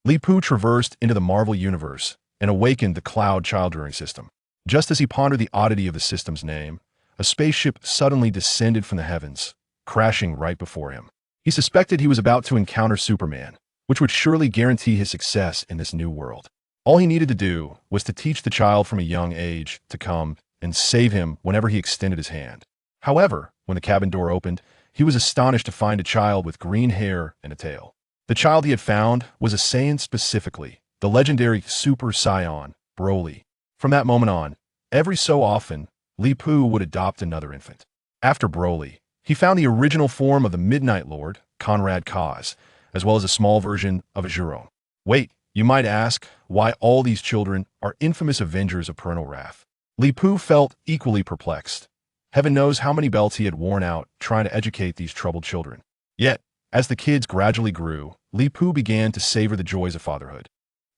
Li Pu traversed into the Marvel universe and awakened the Cloud child-rearing system. Just as he pondered the oddity of the system's name, a spaceship suddenly descended from the heavens, crashing right before him. He suspected he was about to encounter Superman, which would surely guarantee his success in this new world. All he needed to do was to teach the child from a young age to come and save him whenever he extended his hand. However, when the cabin door opened, he was astonished to find a child with green hair and a tail. The child he had found was a Saiyan, specifically the legendary Super Saiyan, Broly. From that moment on, every so often, Li Pu would adopt another infant. After Broly, he found the original form of the Midnight Lord, Conrad Kurze, as well as a small version of a Zhuro. Wait, you might ask, why all these children are infamous avengers of parental wrath? Li Pu felt equally perplexed. Heaven knows how many belts he had worn out trying to educate these troubled children. Yet, as the kids gradually grew, Li Pu began to savor the joys of fatherhood.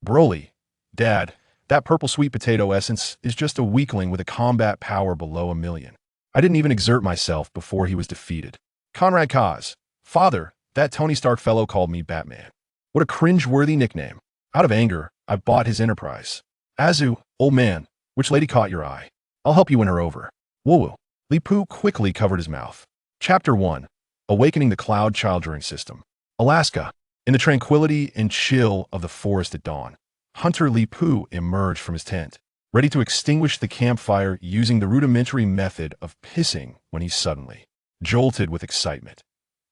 Broly, Dad, that purple sweet potato essence is just a weakling with a combat power below 1,000,000. I didn't even exert myself before he was defeated. Conrad Kurze, Father, that Tony Stark fellow called me Batman. What a cringe-worthy nickname. Out of anger, I bought his enterprise. Azu, old man, which lady caught your eye? I'll help you win her over. Woo-woo. Li Pu quickly covered his mouth. Chapter 1. Awakening the Cloud child-rearing system. Alaska. In the tranquility and chill of the forest at dawn, Hunter Li Pu emerged from his tent, ready to extinguish the campfire using the rudimentary method of pissing when he suddenly jolted with excitement.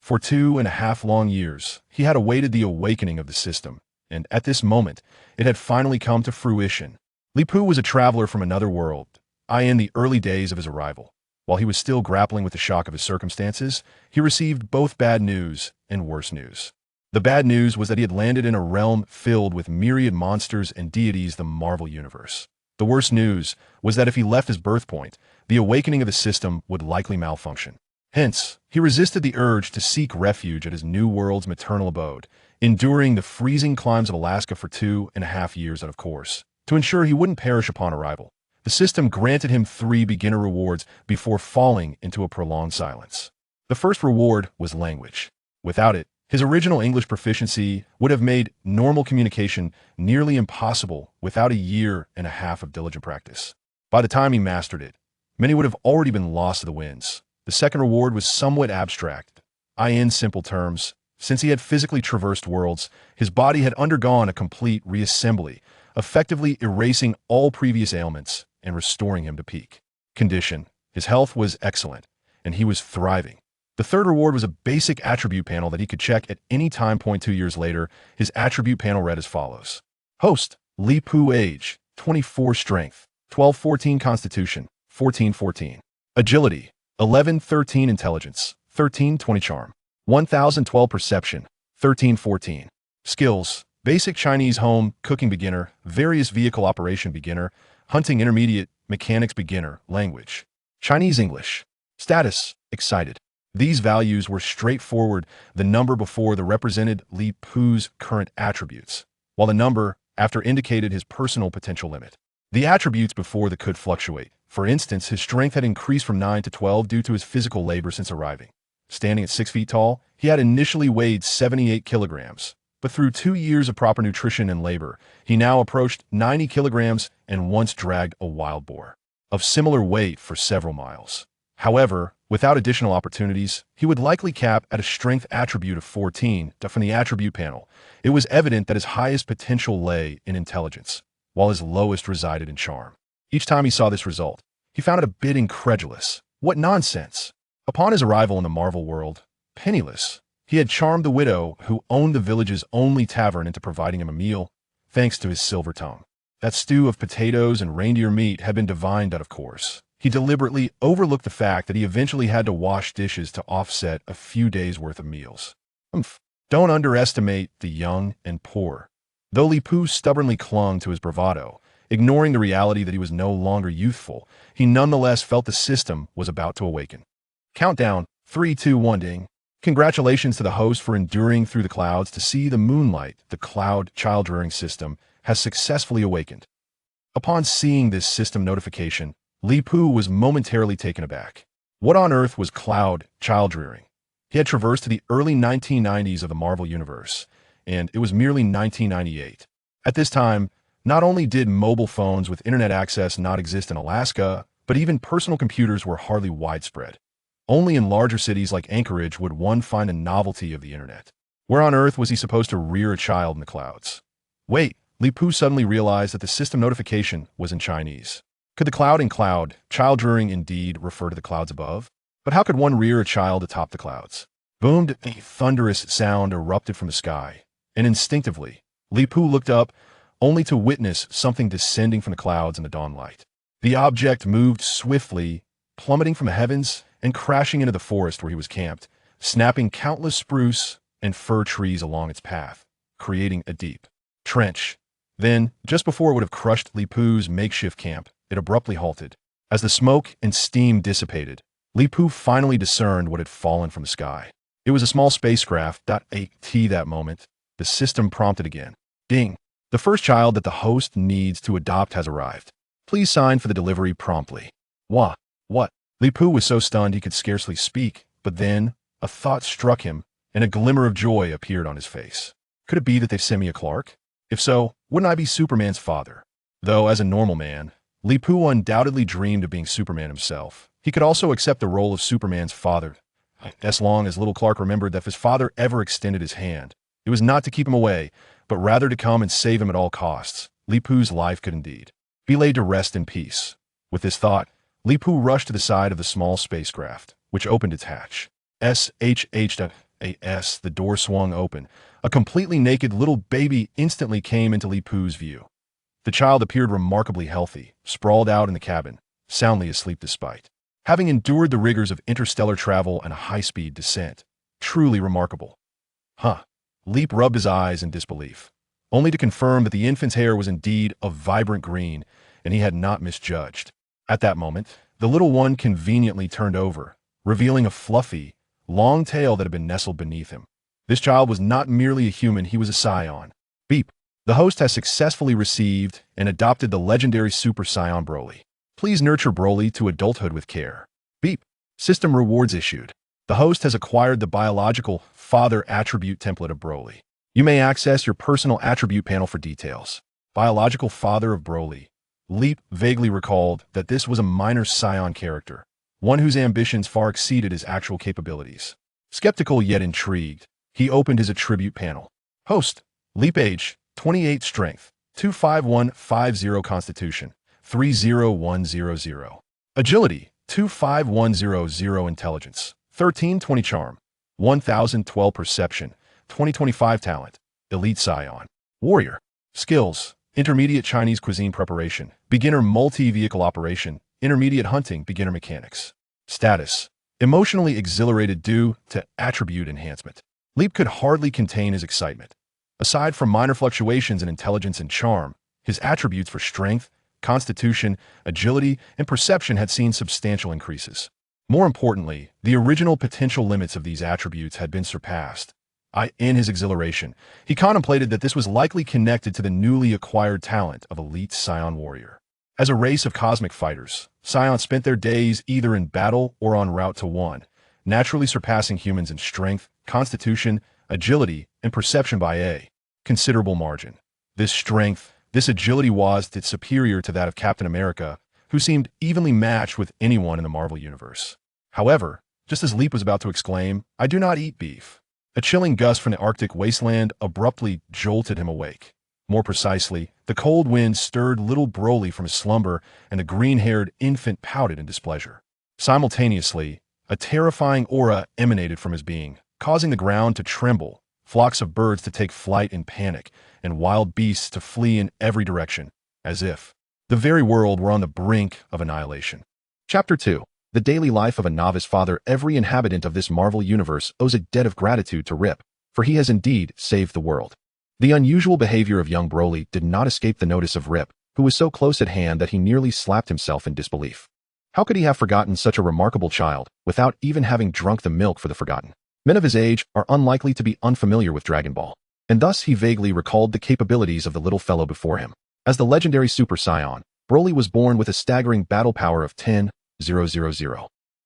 For 2.5 long years, he had awaited the awakening of the system, and at this moment, it had finally come to fruition. Li Pu was a traveler from another world, in the early days of his arrival. While he was still grappling with the shock of his circumstances, he received both bad news and worse news. The bad news was that he had landed in a realm filled with myriad monsters and deities, the Marvel Universe. The worst news was that if he left his birthpoint, the awakening of the system would likely malfunction. Hence, he resisted the urge to seek refuge at his new world's maternal abode, enduring the freezing climbs of Alaska for 2.5 years, and of course, to ensure he wouldn't perish upon arrival, the system granted him 3 beginner rewards before falling into a prolonged silence. The first reward was language. Without it, his original English proficiency would have made normal communication nearly impossible without 1.5 years of diligent practice. By the time he mastered it, many would have already been lost to the winds. The second reward was somewhat abstract. In simple terms, since he had physically traversed worlds, his body had undergone a complete reassembly, effectively erasing all previous ailments and restoring him to peak condition. His health was excellent, and he was thriving. The third reward was a basic attribute panel that he could check at any time point. 2 years later, his attribute panel read as follows. Host, Li Pu. Age, 24. Strength, 12-14. Constitution, 14-14. Agility, 11-13. Intelligence, 13-20. Charm, 1012. Perception, 13-14. Skills, basic Chinese home cooking beginner, various vehicle operation beginner, hunting intermediate, mechanics beginner, language, Chinese English. Status, excited. These values were straightforward. The number before the represented Li Pu's current attributes, while the number after indicated his personal potential limit. The attributes before the could fluctuate. For instance, his strength had increased from 9 to 12 due to his physical labor since arriving. Standing at 6 feet tall, he had initially weighed 78 kilograms, but through 2 years of proper nutrition and labor, he now approached 90 kilograms and once dragged a wild boar of similar weight for several miles. However, without additional opportunities, he would likely cap at a strength attribute of 14. From the attribute panel, it was evident that his highest potential lay in intelligence, while his lowest resided in charm. Each time he saw this result, he found it a bit incredulous. What nonsense! Upon his arrival in the Marvel world, penniless, he had charmed the widow who owned the village's only tavern into providing him a meal, thanks to his silver tongue. That stew of potatoes and reindeer meat had been divine, of course. He deliberately overlooked the fact that he eventually had to wash dishes to offset a few days' worth of meals. Don't underestimate the young and poor. Though Li Pu stubbornly clung to his bravado, ignoring the reality that he was no longer youthful, he nonetheless felt the system was about to awaken. Countdown, 3, 2, 1, ding. Congratulations to the host for enduring through the clouds to see the moonlight. The Cloud child-rearing system has successfully awakened. Upon seeing this system notification, Li Pu was momentarily taken aback. What on earth was Cloud child-rearing? He had traversed to the early 1990s of the Marvel Universe, and it was merely 1998. At this time, not only did mobile phones with internet access not exist in Alaska, but even personal computers were hardly widespread. Only in larger cities like Anchorage would one find a novelty of the internet. Where on earth was he supposed to rear a child in the clouds? Wait, Li Pu suddenly realized that the system notification was in Chinese. Could the cloud in cloud, child rearing indeed, refer to the clouds above? But how could one rear a child atop the clouds? Boomed, a thunderous sound erupted from the sky, and instinctively, Li Pu looked up, only to witness something descending from the clouds in the dawnlight. The object moved swiftly, plummeting from the heavens and crashing into the forest where he was camped, snapping countless spruce and fir trees along its path, creating a deep trench. Then, just before it would have crushed Li Pu's makeshift camp, it abruptly halted. As the smoke and steam dissipated, Li Pu finally discerned what had fallen from the sky. It was a small spacecraft. At that moment, the system prompted again. Ding! The first child that the host needs to adopt has arrived. Please sign for the delivery promptly. What? Li Pu was so stunned he could scarcely speak, but then a thought struck him, and a glimmer of joy appeared on his face. Could it be that they've sent me a Clark? If so, wouldn't I be Superman's father? Though, as a normal man, Li Pu undoubtedly dreamed of being Superman himself. He could also accept the role of Superman's father, as long as little Clark remembered that if his father ever extended his hand, it was not to keep him away, but rather to come and save him at all costs. Li Pu's life could indeed be laid to rest in peace. With this thought, Li Pu rushed to the side of the small spacecraft, which opened its hatch. As the door swung open, a completely naked little baby instantly came into Li Pu's view. The child appeared remarkably healthy, sprawled out in the cabin, soundly asleep despite having endured the rigors of interstellar travel and a high-speed descent. Truly remarkable. Leap rubbed his eyes in disbelief, only to confirm that the infant's hair was indeed a vibrant green, and he had not misjudged. At that moment, the little one conveniently turned over, revealing a fluffy, long tail that had been nestled beneath him. This child was not merely a human, he was a scion. Beep. The host has successfully received and adopted the legendary Super Saiyan Broly. Please nurture Broly to adulthood with care. Beep. System rewards issued. The host has acquired the biological father attribute template of Broly. You may access your personal attribute panel for details. Biological father of Broly. Leap vaguely recalled that this was a minor Scion character, one whose ambitions far exceeded his actual capabilities. Skeptical yet intrigued, he opened his attribute panel. Host. Leap age, 28 strength, 25150 constitution, 30100. Agility, 25100 intelligence, 1320 charm, 1012 perception, 2025 talent, elite scion. Warrior. Skills, intermediate Chinese cuisine preparation, beginner multi-vehicle operation, intermediate hunting, beginner mechanics. Status, emotionally exhilarated due to attribute enhancement. Leap could hardly contain his excitement. Aside from minor fluctuations in intelligence and charm, his attributes for strength, constitution, agility, and perception had seen substantial increases. More importantly, the original potential limits of these attributes had been surpassed. In his exhilaration, he contemplated that this was likely connected to the newly acquired talent of elite Scion warrior. As a race of cosmic fighters, Scions spent their days either in battle or en route to one, naturally surpassing humans in strength, constitution, agility, and perception by a considerable margin. This strength, this agility was superior to that of Captain America, who seemed evenly matched with anyone in the Marvel Universe. However, just as Leap was about to exclaim, "I do not eat beef," a chilling gust from the Arctic wasteland abruptly jolted him awake. More precisely, the cold wind stirred little Broly from his slumber, and the green-haired infant pouted in displeasure. Simultaneously, a terrifying aura emanated from his being, causing the ground to tremble, flocks of birds to take flight in panic, and wild beasts to flee in every direction, as if the very world were on the brink of annihilation. Chapter 2. The Daily Life of a Novice Father. Every inhabitant of this Marvel universe owes a debt of gratitude to Rip, for he has indeed saved the world. The unusual behavior of young Broly did not escape the notice of Rip, who was so close at hand that he nearly slapped himself in disbelief. How could he have forgotten such a remarkable child, without even having drunk the milk for the forgotten? Men of his age are unlikely to be unfamiliar with Dragon Ball, and thus he vaguely recalled the capabilities of the little fellow before him. As the legendary Super Saiyan, Broly was born with a staggering battle power of 10,000,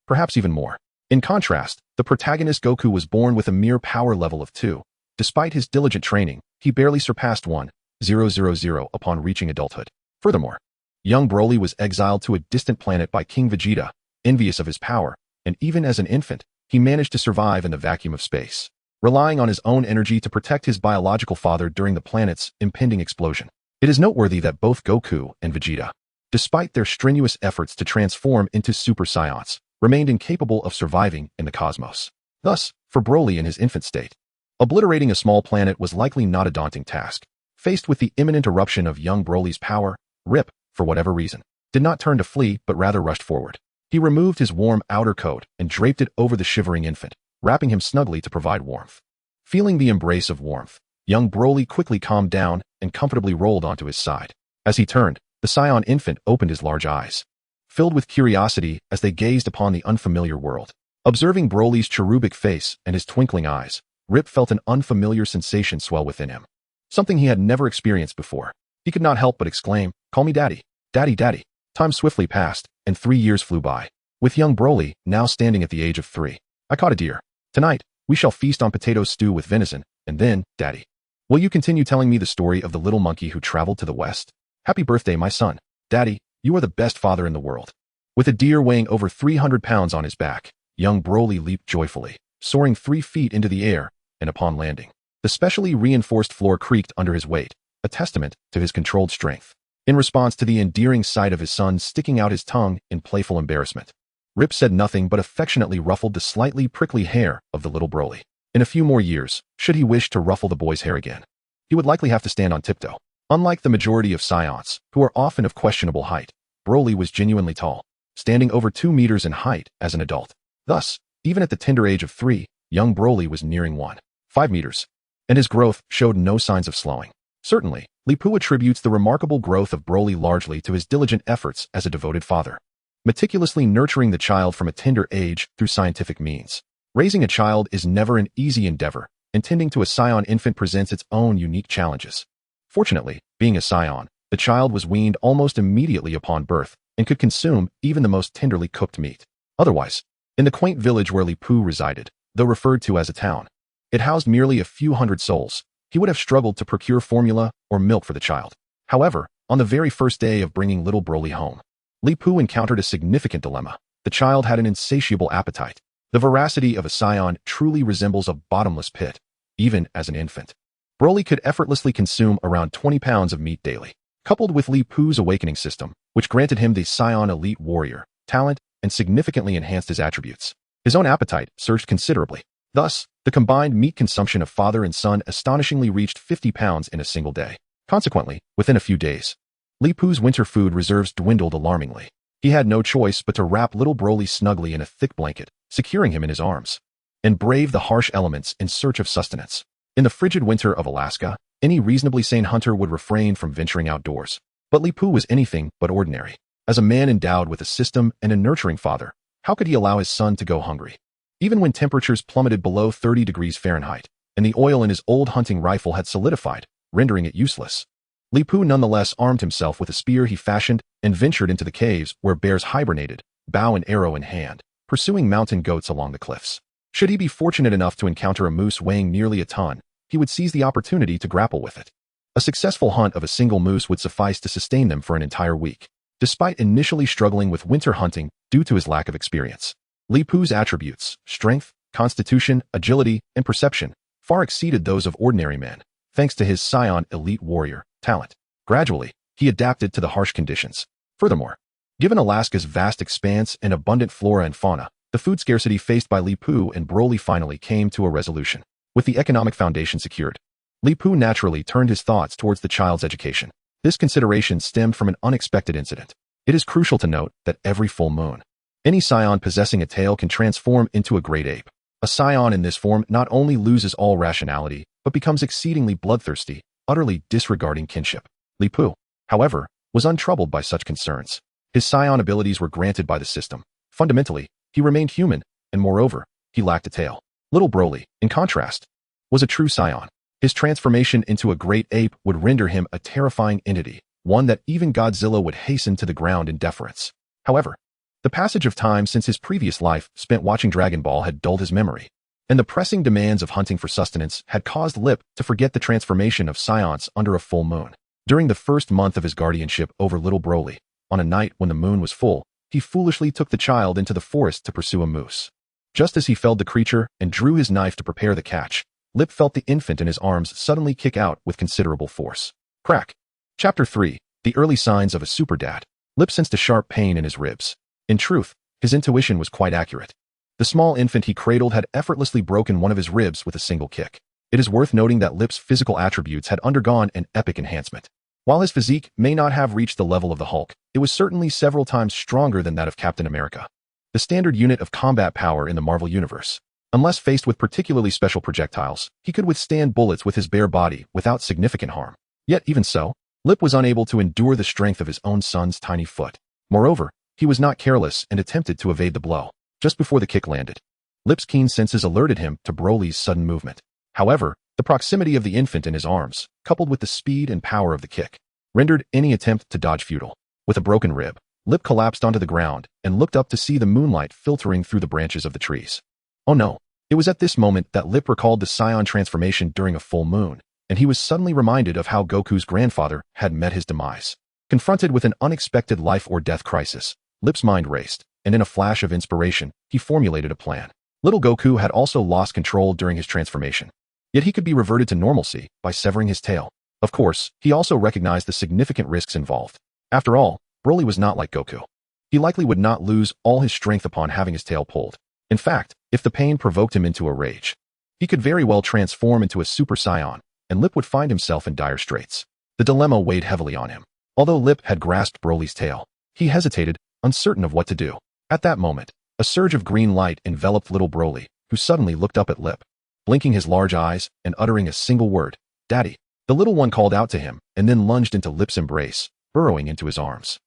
perhaps even more. In contrast, the protagonist Goku was born with a mere power level of 2, Despite his diligent training, he barely surpassed 1,000 upon reaching adulthood. Furthermore, young Broly was exiled to a distant planet by King Vegeta, envious of his power, and even as an infant, he managed to survive in the vacuum of space, relying on his own energy to protect his biological father during the planet's impending explosion. It is noteworthy that both Goku and Vegeta, despite their strenuous efforts to transform into Super Saiyans, remained incapable of surviving in the cosmos. Thus, for Broly in his infant state, obliterating a small planet was likely not a daunting task. Faced with the imminent eruption of young Broly's power, Rip, for whatever reason, did not turn to flee but rather rushed forward. He removed his warm outer coat and draped it over the shivering infant, wrapping him snugly to provide warmth. Feeling the embrace of warmth, young Broly quickly calmed down and comfortably rolled onto his side. As he turned, the Saiyan infant opened his large eyes, filled with curiosity as they gazed upon the unfamiliar world. Observing Broly's cherubic face and his twinkling eyes, Rip felt an unfamiliar sensation swell within him, something he had never experienced before. He could not help but exclaim, "Call me Daddy, Daddy, Daddy." Time swiftly passed, and 3 years flew by, with young Broly now standing at the age of 3. "I caught a deer. Tonight, we shall feast on potato stew with venison, and then, Daddy, will you continue telling me the story of the little monkey who traveled to the west? Happy birthday, my son. Daddy, you are the best father in the world." With a deer weighing over 300 pounds on his back, young Broly leaped joyfully, soaring 3 feet into the air, and upon landing, the specially reinforced floor creaked under his weight, a testament to his controlled strength. In response to the endearing sight of his son sticking out his tongue in playful embarrassment, Rip said nothing but affectionately ruffled the slightly prickly hair of the little Broly. In a few more years, should he wish to ruffle the boy's hair again, he would likely have to stand on tiptoe. Unlike the majority of Saiyans, who are often of questionable height, Broly was genuinely tall, standing over 2 meters in height as an adult. Thus, even at the tender age of 3, young Broly was nearing 1.5 meters, and his growth showed no signs of slowing. Certainly, Li Pu attributes the remarkable growth of Broly largely to his diligent efforts as a devoted father, meticulously nurturing the child from a tender age through scientific means. Raising a child is never an easy endeavor, and tending to a Saiyan infant presents its own unique challenges. Fortunately, being a Saiyan, the child was weaned almost immediately upon birth and could consume even the most tenderly cooked meat. Otherwise, in the quaint village where Li Pu resided, though referred to as a town, it housed merely a few hundred souls. He would have struggled to procure formula or milk for the child. However, on the very first day of bringing little Broly home, Li Pu encountered a significant dilemma. The child had an insatiable appetite. The voracity of a Saiyan truly resembles a bottomless pit, even as an infant. Broly could effortlessly consume around 20 pounds of meat daily. Coupled with Li Pu's awakening system, which granted him the Saiyan Elite Warrior talent and significantly enhanced his attributes, his own appetite surged considerably. Thus, the combined meat consumption of father and son astonishingly reached 50 pounds in a single day. Consequently, within a few days, Li Pu's winter food reserves dwindled alarmingly. He had no choice but to wrap little Broly snugly in a thick blanket, securing him in his arms, and brave the harsh elements in search of sustenance. In the frigid winter of Alaska, any reasonably sane hunter would refrain from venturing outdoors. But Li Pu was anything but ordinary. As a man endowed with a system and a nurturing father, how could he allow his son to go hungry? Even when temperatures plummeted below 30 degrees Fahrenheit, and the oil in his old hunting rifle had solidified, rendering it useless, Li Pu nonetheless armed himself with a spear he fashioned and ventured into the caves where bears hibernated, bow and arrow in hand, pursuing mountain goats along the cliffs. Should he be fortunate enough to encounter a moose weighing nearly a ton, he would seize the opportunity to grapple with it. A successful hunt of a single moose would suffice to sustain them for an entire week. Despite initially struggling with winter hunting due to his lack of experience, Li Pu's attributes, strength, constitution, agility, and perception, far exceeded those of ordinary men, thanks to his Saiyan Elite Warrior talent. Gradually, he adapted to the harsh conditions. Furthermore, given Alaska's vast expanse and abundant flora and fauna, the food scarcity faced by Li Pu and Broly finally came to a resolution. With the economic foundation secured, Li Pu naturally turned his thoughts towards the child's education. This consideration stemmed from an unexpected incident. It is crucial to note that every full moon, any Saiyan possessing a tail can transform into a great ape. A Saiyan in this form not only loses all rationality, but becomes exceedingly bloodthirsty, utterly disregarding kinship. Li Pu, however, was untroubled by such concerns. His Saiyan abilities were granted by the system. Fundamentally, he remained human, and moreover, he lacked a tail. Little Broly, in contrast, was a true Saiyan. His transformation into a great ape would render him a terrifying entity, one that even Godzilla would hasten to the ground in deference. However, the passage of time since his previous life spent watching Dragon Ball had dulled his memory. and the pressing demands of hunting for sustenance had caused Lip to forget the transformation of Scions under a full moon. During the first month of his guardianship over little Broly, on a night when the moon was full, he foolishly took the child into the forest to pursue a moose. Just as he felled the creature and drew his knife to prepare the catch, Lip felt the infant in his arms suddenly kick out with considerable force. Crack. Chapter 3. The Early Signs of a Super Dad. Lip sensed a sharp pain in his ribs. In truth, his intuition was quite accurate. The small infant he cradled had effortlessly broken one of his ribs with a single kick. It is worth noting that Lip's physical attributes had undergone an epic enhancement. While his physique may not have reached the level of the Hulk, it was certainly several times stronger than that of Captain America, the standard unit of combat power in the Marvel Universe. Unless faced with particularly special projectiles, he could withstand bullets with his bare body without significant harm. Yet even so, Lip was unable to endure the strength of his own son's tiny foot. Moreover, he was not careless and attempted to evade the blow. Just before the kick landed, Lip's keen senses alerted him to Broly's sudden movement. However, the proximity of the infant in his arms, coupled with the speed and power of the kick, rendered any attempt to dodge futile. With a broken rib, Lip collapsed onto the ground and looked up to see the moonlight filtering through the branches of the trees. Oh no! It was at this moment that Lip recalled the Saiyan transformation during a full moon, and he was suddenly reminded of how Goku's grandfather had met his demise. Confronted with an unexpected life-or-death crisis, Lip's mind raced, and in a flash of inspiration, he formulated a plan. Little Goku had also lost control during his transformation. Yet he could be reverted to normalcy by severing his tail. Of course, he also recognized the significant risks involved. After all, Broly was not like Goku. He likely would not lose all his strength upon having his tail pulled. In fact, if the pain provoked him into a rage, he could very well transform into a Super Saiyan, and Lip would find himself in dire straits. The dilemma weighed heavily on him. Although Lip had grasped Broly's tail, he hesitated, uncertain of what to do. At that moment, a surge of green light enveloped little Broly, who suddenly looked up at Lip. Blinking his large eyes and uttering a single word, "Daddy," the little one called out to him and then lunged into Lip's embrace, burrowing into his arms.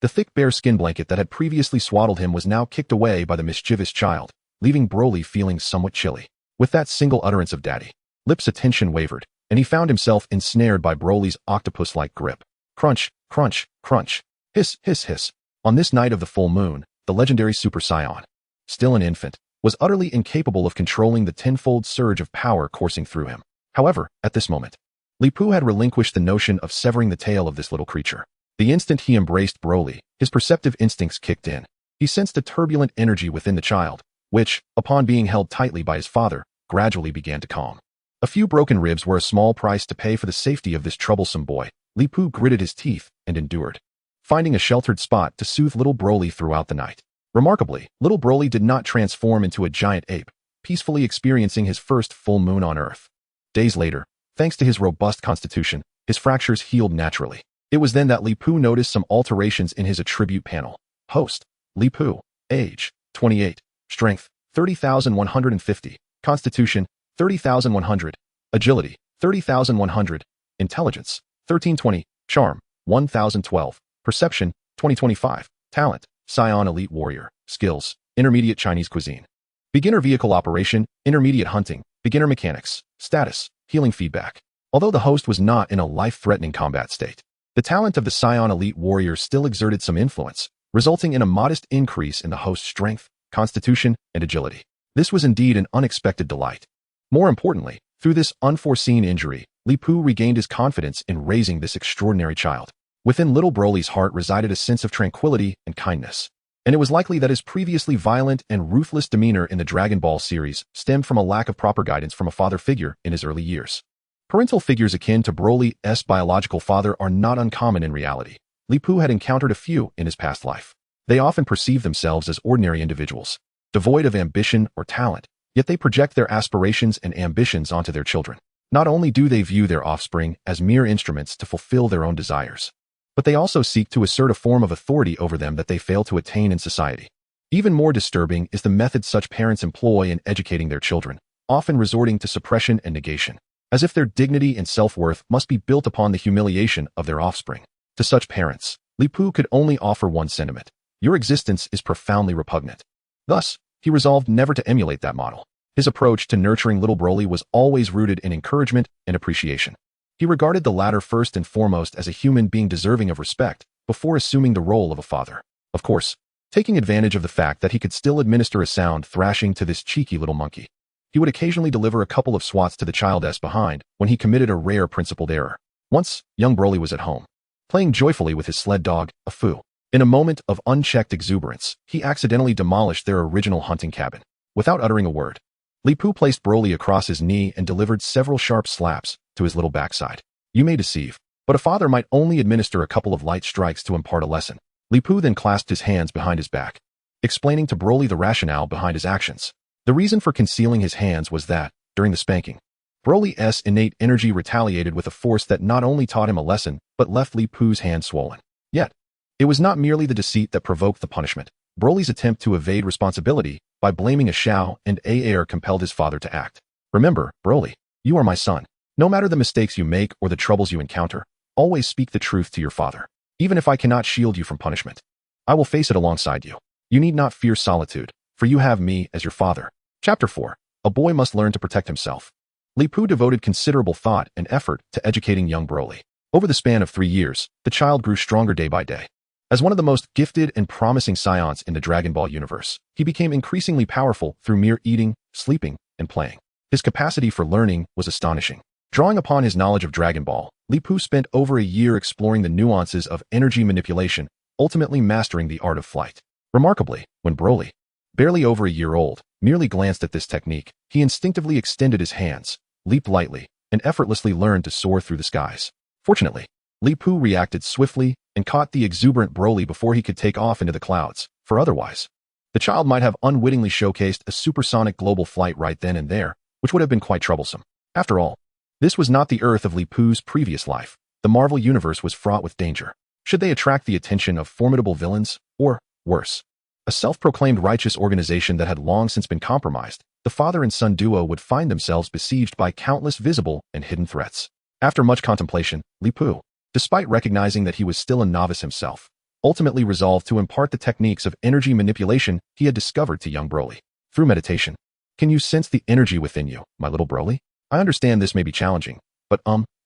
The thick bear skin blanket that had previously swaddled him was now kicked away by the mischievous child, leaving Broly feeling somewhat chilly. With that single utterance of "Daddy," Lip's attention wavered, and he found himself ensnared by Broly's octopus-like grip. Crunch, crunch, crunch. Hiss, hiss, hiss. On this night of the full moon, the legendary Super Saiyan, still an infant, was utterly incapable of controlling the tenfold surge of power coursing through him. However, at this moment, Li Pu had relinquished the notion of severing the tail of this little creature. The instant he embraced Broly, his perceptive instincts kicked in. He sensed a turbulent energy within the child, which, upon being held tightly by his father, gradually began to calm. A few broken ribs were a small price to pay for the safety of this troublesome boy. Li Pu gritted his teeth and endured, finding a sheltered spot to soothe little Broly throughout the night. Remarkably, little Broly did not transform into a giant ape, peacefully experiencing his first full moon on Earth. Days later, thanks to his robust constitution, his fractures healed naturally. It was then that Li Pu noticed some alterations in his attribute panel. Host: Li Pu. Age: 28. Strength: 30,150. Constitution: 30,100. Agility: 30,100. Intelligence: 1320. Charm: 1,012. Perception: 2025. Talent: Scion Elite Warrior. Skills: Intermediate Chinese Cuisine. Beginner Vehicle Operation, Intermediate Hunting, Beginner Mechanics. Status: Healing Feedback. Although the host was not in a life-threatening combat state, the talent of the Scion Elite Warrior still exerted some influence, resulting in a modest increase in the host's strength, constitution, and agility. This was indeed an unexpected delight. More importantly, through this unforeseen injury, Li Pu regained his confidence in raising this extraordinary child. Within little Broly's heart resided a sense of tranquility and kindness, and it was likely that his previously violent and ruthless demeanor in the Dragon Ball series stemmed from a lack of proper guidance from a father figure in his early years. Parental figures akin to Broly's biological father are not uncommon in reality. Li Pu had encountered a few in his past life. They often perceive themselves as ordinary individuals, devoid of ambition or talent, yet they project their aspirations and ambitions onto their children. Not only do they view their offspring as mere instruments to fulfill their own desires, but they also seek to assert a form of authority over them that they fail to attain in society. Even more disturbing is the method such parents employ in educating their children, often resorting to suppression and negation, as if their dignity and self-worth must be built upon the humiliation of their offspring. To such parents, Li Pu could only offer one sentiment: your existence is profoundly repugnant. Thus, he resolved never to emulate that model. His approach to nurturing little Broly was always rooted in encouragement and appreciation. He regarded the latter first and foremost as a human being deserving of respect before assuming the role of a father. Of course, taking advantage of the fact that he could still administer a sound thrashing to this cheeky little monkey. He would occasionally deliver a couple of swats to the child's behind when he committed a rare principled error. Once, young Broly was at home, playing joyfully with his sled dog, a Fu. In a moment of unchecked exuberance, he accidentally demolished their original hunting cabin. Without uttering a word, Li Pu placed Broly across his knee and delivered several sharp slaps to his little backside. You may deceive, but a father might only administer a couple of light strikes to impart a lesson. Li Pu then clasped his hands behind his back, explaining to Broly the rationale behind his actions. The reason for concealing his hands was that, during the spanking, Broly's innate energy retaliated with a force that not only taught him a lesson, but left Li Pu's hand swollen. Yet, it was not merely the deceit that provoked the punishment. Broly's attempt to evade responsibility by blaming a Shao and a heir compelled his father to act. Remember, Broly, you are my son. No matter the mistakes you make or the troubles you encounter, always speak the truth to your father. Even if I cannot shield you from punishment, I will face it alongside you. You need not fear solitude, for you have me as your father. Chapter 4. A boy must learn to protect himself. Li Pu devoted considerable thought and effort to educating young Broly. Over the span of 3 years, the child grew stronger day by day. As one of the most gifted and promising Saiyans in the Dragon Ball universe, he became increasingly powerful through mere eating, sleeping, and playing. His capacity for learning was astonishing. Drawing upon his knowledge of Dragon Ball, Li Pu spent over a year exploring the nuances of energy manipulation, ultimately mastering the art of flight. Remarkably, when Broly, barely over a year old, merely glanced at this technique, he instinctively extended his hands, leaped lightly, and effortlessly learned to soar through the skies. Fortunately, Li Pu reacted swiftly and caught the exuberant Broly before he could take off into the clouds, for otherwise, the child might have unwittingly showcased a supersonic global flight right then and there, which would have been quite troublesome. After all, this was not the Earth of Li Pu's previous life. The Marvel Universe was fraught with danger. Should they attract the attention of formidable villains, or, worse, a self-proclaimed righteous organization that had long since been compromised, the father and son duo would find themselves besieged by countless visible and hidden threats. After much contemplation, Li Pu, despite recognizing that he was still a novice himself, ultimately resolved to impart the techniques of energy manipulation he had discovered to young Broly. Through meditation, can you sense the energy within you, my little Broly? I understand this may be challenging, but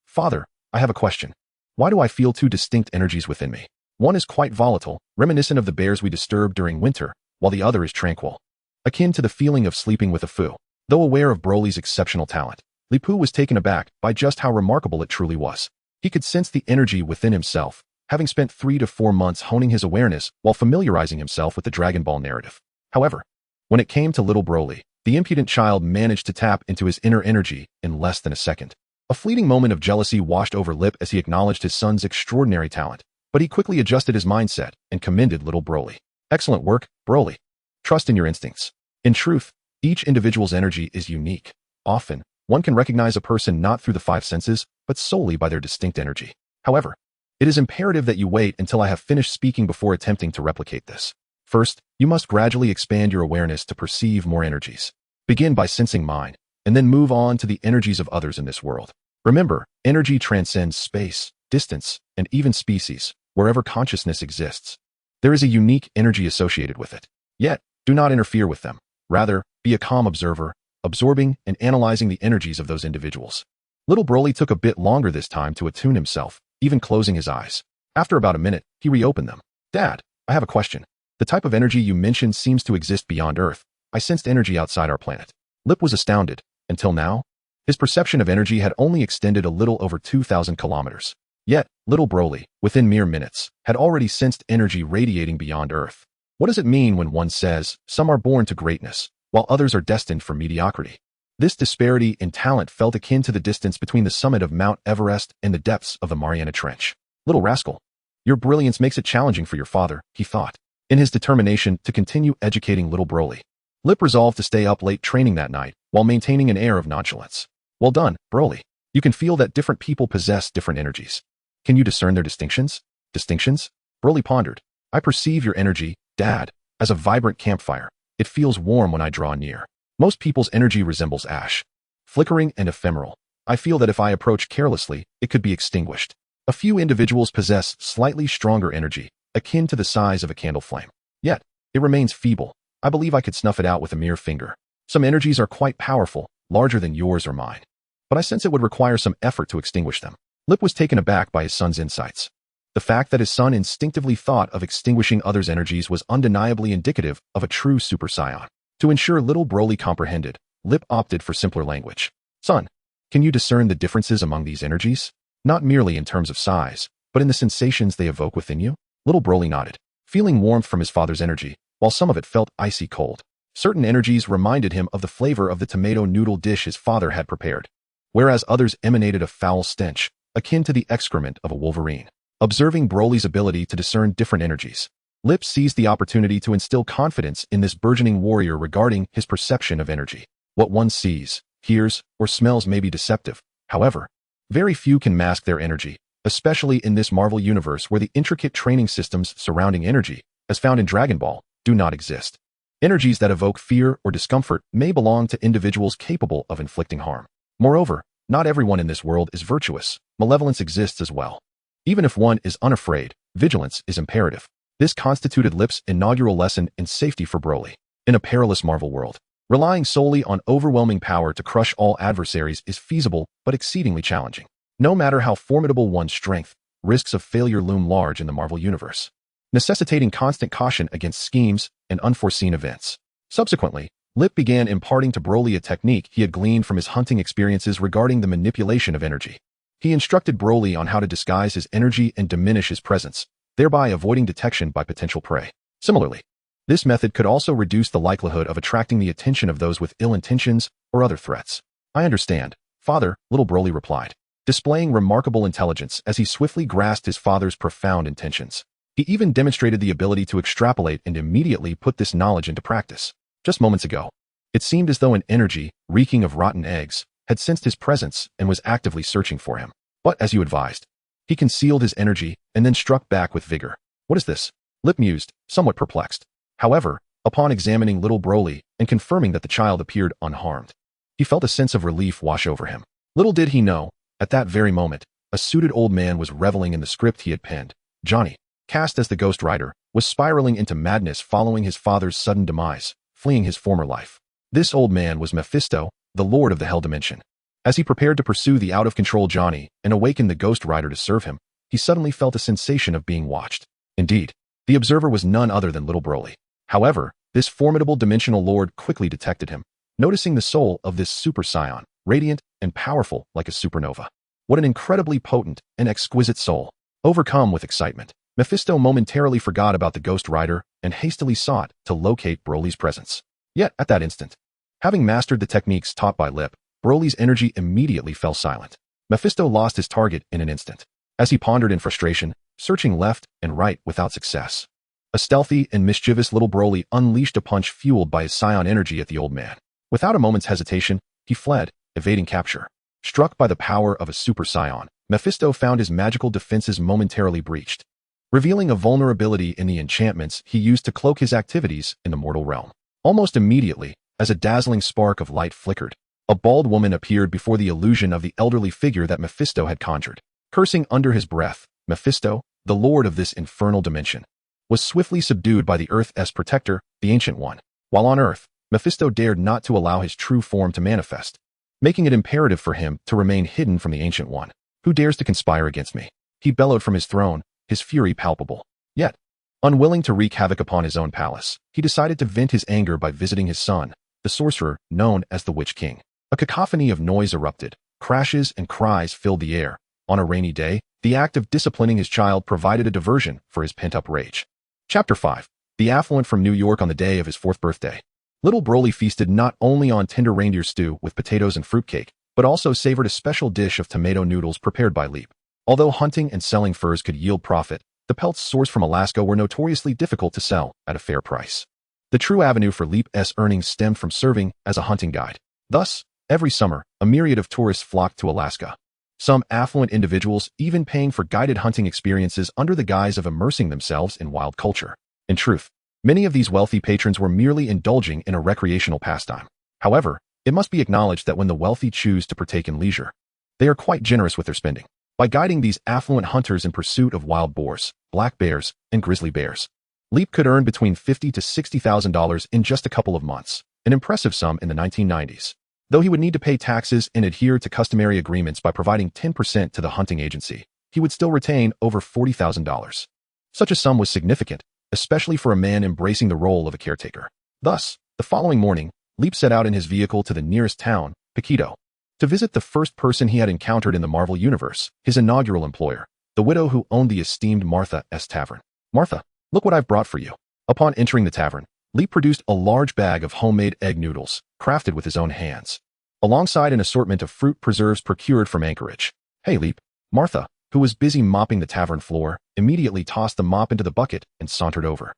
father, I have a question. Why do I feel two distinct energies within me? One is quite volatile, reminiscent of the bears we disturbed during winter, while the other is tranquil, akin to the feeling of sleeping with a Fu. Though aware of Broly's exceptional talent, Li Pu was taken aback by just how remarkable it truly was. He could sense the energy within himself, having spent 3 to 4 months honing his awareness while familiarizing himself with the Dragon Ball narrative. However, when it came to little Broly, the impudent child managed to tap into his inner energy in less than a second. A fleeting moment of jealousy washed over Lip as he acknowledged his son's extraordinary talent, but he quickly adjusted his mindset and commended little Broly. Excellent work, Broly. Trust in your instincts. In truth, each individual's energy is unique. Often, one can recognize a person not through the 5 senses, but solely by their distinct energy. However, it is imperative that you wait until I have finished speaking before attempting to replicate this. First, you must gradually expand your awareness to perceive more energies. Begin by sensing mine, and then move on to the energies of others in this world. Remember, energy transcends space, distance, and even species. Wherever consciousness exists, there is a unique energy associated with it. Yet, do not interfere with them. Rather, be a calm observer, absorbing and analyzing the energies of those individuals. Little Broly took a bit longer this time to attune himself, even closing his eyes. After about a minute, he reopened them. Dad, I have a question. The type of energy you mentioned seems to exist beyond Earth. I sensed energy outside our planet. Lip was astounded. Until now, his perception of energy had only extended a little over 2,000 kilometers. Yet, little Broly, within mere minutes, had already sensed energy radiating beyond Earth. What does it mean when one says, some are born to greatness, while others are destined for mediocrity? This disparity in talent felt akin to the distance between the summit of Mount Everest and the depths of the Mariana Trench. Little rascal, your brilliance makes it challenging for your father, he thought. In his determination to continue educating little Broly, Lip resolved to stay up late training that night while maintaining an air of nonchalance. Well done, Broly. You can feel that different people possess different energies. Can you discern their distinctions? Distinctions? Broly pondered. I perceive your energy, Dad, as a vibrant campfire. It feels warm when I draw near. Most people's energy resembles ash, flickering and ephemeral. I feel that if I approach carelessly, it could be extinguished. A few individuals possess slightly stronger energy, akin to the size of a candle flame. Yet, it remains feeble. I believe I could snuff it out with a mere finger. Some energies are quite powerful, larger than yours or mine. But I sense it would require some effort to extinguish them. Lip was taken aback by his son's insights. The fact that his son instinctively thought of extinguishing others' energies was undeniably indicative of a true Super Saiyan. To ensure little Broly comprehended, Lip opted for simpler language. Son, can you discern the differences among these energies? Not merely in terms of size, but in the sensations they evoke within you? Little Broly nodded, feeling warmth from his father's energy, while some of it felt icy cold. Certain energies reminded him of the flavor of the tomato noodle dish his father had prepared, whereas others emanated a foul stench, akin to the excrement of a wolverine. Observing Broly's ability to discern different energies, Lip seized the opportunity to instill confidence in this burgeoning warrior regarding his perception of energy. What one sees, hears, or smells may be deceptive. However, very few can mask their energy, especially in this Marvel universe where the intricate training systems surrounding energy, as found in Dragon Ball, do not exist. Energies that evoke fear or discomfort may belong to individuals capable of inflicting harm. Moreover, not everyone in this world is virtuous. Malevolence exists as well. Even if one is unafraid, vigilance is imperative. This constituted Lip's inaugural lesson in safety for Broly. In a perilous Marvel world, relying solely on overwhelming power to crush all adversaries is feasible but exceedingly challenging. No matter how formidable one's strength, risks of failure loom large in the Marvel universe, necessitating constant caution against schemes and unforeseen events. Subsequently, Lip began imparting to Broly a technique he had gleaned from his hunting experiences regarding the manipulation of energy. He instructed Broly on how to disguise his energy and diminish his presence, thereby avoiding detection by potential prey. Similarly, this method could also reduce the likelihood of attracting the attention of those with ill intentions or other threats. I understand, Father, little Broly replied, displaying remarkable intelligence as he swiftly grasped his father's profound intentions. He even demonstrated the ability to extrapolate and immediately put this knowledge into practice. Just moments ago, it seemed as though an energy, reeking of rotten eggs, had sensed his presence and was actively searching for him. But, as you advised, he concealed his energy and then struck back with vigor. What is this? Lip mused, somewhat perplexed. However, upon examining little Broly and confirming that the child appeared unharmed, he felt a sense of relief wash over him. Little did he know, at that very moment, a suited old man was reveling in the script he had penned. Johnny, cast as the Ghost Rider, was spiraling into madness following his father's sudden demise, fleeing his former life. This old man was Mephisto, the Lord of the Hell Dimension. As he prepared to pursue the out-of-control Johnny and awaken the Ghost Rider to serve him, he suddenly felt a sensation of being watched. Indeed, the observer was none other than little Broly. However, this formidable dimensional lord quickly detected him, noticing the soul of this Super Saiyan, radiant and powerful like a supernova. What an incredibly potent and exquisite soul. Overcome with excitement, Mephisto momentarily forgot about the Ghost Rider and hastily sought to locate Broly's presence. Yet, at that instant, having mastered the techniques taught by Lip, Broly's energy immediately fell silent. Mephisto lost his target in an instant, as he pondered in frustration, searching left and right without success. A stealthy and mischievous little Broly unleashed a punch fueled by his Saiyan energy at the old man. Without a moment's hesitation, he fled, evading capture. Struck by the power of a Super Saiyan, Mephisto found his magical defenses momentarily breached, revealing a vulnerability in the enchantments he used to cloak his activities in the mortal realm. Almost immediately, as a dazzling spark of light flickered, a bald woman appeared before the illusion of the elderly figure that Mephisto had conjured. Cursing under his breath, Mephisto, the lord of this infernal dimension, was swiftly subdued by the Earth's protector, the Ancient One. While on Earth, Mephisto dared not to allow his true form to manifest, making it imperative for him to remain hidden from the Ancient One. Who dares to conspire against me? He bellowed from his throne, his fury palpable. Yet, unwilling to wreak havoc upon his own palace, he decided to vent his anger by visiting his son, the sorcerer known as the Witch King. A cacophony of noise erupted, crashes and cries filled the air. On a rainy day, the act of disciplining his child provided a diversion for his pent-up rage. Chapter 5. The affluent from New York on the day of his 4th birthday. Little Broly feasted not only on tender reindeer stew with potatoes and fruitcake, but also savored a special dish of tomato noodles prepared by Leap. Although hunting and selling furs could yield profit, the pelts sourced from Alaska were notoriously difficult to sell at a fair price. The true avenue for Leap's earnings stemmed from serving as a hunting guide. Thus, every summer, a myriad of tourists flocked to Alaska. Some affluent individuals even paying for guided hunting experiences under the guise of immersing themselves in wild culture. In truth, many of these wealthy patrons were merely indulging in a recreational pastime. However, it must be acknowledged that when the wealthy choose to partake in leisure, they are quite generous with their spending. By guiding these affluent hunters in pursuit of wild boars, black bears, and grizzly bears, Leap could earn between $50,000 to $60,000 in just a couple of months, an impressive sum in the 1990s. Though he would need to pay taxes and adhere to customary agreements by providing 10% to the hunting agency, he would still retain over $40,000. Such a sum was significant, especially for a man embracing the role of a caretaker. Thus, the following morning, Leap set out in his vehicle to the nearest town, Paquito, to visit the first person he had encountered in the Marvel Universe, his inaugural employer, the widow who owned the esteemed Martha's Tavern. "Martha, look what I've brought for you." Upon entering the tavern, Leap produced a large bag of homemade egg noodles, crafted with his own hands, alongside an assortment of fruit preserves procured from Anchorage. "Hey, Leap." Martha, who was busy mopping the tavern floor, immediately tossed the mop into the bucket and sauntered over,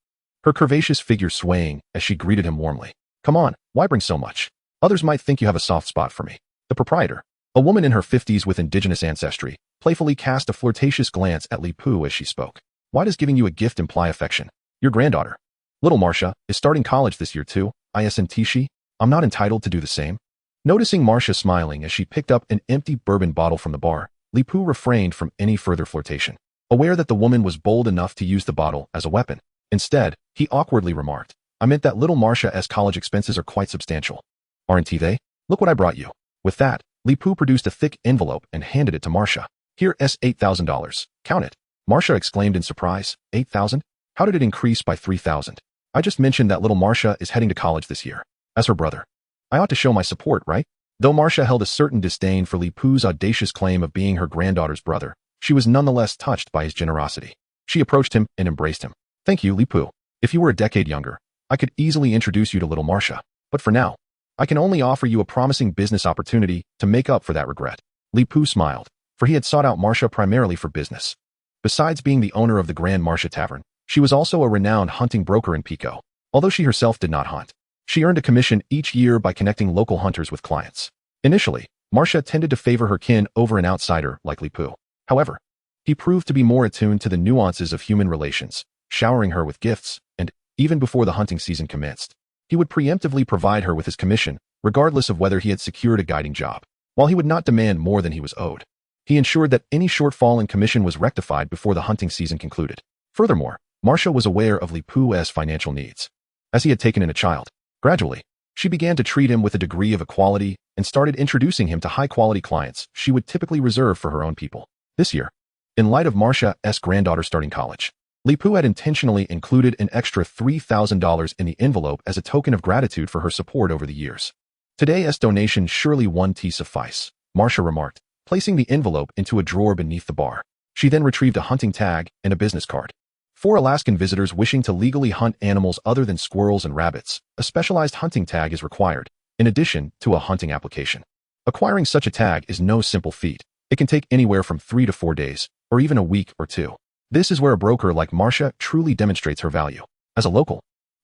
her curvaceous figure swaying as she greeted him warmly. "Come on, why bring so much? Others might think you have a soft spot for me." The proprietor, a woman in her 50s with indigenous ancestry, playfully cast a flirtatious glance at Leepu as she spoke. "Why does giving you a gift imply affection? Your granddaughter, little Marcia, is starting college this year too, isn't she? I'm not entitled to do the same?" Noticing Marcia smiling as she picked up an empty bourbon bottle from the bar, Leepu refrained from any further flirtation, aware that the woman was bold enough to use the bottle as a weapon. Instead, he awkwardly remarked, "I meant that little Marcia's college expenses are quite substantial. Aren't they? Look what I brought you." With that, Leepu produced a thick envelope and handed it to Marcia. "Here's $8,000. Count it." Marcia exclaimed in surprise. "8,000? How did it increase by 3,000? I just mentioned that little Marcia is heading to college this year. As her brother, I ought to show my support, right?" Though Marcia held a certain disdain for Leepu's audacious claim of being her granddaughter's brother, she was nonetheless touched by his generosity. She approached him and embraced him. "Thank you, Leepu. If you were a decade younger, I could easily introduce you to little Marcia. But for now, I can only offer you a promising business opportunity to make up for that regret." Leepu smiled, for he had sought out Marcia primarily for business. Besides being the owner of the Grand Marcia Tavern, she was also a renowned hunting broker in Pico. Although she herself did not hunt, she earned a commission each year by connecting local hunters with clients. Initially, Marcia tended to favor her kin over an outsider like Leepu. However, he proved to be more attuned to the nuances of human relations, showering her with gifts, and, even before the hunting season commenced, he would preemptively provide her with his commission, regardless of whether he had secured a guiding job. While he would not demand more than he was owed, he ensured that any shortfall in commission was rectified before the hunting season concluded. Furthermore, Marcia was aware of Leepu's financial needs, as he had taken in a child. Gradually, she began to treat him with a degree of equality and started introducing him to high-quality clients she would typically reserve for her own people. This year, in light of Marcia's granddaughter starting college, Leepu had intentionally included an extra $3,000 in the envelope as a token of gratitude for her support over the years. "Today's donation surely won't suffice," Marcia remarked, placing the envelope into a drawer beneath the bar. She then retrieved a hunting tag and a business card. For Alaskan visitors wishing to legally hunt animals other than squirrels and rabbits, a specialized hunting tag is required, in addition to a hunting application. Acquiring such a tag is no simple feat. It can take anywhere from 3 to 4 days, or even a week or two. This is where a broker like Marcia truly demonstrates her value. As a local,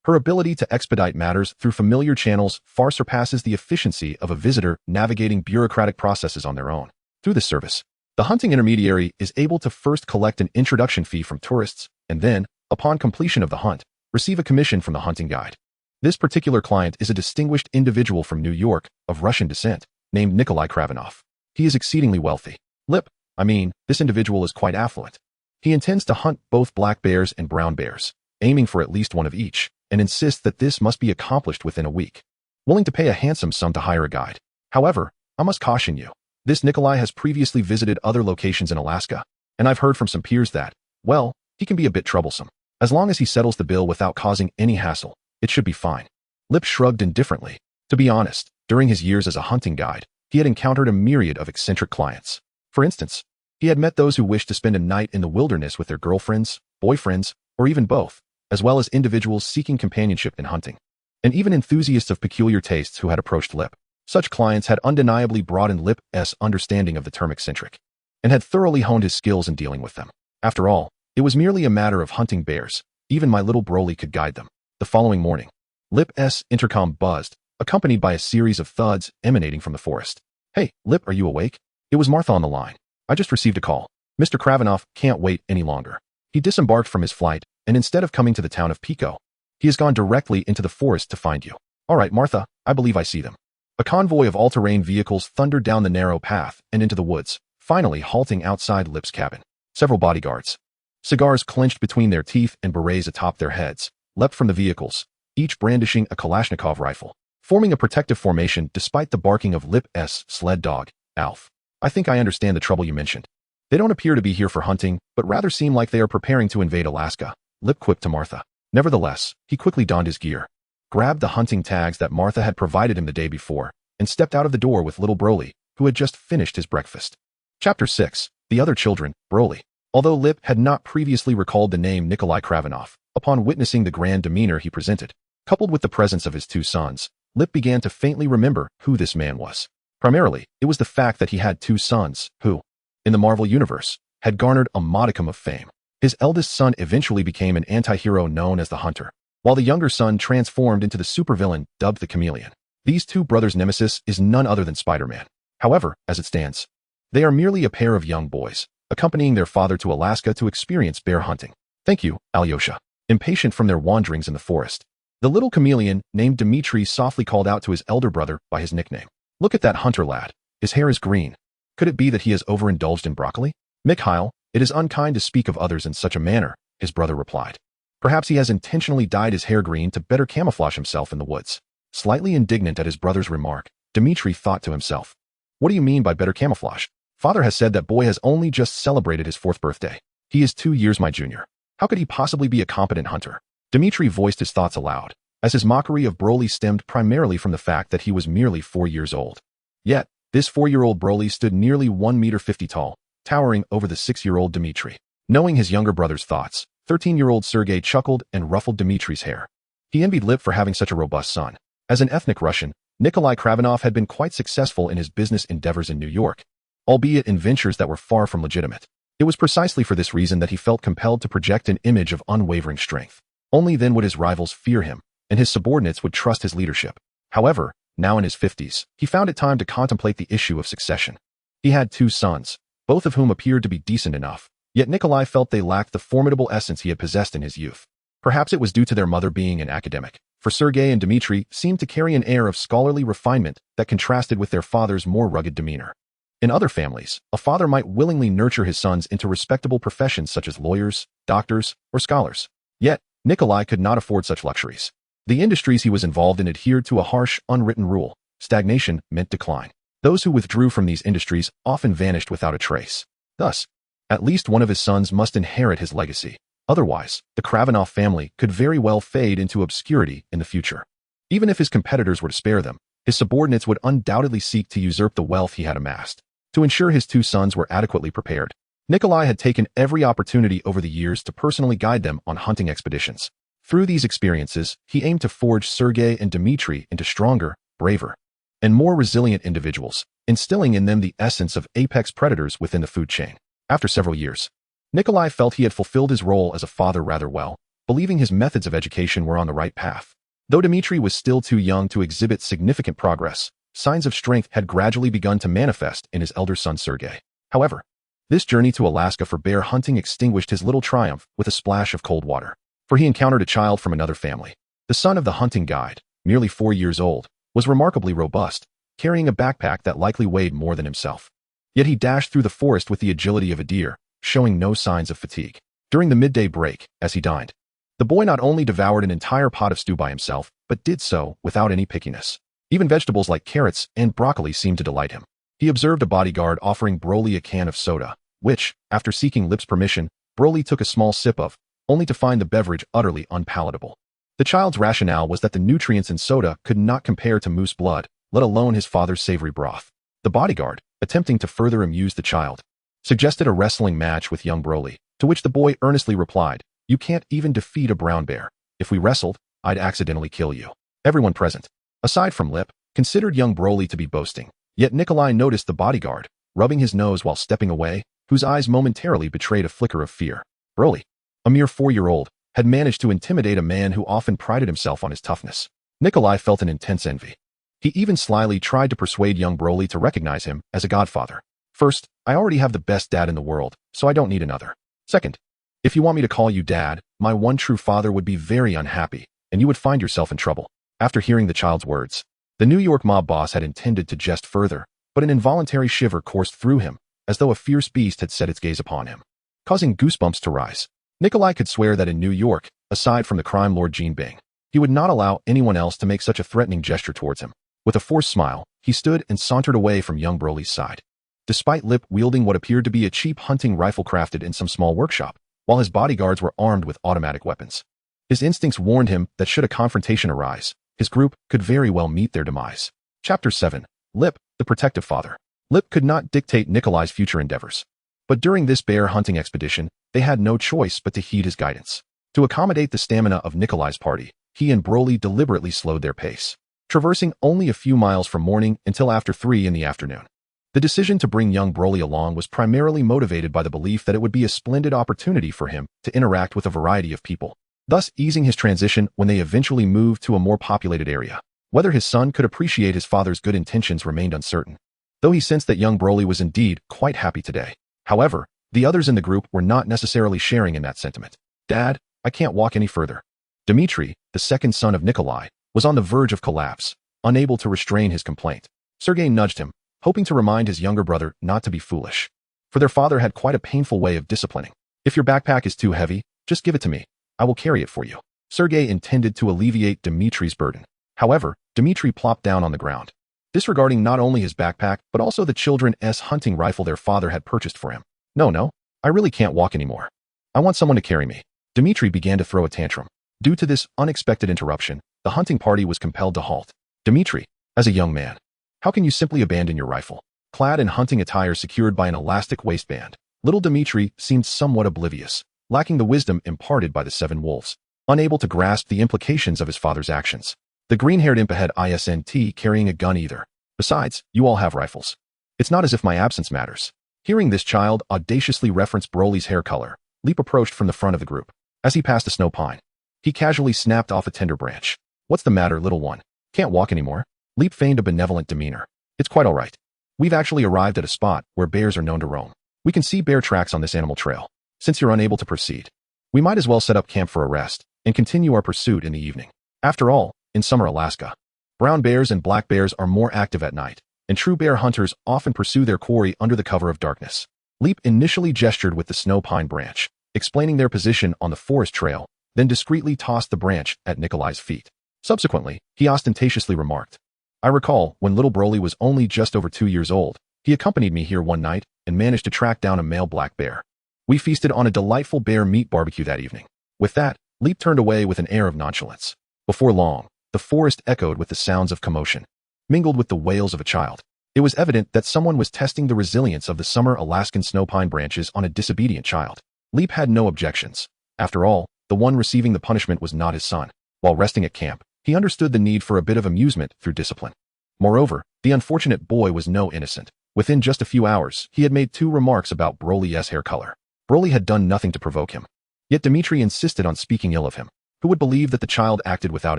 her ability to expedite matters through familiar channels far surpasses the efficiency of a visitor navigating bureaucratic processes on their own. Through this service, the hunting intermediary is able to first collect an introduction fee from tourists, and then, upon completion of the hunt, receive a commission from the hunting guide. This particular client is a distinguished individual from New York, of Russian descent, named Nikolai Kravinov. He is exceedingly wealthy. This individual is quite affluent. He intends to hunt both black bears and brown bears, aiming for at least one of each, and insists that this must be accomplished within a week. Willing to pay a handsome sum to hire a guide. However, I must caution you, this Nikolai has previously visited other locations in Alaska, and I've heard from some peers that, well, he can be a bit troublesome. As long as he settles the bill without causing any hassle, it should be fine. Lip shrugged indifferently. To be honest, during his years as a hunting guide, he had encountered a myriad of eccentric clients. For instance, he had met those who wished to spend a night in the wilderness with their girlfriends, boyfriends, or even both, as well as individuals seeking companionship in hunting, and even enthusiasts of peculiar tastes who had approached Lip. Such clients had undeniably broadened Lip's understanding of the term eccentric, and had thoroughly honed his skills in dealing with them. After all, it was merely a matter of hunting bears. Even my little Broly could guide them. The following morning, Lip's intercom buzzed, accompanied by a series of thuds emanating from the forest. "Hey, Lip, are you awake?" It was Martha on the line. "I just received a call. Mr. Kravinov can't wait any longer. He disembarked from his flight, and instead of coming to the town of Pico, he has gone directly into the forest to find you." "All right, Martha, I believe I see them." A convoy of all-terrain vehicles thundered down the narrow path and into the woods, finally halting outside Lip's cabin. Several bodyguards, cigars clenched between their teeth and berets atop their heads, leapt from the vehicles, each brandishing a Kalashnikov rifle, forming a protective formation despite the barking of Lip's sled dog, Alf. "I think I understand the trouble you mentioned. They don't appear to be here for hunting, but rather seem like they are preparing to invade Alaska," Lip quipped to Martha. Nevertheless, he quickly donned his gear. grabbed the hunting tags that Martha had provided him the day before, and stepped out of the door with little Broly, who had just finished his breakfast. Chapter 6. The Other Children, Broly. Although Lip had not previously recalled the name Nikolai Kravinov, upon witnessing the grand demeanor he presented, coupled with the presence of his two sons, Lip began to faintly remember who this man was. Primarily, it was the fact that he had two sons, who, in the Marvel Universe, had garnered a modicum of fame. His eldest son eventually became an anti-hero known as the Hunter, while the younger son transformed into the supervillain dubbed the Chameleon. These two brothers' nemesis is none other than Spider-Man. However, as it stands, they are merely a pair of young boys, accompanying their father to Alaska to experience bear hunting. Thank you, Alyosha. Impatient from their wanderings in the forest, the little chameleon named Dmitri softly called out to his elder brother by his nickname. Look at that hunter lad. His hair is green. Could it be that he has overindulged in broccoli? Mikhail, it is unkind to speak of others in such a manner, his brother replied. Perhaps he has intentionally dyed his hair green to better camouflage himself in the woods. Slightly indignant at his brother's remark, Dmitri thought to himself. What do you mean by better camouflage? Father has said that boy has only just celebrated his 4th birthday. He is 2 years my junior. How could he possibly be a competent hunter? Dmitri voiced his thoughts aloud, as his mockery of Broly stemmed primarily from the fact that he was merely 4 years old. Yet, this 4-year-old Broly stood nearly 1 meter 50 tall, towering over the 6-year-old Dmitri. Knowing his younger brother's thoughts, 13-year-old Sergei chuckled and ruffled Dmitri's hair. He envied Lip for having such a robust son. As an ethnic Russian, Nikolai Kravinov had been quite successful in his business endeavors in New York, albeit in ventures that were far from legitimate. It was precisely for this reason that he felt compelled to project an image of unwavering strength. Only then would his rivals fear him, and his subordinates would trust his leadership. However, now in his 50s, he found it time to contemplate the issue of succession. He had 2 sons, both of whom appeared to be decent enough, yet Nikolai felt they lacked the formidable essence he had possessed in his youth. Perhaps it was due to their mother being an academic, for Sergei and Dmitri seemed to carry an air of scholarly refinement that contrasted with their father's more rugged demeanor. In other families, a father might willingly nurture his sons into respectable professions such as lawyers, doctors, or scholars. Yet, Nikolai could not afford such luxuries. The industries he was involved in adhered to a harsh, unwritten rule. Stagnation meant decline. Those who withdrew from these industries often vanished without a trace. Thus, at least one of his sons must inherit his legacy. Otherwise, the Kravinov family could very well fade into obscurity in the future. Even if his competitors were to spare them, his subordinates would undoubtedly seek to usurp the wealth he had amassed. To ensure his 2 sons were adequately prepared, Nikolai had taken every opportunity over the years to personally guide them on hunting expeditions. Through these experiences, he aimed to forge Sergei and Dmitri into stronger, braver, and more resilient individuals, instilling in them the essence of apex predators within the food chain. After several years, Nikolai felt he had fulfilled his role as a father rather well, believing his methods of education were on the right path. Though Dmitri was still too young to exhibit significant progress, signs of strength had gradually begun to manifest in his elder son Sergei. However, this journey to Alaska for bear hunting extinguished his little triumph with a splash of cold water, for he encountered a child from another family. The son of the hunting guide, merely 4 years old, was remarkably robust, carrying a backpack that likely weighed more than himself. Yet he dashed through the forest with the agility of a deer, showing no signs of fatigue. During the midday break, as he dined, the boy not only devoured an entire pot of stew by himself, but did so without any pickiness. Even vegetables like carrots and broccoli seemed to delight him. He observed a bodyguard offering Broly a can of soda, which, after seeking Lip's permission, Broly took a small sip of, only to find the beverage utterly unpalatable. The child's rationale was that the nutrients in soda could not compare to moose blood, let alone his father's savory broth. The bodyguard, attempting to further amuse the child, suggested a wrestling match with young Broly, to which the boy earnestly replied, "You can't even defeat a brown bear. If we wrestled, I'd accidentally kill you." Everyone present, aside from Lip, considered young Broly to be boasting. Yet Nikolai noticed the bodyguard, rubbing his nose while stepping away, whose eyes momentarily betrayed a flicker of fear. Broly, a mere 4-year-old, had managed to intimidate a man who often prided himself on his toughness. Nikolai felt an intense envy. He even slyly tried to persuade young Broly to recognize him as a godfather. First, I already have the best dad in the world, so I don't need another. Second, if you want me to call you dad, my one true father would be very unhappy, and you would find yourself in trouble. After hearing the child's words, the New York mob boss had intended to jest further, but an involuntary shiver coursed through him, as though a fierce beast had set its gaze upon him, causing goosebumps to rise. Nikolai could swear that in New York, aside from the crime lord Gene Bing, he would not allow anyone else to make such a threatening gesture towards him. With a forced smile, he stood and sauntered away from young Broly's side. Despite Lip wielding what appeared to be a cheap hunting rifle crafted in some small workshop, while his bodyguards were armed with automatic weapons, his instincts warned him that should a confrontation arise, his group could very well meet their demise. Chapter 7. Lip, the Protective Father. Lip could not dictate Nikolai's future endeavors. But during this bear hunting expedition, they had no choice but to heed his guidance. To accommodate the stamina of Nikolai's party, he and Broly deliberately slowed their pace, traversing only a few miles from morning until after 3 in the afternoon. The decision to bring young Broly along was primarily motivated by the belief that it would be a splendid opportunity for him to interact with a variety of people, thus easing his transition when they eventually moved to a more populated area. Whether his son could appreciate his father's good intentions remained uncertain, though he sensed that young Broly was indeed quite happy today. However, the others in the group were not necessarily sharing in that sentiment. "Dad, I can't walk any further." Dmitri, the second son of Nikolai, was on the verge of collapse, unable to restrain his complaint. Sergei nudged him, hoping to remind his younger brother not to be foolish, for their father had quite a painful way of disciplining. "If your backpack is too heavy, just give it to me. I will carry it for you." Sergei intended to alleviate Dmitri's burden. However, Dmitri plopped down on the ground, disregarding not only his backpack but also the children's hunting rifle their father had purchased for him. No, I really can't walk anymore. I want someone to carry me." Dmitri began to throw a tantrum. Due to this unexpected interruption, the hunting party was compelled to halt. "Dmitri, as a young man, how can you simply abandon your rifle?" Clad in hunting attire secured by an elastic waistband, little Dmitri seemed somewhat oblivious, lacking the wisdom imparted by the 7 wolves, unable to grasp the implications of his father's actions. The green-haired imp had isn't carrying a gun either. "Besides, you all have rifles. It's not as if my absence matters." Hearing this child audaciously reference Broly's hair color, Leap approached from the front of the group. As he passed a snow pine, he casually snapped off a tender branch. "What's the matter, little one? Can't walk anymore?" Leap feigned a benevolent demeanor. "It's quite all right. We've actually arrived at a spot where bears are known to roam. We can see bear tracks on this animal trail. Since you're unable to proceed, we might as well set up camp for a rest and continue our pursuit in the evening. After all, in summer Alaska, brown bears and black bears are more active at night, and true bear hunters often pursue their quarry under the cover of darkness." Leap initially gestured with the snow pine branch, explaining their position on the forest trail, then discreetly tossed the branch at Nikolai's feet. Subsequently, he ostentatiously remarked, "I recall when little Broly was only just over 2 years old, he accompanied me here one night and managed to track down a male black bear. We feasted on a delightful bear meat barbecue that evening." With that, Leap turned away with an air of nonchalance. Before long, the forest echoed with the sounds of commotion, mingled with the wails of a child. It was evident that someone was testing the resilience of the summer Alaskan snow pine branches on a disobedient child. Leap had no objections. After all, the one receiving the punishment was not his son. While resting at camp, he understood the need for a bit of amusement through discipline. Moreover, the unfortunate boy was no innocent. Within just a few hours, he had made 2 remarks about Broly's hair color. Broly had done nothing to provoke him. Yet Dmitri insisted on speaking ill of him. Who would believe that the child acted without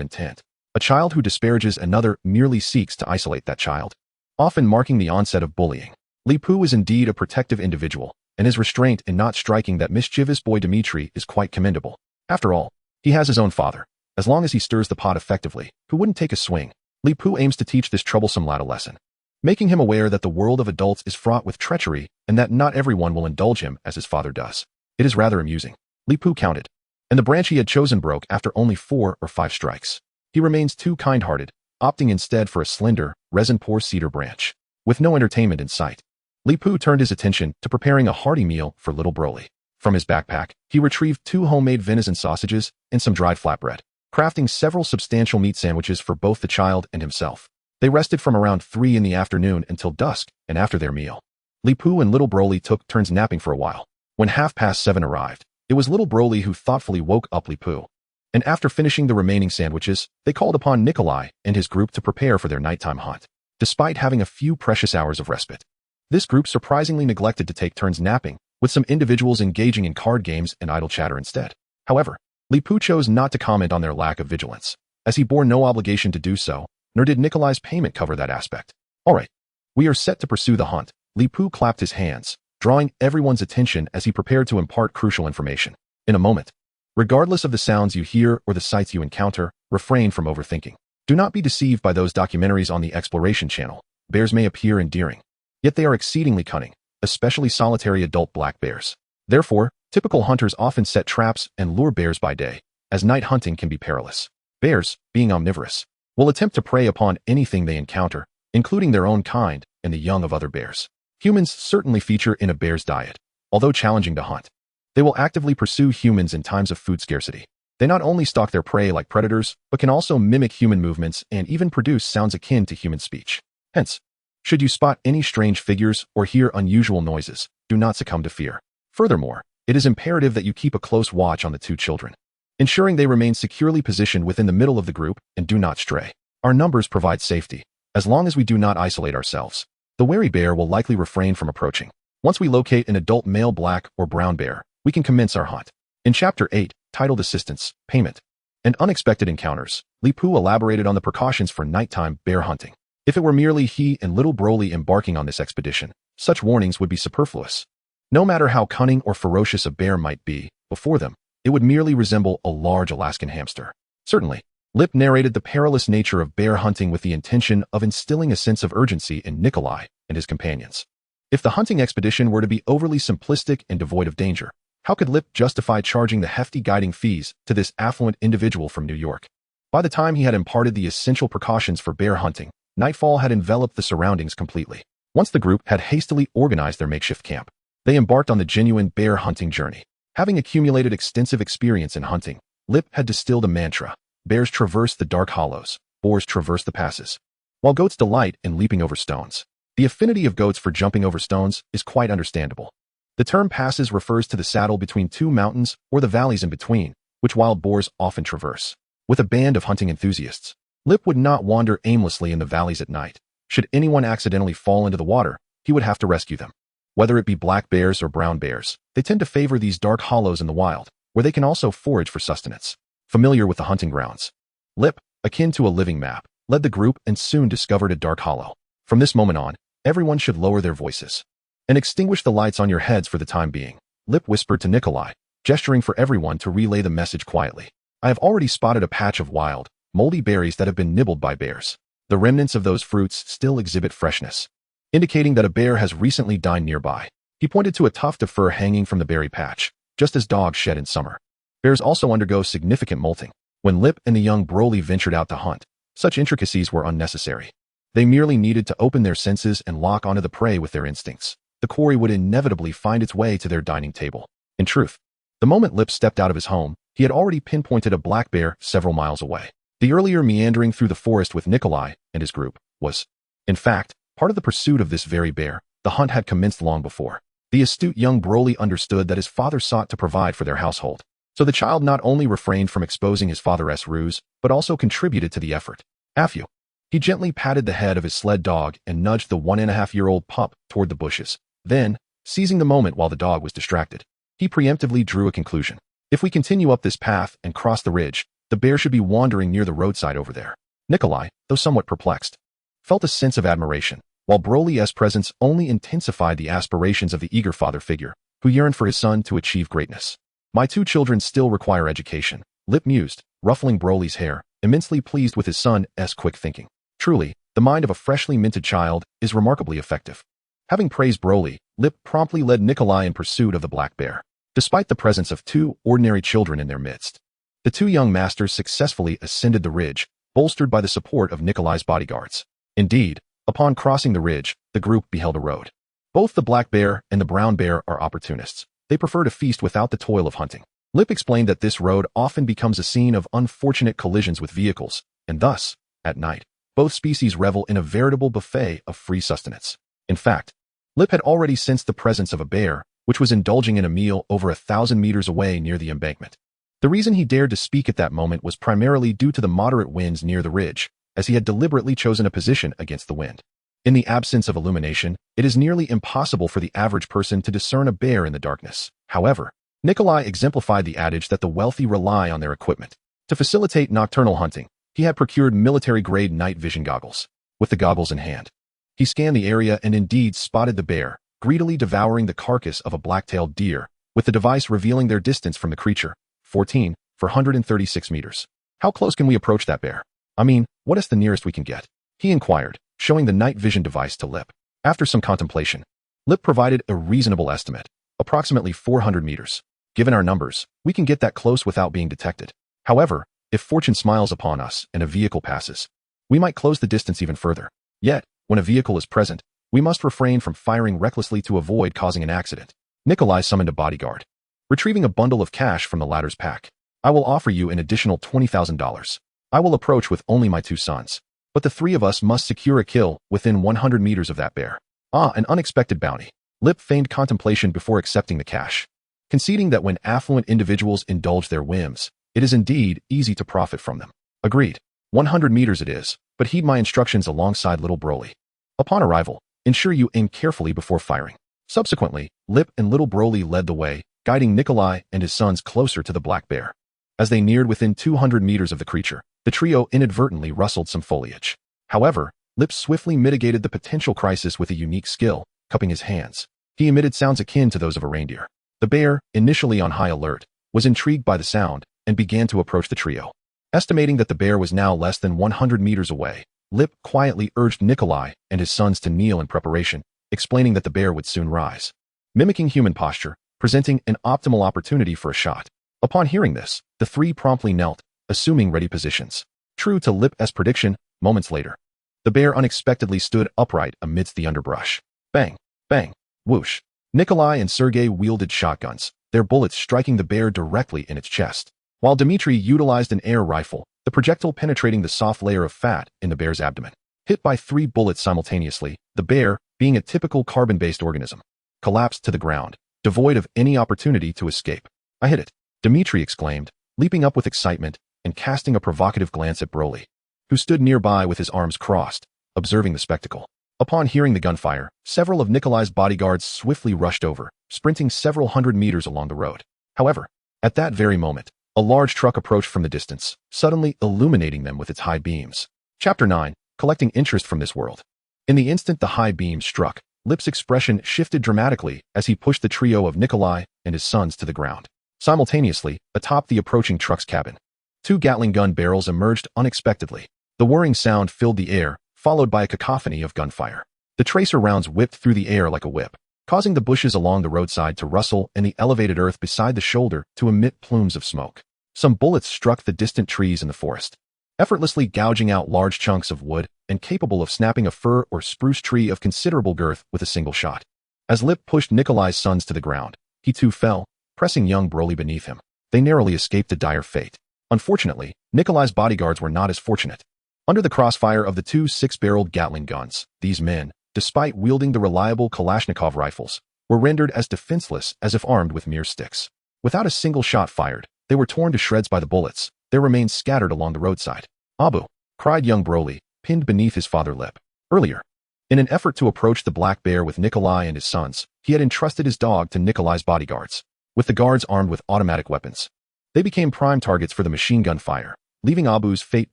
intent? A child who disparages another merely seeks to isolate that child, often marking the onset of bullying. Li Pu is indeed a protective individual, and his restraint in not striking that mischievous boy Dmitri is quite commendable. After all, he has his own father. As long as he stirs the pot effectively, who wouldn't take a swing? Li Pu aims to teach this troublesome lad a lesson, making him aware that the world of adults is fraught with treachery and that not everyone will indulge him as his father does. It is rather amusing. Li Pu counted, and the branch he had chosen broke after only 4 or 5 strikes. He remains too kind-hearted, opting instead for a slender, resin-poor cedar branch. With no entertainment in sight, Li Pu turned his attention to preparing a hearty meal for little Broly. From his backpack, he retrieved 2 homemade venison sausages and some dried flatbread, crafting several substantial meat sandwiches for both the child and himself. They rested from around 3 in the afternoon until dusk, and after their meal, Li Pu and little Broly took turns napping for a while. When 7:30 arrived, it was little Broly who thoughtfully woke up Li Pu, and after finishing the remaining sandwiches, they called upon Nikolai and his group to prepare for their nighttime hunt. Despite having a few precious hours of respite, this group surprisingly neglected to take turns napping, with some individuals engaging in card games and idle chatter instead. However, Li Pu chose not to comment on their lack of vigilance, as he bore no obligation to do so, nor did Nikolai's payment cover that aspect. "All right, we are set to pursue the hunt." Li Pu clapped his hands, drawing everyone's attention as he prepared to impart crucial information. "In a moment, regardless of the sounds you hear or the sights you encounter, refrain from overthinking. Do not be deceived by those documentaries on the Exploration Channel. Bears may appear endearing, yet they are exceedingly cunning, especially solitary adult black bears. Therefore, typical hunters often set traps and lure bears by day, as night hunting can be perilous. Bears, being omnivorous, will attempt to prey upon anything they encounter, including their own kind and the young of other bears. Humans certainly feature in a bear's diet, although challenging to hunt. They will actively pursue humans in times of food scarcity. They not only stalk their prey like predators, but can also mimic human movements and even produce sounds akin to human speech. Hence, should you spot any strange figures or hear unusual noises, do not succumb to fear. Furthermore, it is imperative that you keep a close watch on the two children, ensuring they remain securely positioned within the middle of the group and do not stray. Our numbers provide safety. As long as we do not isolate ourselves, the wary bear will likely refrain from approaching. Once we locate an adult male black or brown bear, we can commence our hunt. In Chapter 8, titled Assistance, Payment, and Unexpected Encounters, Li Pu elaborated on the precautions for nighttime bear hunting. If it were merely he and little Broly embarking on this expedition, such warnings would be superfluous. No matter how cunning or ferocious a bear might be, before them, it would merely resemble a large Alaskan hamster. Certainly, Lip narrated the perilous nature of bear hunting with the intention of instilling a sense of urgency in Nikolai and his companions. If the hunting expedition were to be overly simplistic and devoid of danger, how could Lip justify charging the hefty guiding fees to this affluent individual from New York? By the time he had imparted the essential precautions for bear hunting, nightfall had enveloped the surroundings completely. Once the group had hastily organized their makeshift camp, they embarked on the genuine bear hunting journey. Having accumulated extensive experience in hunting, Lip had distilled a mantra: bears traverse the dark hollows, boars traverse the passes, while goats delight in leaping over stones. The affinity of goats for jumping over stones is quite understandable. The term passes refers to the saddle between two mountains or the valleys in between, which wild boars often traverse. With a band of hunting enthusiasts, Lip would not wander aimlessly in the valleys at night. Should anyone accidentally fall into the water, he would have to rescue them. Whether it be black bears or brown bears, they tend to favor these dark hollows in the wild, where they can also forage for sustenance. Familiar with the hunting grounds, Lip, akin to a living map, led the group and soon discovered a dark hollow. From this moment on, everyone should lower their voices and extinguish the lights on your heads for the time being. Lip whispered to Nikolai, gesturing for everyone to relay the message quietly. I have already spotted a patch of wild, moldy berries that have been nibbled by bears. The remnants of those fruits still exhibit freshness, indicating that a bear has recently dined nearby. He pointed to a tuft of fur hanging from the berry patch, just as dogs shed in summer. Bears also undergo significant molting. When Lip and the young Broly ventured out to hunt, such intricacies were unnecessary. They merely needed to open their senses and lock onto the prey with their instincts. The quarry would inevitably find its way to their dining table. In truth, the moment Lip stepped out of his home, he had already pinpointed a black bear several miles away. The earlier meandering through the forest with Nikolai and his group was, in fact, part of the pursuit of this very bear. The hunt had commenced long before. The astute young Broly understood that his father sought to provide for their household, so the child not only refrained from exposing his father's ruse, but also contributed to the effort. After he gently patted the head of his sled dog and nudged the 1.5-year-old pup toward the bushes. Then, seizing the moment while the dog was distracted, he preemptively drew a conclusion. If we continue up this path and cross the ridge, the bear should be wandering near the roadside over there. Nikolai, though somewhat perplexed, felt a sense of admiration, while Broly's presence only intensified the aspirations of the eager father figure, who yearned for his son to achieve greatness. My two children still require education, Lip mused, ruffling Broly's hair, immensely pleased with his son's quick thinking. Truly, the mind of a freshly minted child is remarkably effective. Having praised Broly, Lip promptly led Nikolai in pursuit of the black bear. Despite the presence of two ordinary children in their midst, the two young masters successfully ascended the ridge, bolstered by the support of Nikolai's bodyguards. Indeed, upon crossing the ridge, the group beheld a road. Both the black bear and the brown bear are opportunists. They prefer to feast without the toil of hunting. Lip explained that this road often becomes a scene of unfortunate collisions with vehicles, and thus, at night, both species revel in a veritable buffet of free sustenance. In fact, Lip had already sensed the presence of a bear, which was indulging in a meal over 1,000 meters away near the embankment. The reason he dared to speak at that moment was primarily due to the moderate winds near the ridge, as he had deliberately chosen a position against the wind. In the absence of illumination, it is nearly impossible for the average person to discern a bear in the darkness. However, Nikolai exemplified the adage that the wealthy rely on their equipment. To facilitate nocturnal hunting, he had procured military-grade night vision goggles. With the goggles in hand, he scanned the area and indeed spotted the bear, greedily devouring the carcass of a black-tailed deer, with the device revealing their distance from the creature, 136 meters. How close can we approach that bear? I mean, what is the nearest we can get? He inquired, showing the night vision device to Lip. After some contemplation, Lip provided a reasonable estimate, approximately 400 meters. Given our numbers, we can get that close without being detected. However, if fortune smiles upon us and a vehicle passes, we might close the distance even further. Yet, when a vehicle is present, we must refrain from firing recklessly to avoid causing an accident. Nikolai summoned a bodyguard, retrieving a bundle of cash from the latter's pack. I will offer you an additional $20,000. I will approach with only my 2 sons. But the 3 of us must secure a kill within 100 meters of that bear. Ah, an unexpected bounty. Lip feigned contemplation before accepting the cash, conceding that when affluent individuals indulge their whims, it is indeed easy to profit from them. Agreed. 100 meters it is, but heed my instructions alongside little Broly. Upon arrival, ensure you aim carefully before firing. Subsequently, Lip and little Broly led the way, guiding Nikolai and his sons closer to the black bear. As they neared within 200 meters of the creature, the trio inadvertently rustled some foliage. However, Lip swiftly mitigated the potential crisis with a unique skill, cupping his hands. He emitted sounds akin to those of a reindeer. The bear, initially on high alert, was intrigued by the sound and began to approach the trio. Estimating that the bear was now less than 100 meters away, Lip quietly urged Nikolai and his sons to kneel in preparation, explaining that the bear would soon rise, mimicking human posture, presenting an optimal opportunity for a shot. Upon hearing this, the 3 promptly knelt, assuming ready positions. True to Lip's prediction, moments later, the bear unexpectedly stood upright amidst the underbrush. Bang, bang, whoosh. Nikolai and Sergei wielded shotguns, their bullets striking the bear directly in its chest, while Dmitri utilized an air rifle, the projectile penetrating the soft layer of fat in the bear's abdomen. Hit by 3 bullets simultaneously, the bear, being a typical carbon-based organism, collapsed to the ground, devoid of any opportunity to escape. I hit it, Dmitri exclaimed, leaping up with excitement and casting a provocative glance at Broly, who stood nearby with his arms crossed, observing the spectacle. Upon hearing the gunfire, several of Nikolai's bodyguards swiftly rushed over, sprinting several hundred meters along the road. However, at that very moment, a large truck approached from the distance, suddenly illuminating them with its high beams. Chapter 9. Collecting interest from this world. In the instant the high beam struck, Lip's expression shifted dramatically as he pushed the trio of Nikolai and his sons to the ground. Simultaneously, atop the approaching truck's cabin, 2 Gatling gun barrels emerged unexpectedly. The whirring sound filled the air, followed by a cacophony of gunfire. The tracer rounds whipped through the air like a whip, causing the bushes along the roadside to rustle and the elevated earth beside the shoulder to emit plumes of smoke. Some bullets struck the distant trees in the forest, effortlessly gouging out large chunks of wood and capable of snapping a fir or spruce tree of considerable girth with a single shot. As Lip pushed Nikolai's sons to the ground, he too fell, pressing young Broly beneath him. They narrowly escaped a dire fate. Unfortunately, Nikolai's bodyguards were not as fortunate. Under the crossfire of the 2 6-barreled Gatling guns, these men, despite wielding the reliable Kalashnikov rifles, were rendered as defenseless as if armed with mere sticks. Without a single shot fired, they were torn to shreds by the bullets, their remains scattered along the roadside. Abu, cried young Broly, pinned beneath his father Lip. Earlier, in an effort to approach the black bear with Nikolai and his sons, he had entrusted his dog to Nikolai's bodyguards, with the guards armed with automatic weapons. They became prime targets for the machine gun fire, leaving Abu's fate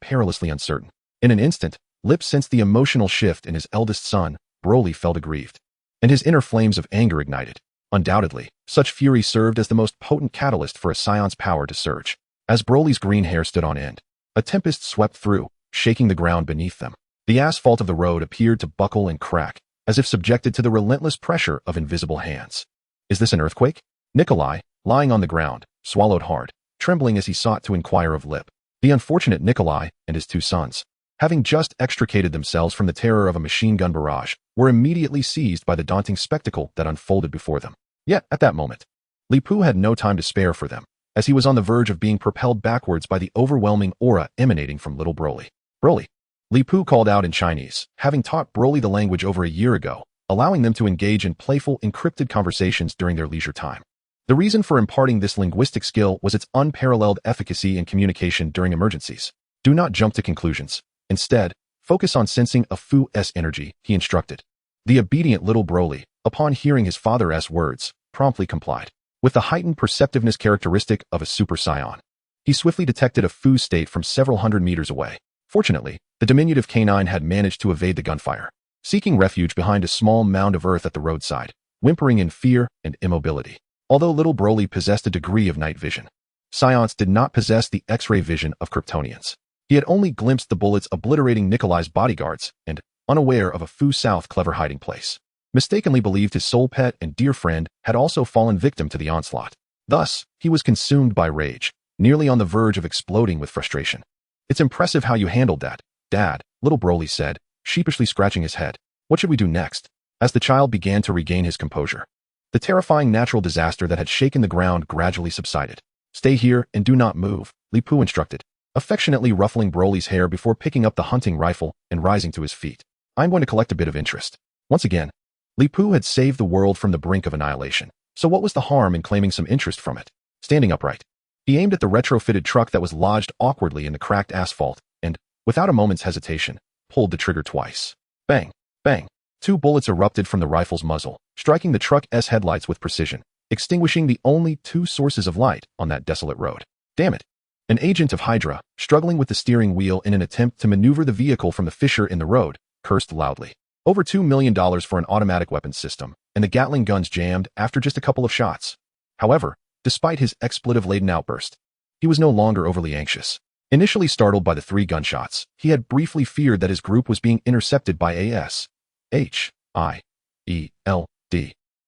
perilously uncertain. In an instant, Lip sensed the emotional shift in his eldest son. Broly felt aggrieved, and his inner flames of anger ignited. Undoubtedly, such fury served as the most potent catalyst for a Scion's power to surge. As Broly's green hair stood on end, a tempest swept through, shaking the ground beneath them. The asphalt of the road appeared to buckle and crack, as if subjected to the relentless pressure of invisible hands. Is this an earthquake? Nikolai, lying on the ground, swallowed hard, trembling as he sought to inquire of Lip. The unfortunate Nikolai and his 2 sons, having just extricated themselves from the terror of a machine gun barrage, were immediately seized by the daunting spectacle that unfolded before them. Yet, at that moment, Li Pu had no time to spare for them, as he was on the verge of being propelled backwards by the overwhelming aura emanating from little Broly. Broly, Li Pu called out in Chinese, having taught Broly the language over a year ago, allowing them to engage in playful, encrypted conversations during their leisure time. The reason for imparting this linguistic skill was its unparalleled efficacy in communication during emergencies. Do not jump to conclusions. Instead, focus on sensing a Fu's energy, he instructed. The obedient little Broly, upon hearing his father's words, promptly complied. With the heightened perceptiveness characteristic of a Super Saiyan, he swiftly detected a Fu state from several hundred meters away. Fortunately, the diminutive canine had managed to evade the gunfire, seeking refuge behind a small mound of earth at the roadside, whimpering in fear and immobility. Although little Broly possessed a degree of night vision, Scions did not possess the X-ray vision of Kryptonians. He had only glimpsed the bullets obliterating Nikolai's bodyguards and, unaware of a Fu South clever hiding place, mistakenly believed his soul pet and dear friend had also fallen victim to the onslaught. Thus, he was consumed by rage, nearly on the verge of exploding with frustration. It's impressive how you handled that, Dad, little Broly said, sheepishly scratching his head. What should we do next? As the child began to regain his composure, the terrifying natural disaster that had shaken the ground gradually subsided. Stay here and do not move, Li Pu instructed, affectionately ruffling Broly's hair before picking up the hunting rifle and rising to his feet. I'm going to collect a bit of interest. Once again, Li Pu had saved the world from the brink of annihilation, so what was the harm in claiming some interest from it? Standing upright, he aimed at the retrofitted truck that was lodged awkwardly in the cracked asphalt and, without a moment's hesitation, pulled the trigger twice. Bang! Bang! 2 bullets erupted from the rifle's muzzle, striking the truck's headlights with precision, extinguishing the only 2 sources of light on that desolate road. Damn it! An agent of Hydra, struggling with the steering wheel in an attempt to maneuver the vehicle from the fissure in the road, cursed loudly. Over $2 million for an automatic weapons system, and the Gatling guns jammed after just a couple of shots. However, despite his expletive-laden outburst, he was no longer overly anxious. Initially startled by the 3 gunshots, he had briefly feared that his group was being intercepted by a S.H.I.E.L.D.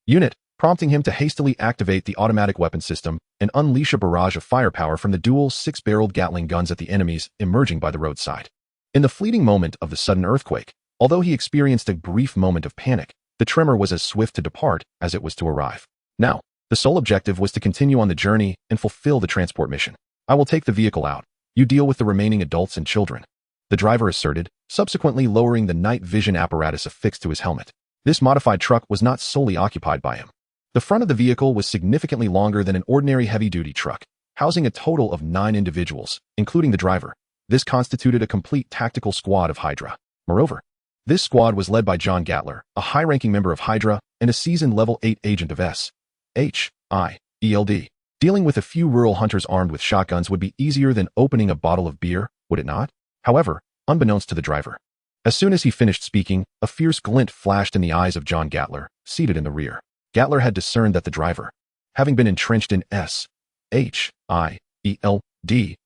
unit, prompting him to hastily activate the automatic weapon system and unleash a barrage of firepower from the dual 6-barreled Gatling guns at the enemies emerging by the roadside. In the fleeting moment of the sudden earthquake, although he experienced a brief moment of panic, the tremor was as swift to depart as it was to arrive. Now, the sole objective was to continue on the journey and fulfill the transport mission. I will take the vehicle out. You deal with the remaining adults and children, the driver asserted, subsequently lowering the night vision apparatus affixed to his helmet. This modified truck was not solely occupied by him. The front of the vehicle was significantly longer than an ordinary heavy-duty truck, housing a total of 9 individuals, including the driver. This constituted a complete tactical squad of Hydra. Moreover, this squad was led by John Gatler, a high-ranking member of Hydra and a seasoned level 8 agent of S.H.I.E.L.D. Dealing with a few rural hunters armed with shotguns would be easier than opening a bottle of beer, would it not? However, unbeknownst to the driver, as soon as he finished speaking, a fierce glint flashed in the eyes of John Gatler, seated in the rear. Gatler had discerned that the driver, having been entrenched in S.H.I.E.L.D.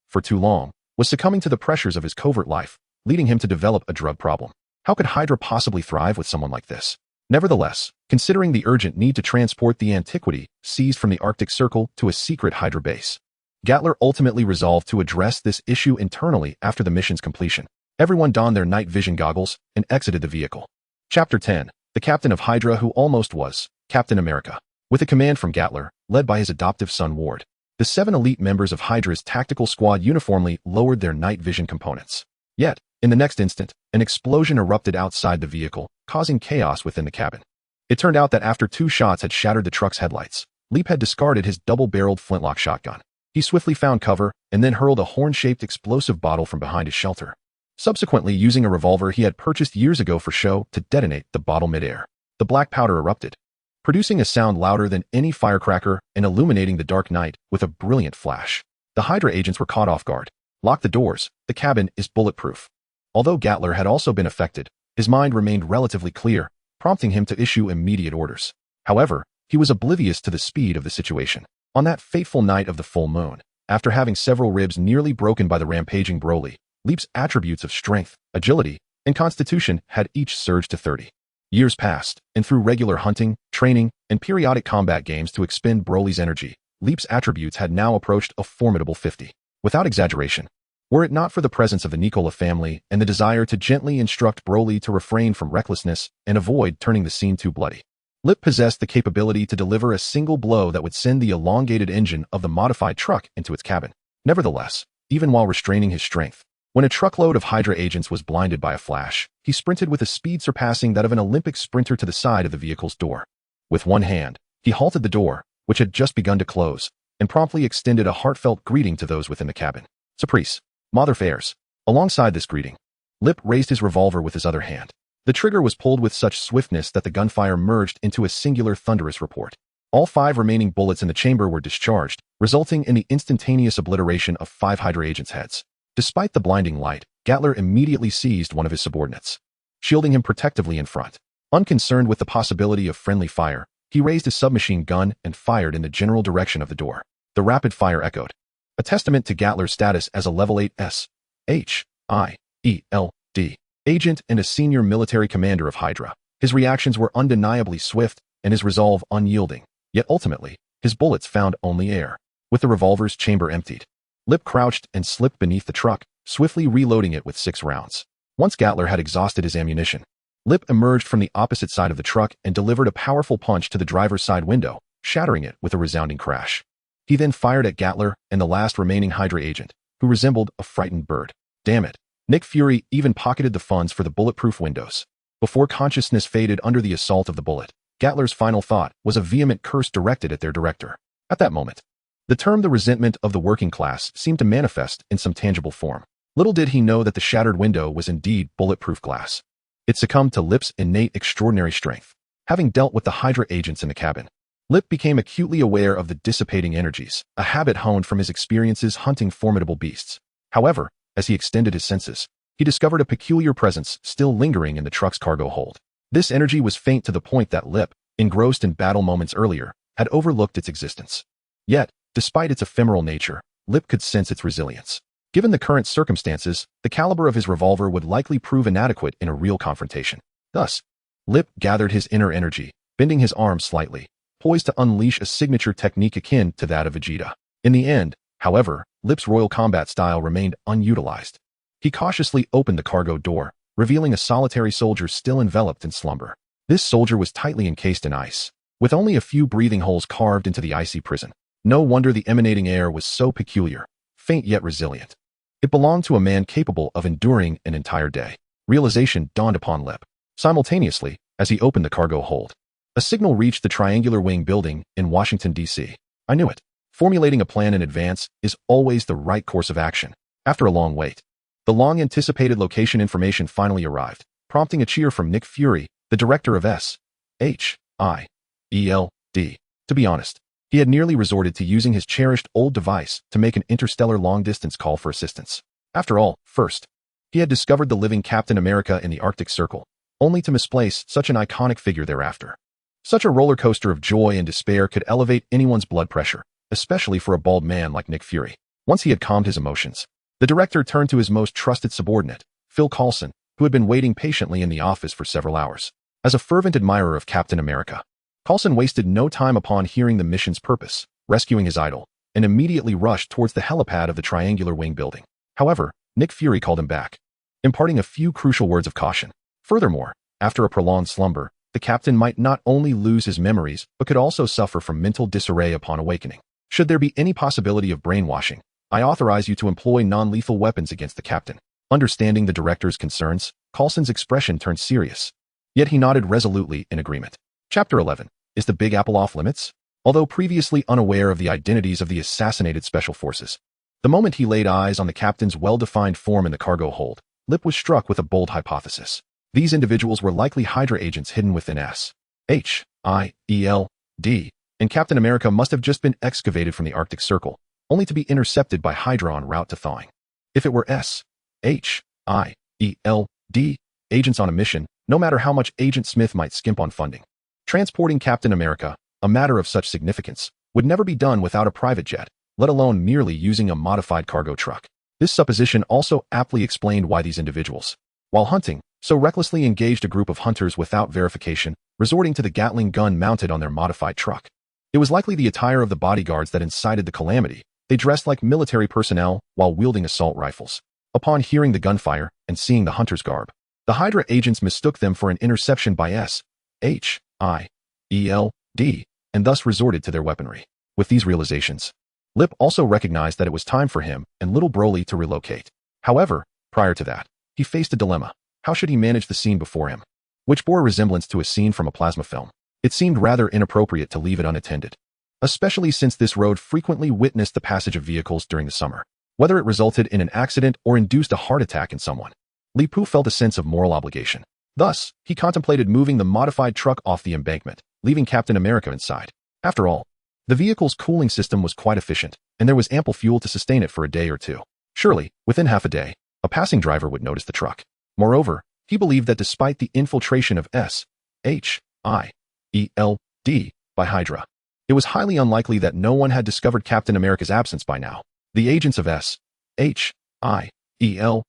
for too long, was succumbing to the pressures of his covert life, leading him to develop a drug problem. How could Hydra possibly thrive with someone like this? Nevertheless, considering the urgent need to transport the antiquity seized from the Arctic Circle to a secret Hydra base, Gatler ultimately resolved to address this issue internally after the mission's completion. Everyone donned their night vision goggles and exited the vehicle. Chapter 10. The captain of Hydra who almost was Captain America. With a command from Gatler, led by his adoptive son Ward, the 7 elite members of Hydra's tactical squad uniformly lowered their night vision components. Yet, in the next instant, an explosion erupted outside the vehicle, causing chaos within the cabin. It turned out that after 2 shots had shattered the truck's headlights, Leap had discarded his double-barreled flintlock shotgun. He swiftly found cover and then hurled a horn-shaped explosive bottle from behind his shelter, subsequently using a revolver he had purchased years ago for show to detonate the bottle midair. The black powder erupted, producing a sound louder than any firecracker and illuminating the dark night with a brilliant flash. The Hydra agents were caught off guard. Lock the doors. The cabin is bulletproof. Although Gatler had also been affected, his mind remained relatively clear, prompting him to issue immediate orders. However, he was oblivious to the speed of the situation. On that fateful night of the full moon, after having several ribs nearly broken by the rampaging Broly, Leap's attributes of strength, agility, and constitution had each surged to 30. Years passed, and through regular hunting, training, and periodic combat games to expend Broly's energy, Leap's attributes had now approached a formidable 50. Without exaggeration, were it not for the presence of the Nicola family and the desire to gently instruct Broly to refrain from recklessness and avoid turning the scene too bloody, Lip possessed the capability to deliver a single blow that would send the elongated engine of the modified truck into its cabin. Nevertheless, even while restraining his strength, when a truckload of Hydra agents was blinded by a flash, he sprinted with a speed surpassing that of an Olympic sprinter to the side of the vehicle's door. With one hand, he halted the door, which had just begun to close, and promptly extended a heartfelt greeting to those within the cabin. Surprise. Mother fares. Alongside this greeting, Lip raised his revolver with his other hand. The trigger was pulled with such swiftness that the gunfire merged into a singular thunderous report. All 5 remaining bullets in the chamber were discharged, resulting in the instantaneous obliteration of 5 Hydra agents' heads. Despite the blinding light, Gatler immediately seized one of his subordinates, shielding him protectively in front. Unconcerned with the possibility of friendly fire, he raised his submachine gun and fired in the general direction of the door. The rapid fire echoed, a testament to Gatler's status as a level 8 S.H.I.E.L.D. agent and a senior military commander of Hydra. His reactions were undeniably swift and his resolve unyielding, yet ultimately, his bullets found only air. With the revolver's chamber emptied, Lip crouched and slipped beneath the truck, swiftly reloading it with 6 rounds. Once Gatler had exhausted his ammunition, Lip emerged from the opposite side of the truck and delivered a powerful punch to the driver's side window, shattering it with a resounding crash. He then fired at Gatler and the last remaining Hydra agent, who resembled a frightened bird. Damn it. Nick Fury even pocketed the funds for the bulletproof windows. Before consciousness faded under the assault of the bullet, Gatler's final thought was a vehement curse directed at their director. At that moment, the resentment of the working class seemed to manifest in some tangible form. Little did he know that the shattered window was indeed bulletproof glass. It succumbed to Lip's innate extraordinary strength. Having dealt with the Hydra agents in the cabin, Lip became acutely aware of the dissipating energies, a habit honed from his experiences hunting formidable beasts. However, as he extended his senses, he discovered a peculiar presence still lingering in the truck's cargo hold. This energy was faint to the point that Lip, engrossed in battle moments earlier, had overlooked its existence. Yet, despite its ephemeral nature, Lip could sense its resilience. Given the current circumstances, the caliber of his revolver would likely prove inadequate in a real confrontation. Thus, Lip gathered his inner energy, bending his arms slightly, poised to unleash a signature technique akin to that of Vegeta. In the end, however, Lip's royal combat style remained unutilized. He cautiously opened the cargo door, revealing a solitary soldier still enveloped in slumber. This soldier was tightly encased in ice, with only a few breathing holes carved into the icy prison. No wonder the emanating air was so peculiar, faint yet resilient. It belonged to a man capable of enduring an entire day. Realization dawned upon Lip. Simultaneously, as he opened the cargo hold, a signal reached the Triangular Wing building in Washington, D.C. I knew it. Formulating a plan in advance is always the right course of action. After a long wait, the long-anticipated location information finally arrived, prompting a cheer from Nick Fury, the director of SHIELD. To be honest, he had nearly resorted to using his cherished old device to make an interstellar long-distance call for assistance. After all, first, he had discovered the living Captain America in the Arctic Circle, only to misplace such an iconic figure thereafter. Such a roller coaster of joy and despair could elevate anyone's blood pressure, especially for a bald man like Nick Fury. Once he had calmed his emotions, the director turned to his most trusted subordinate, Phil Coulson, who had been waiting patiently in the office for several hours. As a fervent admirer of Captain America, Coulson wasted no time upon hearing the mission's purpose, rescuing his idol, and immediately rushed towards the helipad of the Triangular Wing building. However, Nick Fury called him back, imparting a few crucial words of caution. Furthermore, after a prolonged slumber, the captain might not only lose his memories, but could also suffer from mental disarray upon awakening. Should there be any possibility of brainwashing, I authorize you to employ non-lethal weapons against the captain. Understanding the director's concerns, Coulson's expression turned serious. Yet he nodded resolutely in agreement. Chapter 11. Is the Big Apple off limits? Although previously unaware of the identities of the assassinated special forces, the moment he laid eyes on the captain's well-defined form in the cargo hold, Lip was struck with a bold hypothesis. These individuals were likely Hydra agents hidden within SHIELD, and Captain America must have just been excavated from the Arctic Circle, only to be intercepted by Hydra en route to thawing. If it were SHIELD agents on a mission, no matter how much Agent Smith might skimp on funding, transporting Captain America, a matter of such significance, would never be done without a private jet, let alone merely using a modified cargo truck. This supposition also aptly explained why these individuals, while hunting, so recklessly engaged a group of hunters without verification, resorting to the Gatling gun mounted on their modified truck. It was likely the attire of the bodyguards that incited the calamity. They dressed like military personnel while wielding assault rifles. Upon hearing the gunfire and seeing the hunter's garb, the Hydra agents mistook them for an interception by SHIELD, and thus resorted to their weaponry. With these realizations, Lip also recognized that it was time for him and little Broly to relocate. However, prior to that, he faced a dilemma. How should he manage the scene before him, which bore a resemblance to a scene from a plasma film? It seemed rather inappropriate to leave it unattended, especially since this road frequently witnessed the passage of vehicles during the summer. Whether it resulted in an accident or induced a heart attack in someone, Li Pu felt a sense of moral obligation. Thus, he contemplated moving the modified truck off the embankment, leaving Captain America inside. After all, the vehicle's cooling system was quite efficient, and there was ample fuel to sustain it for a day or two. Surely, within half a day, a passing driver would notice the truck. Moreover, he believed that despite the infiltration of SHIELD by Hydra, it was highly unlikely that no one had discovered Captain America's absence by now. The agents of SHIELD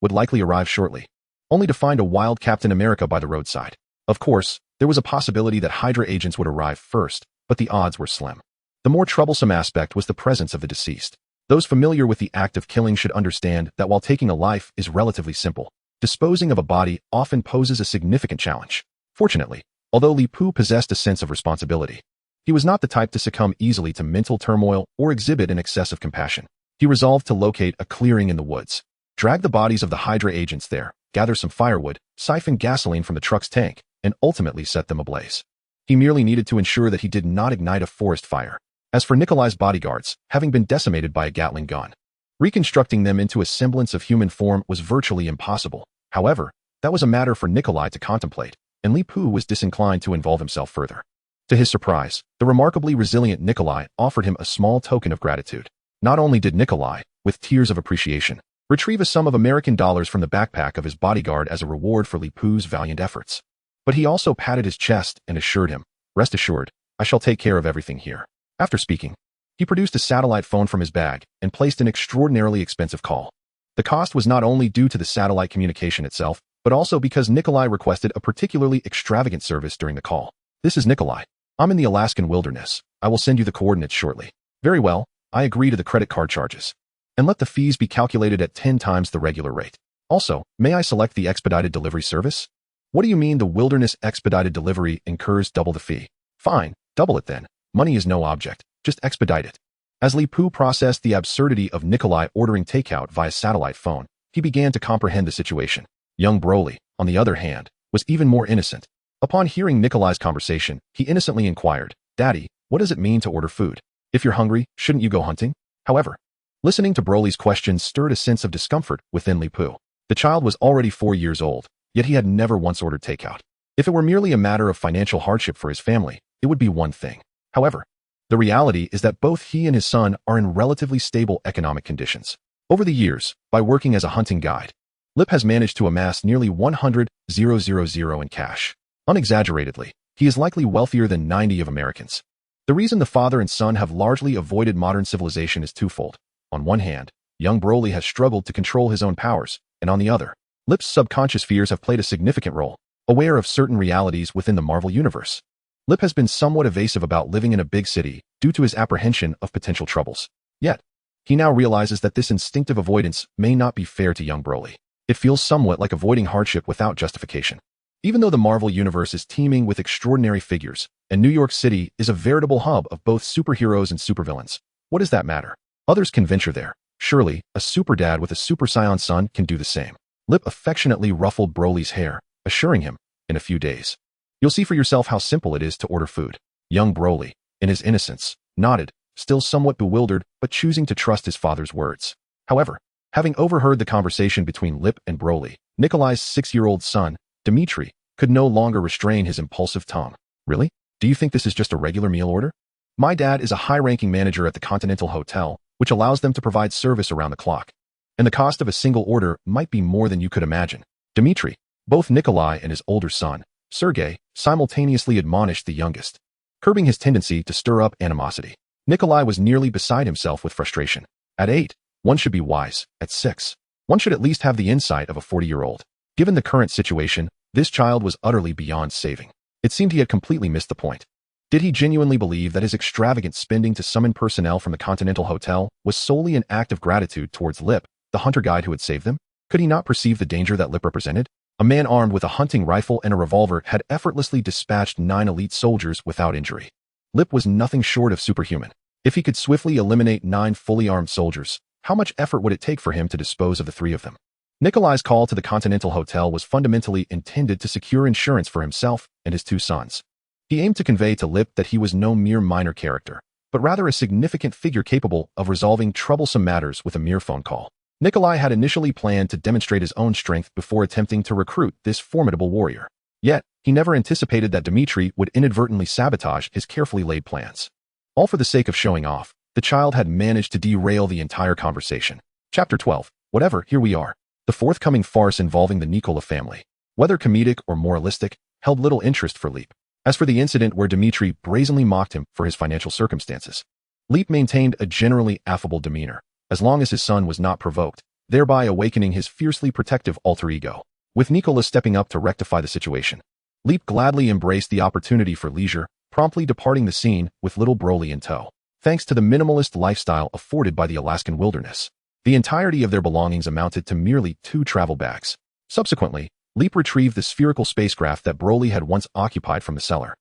would likely arrive shortly, only to find a wild Captain America by the roadside. Of course, there was a possibility that Hydra agents would arrive first, but the odds were slim. The more troublesome aspect was the presence of the deceased. Those familiar with the act of killing should understand that while taking a life is relatively simple, disposing of a body often poses a significant challenge. Fortunately, although Li Pu possessed a sense of responsibility, He was not the type to succumb easily to mental turmoil or exhibit an excess of compassion. He resolved to locate a clearing in the woods, drag the bodies of the Hydra agents there, gather some firewood, siphon gasoline from the truck's tank, and ultimately set them ablaze. He merely needed to ensure that he did not ignite a forest fire. As for Nikolai's bodyguards, having been decimated by a Gatling gun, reconstructing them into a semblance of human form was virtually impossible. However, that was a matter for Nikolai to contemplate, and Li Pu was disinclined to involve himself further. To his surprise, the remarkably resilient Nikolai offered him a small token of gratitude. Not only did Nikolai, with tears of appreciation, retrieve a sum of American dollars from the backpack of his bodyguard as a reward for Li Pu's valiant efforts, but he also patted his chest and assured him, "Rest assured, I shall take care of everything here." After speaking, he produced a satellite phone from his bag and placed an extraordinarily expensive call. The cost was not only due to the satellite communication itself, but also because Nikolai requested a particularly extravagant service during the call. "This is Nikolai. I'm in the Alaskan wilderness. I will send you the coordinates shortly." "Very well, I agree to the credit card charges. And let the fees be calculated at 10 times the regular rate. Also, may I select the expedited delivery service?" "What do you mean the wilderness expedited delivery incurs double the fee?" "Fine, double it then. Money is no object. Just expedite it." As Li Pu processed the absurdity of Nikolai ordering takeout via satellite phone, he began to comprehend the situation. Young Broly, on the other hand, was even more innocent. Upon hearing Nikolai's conversation, he innocently inquired, "Daddy, what does it mean to order food? If you're hungry, shouldn't you go hunting?" However, listening to Broly's questions stirred a sense of discomfort within Li Pu. The child was already 4 years old, yet he had never once ordered takeout. If it were merely a matter of financial hardship for his family, it would be one thing. However, the reality is that both he and his son are in relatively stable economic conditions. Over the years, by working as a hunting guide, Lip has managed to amass nearly 100,000 in cash. Unexaggeratedly, he is likely wealthier than 90 of Americans. The reason the father and son have largely avoided modern civilization is twofold. On one hand, young Broly has struggled to control his own powers, and on the other, Lip's subconscious fears have played a significant role. Aware of certain realities within the Marvel Universe, Lip has been somewhat evasive about living in a big city due to his apprehension of potential troubles. Yet, he now realizes that this instinctive avoidance may not be fair to young Broly. It feels somewhat like avoiding hardship without justification. Even though the Marvel Universe is teeming with extraordinary figures, and New York City is a veritable hub of both superheroes and supervillains, what does that matter? Others can venture there. Surely, a super dad with a Super Saiyan son can do the same. Lip affectionately ruffled Broly's hair, assuring him, "In a few days, you'll see for yourself how simple it is to order food." Young Broly, in his innocence, nodded, still somewhat bewildered but choosing to trust his father's words. However, having overheard the conversation between Lip and Broly, Nikolai's 6-year-old son, Dmitri, could no longer restrain his impulsive tongue. "Really? Do you think this is just a regular meal order? My dad is a high-ranking manager at the Continental Hotel, which allows them to provide service around the clock. And the cost of a single order might be more than you could imagine." Dmitri, both Nikolai and his older son, Sergei, simultaneously admonished the youngest, curbing his tendency to stir up animosity. Nikolai was nearly beside himself with frustration. At 8, one should be wise. At 6, one should at least have the insight of a 40-year-old. Given the current situation, this child was utterly beyond saving. It seemed he had completely missed the point. Did he genuinely believe that his extravagant spending to summon personnel from the Continental Hotel was solely an act of gratitude towards Lip, the hunter guide who had saved them? Could he not perceive the danger that Lip represented? A man armed with a hunting rifle and a revolver had effortlessly dispatched 9 elite soldiers without injury. Lip was nothing short of superhuman. If he could swiftly eliminate 9 fully armed soldiers, how much effort would it take for him to dispose of the 3 of them? Nikolai's call to the Continental Hotel was fundamentally intended to secure insurance for himself and his 2 sons. He aimed to convey to Lip that he was no mere minor character, but rather a significant figure capable of resolving troublesome matters with a mere phone call. Nikolai had initially planned to demonstrate his own strength before attempting to recruit this formidable warrior. Yet, he never anticipated that Dmitri would inadvertently sabotage his carefully laid plans. All for the sake of showing off, the child had managed to derail the entire conversation. Chapter 12. Whatever, here we are. The forthcoming farce involving the Nikola family, whether comedic or moralistic, held little interest for Leap. As for the incident where Dmitri brazenly mocked him for his financial circumstances, Leap maintained a generally affable demeanor, as long as his son was not provoked, thereby awakening his fiercely protective alter ego. With Nikola stepping up to rectify the situation, Leap gladly embraced the opportunity for leisure, promptly departing the scene with little Broly in tow. Thanks to the minimalist lifestyle afforded by the Alaskan wilderness, the entirety of their belongings amounted to merely 2 travel bags. Subsequently, Leap retrieved the spherical spacecraft that Broly had once occupied from the cellar.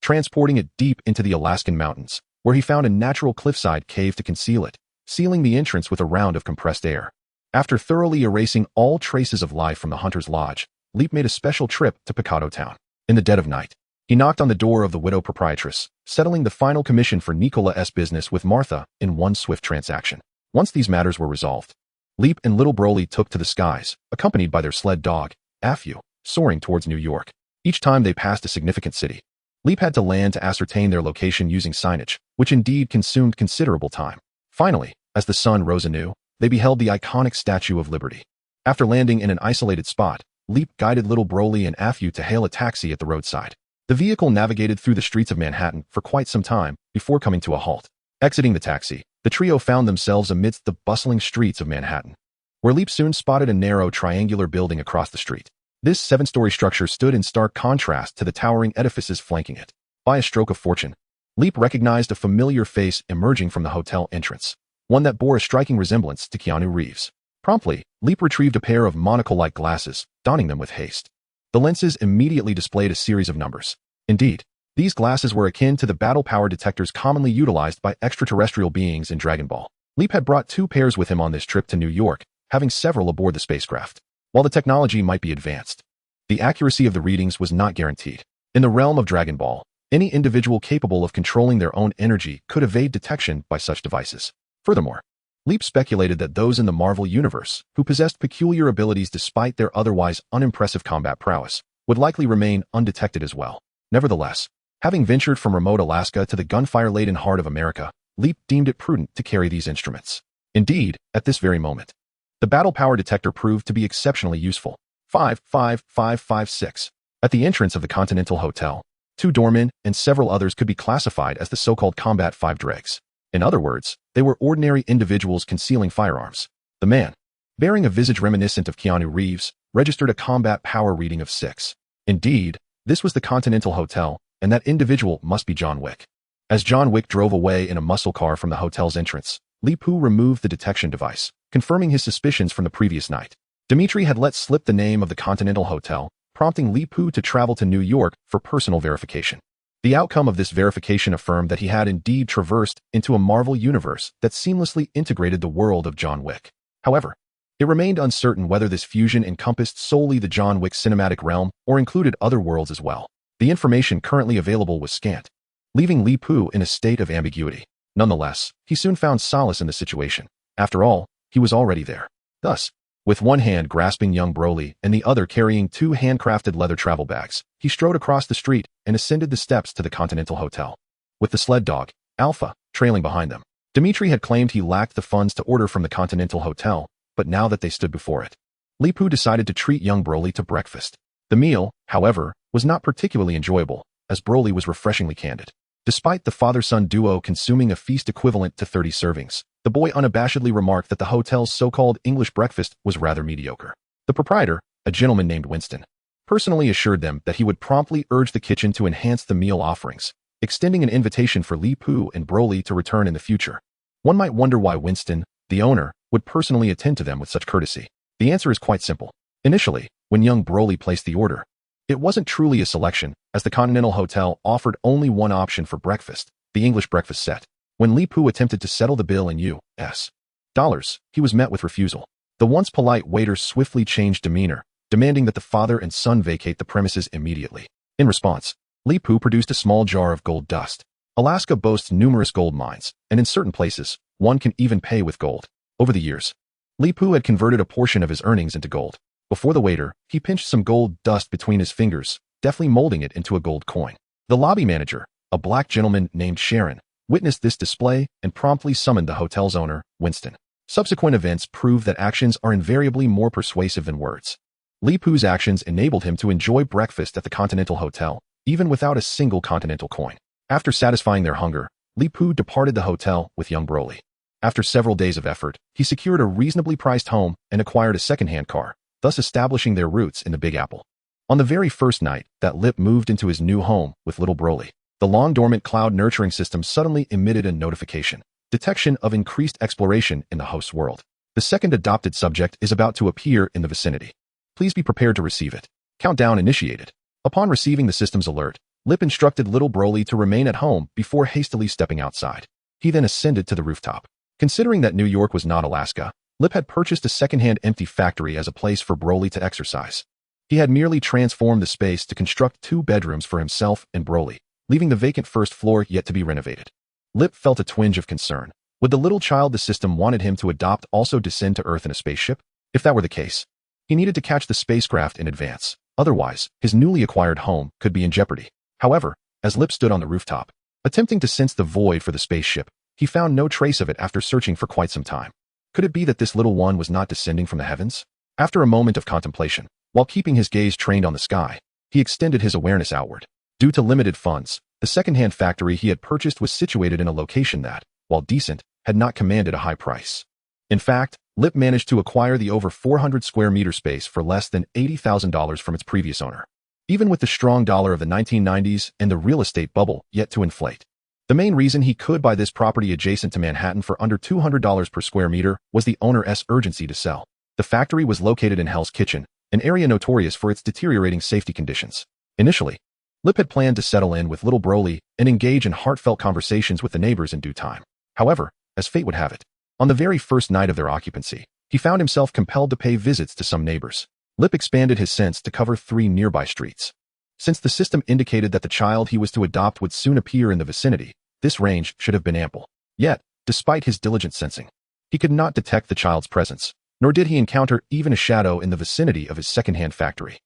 transporting it deep into the Alaskan mountains, where he found a natural cliffside cave to conceal it, sealing the entrance with a round of compressed air. After thoroughly erasing all traces of life from the hunter's lodge, Leap made a special trip to Picado Town. In the dead of night, he knocked on the door of the widow proprietress, settling the final commission for Nicola's business with Martha in one swift transaction. Once these matters were resolved, Leap and little Broly took to the skies, accompanied by their sled dog, Afyu, soaring towards New York. Each time they passed a significant city, Leap had to land to ascertain their location using signage, which indeed consumed considerable time. Finally, as the sun rose anew, they beheld the iconic Statue of Liberty. After landing in an isolated spot, Leap guided little Broly and Afyu to hail a taxi at the roadside. The vehicle navigated through the streets of Manhattan for quite some time before coming to a halt. Exiting the taxi, the trio found themselves amidst the bustling streets of Manhattan, where Leap soon spotted a narrow triangular building across the street. This 7-story structure stood in stark contrast to the towering edifices flanking it. By a stroke of fortune, Leap recognized a familiar face emerging from the hotel entrance, one that bore a striking resemblance to Keanu Reeves. Promptly, Leap retrieved a pair of monocle-like glasses, donning them with haste. The lenses immediately displayed a series of numbers. Indeed, these glasses were akin to the battle power detectors commonly utilized by extraterrestrial beings in Dragon Ball. Leap had brought 2 pairs with him on this trip to New York, having several aboard the spacecraft. While the technology might be advanced, the accuracy of the readings was not guaranteed. In the realm of Dragon Ball, any individual capable of controlling their own energy could evade detection by such devices. Furthermore, Leap speculated that those in the Marvel Universe, who possessed peculiar abilities despite their otherwise unimpressive combat prowess, would likely remain undetected as well. Nevertheless, having ventured from remote Alaska to the gunfire-laden heart of America, Leap deemed it prudent to carry these instruments. Indeed, at this very moment, the battle power detector proved to be exceptionally useful. 55556. At the entrance of the Continental Hotel, 2 doormen and several others could be classified as the so-called Combat 5 dregs. In other words, they were ordinary individuals concealing firearms. The man, bearing a visage reminiscent of Keanu Reeves, registered a combat power reading of 6. Indeed, this was the Continental Hotel, and that individual must be John Wick. As John Wick drove away in a muscle car from the hotel's entrance, Li Pu removed the detection device, confirming his suspicions from the previous night. Dimitri had let slip the name of the Continental Hotel, prompting Li Pu to travel to New York for personal verification. The outcome of this verification affirmed that he had indeed traversed into a Marvel universe that seamlessly integrated the world of John Wick. However, it remained uncertain whether this fusion encompassed solely the John Wick cinematic realm or included other worlds as well. The information currently available was scant, leaving Li Pu in a state of ambiguity. Nonetheless, he soon found solace in the situation. After all, he was already there. Thus, with one hand grasping young Broly and the other carrying 2 handcrafted leather travel bags, he strode across the street and ascended the steps to the Continental Hotel, with the sled dog, Alpha, trailing behind them. Dimitri had claimed he lacked the funds to order from the Continental Hotel, but now that they stood before it, Li Pu decided to treat young Broly to breakfast. The meal, however, was not particularly enjoyable, as Broly was refreshingly candid. Despite the father-son duo consuming a feast equivalent to 30 servings, the boy unabashedly remarked that the hotel's so-called English breakfast was rather mediocre. The proprietor, a gentleman named Winston, personally assured them that he would promptly urge the kitchen to enhance the meal offerings, extending an invitation for Li Pu and Broly to return in the future. One might wonder why Winston, the owner, would personally attend to them with such courtesy. The answer is quite simple. Initially, when young Broly placed the order, it wasn't truly a selection, as the Continental Hotel offered only one option for breakfast, the English breakfast set. When Li Pu attempted to settle the bill in U.S. dollars, he was met with refusal. The once polite waiter swiftly changed demeanor, demanding that the father and son vacate the premises immediately. In response, Li Pu produced a small jar of gold dust. Alaska boasts numerous gold mines, and in certain places, one can even pay with gold. Over the years, Li Pu had converted a portion of his earnings into gold. Before the waiter, he pinched some gold dust between his fingers, deftly molding it into a gold coin. The lobby manager, a black gentleman named Sharon, witnessed this display and promptly summoned the hotel's owner, Winston. Subsequent events proved that actions are invariably more persuasive than words. Li Pu's actions enabled him to enjoy breakfast at the Continental Hotel, even without a single Continental coin. After satisfying their hunger, Li Pu departed the hotel with young Broly. After several days of effort, he secured a reasonably priced home and acquired a second-hand car, thus establishing their roots in the Big Apple. On the very first night that Lip moved into his new home with little Broly, the long-dormant cloud nurturing system suddenly emitted a notification. Detection of increased exploration in the host's world. The second adopted subject is about to appear in the vicinity. Please be prepared to receive it. Countdown initiated. Upon receiving the system's alert, Lip instructed little Broly to remain at home before hastily stepping outside. He then ascended to the rooftop. Considering that New York was not Alaska, Lip had purchased a second-hand empty factory as a place for Broly to exercise. He had merely transformed the space to construct 2 bedrooms for himself and Broly, leaving the vacant first floor yet to be renovated. Lip felt a twinge of concern. Would the little child the system wanted him to adopt also descend to Earth in a spaceship? If that were the case, he needed to catch the spacecraft in advance. Otherwise, his newly acquired home could be in jeopardy. However, as Lip stood on the rooftop, attempting to sense the void for the spaceship, he found no trace of it after searching for quite some time. Could it be that this little one was not descending from the heavens? After a moment of contemplation, while keeping his gaze trained on the sky, he extended his awareness outward. Due to limited funds, the second-hand factory he had purchased was situated in a location that, while decent, had not commanded a high price. In fact, Lip managed to acquire the over 400 square meter space for less than $80,000 from its previous owner. Even with the strong dollar of the 1990s and the real estate bubble yet to inflate. The main reason he could buy this property adjacent to Manhattan for under $200 per square meter was the owner's urgency to sell. The factory was located in Hell's Kitchen, an area notorious for its deteriorating safety conditions. Initially, Lip had planned to settle in with little Broly and engage in heartfelt conversations with the neighbors in due time. However, as fate would have it, on the very first night of their occupancy, he found himself compelled to pay visits to some neighbors. Lip expanded his sense to cover 3 nearby streets. Since the system indicated that the child he was to adopt would soon appear in the vicinity, this range should have been ample. Yet, despite his diligent sensing, he could not detect the child's presence, nor did he encounter even a shadow in the vicinity of his second-hand factory.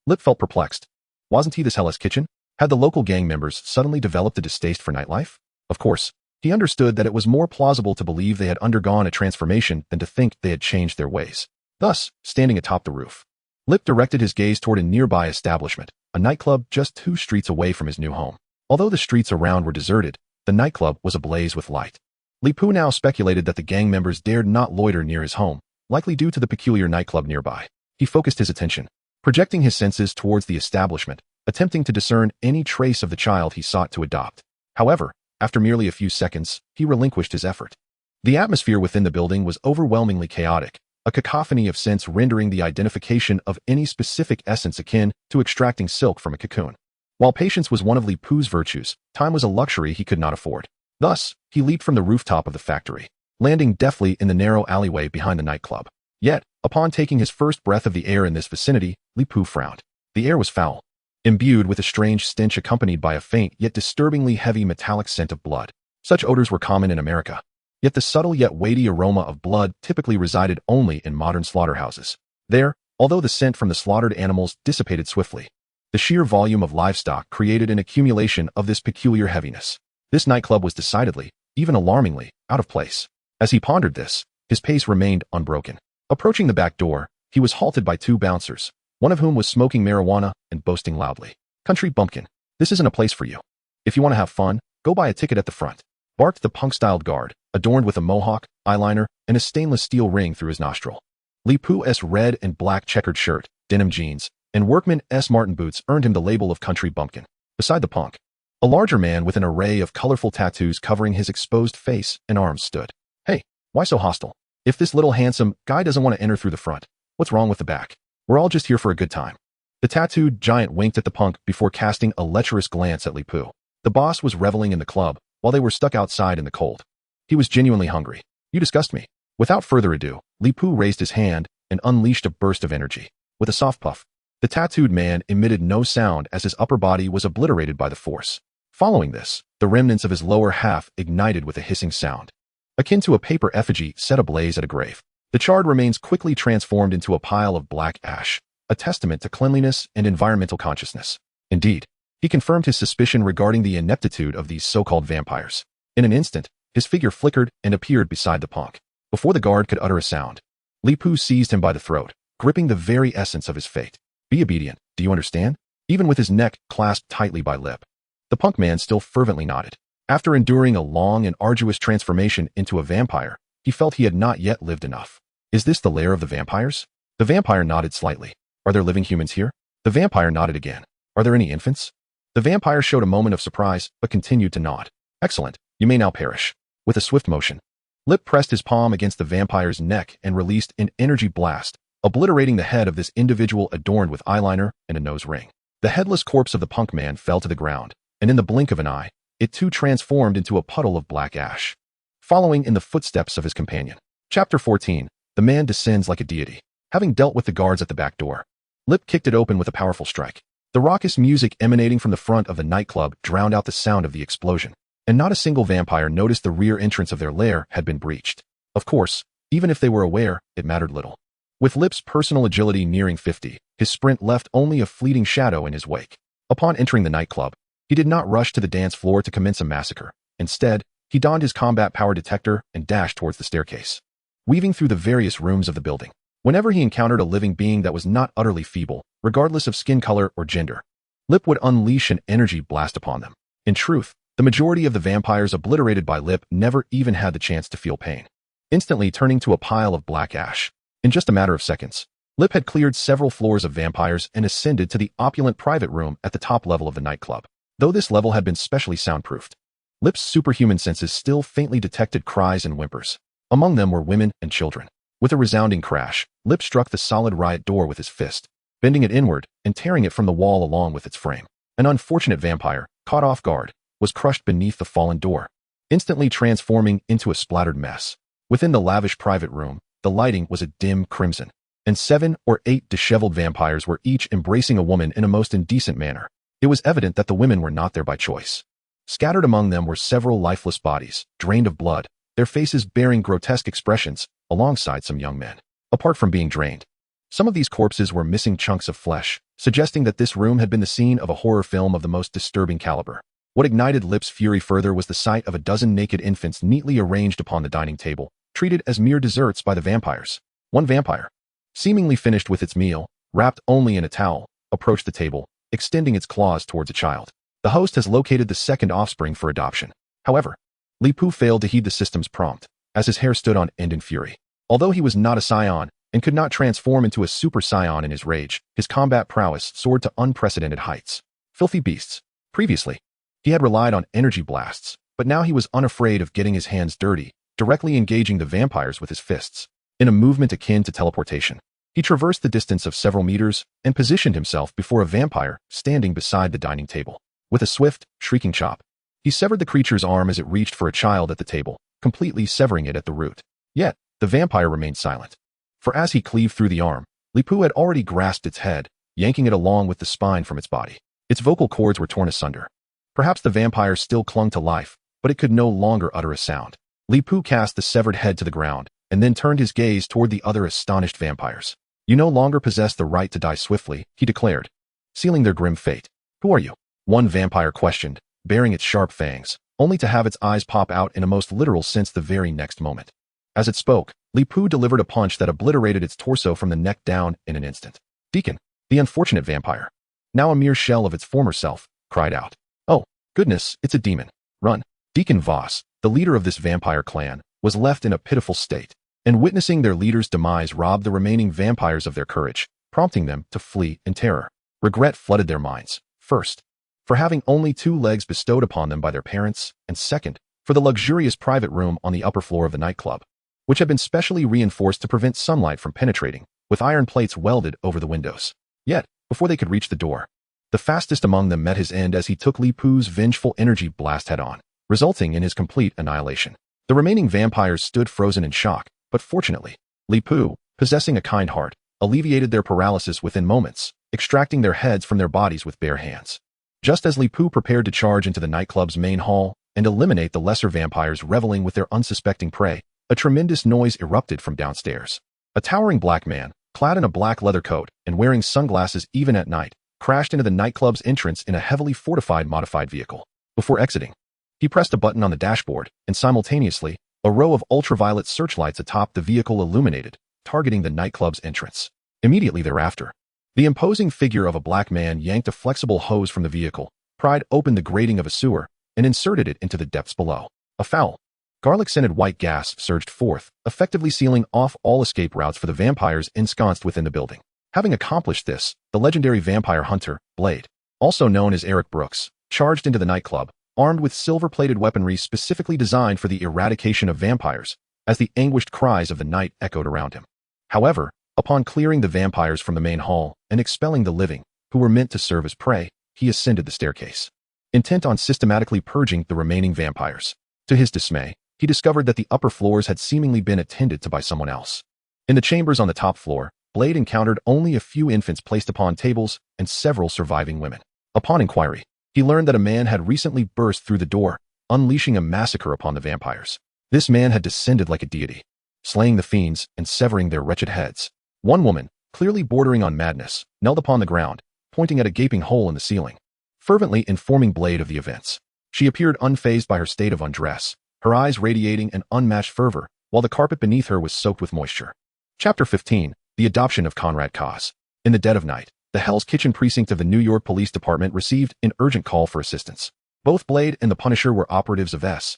Lip felt perplexed. Wasn't he this Hell's Kitchen? Had the local gang members suddenly developed a distaste for nightlife? Of course, he understood that it was more plausible to believe they had undergone a transformation than to think they had changed their ways. Thus, standing atop the roof, Lip directed his gaze toward a nearby establishment, a nightclub just 2 streets away from his new home. Although the streets around were deserted, the nightclub was ablaze with light. Lipu now speculated that the gang members dared not loiter near his home, likely due to the peculiar nightclub nearby. He focused his attention, projecting his senses towards the establishment, attempting to discern any trace of the child he sought to adopt. However, after merely a few seconds, he relinquished his effort. The atmosphere within the building was overwhelmingly chaotic, a cacophony of scents rendering the identification of any specific essence akin to extracting silk from a cocoon. While patience was one of Lipu's virtues, time was a luxury he could not afford. Thus, he leaped from the rooftop of the factory, landing deftly in the narrow alleyway behind the nightclub. Yet, upon taking his first breath of the air in this vicinity, Lipu frowned. The air was foul, imbued with a strange stench accompanied by a faint yet disturbingly heavy metallic scent of blood. Such odors were common in America. Yet the subtle yet weighty aroma of blood typically resided only in modern slaughterhouses. There, although the scent from the slaughtered animals dissipated swiftly, the sheer volume of livestock created an accumulation of this peculiar heaviness. This nightclub was decidedly, even alarmingly, out of place. As he pondered this, his pace remained unbroken. Approaching the back door, he was halted by 2 bouncers, one of whom was smoking marijuana and boasting loudly. "Country bumpkin, this isn't a place for you. If you want to have fun, go buy a ticket at the front," barked the punk-styled guard, adorned with a mohawk, eyeliner, and a stainless steel ring through his nostril. Lipu's red and black checkered shirt, denim jeans, and workman's Martin boots earned him the label of country bumpkin. Beside the punk, a larger man with an array of colorful tattoos covering his exposed face and arms stood. "Hey, why so hostile? If this little handsome guy doesn't want to enter through the front, what's wrong with the back? We're all just here for a good time." The tattooed giant winked at the punk before casting a lecherous glance at Lipu. The boss was reveling in the club, while they were stuck outside in the cold. He was genuinely hungry. "You disgust me." Without further ado, Lipu raised his hand and unleashed a burst of energy. With a soft puff, the tattooed man emitted no sound as his upper body was obliterated by the force. Following this, the remnants of his lower half ignited with a hissing sound, akin to a paper effigy set ablaze at a grave. The charred remains quickly transformed into a pile of black ash, a testament to cleanliness and environmental consciousness. Indeed, he confirmed his suspicion regarding the ineptitude of these so-called vampires. In an instant, his figure flickered and appeared beside the punk. Before the guard could utter a sound, Lipu seized him by the throat, gripping the very essence of his fate. "Be obedient, do you understand?" Even with his neck clasped tightly by Lip, the punk man still fervently nodded. After enduring a long and arduous transformation into a vampire, he felt he had not yet lived enough. "Is this the lair of the vampires?" The vampire nodded slightly. "Are there living humans here?" The vampire nodded again. "Are there any infants?" The vampire showed a moment of surprise, but continued to nod. "Excellent, you may now perish." With a swift motion, Lip pressed his palm against the vampire's neck and released an energy blast, obliterating the head of this individual adorned with eyeliner and a nose ring. The headless corpse of the punk man fell to the ground, and in the blink of an eye, it too transformed into a puddle of black ash, following in the footsteps of his companion. Chapter 14. The man descends like a deity. Having dealt with the guards at the back door, Lip kicked it open with a powerful strike. The raucous music emanating from the front of the nightclub drowned out the sound of the explosion, and not a single vampire noticed the rear entrance of their lair had been breached. Of course, even if they were aware, it mattered little. With Lip's personal agility nearing 50, his sprint left only a fleeting shadow in his wake. Upon entering the nightclub, he did not rush to the dance floor to commence a massacre. Instead, he donned his combat power detector and dashed towards the staircase, weaving through the various rooms of the building. Whenever he encountered a living being that was not utterly feeble, regardless of skin color or gender, Lip would unleash an energy blast upon them. In truth, the majority of the vampires obliterated by Lip never even had the chance to feel pain, instantly turning to a pile of black ash. In just a matter of seconds, Lip had cleared several floors of vampires and ascended to the opulent private room at the top level of the nightclub. Though this level had been specially soundproofed, Lip's superhuman senses still faintly detected cries and whimpers. Among them were women and children. With a resounding crash, Lip struck the solid riot door with his fist, bending it inward and tearing it from the wall along with its frame. An unfortunate vampire, caught off guard, was crushed beneath the fallen door, instantly transforming into a splattered mess. Within the lavish private room, the lighting was a dim crimson, and 7 or 8 disheveled vampires were each embracing a woman in a most indecent manner. It was evident that the women were not there by choice. Scattered among them were several lifeless bodies, drained of blood, their faces bearing grotesque expressions, alongside some young men. Apart from being drained, some of these corpses were missing chunks of flesh, suggesting that this room had been the scene of a horror film of the most disturbing caliber. What ignited Lip's fury further was the sight of a dozen naked infants neatly arranged upon the dining table, treated as mere desserts by the vampires. One vampire, seemingly finished with its meal, wrapped only in a towel, approached the table, extending its claws towards a child. The host has located the second offspring for adoption. However, Li Pu failed to heed the system's prompt, as his hair stood on end in fury. Although he was not a scion and could not transform into a super saiyan in his rage, his combat prowess soared to unprecedented heights. Filthy beasts. Previously, he had relied on energy blasts, but now he was unafraid of getting his hands dirty, directly engaging the vampires with his fists. In a movement akin to teleportation, he traversed the distance of several meters and positioned himself before a vampire standing beside the dining table. With a swift, shrieking chop, he severed the creature's arm as it reached for a child at the table, completely severing it at the root. Yet, the vampire remained silent. For as he cleaved through the arm, Li Pu had already grasped its head, yanking it along with the spine from its body. Its vocal cords were torn asunder. Perhaps the vampire still clung to life, but it could no longer utter a sound. Li Pu cast the severed head to the ground, and then turned his gaze toward the other astonished vampires. "You no longer possess the right to die swiftly," he declared, sealing their grim fate. "Who are you?" One vampire questioned, baring its sharp fangs, only to have its eyes pop out in a most literal sense the very next moment. As it spoke, Li Pu delivered a punch that obliterated its torso from the neck down in an instant. Deacon, the unfortunate vampire, now a mere shell of its former self, cried out. "Oh, goodness, it's a demon. Run." Deacon Voss, the leader of this vampire clan, was left in a pitiful state, and witnessing their leader's demise robbed the remaining vampires of their courage, prompting them to flee in terror. Regret flooded their minds, first, for having only 2 legs bestowed upon them by their parents, and second, for the luxurious private room on the upper floor of the nightclub, which had been specially reinforced to prevent sunlight from penetrating, with iron plates welded over the windows. Yet, before they could reach the door, the fastest among them met his end as he took Li Pu's vengeful energy blast head-on, resulting in his complete annihilation. The remaining vampires stood frozen in shock, but fortunately, Li Pu, possessing a kind heart, alleviated their paralysis within moments, extracting their heads from their bodies with bare hands. Just as Li Pu prepared to charge into the nightclub's main hall and eliminate the lesser vampires reveling with their unsuspecting prey, a tremendous noise erupted from downstairs. A towering black man, clad in a black leather coat and wearing sunglasses even at night, crashed into the nightclub's entrance in a heavily fortified modified vehicle. Before exiting, he pressed a button on the dashboard, and simultaneously, a row of ultraviolet searchlights atop the vehicle illuminated, targeting the nightclub's entrance. Immediately thereafter, the imposing figure of a black man yanked a flexible hose from the vehicle, pried open the grating of a sewer, and inserted it into the depths below. A foul, garlic-scented white gas surged forth, effectively sealing off all escape routes for the vampires ensconced within the building. Having accomplished this, the legendary vampire hunter, Blade, also known as Eric Brooks, charged into the nightclub, armed with silver-plated weaponry specifically designed for the eradication of vampires, as the anguished cries of the night echoed around him. However, upon clearing the vampires from the main hall and expelling the living, who were meant to serve as prey, he ascended the staircase, intent on systematically purging the remaining vampires. To his dismay, he discovered that the upper floors had seemingly been attended to by someone else. In the chambers on the top floor, Blade encountered only a few infants placed upon tables and several surviving women. Upon inquiry, he learned that a man had recently burst through the door, unleashing a massacre upon the vampires. This man had descended like a deity, slaying the fiends and severing their wretched heads. One woman, clearly bordering on madness, knelt upon the ground, pointing at a gaping hole in the ceiling, fervently informing Blade of the events. She appeared unfazed by her state of undress, her eyes radiating an unmatched fervor, while the carpet beneath her was soaked with moisture. Chapter 15. The Adoption of Conrad Kurze. In the dead of night, the Hell's Kitchen precinct of the New York Police Department received an urgent call for assistance. Both Blade and the Punisher were operatives of S.H.I.E.L.D.,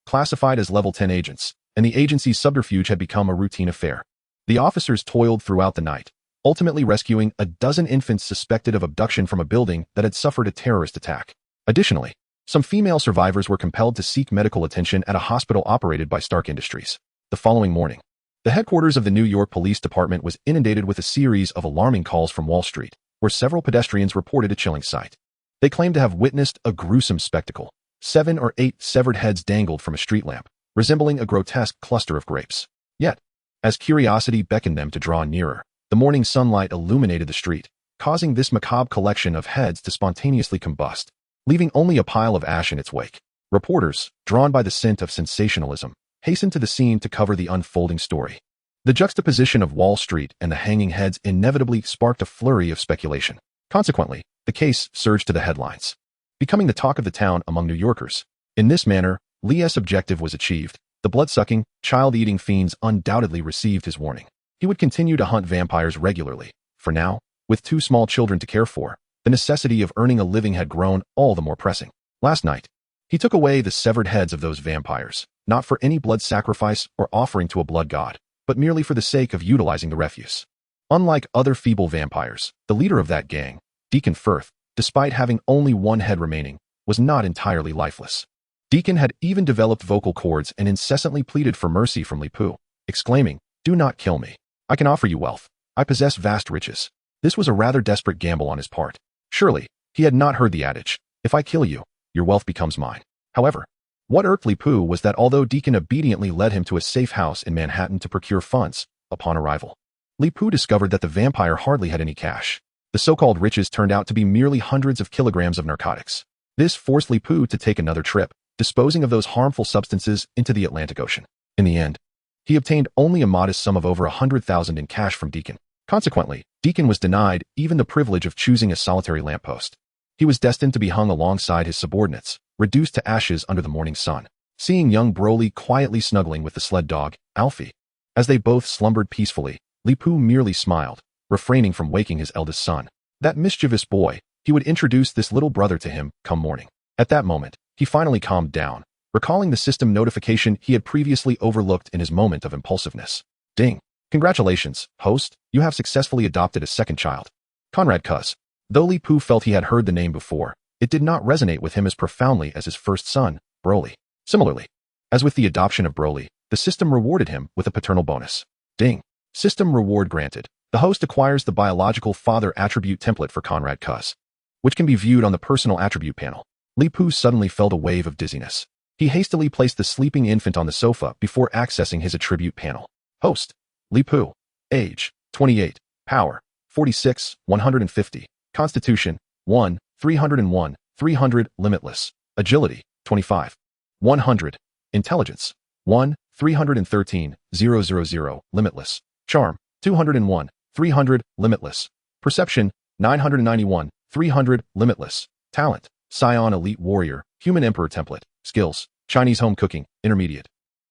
classified as Level 10 agents, and the agency's subterfuge had become a routine affair. The officers toiled throughout the night, ultimately rescuing a dozen infants suspected of abduction from a building that had suffered a terrorist attack. Additionally, some female survivors were compelled to seek medical attention at a hospital operated by Stark Industries. The following morning, the headquarters of the New York Police Department was inundated with a series of alarming calls from Wall Street, where several pedestrians reported a chilling sight. They claimed to have witnessed a gruesome spectacle. 7 or 8 severed heads dangled from a street lamp, resembling a grotesque cluster of grapes. Yet, as curiosity beckoned them to draw nearer, the morning sunlight illuminated the street, causing this macabre collection of heads to spontaneously combust, leaving only a pile of ash in its wake. Reporters, drawn by the scent of sensationalism, hastened to the scene to cover the unfolding story. The juxtaposition of Wall Street and the hanging heads inevitably sparked a flurry of speculation. Consequently, the case surged to the headlines, becoming the talk of the town among New Yorkers. In this manner, Lee's objective was achieved. The blood-sucking, child-eating fiends undoubtedly received his warning. He would continue to hunt vampires regularly. For now, with 2 small children to care for, the necessity of earning a living had grown all the more pressing. Last night, he took away the severed heads of those vampires, not for any blood sacrifice or offering to a blood god, but merely for the sake of utilizing the refuse. Unlike other feeble vampires, the leader of that gang, Deacon Firth, despite having only 1 head remaining, was not entirely lifeless. Deacon had even developed vocal cords and incessantly pleaded for mercy from Leepu, exclaiming, "Do not kill me. I can offer you wealth. I possess vast riches." This was a rather desperate gamble on his part. Surely, he had not heard the adage, "If I kill you, your wealth becomes mine." However, what irked Leepu was that although Deacon obediently led him to a safe house in Manhattan to procure funds, upon arrival, Leepu discovered that the vampire hardly had any cash. The so-called riches turned out to be merely hundreds of kilograms of narcotics. This forced Leepu to take another trip, disposing of those harmful substances into the Atlantic Ocean. In the end, he obtained only a modest sum of over 100,000 in cash from Deacon. Consequently, Deacon was denied even the privilege of choosing a solitary lamppost. He was destined to be hung alongside his subordinates, reduced to ashes under the morning sun. Seeing young Broly quietly snuggling with the sled dog, Alfie, as they both slumbered peacefully, Leepu merely smiled, refraining from waking his eldest son. That mischievous boy, he would introduce this little brother to him come morning. At that moment, he finally calmed down, recalling the system notification he had previously overlooked in his moment of impulsiveness. Ding! Congratulations, host, you have successfully adopted a second child. Conrad Kurze. Though Leepu felt he had heard the name before, it did not resonate with him as profoundly as his first son, Broly. Similarly, as with the adoption of Broly, the system rewarded him with a paternal bonus. Ding! System reward granted. The host acquires the biological father attribute template for Conrad Kurze, which can be viewed on the personal attribute panel. Leepu suddenly felt a wave of dizziness. He hastily placed the sleeping infant on the sofa before accessing his attribute panel. Host: Leepu. Age: 28. Power: 46, 150. Constitution: 1, 301, 300, limitless. Agility: 25, 100. Intelligence: 1, 313, 000, limitless. Charm: 201, 300, limitless. Perception: 991, 300, limitless. Talent: Scion Elite Warrior, Human Emperor Template. Skills: Chinese Home Cooking, Intermediate.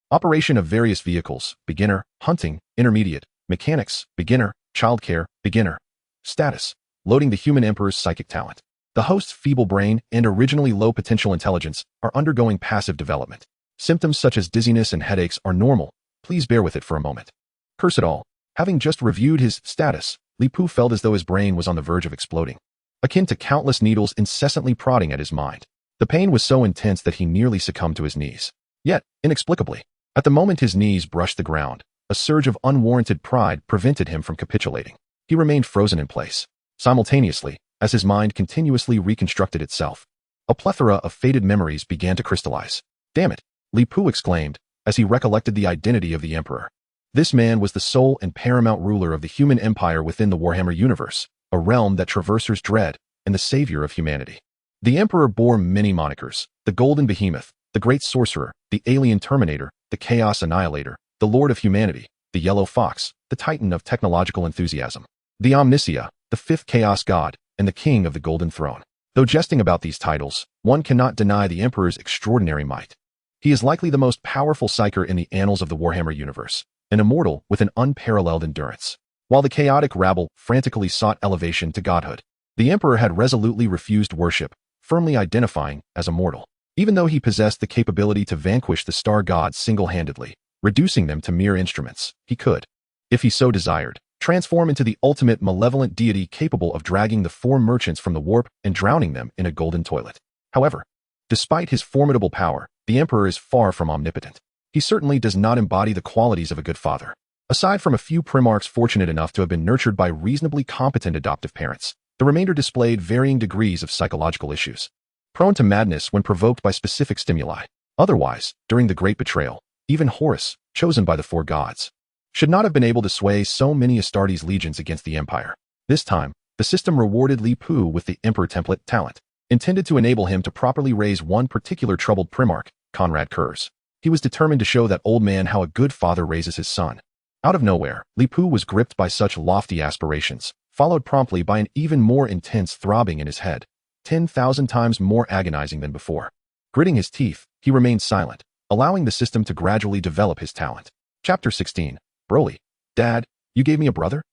Operation of various vehicles: Beginner, Hunting, Intermediate. Mechanics: Beginner, Childcare, Beginner. Status: Loading the Human Emperor's psychic talent. The host's feeble brain and originally low potential intelligence are undergoing passive development. Symptoms such as dizziness and headaches are normal. Please bear with it for a moment. Curse it all. Having just reviewed his status, Leepu felt as though his brain was on the verge of exploding, akin to countless needles incessantly prodding at his mind. The pain was so intense that he nearly succumbed to his knees. Yet, inexplicably, at the moment his knees brushed the ground, a surge of unwarranted pride prevented him from capitulating. He remained frozen in place. Simultaneously, as his mind continuously reconstructed itself, a plethora of faded memories began to crystallize. Damn it, Li Pu exclaimed, as he recollected the identity of the Emperor. This man was the sole and paramount ruler of the human empire within the Warhammer universe, a realm that traversers dread, and the savior of humanity. The Emperor bore many monikers: the Golden Behemoth, the Great Sorcerer, the Alien Terminator, the Chaos Annihilator, the Lord of Humanity, the Yellow Fox, the Titan of Technological Enthusiasm, the Omniscia, the Fifth Chaos God, and the King of the Golden Throne. Though jesting about these titles, one cannot deny the Emperor's extraordinary might. He is likely the most powerful psyker in the annals of the Warhammer universe, an immortal with an unparalleled endurance. While the chaotic rabble frantically sought elevation to godhood, the Emperor had resolutely refused worship, firmly identifying as a mortal. Even though he possessed the capability to vanquish the star gods single-handedly, reducing them to mere instruments, he could, if he so desired, transform into the ultimate malevolent deity capable of dragging the four merchants from the warp and drowning them in a golden toilet. However, despite his formidable power, the Emperor is far from omnipotent. He certainly does not embody the qualities of a good father. Aside from a few primarchs fortunate enough to have been nurtured by reasonably competent adoptive parents, the remainder displayed varying degrees of psychological issues, prone to madness when provoked by specific stimuli. Otherwise, during the Great Betrayal, even Horus, chosen by the four gods, should not have been able to sway so many Astartes legions against the Empire. This time, the system rewarded Li Pu with the Emperor Template talent, intended to enable him to properly raise one particular troubled primarch, Conrad Kurze. He was determined to show that old man how a good father raises his son. Out of nowhere, Li Pu was gripped by such lofty aspirations, followed promptly by an even more intense throbbing in his head, 10,000 times more agonizing than before. Gritting his teeth, he remained silent, allowing the system to gradually develop his talent. Chapter 16. Broly. Dad, you gave me a brother?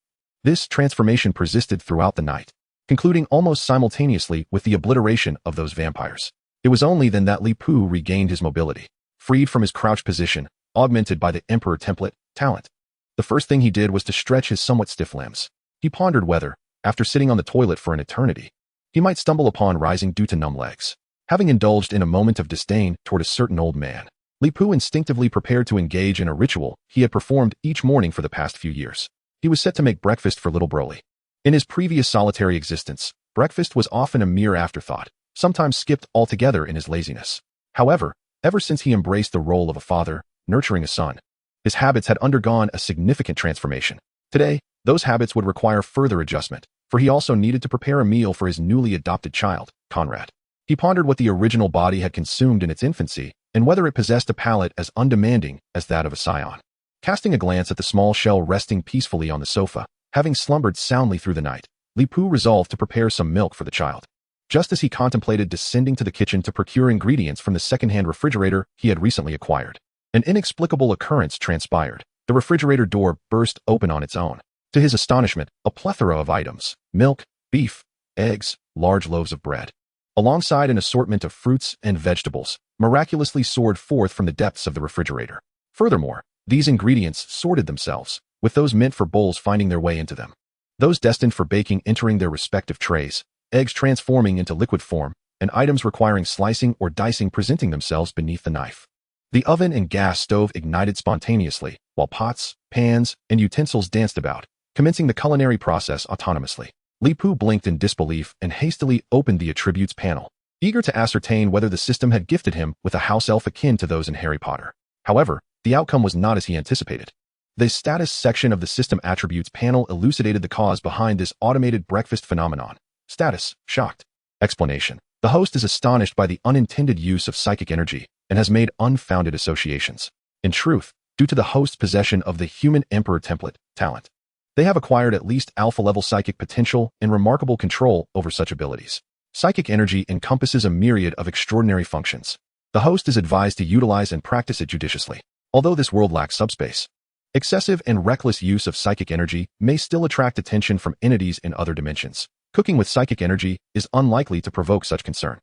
This transformation persisted throughout the night, concluding almost simultaneously with the obliteration of those vampires. It was only then that Li Pu regained his mobility, freed from his crouch position, augmented by the Emperor Template talent. The first thing he did was to stretch his somewhat stiff limbs. He pondered whether, after sitting on the toilet for an eternity, he might stumble upon rising due to numb legs. Having indulged in a moment of disdain toward a certain old man, Li Pu instinctively prepared to engage in a ritual he had performed each morning for the past few years. He was set to make breakfast for little Broly. In his previous solitary existence, breakfast was often a mere afterthought, sometimes skipped altogether in his laziness. However, ever since he embraced the role of a father, nurturing a son, his habits had undergone a significant transformation. Today, those habits would require further adjustment, for he also needed to prepare a meal for his newly adopted child, Conrad. He pondered what the original body had consumed in its infancy, and whether it possessed a palate as undemanding as that of a scion. Casting a glance at the small shell resting peacefully on the sofa, having slumbered soundly through the night, Li Pu resolved to prepare some milk for the child. Just as he contemplated descending to the kitchen to procure ingredients from the second-hand refrigerator he had recently acquired, an inexplicable occurrence transpired. The refrigerator door burst open on its own. To his astonishment, a plethora of items, milk, beef, eggs, large loaves of bread, alongside an assortment of fruits and vegetables, miraculously soared forth from the depths of the refrigerator. Furthermore, these ingredients sorted themselves, with those meant for bowls finding their way into them, those destined for baking entering their respective trays, eggs transforming into liquid form, and items requiring slicing or dicing presenting themselves beneath the knife. The oven and gas stove ignited spontaneously, while pots, pans, and utensils danced about, commencing the culinary process autonomously. Li Pu blinked in disbelief and hastily opened the attributes panel, eager to ascertain whether the system had gifted him with a house elf akin to those in Harry Potter. However, the outcome was not as he anticipated. The status section of the system attributes panel elucidated the cause behind this automated breakfast phenomenon. Status: shocked. Explanation: the host is astonished by the unintended use of psychic energy and has made unfounded associations. In truth, due to the host's possession of the human Emperor Template talent, they have acquired at least alpha-level psychic potential and remarkable control over such abilities. Psychic energy encompasses a myriad of extraordinary functions. The host is advised to utilize and practice it judiciously. Although this world lacks subspace, excessive and reckless use of psychic energy may still attract attention from entities in other dimensions. Cooking with psychic energy is unlikely to provoke such concern.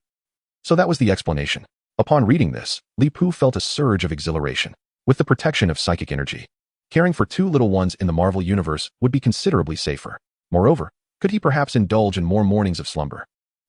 So that was the explanation. Upon reading this, Li Pu felt a surge of exhilaration. With the protection of psychic energy, caring for two little ones in the Marvel Universe would be considerably safer. Moreover, could he perhaps indulge in more mornings of slumber?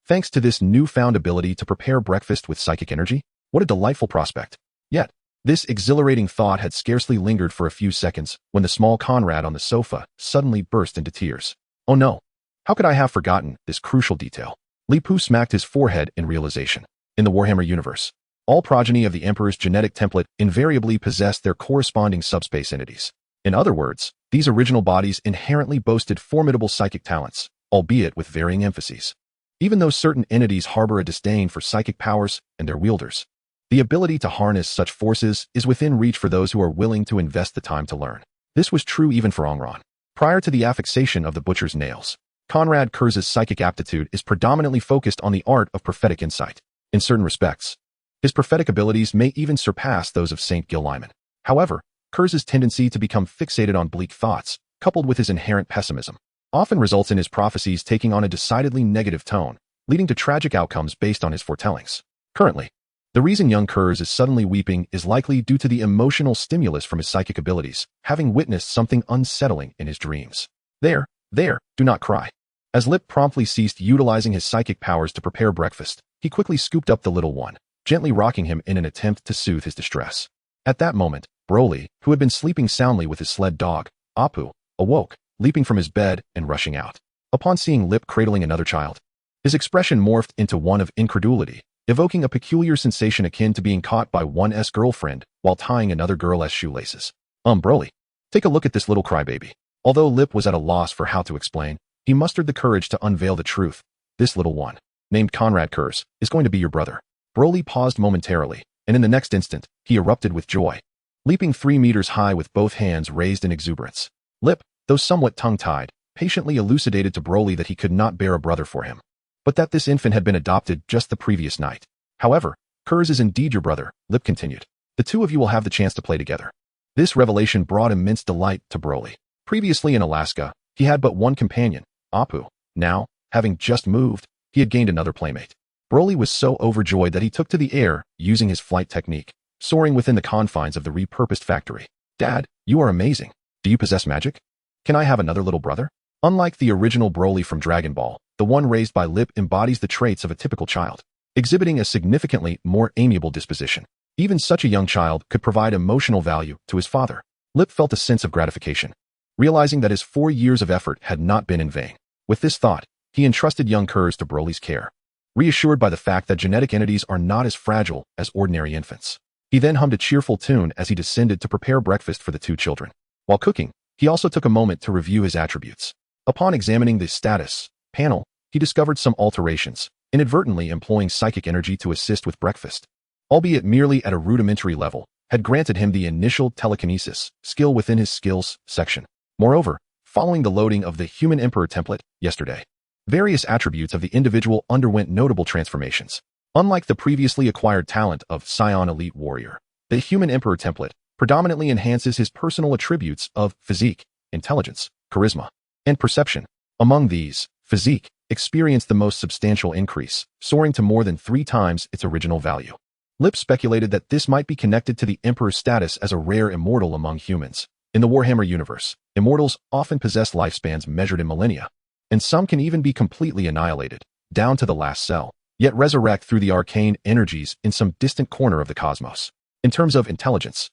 Thanks to this newfound ability to prepare breakfast with psychic energy? What a delightful prospect. Yet, this exhilarating thought had scarcely lingered for a few seconds when the small Conrad on the sofa suddenly burst into tears. Oh no. How could I have forgotten this crucial detail? Li Pu smacked his forehead in realization. In the Warhammer universe, all progeny of the Emperor's genetic template invariably possessed their corresponding subspace entities. In other words, these original bodies inherently boasted formidable psychic talents, albeit with varying emphases. Even though certain entities harbor a disdain for psychic powers and their wielders, the ability to harness such forces is within reach for those who are willing to invest the time to learn. This was true even for Ongran. Prior to the affixation of the butcher's nails, Conrad Kurze's psychic aptitude is predominantly focused on the art of prophetic insight. In certain respects, his prophetic abilities may even surpass those of Saint Gil-Lyman. However, Kurze's tendency to become fixated on bleak thoughts, coupled with his inherent pessimism, often results in his prophecies taking on a decidedly negative tone, leading to tragic outcomes based on his foretellings. Currently, the reason young Kurze is suddenly weeping is likely due to the emotional stimulus from his psychic abilities, having witnessed something unsettling in his dreams. There, do not cry. As Lip promptly ceased utilizing his psychic powers to prepare breakfast, he quickly scooped up the little one, gently rocking him in an attempt to soothe his distress. At that moment, Broly, who had been sleeping soundly with his sled dog, Apu, awoke, leaping from his bed and rushing out. Upon seeing Lip cradling another child, his expression morphed into one of incredulity, evoking a peculiar sensation akin to being caught by one's girlfriend while tying another girl's shoelaces. Broly, take a look at this little crybaby. Although Lip was at a loss for how to explain, he mustered the courage to unveil the truth. This little one, named Conrad Kurze, is going to be your brother. Broly paused momentarily, and in the next instant, he erupted with joy, leaping 3 meters high with both hands raised in exuberance. Lip, though somewhat tongue-tied, patiently elucidated to Broly that he could not bear a brother for him, but that this infant had been adopted just the previous night. However, Kurze is indeed your brother, Lip continued. The two of you will have the chance to play together. This revelation brought immense delight to Broly. Previously in Alaska, he had but one companion, Apu. Now, having just moved, he had gained another playmate. Broly was so overjoyed that he took to the air, using his flight technique, soaring within the confines of the repurposed factory. Dad, you are amazing. Do you possess magic? Can I have another little brother? Unlike the original Broly from Dragon Ball, the one raised by Lip embodies the traits of a typical child, exhibiting a significantly more amiable disposition. Even such a young child could provide emotional value to his father. Lip felt a sense of gratification, realizing that his 4 years of effort had not been in vain. With this thought, he entrusted young Kurze to Broly's care, reassured by the fact that genetic entities are not as fragile as ordinary infants. He then hummed a cheerful tune as he descended to prepare breakfast for the two children. While cooking, he also took a moment to review his attributes. Upon examining the status panel, he discovered some alterations, inadvertently employing psychic energy to assist with breakfast, albeit merely at a rudimentary level, had granted him the initial telekinesis skill within his skills section. Moreover, following the loading of the Human Emperor template yesterday, various attributes of the individual underwent notable transformations. Unlike the previously acquired talent of Saiyan Elite Warrior, the Human Emperor template predominantly enhances his personal attributes of physique, intelligence, charisma, and perception. Among these, physique experienced the most substantial increase, soaring to more than 3 times its original value. Lip speculated that this might be connected to the Emperor's status as a rare immortal among humans. In the Warhammer universe, immortals often possess lifespans measured in millennia, and some can even be completely annihilated, down to the last cell, yet resurrect through the arcane energies in some distant corner of the cosmos. In terms of intelligence,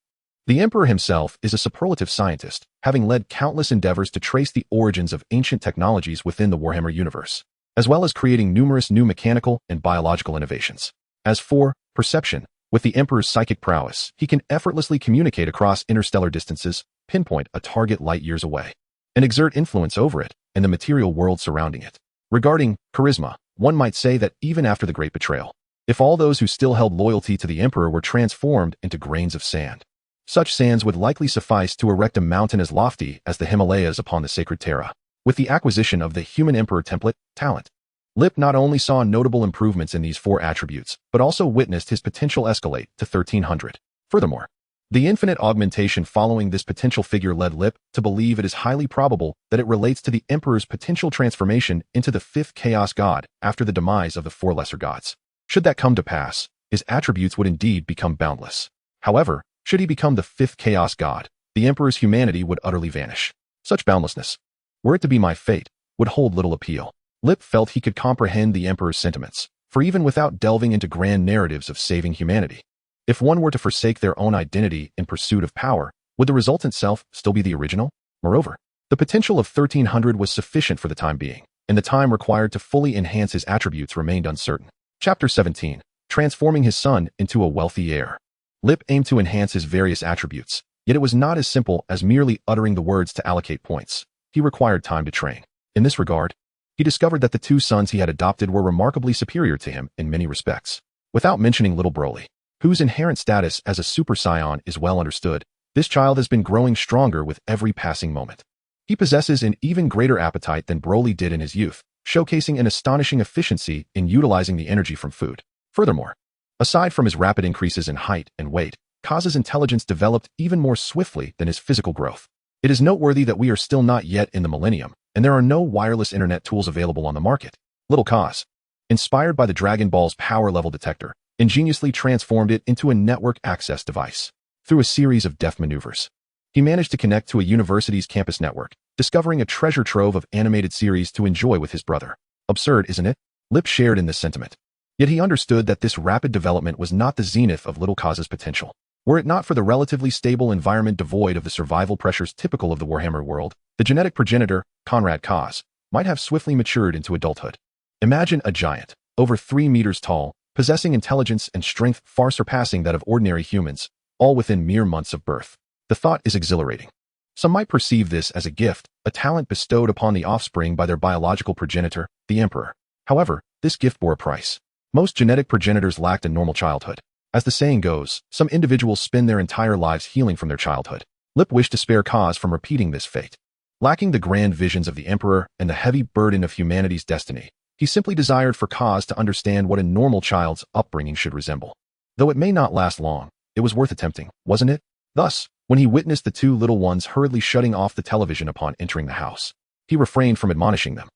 the Emperor himself is a superlative scientist, having led countless endeavors to trace the origins of ancient technologies within the Warhammer universe, as well as creating numerous new mechanical and biological innovations. As for perception, with the Emperor's psychic prowess, he can effortlessly communicate across interstellar distances, pinpoint a target light years away, and exert influence over it and the material world surrounding it. Regarding charisma, one might say that even after the Great Betrayal, if all those who still held loyalty to the Emperor were transformed into grains of sand, such sands would likely suffice to erect a mountain as lofty as the Himalayas upon the sacred Terra. With the acquisition of the Human Emperor template talent, Lip not only saw notable improvements in these 4 attributes, but also witnessed his potential escalate to 1300. Furthermore, the infinite augmentation following this potential figure led Lip to believe it is highly probable that it relates to the Emperor's potential transformation into the 5th Chaos God after the demise of the 4 lesser gods. Should that come to pass, his attributes would indeed become boundless. However, should he become the 5th Chaos God, the Emperor's humanity would utterly vanish. Such boundlessness, were it to be my fate, would hold little appeal. Lip felt he could comprehend the Emperor's sentiments, for even without delving into grand narratives of saving humanity, if one were to forsake their own identity in pursuit of power, would the resultant self still be the original? Moreover, The potential of 1300 was sufficient for the time being, and the time required to fully enhance his attributes remained uncertain. Chapter 17. Transforming his son into a wealthy heir. Lip aimed to enhance his various attributes, yet it was not as simple as merely uttering the words to allocate points. He required time to train. In this regard, he discovered that the two sons he had adopted were remarkably superior to him in many respects. Without mentioning little Broly, whose inherent status as a Super Saiyan is well understood, this child has been growing stronger with every passing moment. He possesses an even greater appetite than Broly did in his youth, showcasing an astonishing efficiency in utilizing the energy from food. Furthermore, aside from his rapid increases in height and weight, Kurze's intelligence developed even more swiftly than his physical growth. It is noteworthy that we are still not yet in the millennium, and there are no wireless internet tools available on the market. Little Kurze, inspired by the Dragon Ball's power level detector, ingeniously transformed it into a network access device. Through a series of deft maneuvers, he managed to connect to a university's campus network, discovering a treasure trove of animated series to enjoy with his brother. Absurd, isn't it? Lip shared in this sentiment. Yet he understood that this rapid development was not the zenith of Little Kurze's potential. Were it not for the relatively stable environment devoid of the survival pressures typical of the Warhammer world, the genetic progenitor, Conrad Kurze, might have swiftly matured into adulthood. Imagine a giant, over 3 meters tall, possessing intelligence and strength far surpassing that of ordinary humans, all within mere months of birth. The thought is exhilarating. Some might perceive this as a gift, a talent bestowed upon the offspring by their biological progenitor, the Emperor. However, this gift bore a price. Most genetic progenitors lacked a normal childhood. As the saying goes, some individuals spend their entire lives healing from their childhood. Lip wished to spare Kurze from repeating this fate. Lacking the grand visions of the Emperor and the heavy burden of humanity's destiny, he simply desired for Kurze to understand what a normal child's upbringing should resemble. Though it may not last long, it was worth attempting, wasn't it? Thus, when he witnessed the two little ones hurriedly shutting off the television upon entering the house, he refrained from admonishing them.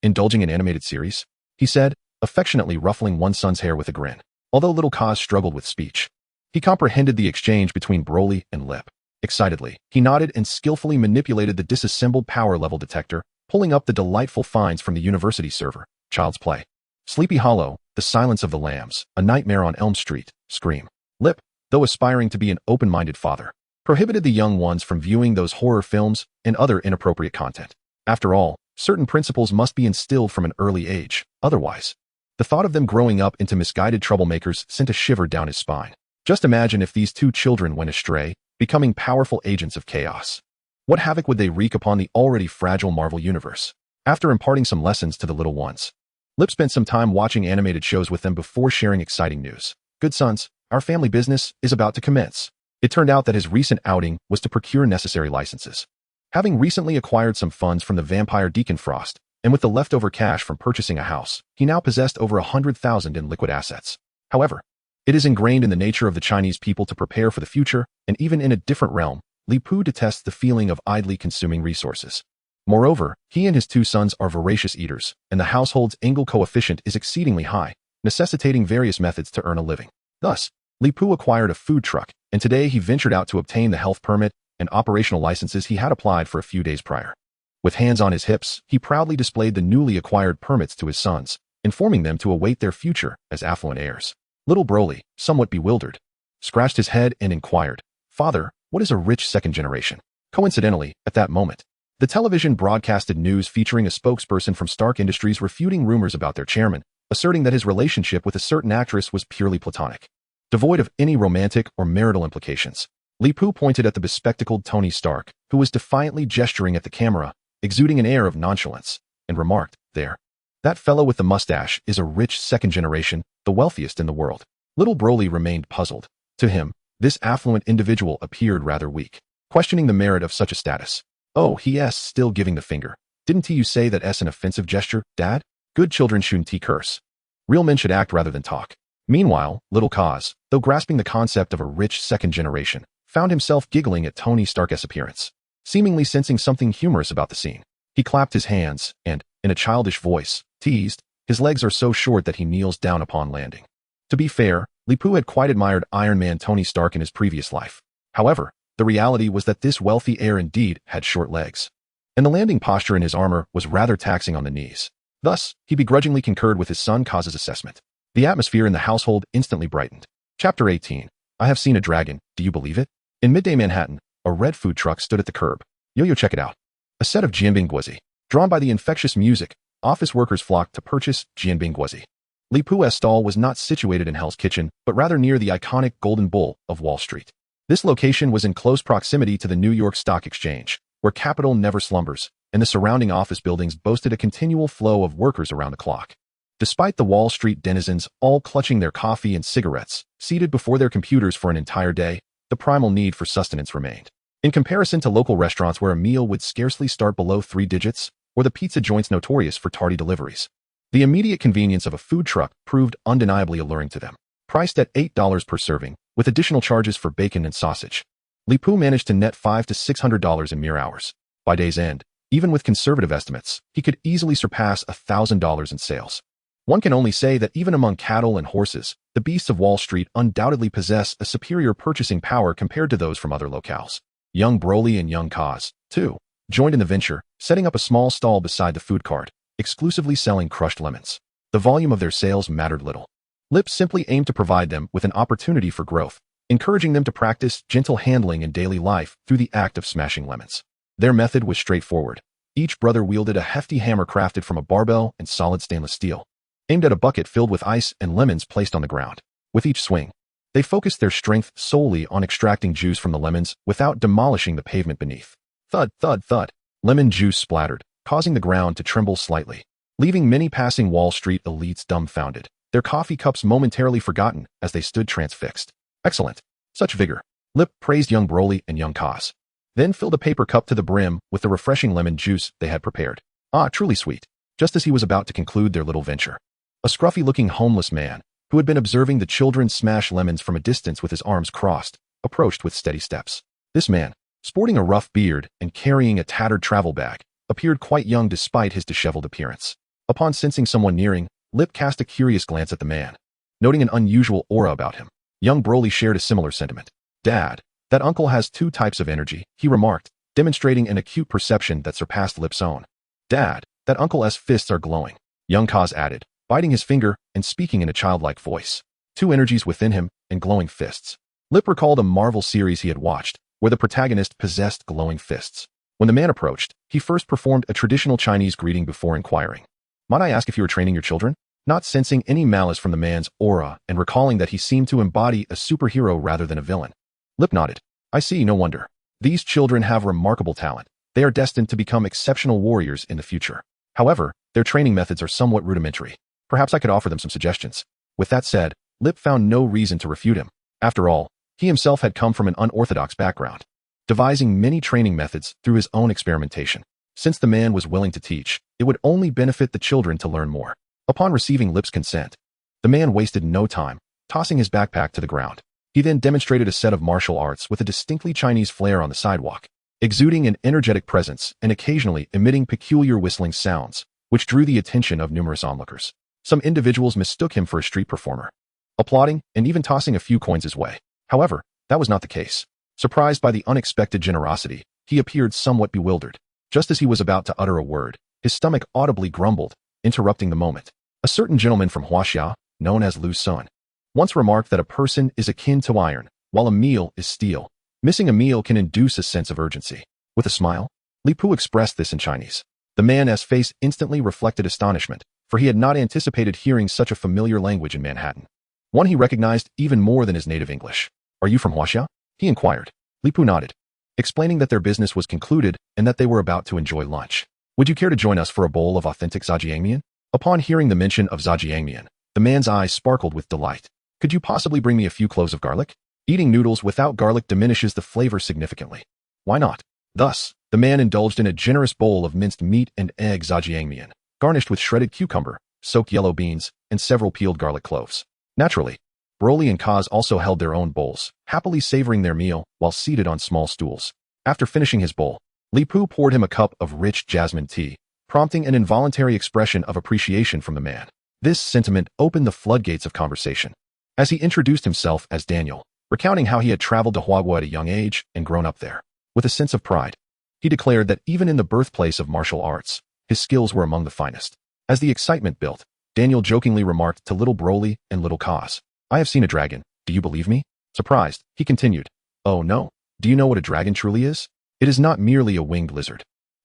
Indulging in animated series? He said, affectionately ruffling one son's hair with a grin. Although little Kurze struggled with speech, he comprehended the exchange between Broly and Lip. Excitedly, he nodded and skillfully manipulated the disassembled power level detector, pulling up the delightful finds from the university server. Child's Play, Sleepy Hollow, The Silence of the Lambs, A Nightmare on Elm Street, Scream. Lip, though aspiring to be an open-minded father, prohibited the young ones from viewing those horror films and other inappropriate content. After all, certain principles must be instilled from an early age, otherwise, the thought of them growing up into misguided troublemakers sent a shiver down his spine. Just imagine if these two children went astray, becoming powerful agents of chaos. What havoc would they wreak upon the already fragile Marvel Universe? After imparting some lessons to the little ones, Lip spent some time watching animated shows with them before sharing exciting news. Good sons, our family business is about to commence. It turned out that his recent outing was to procure necessary licenses. Having recently acquired some funds from the vampire Deacon Frost, and with the leftover cash from purchasing a house, he now possessed over 100,000 in liquid assets. However, it is ingrained in the nature of the Chinese people to prepare for the future, and even in a different realm, Li Pu detests the feeling of idly consuming resources. Moreover, he and his two sons are voracious eaters, and the household's Engel coefficient is exceedingly high, necessitating various methods to earn a living. Thus, Li Pu acquired a food truck, and today he ventured out to obtain the health permit and operational licenses he had applied for a few days prior. With hands on his hips, he proudly displayed the newly acquired permits to his sons, informing them to await their future as affluent heirs. Little Broly, somewhat bewildered, scratched his head and inquired, "Father, what is a rich second generation?" Coincidentally, at that moment, the television broadcasted news featuring a spokesperson from Stark Industries refuting rumors about their chairman, asserting that his relationship with a certain actress was purely platonic, devoid of any romantic or marital implications. Li Pu pointed at the bespectacled Tony Stark, who was defiantly gesturing at the camera, exuding an air of nonchalance, and remarked, "There. That fellow with the mustache is a rich second generation, the wealthiest in the world." Little Broly remained puzzled. To him, this affluent individual appeared rather weak, questioning the merit of such a status. "Oh, he s still giving the finger. Didn't you say that s an offensive gesture, Dad? Good children shouldn't curse. Real men should act rather than talk." Meanwhile, little Kurze, though grasping the concept of a rich second generation, found himself giggling at Tony Stark's appearance. Seemingly sensing something humorous about the scene, he clapped his hands and, in a childish voice, teased, "His legs are so short that he kneels down upon landing." To be fair, Li Pu had quite admired Iron Man Tony Stark in his previous life. However, the reality was that this wealthy heir indeed had short legs, and the landing posture in his armor was rather taxing on the knees. Thus, he begrudgingly concurred with his son Kurze's assessment. The atmosphere in the household instantly brightened. Chapter 18. I have seen a dragon, do you believe it? In midday Manhattan, a red food truck stood at the curb. Yo-yo, check it out. A A set of jianbingguozi. Drawn by the infectious music, office workers flocked to purchase jianbingguozi. Li Pu's stall was not situated in Hell's Kitchen, but rather near the iconic Golden Bull of Wall Street. This location was in close proximity to the New York Stock Exchange, where capital never slumbers, and the surrounding office buildings boasted a continual flow of workers around the clock. Despite the Wall Street denizens all clutching their coffee and cigarettes, seated before their computers for an entire day, the primal need for sustenance remained. In comparison to local restaurants where a meal would scarcely start below 3 digits, or the pizza joints notorious for tardy deliveries, the immediate convenience of a food truck proved undeniably alluring to them. Priced at $8 per serving, with additional charges for bacon and sausage, Li Pu managed to net $500 to $600 in mere hours. By day's end, even with conservative estimates, he could easily surpass $1,000 in sales. One can only say that even among cattle and horses, the beasts of Wall Street undoubtedly possess a superior purchasing power compared to those from other locales. Young Broly and young Kaz, too, joined in the venture, setting up a small stall beside the food cart, exclusively selling crushed lemons. The volume of their sales mattered little. Lip simply aimed to provide them with an opportunity for growth, encouraging them to practice gentle handling in daily life through the act of smashing lemons. Their method was straightforward. Each brother wielded a hefty hammer crafted from a barbell and solid stainless steel, aimed at a bucket filled with ice and lemons placed on the ground. With each swing, they focused their strength solely on extracting juice from the lemons without demolishing the pavement beneath. Thud, thud, thud. Lemon juice splattered, causing the ground to tremble slightly, leaving many passing Wall Street elites dumbfounded, their coffee cups momentarily forgotten as they stood transfixed. Excellent. Such vigor. Lip praised young Broly and young Kaz, then filled a paper cup to the brim with the refreshing lemon juice they had prepared. Ah, truly sweet. Just as he was about to conclude their little venture, a scruffy-looking homeless man, who had been observing the children smash lemons from a distance with his arms crossed, approached with steady steps. This man, sporting a rough beard and carrying a tattered travel bag, appeared quite young despite his disheveled appearance. Upon sensing someone nearing, Lip cast a curious glance at the man, noting an unusual aura about him. Young Broly shared a similar sentiment. Dad, that uncle has 2 types of energy, he remarked, demonstrating an acute perception that surpassed Lip's own. Dad, that uncle's fists are glowing, young Kaz added, biting his finger and speaking in a childlike voice. 2 energies within him and glowing fists. Lip recalled a Marvel series he had watched, where the protagonist possessed glowing fists. When the man approached, he first performed a traditional Chinese greeting before inquiring, "Might I ask if you are training your children?" Not sensing any malice from the man's aura and recalling that he seemed to embody a superhero rather than a villain, Lip nodded. "I see, no wonder. These children have remarkable talent. They are destined to become exceptional warriors in the future. However, their training methods are somewhat rudimentary. Perhaps I could offer them some suggestions." With that said, Lip found no reason to refute him. After all, he himself had come from an unorthodox background, devising many training methods through his own experimentation. Since the man was willing to teach, it would only benefit the children to learn more. Upon receiving Lip's consent, the man wasted no time, tossing his backpack to the ground. He then demonstrated a set of martial arts with a distinctly Chinese flair on the sidewalk, exuding an energetic presence and occasionally emitting peculiar whistling sounds, which drew the attention of numerous onlookers. Some individuals mistook him for a street performer, applauding and even tossing a few coins his way. However, that was not the case. Surprised by the unexpected generosity, he appeared somewhat bewildered. Just as he was about to utter a word, his stomach audibly grumbled, interrupting the moment. A certain gentleman from Huaxia, known as Lu Sun, once remarked that a person is akin to iron, while a meal is steel. Missing a meal can induce a sense of urgency. With a smile, Li Pu expressed this in Chinese. The man's face instantly reflected astonishment, for he had not anticipated hearing such a familiar language in Manhattan, one he recognized even more than his native English. "Are you from Huaxia?" he inquired. Li Pu nodded, explaining that their business was concluded and that they were about to enjoy lunch. "Would you care to join us for a bowl of authentic zhajiangmian?" Upon hearing the mention of zhajiangmian, the man's eyes sparkled with delight. "Could you possibly bring me a few cloves of garlic? Eating noodles without garlic diminishes the flavor significantly." "Why not?" Thus, the man indulged in a generous bowl of minced meat and egg zhajiangmian, garnished with shredded cucumber, soaked yellow beans, and several peeled garlic cloves. Naturally, Broly and Kaz also held their own bowls, happily savoring their meal while seated on small stools. After finishing his bowl, Li Pu poured him a cup of rich jasmine tea, prompting an involuntary expression of appreciation from the man. This sentiment opened the floodgates of conversation, as he introduced himself as Daniel, recounting how he had traveled to Huaguo at a young age and grown up there. With a sense of pride, he declared that even in the birthplace of martial arts, his skills were among the finest. As the excitement built, Daniel jokingly remarked to little Broly and little Kaz, "I have seen a dragon. Do you believe me?" Surprised, he continued, "Oh no. Do you know what a dragon truly is? It is not merely a winged lizard,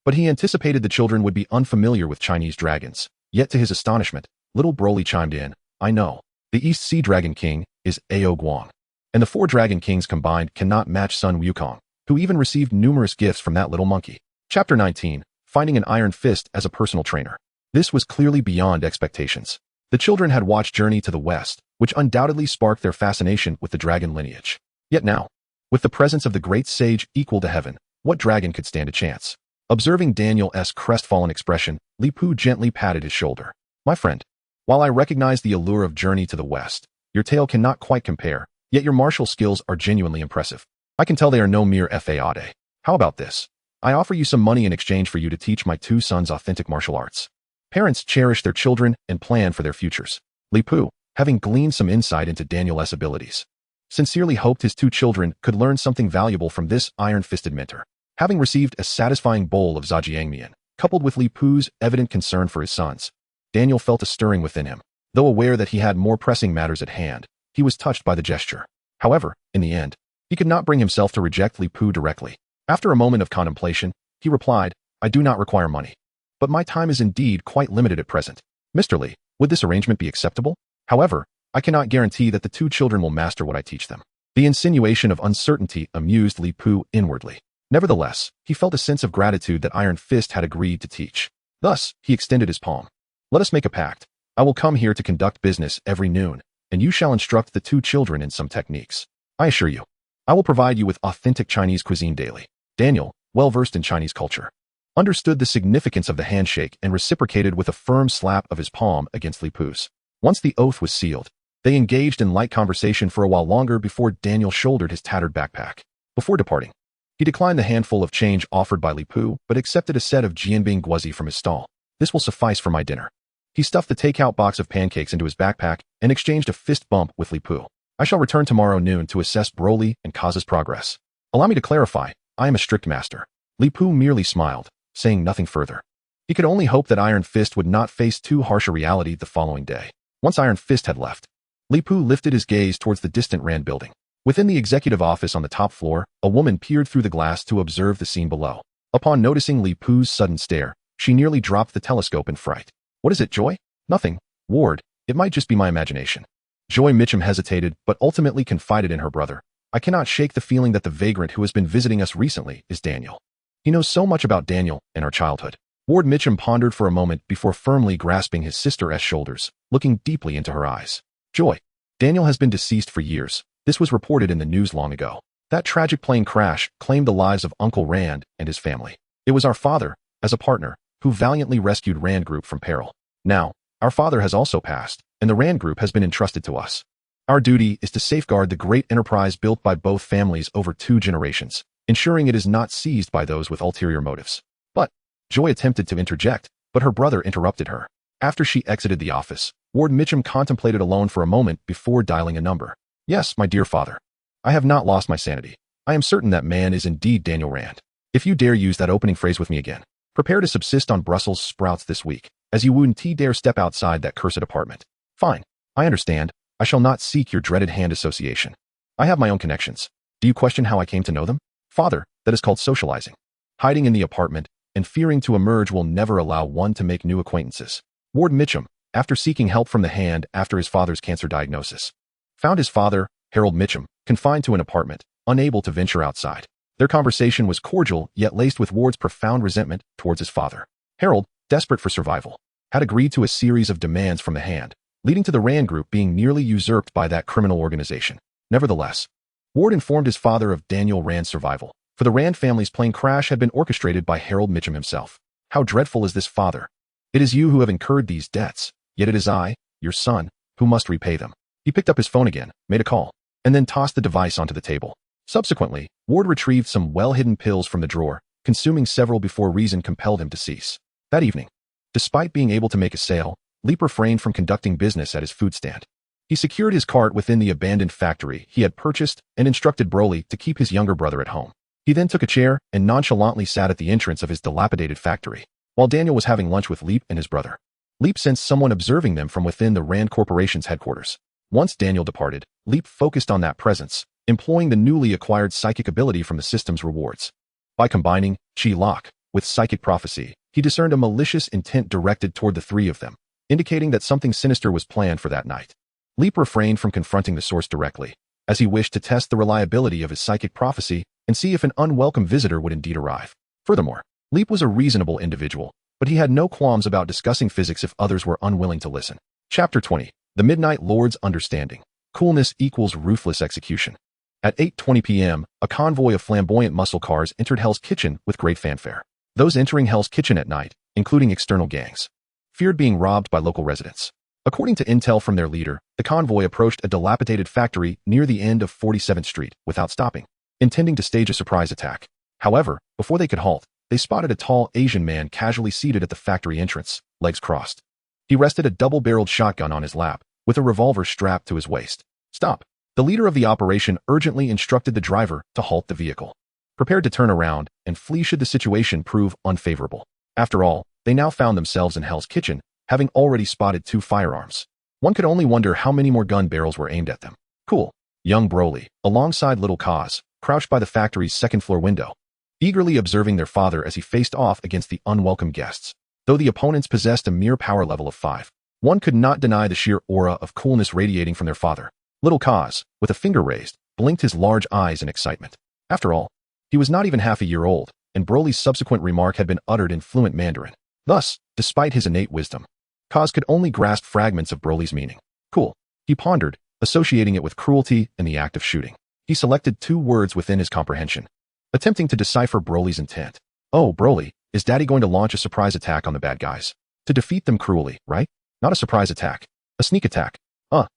But he anticipated the children would be unfamiliar with Chinese dragons. Yet to his astonishment, little Broly chimed in, I know. The East Sea Dragon King is Ao Guang. And the 4 Dragon Kings combined cannot match Sun Wukong, who even received numerous gifts from that little monkey. Chapter 19. Finding an Iron Fist as a personal trainer. This was clearly beyond expectations. The children had watched Journey to the West, which undoubtedly sparked their fascination with the dragon lineage. Yet now, with the presence of the great sage equal to heaven, what dragon could stand a chance? Observing Daniel's crestfallen expression, Li Pu gently patted his shoulder. My friend, while I recognize the allure of Journey to the West, your tale cannot quite compare, yet your martial skills are genuinely impressive. I can tell they are no mere fade. How about this? I offer you some money in exchange for you to teach my 2 sons authentic martial arts. Parents cherish their children and plan for their futures. Li Pu, having gleaned some insight into Daniel's abilities, sincerely hoped his 2 children could learn something valuable from this iron-fisted mentor. Having received a satisfying bowl of zhajiangmian, coupled with Li Pu's evident concern for his sons, Daniel felt a stirring within him. Though aware that he had more pressing matters at hand, he was touched by the gesture. However, in the end, he could not bring himself to reject Li Pu directly. After a moment of contemplation, he replied, I do not require money. But my time is indeed quite limited at present. Mr. Li, would this arrangement be acceptable? However, I cannot guarantee that the 2 children will master what I teach them. The insinuation of uncertainty amused Li Pu inwardly. Nevertheless, he felt a sense of gratitude that Iron Fist had agreed to teach. Thus, he extended his palm. Let us make a pact. I will come here to conduct business every noon, and you shall instruct the 2 children in some techniques. I assure you, I will provide you with authentic Chinese cuisine daily. Daniel, well versed in Chinese culture, understood the significance of the handshake and reciprocated with a firm slap of his palm against Li Pu's. Once the oath was sealed, they engaged in light conversation for a while longer before Daniel shouldered his tattered backpack. Before departing, he declined the handful of change offered by Li Pu, but accepted a set of jianbing guozi from his stall. This will suffice for my dinner. He stuffed the takeout box of pancakes into his backpack and exchanged a fist bump with Li Pu. I shall return tomorrow noon to assess Broly and Kaza's progress. Allow me to clarify, I am a strict master. Li Pu merely smiled, saying nothing further. He could only hope that Iron Fist would not face too harsh a reality the following day. Once Iron Fist had left, Li Pu lifted his gaze towards the distant Rand building. Within the executive office on the top floor, a woman peered through the glass to observe the scene below. Upon noticing Li Pu's sudden stare, she nearly dropped the telescope in fright. What is it, Joy? Nothing, Ward. It might just be my imagination. Joy Mitchum hesitated, but ultimately confided in her brother. I cannot shake the feeling that the vagrant who has been visiting us recently is Daniel. He knows so much about Daniel and our childhood. Ward Mitchum pondered for a moment before firmly grasping his sister's shoulders, looking deeply into her eyes. Joy, Daniel has been deceased for years. This was reported in the news long ago. That tragic plane crash claimed the lives of Uncle Rand and his family. It was our father, as a partner, who valiantly rescued Rand Group from peril. Now, our father has also passed, and the Rand Group has been entrusted to us. Our duty is to safeguard the great enterprise built by both families over 2 generations, ensuring it is not seized by those with ulterior motives. But, Joy attempted to interject, but her brother interrupted her. After she exited the office, Ward Mitchum contemplated alone for a moment before dialing a number. Yes, my dear father. I have not lost my sanity. I am certain that man is indeed Daniel Rand. If you dare use that opening phrase with me again, prepare to subsist on Brussels sprouts this week, as you wouldn't dare step outside that cursed apartment. Fine. I understand. I shall not seek your dreaded hand association. I have my own connections. Do you question how I came to know them? Father, that is called socializing. Hiding in the apartment and fearing to emerge will never allow one to make new acquaintances. Ward Mitchum, after seeking help from the hand after his father's cancer diagnosis, found his father, Harold Mitchum, confined to an apartment, unable to venture outside. Their conversation was cordial yet laced with Ward's profound resentment towards his father. Harold, desperate for survival, had agreed to a series of demands from the hand, leading to the Rand Group being nearly usurped by that criminal organization. Nevertheless, Ward informed his father of Daniel Rand's survival, for the Rand family's plane crash had been orchestrated by Harold Mitchum himself. How dreadful is this, father? It is you who have incurred these debts, yet it is I, your son, who must repay them. He picked up his phone again, made a call, and then tossed the device onto the table. Subsequently, Ward retrieved some well-hidden pills from the drawer, consuming several before reason compelled him to cease. That evening, despite being able to make a sale, Leap refrained from conducting business at his food stand. He secured his cart within the abandoned factory he had purchased and instructed Broly to keep his younger brother at home. He then took a chair and nonchalantly sat at the entrance of his dilapidated factory, while Daniel was having lunch with Leap and his brother. Leap sensed someone observing them from within the Rand Corporation's headquarters. Once Daniel departed, Leap focused on that presence, employing the newly acquired psychic ability from the system's rewards. By combining Chi Lock, with psychic prophecy, he discerned a malicious intent directed toward the three of them, indicating that something sinister was planned for that night. Leap refrained from confronting the source directly, as he wished to test the reliability of his psychic prophecy and see if an unwelcome visitor would indeed arrive. Furthermore, Leap was a reasonable individual, but he had no qualms about discussing physics if others were unwilling to listen. Chapter 20. The Midnight Lord's Understanding. Coolness equals ruthless execution. At 8:20 p.m., a convoy of flamboyant muscle cars entered Hell's Kitchen with great fanfare. Those entering Hell's Kitchen at night, including external gangs, feared being robbed by local residents. According to intel from their leader, the convoy approached a dilapidated factory near the end of 47th Street without stopping, intending to stage a surprise attack. However, before they could halt, they spotted a tall Asian man casually seated at the factory entrance, legs crossed. He rested a double-barreled shotgun on his lap, with a revolver strapped to his waist. Stop! The leader of the operation urgently instructed the driver to halt the vehicle, prepared to turn around and flee should the situation prove unfavorable. After all, they now found themselves in Hell's Kitchen, having already spotted 2 firearms. One could only wonder how many more gun barrels were aimed at them. Cool. Young Broly, alongside little Kaz, crouched by the factory's second-floor window, eagerly observing their father as he faced off against the unwelcome guests. Though the opponents possessed a mere power level of 5, one could not deny the sheer aura of coolness radiating from their father. Little Kaz, with a finger raised, blinked his large eyes in excitement. After all, he was not even half a year old, and Broly's subsequent remark had been uttered in fluent Mandarin. Thus, despite his innate wisdom, Kaz could only grasp fragments of Broly's meaning. Cool, he pondered, associating it with cruelty and the act of shooting. He selected 2 words within his comprehension, attempting to decipher Broly's intent. Oh, Broly, is Daddy going to launch a surprise attack on the bad guys? To defeat them cruelly, right? Not a surprise attack. A sneak attack.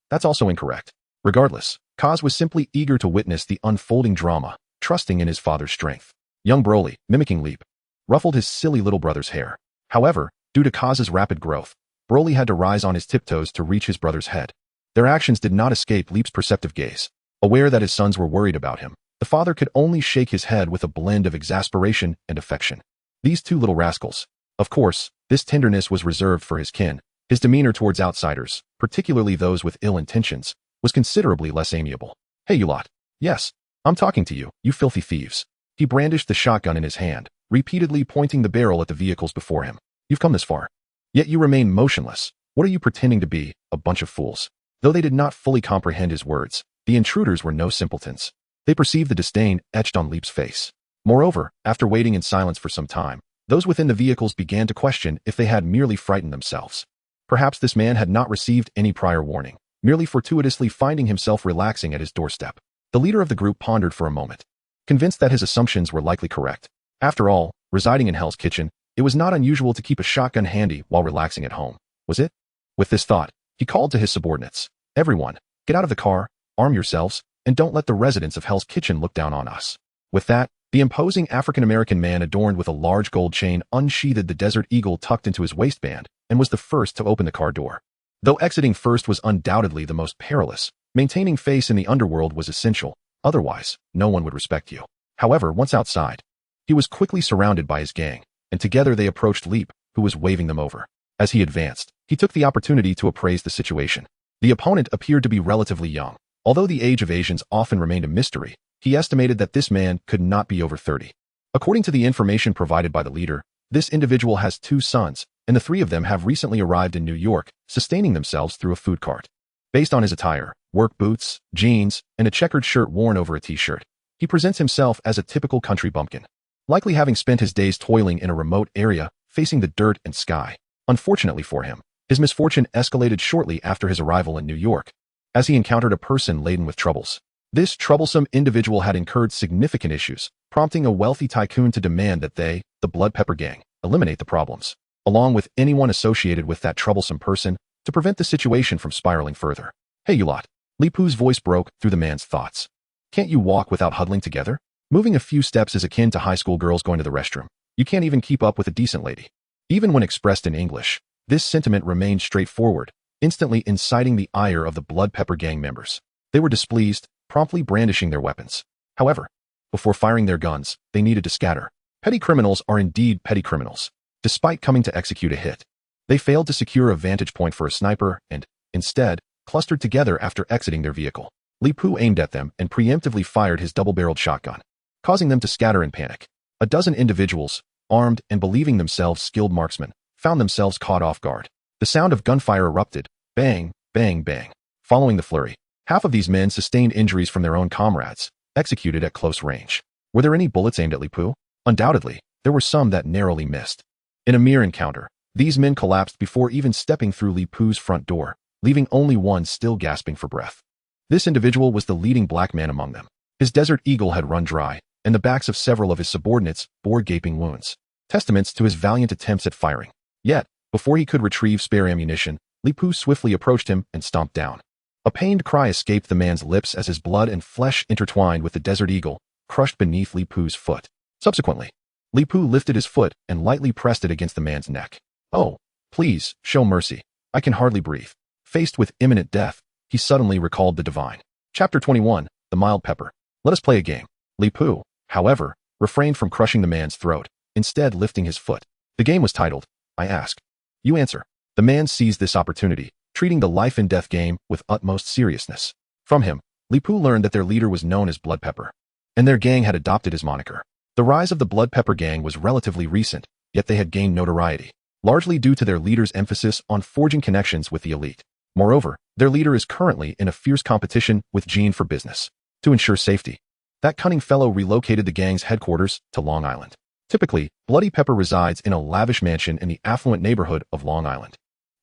That's also incorrect. Regardless, Kaz was simply eager to witness the unfolding drama, trusting in his father's strength. Young Broly, mimicking Leap, ruffled his silly little brother's hair. However, due to Kaz's rapid growth, Broly had to rise on his tiptoes to reach his brother's head. Their actions did not escape Leap's perceptive gaze. Aware that his sons were worried about him, the father could only shake his head with a blend of exasperation and affection. These 2 little rascals. Of course, this tenderness was reserved for his kin. His demeanor towards outsiders, particularly those with ill intentions, was considerably less amiable. Hey, you lot. Yes, I'm talking to you, you filthy thieves. He brandished the shotgun in his hand, repeatedly pointing the barrel at the vehicles before him. You've come this far. Yet you remain motionless. What are you pretending to be, a bunch of fools? Though they did not fully comprehend his words, the intruders were no simpletons. They perceived the disdain etched on Leap's face. Moreover, after waiting in silence for some time, those within the vehicles began to question if they had merely frightened themselves. Perhaps this man had not received any prior warning, merely fortuitously finding himself relaxing at his doorstep. The leader of the group pondered for a moment, convinced that his assumptions were likely correct. After all, residing in Hell's Kitchen, it was not unusual to keep a shotgun handy while relaxing at home, was it? With this thought, he called to his subordinates. Everyone, get out of the car, arm yourselves, and don't let the residents of Hell's Kitchen look down on us. With that, the imposing African-American man adorned with a large gold chain unsheathed the Desert Eagle tucked into his waistband and was the first to open the car door. Though exiting first was undoubtedly the most perilous, maintaining face in the underworld was essential, otherwise, no one would respect you. However, once outside, he was quickly surrounded by his gang, and together they approached Leap, who was waving them over. As he advanced, he took the opportunity to appraise the situation. The opponent appeared to be relatively young. Although the age of Asians often remained a mystery, he estimated that this man could not be over 30. According to the information provided by the leader, this individual has 2 sons, and the 3 of them have recently arrived in New York, sustaining themselves through a food cart. Based on his attire, work boots, jeans, and a checkered shirt worn over a t-shirt, he presents himself as a typical country bumpkin, likely having spent his days toiling in a remote area, facing the dirt and sky. Unfortunately for him, his misfortune escalated shortly after his arrival in New York, as he encountered a person laden with troubles. This troublesome individual had incurred significant issues, prompting a wealthy tycoon to demand that they, the Blood Pepper Gang, eliminate the problems, along with anyone associated with that troublesome person, to prevent the situation from spiraling further. Hey, you lot. Lipu's voice broke through the man's thoughts. Can't you walk without huddling together? Moving a few steps is akin to high school girls going to the restroom. You can't even keep up with a decent lady. Even when expressed in English, this sentiment remained straightforward, instantly inciting the ire of the Blood Pepper Gang members. They were displeased, promptly brandishing their weapons. However, before firing their guns, they needed to scatter. Petty criminals are indeed petty criminals. Despite coming to execute a hit, they failed to secure a vantage point for a sniper and, instead, clustered together after exiting their vehicle. Lipu aimed at them and preemptively fired his double-barreled shotgun, causing them to scatter in panic. A dozen individuals, armed and believing themselves skilled marksmen, found themselves caught off guard. The sound of gunfire erupted. Bang, bang, bang. Following the flurry, half of these men sustained injuries from their own comrades, executed at close range. Were there any bullets aimed at Li Pu? Undoubtedly, there were some that narrowly missed. In a mere encounter, these men collapsed before even stepping through Li Pu's front door, leaving only one still gasping for breath. This individual was the leading black man among them. His desert eagle had run dry, and the backs of several of his subordinates bore gaping wounds, testaments to his valiant attempts at firing. Yet, before he could retrieve spare ammunition, Li Pu swiftly approached him and stomped down. A pained cry escaped the man's lips as his blood and flesh intertwined with the desert eagle, crushed beneath Li Pu's foot. Subsequently, Li Pu lifted his foot and lightly pressed it against the man's neck. "Oh, please, show mercy. I can hardly breathe." Faced with imminent death, he suddenly recalled the divine. Chapter 21, The Mild Pepper. Let us play a game. Li Pu, however, refrained from crushing the man's throat, instead lifting his foot. The game was titled, "I Ask, You Answer." The man seized this opportunity, treating the life-and-death game with utmost seriousness. From him, Li Pu learned that their leader was known as Blood Pepper, and their gang had adopted his moniker. The rise of the Blood Pepper gang was relatively recent, yet they had gained notoriety, largely due to their leader's emphasis on forging connections with the elite. Moreover, their leader is currently in a fierce competition with Gene for business. To ensure safety, that cunning fellow relocated the gang's headquarters to Long Island. Typically, Bloody Pepper resides in a lavish mansion in the affluent neighborhood of Long Island,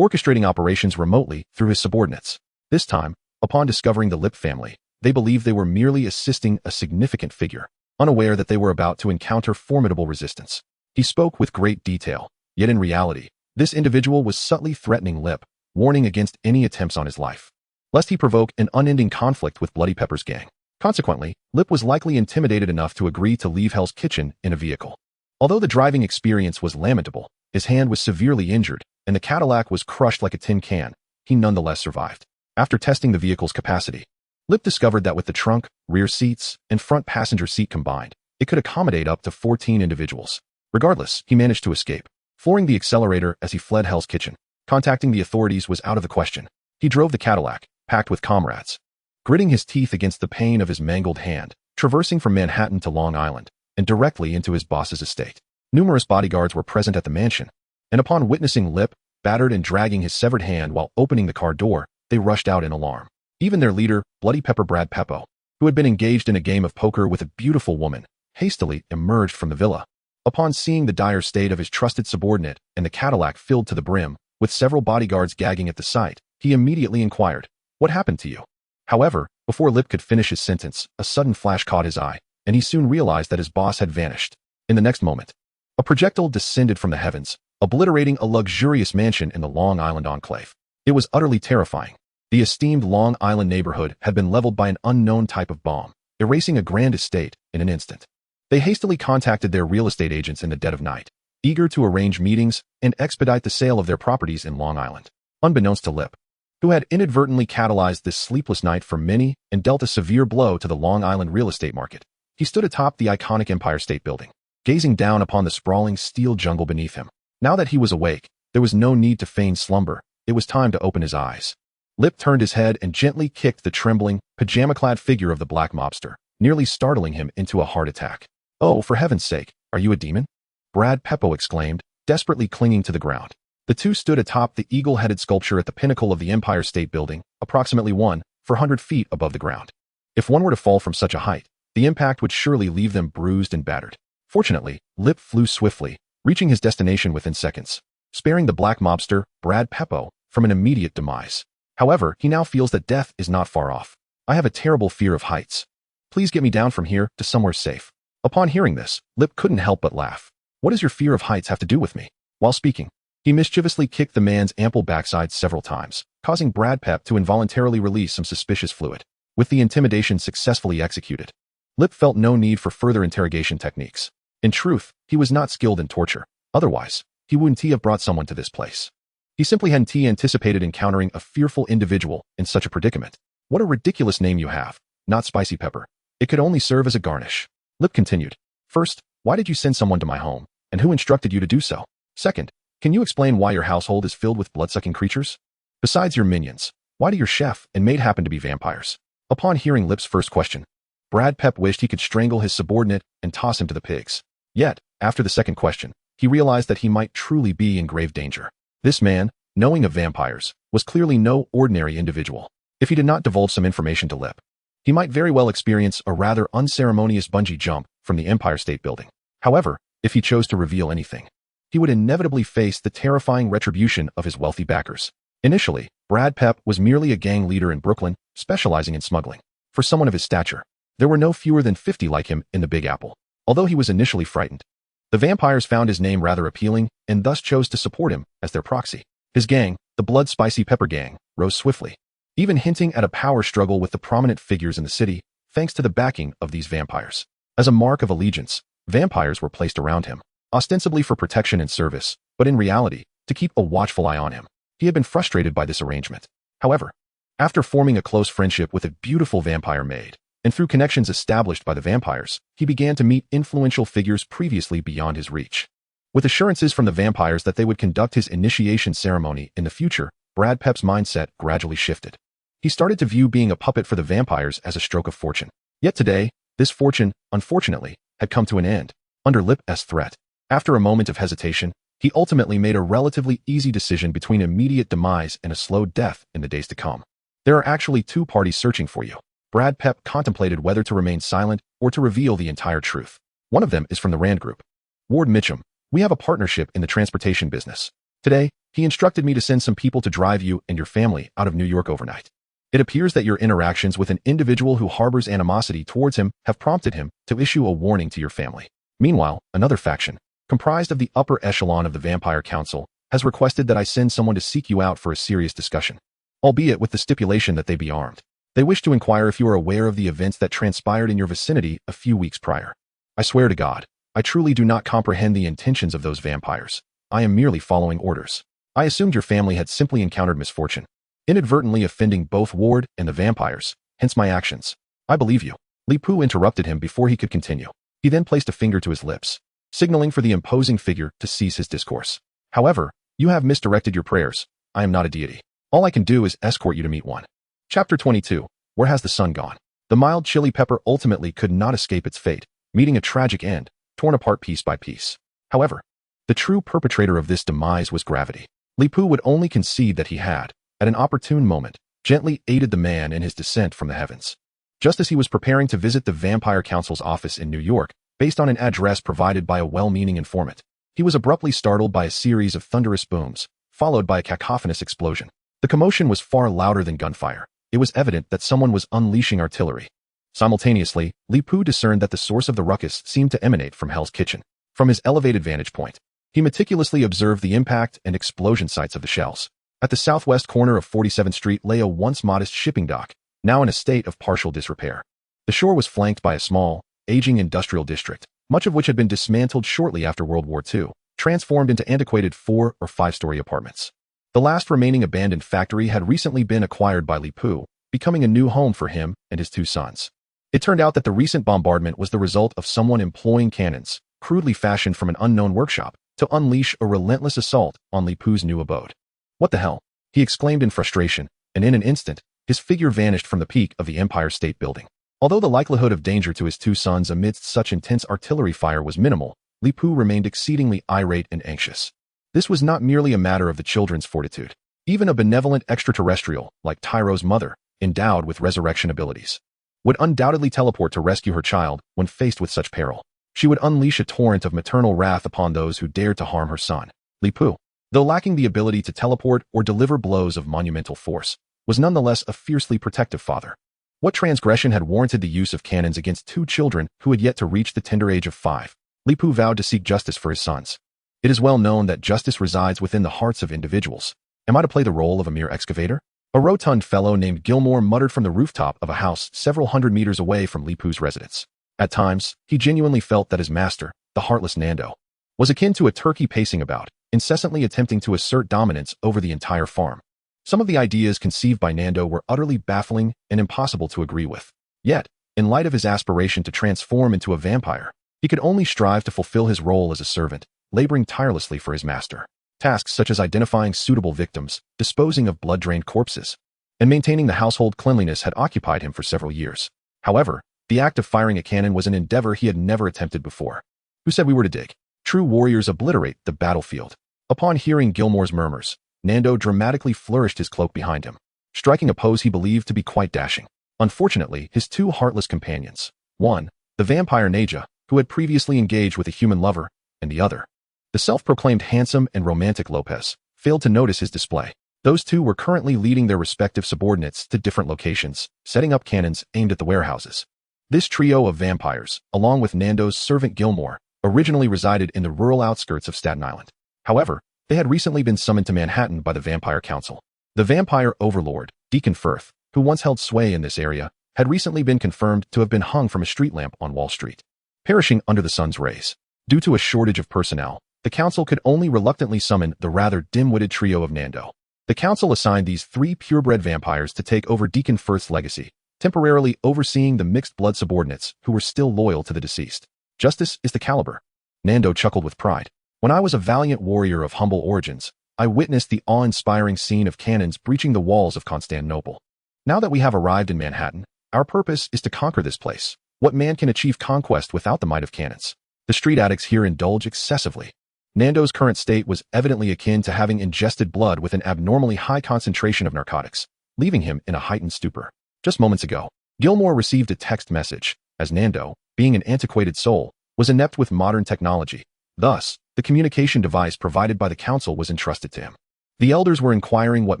orchestrating operations remotely through his subordinates. This time, upon discovering the Lip family, they believed they were merely assisting a significant figure, unaware that they were about to encounter formidable resistance. He spoke with great detail, yet in reality, this individual was subtly threatening Lip, warning against any attempts on his life, lest he provoke an unending conflict with Bloody Pepper's gang. Consequently, Lip was likely intimidated enough to agree to leave Hell's Kitchen in a vehicle. Although the driving experience was lamentable, his hand was severely injured, and the Cadillac was crushed like a tin can, he nonetheless survived. After testing the vehicle's capacity, Lip discovered that with the trunk, rear seats, and front passenger seat combined, it could accommodate up to 14 individuals. Regardless, he managed to escape, flooring the accelerator as he fled Hell's Kitchen. Contacting the authorities was out of the question. He drove the Cadillac, packed with comrades, gritting his teeth against the pain of his mangled hand, traversing from Manhattan to Long Island, and directly into his boss's estate. Numerous bodyguards were present at the mansion, and upon witnessing Lip, battered and dragging his severed hand while opening the car door, they rushed out in alarm. Even their leader, Bloody Pepper Brad Peppo, who had been engaged in a game of poker with a beautiful woman, hastily emerged from the villa. Upon seeing the dire state of his trusted subordinate and the Cadillac filled to the brim, with several bodyguards gagging at the sight, he immediately inquired, "What happened to you?" However, before Lip could finish his sentence, a sudden flash caught his eye, and he soon realized that his boss had vanished. In the next moment, a projectile descended from the heavens, obliterating a luxurious mansion in the Long Island enclave. It was utterly terrifying. The esteemed Long Island neighborhood had been leveled by an unknown type of bomb, erasing a grand estate in an instant. They hastily contacted their real estate agents in the dead of night, eager to arrange meetings and expedite the sale of their properties in Long Island. Unbeknownst to Lip, who had inadvertently catalyzed this sleepless night for many and dealt a severe blow to the Long Island real estate market, he stood atop the iconic Empire State Building, gazing down upon the sprawling steel jungle beneath him. Now that he was awake, there was no need to feign slumber. It was time to open his eyes. Lip turned his head and gently kicked the trembling, pajama-clad figure of the black mobster, nearly startling him into a heart attack. "Oh, for heaven's sake, are you a demon?" Brad Peppo exclaimed, desperately clinging to the ground. The two stood atop the eagle-headed sculpture at the pinnacle of the Empire State Building, approximately 1,400 feet above the ground. If one were to fall from such a height, the impact would surely leave them bruised and battered. Fortunately, Lip flew swiftly, reaching his destination within seconds, sparing the black mobster, Brad Peppo, from an immediate demise. However, he now feels that death is not far off. "I have a terrible fear of heights. Please get me down from here to somewhere safe." Upon hearing this, Lip couldn't help but laugh. "What does your fear of heights have to do with me?" While speaking, he mischievously kicked the man's ample backside several times, causing Brad Pep to involuntarily release some suspicious fluid. With the intimidation successfully executed, Lip felt no need for further interrogation techniques. In truth, he was not skilled in torture. Otherwise, he wouldn't have brought someone to this place. He simply hadn't anticipated encountering a fearful individual in such a predicament. "What a ridiculous name you have. Not Spicy Pepper. It could only serve as a garnish." Lip continued. "First, why did you send someone to my home, and who instructed you to do so? Second, can you explain why your household is filled with blood-sucking creatures? Besides your minions, why do your chef and maid happen to be vampires?" Upon hearing Lip's first question, Brad Pep wished he could strangle his subordinate and toss him to the pigs. Yet, After the second question, he realized that he might truly be in grave danger. This man, knowing of vampires, was clearly no ordinary individual. If he did not divulge some information to Lip, he might very well experience a rather unceremonious bungee jump from the Empire State Building. However, if he chose to reveal anything, he would inevitably face the terrifying retribution of his wealthy backers. Initially, Brad Pep was merely a gang leader in Brooklyn, specializing in smuggling. For someone of his stature, there were no fewer than 50 like him in the Big Apple. Although he was initially frightened, the vampires found his name rather appealing and thus chose to support him as their proxy. His gang, the Blood Spicy Pepper Gang, rose swiftly, even hinting at a power struggle with the prominent figures in the city, thanks to the backing of these vampires. As a mark of allegiance, vampires were placed around him, ostensibly for protection and service, but in reality, to keep a watchful eye on him. He had been frustrated by this arrangement. However, after forming a close friendship with a beautiful vampire maid, and through connections established by the vampires, he began to meet influential figures previously beyond his reach. With assurances from the vampires that they would conduct his initiation ceremony in the future, Brad Pep's mindset gradually shifted. He started to view being a puppet for the vampires as a stroke of fortune. Yet today, this fortune, unfortunately, had come to an end, under Lip's threat. After a moment of hesitation, he ultimately made a relatively easy decision between immediate demise and a slow death in the days to come. There are actually two parties searching for you. Brad Pep contemplated whether to remain silent or to reveal the entire truth. One of them is from the Rand Group. Ward Mitchum, we have a partnership in the transportation business. Today, he instructed me to send some people to drive you and your family out of New York overnight. It appears that your interactions with an individual who harbors animosity towards him have prompted him to issue a warning to your family. Meanwhile, another faction, comprised of the upper echelon of the Vampire Council, has requested that I send someone to seek you out for a serious discussion, albeit with the stipulation that they be armed. They wish to inquire if you are aware of the events that transpired in your vicinity a few weeks prior. I swear to God, I truly do not comprehend the intentions of those vampires. I am merely following orders. I assumed your family had simply encountered misfortune, inadvertently offending both Ward and the vampires, hence my actions. I believe you. Li Pu interrupted him before he could continue. He then placed a finger to his lips, signaling for the imposing figure to cease his discourse. However, you have misdirected your prayers. I am not a deity. All I can do is escort you to meet one. Chapter 22. Where has the sun gone? The mild chili pepper ultimately could not escape its fate, meeting a tragic end, torn apart piece by piece. However, the true perpetrator of this demise was gravity. Li Pu would only concede that he had, at an opportune moment, gently aided the man in his descent from the heavens. Just as he was preparing to visit the Vampire Council's office in New York, based on an address provided by a well-meaning informant, he was abruptly startled by a series of thunderous booms, followed by a cacophonous explosion. The commotion was far louder than gunfire. It was evident that someone was unleashing artillery. Simultaneously, Li Pu discerned that the source of the ruckus seemed to emanate from Hell's Kitchen. From his elevated vantage point, he meticulously observed the impact and explosion sites of the shells. At the southwest corner of 47th Street lay a once modest shipping dock, now in a state of partial disrepair. The shore was flanked by a small, aging industrial district, much of which had been dismantled shortly after World War II, transformed into antiquated 4- or 5-story apartments. The last remaining abandoned factory had recently been acquired by Li Pu, becoming a new home for him and his two sons. It turned out that the recent bombardment was the result of someone employing cannons, crudely fashioned from an unknown workshop, to unleash a relentless assault on Li Pu's new abode. What the hell? He exclaimed in frustration, and in an instant, his figure vanished from the peak of the Empire State Building. Although the likelihood of danger to his two sons amidst such intense artillery fire was minimal, Li Pu remained exceedingly irate and anxious. This was not merely a matter of the children's fortitude. Even a benevolent extraterrestrial, like Tyro's mother, endowed with resurrection abilities, would undoubtedly teleport to rescue her child when faced with such peril. She would unleash a torrent of maternal wrath upon those who dared to harm her son. Li Pu, though lacking the ability to teleport or deliver blows of monumental force, was nonetheless a fiercely protective father. What transgression had warranted the use of cannons against two children who had yet to reach the tender age of 5? Li Pu vowed to seek justice for his sons. It is well known that justice resides within the hearts of individuals. Am I to play the role of a mere excavator? A rotund fellow named Gilmore muttered from the rooftop of a house several hundred meters away from Li Pu's residence. At times, he genuinely felt that his master, the heartless Nando, was akin to a turkey pacing about, incessantly attempting to assert dominance over the entire farm. Some of the ideas conceived by Nando were utterly baffling and impossible to agree with. Yet, in light of his aspiration to transform into a vampire, he could only strive to fulfill his role as a servant, laboring tirelessly for his master. Tasks such as identifying suitable victims, disposing of blood-drained corpses, and maintaining the household cleanliness had occupied him for several years. However, the act of firing a cannon was an endeavor he had never attempted before. Who said we were to dig? true warriors obliterate the battlefield. Upon hearing Gilmore's murmurs, Nando dramatically flourished his cloak behind him, striking a pose he believed to be quite dashing. Unfortunately, his two heartless companions, one, the vampire Naja, who had previously engaged with a human lover, and the other, the self-proclaimed handsome and romantic Lopez, failed to notice his display. Those two were currently leading their respective subordinates to different locations, setting up cannons aimed at the warehouses. This trio of vampires, along with Nando's servant Gilmore, originally resided in the rural outskirts of Staten Island. However, they had recently been summoned to Manhattan by the Vampire Council. The vampire overlord, Deacon Firth, who once held sway in this area, had recently been confirmed to have been hung from a street lamp on Wall Street, perishing under the sun's rays. Due to a shortage of personnel, the council could only reluctantly summon the rather dim-witted trio of Nando. The council assigned these three purebred vampires to take over Deacon Firth's legacy, temporarily overseeing the mixed-blood subordinates who were still loyal to the deceased. Justice is the caliber. Nando chuckled with pride. When I was a valiant warrior of humble origins, I witnessed the awe-inspiring scene of cannons breaching the walls of Constantinople. Now that we have arrived in Manhattan, our purpose is to conquer this place. What man can achieve conquest without the might of cannons? The street addicts here indulge excessively. Nando's current state was evidently akin to having ingested blood with an abnormally high concentration of narcotics, leaving him in a heightened stupor. Just moments ago, Gilmore received a text message, as Nando, being an antiquated soul, was inept with modern technology. Thus, the communication device provided by the council was entrusted to him. The elders were inquiring what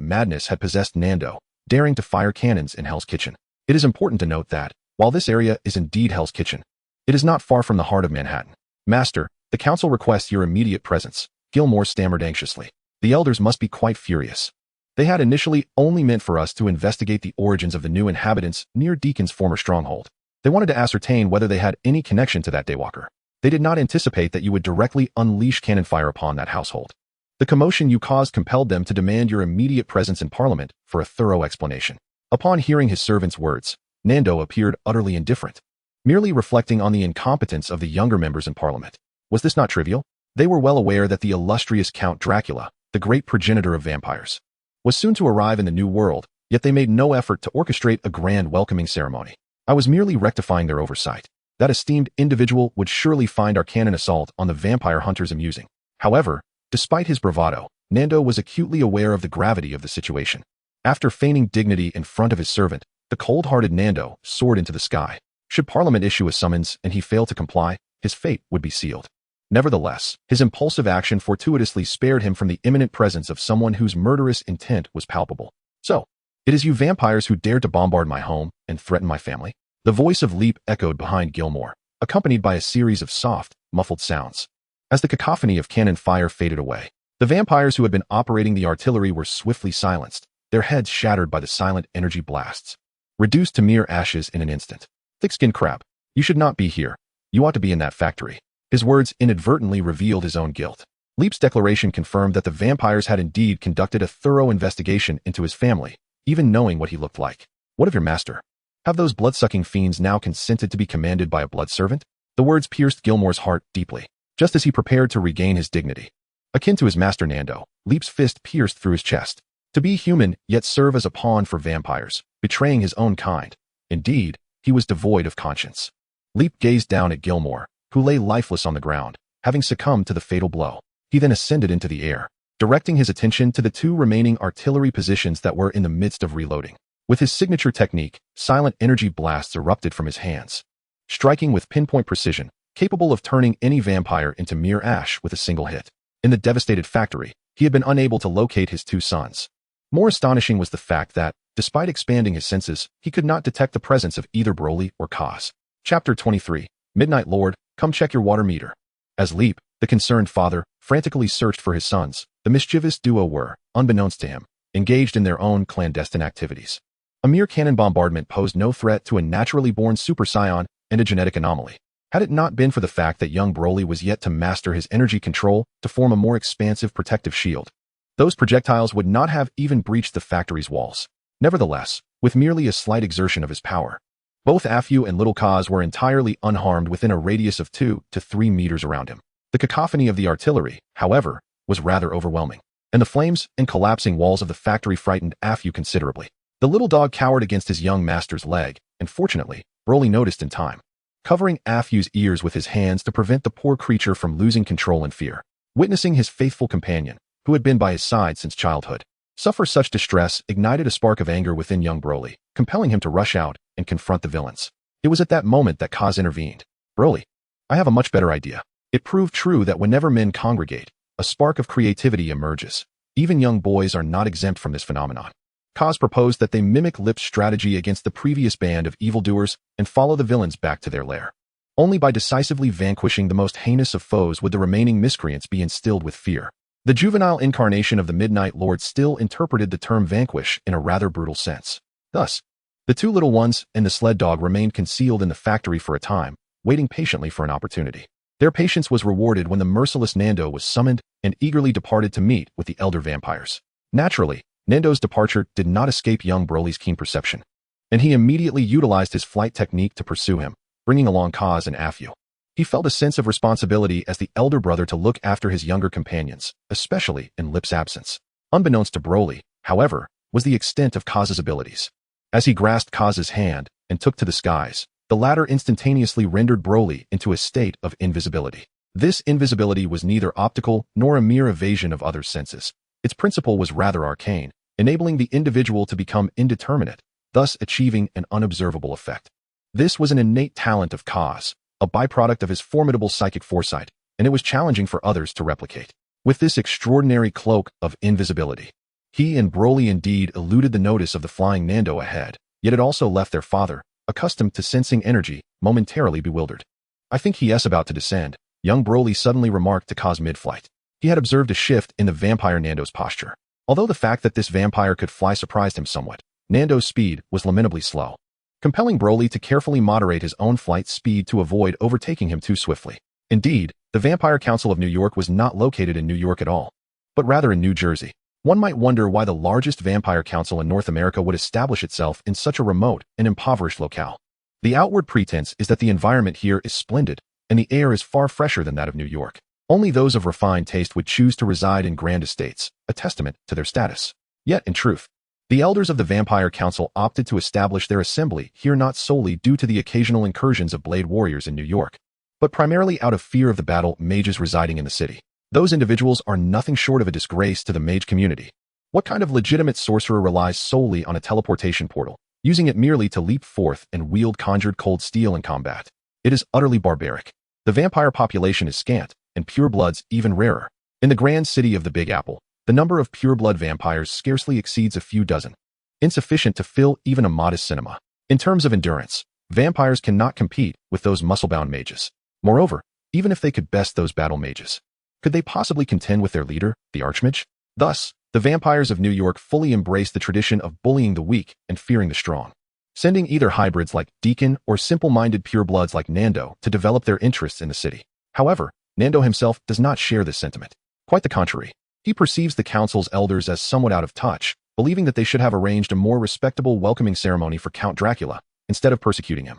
madness had possessed Nando, daring to fire cannons in Hell's Kitchen. It is important to note that, while this area is indeed Hell's Kitchen, it is not far from the heart of Manhattan. Master, the council requests your immediate presence, Gilmore stammered anxiously. The elders must be quite furious. They had initially only meant for us to investigate the origins of the new inhabitants near Deacon's former stronghold. They wanted to ascertain whether they had any connection to that daywalker. They did not anticipate that you would directly unleash cannon fire upon that household. The commotion you caused compelled them to demand your immediate presence in Parliament for a thorough explanation. Upon hearing his servant's words, Nando appeared utterly indifferent, merely reflecting on the incompetence of the younger members in Parliament. Was this not trivial? They were well aware that the illustrious Count Dracula, the great progenitor of vampires, was soon to arrive in the New World, yet they made no effort to orchestrate a grand welcoming ceremony. I was merely rectifying their oversight. That esteemed individual would surely find our cannon assault on the vampire hunters amusing. However, despite his bravado, Nando was acutely aware of the gravity of the situation. After feigning dignity in front of his servant, the cold-hearted Nando soared into the sky. Should Parliament issue a summons and he fail to comply, his fate would be sealed. Nevertheless, his impulsive action fortuitously spared him from the imminent presence of someone whose murderous intent was palpable. So, it is you vampires who dared to bombard my home and threaten my family? The voice of Leap echoed behind Gilmore, accompanied by a series of soft, muffled sounds. As the cacophony of cannon fire faded away, the vampires who had been operating the artillery were swiftly silenced, their heads shattered by the silent energy blasts, reduced to mere ashes in an instant. Thick-skinned crab, you should not be here. You ought to be in that factory. His words inadvertently revealed his own guilt. Leap's declaration confirmed that the vampires had indeed conducted a thorough investigation into his family, even knowing what he looked like. What of your master? Have those blood-sucking fiends now consented to be commanded by a blood servant? The words pierced Gilmore's heart deeply, just as he prepared to regain his dignity. Akin to his master Nando, Leap's fist pierced through his chest. To be human, yet serve as a pawn for vampires, betraying his own kind. Indeed, he was devoid of conscience. Leap gazed down at Gilmore, who lay lifeless on the ground, having succumbed to the fatal blow. He then ascended into the air, directing his attention to the two remaining artillery positions that were in the midst of reloading. With his signature technique, silent energy blasts erupted from his hands, striking with pinpoint precision, capable of turning any vampire into mere ash with a single hit. In the devastated factory, he had been unable to locate his two sons. More astonishing was the fact that, despite expanding his senses, he could not detect the presence of either Broly or Kaz. Chapter 23. Midnight Lord, come check your water meter. As Leap, the concerned father, frantically searched for his sons, the mischievous duo were, unbeknownst to him, engaged in their own clandestine activities. A mere cannon bombardment posed no threat to a naturally born Super Saiyan and a genetic anomaly. Had it not been for the fact that young Broly was yet to master his energy control to form a more expansive protective shield, those projectiles would not have even breached the factory's walls. Nevertheless, with merely a slight exertion of his power, both Afu and Little Kaz were entirely unharmed within a radius of 2 to 3 meters around him. The cacophony of the artillery, however, was rather overwhelming, and the flames and collapsing walls of the factory frightened Afu considerably. The little dog cowered against his young master's leg, and fortunately, Broly noticed in time. covering Afyu's ears with his hands to prevent the poor creature from losing control in fear. Witnessing his faithful companion, who had been by his side since childhood, suffer such distress ignited a spark of anger within young Broly, compelling him to rush out and confront the villains. It was at that moment that Kaz intervened. "Broly, I have a much better idea." It proved true that whenever men congregate, a spark of creativity emerges. Even young boys are not exempt from this phenomenon. Kaz proposed that they mimic Lip's strategy against the previous band of evildoers and follow the villains back to their lair. Only by decisively vanquishing the most heinous of foes would the remaining miscreants be instilled with fear. The juvenile incarnation of the Midnight Lord still interpreted the term vanquish in a rather brutal sense. Thus, the two little ones and the sled dog remained concealed in the factory for a time, waiting patiently for an opportunity. Their patience was rewarded when the merciless Nando was summoned and eagerly departed to meet with the elder vampires. Naturally, Nando's departure did not escape young Broly's keen perception, and he immediately utilized his flight technique to pursue him, bringing along Kaz and Afyu. He felt a sense of responsibility as the elder brother to look after his younger companions, especially in Lip's absence. Unbeknownst to Broly, however, was the extent of Kaz's abilities. As he grasped Kaz's hand and took to the skies, the latter instantaneously rendered Broly into a state of invisibility. This invisibility was neither optical nor a mere evasion of other senses. Its principle was rather arcane, enabling the individual to become indeterminate, thus achieving an unobservable effect. This was an innate talent of Kaz, a byproduct of his formidable psychic foresight, and it was challenging for others to replicate. With this extraordinary cloak of invisibility, he and Broly indeed eluded the notice of the flying Nando ahead, yet it also left their father, accustomed to sensing energy, momentarily bewildered. "I think he is about to descend," young Broly suddenly remarked to Kaz mid-flight. He had observed a shift in the vampire Nando's posture. Although the fact that this vampire could fly surprised him somewhat, Nando's speed was lamentably slow, compelling Broly to carefully moderate his own flight speed to avoid overtaking him too swiftly. Indeed, the Vampire Council of New York was not located in New York at all, but rather in New Jersey. One might wonder why the largest vampire council in North America would establish itself in such a remote and impoverished locale. The outward pretense is that the environment here is splendid, and the air is far fresher than that of New York. Only those of refined taste would choose to reside in grand estates, a testament to their status. Yet, in truth, the elders of the Vampire Council opted to establish their assembly here not solely due to the occasional incursions of blade warriors in New York, but primarily out of fear of the battle mages residing in the city. Those individuals are nothing short of a disgrace to the mage community. What kind of legitimate sorcerer relies solely on a teleportation portal, using it merely to leap forth and wield conjured cold steel in combat? It is utterly barbaric. The vampire population is scant, and purebloods even rarer. In the grand city of the Big Apple, the number of pureblood vampires scarcely exceeds a few dozen, insufficient to fill even a modest cinema. In terms of endurance, vampires cannot compete with those muscle-bound mages. Moreover, even if they could best those battle mages, could they possibly contend with their leader, the Archmage? Thus, the vampires of New York fully embrace the tradition of bullying the weak and fearing the strong, sending either hybrids like Deacon or simple-minded purebloods like Nando to develop their interests in the city. However, Nando himself does not share this sentiment. Quite the contrary. He perceives the council's elders as somewhat out of touch, believing that they should have arranged a more respectable welcoming ceremony for Count Dracula, instead of persecuting him,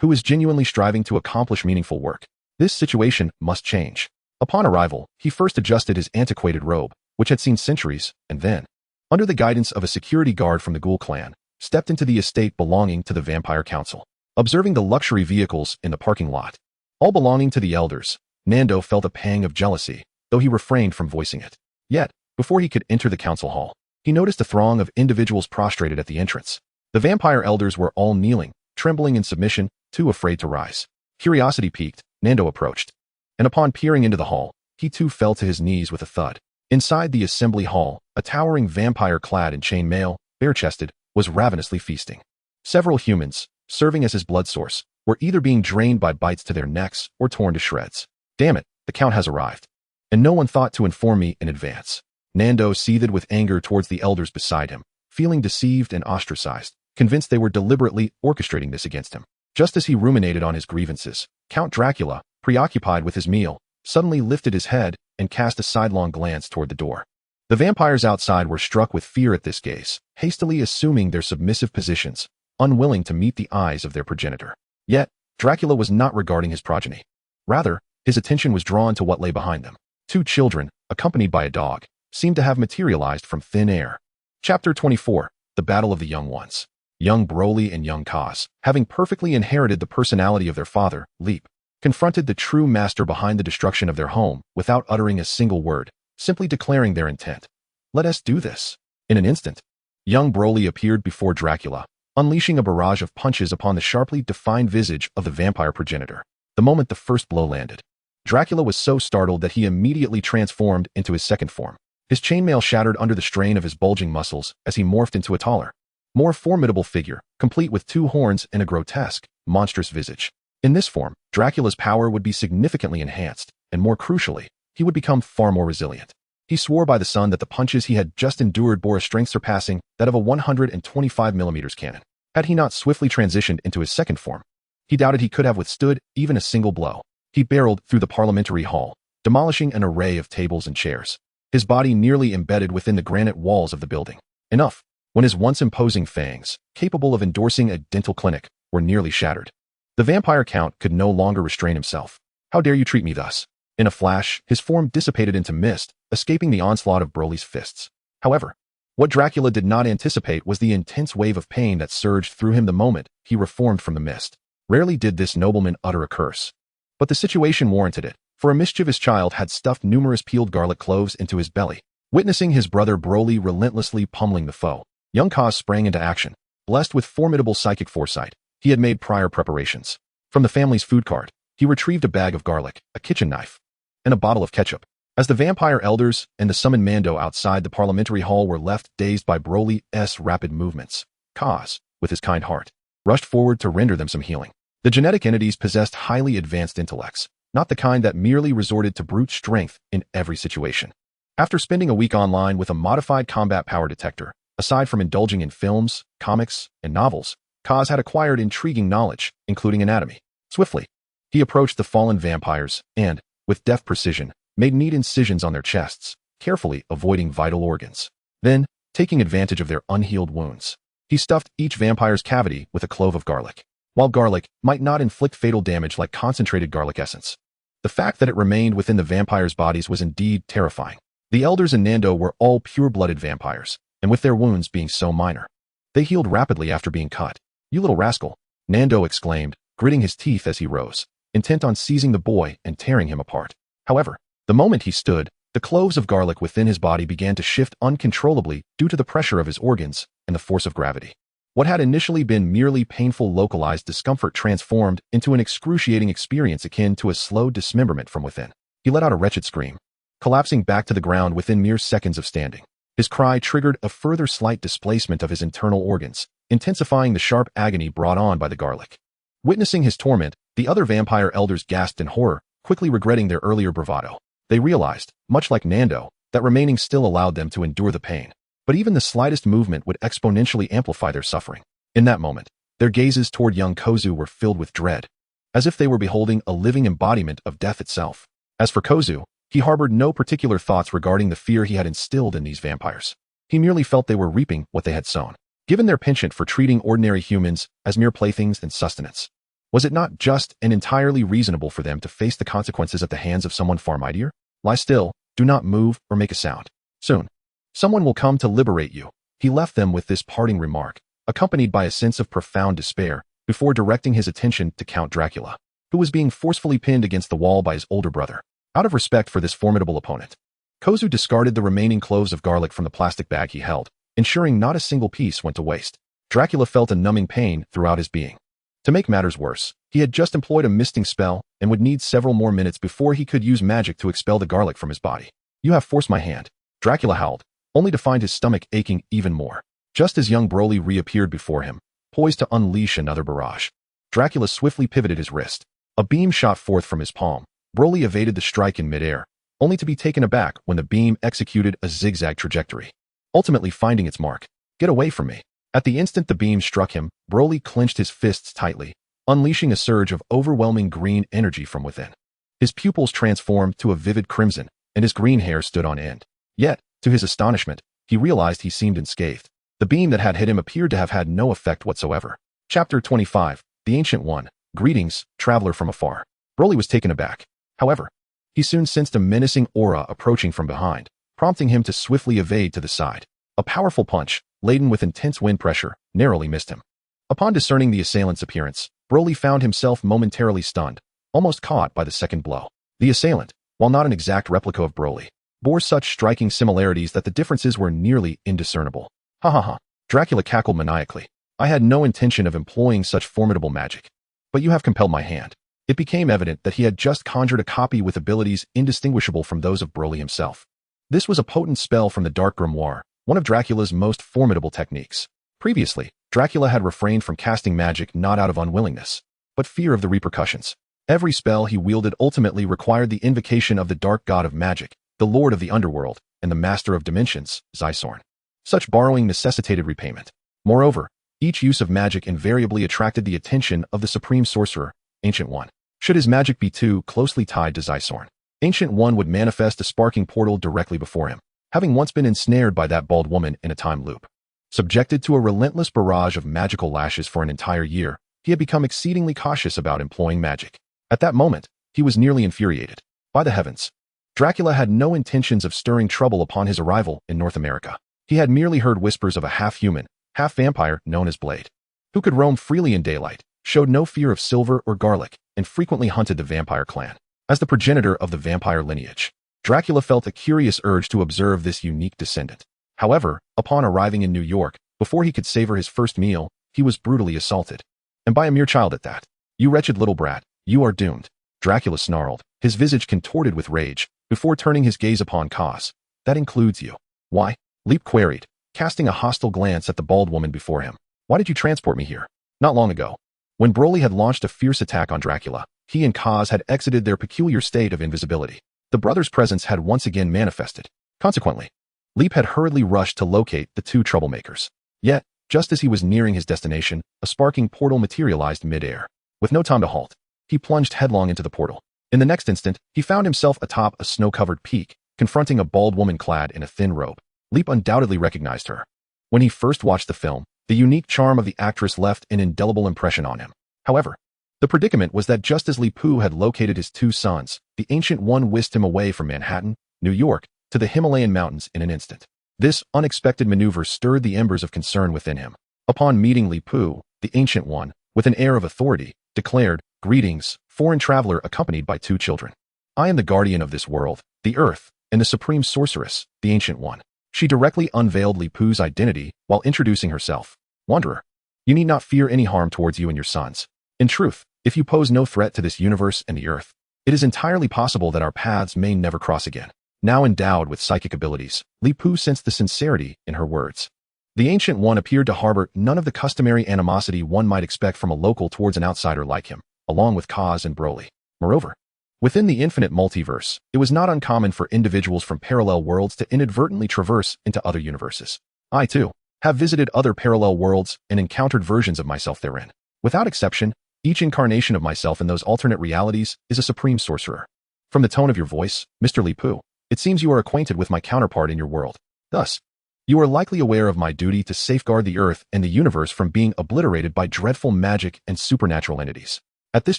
who is genuinely striving to accomplish meaningful work. This situation must change. Upon arrival, he first adjusted his antiquated robe, which had seen centuries, and then, under the guidance of a security guard from the Ghoul clan, stepped into the estate belonging to the Vampire Council. Observing the luxury vehicles in the parking lot, all belonging to the elders, Nando felt a pang of jealousy, though he refrained from voicing it. Yet, before he could enter the council hall, he noticed a throng of individuals prostrated at the entrance. The vampire elders were all kneeling, trembling in submission, too afraid to rise. Curiosity piqued, Nando approached, and upon peering into the hall, he too fell to his knees with a thud. Inside the assembly hall, a towering vampire clad in chainmail, bare-chested, was ravenously feasting. Several humans, serving as his blood source, were either being drained by bites to their necks or torn to shreds. "Damn it, the Count has arrived. And no one thought to inform me in advance." Nando seethed with anger towards the elders beside him, feeling deceived and ostracized, convinced they were deliberately orchestrating this against him. Just as he ruminated on his grievances, Count Dracula, preoccupied with his meal, suddenly lifted his head and cast a sidelong glance toward the door. The vampires outside were struck with fear at this gaze, hastily assuming their submissive positions, unwilling to meet the eyes of their progenitor. Yet, Dracula was not regarding his progeny. Rather, his attention was drawn to what lay behind them. Two children, accompanied by a dog, seemed to have materialized from thin air. Chapter 24, The Battle of the Young Ones. Young Broly and young Kaz, having perfectly inherited the personality of their father, Leap, confronted the true master behind the destruction of their home without uttering a single word, simply declaring their intent. Let us do this. In an instant, young Broly appeared before Dracula, unleashing a barrage of punches upon the sharply defined visage of the vampire progenitor. The moment the first blow landed, Dracula was so startled that he immediately transformed into his second form. His chainmail shattered under the strain of his bulging muscles as he morphed into a taller, more formidable figure, complete with 2 horns and a grotesque, monstrous visage. In this form, Dracula's power would be significantly enhanced, and more crucially, he would become far more resilient. He swore by the sun that the punches he had just endured bore a strength surpassing that of a 125mm cannon. Had he not swiftly transitioned into his second form, he doubted he could have withstood even a single blow. He barreled through the parliamentary hall, demolishing an array of tables and chairs, his body nearly embedded within the granite walls of the building. Enough, when his once imposing fangs, capable of endorsing a dental clinic, were nearly shattered. The vampire count could no longer restrain himself. How dare you treat me thus? In a flash, his form dissipated into mist, escaping the onslaught of Broly's fists. However, what Dracula did not anticipate was the intense wave of pain that surged through him the moment he reformed from the mist. Rarely did this nobleman utter a curse, but the situation warranted it, for a mischievous child had stuffed numerous peeled garlic cloves into his belly. Witnessing his brother Broly relentlessly pummeling the foe, young Kaz sprang into action. Blessed with formidable psychic foresight, he had made prior preparations. From the family's food cart, he retrieved a bag of garlic, a kitchen knife, and a bottle of ketchup. As the vampire elders and the summoned Mando outside the parliamentary hall were left dazed by Broly's rapid movements, Kaz, with his kind heart, rushed forward to render them some healing. The genetic entities possessed highly advanced intellects, not the kind that merely resorted to brute strength in every situation. After spending a week online with a modified combat power detector, aside from indulging in films, comics, and novels, Kaz had acquired intriguing knowledge, including anatomy. Swiftly, he approached the fallen vampires and, with deft precision, made neat incisions on their chests, carefully avoiding vital organs. Then, taking advantage of their unhealed wounds, he stuffed each vampire's cavity with a clove of garlic. While garlic might not inflict fatal damage like concentrated garlic essence, the fact that it remained within the vampires' bodies was indeed terrifying. The elders and Nando were all pure-blooded vampires, and with their wounds being so minor, they healed rapidly after being cut. "You little rascal," Nando exclaimed, gritting his teeth as he rose, intent on seizing the boy and tearing him apart. However, the moment he stood, the cloves of garlic within his body began to shift uncontrollably due to the pressure of his organs and the force of gravity. What had initially been merely painful localized discomfort transformed into an excruciating experience akin to a slow dismemberment from within. He let out a wretched scream, collapsing back to the ground within mere seconds of standing. His cry triggered a further slight displacement of his internal organs, intensifying the sharp agony brought on by the garlic. Witnessing his torment, the other vampire elders gasped in horror, quickly regretting their earlier bravado. They realized, much like Nando, that remaining still allowed them to endure the pain. But even the slightest movement would exponentially amplify their suffering. In that moment, their gazes toward young Kozu were filled with dread, as if they were beholding a living embodiment of death itself. As for Kozu, he harbored no particular thoughts regarding the fear he had instilled in these vampires. He merely felt they were reaping what they had sown. Given their penchant for treating ordinary humans as mere playthings and sustenance, was it not just and entirely reasonable for them to face the consequences at the hands of someone far mightier? Lie still, do not move or make a sound. Soon, someone will come to liberate you. He left them with this parting remark, accompanied by a sense of profound despair, before directing his attention to Count Dracula, who was being forcefully pinned against the wall by his older brother. Out of respect for this formidable opponent, Kozu discarded the remaining cloves of garlic from the plastic bag he held, ensuring not a single piece went to waste. Dracula felt a numbing pain throughout his being. To make matters worse, he had just employed a misting spell and would need several more minutes before he could use magic to expel the garlic from his body. "You have forced my hand," Dracula howled, only to find his stomach aching even more. Just as young Broly reappeared before him, poised to unleash another barrage, Dracula swiftly pivoted his wrist. A beam shot forth from his palm. Broly evaded the strike in midair, only to be taken aback when the beam executed a zigzag trajectory, ultimately finding its mark. "Get away from me." At the instant the beam struck him, Broly clenched his fists tightly, unleashing a surge of overwhelming green energy from within. His pupils transformed to a vivid crimson, and his green hair stood on end. Yet, to his astonishment, he realized he seemed unscathed. The beam that had hit him appeared to have had no effect whatsoever. Chapter 25, The Ancient One. Greetings, traveler from afar. Broly was taken aback. However, he soon sensed a menacing aura approaching from behind, prompting him to swiftly evade to the side. A powerful punch, laden with intense wind pressure, narrowly missed him. Upon discerning the assailant's appearance, Broly found himself momentarily stunned, almost caught by the second blow. The assailant, while not an exact replica of Broly, bore such striking similarities that the differences were nearly indiscernible. Ha ha ha. Dracula cackled maniacally. I had no intention of employing such formidable magic. But you have compelled my hand. It became evident that he had just conjured a copy with abilities indistinguishable from those of Broly himself. This was a potent spell from the Dark Grimoire, one of Dracula's most formidable techniques. Previously, Dracula had refrained from casting magic not out of unwillingness, but fear of the repercussions. Every spell he wielded ultimately required the invocation of the dark god of magic, the lord of the underworld, and the master of dimensions, Zysorn. Such borrowing necessitated repayment. Moreover, each use of magic invariably attracted the attention of the supreme sorcerer, Ancient One. Should his magic be too closely tied to Zysorn, Ancient One would manifest a sparking portal directly before him, having once been ensnared by that bald woman in a time loop. Subjected to a relentless barrage of magical lashes for an entire year, he had become exceedingly cautious about employing magic. At that moment, he was nearly infuriated. By the heavens! Dracula had no intentions of stirring trouble upon his arrival in North America. He had merely heard whispers of a half-human, half-vampire known as Blade, who could roam freely in daylight, showed no fear of silver or garlic, and frequently hunted the vampire clan. As the progenitor of the vampire lineage, Dracula felt a curious urge to observe this unique descendant. However, upon arriving in New York, before he could savor his first meal, he was brutally assaulted. And by a mere child at that. You wretched little brat, you are doomed. Dracula snarled, his visage contorted with rage, before turning his gaze upon Kaz. That includes you. Why? Leap queried, casting a hostile glance at the bald woman before him. Why did you transport me here? Not long ago. When Broly had launched a fierce attack on Dracula, he and Kaz had exited their peculiar state of invisibility. The brothers' presence had once again manifested. Consequently, Leap had hurriedly rushed to locate the two troublemakers. Yet, just as he was nearing his destination, a sparking portal materialized mid-air. With no time to halt, he plunged headlong into the portal. In the next instant, he found himself atop a snow-covered peak, confronting a bald woman clad in a thin robe. Leap undoubtedly recognized her. When he first watched the film, the unique charm of the actress left an indelible impression on him. However, the predicament was that just as Li Pu had located his two sons, the Ancient One whisked him away from Manhattan, New York, to the Himalayan mountains in an instant. This unexpected maneuver stirred the embers of concern within him. Upon meeting Li Pu, the Ancient One, with an air of authority, declared, "Greetings, foreign traveler accompanied by two children. I am the guardian of this world, the earth, and the supreme sorceress, the Ancient One." She directly unveiled Li Pu's identity while introducing herself. "Wanderer, you need not fear any harm towards you and your sons. In truth, if you pose no threat to this universe and the earth, it is entirely possible that our paths may never cross again." Now endowed with psychic abilities, Li Pu sensed the sincerity in her words. The Ancient One appeared to harbor none of the customary animosity one might expect from a local towards an outsider like him, along with Kaz and Broly. Moreover, within the infinite multiverse, it was not uncommon for individuals from parallel worlds to inadvertently traverse into other universes. I, too, have visited other parallel worlds and encountered versions of myself therein. Without exception, each incarnation of myself in those alternate realities is a supreme sorcerer. From the tone of your voice, Mr. Li Pu, it seems you are acquainted with my counterpart in your world. Thus, you are likely aware of my duty to safeguard the earth and the universe from being obliterated by dreadful magic and supernatural entities. At this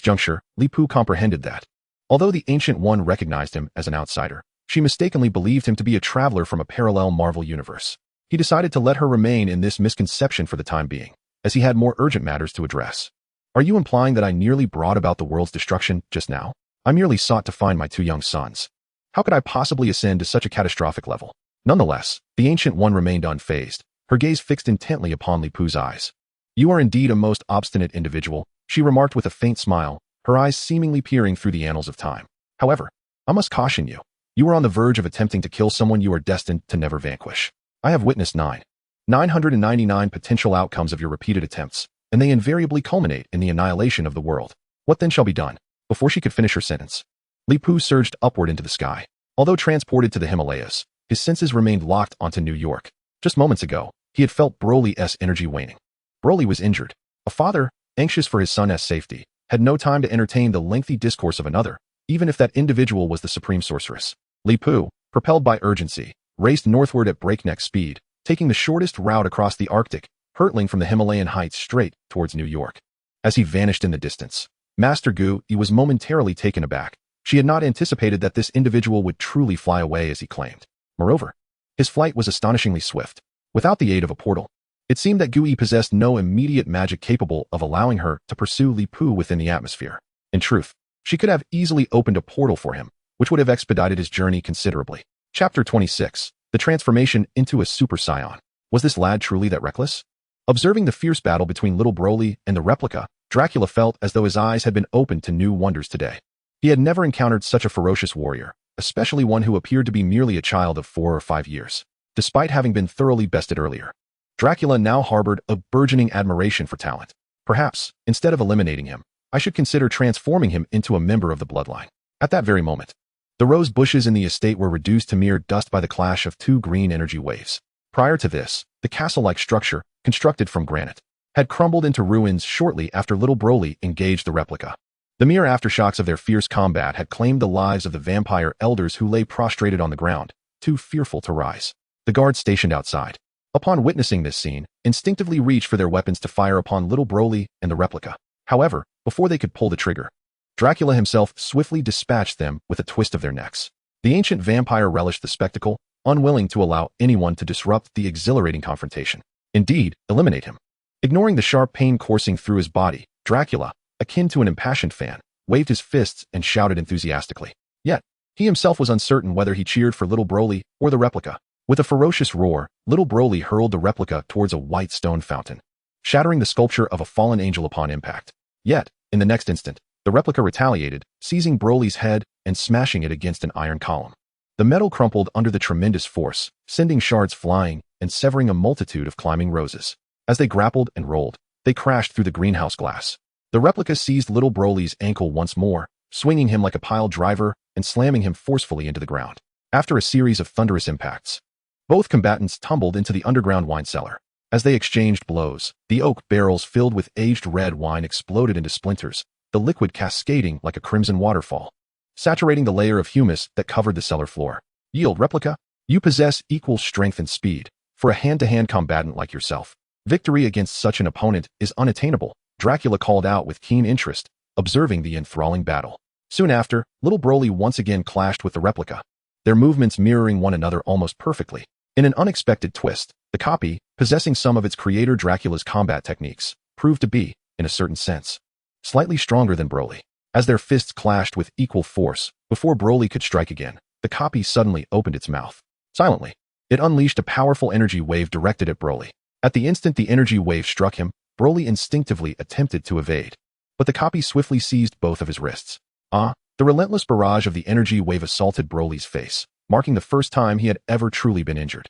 juncture, Li Pu comprehended that, although the Ancient One recognized him as an outsider, she mistakenly believed him to be a traveler from a parallel Marvel universe. He decided to let her remain in this misconception for the time being, as he had more urgent matters to address. Are you implying that I nearly brought about the world's destruction just now? I merely sought to find my two young sons. How could I possibly ascend to such a catastrophic level? Nonetheless, the Ancient One remained unfazed, her gaze fixed intently upon Li Pu's eyes. You are indeed a most obstinate individual, she remarked with a faint smile, her eyes seemingly peering through the annals of time. However, I must caution you. You are on the verge of attempting to kill someone you are destined to never vanquish. I have witnessed 999 potential outcomes of your repeated attempts, and they invariably culminate in the annihilation of the world. What then shall be done? Before she could finish her sentence, Li Pu surged upward into the sky. Although transported to the Himalayas, his senses remained locked onto New York. Just moments ago, he had felt Broly's energy waning. Broly was injured. A father, anxious for his son's safety, had no time to entertain the lengthy discourse of another, even if that individual was the supreme sorceress. Li Pu, propelled by urgency, raced northward at breakneck speed, taking the shortest route across the Arctic, hurtling from the Himalayan heights straight towards New York. As he vanished in the distance, Master Gu was momentarily taken aback. She had not anticipated that this individual would truly fly away as he claimed. Moreover, his flight was astonishingly swift. Without the aid of a portal, It seemed that Gui possessed no immediate magic capable of allowing her to pursue Li Pu within the atmosphere. In truth, she could have easily opened a portal for him, which would have expedited his journey considerably. Chapter 26. The transformation into a Super Saiyan. Was this lad truly that reckless? Observing the fierce battle between little Broly and the replica, Dracula felt as though his eyes had been opened to new wonders today. He had never encountered such a ferocious warrior, especially one who appeared to be merely a child of 4 or 5 years. Despite having been thoroughly bested earlier, Dracula now harbored a burgeoning admiration for talent. Perhaps, instead of eliminating him, I should consider transforming him into a member of the bloodline. At that very moment, the rose bushes in the estate were reduced to mere dust by the clash of 2 green energy waves. Prior to this, the castle-like structure, constructed from granite, had crumbled into ruins shortly after little Broly engaged the replica. The mere aftershocks of their fierce combat had claimed the lives of the vampire elders who lay prostrated on the ground, too fearful to rise. The guards stationed outside, upon witnessing this scene, instinctively reached for their weapons to fire upon little Broly and the replica. However, before they could pull the trigger, Dracula himself swiftly dispatched them with a twist of their necks. The ancient vampire relished the spectacle, unwilling to allow anyone to disrupt the exhilarating confrontation. Indeed, eliminate him. Ignoring the sharp pain coursing through his body, Dracula, akin to an impassioned fan, waved his fists and shouted enthusiastically. Yet, he himself was uncertain whether he cheered for little Broly or the replica. With a ferocious roar, little Broly hurled the replica towards a white stone fountain, shattering the sculpture of a fallen angel upon impact. Yet, in the next instant, the replica retaliated, seizing Broly's head and smashing it against an iron column. The metal crumpled under the tremendous force, sending shards flying and severing a multitude of climbing roses. As they grappled and rolled, they crashed through the greenhouse glass. The replica seized little Broly's ankle once more, swinging him like a pile driver and slamming him forcefully into the ground. After a series of thunderous impacts, both combatants tumbled into the underground wine cellar. As they exchanged blows, the oak barrels filled with aged red wine exploded into splinters, the liquid cascading like a crimson waterfall, saturating the layer of humus that covered the cellar floor. Yield, replica. You possess equal strength and speed for a hand-to-hand combatant like yourself. Victory against such an opponent is unattainable, Dracula called out with keen interest, observing the enthralling battle. Soon after, little Broly once again clashed with the replica, their movements mirroring one another almost perfectly. In an unexpected twist, the copy, possessing some of its creator Dracula's combat techniques, proved to be, in a certain sense, slightly stronger than Broly. As their fists clashed with equal force, before Broly could strike again, the copy suddenly opened its mouth. Silently, it unleashed a powerful energy wave directed at Broly. At the instant the energy wave struck him, Broly instinctively attempted to evade. But the copy swiftly seized both of his wrists. The relentless barrage of the energy wave assaulted Broly's face, marking the first time he had ever truly been injured.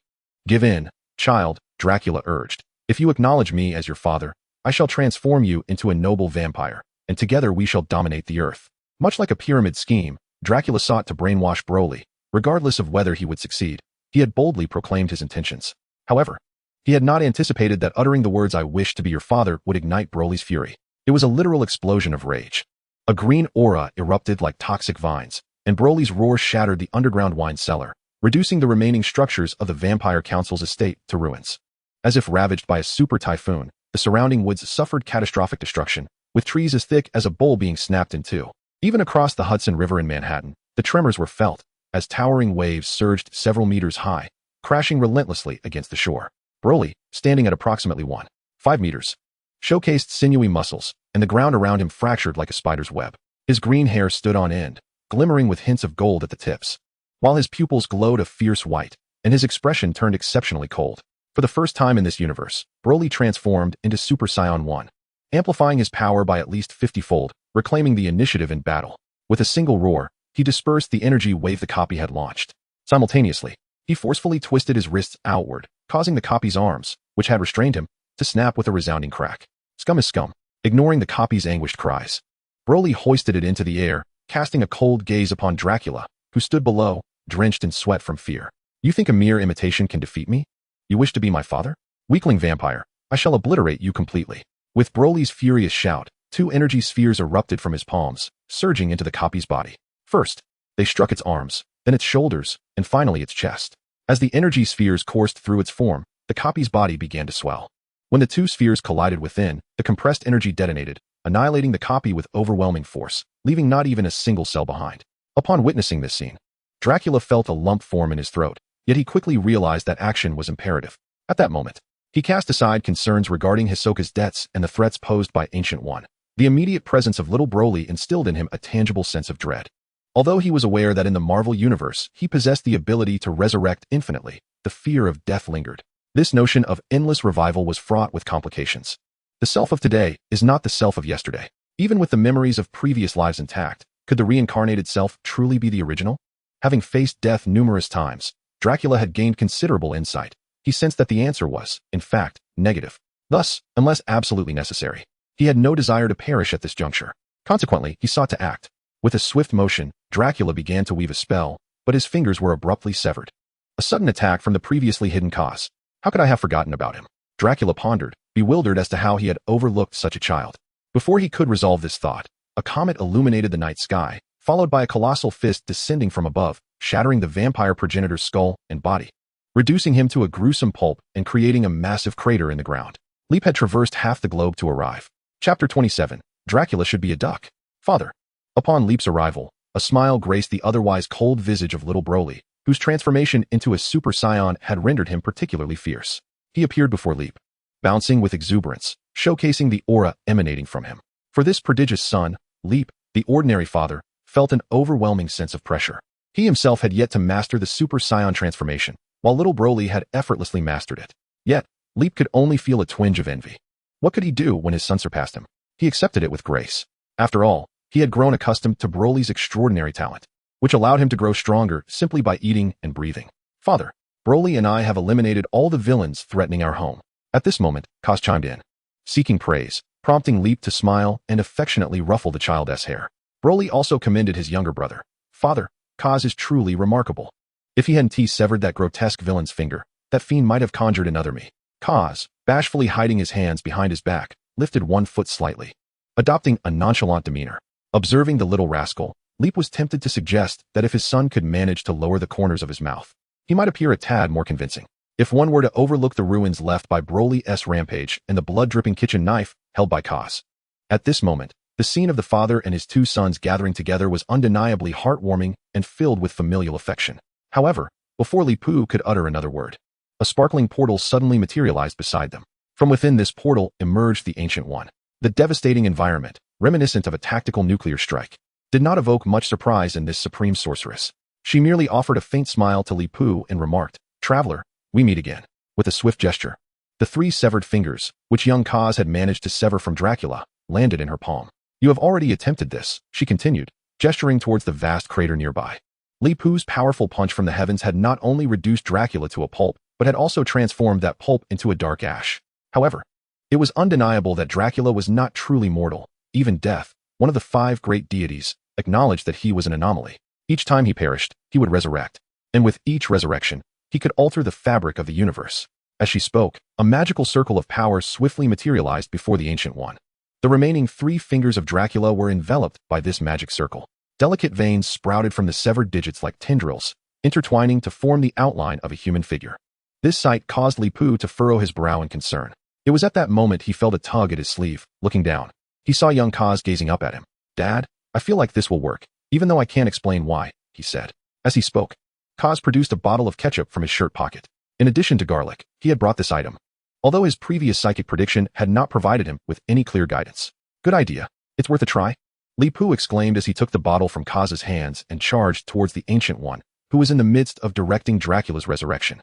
Give in, child, Dracula urged. If you acknowledge me as your father, I shall transform you into a noble vampire, and together we shall dominate the earth. Much like a pyramid scheme, Dracula sought to brainwash Broly. Regardless of whether he would succeed, he had boldly proclaimed his intentions. However, he had not anticipated that uttering the words "I wish to be your father" would ignite Broly's fury. It was a literal explosion of rage. A green aura erupted like toxic vines, and Broly's roar shattered the underground wine cellar, reducing the remaining structures of the Vampire Council's estate to ruins. As if ravaged by a super typhoon, the surrounding woods suffered catastrophic destruction, with trees as thick as a bowl being snapped in two. Even across the Hudson River in Manhattan, the tremors were felt, as towering waves surged several meters high, crashing relentlessly against the shore. Broly, standing at approximately 1.5 meters, showcased sinewy muscles, and the ground around him fractured like a spider's web. His green hair stood on end, glimmering with hints of gold at the tips, while his pupils glowed a fierce white, and his expression turned exceptionally cold. For the first time in this universe, Broly transformed into Super Saiyan 1, amplifying his power by at least 50-fold, reclaiming the initiative in battle. With a single roar, he dispersed the energy wave the copy had launched. Simultaneously, he forcefully twisted his wrists outward, causing the copy's arms, which had restrained him, to snap with a resounding crack. Scum is scum. Ignoring the copy's anguished cries, Broly hoisted it into the air, casting a cold gaze upon Dracula, who stood below, drenched in sweat from fear. You think a mere imitation can defeat me? You wish to be my father? Weakling vampire, I shall obliterate you completely. With Broly's furious shout, 2 energy spheres erupted from his palms, surging into the copy's body. First, they struck its arms, then its shoulders, and finally its chest. As the energy spheres coursed through its form, the copy's body began to swell. When the 2 spheres collided within, the compressed energy detonated, annihilating the copy with overwhelming force, leaving not even a single cell behind. Upon witnessing this scene, Dracula felt a lump form in his throat, yet he quickly realized that action was imperative. At that moment, He cast aside concerns regarding Hisoka's debts and the threats posed by Ancient One. The immediate presence of little Broly instilled in him a tangible sense of dread. Although he was aware that in the Marvel Universe he possessed the ability to resurrect infinitely, the fear of death lingered. This notion of endless revival was fraught with complications. The self of today is not the self of yesterday. Even with the memories of previous lives intact, could the reincarnated self truly be the original? Having faced death numerous times, Dracula had gained considerable insight. He sensed that the answer was, in fact, negative. Thus, unless absolutely necessary, he had no desire to perish at this juncture. Consequently, he sought to act. With a swift motion, Dracula began to weave a spell, but his fingers were abruptly severed. A sudden attack from the previously hidden cause. How could I have forgotten about him? Dracula pondered, bewildered as to how he had overlooked such a child. Before he could resolve this thought, a comet illuminated the night sky, followed by a colossal fist descending from above, shattering the vampire progenitor's skull and body, reducing him to a gruesome pulp and creating a massive crater in the ground. Leap had traversed half the globe to arrive. Chapter 27. Dracula should be a duck. Father. Upon Leap's arrival, a smile graced the otherwise cold visage of little Broly, whose transformation into a Super Saiyan had rendered him particularly fierce. He appeared before Leap, bouncing with exuberance, showcasing the aura emanating from him. For this prodigious son, Leap, the ordinary father, felt an overwhelming sense of pressure. He himself had yet to master the Super Saiyan transformation, while little Broly had effortlessly mastered it. Yet, Leap could only feel a twinge of envy. What could he do when his son surpassed him? He accepted it with grace. After all, he had grown accustomed to Broly's extraordinary talent, which allowed him to grow stronger simply by eating and breathing. Father, Broly and I have eliminated all the villains threatening our home. At this moment, Kaz chimed in, seeking praise, prompting Leap to smile and affectionately ruffle the child's hair. Broly also commended his younger brother. Father, Kaz is truly remarkable. If he hadn't severed that grotesque villain's finger, that fiend might have conjured another me. Kaz, bashfully hiding his hands behind his back, lifted one foot slightly, adopting a nonchalant demeanor. Observing the little rascal, Leap was tempted to suggest that if his son could manage to lower the corners of his mouth, he might appear a tad more convincing. If one were to overlook the ruins left by Broly's rampage and the blood-dripping kitchen knife held by Kaz. At this moment, the scene of the father and his two sons gathering together was undeniably heartwarming and filled with familial affection. However, before Li Pu could utter another word, a sparkling portal suddenly materialized beside them. From within this portal emerged the Ancient One. The devastating environment, reminiscent of a tactical nuclear strike, did not evoke much surprise in this supreme sorceress. She merely offered a faint smile to Li Pu and remarked, "Traveler, we meet again." With a swift gesture, the three severed fingers, which young Kaz had managed to sever from Dracula, landed in her palm. "You have already attempted this," she continued, gesturing towards the vast crater nearby. Li Pu's powerful punch from the heavens had not only reduced Dracula to a pulp, but had also transformed that pulp into a dark ash. However, it was undeniable that Dracula was not truly mortal. Even death, one of the five great deities, acknowledged that he was an anomaly. Each time he perished, he would resurrect. And with each resurrection, he could alter the fabric of the universe. As she spoke, a magical circle of power swiftly materialized before the Ancient One. The remaining 3 fingers of Dracula were enveloped by this magic circle. Delicate veins sprouted from the severed digits like tendrils, intertwining to form the outline of a human figure. This sight caused Li Pu to furrow his brow in concern. It was at that moment he felt a tug at his sleeve. Looking down, he saw young Kaz gazing up at him. "Dad, I feel like this will work, even though I can't explain why," he said. As he spoke, Kaz produced a bottle of ketchup from his shirt pocket. In addition to garlic, he had brought this item, although his previous psychic prediction had not provided him with any clear guidance. "Good idea. It's worth a try," Li Pu exclaimed as he took the bottle from Kaz's hands and charged towards the Ancient One, who was in the midst of directing Dracula's resurrection.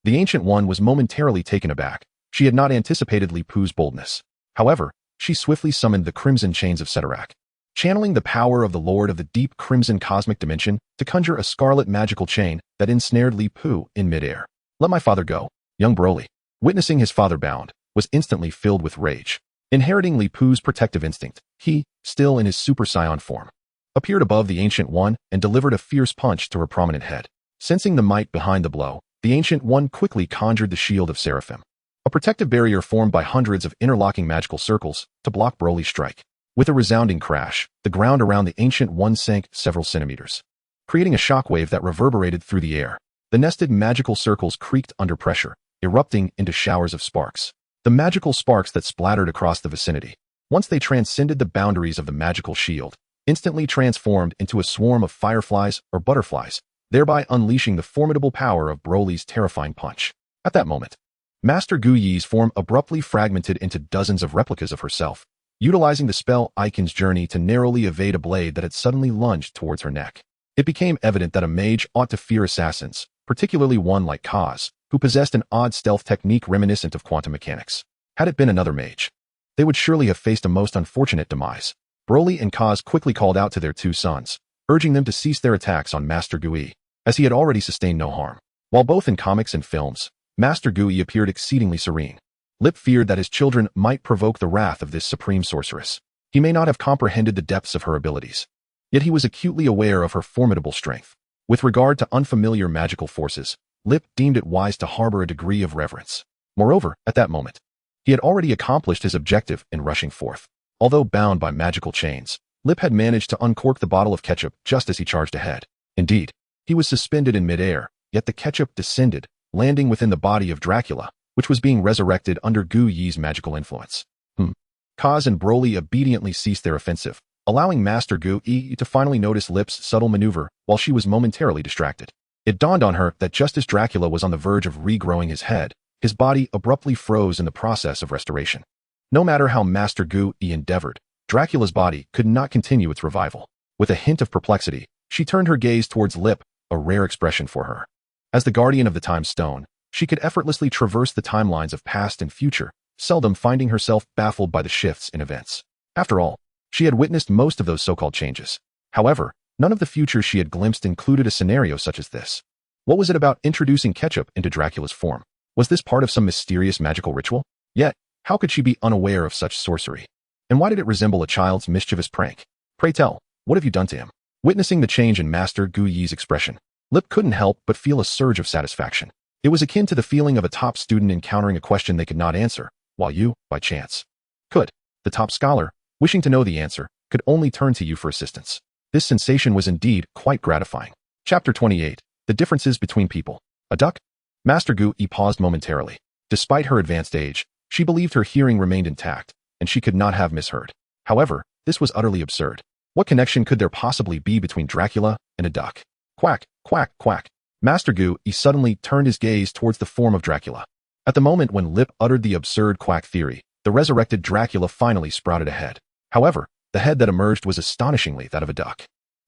The Ancient One was momentarily taken aback. She had not anticipated Li Pu's boldness. However, she swiftly summoned the Crimson Chains of Ceterak, channeling the power of the Lord of the Deep Crimson Cosmic Dimension to conjure a scarlet magical chain that ensnared Li Pu in midair. "Let my father go." Young Broly, witnessing his father bound, was instantly filled with rage. Inheriting Li Pu's protective instinct, he, still in his Super Saiyan form, appeared above the Ancient One and delivered a fierce punch to her prominent head. Sensing the might behind the blow, the Ancient One quickly conjured the Shield of Seraphim, a protective barrier formed by hundreds of interlocking magical circles to block Broly's strike. With a resounding crash, the ground around the Ancient One sank several centimeters, creating a shockwave that reverberated through the air. The nested magical circles creaked under pressure, erupting into showers of sparks. The magical sparks that splattered across the vicinity, once they transcended the boundaries of the magical shield, instantly transformed into a swarm of fireflies or butterflies, thereby unleashing the formidable power of Broly's terrifying punch. At that moment, Master Gu Yi's form abruptly fragmented into dozens of replicas of herself, utilizing the spell Icon's Journey to narrowly evade a blade that had suddenly lunged towards her neck. It became evident that a mage ought to fear assassins, particularly one like Kaz, who possessed an odd stealth technique reminiscent of quantum mechanics. Had it been another mage, they would surely have faced a most unfortunate demise. Broly and Kaz quickly called out to their two sons, urging them to cease their attacks on Master Gu Yi, as he had already sustained no harm. While both in comics and films, Master Gu Yi appeared exceedingly serene. Lip feared that his children might provoke the wrath of this supreme sorceress. He may not have comprehended the depths of her abilities, yet he was acutely aware of her formidable strength. With regard to unfamiliar magical forces, Lip deemed it wise to harbor a degree of reverence. Moreover, at that moment, he had already accomplished his objective in rushing forth. Although bound by magical chains, Lip had managed to uncork the bottle of ketchup just as he charged ahead. Indeed, he was suspended in midair, yet the ketchup descended, landing within the body of Dracula, which was being resurrected under Gu Yi's magical influence. Kaz and Broly obediently ceased their offensive, allowing Master Gu Yi to finally notice Lip's subtle maneuver while she was momentarily distracted. It dawned on her that just as Dracula was on the verge of regrowing his head, his body abruptly froze in the process of restoration. No matter how Master Gu Yi endeavored, Dracula's body could not continue its revival. With a hint of perplexity, she turned her gaze towards Lip, a rare expression for her. As the guardian of the Time Stone, she could effortlessly traverse the timelines of past and future, seldom finding herself baffled by the shifts in events. After all, she had witnessed most of those so-called changes. However, none of the futures she had glimpsed included a scenario such as this. What was it about introducing ketchup into Dracula's form? Was this part of some mysterious magical ritual? Yet, how could she be unaware of such sorcery? And why did it resemble a child's mischievous prank? Pray tell, what have you done to him? Witnessing the change in Master Gu Yi's expression, Lip couldn't help but feel a surge of satisfaction. It was akin to the feeling of a top student encountering a question they could not answer, while you, by chance, could. The top scholar, wishing to know the answer, could only turn to you for assistance. This sensation was indeed quite gratifying. Chapter 28. The Differences Between People. A duck? Master Gu Yi paused momentarily. Despite her advanced age, she believed her hearing remained intact, and she could not have misheard. However, this was utterly absurd. What connection could there possibly be between Dracula and a duck? Quack, quack, quack. Master Gu Yi suddenly turned his gaze towards the form of Dracula. At the moment when Lip uttered the absurd quack theory, the resurrected Dracula finally sprouted a head. However, the head that emerged was astonishingly that of a duck.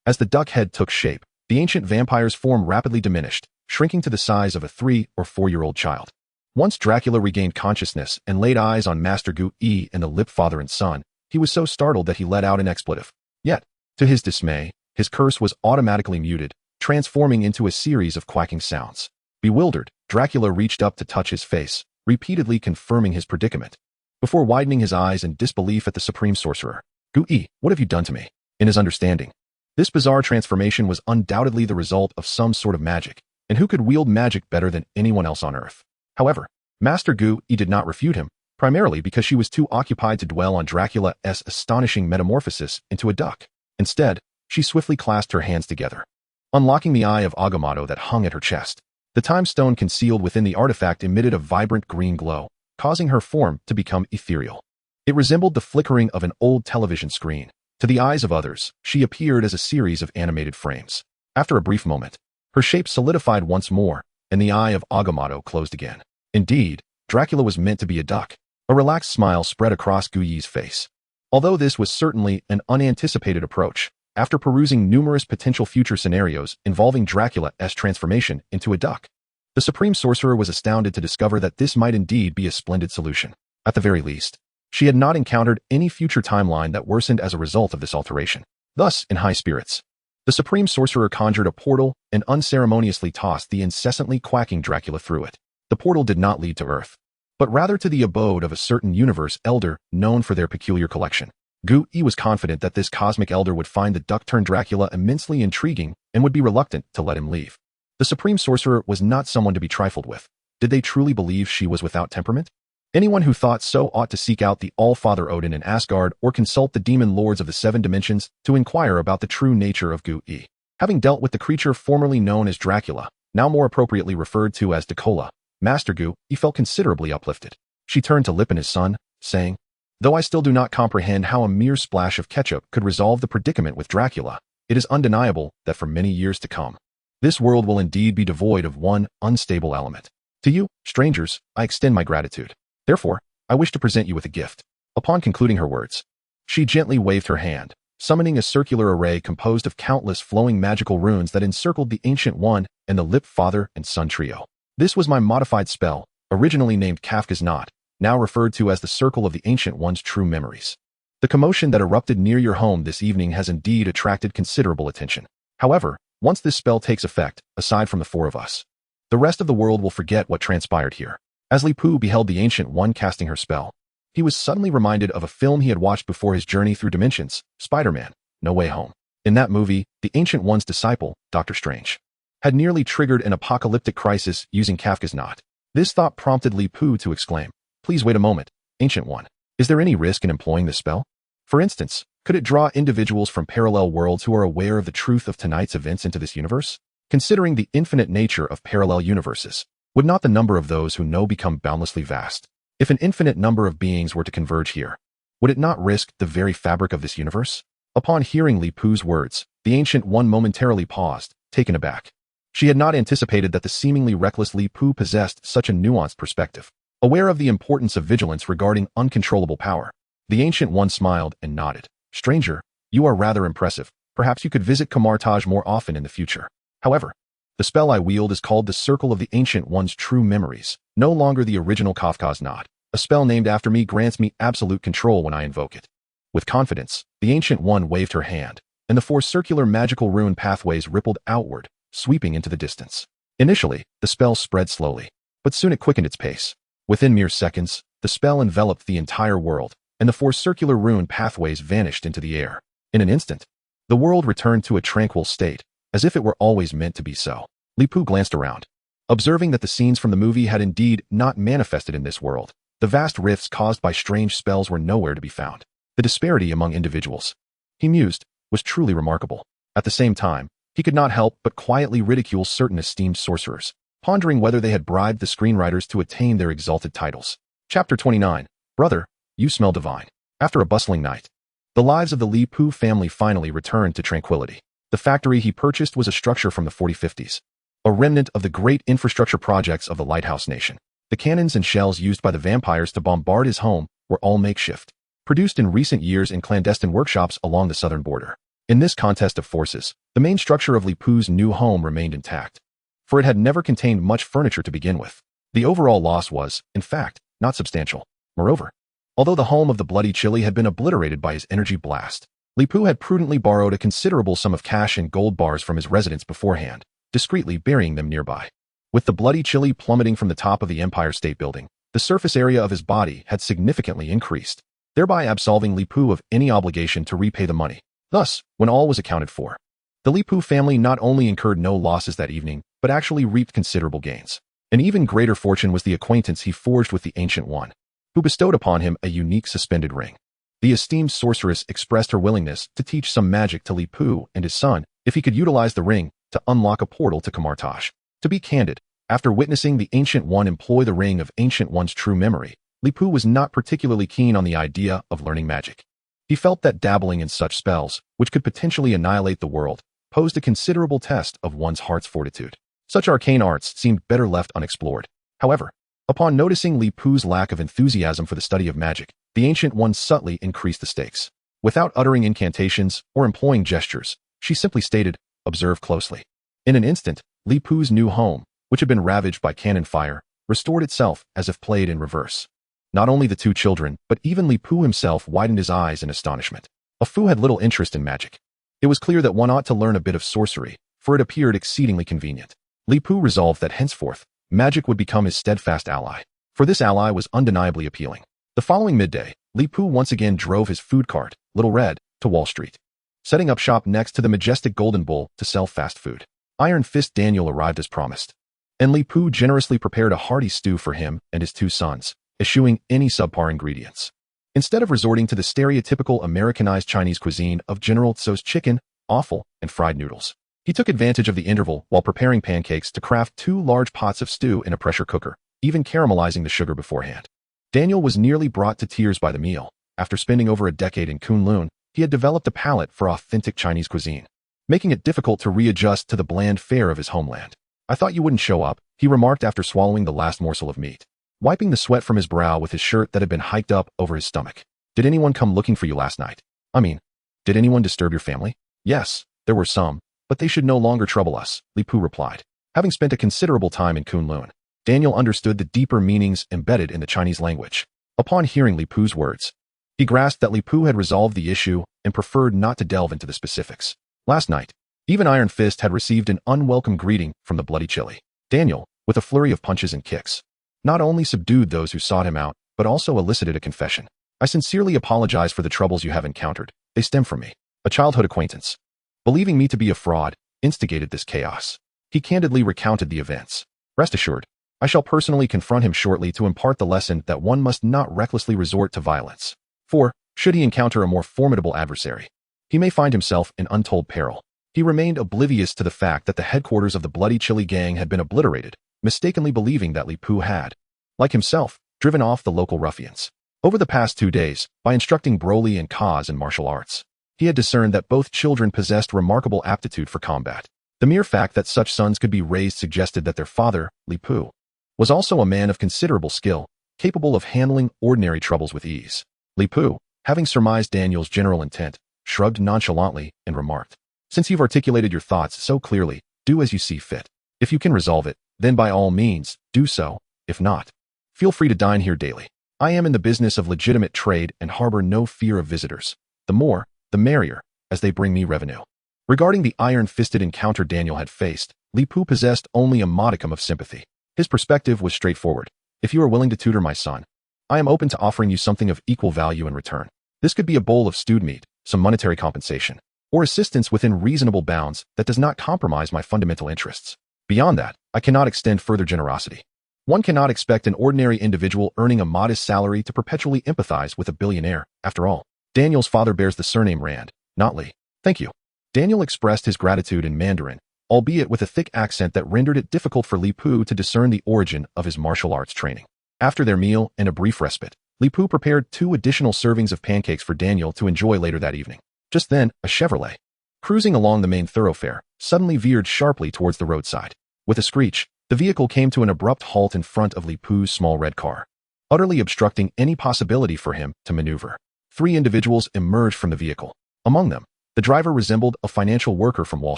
As the duck head took shape, the ancient vampire's form rapidly diminished, shrinking to the size of a 3- or 4-year-old child. Once Dracula regained consciousness and laid eyes on Master Gu Yi and the Lip father and son, he was so startled that he let out an expletive. Yet, to his dismay, his curse was automatically muted, transforming into a series of quacking sounds. Bewildered, Dracula reached up to touch his face, repeatedly confirming his predicament, before widening his eyes in disbelief at the supreme sorcerer. Gu Yi, what have you done to me? In his understanding, this bizarre transformation was undoubtedly the result of some sort of magic, and who could wield magic better than anyone else on Earth? However, Master Gu Yi did not refute him, primarily because she was too occupied to dwell on Dracula's astonishing metamorphosis into a duck. Instead, she swiftly clasped her hands together, unlocking the eye of Agamotto that hung at her chest. The time stone concealed within the artifact emitted a vibrant green glow, causing her form to become ethereal. It resembled the flickering of an old television screen. To the eyes of others, she appeared as a series of animated frames. After a brief moment, her shape solidified once more, and the eye of Agamotto closed again. Indeed, Dracula was meant to be a duck. A relaxed smile spread across Gu Yi's face. Although this was certainly an unanticipated approach, after perusing numerous potential future scenarios involving Dracula's transformation into a duck, the Supreme Sorcerer was astounded to discover that this might indeed be a splendid solution. At the very least, she had not encountered any future timeline that worsened as a result of this alteration. Thus, in high spirits, the Supreme Sorcerer conjured a portal and unceremoniously tossed the incessantly quacking Dracula through it. The portal did not lead to Earth, but rather to the abode of a certain universe elder known for their peculiar collection. Gu Yi was confident that this cosmic elder would find the duck-turned-Dracula immensely intriguing and would be reluctant to let him leave. The Supreme Sorcerer was not someone to be trifled with. Did they truly believe she was without temperament? Anyone who thought so ought to seek out the All-Father Odin in Asgard or consult the demon lords of the 7 dimensions to inquire about the true nature of Gu Yi. Having dealt with the creature formerly known as Dracula, now more appropriately referred to as Dracula, Master Gu Yi felt considerably uplifted. She turned to Lip and his son, saying, "Though I still do not comprehend how a mere splash of ketchup could resolve the predicament with Dracula, it is undeniable that for many years to come, this world will indeed be devoid of one unstable element. To you, strangers, I extend my gratitude. Therefore, I wish to present you with a gift." Upon concluding her words, she gently waved her hand, summoning a circular array composed of countless flowing magical runes that encircled the Ancient One and the Lip Father and Son trio. This was my modified spell, originally named Kafka's Knot, now referred to as the Circle of the Ancient One's True Memories. The commotion that erupted near your home this evening has indeed attracted considerable attention. However, once this spell takes effect, aside from the four of us, the rest of the world will forget what transpired here. As Li Pu beheld the Ancient One casting her spell, he was suddenly reminded of a film he had watched before his journey through dimensions, Spider-Man, No Way Home. In that movie, the Ancient One's disciple, Dr. Strange, had nearly triggered an apocalyptic crisis using Kafka's Knot. This thought prompted Li Pu to exclaim, "Please wait a moment, Ancient One. Is there any risk in employing this spell? For instance, could it draw individuals from parallel worlds who are aware of the truth of tonight's events into this universe? Considering the infinite nature of parallel universes, would not the number of those who know become boundlessly vast? If an infinite number of beings were to converge here, would it not risk the very fabric of this universe?" Upon hearing Li Pu's words, the Ancient One momentarily paused, taken aback. She had not anticipated that the seemingly reckless Li Pu possessed such a nuanced perspective. Aware of the importance of vigilance regarding uncontrollable power, the Ancient One smiled and nodded. "Stranger, you are rather impressive. Perhaps you could visit Kamartaj more often in the future. However, the spell I wield is called the Circle of the Ancient One's True Memories, no longer the original Kafka's Knot. A spell named after me grants me absolute control when I invoke it." With confidence, the Ancient One waved her hand, and the four circular magical rune pathways rippled outward, sweeping into the distance. Initially, the spell spread slowly, but soon it quickened its pace. Within mere seconds, the spell enveloped the entire world, and the four circular rune pathways vanished into the air. In an instant, the world returned to a tranquil state, as if it were always meant to be so. Li Pu glanced around, observing that the scenes from the movie had indeed not manifested in this world. The vast rifts caused by strange spells were nowhere to be found. The disparity among individuals, he mused, was truly remarkable. At the same time, he could not help but quietly ridicule certain esteemed sorcerers, pondering whether they had bribed the screenwriters to attain their exalted titles. Chapter 29. Brother, you smell divine. After a bustling night, the lives of the Li Pu family finally returned to tranquility. The factory he purchased was a structure from the 4050s, a remnant of the great infrastructure projects of the Lighthouse Nation. The cannons and shells used by the vampires to bombard his home were all makeshift, produced in recent years in clandestine workshops along the southern border. In this contest of forces, the main structure of Li Pu's new home remained intact, for it had never contained much furniture to begin with. The overall loss was, in fact, not substantial. Moreover, although the home of the Bloody Chili had been obliterated by his energy blast, Li Pu had prudently borrowed a considerable sum of cash and gold bars from his residence beforehand, discreetly burying them nearby. With the Bloody Chili plummeting from the top of the Empire State Building, the surface area of his body had significantly increased, thereby absolving Li Pu of any obligation to repay the money. Thus, when all was accounted for, the Li Pu family not only incurred no losses that evening, but actually reaped considerable gains. An even greater fortune was the acquaintance he forged with the Ancient One, who bestowed upon him a unique suspended ring. The esteemed sorceress expressed her willingness to teach some magic to Li Pu and his son if he could utilize the ring to unlock a portal to Kamartaj. To be candid, after witnessing the Ancient One employ the ring of Ancient One's true memory, Li Pu was not particularly keen on the idea of learning magic. He felt that dabbling in such spells, which could potentially annihilate the world, posed a considerable test of one's heart's fortitude. Such arcane arts seemed better left unexplored. However, upon noticing Li Pu's lack of enthusiasm for the study of magic, the Ancient One subtly increased the stakes. Without uttering incantations or employing gestures, she simply stated, "Observe closely." In an instant, Li Pu's new home, which had been ravaged by cannon fire, restored itself as if played in reverse. Not only the two children, but even Li Pu himself widened his eyes in astonishment. A Fu had little interest in magic. It was clear that one ought to learn a bit of sorcery, for it appeared exceedingly convenient. Li Pu resolved that henceforth, magic would become his steadfast ally, for this ally was undeniably appealing. The following midday, Li Pu once again drove his food cart, Little Red, to Wall Street, setting up shop next to the majestic Golden Bull to sell fast food. Iron Fist Daniel arrived as promised, and Li Pu generously prepared a hearty stew for him and his two sons, eschewing any subpar ingredients. Instead of resorting to the stereotypical Americanized Chinese cuisine of General Tso's chicken, offal, and fried noodles, he took advantage of the interval while preparing pancakes to craft 2 large pots of stew in a pressure cooker, even caramelizing the sugar beforehand. Daniel was nearly brought to tears by the meal. After spending over a decade in Kunlun, he had developed a palate for authentic Chinese cuisine, making it difficult to readjust to the bland fare of his homeland. I thought you wouldn't show up, he remarked after swallowing the last morsel of meat, wiping the sweat from his brow with his shirt that had been hiked up over his stomach. Did anyone come looking for you last night? I mean, did anyone disturb your family? Yes, there were some, but they should no longer trouble us, Li Pu replied. Having spent a considerable time in Kunlun, Daniel understood the deeper meanings embedded in the Chinese language. Upon hearing Li Pu's words, he grasped that Li Pu had resolved the issue and preferred not to delve into the specifics. Last night, even Iron Fist had received an unwelcome greeting from the bloody chili. Daniel, with a flurry of punches and kicks, not only subdued those who sought him out, but also elicited a confession. I sincerely apologize for the troubles you have encountered. They stem from me. A childhood acquaintance, believing me to be a fraud, instigated this chaos. He candidly recounted the events. Rest assured, I shall personally confront him shortly to impart the lesson that one must not recklessly resort to violence. For, should he encounter a more formidable adversary, he may find himself in untold peril. He remained oblivious to the fact that the headquarters of the Bloody Chili Gang had been obliterated, mistakenly believing that Li Pu had, like himself, driven off the local ruffians. Over the past 2 days, by instructing Broly and Kaz in martial arts, he had discerned that both children possessed remarkable aptitude for combat. The mere fact that such sons could be raised suggested that their father, Li Pu, was also a man of considerable skill, capable of handling ordinary troubles with ease. Li Pu, having surmised Daniel's general intent, shrugged nonchalantly and remarked, "Since you've articulated your thoughts so clearly, do as you see fit. If you can resolve it, then by all means, do so. If not, feel free to dine here daily. I am in the business of legitimate trade and harbor no fear of visitors. The more, the merrier, as they bring me revenue." Regarding the iron-fisted encounter Daniel had faced, Li Pu possessed only a modicum of sympathy. His perspective was straightforward. If you are willing to tutor my son, I am open to offering you something of equal value in return. This could be a bowl of stewed meat, some monetary compensation, or assistance within reasonable bounds that does not compromise my fundamental interests. Beyond that, I cannot extend further generosity. One cannot expect an ordinary individual earning a modest salary to perpetually empathize with a billionaire. After all, Daniel's father bears the surname Rand, not Li. Thank you. Daniel expressed his gratitude in Mandarin, albeit with a thick accent that rendered it difficult for Li Pu to discern the origin of his martial arts training. After their meal and a brief respite, Li Pu prepared 2 additional servings of pancakes for Daniel to enjoy later that evening. Just then, a Chevrolet, cruising along the main thoroughfare, suddenly veered sharply towards the roadside. With a screech, the vehicle came to an abrupt halt in front of Li Pu's small red car, utterly obstructing any possibility for him to maneuver. 3 individuals emerged from the vehicle. Among them, the driver resembled a financial worker from Wall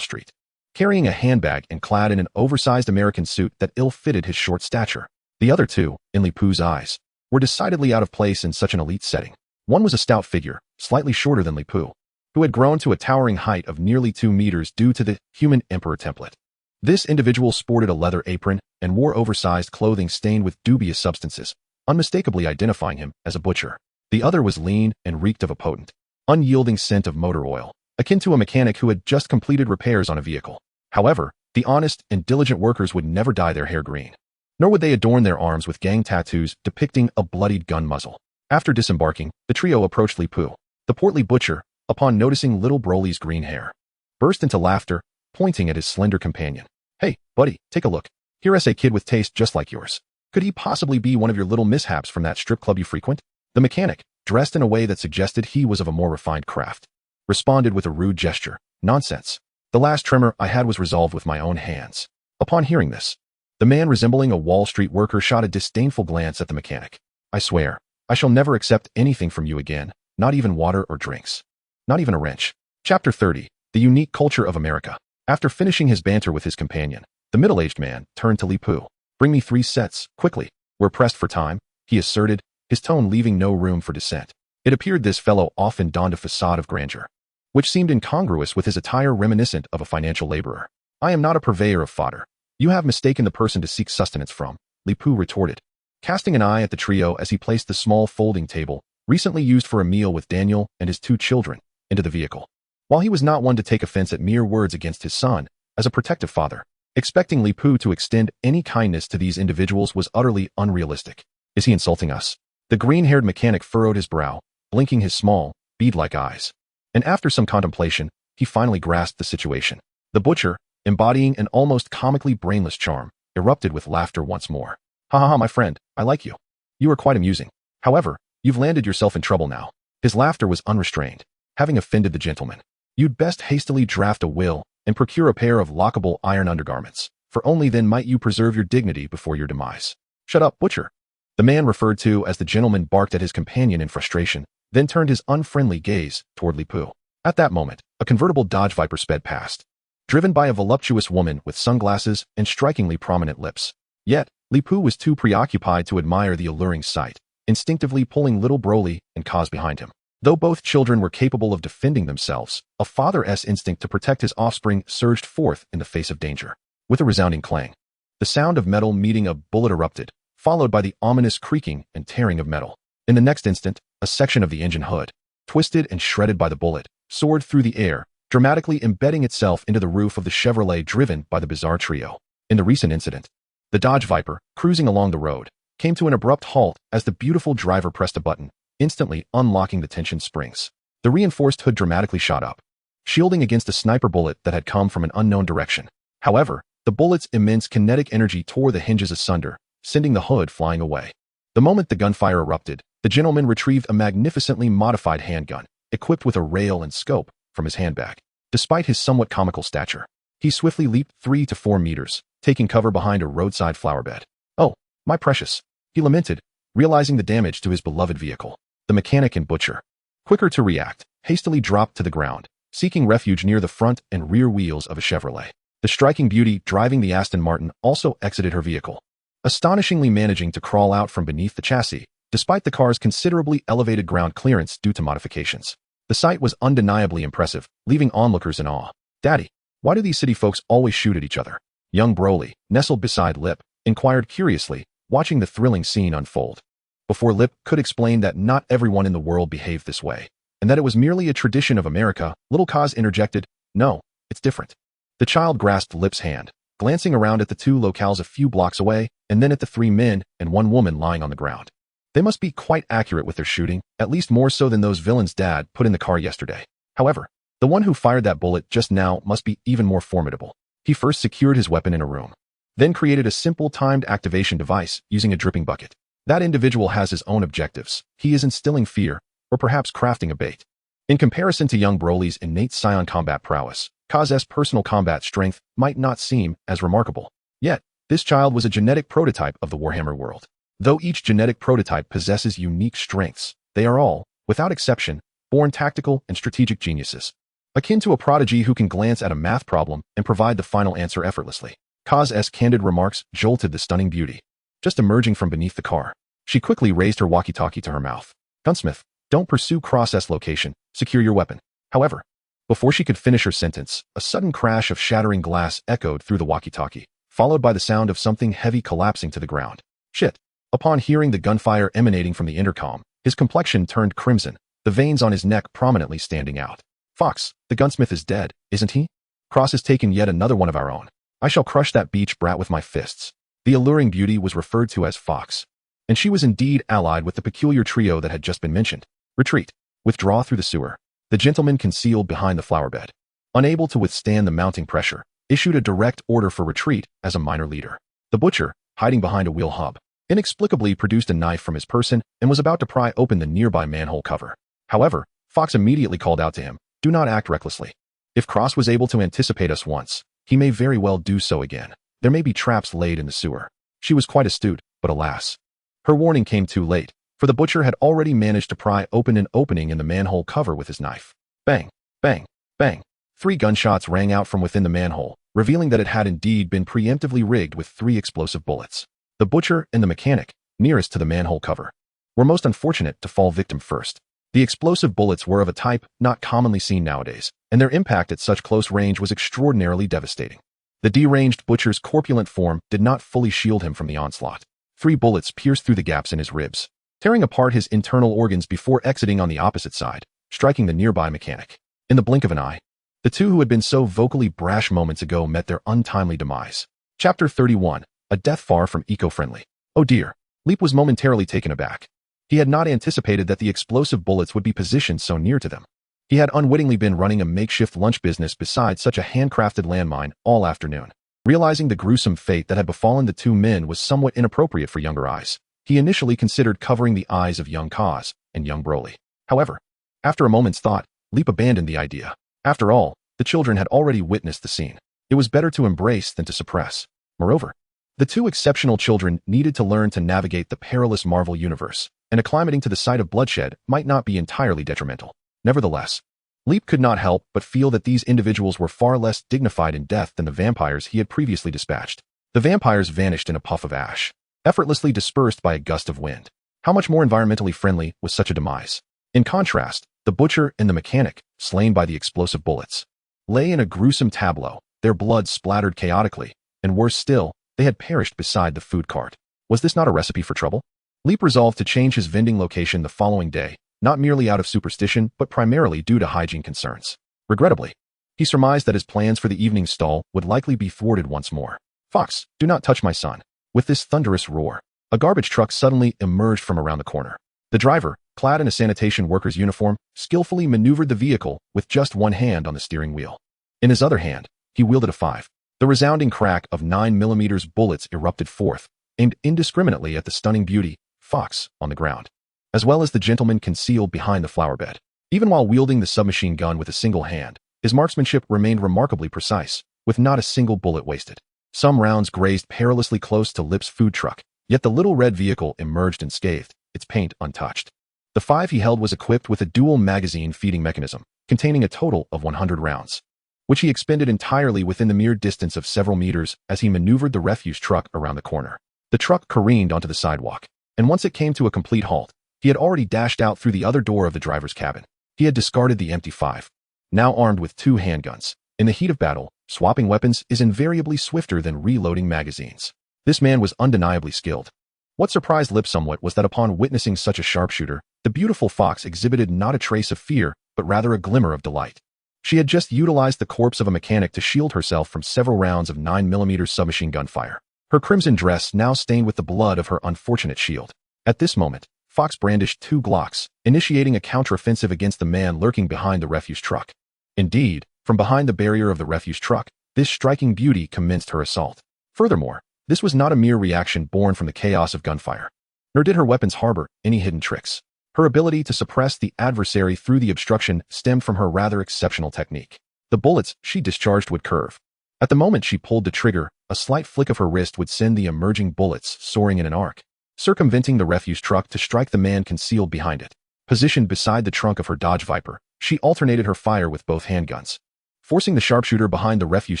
Street, carrying a handbag and clad in an oversized American suit that ill-fitted his short stature. The other 2, in Li Pu's eyes, were decidedly out of place in such an elite setting. One was a stout figure, slightly shorter than Li Pu, who had grown to a towering height of nearly 2 meters due to the human emperor template. This individual sported a leather apron and wore oversized clothing stained with dubious substances, unmistakably identifying him as a butcher. The other was lean and reeked of a potent, unyielding scent of motor oil, akin to a mechanic who had just completed repairs on a vehicle. However, the honest and diligent workers would never dye their hair green, nor would they adorn their arms with gang tattoos depicting a bloodied gun muzzle. After disembarking, the trio approached Li Pu. The portly butcher, upon noticing little Broly's green hair, burst into laughter, pointing at his slender companion. "Hey, buddy, take a look. Here's a kid with taste just like yours. Could he possibly be one of your little mishaps from that strip club you frequent?" The mechanic, dressed in a way that suggested he was of a more refined craft, responded with a rude gesture. "Nonsense. The last tremor I had was resolved with my own hands." Upon hearing this, the man resembling a Wall Street worker shot a disdainful glance at the mechanic. "I swear, I shall never accept anything from you again, not even water or drinks. Not even a wrench." Chapter 30. The Unique Culture of America. After finishing his banter with his companion, the middle-aged man turned to Li Pu. "Bring me 3 sets, quickly. We're pressed for time," he asserted, his tone leaving no room for dissent. It appeared this fellow often donned a facade of grandeur, which seemed incongruous with his attire reminiscent of a financial laborer. "I am not a purveyor of fodder. You have mistaken the person to seek sustenance from," Li Pu retorted, casting an eye at the trio as he placed the small folding table, recently used for a meal with Daniel and his 2 children, into the vehicle. While he was not one to take offense at mere words against his son, as a protective father, expecting Li Pu to extend any kindness to these individuals was utterly unrealistic. "Is he insulting us?" The green-haired mechanic furrowed his brow, blinking his small, bead-like eyes. And after some contemplation, he finally grasped the situation. The butcher, embodying an almost comically brainless charm, erupted with laughter once more. "Ha ha ha, my friend, I like you. You are quite amusing. However, you've landed yourself in trouble now." His laughter was unrestrained, having offended the gentleman. "You'd best hastily draft a will and procure a pair of lockable iron undergarments. for only then might you preserve your dignity before your demise. Shut up, butcher. The man referred to as the gentleman barked at his companion in frustration, then turned his unfriendly gaze toward Li Pu. At that moment, a convertible Dodge Viper sped past, driven by a voluptuous woman with sunglasses and strikingly prominent lips. Yet, Li Pu was too preoccupied to admire the alluring sight, instinctively pulling little Broly and Kaz behind him. Though both children were capable of defending themselves, a father's instinct to protect his offspring surged forth in the face of danger. With a resounding clang, the sound of metal meeting a bullet erupted, followed by the ominous creaking and tearing of metal. In the next instant, a section of the engine hood, twisted and shredded by the bullet, soared through the air, dramatically embedding itself into the roof of the Chevrolet driven by the bizarre trio. In the recent incident, the Dodge Viper, cruising along the road, came to an abrupt halt as the beautiful driver pressed a button, instantly unlocking the tension springs. The reinforced hood dramatically shot up, shielding against a sniper bullet that had come from an unknown direction. However, the bullet's immense kinetic energy tore the hinges asunder, sending the hood flying away. The moment the gunfire erupted, the gentleman retrieved a magnificently modified handgun, equipped with a rail and scope, from his handbag. Despite his somewhat comical stature, he swiftly leaped 3 to 4 meters, taking cover behind a roadside flower bed. "Oh, my precious," he lamented, realizing the damage to his beloved vehicle. The mechanic and butcher, quicker to react, hastily dropped to the ground, seeking refuge near the front and rear wheels of a Chevrolet. The striking beauty driving the Aston Martin also exited her vehicle, astonishingly managing to crawl out from beneath the chassis, despite the car's considerably elevated ground clearance due to modifications. The sight was undeniably impressive, leaving onlookers in awe. "Daddy, why do these city folks always shoot at each other?" Young Broly, nestled beside Lip, inquired curiously, watching the thrilling scene unfold. Before Lip could explain that not everyone in the world behaved this way, and that it was merely a tradition of America, little Kaz interjected, "No, it's different." The child grasped Lip's hand, glancing around at the two locales a few blocks away, and then at the 3 men and 1 woman lying on the ground. They must be quite accurate with their shooting, at least more so than those villains Dad put in the car yesterday. However, the one who fired that bullet just now must be even more formidable. He first secured his weapon in a room, then created a simple timed activation device using a dripping bucket. That individual has his own objectives. He is instilling fear, or perhaps crafting a bait. In comparison to young Broly's innate Saiyan combat prowess, Kaz's personal combat strength might not seem as remarkable. Yet, this child was a genetic prototype of the Warhammer world. Though each genetic prototype possesses unique strengths, they are all, without exception, born tactical and strategic geniuses. Akin to a prodigy who can glance at a math problem and provide the final answer effortlessly. Kaz's candid remarks jolted the stunning beauty. Just emerging from beneath the car, she quickly raised her walkie-talkie to her mouth. "Gunsmith, don't pursue Cross-S location. Secure your weapon." However, before she could finish her sentence, a sudden crash of shattering glass echoed through the walkie-talkie, followed by the sound of something heavy collapsing to the ground. "Shit." Upon hearing the gunfire emanating from the intercom, his complexion turned crimson, the veins on his neck prominently standing out. "Fox, the gunsmith is dead, isn't he? Cross has taken yet another one of our own. I shall crush that beach brat with my fists." The alluring beauty was referred to as Fox, and she was indeed allied with the peculiar trio that had just been mentioned. "Retreat. Withdraw through the sewer." The gentleman concealed behind the flower bed, unable to withstand the mounting pressure, issued a direct order for retreat as a minor leader. The butcher, hiding behind a wheel hub, inexplicably produced a knife from his person and was about to pry open the nearby manhole cover. However, Fox immediately called out to him, "Do not act recklessly. If Cross was able to anticipate us once, he may very well do so again. There may be traps laid in the sewer." She was quite astute, but alas, her warning came too late, for the butcher had already managed to pry open an opening in the manhole cover with his knife. Bang, bang, bang. 3 gunshots rang out from within the manhole, revealing that it had indeed been preemptively rigged with 3 explosive bullets. The butcher and the mechanic, nearest to the manhole cover, were most unfortunate to fall victim first. The explosive bullets were of a type not commonly seen nowadays, and their impact at such close range was extraordinarily devastating. The deranged butcher's corpulent form did not fully shield him from the onslaught. 3 bullets pierced through the gaps in his ribs, tearing apart his internal organs before exiting on the opposite side, striking the nearby mechanic. In the blink of an eye, the two who had been so vocally brash moments ago met their untimely demise. Chapter 31. A death far from eco-friendly. Oh dear. Leap was momentarily taken aback. He had not anticipated that the explosive bullets would be positioned so near to them. He had unwittingly been running a makeshift lunch business beside such a handcrafted landmine all afternoon. Realizing the gruesome fate that had befallen the 2 men was somewhat inappropriate for younger eyes, he initially considered covering the eyes of young Kaz and young Broly. However, after a moment's thought, Leap abandoned the idea. After all, the children had already witnessed the scene. It was better to embrace than to suppress. Moreover, the two exceptional children needed to learn to navigate the perilous Marvel universe, and acclimating to the sight of bloodshed might not be entirely detrimental. Nevertheless, Leap could not help but feel that these individuals were far less dignified in death than the vampires he had previously dispatched. The vampires vanished in a puff of ash, effortlessly dispersed by a gust of wind. How much more environmentally friendly was such a demise? In contrast, the butcher and the mechanic, slain by the explosive bullets, lay in a gruesome tableau, their blood splattered chaotically, and worse still, they had perished beside the food cart. Was this not a recipe for trouble? Leap resolved to change his vending location the following day, not merely out of superstition, but primarily due to hygiene concerns. Regrettably, he surmised that his plans for the evening stall would likely be thwarted once more. "Fox, do not touch my son." With this thunderous roar, a garbage truck suddenly emerged from around the corner. The driver, clad in a sanitation worker's uniform, skillfully maneuvered the vehicle with just one hand on the steering wheel. In his other hand, he wielded a 5. The resounding crack of 9mm bullets erupted forth, aimed indiscriminately at the stunning beauty, Fox, on the ground, as well as the gentleman concealed behind the flower bed. Even while wielding the submachine gun with a single hand, his marksmanship remained remarkably precise, with not a single bullet wasted. Some rounds grazed perilously close to Lip's food truck, yet the little red vehicle emerged unscathed, its paint untouched. The 5 he held was equipped with a dual magazine feeding mechanism, containing a total of 100 rounds, which he expended entirely within the mere distance of several meters as he maneuvered the refuse truck around the corner. The truck careened onto the sidewalk, and once it came to a complete halt, he had already dashed out through the other door of the driver's cabin. He had discarded the empty 5, now armed with 2 handguns. In the heat of battle, swapping weapons is invariably swifter than reloading magazines. This man was undeniably skilled. What surprised Lip somewhat was that upon witnessing such a sharpshooter, the beautiful Fox exhibited not a trace of fear, but rather a glimmer of delight. She had just utilized the corpse of a mechanic to shield herself from several rounds of 9mm submachine gun fire. Her crimson dress now stained with the blood of her unfortunate shield. At this moment, Fox brandished 2 Glocks, initiating a counteroffensive against the man lurking behind the refuse truck. Indeed, from behind the barrier of the refuse truck, this striking beauty commenced her assault. Furthermore, this was not a mere reaction born from the chaos of gunfire, nor did her weapons harbor any hidden tricks. Her ability to suppress the adversary through the obstruction stemmed from her rather exceptional technique. The bullets she discharged would curve. At the moment she pulled the trigger, a slight flick of her wrist would send the emerging bullets soaring in an arc, circumventing the refuse truck to strike the man concealed behind it. Positioned beside the trunk of her Dodge Viper, she alternated her fire with both handguns, forcing the sharpshooter behind the refuse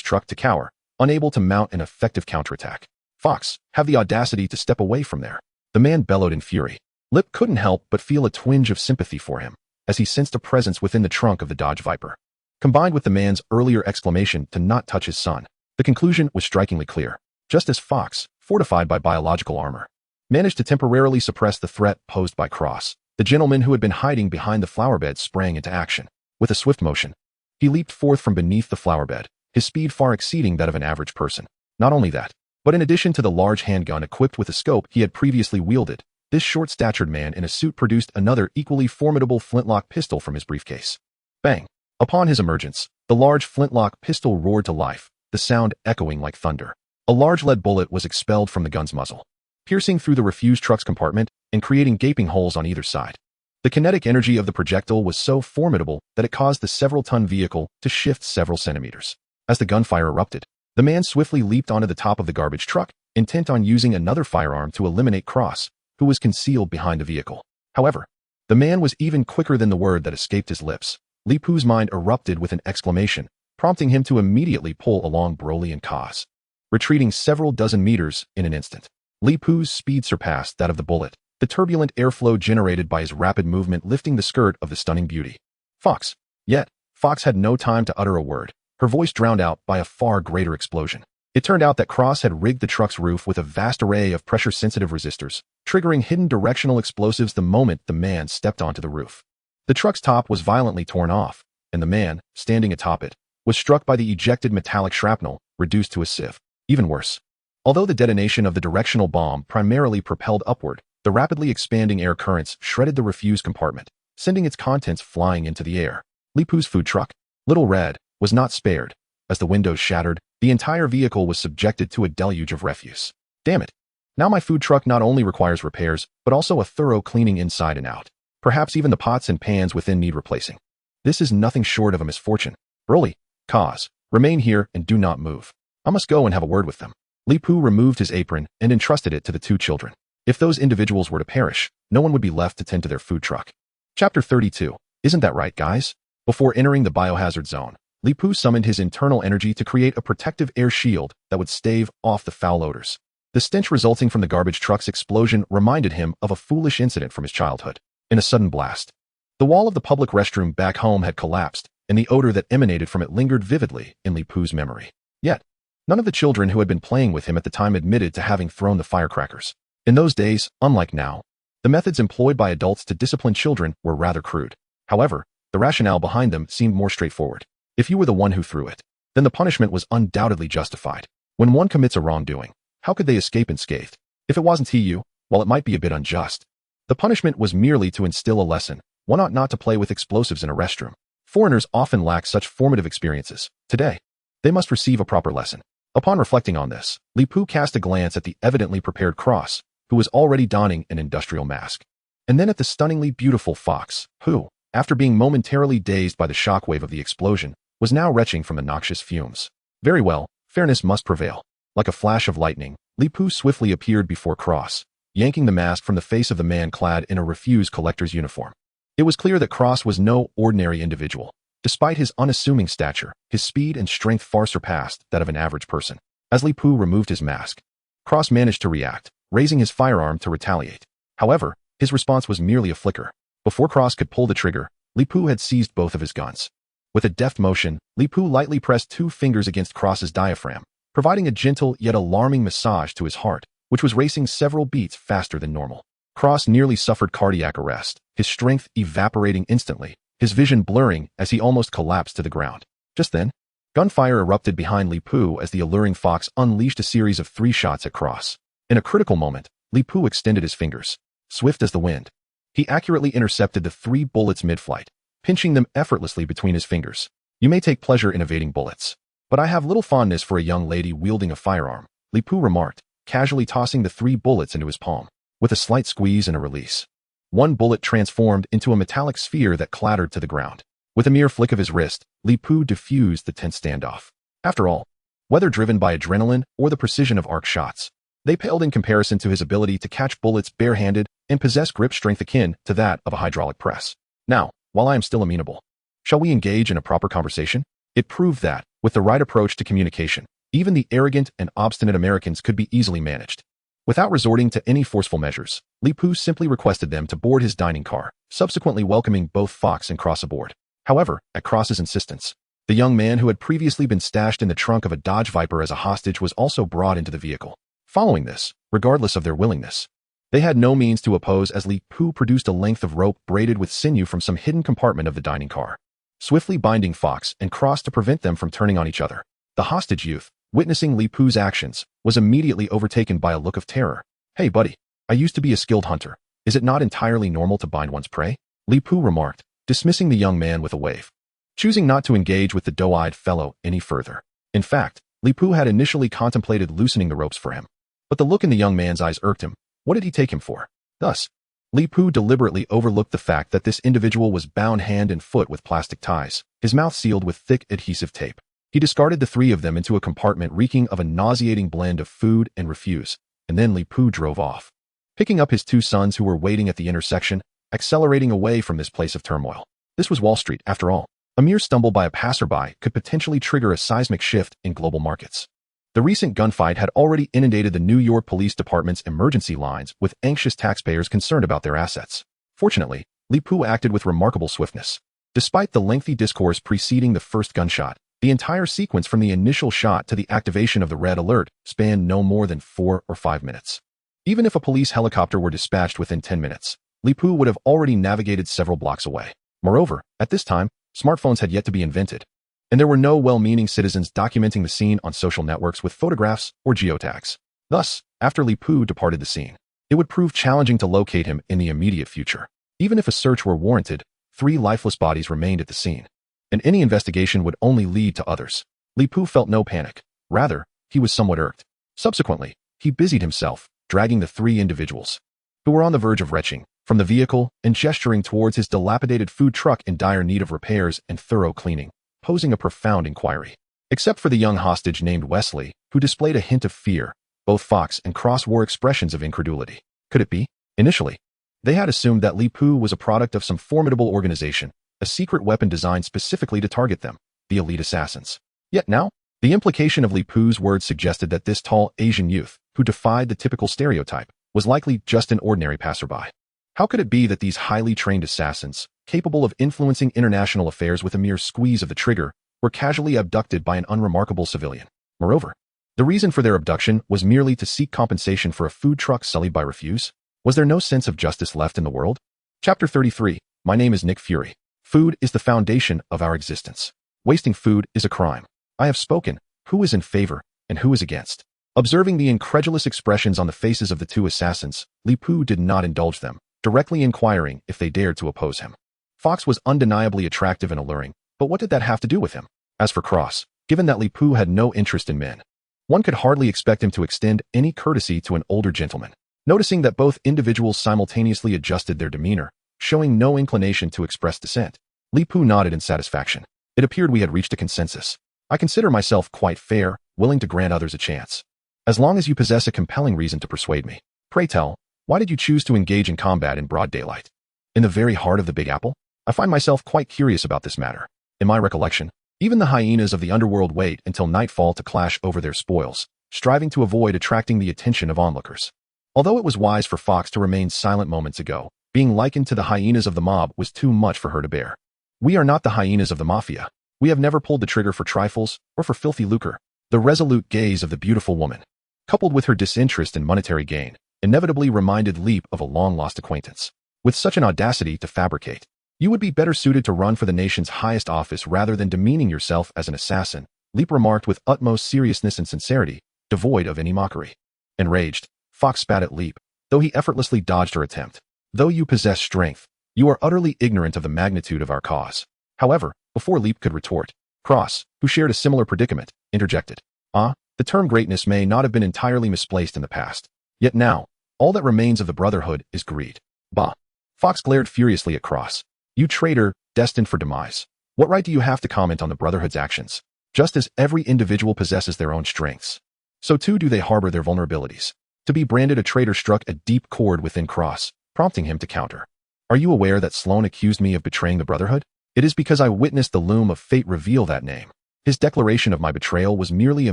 truck to cower, unable to mount an effective counterattack. "Fox, have the audacity to step away from there," the man bellowed in fury. Lip couldn't help but feel a twinge of sympathy for him, as he sensed a presence within the trunk of the Dodge Viper. Combined with the man's earlier exclamation to not touch his son, the conclusion was strikingly clear. Just as Fox, fortified by biological armor, managed to temporarily suppress the threat posed by Cross, the gentleman who had been hiding behind the flower bed sprang into action. With a swift motion, he leaped forth from beneath the flower bed, his speed far exceeding that of an average person. Not only that, but in addition to the large handgun equipped with a scope he had previously wielded, this short-statured man in a suit produced another equally formidable flintlock pistol from his briefcase. Bang! Upon his emergence, the large flintlock pistol roared to life, the sound echoing like thunder. A large lead bullet was expelled from the gun's muzzle, piercing through the refuse truck's compartment and creating gaping holes on either side. The kinetic energy of the projectile was so formidable that it caused the several-ton vehicle to shift several centimeters. As the gunfire erupted, the man swiftly leaped onto the top of the garbage truck, intent on using another firearm to eliminate Cross, who was concealed behind the vehicle. However, the man was even quicker than the word that escaped his lips. Li Pu's mind erupted with an exclamation, prompting him to immediately pull along Broly and Kaz, retreating several dozen meters in an instant. Li Pu's speed surpassed that of the bullet, the turbulent airflow generated by his rapid movement lifting the skirt of the stunning beauty. "Fox." Yet, Fox had no time to utter a word, her voice drowned out by a far greater explosion. It turned out that Cross had rigged the truck's roof with a vast array of pressure-sensitive resistors, triggering hidden directional explosives the moment the man stepped onto the roof. The truck's top was violently torn off, and the man, standing atop it, was struck by the ejected metallic shrapnel, reduced to a sieve. Even worse, although the detonation of the directional bomb primarily propelled upward, the rapidly expanding air currents shredded the refuse compartment, sending its contents flying into the air. Li Pu's food truck, Little Red, was not spared. As the windows shattered, the entire vehicle was subjected to a deluge of refuse. Damn it. Now my food truck not only requires repairs, but also a thorough cleaning inside and out. Perhaps even the pots and pans within need replacing. This is nothing short of a misfortune. Broly, Kaz, remain here and do not move. I must go and have a word with them. Li Pu removed his apron and entrusted it to the two children. If those individuals were to perish, no one would be left to tend to their food truck. Chapter 32. Isn't that right, guys? Before entering the biohazard zone, Li Pu summoned his internal energy to create a protective air shield that would stave off the foul odors. The stench resulting from the garbage truck's explosion reminded him of a foolish incident from his childhood. In a sudden blast, the wall of the public restroom back home had collapsed, and the odor that emanated from it lingered vividly in Li Pu's memory. Yet, none of the children who had been playing with him at the time admitted to having thrown the firecrackers. In those days, unlike now, the methods employed by adults to discipline children were rather crude. However, the rationale behind them seemed more straightforward. If you were the one who threw it, then the punishment was undoubtedly justified. When one commits a wrongdoing, how could they escape unscathed? If it wasn't you, while it might be a bit unjust, the punishment was merely to instill a lesson. One ought not to play with explosives in a restroom. Foreigners often lack such formative experiences. Today, they must receive a proper lesson. Upon reflecting on this, Li Pu cast a glance at the evidently prepared Cross, who was already donning an industrial mask, and then at the stunningly beautiful Fox, who, after being momentarily dazed by the shockwave of the explosion, was now retching from the noxious fumes. Very well, fairness must prevail. Like a flash of lightning, Li Pu swiftly appeared before Cross, yanking the mask from the face of the man clad in a refuse collector's uniform. It was clear that Cross was no ordinary individual. Despite his unassuming stature, his speed and strength far surpassed that of an average person. As Li Pu removed his mask, Cross managed to react, raising his firearm to retaliate. However, his response was merely a flicker. Before Cross could pull the trigger, Li Pu had seized both of his guns. With a deft motion, Li Pu lightly pressed 2 fingers against Cross's diaphragm, providing a gentle yet alarming massage to his heart, which was racing several beats faster than normal. Cross nearly suffered cardiac arrest, his strength evaporating instantly, his vision blurring as he almost collapsed to the ground. Just then, gunfire erupted behind Li Pu as the alluring Fox unleashed a series of 3 shots at Cross. In a critical moment, Li Pu extended his fingers, swift as the wind. He accurately intercepted the 3 bullets mid-flight, pinching them effortlessly between his fingers. You may take pleasure in evading bullets, but I have little fondness for a young lady wielding a firearm, Li Pu remarked, casually tossing the 3 bullets into his palm. With a slight squeeze and a release, 1 bullet transformed into a metallic sphere that clattered to the ground. With a mere flick of his wrist, Li Pu diffused the tense standoff. After all, whether driven by adrenaline or the precision of arc shots, they paled in comparison to his ability to catch bullets barehanded and possess grip strength akin to that of a hydraulic press. Now, while I am still amenable, shall we engage in a proper conversation? It proved that, with the right approach to communication, even the arrogant and obstinate Americans could be easily managed. Without resorting to any forceful measures, Li Pu simply requested them to board his dining car, subsequently welcoming both Fox and Cross aboard. However, at Cross's insistence, the young man who had previously been stashed in the trunk of a Dodge Viper as a hostage was also brought into the vehicle. Following this, regardless of their willingness, they had no means to oppose as Li Pu produced a length of rope braided with sinew from some hidden compartment of the dining car, swiftly binding Fox and Cross to prevent them from turning on each other. The hostage youth, witnessing Li Pu's actions, was immediately overtaken by a look of terror. Hey buddy, I used to be a skilled hunter. Is it not entirely normal to bind one's prey? Li Pu remarked, dismissing the young man with a wave, choosing not to engage with the doe-eyed fellow any further. In fact, Li Pu had initially contemplated loosening the ropes for him, but the look in the young man's eyes irked him. What did he take him for? Thus, Li Pu deliberately overlooked the fact that this individual was bound hand and foot with plastic ties, his mouth sealed with thick adhesive tape. He discarded the 3 of them into a compartment reeking of a nauseating blend of food and refuse, and then Li Pu drove off, picking up his 2 sons who were waiting at the intersection, accelerating away from this place of turmoil. This was Wall Street, after all. A mere stumble by a passerby could potentially trigger a seismic shift in global markets. The recent gunfight had already inundated the New York Police Department's emergency lines with anxious taxpayers concerned about their assets. Fortunately, Li Pu acted with remarkable swiftness. Despite the lengthy discourse preceding the first gunshot, the entire sequence from the initial shot to the activation of the red alert spanned no more than 4 or 5 minutes. Even if a police helicopter were dispatched within 10 minutes, Li Pu would have already navigated several blocks away. Moreover, at this time, smartphones had yet to be invented, and there were no well-meaning citizens documenting the scene on social networks with photographs or geotags. Thus, after Li Pu departed the scene, it would prove challenging to locate him in the immediate future. Even if a search were warranted, 3 lifeless bodies remained at the scene, and any investigation would only lead to others. Li Pu felt no panic. Rather, he was somewhat irked. Subsequently, he busied himself, dragging the 3 individuals, who were on the verge of retching, from the vehicle and gesturing towards his dilapidated food truck in dire need of repairs and thorough cleaning, posing a profound inquiry. Except for the young hostage named Wesley, who displayed a hint of fear. Both Fox and Cross wore expressions of incredulity. Could it be? Initially, they had assumed that Li Pu was a product of some formidable organization, a secret weapon designed specifically to target them, the elite assassins. Yet now, the implication of Li Pu's words suggested that this tall Asian youth, who defied the typical stereotype, was likely just an ordinary passerby. How could it be that these highly trained assassins, capable of influencing international affairs with a mere squeeze of the trigger, were casually abducted by an unremarkable civilian? Moreover, the reason for their abduction was merely to seek compensation for a food truck sullied by refuse? Was there no sense of justice left in the world? Chapter 33. My name is Nick Fury. Food is the foundation of our existence. Wasting food is a crime. I have spoken. Who is in favor, and who is against? Observing the incredulous expressions on the faces of the two assassins, Li Pu did not indulge them, directly inquiring if they dared to oppose him. Fox was undeniably attractive and alluring, but what did that have to do with him? As for Cross, given that Li Pu had no interest in men, one could hardly expect him to extend any courtesy to an older gentleman. Noticing that both individuals simultaneously adjusted their demeanor, showing no inclination to express dissent, Li Pu nodded in satisfaction. It appeared we had reached a consensus. I consider myself quite fair, willing to grant others a chance. As long as you possess a compelling reason to persuade me. Pray tell, why did you choose to engage in combat in broad daylight? In the very heart of the Big Apple? I find myself quite curious about this matter. In my recollection, even the hyenas of the underworld wait until nightfall to clash over their spoils, striving to avoid attracting the attention of onlookers. Although it was wise for Fox to remain silent moments ago, being likened to the hyenas of the mob was too much for her to bear. We are not the hyenas of the mafia. We have never pulled the trigger for trifles or for filthy lucre. The resolute gaze of the beautiful woman, coupled with her disinterest in monetary gain, inevitably reminded Leap of a long-lost acquaintance. With such an audacity to fabricate, you would be better suited to run for the nation's highest office rather than demeaning yourself as an assassin, Leap remarked with utmost seriousness and sincerity, devoid of any mockery. Enraged, Fox spat at Leap, though he effortlessly dodged her attempt. Though you possess strength, you are utterly ignorant of the magnitude of our cause. However, before Leap could retort, Cross, who shared a similar predicament, interjected. The term greatness may not have been entirely misplaced in the past. Yet now, all that remains of the Brotherhood is greed. Bah! Fox glared furiously at Cross. You traitor, destined for demise. What right do you have to comment on the Brotherhood's actions? Just as every individual possesses their own strengths, so too do they harbor their vulnerabilities. To be branded a traitor struck a deep chord within Cross, prompting him to counter. Are you aware that Sloane accused me of betraying the Brotherhood? It is because I witnessed the loom of fate reveal that name. His declaration of my betrayal was merely a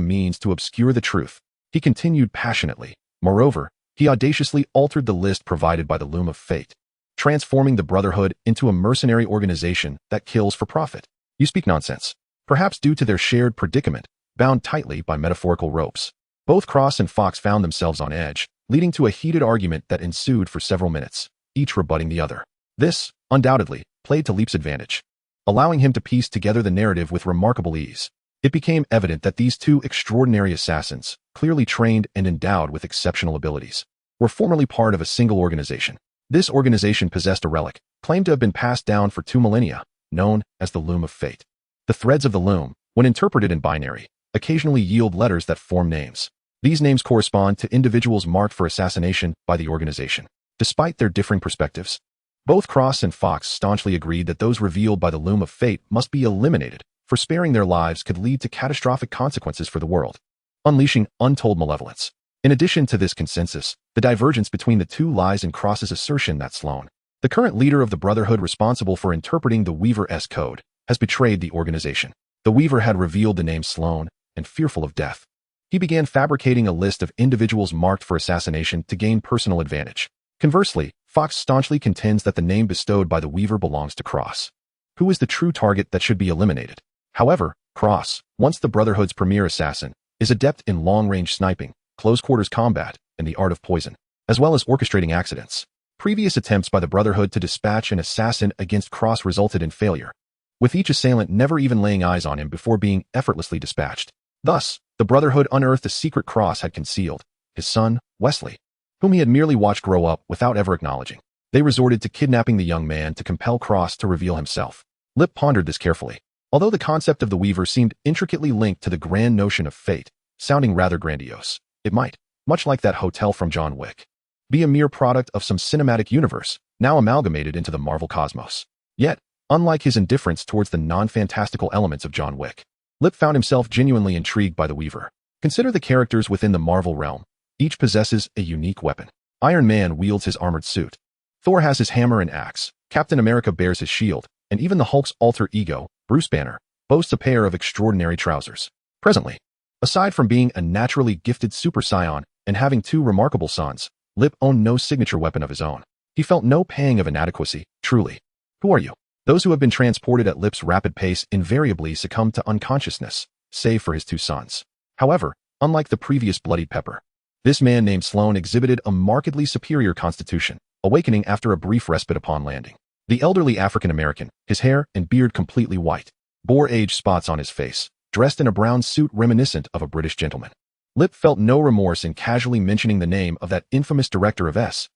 means to obscure the truth. He continued passionately. Moreover, he audaciously altered the list provided by the loom of fate, transforming the Brotherhood into a mercenary organization that kills for profit. You speak nonsense. Perhaps due to their shared predicament, bound tightly by metaphorical ropes. Both Cross and Fox found themselves on edge, leading to a heated argument that ensued for several minutes, each rebutting the other. This, undoubtedly, played to Leap's advantage, allowing him to piece together the narrative with remarkable ease. It became evident that these two extraordinary assassins, clearly trained and endowed with exceptional abilities, were formerly part of a single organization. This organization possessed a relic, claimed to have been passed down for 2 millennia, known as the Loom of Fate. The threads of the loom, when interpreted in binary, occasionally yield letters that form names. These names correspond to individuals marked for assassination by the organization. Despite their differing perspectives, both Cross and Fox staunchly agreed that those revealed by the Loom of Fate must be eliminated, for sparing their lives could lead to catastrophic consequences for the world, unleashing untold malevolence. In addition to this consensus, the divergence between the two lies in Cross's assertion that Sloane, the current leader of the Brotherhood responsible for interpreting the Weaver-S code, has betrayed the organization. The Weaver had revealed the name Sloane, and fearful of death, he began fabricating a list of individuals marked for assassination to gain personal advantage. Conversely, Fox staunchly contends that the name bestowed by the Weaver belongs to Cross, who is the true target that should be eliminated. However, Cross, once the Brotherhood's premier assassin, is adept in long-range sniping, close-quarters combat, and the art of poison, as well as orchestrating accidents. Previous attempts by the Brotherhood to dispatch an assassin against Cross resulted in failure, with each assailant never even laying eyes on him before being effortlessly dispatched. Thus, the Brotherhood unearthed a secret Cross had concealed, his son, Wesley, whom he had merely watched grow up without ever acknowledging. They resorted to kidnapping the young man to compel Cross to reveal himself. Lip pondered this carefully. Although the concept of the Weaver seemed intricately linked to the grand notion of fate, sounding rather grandiose, it might, much like that hotel from John Wick, be a mere product of some cinematic universe, now amalgamated into the Marvel cosmos. Yet, unlike his indifference towards the non-fantastical elements of John Wick, Lip found himself genuinely intrigued by the Weaver. Consider the characters within the Marvel realm. Each possesses a unique weapon. Iron Man wields his armored suit. Thor has his hammer and axe. Captain America bears his shield. And even the Hulk's alter ego, Bruce Banner, boasts a pair of extraordinary trousers. Presently, aside from being a naturally gifted Super Saiyan and having two remarkable sons, Lip owned no signature weapon of his own. He felt no pang of inadequacy, truly. Who are you? Those who have been transported at Lip's rapid pace invariably succumb to unconsciousness, save for his two sons. However, unlike the previous bloodied Pepper, this man named Sloan exhibited a markedly superior constitution, awakening after a brief respite upon landing. The elderly African-American, his hair and beard completely white, bore age spots on his face, dressed in a brown suit reminiscent of a British gentleman. Lip felt no remorse in casually mentioning the name of that infamous director of S.H.I.E.L.D.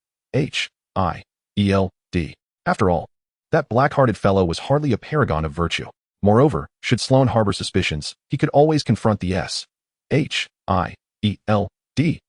After all, that black-hearted fellow was hardly a paragon of virtue. Moreover, should Sloan harbor suspicions, he could always confront the S.H.I.E.L.D.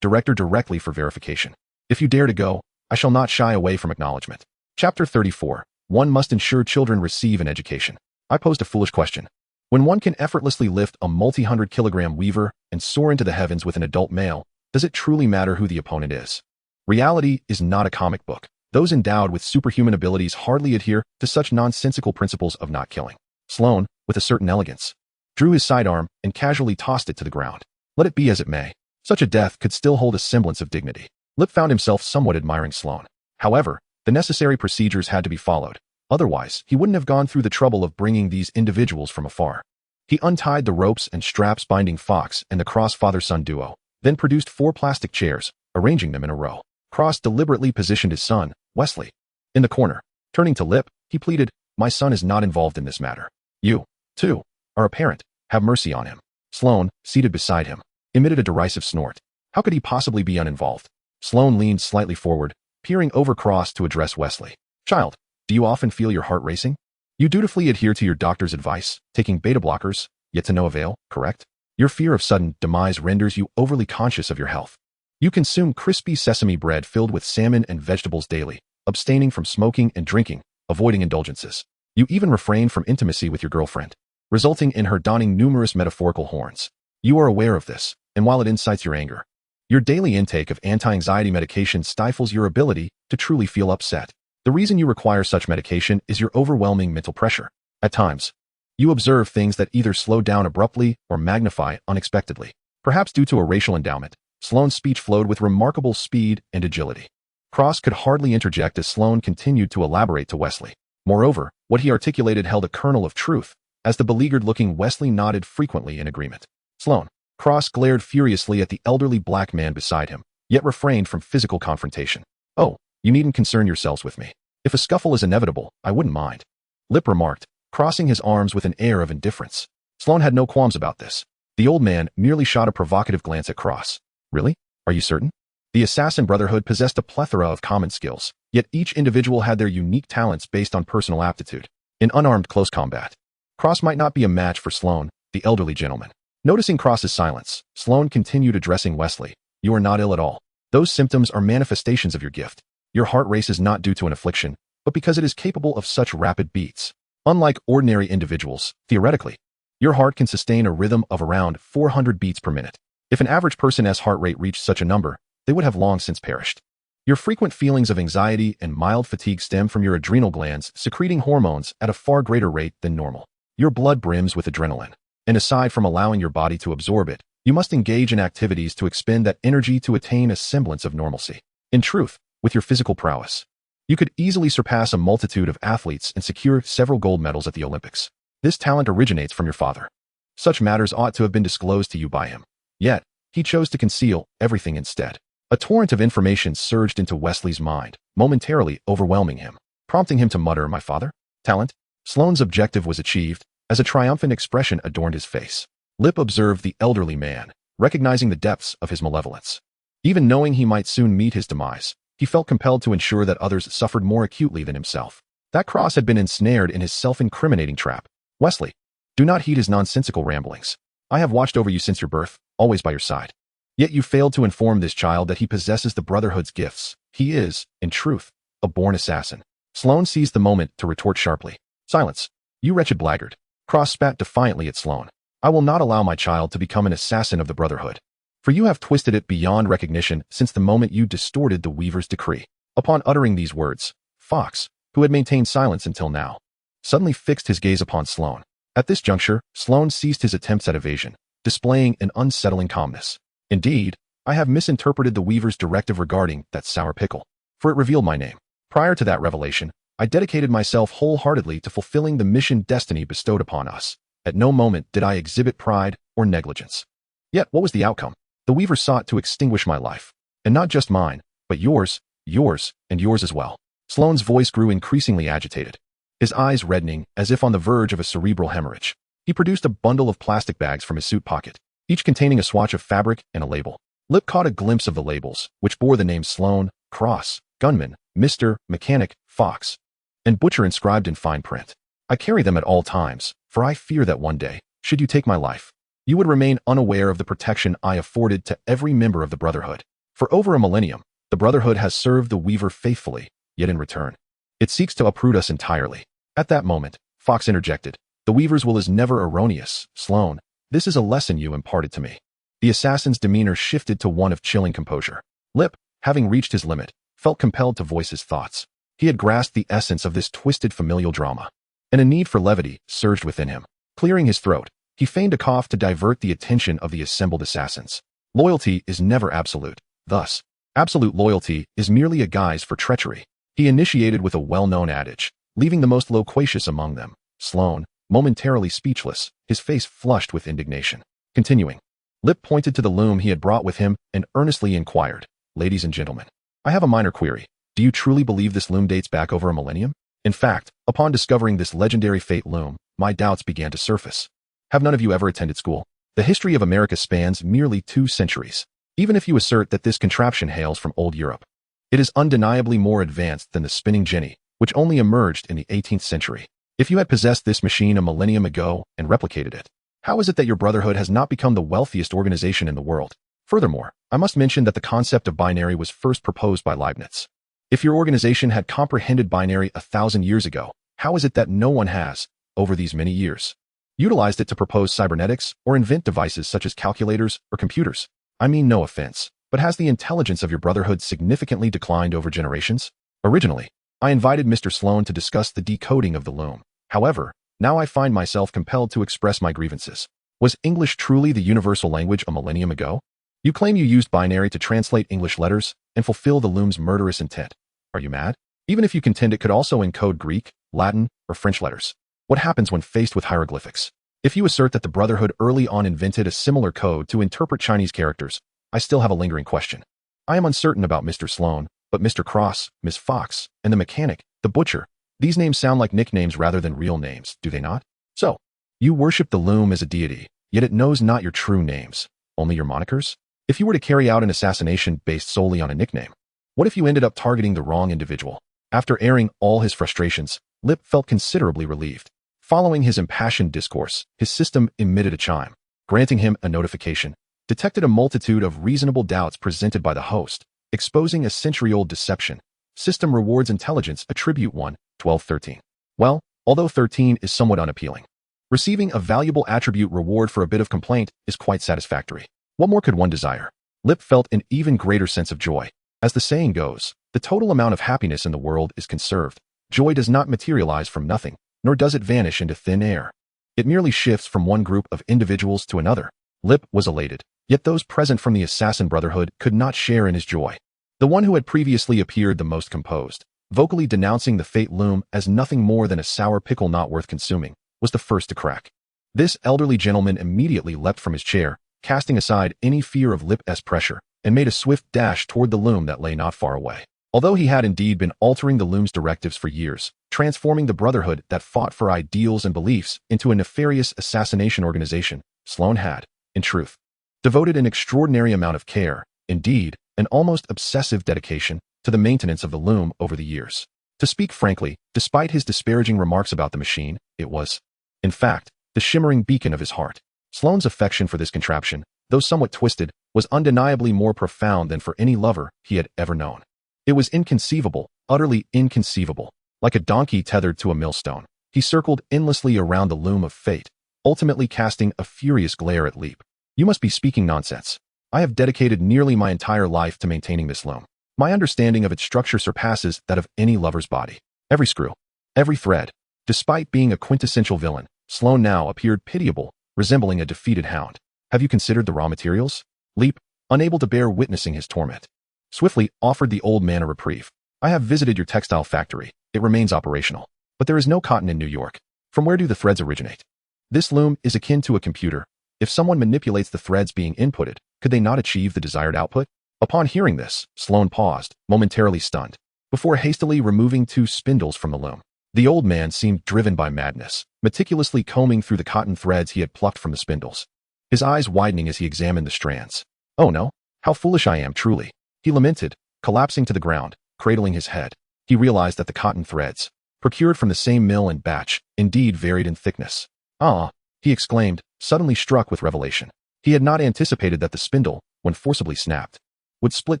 director directly for verification. If you dare to go, I shall not shy away from acknowledgement. Chapter 34. One must ensure children receive an education. I posed a foolish question. When one can effortlessly lift a multi-100-kilogram weaver and soar into the heavens with an adult male, does it truly matter who the opponent is? Reality is not a comic book. Those endowed with superhuman abilities hardly adhere to such nonsensical principles of not killing. Sloan, with a certain elegance, drew his sidearm and casually tossed it to the ground. Let it be as it may, such a death could still hold a semblance of dignity. Lip found himself somewhat admiring Sloan. However, the necessary procedures had to be followed. Otherwise, he wouldn't have gone through the trouble of bringing these individuals from afar. He untied the ropes and straps binding Fox and the Cross father-son duo, then produced 4 plastic chairs, arranging them in a row. Cross deliberately positioned his son, Wesley, in the corner. Turning to Lip, he pleaded, "My son is not involved in this matter. You, too, are a parent. Have mercy on him." Sloan, seated beside him, emitted a derisive snort. How could he possibly be uninvolved? Sloan leaned slightly forward, peering over Cross to address Wesley. "Child, do you often feel your heart racing? You dutifully adhere to your doctor's advice, taking beta blockers, yet to no avail, correct? Your fear of sudden demise renders you overly conscious of your health. You consume crispy sesame bread filled with salmon and vegetables daily, abstaining from smoking and drinking, avoiding indulgences. You even refrain from intimacy with your girlfriend, resulting in her donning numerous metaphorical horns. You are aware of this, and while it incites your anger, your daily intake of anti-anxiety medication stifles your ability to truly feel upset. The reason you require such medication is your overwhelming mental pressure. At times, you observe things that either slow down abruptly or magnify unexpectedly. Perhaps due to a racial endowment, Sloan's speech flowed with remarkable speed and agility. Cross could hardly interject as Sloan continued to elaborate to Wesley. Moreover, what he articulated held a kernel of truth, as the beleaguered-looking Wesley nodded frequently in agreement. Sloan. Cross glared furiously at the elderly black man beside him, yet refrained from physical confrontation. "Oh, you needn't concern yourselves with me. If a scuffle is inevitable, I wouldn't mind," Lip remarked, crossing his arms with an air of indifference. Sloan had no qualms about this. The old man merely shot a provocative glance at Cross. "Really? Are you certain?" The Assassin Brotherhood possessed a plethora of common skills, yet each individual had their unique talents based on personal aptitude. In unarmed close combat, Cross might not be a match for Sloan, the elderly gentleman. Noticing Cross's silence, Sloan continued addressing Wesley. "You are not ill at all. Those symptoms are manifestations of your gift. Your heart race is not due to an affliction, but because it is capable of such rapid beats. Unlike ordinary individuals, theoretically, your heart can sustain a rhythm of around 400 beats per minute. If an average person's heart rate reached such a number, they would have long since perished. Your frequent feelings of anxiety and mild fatigue stem from your adrenal glands secreting hormones at a far greater rate than normal. Your blood brims with adrenaline. And aside from allowing your body to absorb it, you must engage in activities to expend that energy to attain a semblance of normalcy. In truth, with your physical prowess, you could easily surpass a multitude of athletes and secure several gold medals at the Olympics. This talent originates from your father. Such matters ought to have been disclosed to you by him. Yet, he chose to conceal everything instead. A torrent of information surged into Wesley's mind, momentarily overwhelming him, prompting him to mutter, "My father? Talent?" Sloan's objective was achieved, as a triumphant expression adorned his face. Lip observed the elderly man, recognizing the depths of his malevolence. Even knowing he might soon meet his demise, he felt compelled to ensure that others suffered more acutely than himself. That Cross had been ensnared in his self-incriminating trap. "Wesley, do not heed his nonsensical ramblings. I have watched over you since your birth, always by your side. Yet you failed to inform this child that he possesses the Brotherhood's gifts. He is, in truth, a born assassin." Sloan seized the moment to retort sharply. "Silence, you wretched blackguard." Cross spat defiantly at Sloan. I will not allow my child to become an assassin of the Brotherhood. For you have twisted it beyond recognition since the moment you distorted the Weaver's decree. Upon uttering these words, Fox, who had maintained silence until now, suddenly fixed his gaze upon Sloane. At this juncture, Sloane ceased his attempts at evasion, displaying an unsettling calmness. Indeed, I have misinterpreted the Weaver's directive regarding that sour pickle, for it revealed my name. Prior to that revelation, I dedicated myself wholeheartedly to fulfilling the mission destiny bestowed upon us. At no moment did I exhibit pride or negligence. Yet, what was the outcome? The Weaver sought to extinguish my life. And not just mine, but yours, and yours as well. Sloane's voice grew increasingly agitated, his eyes reddening as if on the verge of a cerebral hemorrhage. He produced a bundle of plastic bags from his suit pocket, each containing a swatch of fabric and a label. Lip caught a glimpse of the labels, which bore the names Sloane, Cross, Gunman, Mr., Mechanic, Fox, and Butcher inscribed in fine print. I carry them at all times, for I fear that one day, should you take my life, you would remain unaware of the protection I afforded to every member of the Brotherhood. For over a millennium, the Brotherhood has served the Weaver faithfully, yet in return, it seeks to uproot us entirely. At that moment, Fox interjected, the Weaver's will is never erroneous, Sloane. This is a lesson you imparted to me. The assassin's demeanor shifted to one of chilling composure. Lip, having reached his limit, felt compelled to voice his thoughts. He had grasped the essence of this twisted familial drama, and a need for levity surged within him. Clearing his throat, he feigned a cough to divert the attention of the assembled assassins. Loyalty is never absolute. Thus, absolute loyalty is merely a guise for treachery. He initiated with a well-known adage, leaving the most loquacious among them, Sloane, momentarily speechless, his face flushed with indignation. Continuing, Lip pointed to the loom he had brought with him and earnestly inquired, ladies and gentlemen, I have a minor query. Do you truly believe this loom dates back over a millennium? In fact, upon discovering this legendary fate loom, my doubts began to surface. Have none of you ever attended school? The history of America spans merely 2 centuries. Even if you assert that this contraption hails from old Europe, it is undeniably more advanced than the spinning jenny, which only emerged in the 18th century. If you had possessed this machine a millennium ago and replicated it, how is it that your Brotherhood has not become the wealthiest organization in the world? Furthermore, I must mention that the concept of binary was first proposed by Leibniz. If your organization had comprehended binary 1,000 years ago, how is it that no one has, over these many years, utilized it to propose cybernetics or invent devices such as calculators or computers? I mean no offense, but has the intelligence of your Brotherhood significantly declined over generations? Originally, I invited Mr. Sloane to discuss the decoding of the loom. However, now I find myself compelled to express my grievances. Was English truly the universal language a millennium ago? You claim you used binary to translate English letters and fulfill the loom's murderous intent. Are you mad? Even if you contend it could also encode Greek, Latin, or French letters. What happens when faced with hieroglyphics? If you assert that the Brotherhood early on invented a similar code to interpret Chinese characters, I still have a lingering question. I am uncertain about Mr. Sloane, but Mr. Cross, Miss Fox, and the Mechanic, the Butcher, these names sound like nicknames rather than real names, do they not? So, you worship the loom as a deity, yet it knows not your true names, only your monikers? If you were to carry out an assassination based solely on a nickname, what if you ended up targeting the wrong individual? After airing all his frustrations, Lip felt considerably relieved. Following his impassioned discourse, his system emitted a chime, granting him a notification, detected a multitude of reasonable doubts presented by the host, exposing a century-old deception. System rewards intelligence attribute 1, 1213. Well, although 13 is somewhat unappealing, receiving a valuable attribute reward for a bit of complaint is quite satisfactory. What more could one desire? Lip felt an even greater sense of joy. As the saying goes, the total amount of happiness in the world is conserved. Joy does not materialize from nothing, nor does it vanish into thin air. It merely shifts from one group of individuals to another. Lip was elated, yet those present from the Assassin Brotherhood could not share in his joy. The one who had previously appeared the most composed, vocally denouncing the fate loom as nothing more than a sour pickle not worth consuming, was the first to crack. This elderly gentleman immediately leapt from his chair, casting aside any fear of Lip's pressure, and made a swift dash toward the loom that lay not far away. Although he had indeed been altering the loom's directives for years, transforming the Brotherhood that fought for ideals and beliefs into a nefarious assassination organization, Sloane had, in truth, devoted an extraordinary amount of care, indeed, an almost obsessive dedication, to the maintenance of the loom over the years. To speak frankly, despite his disparaging remarks about the machine, it was, in fact, the shimmering beacon of his heart. Sloane's affection for this contraption, though somewhat twisted, was undeniably more profound than for any lover he had ever known. It was inconceivable, utterly inconceivable. Like a donkey tethered to a millstone, he circled endlessly around the loom of fate, ultimately casting a furious glare at Leap. You must be speaking nonsense. I have dedicated nearly my entire life to maintaining this loom. My understanding of its structure surpasses that of any lover's body. Every screw, every thread. Despite being a quintessential villain, Sloane now appeared pitiable, resembling a defeated hound. Have you considered the raw materials? Leap, unable to bear witnessing his torment, swiftly offered the old man a reprieve. I have visited your textile factory. It remains operational. But there is no cotton in New York. From where do the threads originate? This loom is akin to a computer. If someone manipulates the threads being inputted, could they not achieve the desired output? Upon hearing this, Sloane paused, momentarily stunned, before hastily removing 2 spindles from the loom. The old man seemed driven by madness, meticulously combing through the cotton threads he had plucked from the spindles, his eyes widening as he examined the strands. Oh no, how foolish I am, truly, he lamented, collapsing to the ground, cradling his head. He realized that the cotton threads, procured from the same mill and batch, indeed varied in thickness. Ah, he exclaimed, suddenly struck with revelation. He had not anticipated that the spindle, when forcibly snapped, would split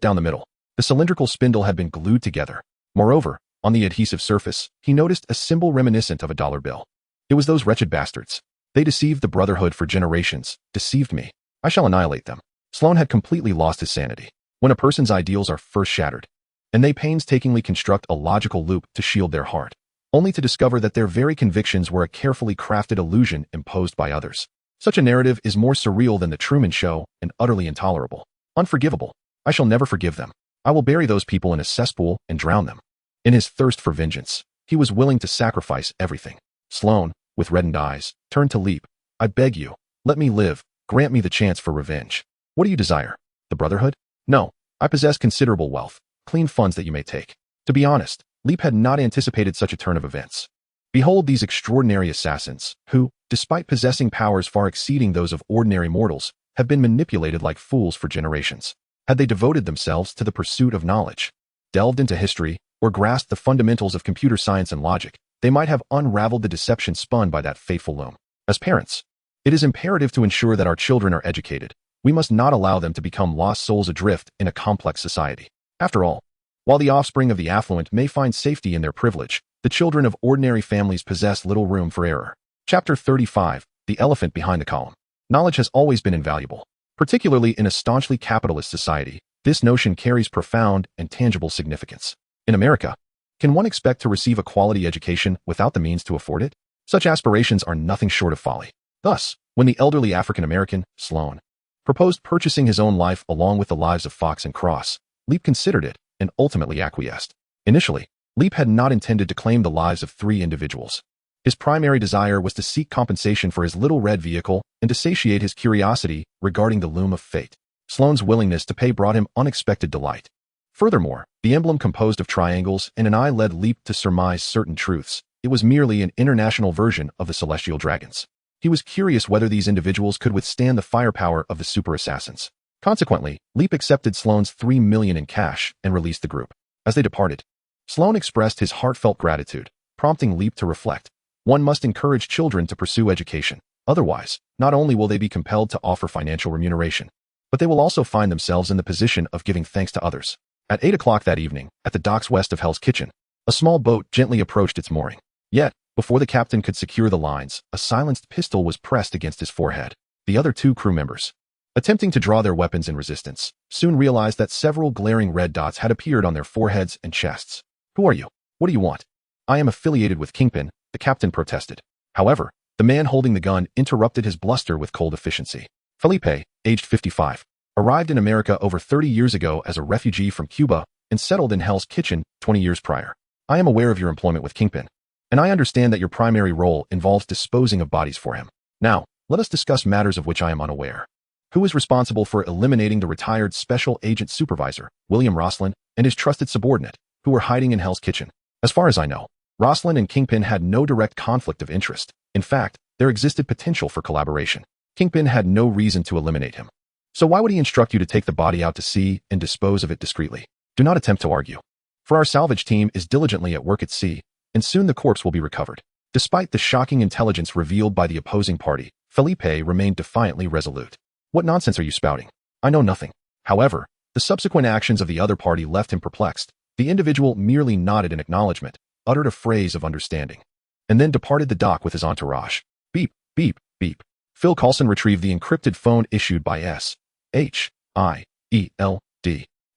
down the middle. The cylindrical spindle had been glued together. Moreover, on the adhesive surface, he noticed a symbol reminiscent of a dollar bill. It was those wretched bastards. They deceived the Brotherhood for generations, deceived me. I shall annihilate them. Sloane had completely lost his sanity. When a person's ideals are first shattered, and they painstakingly construct a logical loop to shield their heart, only to discover that their very convictions were a carefully crafted illusion imposed by others. Such a narrative is more surreal than the Truman Show and utterly intolerable. Unforgivable. I shall never forgive them. I will bury those people in a cesspool and drown them. In his thirst for vengeance, he was willing to sacrifice everything. Sloane, with reddened eyes, turned to Leap. I beg you, let me live. Grant me the chance for revenge. What do you desire? The Brotherhood? No, I possess considerable wealth, clean funds that you may take. To be honest, Leap had not anticipated such a turn of events. Behold these extraordinary assassins, who, despite possessing powers far exceeding those of ordinary mortals, have been manipulated like fools for generations. Had they devoted themselves to the pursuit of knowledge, delved into history, or grasped the fundamentals of computer science and logic, they might have unraveled the deception spun by that fateful loom. As parents, it is imperative to ensure that our children are educated. We must not allow them to become lost souls adrift in a complex society. After all, while the offspring of the affluent may find safety in their privilege, the children of ordinary families possess little room for error. Chapter 35, The Elephant Behind the Column. Knowledge has always been invaluable. Particularly in a staunchly capitalist society, this notion carries profound and tangible significance. In America, can one expect to receive a quality education without the means to afford it? Such aspirations are nothing short of folly. Thus, when the elderly African-American, Sloane, proposed purchasing his own life along with the lives of Fox and Cross, Leap considered it and ultimately acquiesced. Initially, Leap had not intended to claim the lives of 3 individuals. His primary desire was to seek compensation for his little red vehicle and to satiate his curiosity regarding the loom of fate. Sloane's willingness to pay brought him unexpected delight. Furthermore, the emblem composed of triangles and an eye led Leap to surmise certain truths. It was merely an international version of the celestial dragons. He was curious whether these individuals could withstand the firepower of the super assassins. Consequently, Leap accepted Sloane's $3 million in cash and released the group. As they departed, Sloane expressed his heartfelt gratitude, prompting Leap to reflect. One must encourage children to pursue education. Otherwise, not only will they be compelled to offer financial remuneration, but they will also find themselves in the position of giving thanks to others. At 8 o'clock that evening, at the docks west of Hell's Kitchen, a small boat gently approached its mooring. Yet, before the captain could secure the lines, a silenced pistol was pressed against his forehead. The other 2 crew members, attempting to draw their weapons in resistance, soon realized that several glaring red dots had appeared on their foreheads and chests. Who are you? What do you want? I am affiliated with Kingpin, the captain protested. However, the man holding the gun interrupted his bluster with cold efficiency. Felipe, aged 55, arrived in America over 30 years ago as a refugee from Cuba and settled in Hell's Kitchen 20 years prior. I am aware of your employment with Kingpin, and I understand that your primary role involves disposing of bodies for him. Now, let us discuss matters of which I am unaware. Who is responsible for eliminating the retired Special Agent Supervisor, William Roslin, and his trusted subordinate, who were hiding in Hell's Kitchen? As far as I know, Roslin and Kingpin had no direct conflict of interest. In fact, there existed potential for collaboration. Kingpin had no reason to eliminate him. So why would he instruct you to take the body out to sea and dispose of it discreetly? Do not attempt to argue. For our salvage team is diligently at work at sea, and soon the corpse will be recovered. Despite the shocking intelligence revealed by the opposing party, Felipe remained defiantly resolute. What nonsense are you spouting? I know nothing. However, the subsequent actions of the other party left him perplexed. The individual merely nodded in acknowledgement, uttered a phrase of understanding, and then departed the dock with his entourage. Beep, beep, Beep. Phil Coulson retrieved the encrypted phone issued by S.H.I.E.L.D.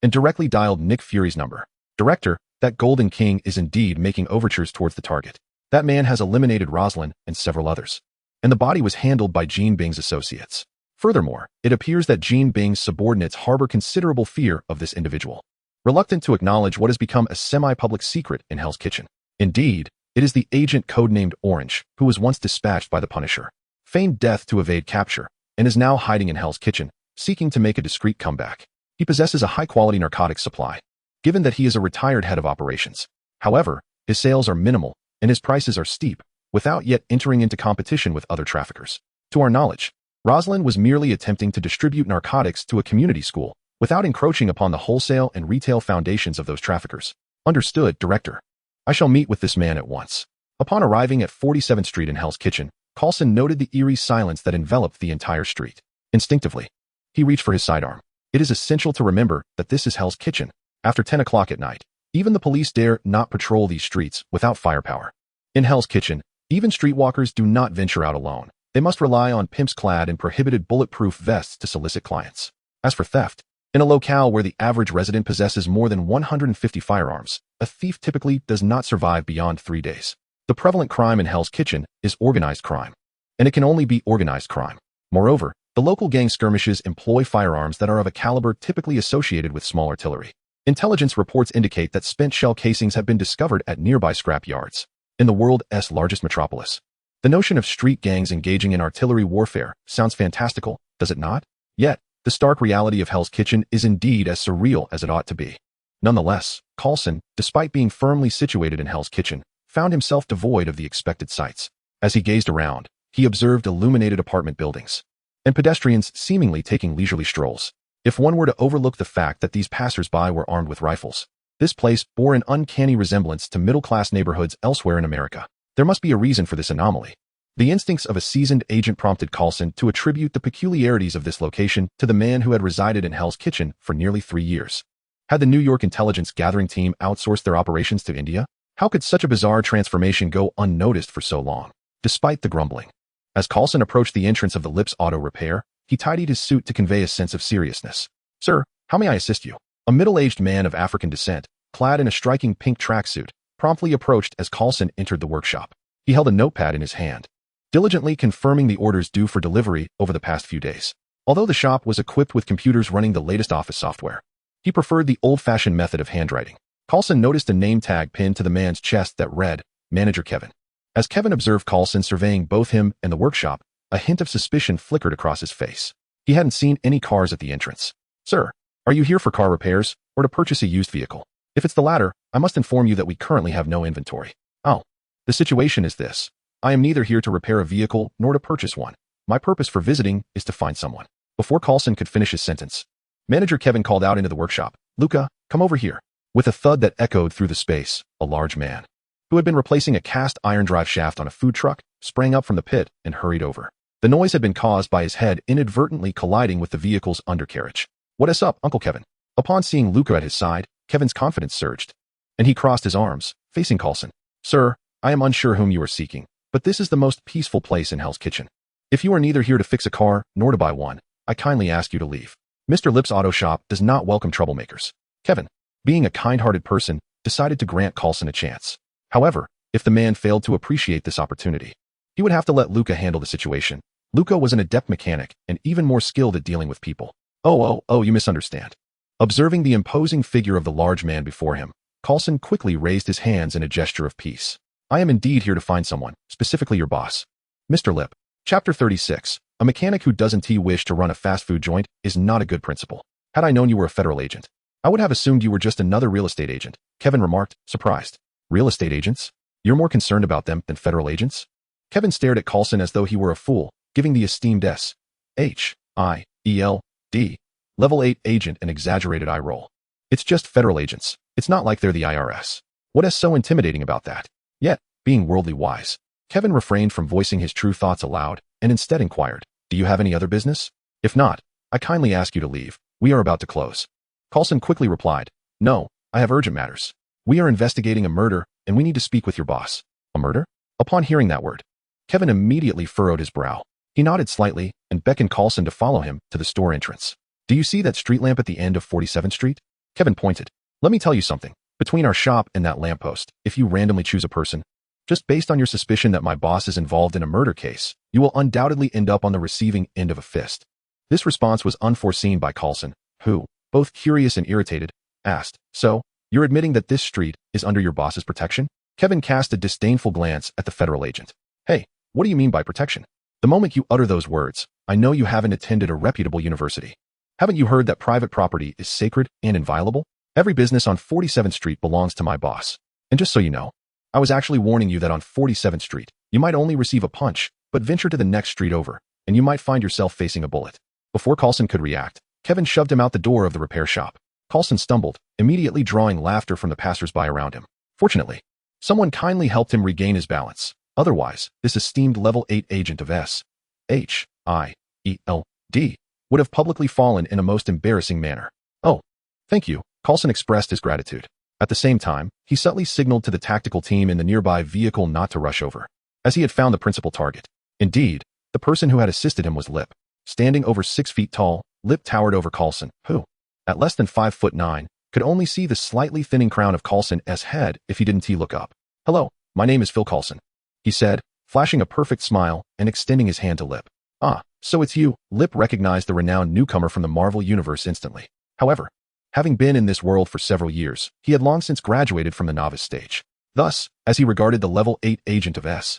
and directly dialed Nick Fury's number. Director, that Golden King is indeed making overtures towards the target. That man has eliminated Rosalind and several others. And the body was handled by Jean Bing's associates. Furthermore, it appears that Jean Bing's subordinates harbor considerable fear of this individual, reluctant to acknowledge what has become a semi-public secret in Hell's Kitchen. Indeed, it is the agent codenamed Orange, who was once dispatched by the Punisher, feigned death to evade capture, and is now hiding in Hell's Kitchen, seeking to make a discreet comeback. He possesses a high-quality narcotics supply, given that he is a retired head of operations. However, his sales are minimal, and his prices are steep, without yet entering into competition with other traffickers. To our knowledge, Rosalind was merely attempting to distribute narcotics to a community school, without encroaching upon the wholesale and retail foundations of those traffickers. Understood, Director. I shall meet with this man at once. Upon arriving at 47th Street in Hell's Kitchen, Coulson noted the eerie silence that enveloped the entire street. Instinctively, he reached for his sidearm. It is essential to remember that this is Hell's Kitchen. After 10 o'clock at night, even the police dare not patrol these streets without firepower. In Hell's Kitchen, even streetwalkers do not venture out alone. They must rely on pimps clad in prohibited bulletproof vests to solicit clients. As for theft, in a locale where the average resident possesses more than 150 firearms, a thief typically does not survive beyond 3 days. The prevalent crime in Hell's Kitchen is organized crime, and it can only be organized crime. Moreover, the local gang skirmishes employ firearms that are of a caliber typically associated with small artillery. Intelligence reports indicate that spent shell casings have been discovered at nearby scrap yards. In the world's largest metropolis, the notion of street gangs engaging in artillery warfare sounds fantastical, does it not? Yet, the stark reality of Hell's Kitchen is indeed as surreal as it ought to be. Nonetheless, Coulson, despite being firmly situated in Hell's Kitchen, found himself devoid of the expected sights. As he gazed around, he observed illuminated apartment buildings and pedestrians seemingly taking leisurely strolls. If one were to overlook the fact that these passers-by were armed with rifles, this place bore an uncanny resemblance to middle-class neighborhoods elsewhere in America. There must be a reason for this anomaly. The instincts of a seasoned agent prompted Coulson to attribute the peculiarities of this location to the man who had resided in Hell's Kitchen for nearly 3 years. Had the New York intelligence gathering team outsourced their operations to India? How could such a bizarre transformation go unnoticed for so long? Despite the grumbling, as Coulson approached the entrance of the Lips Auto Repair, he tidied his suit to convey a sense of seriousness. Sir, how may I assist you? A middle-aged man of African descent, clad in a striking pink tracksuit, promptly approached as Coulson entered the workshop. He held a notepad in his hand, diligently confirming the orders due for delivery over the past few days. Although the shop was equipped with computers running the latest office software, he preferred the old-fashioned method of handwriting. Coulson noticed a name tag pinned to the man's chest that read, Manager Kevin. As Kevin observed Coulson surveying both him and the workshop, a hint of suspicion flickered across his face. He hadn't seen any cars at the entrance. Sir, are you here for car repairs or to purchase a used vehicle? If it's the latter, I must inform you that we currently have no inventory. Oh, the situation is this. I am neither here to repair a vehicle nor to purchase one. My purpose for visiting is to find someone. Before Coulson could finish his sentence, Manager Kevin called out into the workshop, Luca, come over here. With a thud that echoed through the space, a large man, who had been replacing a cast iron drive shaft on a food truck, sprang up from the pit and hurried over. The noise had been caused by his head inadvertently colliding with the vehicle's undercarriage. What is up, Uncle Kevin? Upon seeing Luca at his side, Kevin's confidence surged, and he crossed his arms, facing Coulson. Sir, I am unsure whom you are seeking, but this is the most peaceful place in Hell's Kitchen. If you are neither here to fix a car nor to buy one, I kindly ask you to leave. Mr. Lips Auto Shop does not welcome troublemakers. Kevin, being a kind-hearted person, decided to grant Coulson a chance. However, if the man failed to appreciate this opportunity, he would have to let Luca handle the situation. Luca was an adept mechanic and even more skilled at dealing with people. Oh, you misunderstand. Observing the imposing figure of the large man before him, Coulson quickly raised his hands in a gesture of peace. I am indeed here to find someone, specifically your boss. Mr. Lip. Chapter 36. A mechanic who doesn't wish to run a fast food joint is not a good principle. Had I known you were a federal agent, I would have assumed you were just another real estate agent, Kevin remarked, surprised. Real estate agents? You're more concerned about them than federal agents? Kevin stared at Coulson as though he were a fool, giving the esteemed S.H.I.E.L.D. Level 8 agent an exaggerated eye roll. It's just federal agents. It's not like they're the IRS. What is so intimidating about that? Yet, being worldly wise, Kevin refrained from voicing his true thoughts aloud and instead inquired, do you have any other business? If not, I kindly ask you to leave. We are about to close. Coulson quickly replied, no, I have urgent matters. We are investigating a murder and we need to speak with your boss. A murder? Upon hearing that word, Kevin immediately furrowed his brow. He He nodded slightly and beckoned Coulson to follow him to the store entrance. Do you see that street lamp at the end of 47th Street? Kevin pointed. Let me tell you something. Between our shop and that lamppost, if you randomly choose a person, just based on your suspicion that my boss is involved in a murder case, you will undoubtedly end up on the receiving end of a fist. This response was unforeseen by Coulson, who, both curious and irritated, asked, So, you're admitting that this street is under your boss's protection? Kevin cast a disdainful glance at the federal agent. Hey, what do you mean by protection? The moment you utter those words, I know you haven't attended a reputable university. Haven't you heard that private property is sacred and inviolable? Every business on 47th Street belongs to my boss. And just so you know, I was actually warning you that on 47th Street, you might only receive a punch, but venture to the next street over, and you might find yourself facing a bullet. Before Coulson could react, Kevin shoved him out the door of the repair shop. Coulson stumbled, immediately drawing laughter from the passers-by around him. Fortunately, someone kindly helped him regain his balance. Otherwise, this esteemed level 8 agent of S.H.I.E.L.D. would have publicly fallen in a most embarrassing manner. Oh, thank you, Coulson expressed his gratitude. At the same time, he subtly signaled to the tactical team in the nearby vehicle not to rush over, as he had found the principal target. Indeed, the person who had assisted him was Lip. Standing over 6 feet tall, Lip towered over Coulson, who, at less than 5'9", could only see the slightly thinning crown of Coulson's head if he didn't look up. Hello, my name is Phil Coulson, he said, flashing a perfect smile and extending his hand to Lip. Ah, so it's you. Lip recognized the renowned newcomer from the Marvel Universe instantly. However, having been in this world for several years, he had long since graduated from the novice stage. Thus, as he regarded the level 8 agent of S.H.I.E.L.D.,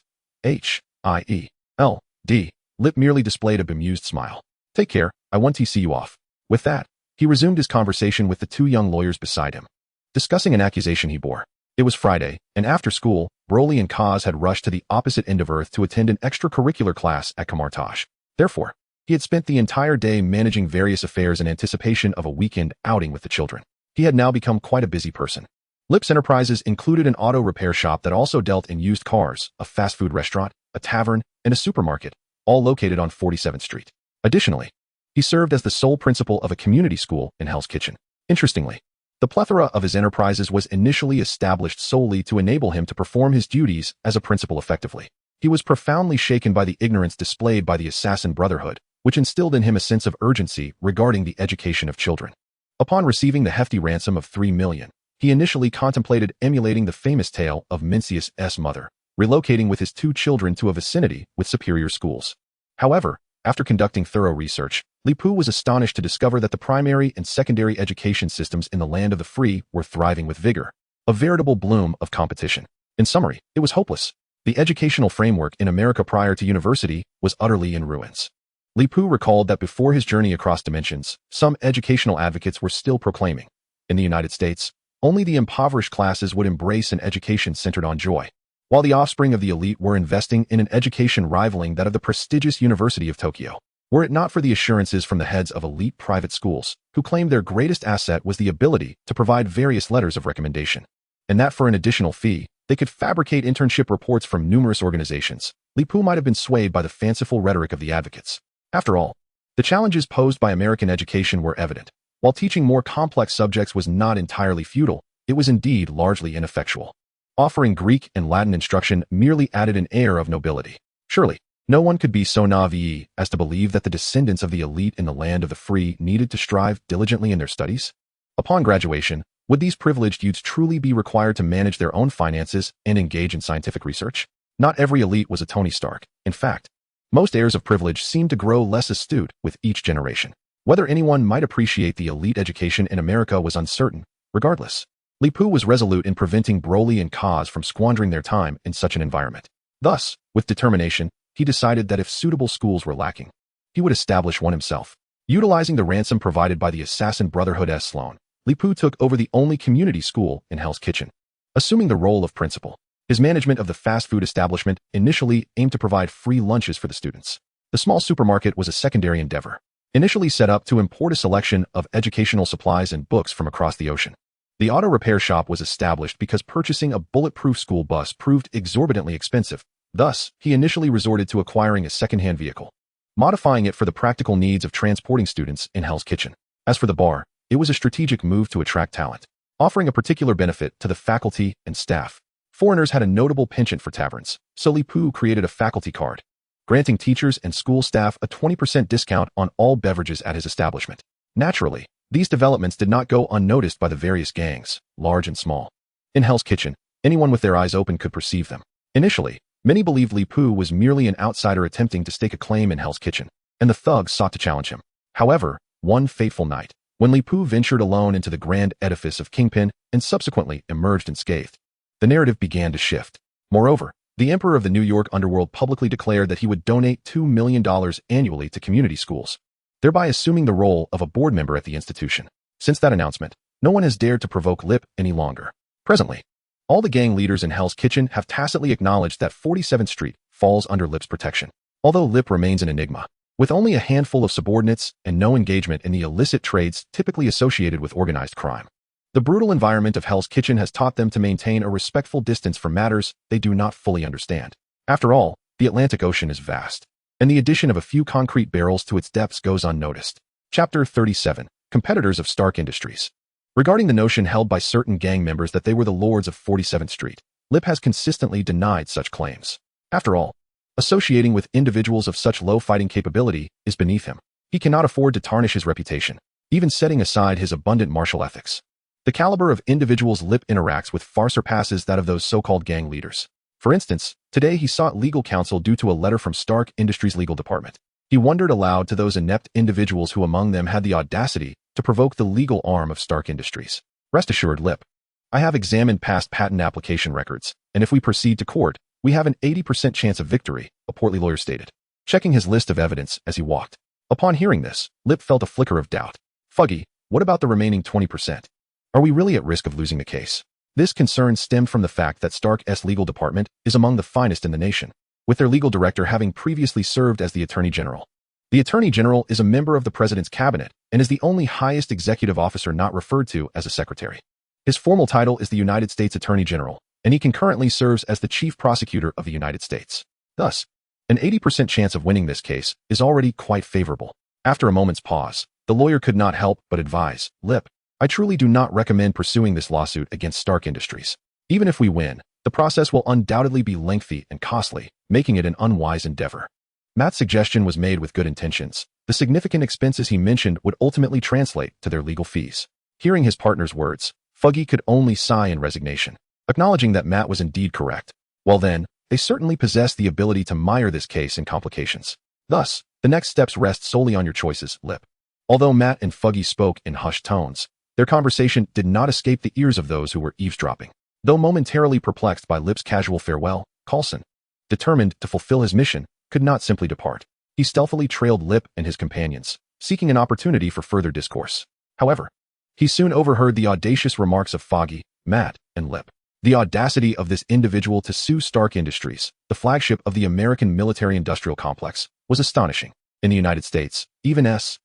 Lip merely displayed a bemused smile. Take care, I want to see you off. With that, he resumed his conversation with the 2 young lawyers beside him, discussing an accusation he bore. It was Friday, and after school, Broly and Kaz had rushed to the opposite end of Earth to attend an extracurricular class at Kamartaj. Therefore, he had spent the entire day managing various affairs in anticipation of a weekend outing with the children. He had now become quite a busy person. Lip's enterprises included an auto repair shop that also dealt in used cars, a fast food restaurant, a tavern, and a supermarket, all located on 47th Street. Additionally, he served as the sole principal of a community school in Hell's Kitchen. Interestingly, the plethora of his enterprises was initially established solely to enable him to perform his duties as a principal effectively. He was profoundly shaken by the ignorance displayed by the Assassin Brotherhood, which instilled in him a sense of urgency regarding the education of children. Upon receiving the hefty ransom of 3 million, he initially contemplated emulating the famous tale of Mencius's mother, relocating with his 2 children to a vicinity with superior schools. However, after conducting thorough research, Li Pu was astonished to discover that the primary and secondary education systems in the land of the free were thriving with vigor, a veritable bloom of competition. In summary, it was hopeless. The educational framework in America prior to university was utterly in ruins. Li Pu recalled that before his journey across dimensions, some educational advocates were still proclaiming, in the United States, only the impoverished classes would embrace an education centered on joy, while the offspring of the elite were investing in an education rivaling that of the prestigious University of Tokyo. Were it not for the assurances from the heads of elite private schools, who claimed their greatest asset was the ability to provide various letters of recommendation, and that for an additional fee, they could fabricate internship reports from numerous organizations, Li Pu might have been swayed by the fanciful rhetoric of the advocates. After all, the challenges posed by American education were evident. While teaching more complex subjects was not entirely futile, it was indeed largely ineffectual. Offering Greek and Latin instruction merely added an air of nobility. Surely, no one could be so naive as to believe that the descendants of the elite in the land of the free needed to strive diligently in their studies. Upon graduation, would these privileged youths truly be required to manage their own finances and engage in scientific research? Not every elite was a Tony Stark. In fact, most heirs of privilege seemed to grow less astute with each generation. Whether anyone might appreciate the elite education in America was uncertain. Regardless, Li Pu was resolute in preventing Broly and Kaz from squandering their time in such an environment. Thus, with determination, he decided that if suitable schools were lacking, he would establish one himself. Utilizing the ransom provided by the Assassin Brotherhood's Sloan, Li Pu took over the only community school in Hell's Kitchen. Assuming the role of principal, his management of the fast food establishment initially aimed to provide free lunches for the students. The small supermarket was a secondary endeavor, initially set up to import a selection of educational supplies and books from across the ocean. The auto repair shop was established because purchasing a bulletproof school bus proved exorbitantly expensive. Thus, he initially resorted to acquiring a second-hand vehicle, modifying it for the practical needs of transporting students in Hell's Kitchen. As for the bar, it was a strategic move to attract talent, offering a particular benefit to the faculty and staff. Foreigners had a notable penchant for taverns, so Li Pu created a faculty card, granting teachers and school staff a 20% discount on all beverages at his establishment. Naturally, these developments did not go unnoticed by the various gangs, large and small. In Hell's Kitchen, anyone with their eyes open could perceive them. Initially, many believed Li Pu was merely an outsider attempting to stake a claim in Hell's Kitchen, and the thugs sought to challenge him. However, one fateful night, when Li Pu ventured alone into the grand edifice of Kingpin and subsequently emerged unscathed, the narrative began to shift. Moreover, the emperor of the New York underworld publicly declared that he would donate $2 million annually to community schools, thereby assuming the role of a board member at the institution. Since that announcement, no one has dared to provoke Lip any longer. Presently, all the gang leaders in Hell's Kitchen have tacitly acknowledged that 47th Street falls under Lip's protection, although Lip remains an enigma. With only a handful of subordinates and no engagement in the illicit trades typically associated with organized crime, the brutal environment of Hell's Kitchen has taught them to maintain a respectful distance from matters they do not fully understand. After all, the Atlantic Ocean is vast, and the addition of a few concrete barrels to its depths goes unnoticed. Chapter 37. Competitors of Stark Industries. Regarding the notion held by certain gang members that they were the lords of 47th Street, Lip has consistently denied such claims. After all, associating with individuals of such low fighting capability is beneath him. He cannot afford to tarnish his reputation, even setting aside his abundant martial ethics. The caliber of individuals Lip interacts with far surpasses that of those so-called gang leaders. For instance, today he sought legal counsel due to a letter from Stark Industries' legal department. He wondered aloud to those inept individuals who among them had the audacity to provoke the legal arm of Stark Industries. Rest assured, Lip, I have examined past patent application records, and if we proceed to court, we have an 80% chance of victory, a portly lawyer stated, checking his list of evidence as he walked. Upon hearing this, Lip felt a flicker of doubt. Fuggy, what about the remaining 20%? Are we really at risk of losing the case? This concern stemmed from the fact that Stark's legal department is among the finest in the nation, with their legal director having previously served as the Attorney General. The Attorney General is a member of the President's cabinet and is the only highest executive officer not referred to as a secretary. His formal title is the United States Attorney General, and he concurrently serves as the Chief Prosecutor of the United States. Thus, an 80% chance of winning this case is already quite favorable. After a moment's pause, the lawyer could not help but advise, Lip, I truly do not recommend pursuing this lawsuit against Stark Industries. Even if we win, the process will undoubtedly be lengthy and costly, making it an unwise endeavor. Matt's suggestion was made with good intentions. The significant expenses he mentioned would ultimately translate to their legal fees. Hearing his partner's words, Fuggy could only sigh in resignation, acknowledging that Matt was indeed correct. Well then, they certainly possess the ability to mire this case in complications. Thus, the next steps rest solely on your choices, Lip. Although Matt and Fuggy spoke in hushed tones, their conversation did not escape the ears of those who were eavesdropping. Though momentarily perplexed by Lip's casual farewell, Coulson, determined to fulfill his mission, could not simply depart. He stealthily trailed Lip and his companions, seeking an opportunity for further discourse. However, he soon overheard the audacious remarks of Foggy, Matt, and Lip. The audacity of this individual to sue Stark Industries, the flagship of the American military-industrial complex, was astonishing. In the United States, even S.H.I.E.L.D.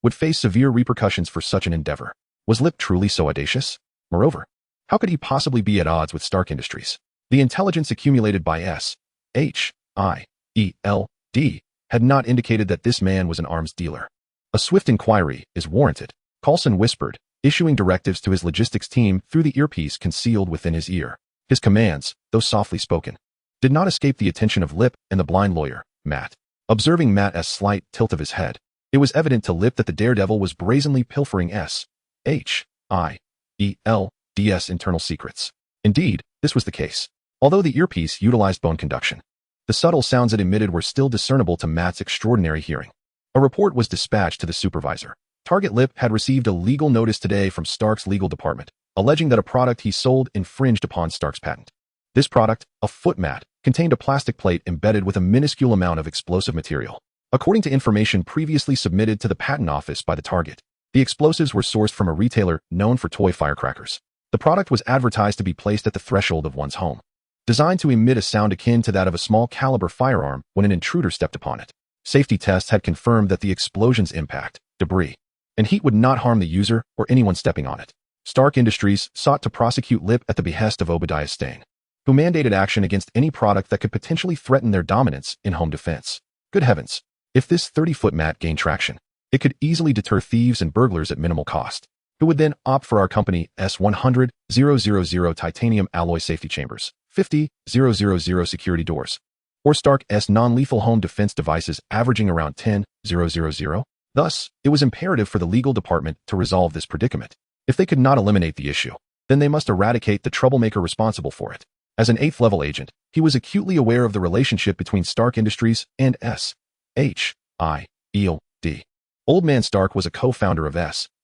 would face severe repercussions for such an endeavor. Was Lip truly so audacious? Moreover, how could he possibly be at odds with Stark Industries? The intelligence accumulated by S.H.I.E.L.D. had not indicated that this man was an arms dealer. A swift inquiry is warranted, Coulson whispered, issuing directives to his logistics team through the earpiece concealed within his ear. His commands, though softly spoken, did not escape the attention of Lip and the blind lawyer, Matt. Observing Matt's slight tilt of his head, it was evident to Lip that the daredevil was brazenly pilfering S.H.I.E.L.D.'s internal secrets. Indeed, this was the case. Although the earpiece utilized bone conduction, the subtle sounds it emitted were still discernible to Matt's extraordinary hearing. A report was dispatched to the supervisor. Target Lip had received a legal notice today from Stark's legal department, alleging that a product he sold infringed upon Stark's patent. This product, a foot mat, contained a plastic plate embedded with a minuscule amount of explosive material. According to information previously submitted to the patent office by the target, the explosives were sourced from a retailer known for toy firecrackers. The product was advertised to be placed at the threshold of one's home, designed to emit a sound akin to that of a small caliber firearm when an intruder stepped upon it. Safety tests had confirmed that the explosion's impact, debris, and heat would not harm the user or anyone stepping on it. Stark Industries sought to prosecute Lip at the behest of Obadiah Stane, who mandated action against any product that could potentially threaten their dominance in home defense. Good heavens, if this 30-foot mat gained traction, it could easily deter thieves and burglars at minimal cost, who would then opt for our company S100,000 titanium alloy safety chambers, 50,000 security doors, or Stark's non-lethal home defense devices averaging around 10,000. Thus, it was imperative for the legal department to resolve this predicament. If they could not eliminate the issue, then they must eradicate the troublemaker responsible for it. As an 8th level agent, he was acutely aware of the relationship between Stark Industries and S.H.I.E.L.D. Old Man Stark was a co-founder of S.H.I.E.L.D.,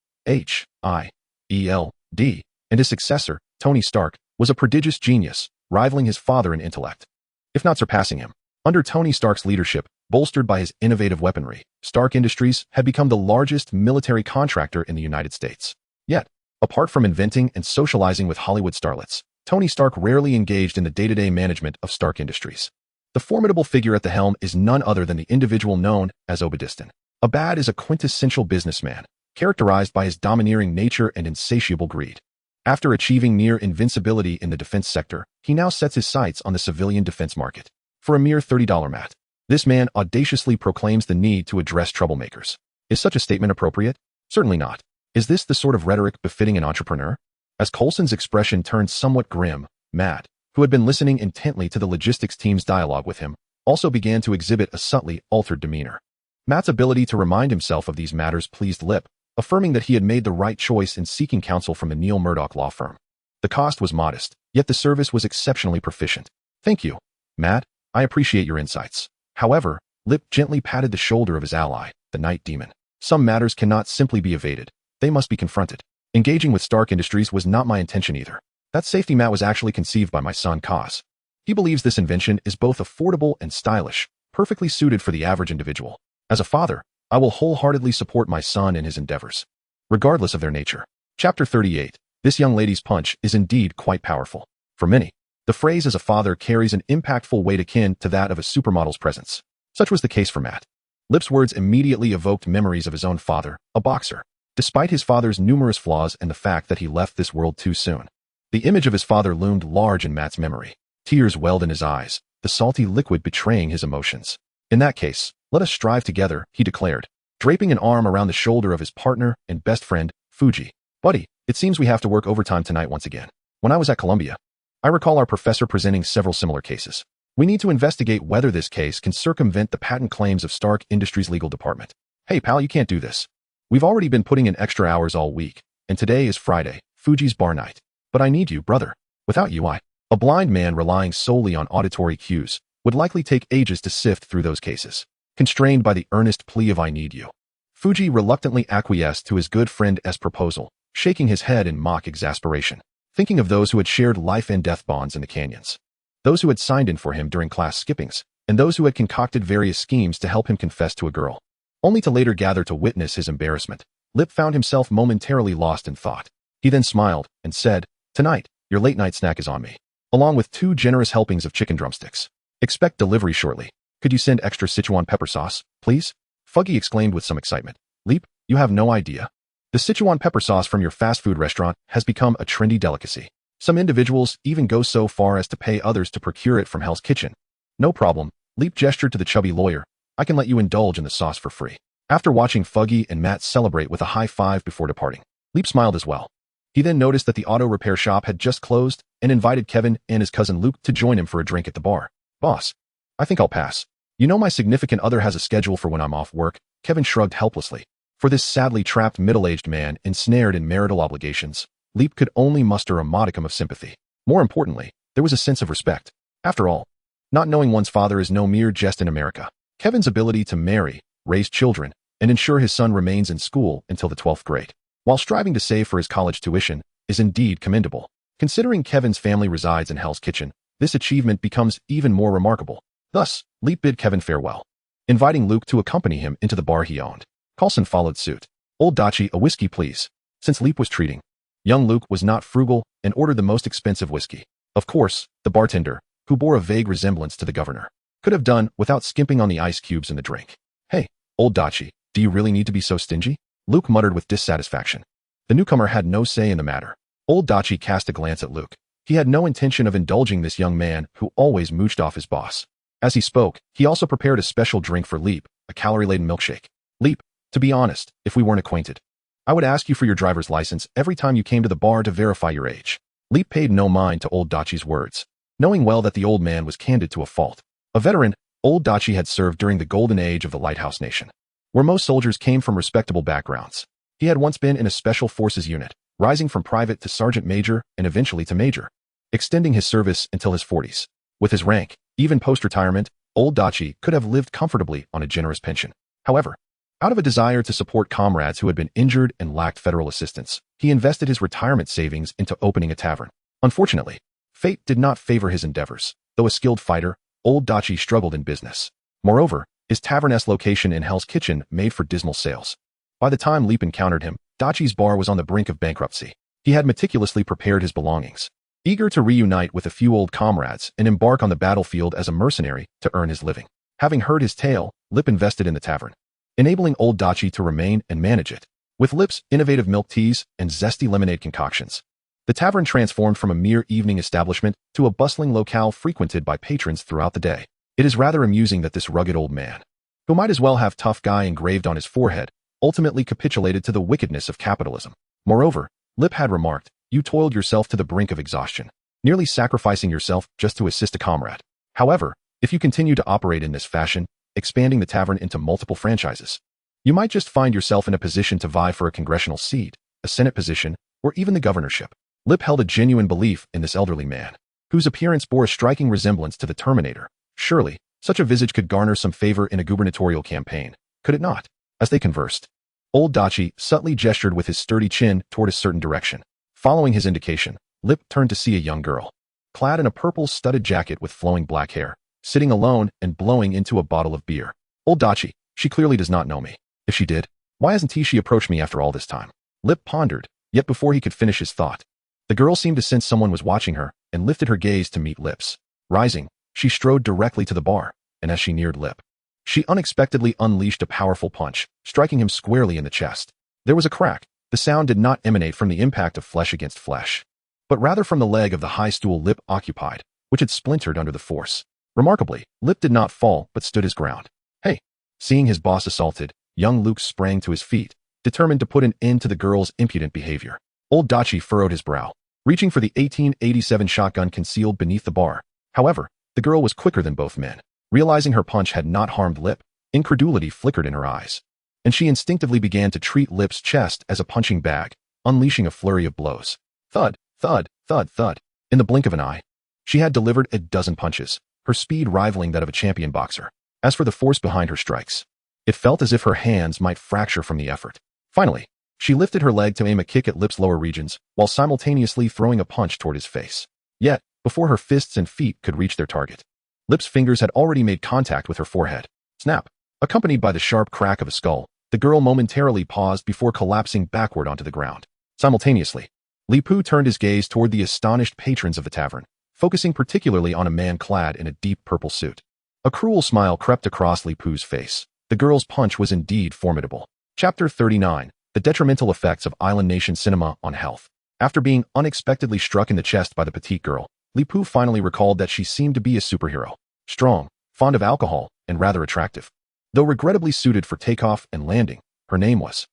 and his successor, Tony Stark, was a prodigious genius, rivaling his father in intellect, if not surpassing him. Under Tony Stark's leadership, bolstered by his innovative weaponry, Stark Industries had become the largest military contractor in the United States. Yet, apart from inventing and socializing with Hollywood starlets, Tony Stark rarely engaged in the day-to-day management of Stark Industries. The formidable figure at the helm is none other than the individual known as Obadiah. Abad is a quintessential businessman, characterized by his domineering nature and insatiable greed. After achieving near invincibility in the defense sector, he now sets his sights on the civilian defense market. For a mere $30 mat, this man audaciously proclaims the need to address troublemakers. Is such a statement appropriate? Certainly not. Is this the sort of rhetoric befitting an entrepreneur? As Coulson's expression turned somewhat grim, Matt, who had been listening intently to the logistics team's dialogue with him, also began to exhibit a subtly altered demeanor. Matt's ability to remind himself of these matters pleased Lip, affirming that he had made the right choice in seeking counsel from the Neil Murdoch law firm. The cost was modest, yet the service was exceptionally proficient. Thank you, Matt. I appreciate your insights. However, Lip gently patted the shoulder of his ally, the Night Demon. Some matters cannot simply be evaded. They must be confronted. Engaging with Stark Industries was not my intention either. That safety mat was actually conceived by my son Kaz. He believes this invention is both affordable and stylish, perfectly suited for the average individual. As a father, I will wholeheartedly support my son in his endeavors, regardless of their nature. Chapter 38. This young lady's punch is indeed quite powerful. For many, the phrase as a father carries an impactful weight akin to that of a supermodel's presence. Such was the case for Matt. Lip's words immediately evoked memories of his own father, a boxer. Despite his father's numerous flaws and the fact that he left this world too soon, the image of his father loomed large in Matt's memory. Tears welled in his eyes, the salty liquid betraying his emotions. In that case, let us strive together, he declared, draping an arm around the shoulder of his partner and best friend, Fuji. Buddy, it seems we have to work overtime tonight once again. When I was at Columbia, I recall our professor presenting several similar cases. We need to investigate whether this case can circumvent the patent claims of Stark Industries' legal department. Hey pal, you can't do this. We've already been putting in extra hours all week, and today is Friday, Fuji's bar night. But I need you, brother. Without you, a blind man relying solely on auditory cues, would likely take ages to sift through those cases. Constrained by the earnest plea of I need you, Fuji reluctantly acquiesced to his good friend's proposal, shaking his head in mock exasperation, thinking of those who had shared life and death bonds in the canyons, those who had signed in for him during class skippings, and those who had concocted various schemes to help him confess to a girl. Only to later gather to witness his embarrassment, Lip found himself momentarily lost in thought. He then smiled and said, "Tonight, your late-night snack is on me, along with 2 generous helpings of chicken drumsticks. Expect delivery shortly. Could you send extra Sichuan pepper sauce, please?" Fuggy exclaimed with some excitement. "Leap, you have no idea. The Sichuan pepper sauce from your fast food restaurant has become a trendy delicacy. Some individuals even go so far as to pay others to procure it from Hell's Kitchen." "No problem." Leap gestured to the chubby lawyer. "I can let you indulge in the sauce for free." After watching Fuggy and Matt celebrate with a high five before departing, Leap smiled as well. He then noticed that the auto repair shop had just closed and invited Kevin and his cousin Luke to join him for a drink at the bar. "Boss, I think I'll pass. You know my significant other has a schedule for when I'm off work." Kevin shrugged helplessly. For this sadly trapped middle-aged man ensnared in marital obligations, Leap could only muster a modicum of sympathy. More importantly, there was a sense of respect. After all, not knowing one's father is no mere jest in America. Kevin's ability to marry, raise children, and ensure his son remains in school until the 12th grade, while striving to save for his college tuition, is indeed commendable. Considering Kevin's family resides in Hell's Kitchen, this achievement becomes even more remarkable. Thus, Leap bid Kevin farewell, inviting Luke to accompany him into the bar he owned. Coulson followed suit. "Old Dachi, a whiskey please." Since Leap was treating, young Luke was not frugal and ordered the most expensive whiskey. Of course, the bartender, who bore a vague resemblance to the governor, could have done without skimping on the ice cubes in the drink. "Hey, old Dachi, do you really need to be so stingy?" Luke muttered with dissatisfaction. The newcomer had no say in the matter. Old Dachi cast a glance at Luke. He had no intention of indulging this young man who always mooched off his boss. As he spoke, he also prepared a special drink for Leap, a calorie-laden milkshake. "Leap, to be honest, if we weren't acquainted, I would ask you for your driver's license every time you came to the bar to verify your age." Leap paid no mind to old Dachi's words. knowing well that the old man was candid to a fault. A veteran, old Dachi had served during the golden age of the Lighthouse Nation, where most soldiers came from respectable backgrounds. He had once been in a special forces unit, rising from private to sergeant major and eventually to major, extending his service until his 40s. With his rank, even post-retirement, old Dachi could have lived comfortably on a generous pension. However, out of a desire to support comrades who had been injured and lacked federal assistance, he invested his retirement savings into opening a tavern. Unfortunately, fate did not favor his endeavors. Though a skilled fighter, old Dachi struggled in business. Moreover, his tavern's location in Hell's Kitchen made for dismal sales. By the time Leap encountered him, Dachi's bar was on the brink of bankruptcy. He had meticulously prepared his belongings, eager to reunite with a few old comrades and embark on the battlefield as a mercenary to earn his living. Having heard his tale, Lip invested in the tavern, enabling old Dachi to remain and manage it. With Lip's innovative milk teas and zesty lemonade concoctions, the tavern transformed from a mere evening establishment to a bustling locale frequented by patrons throughout the day. It is rather amusing that this rugged old man, who might as well have tough guy engraved on his forehead, ultimately capitulated to the wickedness of capitalism. Moreover, Lip had remarked, "You toiled yourself to the brink of exhaustion, nearly sacrificing yourself just to assist a comrade. However, if you continue to operate in this fashion, expanding the tavern into multiple franchises, you might just find yourself in a position to vie for a congressional seat, a Senate position, or even the governorship." Lip held a genuine belief in this elderly man, whose appearance bore a striking resemblance to the Terminator. Surely, such a visage could garner some favor in a gubernatorial campaign, could it not? As they conversed, old Dachi subtly gestured with his sturdy chin toward a certain direction. Following his indication, Lip turned to see a young girl, clad in a purple studded jacket with flowing black hair, sitting alone and blowing into a bottle of beer. Old Dachi, she clearly does not know me. If she did, why hasn't she approached me after all this time? Lip pondered, yet before he could finish his thought, the girl seemed to sense someone was watching her and lifted her gaze to meet Lip's. Rising, she strode directly to the bar, and as she neared Lip, she unexpectedly unleashed a powerful punch, striking him squarely in the chest. There was a crack. The sound did not emanate from the impact of flesh against flesh, but rather from the leg of the high stool Lip occupied, which had splintered under the force. Remarkably, Lip did not fall but stood his ground. Hey! Seeing his boss assaulted, young Luke sprang to his feet, determined to put an end to the girl's impudent behavior. Old Dachi furrowed his brow, reaching for the 1887 shotgun concealed beneath the bar. However, the girl was quicker than both men. Realizing her punch had not harmed Lip, incredulity flickered in her eyes, and she instinctively began to treat Lip's chest as a punching bag, unleashing a flurry of blows. Thud, thud, thud, thud. In the blink of an eye, she had delivered a dozen punches, her speed rivaling that of a champion boxer. As for the force behind her strikes, it felt as if her hands might fracture from the effort. Finally, she lifted her leg to aim a kick at Lip's lower regions, while simultaneously throwing a punch toward his face. Yet, before her fists and feet could reach their target, Lip's fingers had already made contact with her forehead. Snap! Accompanied by the sharp crack of a skull, the girl momentarily paused before collapsing backward onto the ground. Simultaneously, Li Pu turned his gaze toward the astonished patrons of the tavern, focusing particularly on a man clad in a deep purple suit. A cruel smile crept across Li Pu's face. The girl's punch was indeed formidable. Chapter 39. The Detrimental Effects of Island Nation Cinema on Health. After being unexpectedly struck in the chest by the petite girl, Li Pu finally recalled that she seemed to be a superhero. Strong, fond of alcohol, and rather attractive. Though regrettably suited for takeoff and landing, her name was,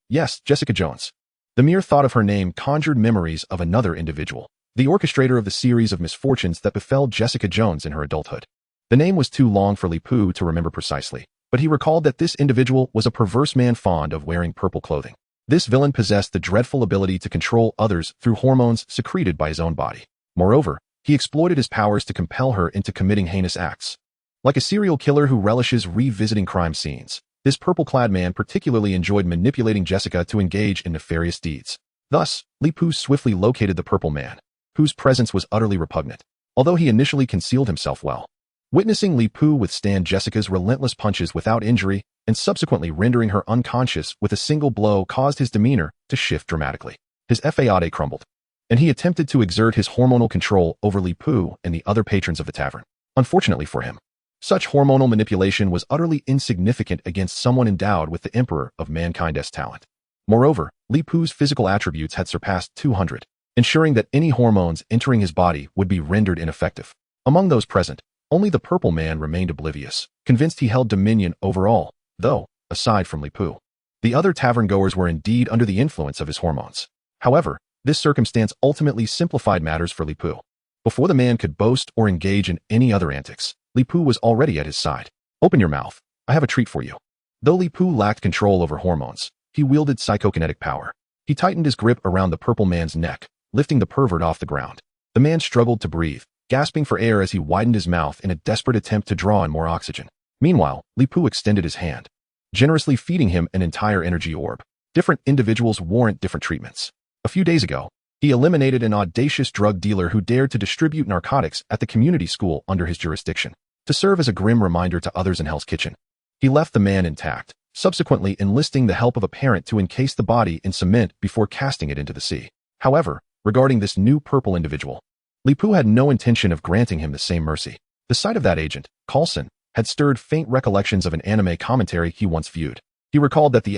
yes, Jessica Jones. The mere thought of her name conjured memories of another individual, the orchestrator of the series of misfortunes that befell Jessica Jones in her adulthood. The name was too long for Li Pu to remember precisely, but he recalled that this individual was a perverse man fond of wearing purple clothing. This villain possessed the dreadful ability to control others through hormones secreted by his own body. Moreover, he exploited his powers to compel her into committing heinous acts. Like a serial killer who relishes revisiting crime scenes, this purple-clad man particularly enjoyed manipulating Jessica to engage in nefarious deeds. Thus, Li Pu swiftly located the purple man, whose presence was utterly repugnant, although he initially concealed himself well. Witnessing Li Pu withstand Jessica's relentless punches without injury and subsequently rendering her unconscious with a single blow caused his demeanor to shift dramatically. His fade crumbled, and he attempted to exert his hormonal control over Li Pu and the other patrons of the tavern. Unfortunately for him, such hormonal manipulation was utterly insignificant against someone endowed with the emperor of mankind's talent. Moreover, Li Pu's physical attributes had surpassed 200, ensuring that any hormones entering his body would be rendered ineffective. Among those present, only the purple man remained oblivious, convinced he held dominion over all, though, aside from Li Pu, the other tavern-goers were indeed under the influence of his hormones. However, this circumstance ultimately simplified matters for Li Pu. Before the man could boast or engage in any other antics, Li Pu was already at his side. Open your mouth. I have a treat for you. Though Li Pu lacked control over hormones, he wielded psychokinetic power. He tightened his grip around the purple man's neck, lifting the pervert off the ground. The man struggled to breathe, gasping for air as he widened his mouth in a desperate attempt to draw in more oxygen. Meanwhile, Li Pu extended his hand, generously feeding him an entire energy orb. Different individuals warrant different treatments. A few days ago, he eliminated an audacious drug dealer who dared to distribute narcotics at the community school under his jurisdiction. To serve as a grim reminder to others in Hell's Kitchen, he left the man intact, subsequently enlisting the help of a parent to encase the body in cement before casting it into the sea. However, regarding this new purple individual, Li Pu had no intention of granting him the same mercy. The sight of that agent, Coulson, had stirred faint recollections of an anime commentary he once viewed. He recalled that the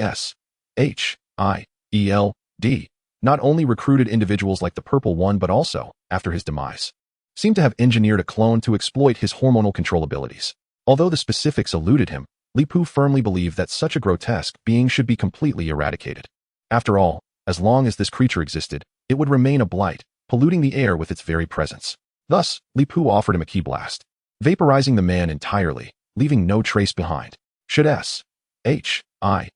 SHIELD not only recruited individuals like the Purple One but also, after his demise, seemed to have engineered a clone to exploit his hormonal control abilities. Although the specifics eluded him, Li Pu firmly believed that such a grotesque being should be completely eradicated. After all, as long as this creature existed, it would remain a blight, polluting the air with its very presence. Thus, Li Pu offered him a key blast, vaporizing the man entirely, leaving no trace behind. Should SHIELD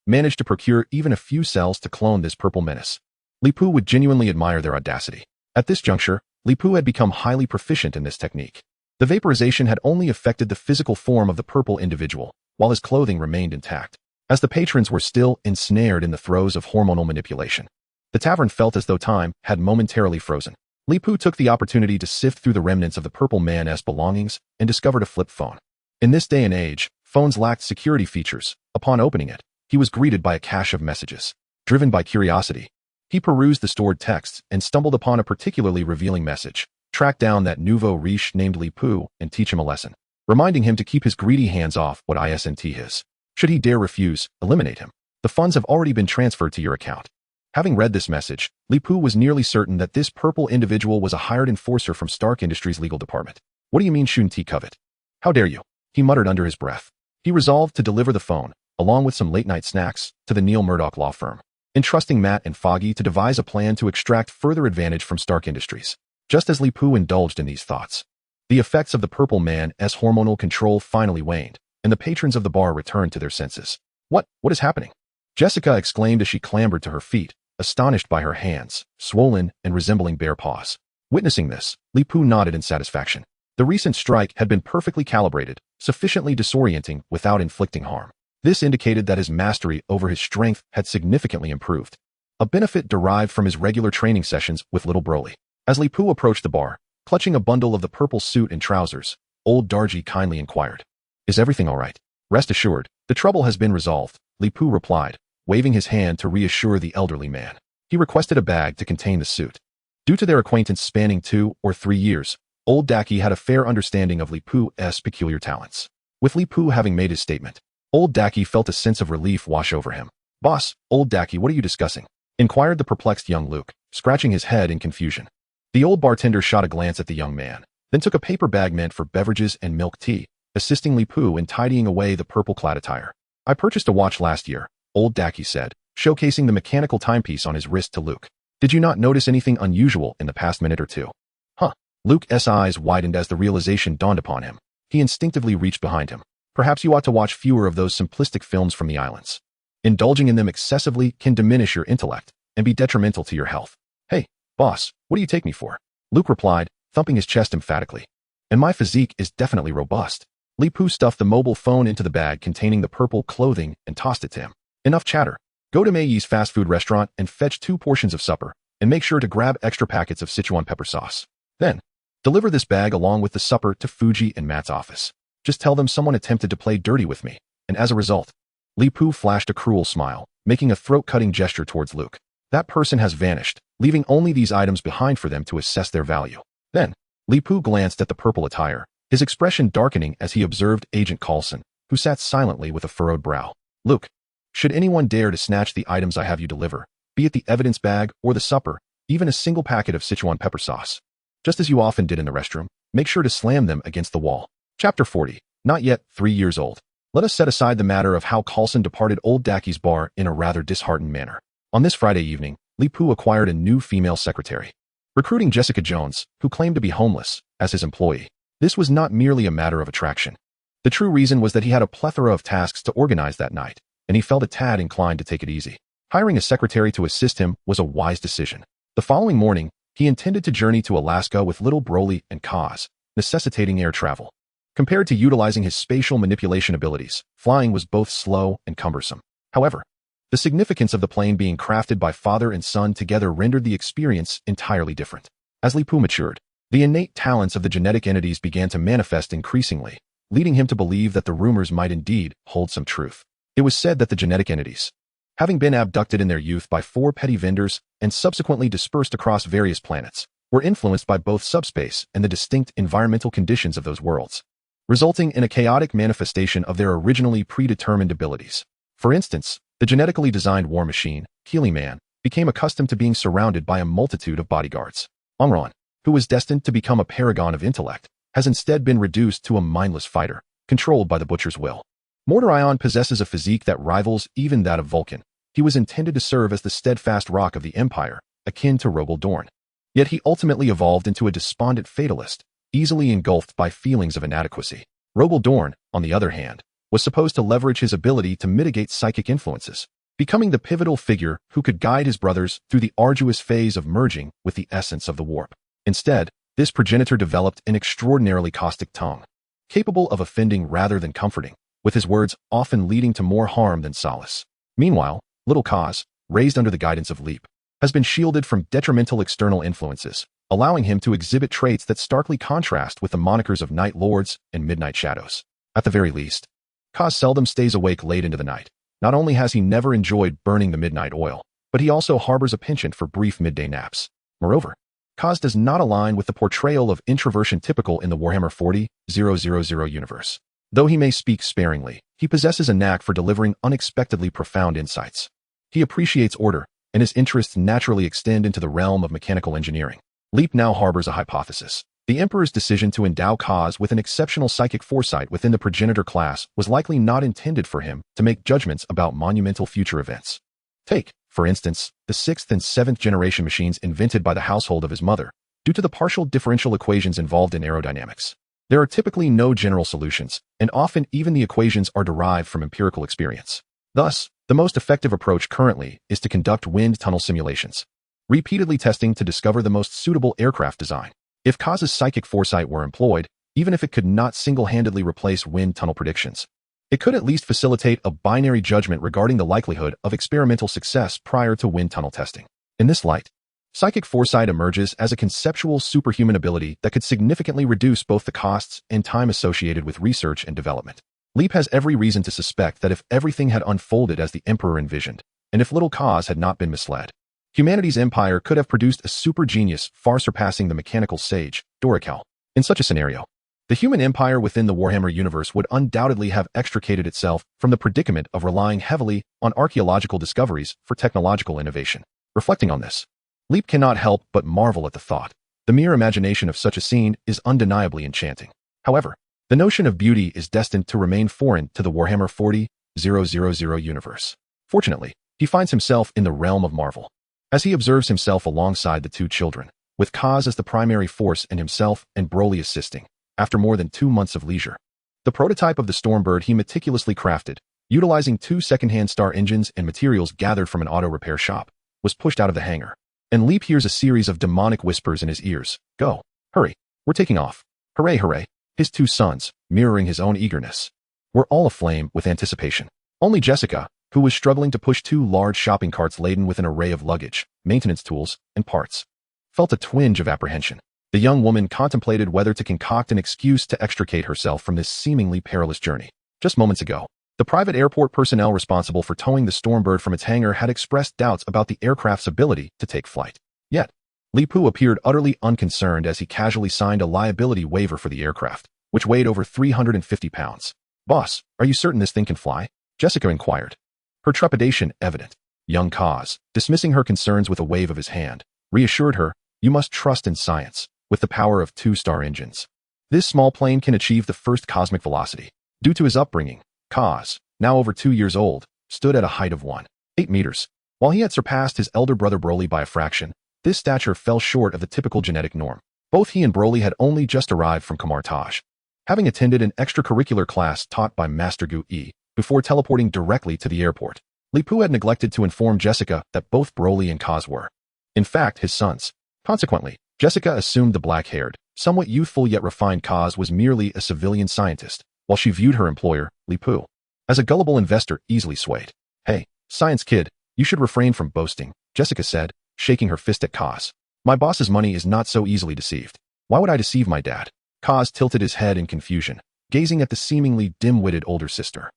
manage to procure even a few cells to clone this purple menace, Li Pu would genuinely admire their audacity. At this juncture, Li Pu had become highly proficient in this technique. The vaporization had only affected the physical form of the purple individual, while his clothing remained intact. As the patrons were still ensnared in the throes of hormonal manipulation, the tavern felt as though time had momentarily frozen. Li Pu took the opportunity to sift through the remnants of the purple man's belongings and discovered a flip phone. In this day and age, phones lacked security features. Upon opening it, he was greeted by a cache of messages. Driven by curiosity, he perused the stored texts and stumbled upon a particularly revealing message. Track down that nouveau riche named Li Pu and teach him a lesson, reminding him to keep his greedy hands off what isn't his. Should he dare refuse, eliminate him. The funds have already been transferred to your account. Having read this message, Li Pu was nearly certain that this purple individual was a hired enforcer from Stark Industries' legal department. What do you mean shouldn't he covet? How dare you? He muttered under his breath. He resolved to deliver the phone, along with some late-night snacks, to the Neil Murdoch law firm, entrusting Matt and Foggy to devise a plan to extract further advantage from Stark Industries. Just as Li Pu indulged in these thoughts, the effects of the purple man's hormonal control finally waned, and the patrons of the bar returned to their senses. What is happening? Jessica exclaimed as she clambered to her feet, astonished by her hands, swollen and resembling bear paws. Witnessing this, Li Pu nodded in satisfaction. The recent strike had been perfectly calibrated, sufficiently disorienting without inflicting harm. This indicated that his mastery over his strength had significantly improved, a benefit derived from his regular training sessions with Little Broly. As Li Pu approached the bar, clutching a bundle of the purple suit and trousers, old Darji kindly inquired, "Is everything all right?" "Rest assured, the trouble has been resolved," Li Pu replied, waving his hand to reassure the elderly man. He requested a bag to contain the suit. Due to their acquaintance spanning 2 or 3 years, old Daki had a fair understanding of Li Pu's peculiar talents. With Li Pu having made his statement, old Daki felt a sense of relief wash over him. "Boss, old Daki, what are you discussing?" inquired the perplexed young Luke, scratching his head in confusion. The old bartender shot a glance at the young man, then took a paper bag meant for beverages and milk tea, assisting Li Pu in tidying away the purple-clad attire. "I purchased a watch last year," old Daki said, showcasing the mechanical timepiece on his wrist to Luke. "Did you not notice anything unusual in the past minute or two?" "Huh." Luke's eyes widened as the realization dawned upon him. He instinctively reached behind him. "Perhaps you ought to watch fewer of those simplistic films from the islands. Indulging in them excessively can diminish your intellect and be detrimental to your health." "Hey, boss, what do you take me for?" Luke replied, thumping his chest emphatically. "And my physique is definitely robust." Li Pu stuffed the mobile phone into the bag containing the purple clothing and tossed it to him. "Enough chatter. Go to Mei's fast food restaurant and fetch 2 portions of supper, and make sure to grab extra packets of Sichuan pepper sauce. Then, deliver this bag along with the supper to Fuji and Matt's office. Just tell them someone attempted to play dirty with me, and as a result..." Li Pu flashed a cruel smile, making a throat-cutting gesture towards Luke. "That person has vanished, leaving only these items behind for them to assess their value." Then, Li Pu glanced at the purple attire, his expression darkening as he observed Agent Coulson, who sat silently with a furrowed brow. "Luke, should anyone dare to snatch the items I have you deliver, be it the evidence bag or the supper, even a single packet of Sichuan pepper sauce, just as you often did in the restroom, make sure to slam them against the wall." Chapter 40. Not yet 3 years old. Let us set aside the matter of how Coulson departed old Daki's bar in a rather disheartened manner. On this Friday evening, Li Pu acquired a new female secretary. recruiting Jessica Jones, who claimed to be homeless, as his employee. This was not merely a matter of attraction. The true reason was that he had a plethora of tasks to organize that night, and he felt a tad inclined to take it easy. Hiring a secretary to assist him was a wise decision. The following morning, he intended to journey to Alaska with little Broly and Kaz, necessitating air travel. Compared to utilizing his spatial manipulation abilities, flying was both slow and cumbersome. However, the significance of the plane being crafted by father and son together rendered the experience entirely different. As Li Pu matured, the innate talents of the genetic entities began to manifest increasingly, leading him to believe that the rumors might indeed hold some truth. It was said that the genetic entities, having been abducted in their youth by 4 petty vendors and subsequently dispersed across various planets, were influenced by both subspace and the distinct environmental conditions of those worlds, resulting in a chaotic manifestation of their originally predetermined abilities. For instance, the genetically designed war machine, Keely Man, became accustomed to being surrounded by a multitude of bodyguards. Angron, who was destined to become a paragon of intellect, has instead been reduced to a mindless fighter, controlled by the butcher's will. Mortarion possesses a physique that rivals even that of Vulcan. He was intended to serve as the steadfast rock of the Empire, akin to Rogel Dorn. Yet he ultimately evolved into a despondent fatalist, easily engulfed by feelings of inadequacy. Rogel Dorn, on the other hand, was supposed to leverage his ability to mitigate psychic influences, becoming the pivotal figure who could guide his brothers through the arduous phase of merging with the essence of the warp. Instead, this progenitor developed an extraordinarily caustic tongue, capable of offending rather than comforting, with his words often leading to more harm than solace. Meanwhile, little Kaz, raised under the guidance of Leap, has been shielded from detrimental external influences, allowing him to exhibit traits that starkly contrast with the monikers of Night Lords and Midnight Shadows. At the very least, Kaz seldom stays awake late into the night. Not only has he never enjoyed burning the midnight oil, but he also harbors a penchant for brief midday naps. Moreover, Kaz does not align with the portrayal of introversion typical in the Warhammer 40,000 universe. Though he may speak sparingly, he possesses a knack for delivering unexpectedly profound insights. He appreciates order, and his interests naturally extend into the realm of mechanical engineering. Leap now harbors a hypothesis. The Emperor's decision to endow Kaz with an exceptional psychic foresight within the progenitor class was likely not intended for him to make judgments about monumental future events. Take, for instance, the 6th and 7th generation machines invented by the household of his mother, due to the partial differential equations involved in aerodynamics. There are typically no general solutions, and often even the equations are derived from empirical experience. Thus, the most effective approach currently is to conduct wind tunnel simulations, repeatedly testing to discover the most suitable aircraft design. If Kaz's psychic foresight were employed, even if it could not single-handedly replace wind tunnel predictions, it could at least facilitate a binary judgment regarding the likelihood of experimental success prior to wind tunnel testing. In this light, psychic foresight emerges as a conceptual superhuman ability that could significantly reduce both the costs and time associated with research and development. Leap has every reason to suspect that if everything had unfolded as the Emperor envisioned, and if little Kaz had not been misled, humanity's empire could have produced a super genius far surpassing the mechanical sage, Dorical. In such a scenario, the human empire within the Warhammer universe would undoubtedly have extricated itself from the predicament of relying heavily on archaeological discoveries for technological innovation. Reflecting on this, Leap cannot help but marvel at the thought. The mere imagination of such a scene is undeniably enchanting. However, the notion of beauty is destined to remain foreign to the Warhammer 40,000 universe. Fortunately, he finds himself in the realm of Marvel, as he observes himself alongside the 2 children, with Kaz as the primary force and himself and Broly assisting, after more than 2 months of leisure. The prototype of the Stormbird he meticulously crafted, utilizing 2 second-hand star engines and materials gathered from an auto repair shop, was pushed out of the hangar, and Leap hears a series of demonic whispers in his ears. Go, hurry, we're taking off. Hooray, hooray. His 2 sons, mirroring his own eagerness, were all aflame with anticipation. Only Jessica, who was struggling to push 2 large shopping carts laden with an array of luggage, maintenance tools, and parts, felt a twinge of apprehension. The young woman contemplated whether to concoct an excuse to extricate herself from this seemingly perilous journey. Just moments ago, the private airport personnel responsible for towing the Stormbird from its hangar had expressed doubts about the aircraft's ability to take flight. Yet, Li Pu appeared utterly unconcerned as he casually signed a liability waiver for the aircraft, which weighed over 350 pounds. Boss, are you certain this thing can fly? Jessica inquired, her trepidation evident. Young Kaz, dismissing her concerns with a wave of his hand, reassured her, you must trust in science, with the power of 2-star engines. This small plane can achieve the first cosmic velocity. Due to his upbringing, Kaz, now over 2 years old, stood at a height of 1.8 meters. While he had surpassed his elder brother Broly by a fraction, This stature fell short of the typical genetic norm. Both he and Broly had only just arrived from Kamartaj, having attended an extracurricular class taught by Master Gu Yi before teleporting directly to the airport. Li Pu had neglected to inform Jessica that both Broly and Kaz were, in fact, his sons. Consequently, Jessica assumed the black-haired, somewhat youthful yet refined Kaz was merely a civilian scientist, while she viewed her employer, Li Pu, as a gullible investor easily swayed. "Hey, science kid, you should refrain from boasting," Jessica said, shaking her fist at Kaz. "My boss's money is not so easily deceived. Why would I deceive my dad?" Kaz tilted his head in confusion, gazing at the seemingly dim-witted older sister.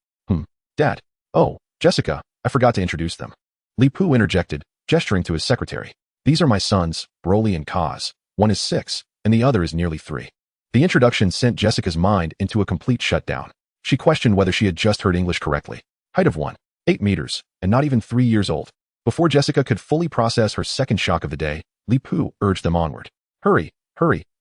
Dad. Oh, Jessica, I forgot to introduce them." Li Pu interjected, gesturing to his secretary. "These are my sons, Broly and Kaz. One is 6, and the other is nearly 3. The introduction sent Jessica's mind into a complete shutdown. She questioned whether she had just heard English correctly. Height of 1, 8 meters, and not even 3 years old. Before Jessica could fully process her second shock of the day, Li Pu urged them onward. Hurry,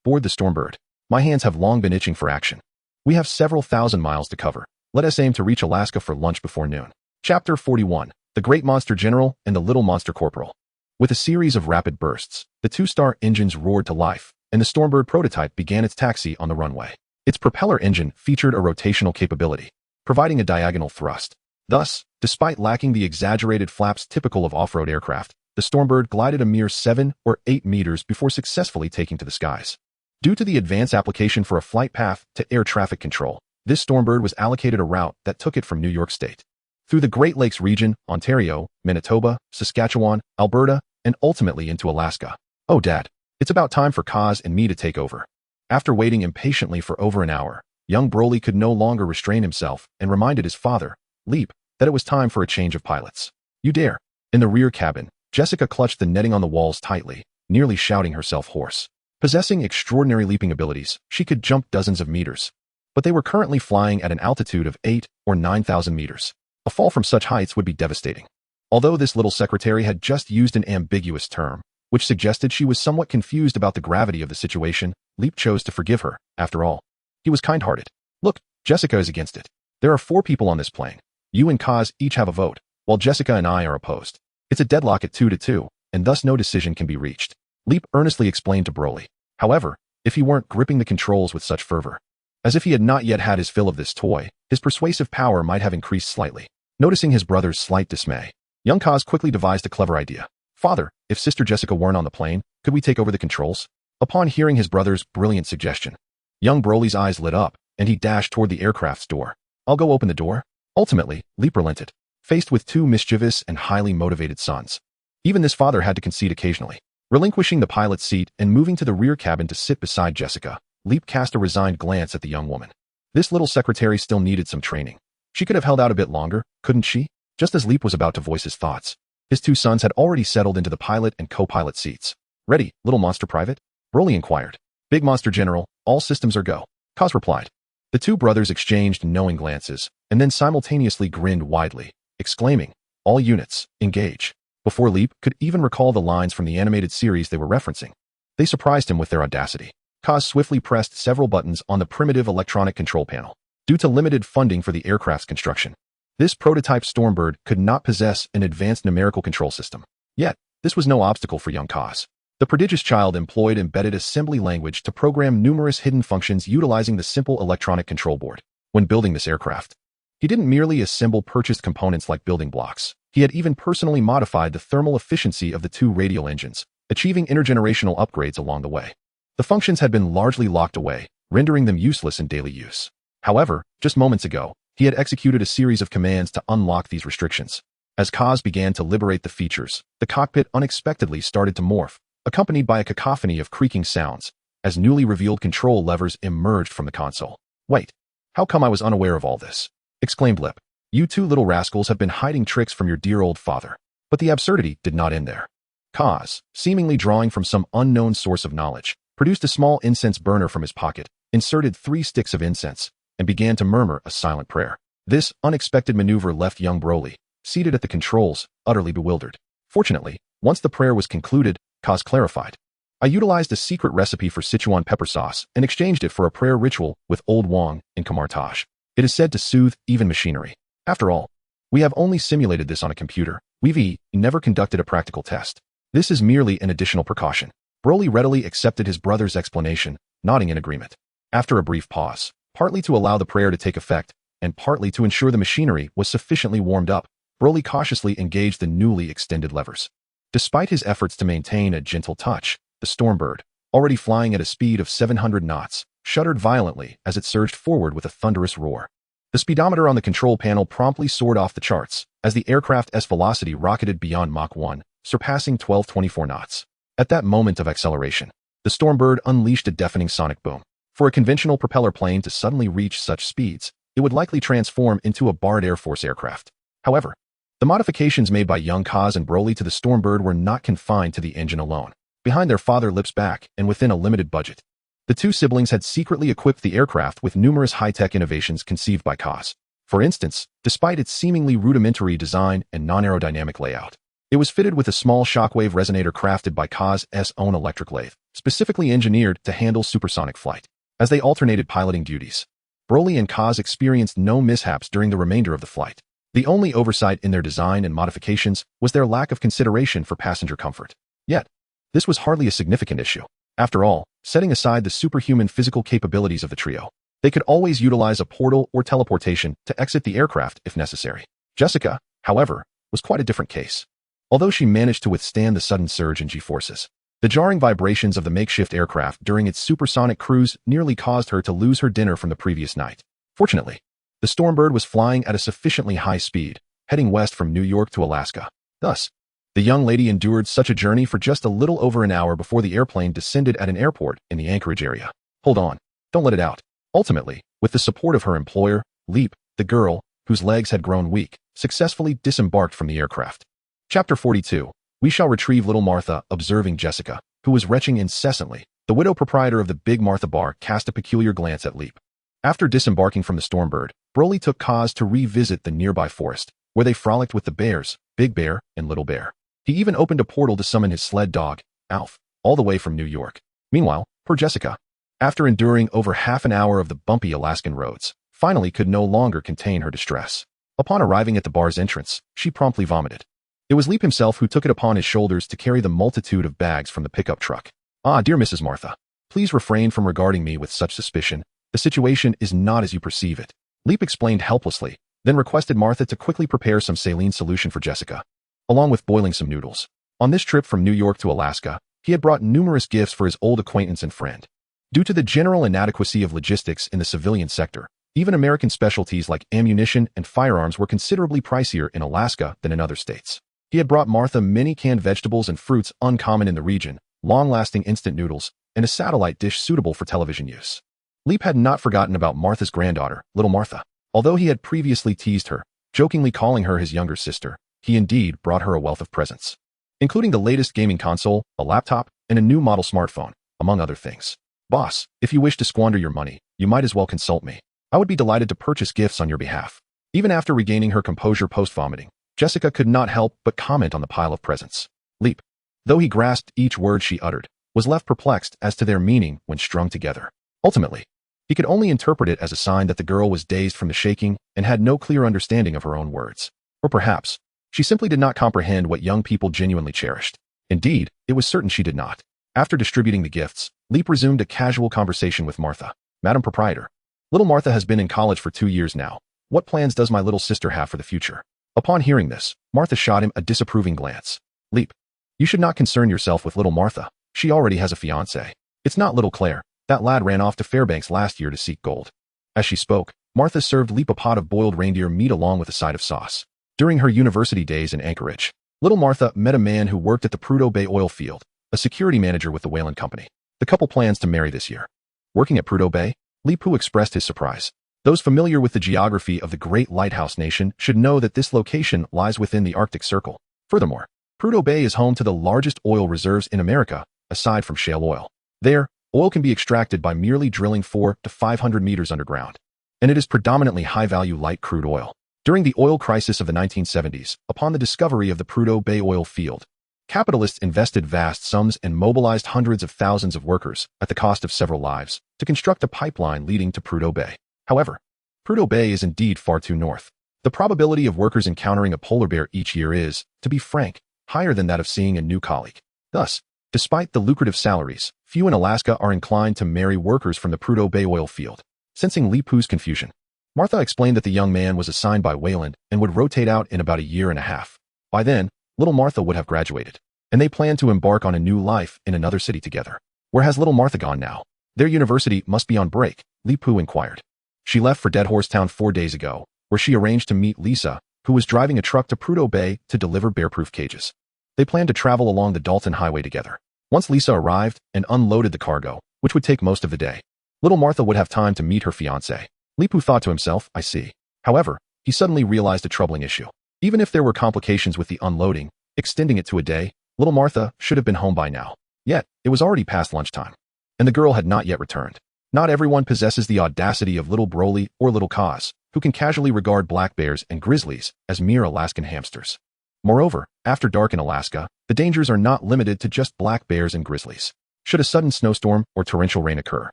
board the Stormbird. My hands have long been itching for action. We have several thousand miles to cover. Let us aim to reach Alaska for lunch before noon." Chapter 41, The Great Monster General and the Little Monster Corporal. With a series of rapid bursts, the 2-star engines roared to life, and the Stormbird prototype began its taxi on the runway. Its propeller engine featured a rotational capability, providing a diagonal thrust. Thus, despite lacking the exaggerated flaps typical of off-road aircraft, the Stormbird glided a mere 7 or 8 meters before successfully taking to the skies. Due to the advanced application for a flight path to air traffic control, this Stormbird was allocated a route that took it from New York State, through the Great Lakes region, Ontario, Manitoba, Saskatchewan, Alberta, and ultimately into Alaska. "Oh, Dad, it's about time for Kaz and me to take over." After waiting impatiently for over an hour, young Broly could no longer restrain himself and reminded his father, Leap, that it was time for a change of pilots. "You dare." In the rear cabin, Jessica clutched the netting on the walls tightly, nearly shouting herself hoarse. Possessing extraordinary leaping abilities, she could jump dozens of meters. But they were currently flying at an altitude of 8 or 9,000 meters. A fall from such heights would be devastating. Although this little secretary had just used an ambiguous term, which suggested she was somewhat confused about the gravity of the situation, Leap chose to forgive her. After all, he was kind-hearted. "Look, Jessica is against it. There are 4 people on this plane. You and Kaz each have a vote, while Jessica and I are opposed. It's a deadlock at 2-2, and thus no decision can be reached," Leap earnestly explained to Broly. However, if he weren't gripping the controls with such fervor, as if he had not yet had his fill of this toy, his persuasive power might have increased slightly. Noticing his brother's slight dismay, young Kaz quickly devised a clever idea. "Father, if Sister Jessica weren't on the plane, could we take over the controls?" Upon hearing his brother's brilliant suggestion, young Broly's eyes lit up, and he dashed toward the aircraft's door. "I'll go open the door." Ultimately, Leap relented, faced with 2 mischievous and highly motivated sons. Even this father had to concede occasionally. Relinquishing the pilot's seat and moving to the rear cabin to sit beside Jessica, Leap cast a resigned glance at the young woman. This little secretary still needed some training. She could have held out a bit longer, couldn't she? Just as Leap was about to voice his thoughts, his 2 sons had already settled into the pilot and co-pilot seats. "Ready, little monster private?" Broly inquired. "Big monster general, all systems are go," Kaz replied. The 2 brothers exchanged knowing glances, and then simultaneously grinned widely, exclaiming, "All units, engage." Before Leap could even recall the lines from the animated series they were referencing, they surprised him with their audacity. Kaz swiftly pressed several buttons on the primitive electronic control panel. Due to limited funding for the aircraft's construction, this prototype Stormbird could not possess an advanced numerical control system. Yet, this was no obstacle for young Kaz. The prodigious child employed embedded assembly language to program numerous hidden functions utilizing the simple electronic control board. When building this aircraft, he didn't merely assemble purchased components like building blocks. He had even personally modified the thermal efficiency of the 2 radial engines, achieving intergenerational upgrades along the way. The functions had been largely locked away, rendering them useless in daily use. However, just moments ago, he had executed a series of commands to unlock these restrictions. As Kaz began to liberate the features, the cockpit unexpectedly started to morph, accompanied by a cacophony of creaking sounds, as newly revealed control levers emerged from the console. "Wait, how come I was unaware of all this?" exclaimed Lip. "You 2 little rascals have been hiding tricks from your dear old father." But the absurdity did not end there. Kaz, seemingly drawing from some unknown source of knowledge, produced a small incense burner from his pocket, inserted 3 sticks of incense, and began to murmur a silent prayer. This unexpected maneuver left young Broly, seated at the controls, utterly bewildered. Fortunately, once the prayer was concluded, Kaz clarified. "I utilized a secret recipe for Sichuan pepper sauce and exchanged it for a prayer ritual with Old Wong in Kamartaj. It is said to soothe even machinery. After all, we have only simulated this on a computer. We've never conducted a practical test." This is merely an additional precaution. Broly readily accepted his brother's explanation, nodding in agreement. After a brief pause, partly to allow the prayer to take effect, and partly to ensure the machinery was sufficiently warmed up, Broly cautiously engaged the newly extended levers. Despite his efforts to maintain a gentle touch, the Stormbird, already flying at a speed of 700 knots, shuddered violently as it surged forward with a thunderous roar. The speedometer on the control panel promptly soared off the charts as the aircraft's velocity rocketed beyond Mach 1, surpassing 1224 knots. At that moment of acceleration, the Stormbird unleashed a deafening sonic boom. For a conventional propeller plane to suddenly reach such speeds, it would likely transform into a Bard Air Force aircraft. However, the modifications made by young Kaz and Broly to the Stormbird were not confined to the engine alone. Behind their father Lip's back and within a limited budget, the two siblings had secretly equipped the aircraft with numerous high-tech innovations conceived by Kaz. For instance, despite its seemingly rudimentary design and non-aerodynamic layout, it was fitted with a small shockwave resonator crafted by Kaz's own electric lathe, specifically engineered to handle supersonic flight. As they alternated piloting duties, Broly and Kaz experienced no mishaps during the remainder of the flight. The only oversight in their design and modifications was their lack of consideration for passenger comfort. Yet, this was hardly a significant issue. After all, setting aside the superhuman physical capabilities of the trio, they could always utilize a portal or teleportation to exit the aircraft if necessary. Jessica, however, was quite a different case. Although she managed to withstand the sudden surge in G-forces, the jarring vibrations of the makeshift aircraft during its supersonic cruise nearly caused her to lose her dinner from the previous night. Fortunately, the Stormbird was flying at a sufficiently high speed, heading west from New York to Alaska. Thus, the young lady endured such a journey for just a little over an hour before the airplane descended at an airport in the Anchorage area. Hold on, don't let it out. Ultimately, with the support of her employer, Leap, the girl, whose legs had grown weak, successfully disembarked from the aircraft. Chapter 42. We shall retrieve little Martha. Observing Jessica, who was retching incessantly, the widow proprietor of the Big Martha Bar cast a peculiar glance at Leap. After disembarking from the Stormbird, Broly took Kaz to revisit the nearby forest, where they frolicked with the bears, Big Bear and Little Bear. He even opened a portal to summon his sled dog, Alf, all the way from New York. Meanwhile, poor Jessica, after enduring over half an hour of the bumpy Alaskan roads, finally could no longer contain her distress. Upon arriving at the bar's entrance, she promptly vomited. It was Leap himself who took it upon his shoulders to carry the multitude of bags from the pickup truck. Ah, dear Mrs. Martha, please refrain from regarding me with such suspicion. The situation is not as you perceive it. Leap explained helplessly, then requested Martha to quickly prepare some saline solution for Jessica, along with boiling some noodles. On this trip from New York to Alaska, he had brought numerous gifts for his old acquaintance and friend. Due to the general inadequacy of logistics in the civilian sector, even American specialties like ammunition and firearms were considerably pricier in Alaska than in other states. He had brought Martha many canned vegetables and fruits uncommon in the region, long-lasting instant noodles, and a satellite dish suitable for television use. Leap had not forgotten about Martha's granddaughter, little Martha. Although he had previously teased her, jokingly calling her his younger sister, he indeed brought her a wealth of presents, including the latest gaming console, a laptop, and a new model smartphone, among other things. Boss, if you wish to squander your money, you might as well consult me. I would be delighted to purchase gifts on your behalf. Even after regaining her composure post-vomiting, Jessica could not help but comment on the pile of presents. Leap, though he grasped each word she uttered, was left perplexed as to their meaning when strung together. Ultimately, he could only interpret it as a sign that the girl was dazed from the shaking and had no clear understanding of her own words. Or perhaps, she simply did not comprehend what young people genuinely cherished. Indeed, it was certain she did not. After distributing the gifts, Leap resumed a casual conversation with Martha. Madam Proprietor, little Martha has been in college for 2 years now. What plans does my little sister have for the future? Upon hearing this, Martha shot him a disapproving glance. Leap, you should not concern yourself with little Martha. She already has a fiancé. It's not little Claire. That lad ran off to Fairbanks last year to seek gold. As she spoke, Martha served Leap a pot of boiled reindeer meat along with a side of sauce. During her university days in Anchorage, little Martha met a man who worked at the Prudhoe Bay oil field, a security manager with the Whalen Company. The couple plans to marry this year. Working at Prudhoe Bay, Leap expressed his surprise. Those familiar with the geography of the Great Lighthouse Nation should know that this location lies within the Arctic Circle. Furthermore, Prudhoe Bay is home to the largest oil reserves in America, aside from shale oil. There, oil can be extracted by merely drilling 400 to 500 meters underground, and it is predominantly high-value light crude oil. During the oil crisis of the 1970s, upon the discovery of the Prudhoe Bay oil field, capitalists invested vast sums and mobilized hundreds of thousands of workers, at the cost of several lives, to construct a pipeline leading to Prudhoe Bay. However, Prudhoe Bay is indeed far too north. The probability of workers encountering a polar bear each year is, to be frank, higher than that of seeing a new colleague. Thus, despite the lucrative salaries, few in Alaska are inclined to marry workers from the Prudhoe Bay oil field. Sensing Li Pu's confusion, Martha explained that the young man was assigned by Wayland and would rotate out in about a year and a half. By then, little Martha would have graduated, and they planned to embark on a new life in another city together. Where has little Martha gone now? Their university must be on break, Li Pu inquired. She left for Dead Horse Town 4 days ago, where she arranged to meet Lisa, who was driving a truck to Prudhoe Bay to deliver bear-proof cages. They planned to travel along the Dalton Highway together. Once Lisa arrived and unloaded the cargo, which would take most of the day, little Martha would have time to meet her fiancé. Li Pu thought to himself, I see. However, he suddenly realized a troubling issue. Even if there were complications with the unloading, extending it to a day, little Martha should have been home by now. Yet, it was already past lunchtime, and the girl had not yet returned. Not everyone possesses the audacity of little Broly or little Kaz, who can casually regard black bears and grizzlies as mere Alaskan hamsters. Moreover, after dark in Alaska, the dangers are not limited to just black bears and grizzlies. Should a sudden snowstorm or torrential rain occur,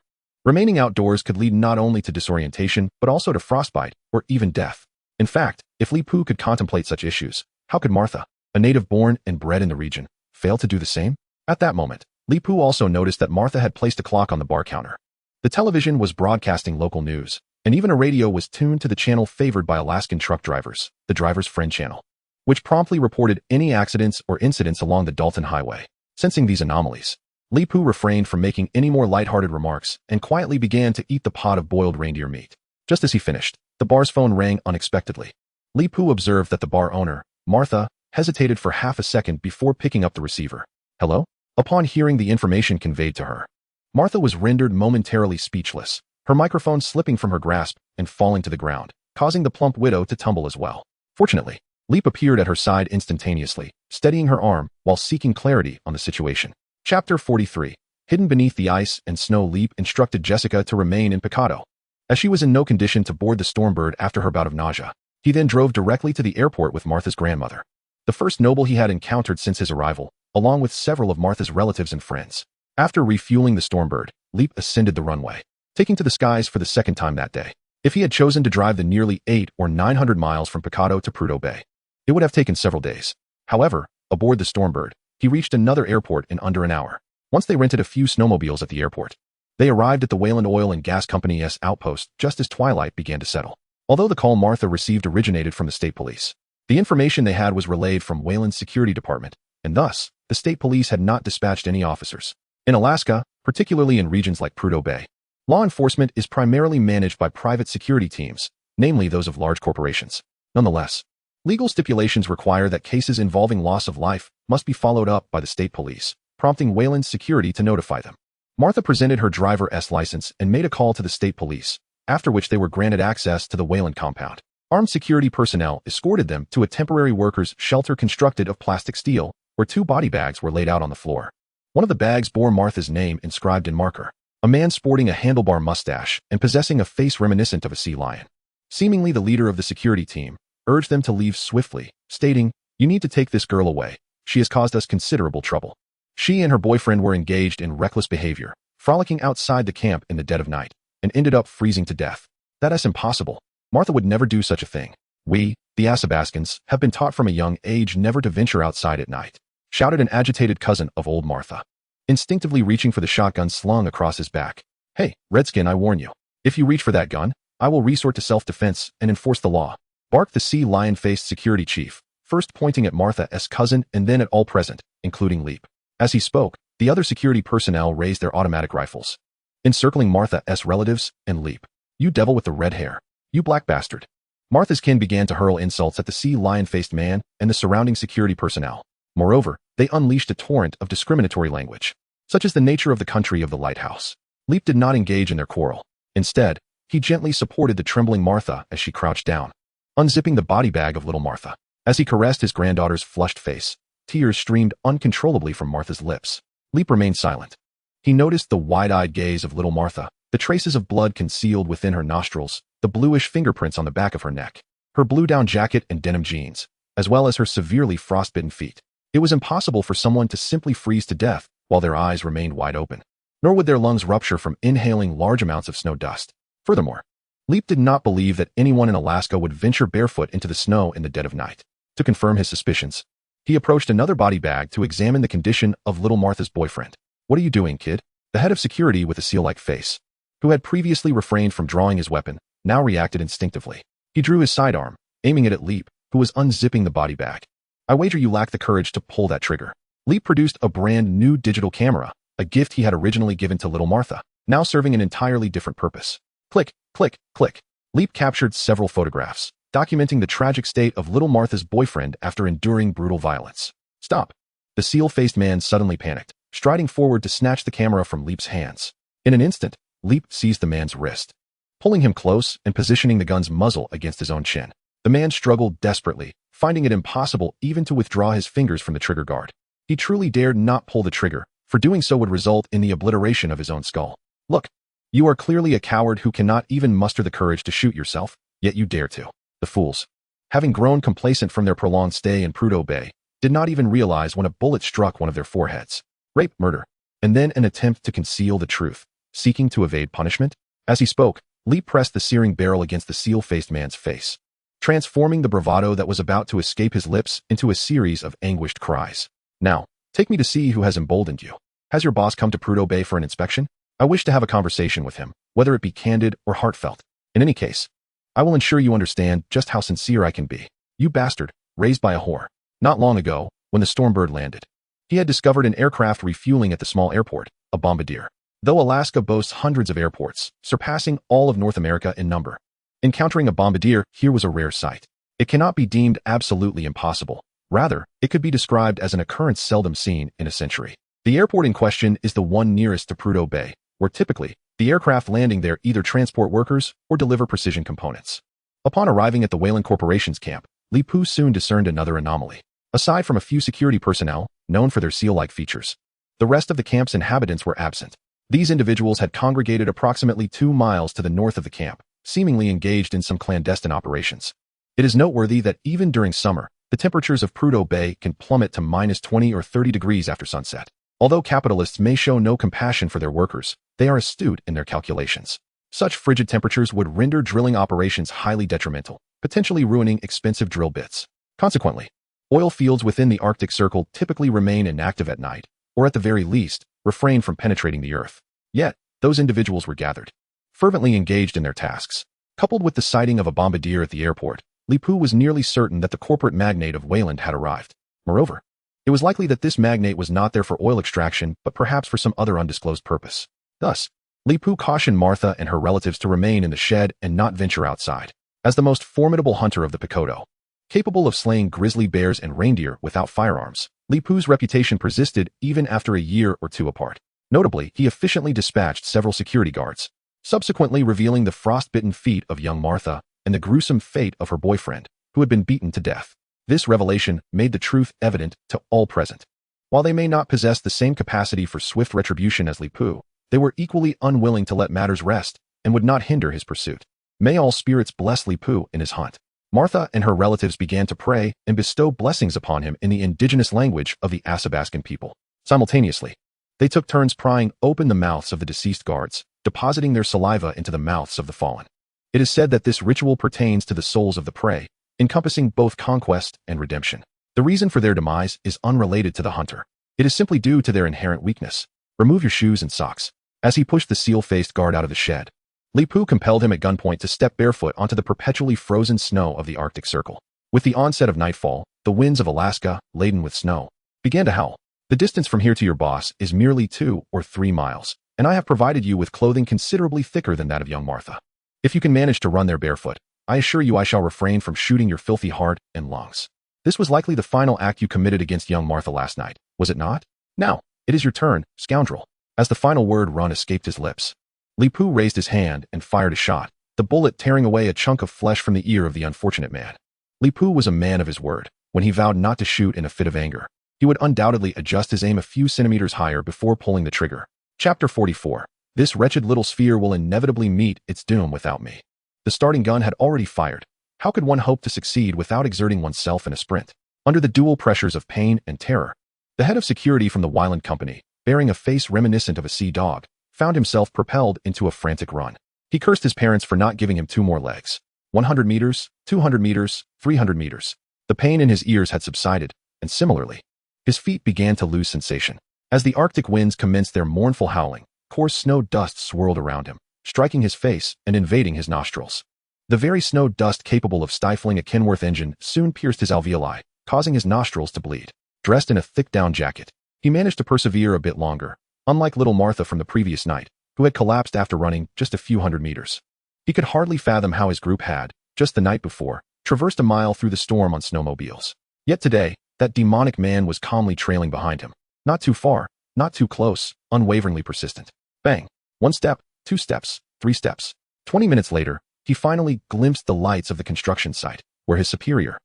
remaining outdoors could lead not only to disorientation but also to frostbite or even death. In fact, if Li Pu could contemplate such issues, how could Martha, a native born and bred in the region, fail to do the same? At that moment, Li Pu also noticed that Martha had placed a clock on the bar counter. The television was broadcasting local news, and even a radio was tuned to the channel favored by Alaskan truck drivers, the Driver's Friend channel, which promptly reported any accidents or incidents along the Dalton Highway. Sensing these anomalies, Li Pu refrained from making any more lighthearted remarks and quietly began to eat the pot of boiled reindeer meat. Just as he finished, the bar's phone rang unexpectedly. Li Pu observed that the bar owner, Martha, hesitated for half a second before picking up the receiver. Hello? Upon hearing the information conveyed to her, Martha was rendered momentarily speechless, her microphone slipping from her grasp and falling to the ground, causing the plump widow to tumble as well. Fortunately, Leap appeared at her side instantaneously, steadying her arm while seeking clarity on the situation. Chapter 43. Hidden beneath the ice and snow, Leap instructed Jessica to remain in Picado, as she was in no condition to board the Stormbird after her bout of nausea. He then drove directly to the airport with Martha's grandmother, the first noble he had encountered since his arrival, along with several of Martha's relatives and friends. After refueling the Stormbird, Leap ascended the runway, taking to the skies for the second time that day. If he had chosen to drive the nearly 800 or 900 miles from Picado to Prudhoe Bay, it would have taken several days. However, aboard the Stormbird, he reached another airport in under an hour. Once they rented a few snowmobiles at the airport, they arrived at the Wayland Oil and Gas Company's outpost just as twilight began to settle. Although the call Martha received originated from the state police, the information they had was relayed from Wayland's security department, and thus, the state police had not dispatched any officers. In Alaska, particularly in regions like Prudhoe Bay, law enforcement is primarily managed by private security teams, namely those of large corporations. Nonetheless, legal stipulations require that cases involving loss of life must be followed up by the state police, prompting Wayland's security to notify them. Martha presented her driver's license and made a call to the state police, after which they were granted access to the Wayland compound. Armed security personnel escorted them to a temporary workers' shelter constructed of plastic steel, where 2 body bags were laid out on the floor. One of the bags bore Martha's name inscribed in marker, a man sporting a handlebar mustache and possessing a face reminiscent of a sea lion. Seemingly the leader of the security team, urged them to leave swiftly, stating, "You need to take this girl away. She has caused us considerable trouble." She and her boyfriend were engaged in reckless behavior, frolicking outside the camp in the dead of night, and ended up freezing to death. That is impossible. Martha would never do such a thing. We, the Athabascans, have been taught from a young age never to venture outside at night, shouted an agitated cousin of old Martha, instinctively reaching for the shotgun slung across his back. "Hey, Redskin, I warn you. If you reach for that gun, I will resort to self-defense and enforce the law," barked the sea lion-faced security chief, first pointing at Martha's cousin and then at all present, including Leap. As he spoke, the other security personnel raised their automatic rifles, encircling Martha's relatives and Leap. "You devil with the red hair. You black bastard." Martha's kin began to hurl insults at the sea lion-faced man and the surrounding security personnel. Moreover, they unleashed a torrent of discriminatory language, such as the nature of the country of the lighthouse. Leap did not engage in their quarrel. Instead, he gently supported the trembling Martha as she crouched down, unzipping the body bag of little Martha. As he caressed his granddaughter's flushed face, tears streamed uncontrollably from Martha's lips. Leap remained silent. He noticed the wide-eyed gaze of little Martha, the traces of blood concealed within her nostrils, the bluish fingerprints on the back of her neck, her blue down jacket and denim jeans, as well as her severely frostbitten feet. It was impossible for someone to simply freeze to death while their eyes remained wide open, nor would their lungs rupture from inhaling large amounts of snow dust. Furthermore, Leap did not believe that anyone in Alaska would venture barefoot into the snow in the dead of night. To confirm his suspicions, He approached another body bag to examine the condition of little Martha's boyfriend. "What are you doing, kid?" The head of security with a seal-like face, who had previously refrained from drawing his weapon, now reacted instinctively. He drew his sidearm, aiming it at Leap, who was unzipping the body bag. "I wager you lack the courage to pull that trigger." Leap produced a brand new digital camera, a gift he had originally given to little Martha, now serving an entirely different purpose. Click, click, click. Leap captured several photographs, documenting the tragic state of little Martha's boyfriend after enduring brutal violence. "Stop." The seal-faced man suddenly panicked, striding forward to snatch the camera from Leap's hands. In an instant, Leap seized the man's wrist, pulling him close and positioning the gun's muzzle against his own chin. The man struggled desperately, finding it impossible even to withdraw his fingers from the trigger guard. He truly dared not pull the trigger, for doing so would result in the obliteration of his own skull. "Look, you are clearly a coward who cannot even muster the courage to shoot yourself, yet you dare to." The fools, having grown complacent from their prolonged stay in Prudhoe Bay, did not even realize when a bullet struck one of their foreheads. Rape, murder, and then an attempt to conceal the truth, seeking to evade punishment. As he spoke, Lee pressed the searing barrel against the seal-faced man's face, transforming the bravado that was about to escape his lips into a series of anguished cries. "Now, take me to see who has emboldened you. Has your boss come to Prudhoe Bay for an inspection? I wish to have a conversation with him, whether it be candid or heartfelt. In any case, I will ensure you understand just how sincere I can be. You bastard, raised by a whore." Not long ago, when the Stormbird landed, he had discovered an aircraft refueling at the small airport, a bombardier. Though Alaska boasts hundreds of airports, surpassing all of North America in number, encountering a bombardier here was a rare sight. It cannot be deemed absolutely impossible. Rather, it could be described as an occurrence seldom seen in a century. The airport in question is the one nearest to Prudhoe Bay, where typically, the aircraft landing there either transport workers or deliver precision components. Upon arriving at the Wayland Corporation's camp, Li Pu soon discerned another anomaly. Aside from a few security personnel, known for their seal-like features, the rest of the camp's inhabitants were absent. These individuals had congregated approximately 2 miles to the north of the camp, seemingly engaged in some clandestine operations. It is noteworthy that even during summer, the temperatures of Prudhoe Bay can plummet to -20 or 30 degrees after sunset. Although capitalists may show no compassion for their workers, they are astute in their calculations. Such frigid temperatures would render drilling operations highly detrimental, potentially ruining expensive drill bits. Consequently, oil fields within the Arctic Circle typically remain inactive at night, or at the very least, refrain from penetrating the earth. Yet, those individuals were gathered, fervently engaged in their tasks. Coupled with the sighting of a bombardier at the airport, Li Pu was nearly certain that the corporate magnate of Wayland had arrived. Moreover, it was likely that this magnate was not there for oil extraction, but perhaps for some other undisclosed purpose. Thus, Li Pu cautioned Martha and her relatives to remain in the shed and not venture outside. As the most formidable hunter of the Picoto, capable of slaying grizzly bears and reindeer without firearms, Li Pu's reputation persisted even after a year or two apart. Notably, he efficiently dispatched several security guards, subsequently revealing the frostbitten feet of young Martha and the gruesome fate of her boyfriend, who had been beaten to death. This revelation made the truth evident to all present. While they may not possess the same capacity for swift retribution as Li Pu, they were equally unwilling to let matters rest and would not hinder his pursuit. May all spirits bless Li Pu in his hunt. Martha and her relatives began to pray and bestow blessings upon him in the indigenous language of the Athabascan people. Simultaneously, they took turns prying open the mouths of the deceased guards, depositing their saliva into the mouths of the fallen. It is said that this ritual pertains to the souls of the prey, encompassing both conquest and redemption. The reason for their demise is unrelated to the hunter. It is simply due to their inherent weakness. Remove your shoes and socks. As he pushed the seal-faced guard out of the shed, Li Pu compelled him at gunpoint to step barefoot onto the perpetually frozen snow of the Arctic Circle. With the onset of nightfall, the winds of Alaska, laden with snow, began to howl. The distance from here to your boss is merely 2 or 3 miles, and I have provided you with clothing considerably thicker than that of young Martha. If you can manage to run there barefoot, I assure you I shall refrain from shooting your filthy heart and lungs. This was likely the final act you committed against young Martha last night, was it not? Now, it is your turn, scoundrel. As the final word run escaped his lips, Li Pu raised his hand and fired a shot, the bullet tearing away a chunk of flesh from the ear of the unfortunate man. Li Pu was a man of his word. When he vowed not to shoot in a fit of anger, he would undoubtedly adjust his aim a few centimeters higher before pulling the trigger. Chapter 44. This wretched little sphere will inevitably meet its doom without me. The starting gun had already fired. How could one hope to succeed without exerting oneself in a sprint? Under the dual pressures of pain and terror, the head of security from the Wayland Company, bearing a face reminiscent of a sea dog, found himself propelled into a frantic run. He cursed his parents for not giving him 2 more legs. 100 meters, 200 meters, 300 meters. The pain in his ears had subsided, and similarly, his feet began to lose sensation. As the Arctic winds commenced their mournful howling, coarse snow dust swirled around him, striking his face and invading his nostrils. The very snow dust capable of stifling a Kenworth engine soon pierced his alveoli, causing his nostrils to bleed. Dressed in a thick down jacket, he managed to persevere a bit longer, unlike little Martha from the previous night, who had collapsed after running just a few hundred meters. He could hardly fathom how his group had, just the night before, traversed a mile through the storm on snowmobiles. Yet today, that demonic man was calmly trailing behind him. Not too far, not too close, unwaveringly persistent. Bang. 1 step, 2 steps, 3 steps. 20 minutes later, he finally glimpsed the lights of the construction site, where his superior,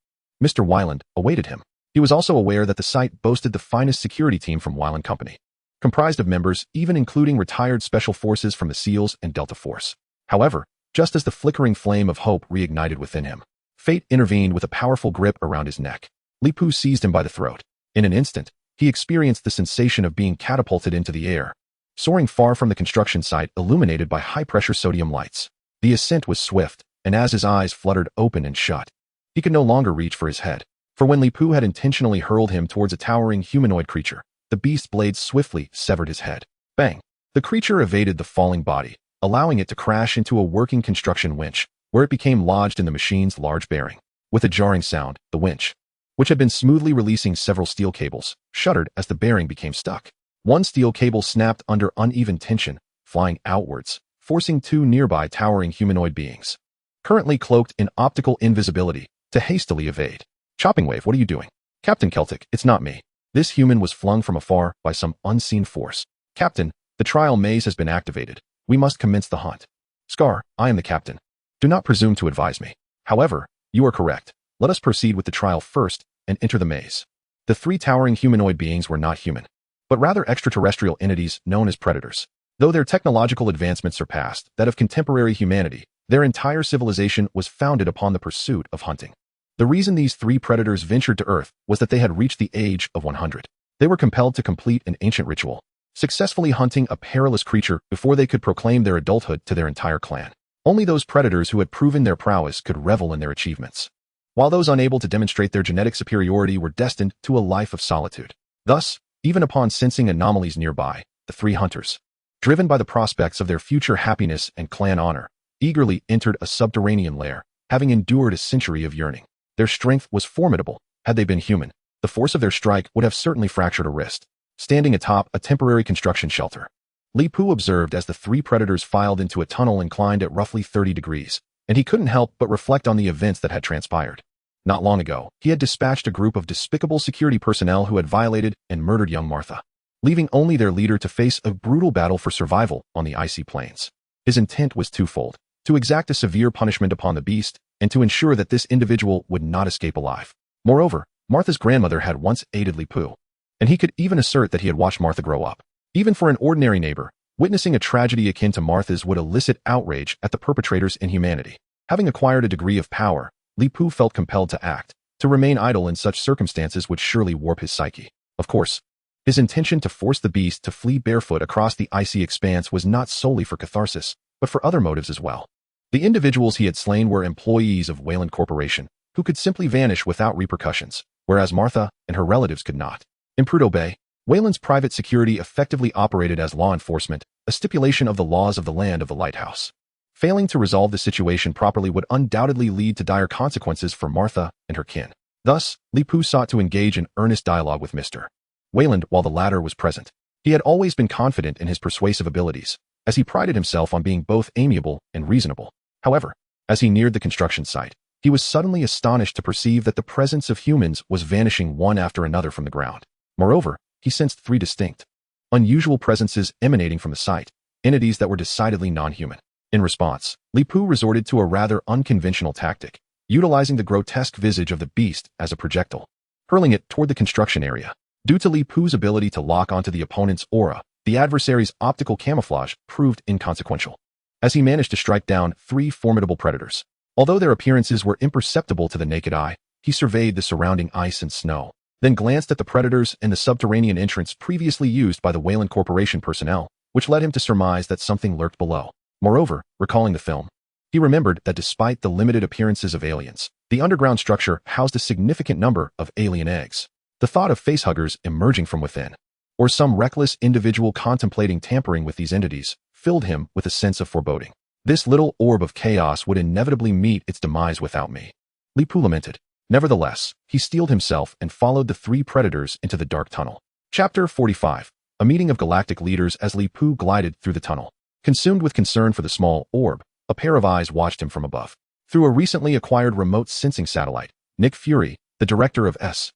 Mr. Weiland, awaited him. He was also aware that the site boasted the finest security team from Weiland Company, comprised of members even including retired special forces from the SEALs and Delta Force. However, just as the flickering flame of hope reignited within him, fate intervened with a powerful grip around his neck. Li Pu seized him by the throat. In an instant, he experienced the sensation of being catapulted into the air, soaring far from the construction site illuminated by high-pressure sodium lights. The ascent was swift, and as his eyes fluttered open and shut, he could no longer reach for his head. For when Li Pu had intentionally hurled him towards a towering humanoid creature, the beast's blade swiftly severed his head. Bang! The creature evaded the falling body, allowing it to crash into a working construction winch, where it became lodged in the machine's large bearing. With a jarring sound, the winch, which had been smoothly releasing several steel cables, shuddered as the bearing became stuck. One steel cable snapped under uneven tension, flying outwards, forcing 2 nearby towering humanoid beings, currently cloaked in optical invisibility, to hastily evade. Chopping Wave, what are you doing? Captain Celtic, it's not me. This human was flung from afar by some unseen force. Captain, the trial maze has been activated. We must commence the hunt. Scar, I am the captain. Do not presume to advise me. However, you are correct. Let us proceed with the trial first and enter the maze. The 3 towering humanoid beings were not human, but rather extraterrestrial entities known as predators. Though their technological advancements surpassed that of contemporary humanity, their entire civilization was founded upon the pursuit of hunting. The reason these 3 predators ventured to Earth was that they had reached the age of 100. They were compelled to complete an ancient ritual, successfully hunting a perilous creature before they could proclaim their adulthood to their entire clan. Only those predators who had proven their prowess could revel in their achievements, while those unable to demonstrate their genetic superiority were destined to a life of solitude. Thus, even upon sensing anomalies nearby, the 3 hunters, driven by the prospects of their future happiness and clan honor, eagerly entered a subterranean lair, having endured a century of yearning. Their strength was formidable. Had they been human, the force of their strike would have certainly fractured a wrist. Standing atop a temporary construction shelter, Li Pu observed as the 3 predators filed into a tunnel inclined at roughly 30 degrees, and he couldn't help but reflect on the events that had transpired. Not long ago, he had dispatched a group of despicable security personnel who had violated and murdered young Martha, leaving only their leader to face a brutal battle for survival on the icy plains. His intent was twofold: to exact a severe punishment upon the beast, and to ensure that this individual would not escape alive. Moreover, Martha's grandmother had once aided Li Pu, and he could even assert that he had watched Martha grow up. Even for an ordinary neighbor, witnessing a tragedy akin to Martha's would elicit outrage at the perpetrator's inhumanity. Having acquired a degree of power, Li Pu felt compelled to act. To remain idle in such circumstances would surely warp his psyche. Of course, his intention to force the beast to flee barefoot across the icy expanse was not solely for catharsis, but for other motives as well. The individuals he had slain were employees of Wayland Corporation, who could simply vanish without repercussions, whereas Martha and her relatives could not. In Prudhoe Bay, Wayland's private security effectively operated as law enforcement, a stipulation of the laws of the land of the lighthouse. Failing to resolve the situation properly would undoubtedly lead to dire consequences for Martha and her kin. Thus, Li Pu sought to engage in earnest dialogue with Mr. Wayland while the latter was present. He had always been confident in his persuasive abilities, as he prided himself on being both amiable and reasonable. However, as he neared the construction site, he was suddenly astonished to perceive that the presence of humans was vanishing one after another from the ground. Moreover, he sensed 3 distinct, unusual presences emanating from the site, entities that were decidedly non-human. In response, Li Pu resorted to a rather unconventional tactic, utilizing the grotesque visage of the beast as a projectile, hurling it toward the construction area. Due to Li Pu's ability to lock onto the opponent's aura, the adversary's optical camouflage proved inconsequential, as he managed to strike down 3 formidable predators. Although their appearances were imperceptible to the naked eye, he surveyed the surrounding ice and snow, then glanced at the predators and the subterranean entrance previously used by the Wayland Corporation personnel, which led him to surmise that something lurked below. Moreover, recalling the film, he remembered that despite the limited appearances of aliens, the underground structure housed a significant number of alien eggs. The thought of facehuggers emerging from within, or some reckless individual contemplating tampering with these entities, filled him with a sense of foreboding. This little orb of chaos would inevitably meet its demise without me. Li Pu lamented. Nevertheless, he steeled himself and followed the three predators into the dark tunnel. Chapter 45. A meeting of galactic leaders. As Li Pu glided through the tunnel, consumed with concern for the small orb, a pair of eyes watched him from above. Through a recently acquired remote sensing satellite, Nick Fury, the director of SHIELD,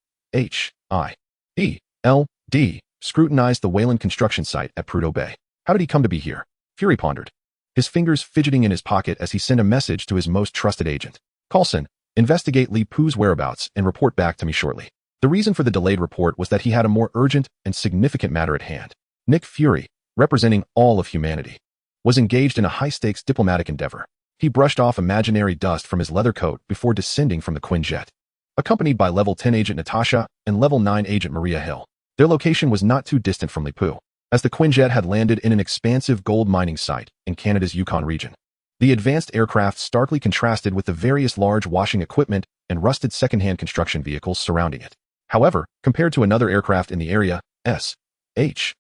scrutinized the Wayland construction site at Prudhoe Bay. How did he come to be here? Fury pondered, his fingers fidgeting in his pocket as he sent a message to his most trusted agent. Coulson, investigate Li Pu's whereabouts and report back to me shortly. The reason for the delayed report was that he had a more urgent and significant matter at hand. Nick Fury, representing all of humanity, was engaged in a high-stakes diplomatic endeavor. He brushed off imaginary dust from his leather coat before descending from the Quinjet, accompanied by Level 10 Agent Natasha and Level 9 Agent Maria Hill. Their location was not too distant from Li Pu, as the Quinjet had landed in an expansive gold mining site in Canada's Yukon region. The advanced aircraft starkly contrasted with the various large washing equipment and rusted second-hand construction vehicles surrounding it. However, compared to another aircraft in the area, SHIELD's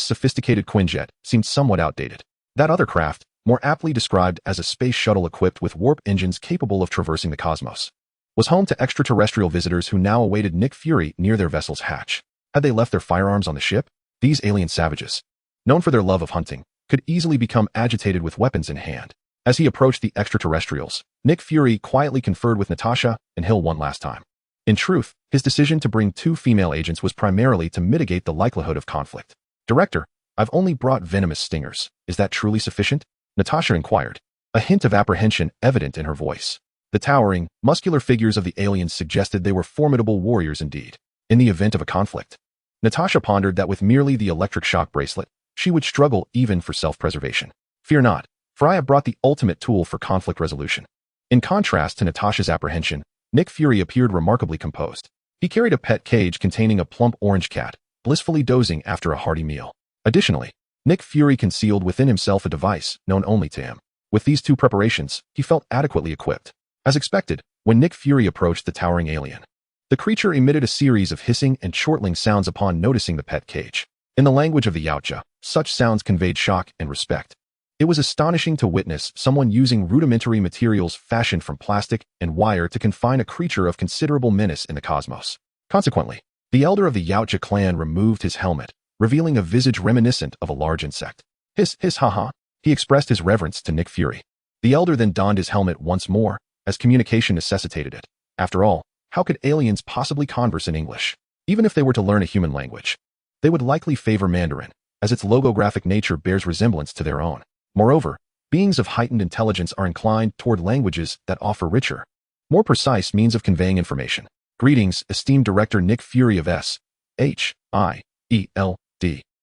sophisticated Quinjet seemed somewhat outdated. That other craft, more aptly described as a space shuttle equipped with warp engines capable of traversing the cosmos, was home to extraterrestrial visitors who now awaited Nick Fury near their vessel's hatch. Had they left their firearms on the ship? These alien savages, known for their love of hunting, could easily become agitated with weapons in hand. As he approached the extraterrestrials, Nick Fury quietly conferred with Natasha and Hill one last time. In truth, his decision to bring two female agents was primarily to mitigate the likelihood of conflict. Director, I've only brought venomous stingers. Is that truly sufficient? Natasha inquired, a hint of apprehension evident in her voice. The towering, muscular figures of the aliens suggested they were formidable warriors indeed. In the event of a conflict, Natasha pondered that with merely the electric shock bracelet, she would struggle even for self-preservation. Fear not, for I have brought the ultimate tool for conflict resolution. In contrast to Natasha's apprehension, Nick Fury appeared remarkably composed. He carried a pet cage containing a plump orange cat, blissfully dozing after a hearty meal. Additionally, Nick Fury concealed within himself a device known only to him. With these two preparations, he felt adequately equipped. As expected, when Nick Fury approached the towering alien, the creature emitted a series of hissing and chortling sounds upon noticing the pet cage. In the language of the Yautja, such sounds conveyed shock and respect. It was astonishing to witness someone using rudimentary materials fashioned from plastic and wire to confine a creature of considerable menace in the cosmos. Consequently, the elder of the Yautja clan removed his helmet, revealing a visage reminiscent of a large insect. Hiss, haha, he expressed his reverence to Nick Fury. The elder then donned his helmet once more, as communication necessitated it. After all, how could aliens possibly converse in English? Even if they were to learn a human language, they would likely favor Mandarin, as its logographic nature bears resemblance to their own. Moreover, beings of heightened intelligence are inclined toward languages that offer richer, more precise means of conveying information. Greetings, esteemed Director Nick Fury of SHIELD.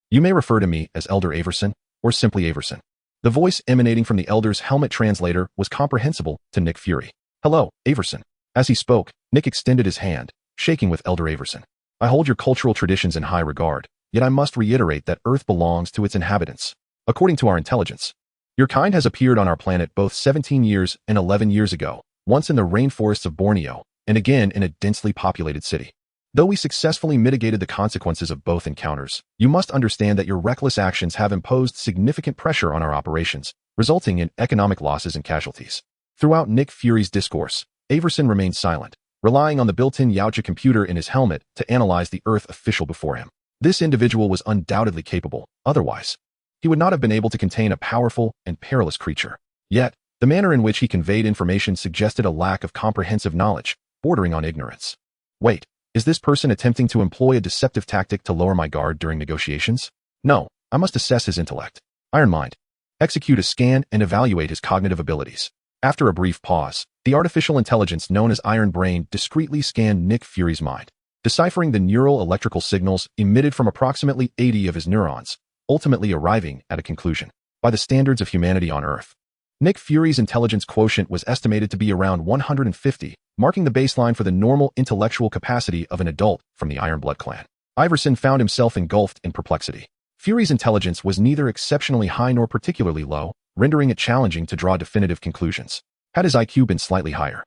You may refer to me as Elder Averson, or simply Averson. The voice emanating from the Elder's helmet translator was comprehensible to Nick Fury. Hello, Averson. As he spoke, Nick extended his hand, shaking with Elder Averson. I hold your cultural traditions in high regard, yet I must reiterate that Earth belongs to its inhabitants. According to our intelligence, your kind has appeared on our planet both 17 years and 11 years ago, once in the rainforests of Borneo, and again in a densely populated city. Though we successfully mitigated the consequences of both encounters, you must understand that your reckless actions have imposed significant pressure on our operations, resulting in economic losses and casualties. Throughout Nick Fury's discourse, Averson remained silent, relying on the built-in Yautja computer in his helmet to analyze the Earth official before him. This individual was undoubtedly capable, otherwise he would not have been able to contain a powerful and perilous creature. Yet, the manner in which he conveyed information suggested a lack of comprehensive knowledge, bordering on ignorance. Wait, is this person attempting to employ a deceptive tactic to lower my guard during negotiations? No, I must assess his intellect. Iron Mind. Execute a scan and evaluate his cognitive abilities. After a brief pause, the artificial intelligence known as Iron Brain discreetly scanned Nick Fury's mind, deciphering the neural electrical signals emitted from approximately 80 of his neurons, ultimately arriving at a conclusion. By the standards of humanity on Earth, Nick Fury's intelligence quotient was estimated to be around 150, marking the baseline for the normal intellectual capacity of an adult from the Iron Blood clan. Iverson found himself engulfed in perplexity. Fury's intelligence was neither exceptionally high nor particularly low, rendering it challenging to draw definitive conclusions. Had his IQ been slightly higher,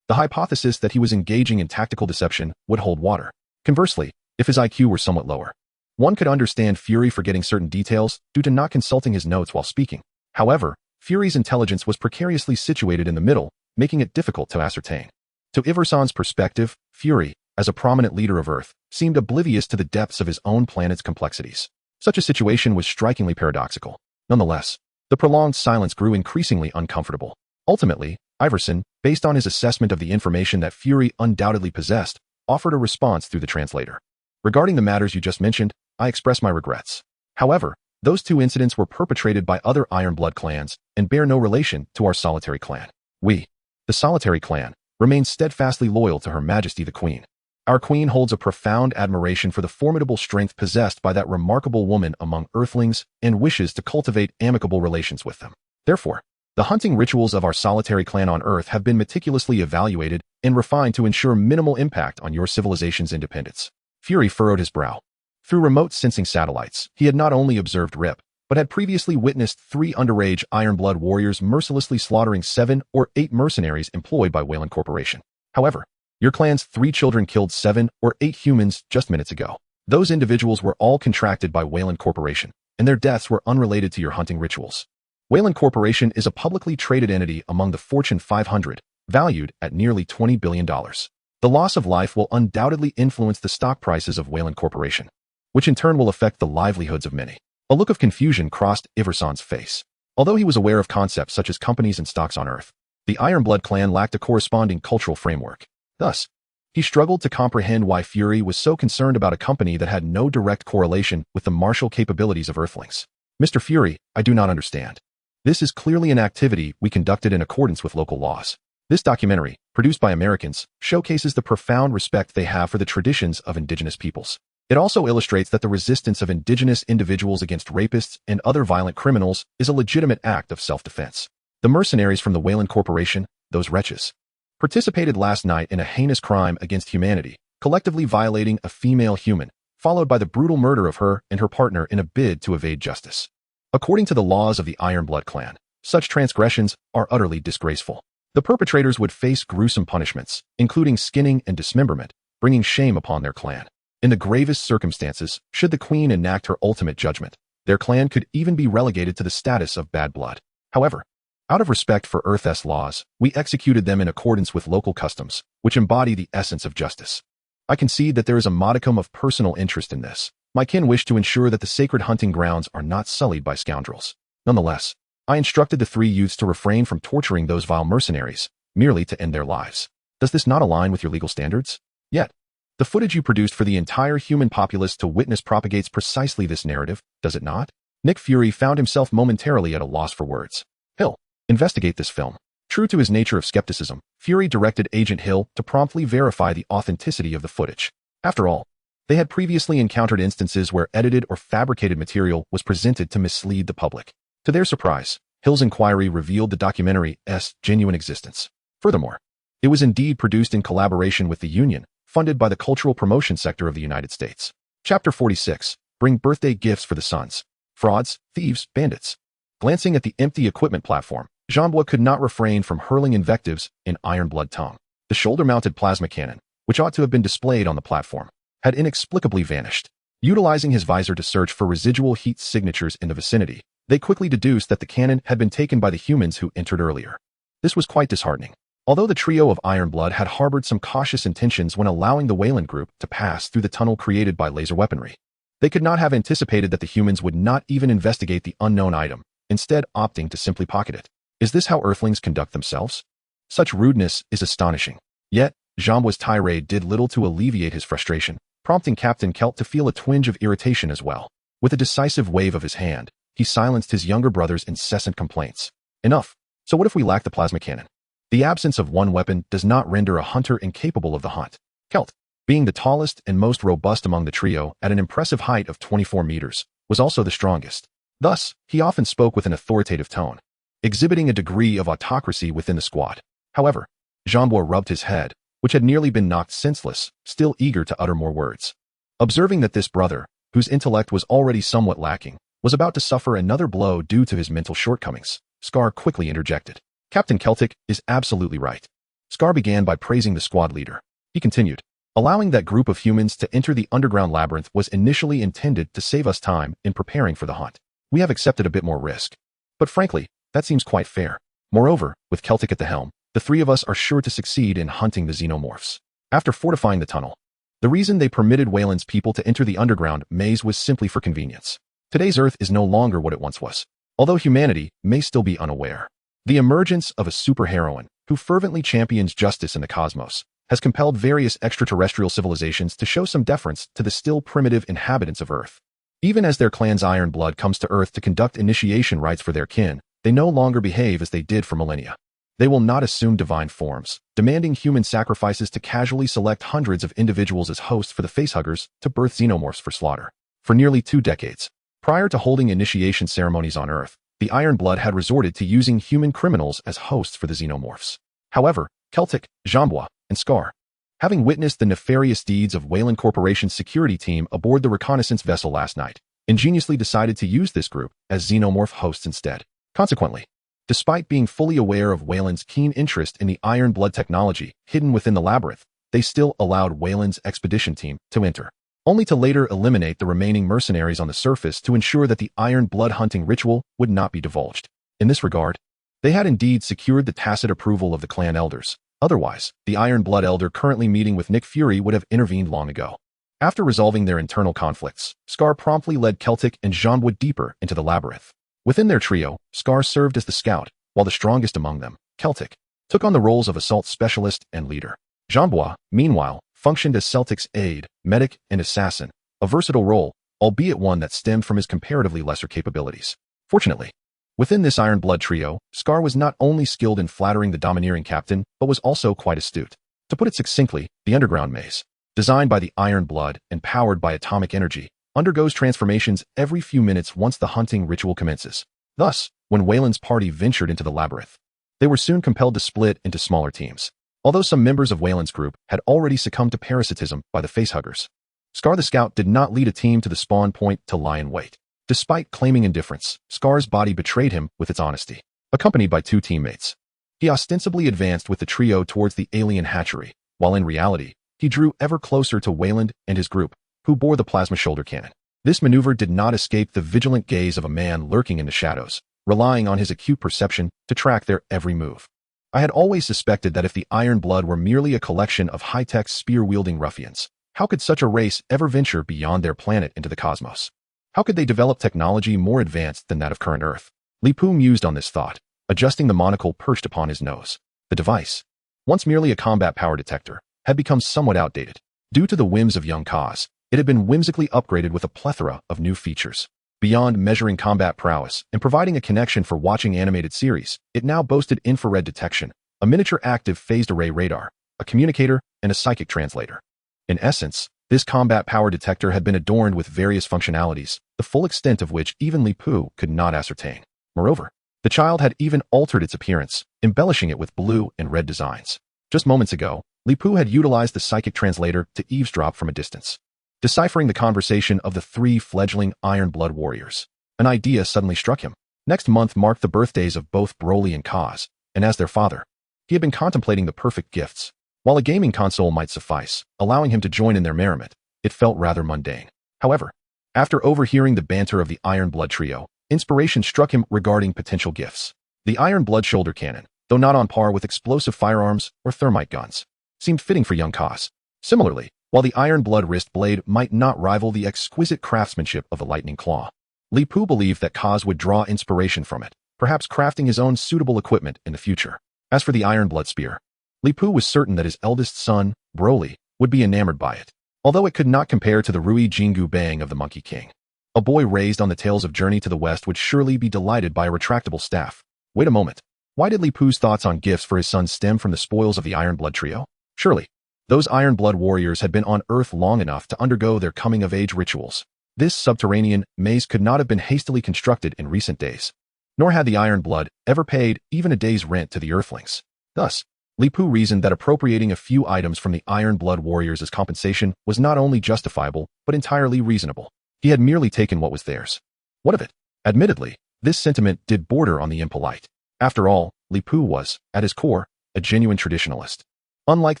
The hypothesis that he was engaging in tactical deception would hold water. Conversely, if his IQ were somewhat lower, one could understand Fury forgetting certain details due to not consulting his notes while speaking. However, Fury's intelligence was precariously situated in the middle, making it difficult to ascertain. To Iverson's perspective, Fury, as a prominent leader of Earth, seemed oblivious to the depths of his own planet's complexities. Such a situation was strikingly paradoxical. Nonetheless, the prolonged silence grew increasingly uncomfortable. Ultimately, Iverson, based on his assessment of the information that Fury undoubtedly possessed, offered a response through the translator. Regarding the matters you just mentioned, I express my regrets. However, those two incidents were perpetrated by other Ironblood clans and bear no relation to our Solitary clan. We, the Solitary clan, remain steadfastly loyal to Her Majesty the Queen. Our Queen holds a profound admiration for the formidable strength possessed by that remarkable woman among Earthlings and wishes to cultivate amicable relations with them. Therefore, the hunting rituals of our Solitary clan on Earth have been meticulously evaluated and refined to ensure minimal impact on your civilization's independence. Fury furrowed his brow. Through remote sensing satellites, he had not only observed Rip, but had previously witnessed 3 underage Ironblood warriors mercilessly slaughtering 7 or 8 mercenaries employed by Wayland Corporation. However, your clan's 3 children killed 7 or 8 humans just minutes ago. Those individuals were all contracted by Wayland Corporation, and their deaths were unrelated to your hunting rituals. Wayland Corporation is a publicly traded entity among the Fortune 500, valued at nearly $20 billion. The loss of life will undoubtedly influence the stock prices of Wayland Corporation, which in turn will affect the livelihoods of many. A look of confusion crossed Iverson's face. Although he was aware of concepts such as companies and stocks on Earth, the Ironblood clan lacked a corresponding cultural framework. Thus, he struggled to comprehend why Fury was so concerned about a company that had no direct correlation with the martial capabilities of Earthlings. Mr. Fury, I do not understand. This is clearly an activity we conducted in accordance with local laws. This documentary, produced by Americans, showcases the profound respect they have for the traditions of indigenous peoples. It also illustrates that the resistance of indigenous individuals against rapists and other violent criminals is a legitimate act of self-defense. The mercenaries from the Wayland Corporation, those wretches, participated last night in a heinous crime against humanity, collectively violating a female human, followed by the brutal murder of her and her partner in a bid to evade justice. According to the laws of the Ironblood clan, such transgressions are utterly disgraceful. The perpetrators would face gruesome punishments, including skinning and dismemberment, bringing shame upon their clan. In the gravest circumstances, should the Queen enact her ultimate judgment, their clan could even be relegated to the status of bad blood. However, out of respect for Earth's laws, we executed them in accordance with local customs, which embody the essence of justice. I concede that there is a modicum of personal interest in this. My kin wish to ensure that the sacred hunting grounds are not sullied by scoundrels. Nonetheless, I instructed the 3 youths to refrain from torturing those vile mercenaries, merely to end their lives. Does this not align with your legal standards? Yet, the footage you produced for the entire human populace to witness propagates precisely this narrative, does it not? Nick Fury found himself momentarily at a loss for words. Hill, investigate this film. True to his nature of skepticism, Fury directed Agent Hill to promptly verify the authenticity of the footage. After all, they had previously encountered instances where edited or fabricated material was presented to mislead the public. To their surprise, Hill's inquiry revealed the documentary's genuine existence. Furthermore, it was indeed produced in collaboration with the Union, funded by the cultural promotion sector of the United States. Chapter 46. Bring birthday gifts for the sons. Frauds, thieves, bandits. Glancing at the empty equipment platform, Jean-Bois could not refrain from hurling invectives in Ironblood tongue. The shoulder-mounted plasma cannon, which ought to have been displayed on the platform, had inexplicably vanished. Utilizing his visor to search for residual heat signatures in the vicinity, they quickly deduced that the cannon had been taken by the humans who entered earlier. This was quite disheartening. Although the trio of Ironblood had harbored some cautious intentions when allowing the Wayland group to pass through the tunnel created by laser weaponry, they could not have anticipated that the humans would not even investigate the unknown item, instead opting to simply pocket it. Is this how Earthlings conduct themselves? Such rudeness is astonishing. Yet, Jean-Bois' tirade did little to alleviate his frustration, prompting Captain Kelt to feel a twinge of irritation as well. With a decisive wave of his hand, he silenced his younger brother's incessant complaints. Enough. So what if we lack the plasma cannon? The absence of one weapon does not render a hunter incapable of the hunt. Kelt, being the tallest and most robust among the trio at an impressive height of 24 meters, was also the strongest. Thus, he often spoke with an authoritative tone, exhibiting a degree of autocracy within the squad. However, Jean-Bois rubbed his head, which had nearly been knocked senseless, still eager to utter more words. Observing that this brother, whose intellect was already somewhat lacking, was about to suffer another blow due to his mental shortcomings, Scar quickly interjected. Captain Celtic is absolutely right. Scar began by praising the squad leader. He continued, allowing that group of humans to enter the underground labyrinth was initially intended to save us time in preparing for the hunt. We have accepted a bit more risk. But frankly, that seems quite fair. Moreover, with Celtic at the helm, the three of us are sure to succeed in hunting the xenomorphs. After fortifying the tunnel, the reason they permitted Wayland's people to enter the underground maze was simply for convenience. Today's Earth is no longer what it once was, although humanity may still be unaware. The emergence of a superheroine who fervently champions justice in the cosmos has compelled various extraterrestrial civilizations to show some deference to the still primitive inhabitants of Earth. Even as their clan's iron blood comes to Earth to conduct initiation rites for their kin, they no longer behave as they did for millennia. They will not assume divine forms, demanding human sacrifices to casually select hundreds of individuals as hosts for the facehuggers to birth xenomorphs for slaughter. For nearly 2 decades, prior to holding initiation ceremonies on Earth, the Iron Blood had resorted to using human criminals as hosts for the xenomorphs. However, Celtic, Jambois, and Scar, having witnessed the nefarious deeds of Wayland Corporation's security team aboard the reconnaissance vessel last night, ingeniously decided to use this group as xenomorph hosts instead. Consequently, despite being fully aware of Wayland's keen interest in the Iron Blood technology hidden within the labyrinth, they still allowed Wayland's expedition team to enter, only to later eliminate the remaining mercenaries on the surface to ensure that the Iron Blood hunting ritual would not be divulged. In this regard, they had indeed secured the tacit approval of the clan elders. Otherwise, the Iron Blood elder currently meeting with Nick Fury would have intervened long ago. After resolving their internal conflicts, Scar promptly led Celtic and Jambois deeper into the labyrinth. Within their trio, Scar served as the scout, while the strongest among them, Celtic, took on the roles of assault specialist and leader. Jambois, meanwhile, functioned as Celtic's aide, medic, and assassin, a versatile role, albeit one that stemmed from his comparatively lesser capabilities. Fortunately, within this Iron Blood trio, Scar was not only skilled in flattering the domineering captain, but was also quite astute. To put it succinctly, the underground maze, designed by the Iron Blood and powered by atomic energy, undergoes transformations every few minutes once the hunting ritual commences. Thus, when Wayland's party ventured into the labyrinth, they were soon compelled to split into smaller teams. Although some members of Wayland's group had already succumbed to parasitism by the facehuggers, Scar the Scout did not lead a team to the spawn point to lie in wait. Despite claiming indifference, Scar's body betrayed him with its honesty. Accompanied by 2 teammates, he ostensibly advanced with the trio towards the alien hatchery, while in reality, he drew ever closer to Wayland and his group, who bore the plasma shoulder cannon. This maneuver did not escape the vigilant gaze of a man lurking in the shadows, relying on his acute perception to track their every move. I had always suspected that if the Iron Blood were merely a collection of high-tech spear-wielding ruffians, how could such a race ever venture beyond their planet into the cosmos? How could they develop technology more advanced than that of current Earth? Li Pu mused on this thought, adjusting the monocle perched upon his nose. The device, once merely a combat power detector, had become somewhat outdated. Due to the whims of young Kaz, it had been whimsically upgraded with a plethora of new features. Beyond measuring combat prowess and providing a connection for watching animated series, it now boasted infrared detection, a miniature active phased array radar, a communicator, and a psychic translator. In essence, this combat power detector had been adorned with various functionalities, the full extent of which even Li Pu could not ascertain. Moreover, the child had even altered its appearance, embellishing it with blue and red designs. Just moments ago, Li Pu had utilized the psychic translator to eavesdrop from a distance, deciphering the conversation of the 3 fledgling Iron Blood warriors. An idea suddenly struck him. Next month marked the birthdays of both Broly and Kaz, and as their father, he had been contemplating the perfect gifts. While a gaming console might suffice, allowing him to join in their merriment, it felt rather mundane. However, after overhearing the banter of the Iron Blood trio, inspiration struck him regarding potential gifts. The Iron Blood shoulder cannon, though not on par with explosive firearms or thermite guns, seemed fitting for young Kaz. Similarly, while the Iron Blood wrist blade might not rival the exquisite craftsmanship of the Lightning Claw, Li Pu believed that Kaz would draw inspiration from it, perhaps crafting his own suitable equipment in the future. As for the Iron Blood spear, Li Pu was certain that his eldest son, Broly, would be enamored by it, although it could not compare to the Rui Jingu Bang of the Monkey King. A boy raised on the tales of Journey to the West would surely be delighted by a retractable staff. Wait a moment. Why did Li Pu's thoughts on gifts for his son stem from the spoils of the Iron Blood trio? Surely, those Iron Blood warriors had been on Earth long enough to undergo their coming-of-age rituals. This subterranean maze could not have been hastily constructed in recent days, nor had the Iron Blood ever paid even a day's rent to the Earthlings. Thus, Li Pu reasoned that appropriating a few items from the Iron Blood warriors as compensation was not only justifiable, but entirely reasonable. He had merely taken what was theirs. What of it? Admittedly, this sentiment did border on the impolite. After all, Li Pu was, at his core, a genuine traditionalist. Unlike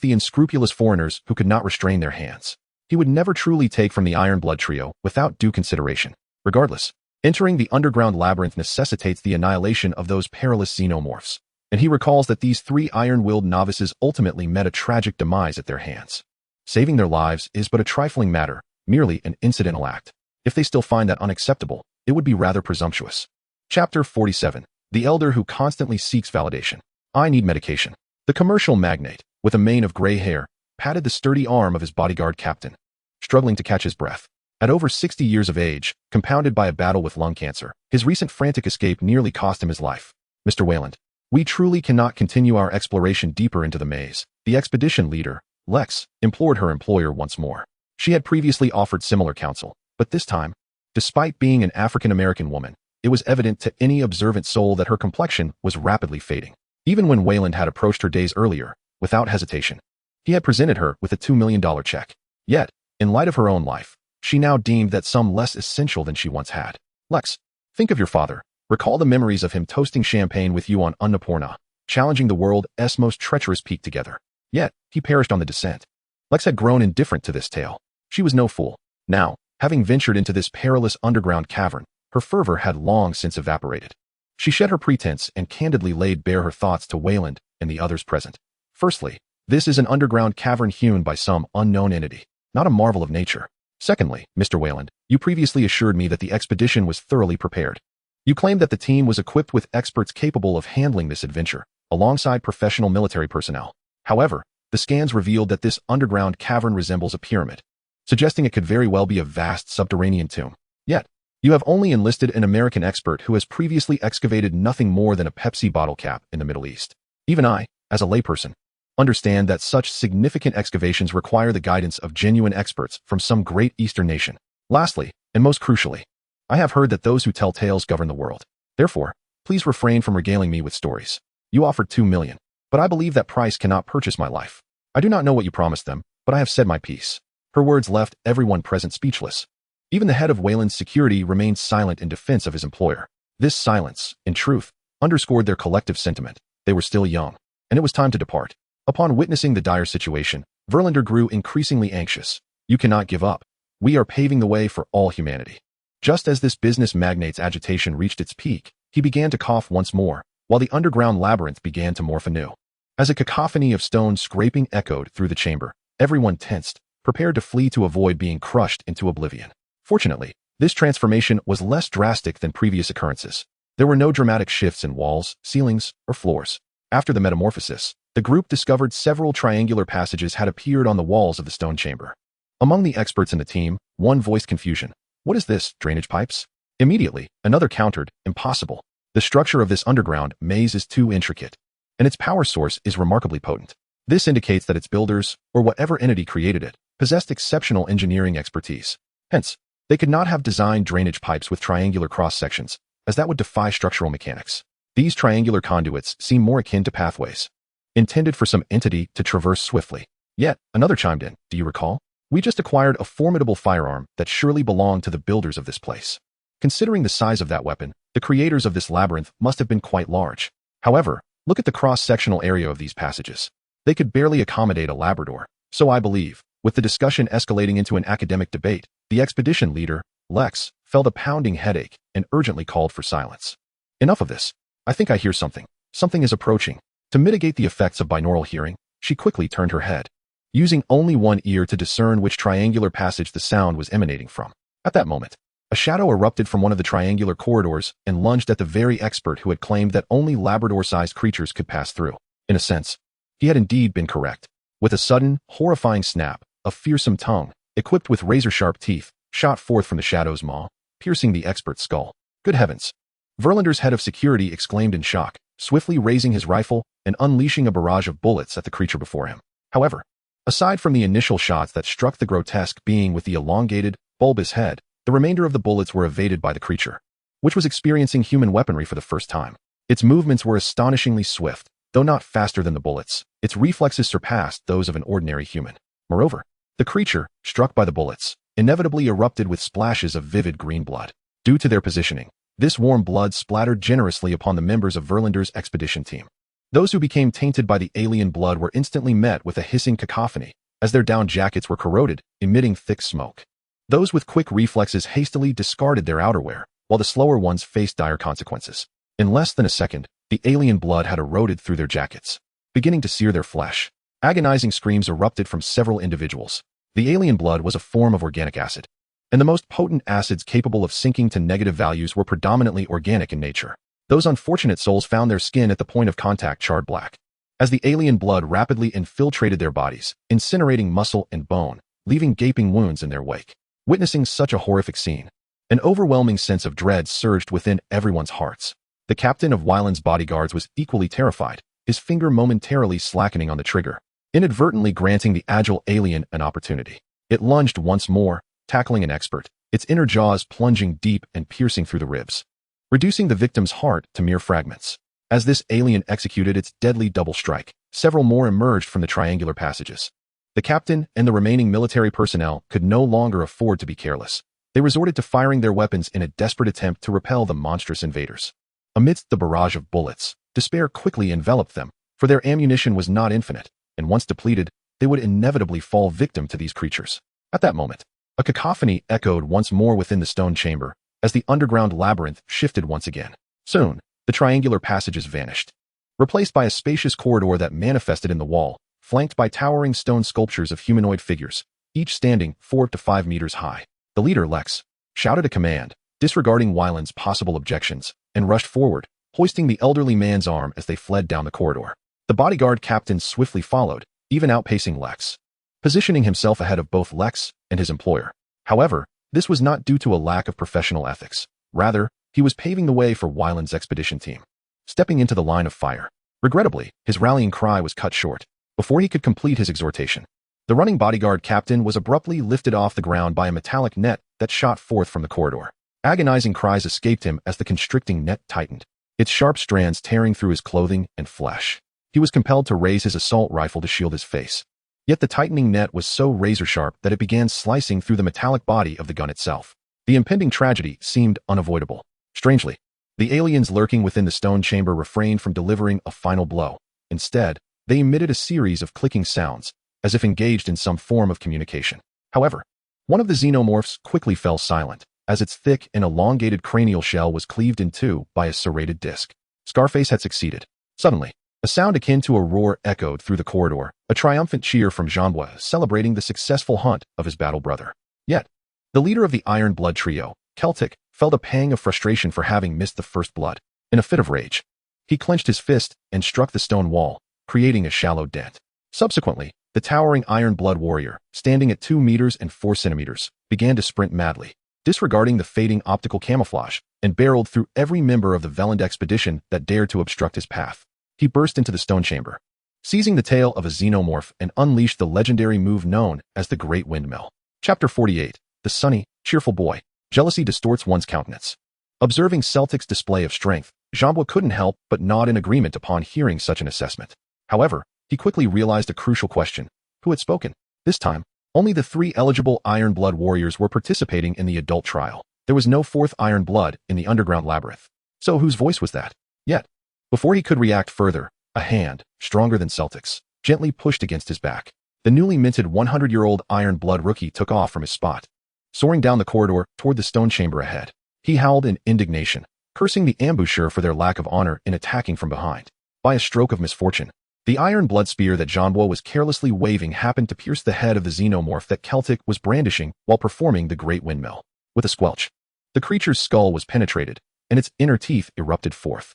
the unscrupulous foreigners who could not restrain their hands, he would never truly take from the Iron Blood trio without due consideration. Regardless, entering the underground labyrinth necessitates the annihilation of those perilous xenomorphs, and he recalls that these three iron-willed novices ultimately met a tragic demise at their hands. Saving their lives is but a trifling matter, merely an incidental act. If they still find that unacceptable, it would be rather presumptuous. Chapter 47. The Elder Who Constantly Seeks Validation. I need medication. The commercial magnate, with a mane of gray hair, patted the sturdy arm of his bodyguard captain, struggling to catch his breath. At over 60 years of age, compounded by a battle with lung cancer, his recent frantic escape nearly cost him his life. Mr. Wayland, we truly cannot continue our exploration deeper into the maze. The expedition leader, Lex, implored her employer once more. She had previously offered similar counsel, but this time, despite being an African-American woman, it was evident to any observant soul that her complexion was rapidly fading. Even when Wayland had approached her days earlier, without hesitation, he had presented her with a $2 million check. Yet, in light of her own life, she now deemed that sum less essential than she once had. Lex, think of your father. Recall the memories of him toasting champagne with you on Annapurna, challenging the world's most treacherous peak together. Yet, he perished on the descent. Lex had grown indifferent to this tale. She was no fool. Now, having ventured into this perilous underground cavern, her fervor had long since evaporated. She shed her pretense and candidly laid bare her thoughts to Wayland and the others present. Firstly, this is an underground cavern hewn by some unknown entity, not a marvel of nature. Secondly, Mr. Wayland, you previously assured me that the expedition was thoroughly prepared. You claimed that the team was equipped with experts capable of handling this adventure, alongside professional military personnel. However, the scans revealed that this underground cavern resembles a pyramid, suggesting it could very well be a vast subterranean tomb. Yet, you have only enlisted an American expert who has previously excavated nothing more than a Pepsi bottle cap in the Middle East. Even I, as a layperson, understand that such significant excavations require the guidance of genuine experts from some great Eastern nation. Lastly, and most crucially, I have heard that those who tell tales govern the world. Therefore, please refrain from regaling me with stories. You offered $2 million, but I believe that price cannot purchase my life. I do not know what you promised them, but I have said my piece. Her words left everyone present speechless. Even the head of Wayland's security remained silent in defense of his employer. This silence, in truth, underscored their collective sentiment. They were still young, and it was time to depart. Upon witnessing the dire situation, Verlander grew increasingly anxious. You cannot give up. We are paving the way for all humanity. Just as this business magnate's agitation reached its peak, he began to cough once more, while the underground labyrinth began to morph anew. As a cacophony of stone scraping echoed through the chamber, everyone tensed, prepared to flee to avoid being crushed into oblivion. Fortunately, this transformation was less drastic than previous occurrences. There were no dramatic shifts in walls, ceilings, or floors. After the metamorphosis, the group discovered several triangular passages had appeared on the walls of the stone chamber. Among the experts in the team, one voiced confusion. What is this, drainage pipes? Immediately, another countered, impossible. The structure of this underground maze is too intricate, and its power source is remarkably potent. This indicates that its builders, or whatever entity created it, possessed exceptional engineering expertise. Hence, they could not have designed drainage pipes with triangular cross-sections, as that would defy structural mechanics. These triangular conduits seem more akin to pathways, intended for some entity to traverse swiftly. Yet, another chimed in. Do you recall? We just acquired a formidable firearm that surely belonged to the builders of this place. Considering the size of that weapon, the creators of this labyrinth must have been quite large. However, look at the cross-sectional area of these passages. They could barely accommodate a Labrador. So I believe, with the discussion escalating into an academic debate, the expedition leader, Lex, felt a pounding headache and urgently called for silence. Enough of this. I think I hear something. Something is approaching. To mitigate the effects of binaural hearing, she quickly turned her head, using only one ear to discern which triangular passage the sound was emanating from. At that moment, a shadow erupted from one of the triangular corridors and lunged at the very expert who had claimed that only Labrador-sized creatures could pass through. In a sense, he had indeed been correct. With a sudden, horrifying snap, a fearsome tongue, equipped with razor-sharp teeth, shot forth from the shadow's maw, piercing the expert's skull. Good heavens! Verlander's head of security exclaimed in shock, swiftly raising his rifle and unleashing a barrage of bullets at the creature before him. However, aside from the initial shots that struck the grotesque being with the elongated, bulbous head, the remainder of the bullets were evaded by the creature, which was experiencing human weaponry for the first time. Its movements were astonishingly swift, though not faster than the bullets. Its reflexes surpassed those of an ordinary human. Moreover, the creature, struck by the bullets, inevitably erupted with splashes of vivid green blood. Due to their positioning, this warm blood splattered generously upon the members of Verlander's expedition team. Those who became tainted by the alien blood were instantly met with a hissing cacophony, as their down jackets were corroded, emitting thick smoke. Those with quick reflexes hastily discarded their outerwear, while the slower ones faced dire consequences. In less than a second, the alien blood had eroded through their jackets, beginning to sear their flesh. Agonizing screams erupted from several individuals. The alien blood was a form of organic acid, and the most potent acids capable of sinking to negative values were predominantly organic in nature. Those unfortunate souls found their skin at the point of contact charred black, as the alien blood rapidly infiltrated their bodies, incinerating muscle and bone, leaving gaping wounds in their wake. Witnessing such a horrific scene, an overwhelming sense of dread surged within everyone's hearts. The captain of Wyland's bodyguards was equally terrified, his finger momentarily slackening on the trigger, inadvertently granting the agile alien an opportunity. It lunged once more, tackling an expert, its inner jaws plunging deep and piercing through the ribs, reducing the victim's heart to mere fragments. As this alien executed its deadly double strike, several more emerged from the triangular passages. The captain and the remaining military personnel could no longer afford to be careless. They resorted to firing their weapons in a desperate attempt to repel the monstrous invaders. Amidst the barrage of bullets, despair quickly enveloped them, for their ammunition was not infinite, and once depleted, they would inevitably fall victim to these creatures. At that moment, a cacophony echoed once more within the stone chamber, as the underground labyrinth shifted once again. Soon, the triangular passages vanished, replaced by a spacious corridor that manifested in the wall, flanked by towering stone sculptures of humanoid figures, each standing 4 to 5 meters high. The leader, Lex, shouted a command, disregarding Wyland's possible objections, and rushed forward, hoisting the elderly man's arm as they fled down the corridor. The bodyguard captain swiftly followed, even outpacing Lex, positioning himself ahead of both Lex and his employer. However, this was not due to a lack of professional ethics. Rather, he was paving the way for Wyland's expedition team, stepping into the line of fire. Regrettably, his rallying cry was cut short before he could complete his exhortation. The running bodyguard captain was abruptly lifted off the ground by a metallic net that shot forth from the corridor. Agonizing cries escaped him as the constricting net tightened, its sharp strands tearing through his clothing and flesh. He was compelled to raise his assault rifle to shield his face. Yet the tightening net was so razor-sharp that it began slicing through the metallic body of the gun itself. The impending tragedy seemed unavoidable. Strangely, the aliens lurking within the stone chamber refrained from delivering a final blow. Instead, they emitted a series of clicking sounds, as if engaged in some form of communication. However, one of the xenomorphs quickly fell silent, as its thick and elongated cranial shell was cleaved in two by a serrated disc. Scarface had succeeded. Suddenly, a sound akin to a roar echoed through the corridor, a triumphant cheer from Jean-Bois celebrating the successful hunt of his battle brother. Yet, the leader of the Iron Blood trio, Celtic, felt a pang of frustration for having missed the first blood. In a fit of rage, he clenched his fist and struck the stone wall, creating a shallow dent. Subsequently, the towering Iron Blood warrior, standing at 2 meters and 4 centimeters, began to sprint madly, disregarding the fading optical camouflage, and barreled through every member of the Veland expedition that dared to obstruct his path. He burst into the stone chamber, seizing the tail of a xenomorph and unleashed the legendary move known as the Great Windmill. Chapter 48. The sunny, cheerful boy. Jealousy distorts one's countenance. Observing Celtic's display of strength, Jean-Bois couldn't help but nod in agreement upon hearing such an assessment. However, he quickly realized a crucial question. Who had spoken? This time, only the 3 eligible Iron Blood warriors were participating in the adult trial. There was no 4th Iron Blood in the underground labyrinth. So whose voice was that? Yet, before he could react further, a hand, stronger than Celtic's, gently pushed against his back. The newly minted 100-year-old Iron Blood rookie took off from his spot, soaring down the corridor toward the stone chamber ahead. He howled in indignation, cursing the ambusher for their lack of honor in attacking from behind. By a stroke of misfortune, the Iron Blood spear that Jean-Bois was carelessly waving happened to pierce the head of the xenomorph that Celtic was brandishing while performing the Great Windmill. With a squelch, the creature's skull was penetrated, and its inner teeth erupted forth.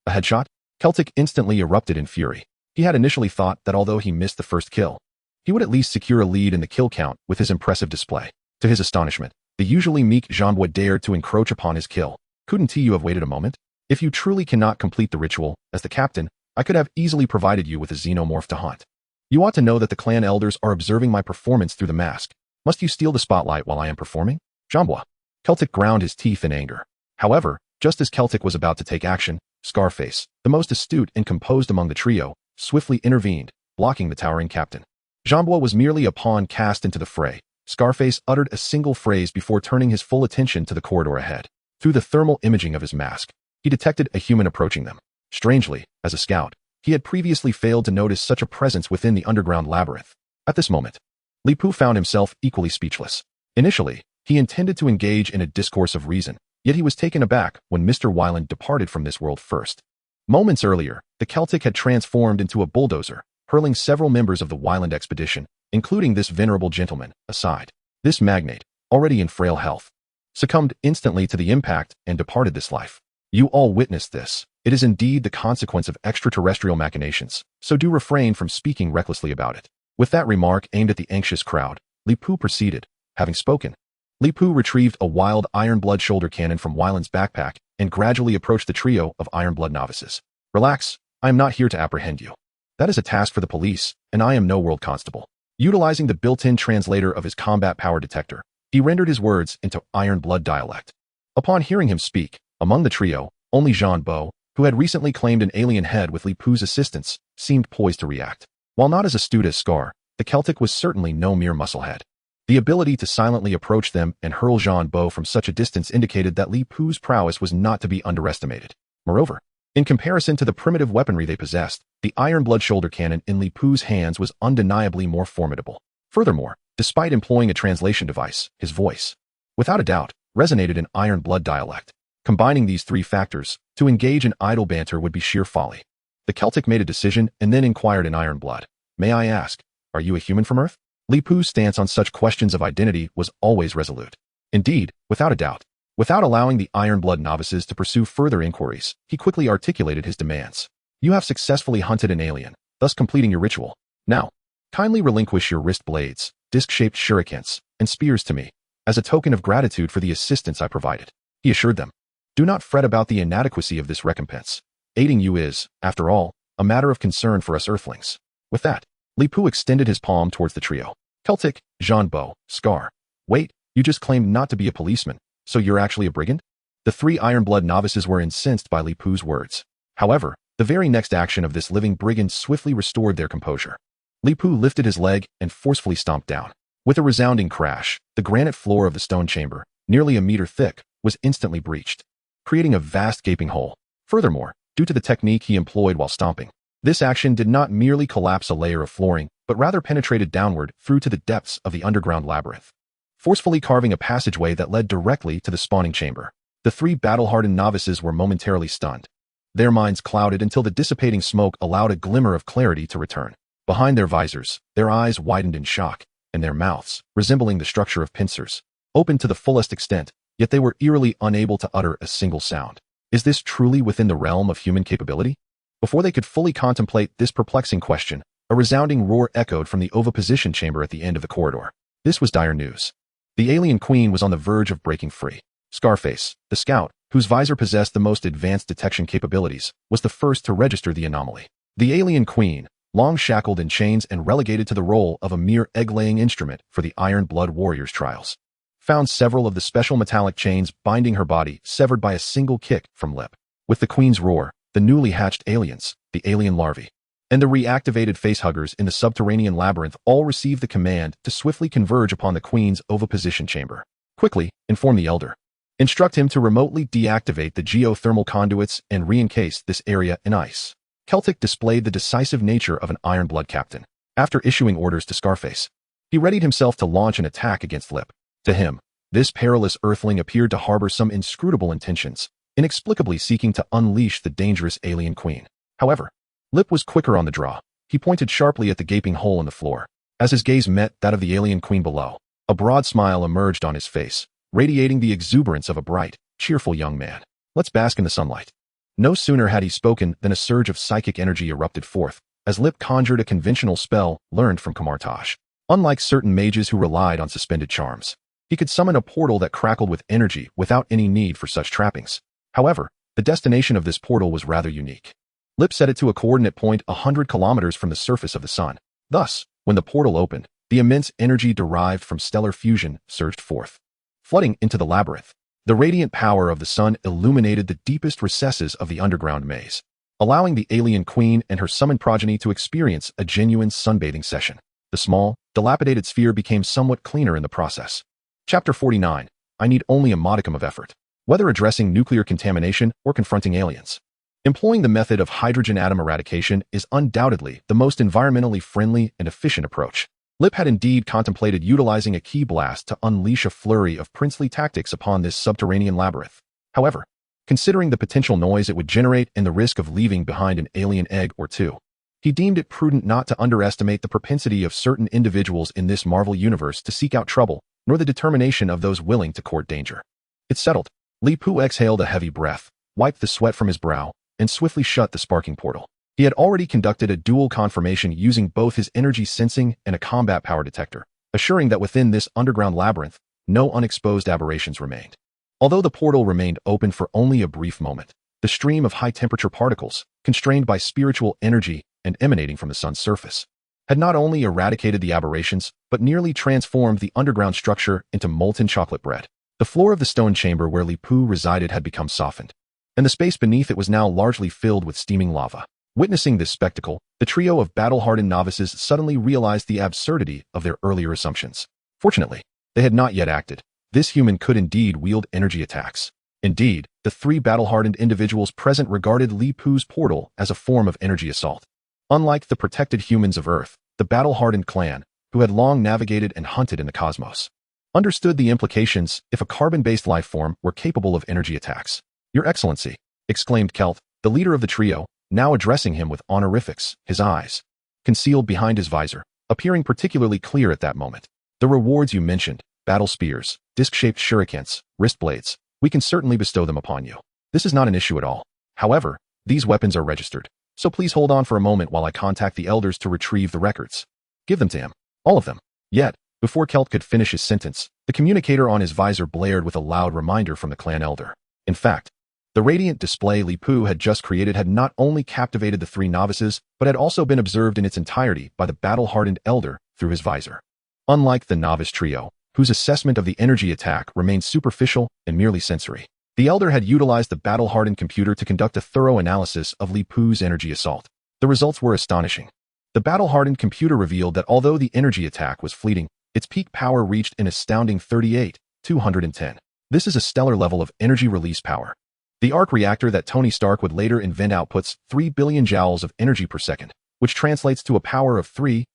A headshot? Celtic instantly erupted in fury. He had initially thought that although he missed the first kill, he would at least secure a lead in the kill count with his impressive display. To his astonishment, the usually meek Jean-Bois dared to encroach upon his kill. Couldn't you have waited a moment? If you truly cannot complete the ritual, as the captain, I could have easily provided you with a xenomorph to hunt. You ought to know that the clan elders are observing my performance through the mask. Must you steal the spotlight while I am performing? Jean-Bois. Celtic ground his teeth in anger. However, just as Celtic was about to take action, Scarface, the most astute and composed among the trio, swiftly intervened, blocking the towering captain. Jean-Bois was merely a pawn cast into the fray. Scarface uttered a single phrase before turning his full attention to the corridor ahead. Through the thermal imaging of his mask, he detected a human approaching them. Strangely, as a scout, He had previously failed to notice such a presence within the underground labyrinth. At this moment, Li Pu found himself equally speechless. Initially, he intended to engage in a discourse of reason, yet he was taken aback when Mr. Wyland departed from this world first. Moments earlier, the Celtic had transformed into a bulldozer, hurling several members of the Wyland expedition, including this venerable gentleman, aside. This magnate, already in frail health, succumbed instantly to the impact and departed this life. You all witnessed this. It is indeed the consequence of extraterrestrial machinations, so do refrain from speaking recklessly about it. With that remark aimed at the anxious crowd, Li Pu proceeded. Having spoken, Li Pu retrieved a wild iron blood shoulder cannon from Wyland's backpack and gradually approached the trio of iron blood novices. Relax, I am not here to apprehend you. That is a task for the police, and I am no world constable. Utilizing the built-in translator of his combat power detector, he rendered his words into iron blood dialect. Upon hearing him speak, among the trio, only Jean Beau, who had recently claimed an alien head with Li Pu's assistance, seemed poised to react. While not as astute as Scar, the Celtic was certainly no mere musclehead. The ability to silently approach them and hurl Jean Beau from such a distance indicated that Li Pu's prowess was not to be underestimated. Moreover, in comparison to the primitive weaponry they possessed, the iron blood shoulder cannon in Li Pu's hands was undeniably more formidable. Furthermore, despite employing a translation device, his voice, without a doubt, resonated in iron blood dialect. Combining these three factors, to engage in idle banter would be sheer folly. The Celtic made a decision and then inquired in iron blood. May I ask, are you a human from Earth? Li Pu's stance on such questions of identity was always resolute. Indeed, without a doubt. Without allowing the iron blood novices to pursue further inquiries, he quickly articulated his demands. You have successfully hunted an alien, thus completing your ritual. Now, kindly relinquish your wrist blades, disc-shaped shurikens, and spears to me, as a token of gratitude for the assistance I provided. He assured them. Do not fret about the inadequacy of this recompense. Aiding you is, after all, a matter of concern for us Earthlings. With that, Li Pu extended his palm towards the trio. Celtic, Jean Beau, Scar. Wait, you just claimed not to be a policeman, so you're actually a brigand? The three iron blood novices were incensed by Li Pu's words. However, the very next action of this living brigand swiftly restored their composure. Li Pu lifted his leg and forcefully stomped down. With a resounding crash, the granite floor of the stone chamber, nearly a meter thick, was instantly breached, creating a vast gaping hole. Furthermore, due to the technique he employed while stomping, this action did not merely collapse a layer of flooring, but rather penetrated downward through to the depths of the underground labyrinth, forcefully carving a passageway that led directly to the spawning chamber. The three battle-hardened novices were momentarily stunned. Their minds clouded until the dissipating smoke allowed a glimmer of clarity to return. Behind their visors, their eyes widened in shock, and their mouths, resembling the structure of pincers, opened to the fullest extent, yet they were eerily unable to utter a single sound. Is this truly within the realm of human capability? Before they could fully contemplate this perplexing question, a resounding roar echoed from the oviposition chamber at the end of the corridor. This was dire news. The alien queen was on the verge of breaking free. Scarface, the scout, whose visor possessed the most advanced detection capabilities, was the first to register the anomaly. The alien queen, long shackled in chains and relegated to the role of a mere egg-laying instrument for the Iron Blood Warriors trials, found several of the special metallic chains binding her body severed by a single kick from Lip. With the queen's roar, the newly hatched aliens, the alien larvae, and the reactivated facehuggers in the subterranean labyrinth all received the command to swiftly converge upon the queen's oviposition chamber. Quickly, inform the elder. Instruct him to remotely deactivate the geothermal conduits and re-encase this area in ice. Celtic displayed the decisive nature of an Iron Blood captain. After issuing orders to Scarface, he readied himself to launch an attack against Lip. To him, this perilous earthling appeared to harbor some inscrutable intentions, inexplicably seeking to unleash the dangerous alien queen. However, Lip was quicker on the draw. He pointed sharply at the gaping hole in the floor. As his gaze met that of the alien queen below, a broad smile emerged on his face, radiating the exuberance of a bright, cheerful young man. Let's bask in the sunlight. No sooner had he spoken than a surge of psychic energy erupted forth, as Lip conjured a conventional spell learned from Kamartaj. Unlike certain mages who relied on suspended charms, he could summon a portal that crackled with energy without any need for such trappings. However, the destination of this portal was rather unique. Lip set it to a coordinate point 100 kilometers from the surface of the sun. Thus, when the portal opened, the immense energy derived from stellar fusion surged forth, flooding into the labyrinth. The radiant power of the sun illuminated the deepest recesses of the underground maze, allowing the alien queen and her summoned progeny to experience a genuine sunbathing session. The small, dilapidated sphere became somewhat cleaner in the process. Chapter 49. I need only a modicum of effort. Whether addressing nuclear contamination or confronting aliens, Employing the method of hydrogen atom eradication is undoubtedly the most environmentally friendly and efficient approach. Lip had indeed contemplated utilizing a key blast to unleash a flurry of princely tactics upon this subterranean labyrinth. However, considering the potential noise it would generate and the risk of leaving behind an alien egg or two, he deemed it prudent not to underestimate the propensity of certain individuals in this Marvel universe to seek out trouble, nor the determination of those willing to court danger. It settled. Li Pu exhaled a heavy breath, wiped the sweat from his brow, and swiftly shut the sparking portal. He had already conducted a dual confirmation using both his energy sensing and a combat power detector, assuring that within this underground labyrinth, no unexposed aberrations remained. Although the portal remained open for only a brief moment, the stream of high-temperature particles, constrained by spiritual energy and emanating from the sun's surface, had not only eradicated the aberrations, but nearly transformed the underground structure into molten chocolate bread. The floor of the stone chamber where Li Pu resided had become softened, and the space beneath it was now largely filled with steaming lava. Witnessing this spectacle, the trio of battle-hardened novices suddenly realized the absurdity of their earlier assumptions. Fortunately, they had not yet acted. This human could indeed wield energy attacks. Indeed, the three battle-hardened individuals present regarded Li Pu's portal as a form of energy assault. Unlike the protected humans of Earth, the battle-hardened clan, who had long navigated and hunted in the cosmos, understood the implications if a carbon-based life form were capable of energy attacks. "Your Excellency," exclaimed Kelt, the leader of the trio, now addressing him with honorifics, his eyes, concealed behind his visor, appearing particularly clear at that moment. "The rewards you mentioned, battle spears, disc-shaped shurikens, wrist blades, we can certainly bestow them upon you. This is not an issue at all. However, these weapons are registered, so please hold on for a moment while I contact the elders to retrieve the records. Give them to him. All of them." Yet, before Kelt could finish his sentence, the communicator on his visor blared with a loud reminder from the clan elder. In fact, the radiant display Li Pu had just created had not only captivated the three novices, but had also been observed in its entirety by the battle-hardened elder through his visor. Unlike the novice trio, whose assessment of the energy attack remained superficial and merely sensory, the elder had utilized the battle-hardened computer to conduct a thorough analysis of Li Pu's energy assault. The results were astonishing. The battle-hardened computer revealed that although the energy attack was fleeting, its peak power reached an astounding 38,210. This is a stellar level of energy release power. The arc reactor that Tony Stark would later invent outputs 3 billion joules of energy per second, which translates to a power of 3,000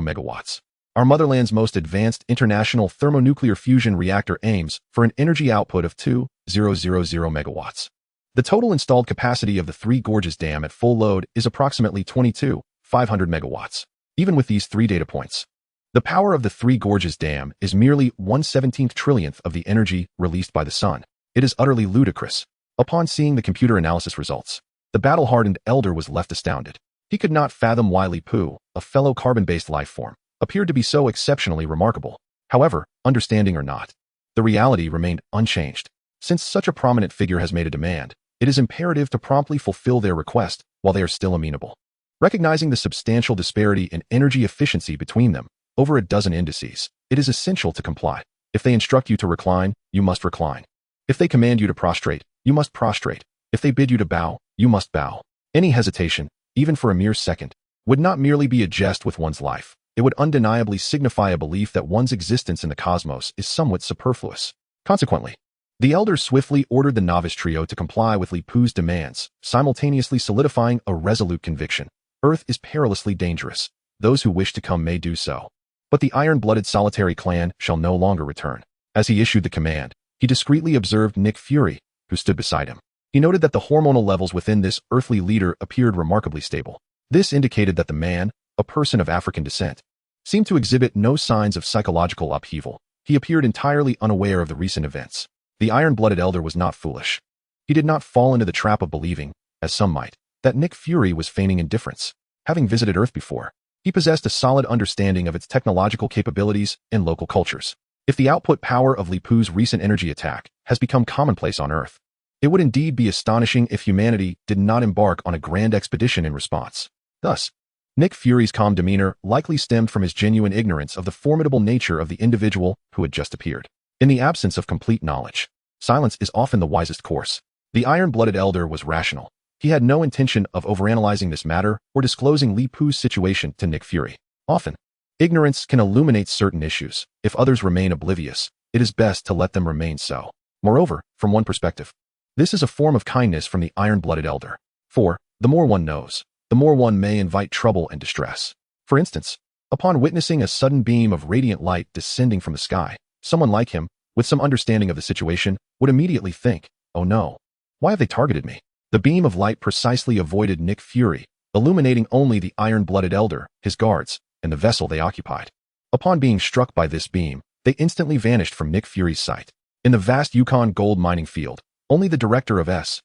megawatts. Our motherland's most advanced international thermonuclear fusion reactor aims for an energy output of 2,000 megawatts. The total installed capacity of the Three Gorges Dam at full load is approximately 22,500 megawatts. Even with these three data points, the power of the Three Gorges Dam is merely 1/17 trillionth of the energy released by the sun. It is utterly ludicrous. Upon seeing the computer analysis results, the battle-hardened elder was left astounded. He could not fathom why Li Pu, a fellow carbon-based life form, appeared to be so exceptionally remarkable. However, understanding or not, the reality remained unchanged. Since such a prominent figure has made a demand, it is imperative to promptly fulfill their request while they are still amenable. Recognizing the substantial disparity in energy efficiency between them, over a dozen indices, it is essential to comply. If they instruct you to recline, you must recline. If they command you to prostrate, you must prostrate. If they bid you to bow, you must bow. Any hesitation, even for a mere second, would not merely be a jest with one's life. It would undeniably signify a belief that one's existence in the cosmos is somewhat superfluous. Consequently, the elders swiftly ordered the novice trio to comply with Li Pu's demands, simultaneously solidifying a resolute conviction. Earth is perilously dangerous. Those who wish to come may do so. But the iron-blooded solitary clan shall no longer return. As he issued the command, he discreetly observed Nick Fury, who stood beside him. He noted that the hormonal levels within this earthly leader appeared remarkably stable. This indicated that the man, a person of African descent, seemed to exhibit no signs of psychological upheaval. He appeared entirely unaware of the recent events. The iron-blooded elder was not foolish. He did not fall into the trap of believing, as some might, that Nick Fury was feigning indifference. Having visited Earth before, he possessed a solid understanding of its technological capabilities and local cultures. If the output power of Li Pu's recent energy attack has become commonplace on Earth, it would indeed be astonishing if humanity did not embark on a grand expedition in response. Thus, Nick Fury's calm demeanor likely stemmed from his genuine ignorance of the formidable nature of the individual who had just appeared. In the absence of complete knowledge, silence is often the wisest course. The iron-blooded elder was rational. He had no intention of overanalyzing this matter or disclosing Li Pu's situation to Nick Fury. Often, ignorance can illuminate certain issues. If others remain oblivious, it is best to let them remain so. Moreover, from one perspective, This is a form of kindness from the iron-blooded elder. For, the more one knows, the more one may invite trouble and distress. For instance, upon witnessing a sudden beam of radiant light descending from the sky, someone like him, with some understanding of the situation, would immediately think, "Oh no, why have they targeted me?" The beam of light precisely avoided Nick Fury, illuminating only the iron-blooded elder, his guards, and the vessel they occupied. Upon being struck by this beam, they instantly vanished from Nick Fury's sight. In the vast Yukon gold mining field, only the director of S.H.I.E.L.D.,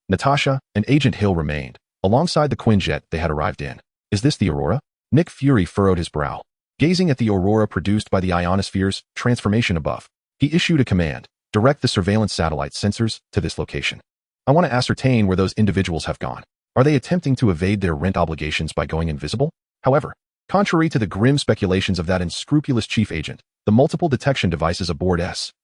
Natasha, and Agent Hill remained, alongside the Quinjet they had arrived in. Is this the Aurora? Nick Fury furrowed his brow. Gazing at the aurora produced by the ionosphere's transformation above, he issued a command: direct the surveillance satellite sensors to this location. I want to ascertain where those individuals have gone. Are they attempting to evade their rent obligations by going invisible? However, contrary to the grim speculations of that unscrupulous chief agent, the multiple detection devices aboard S.H.I.E.L.D.'s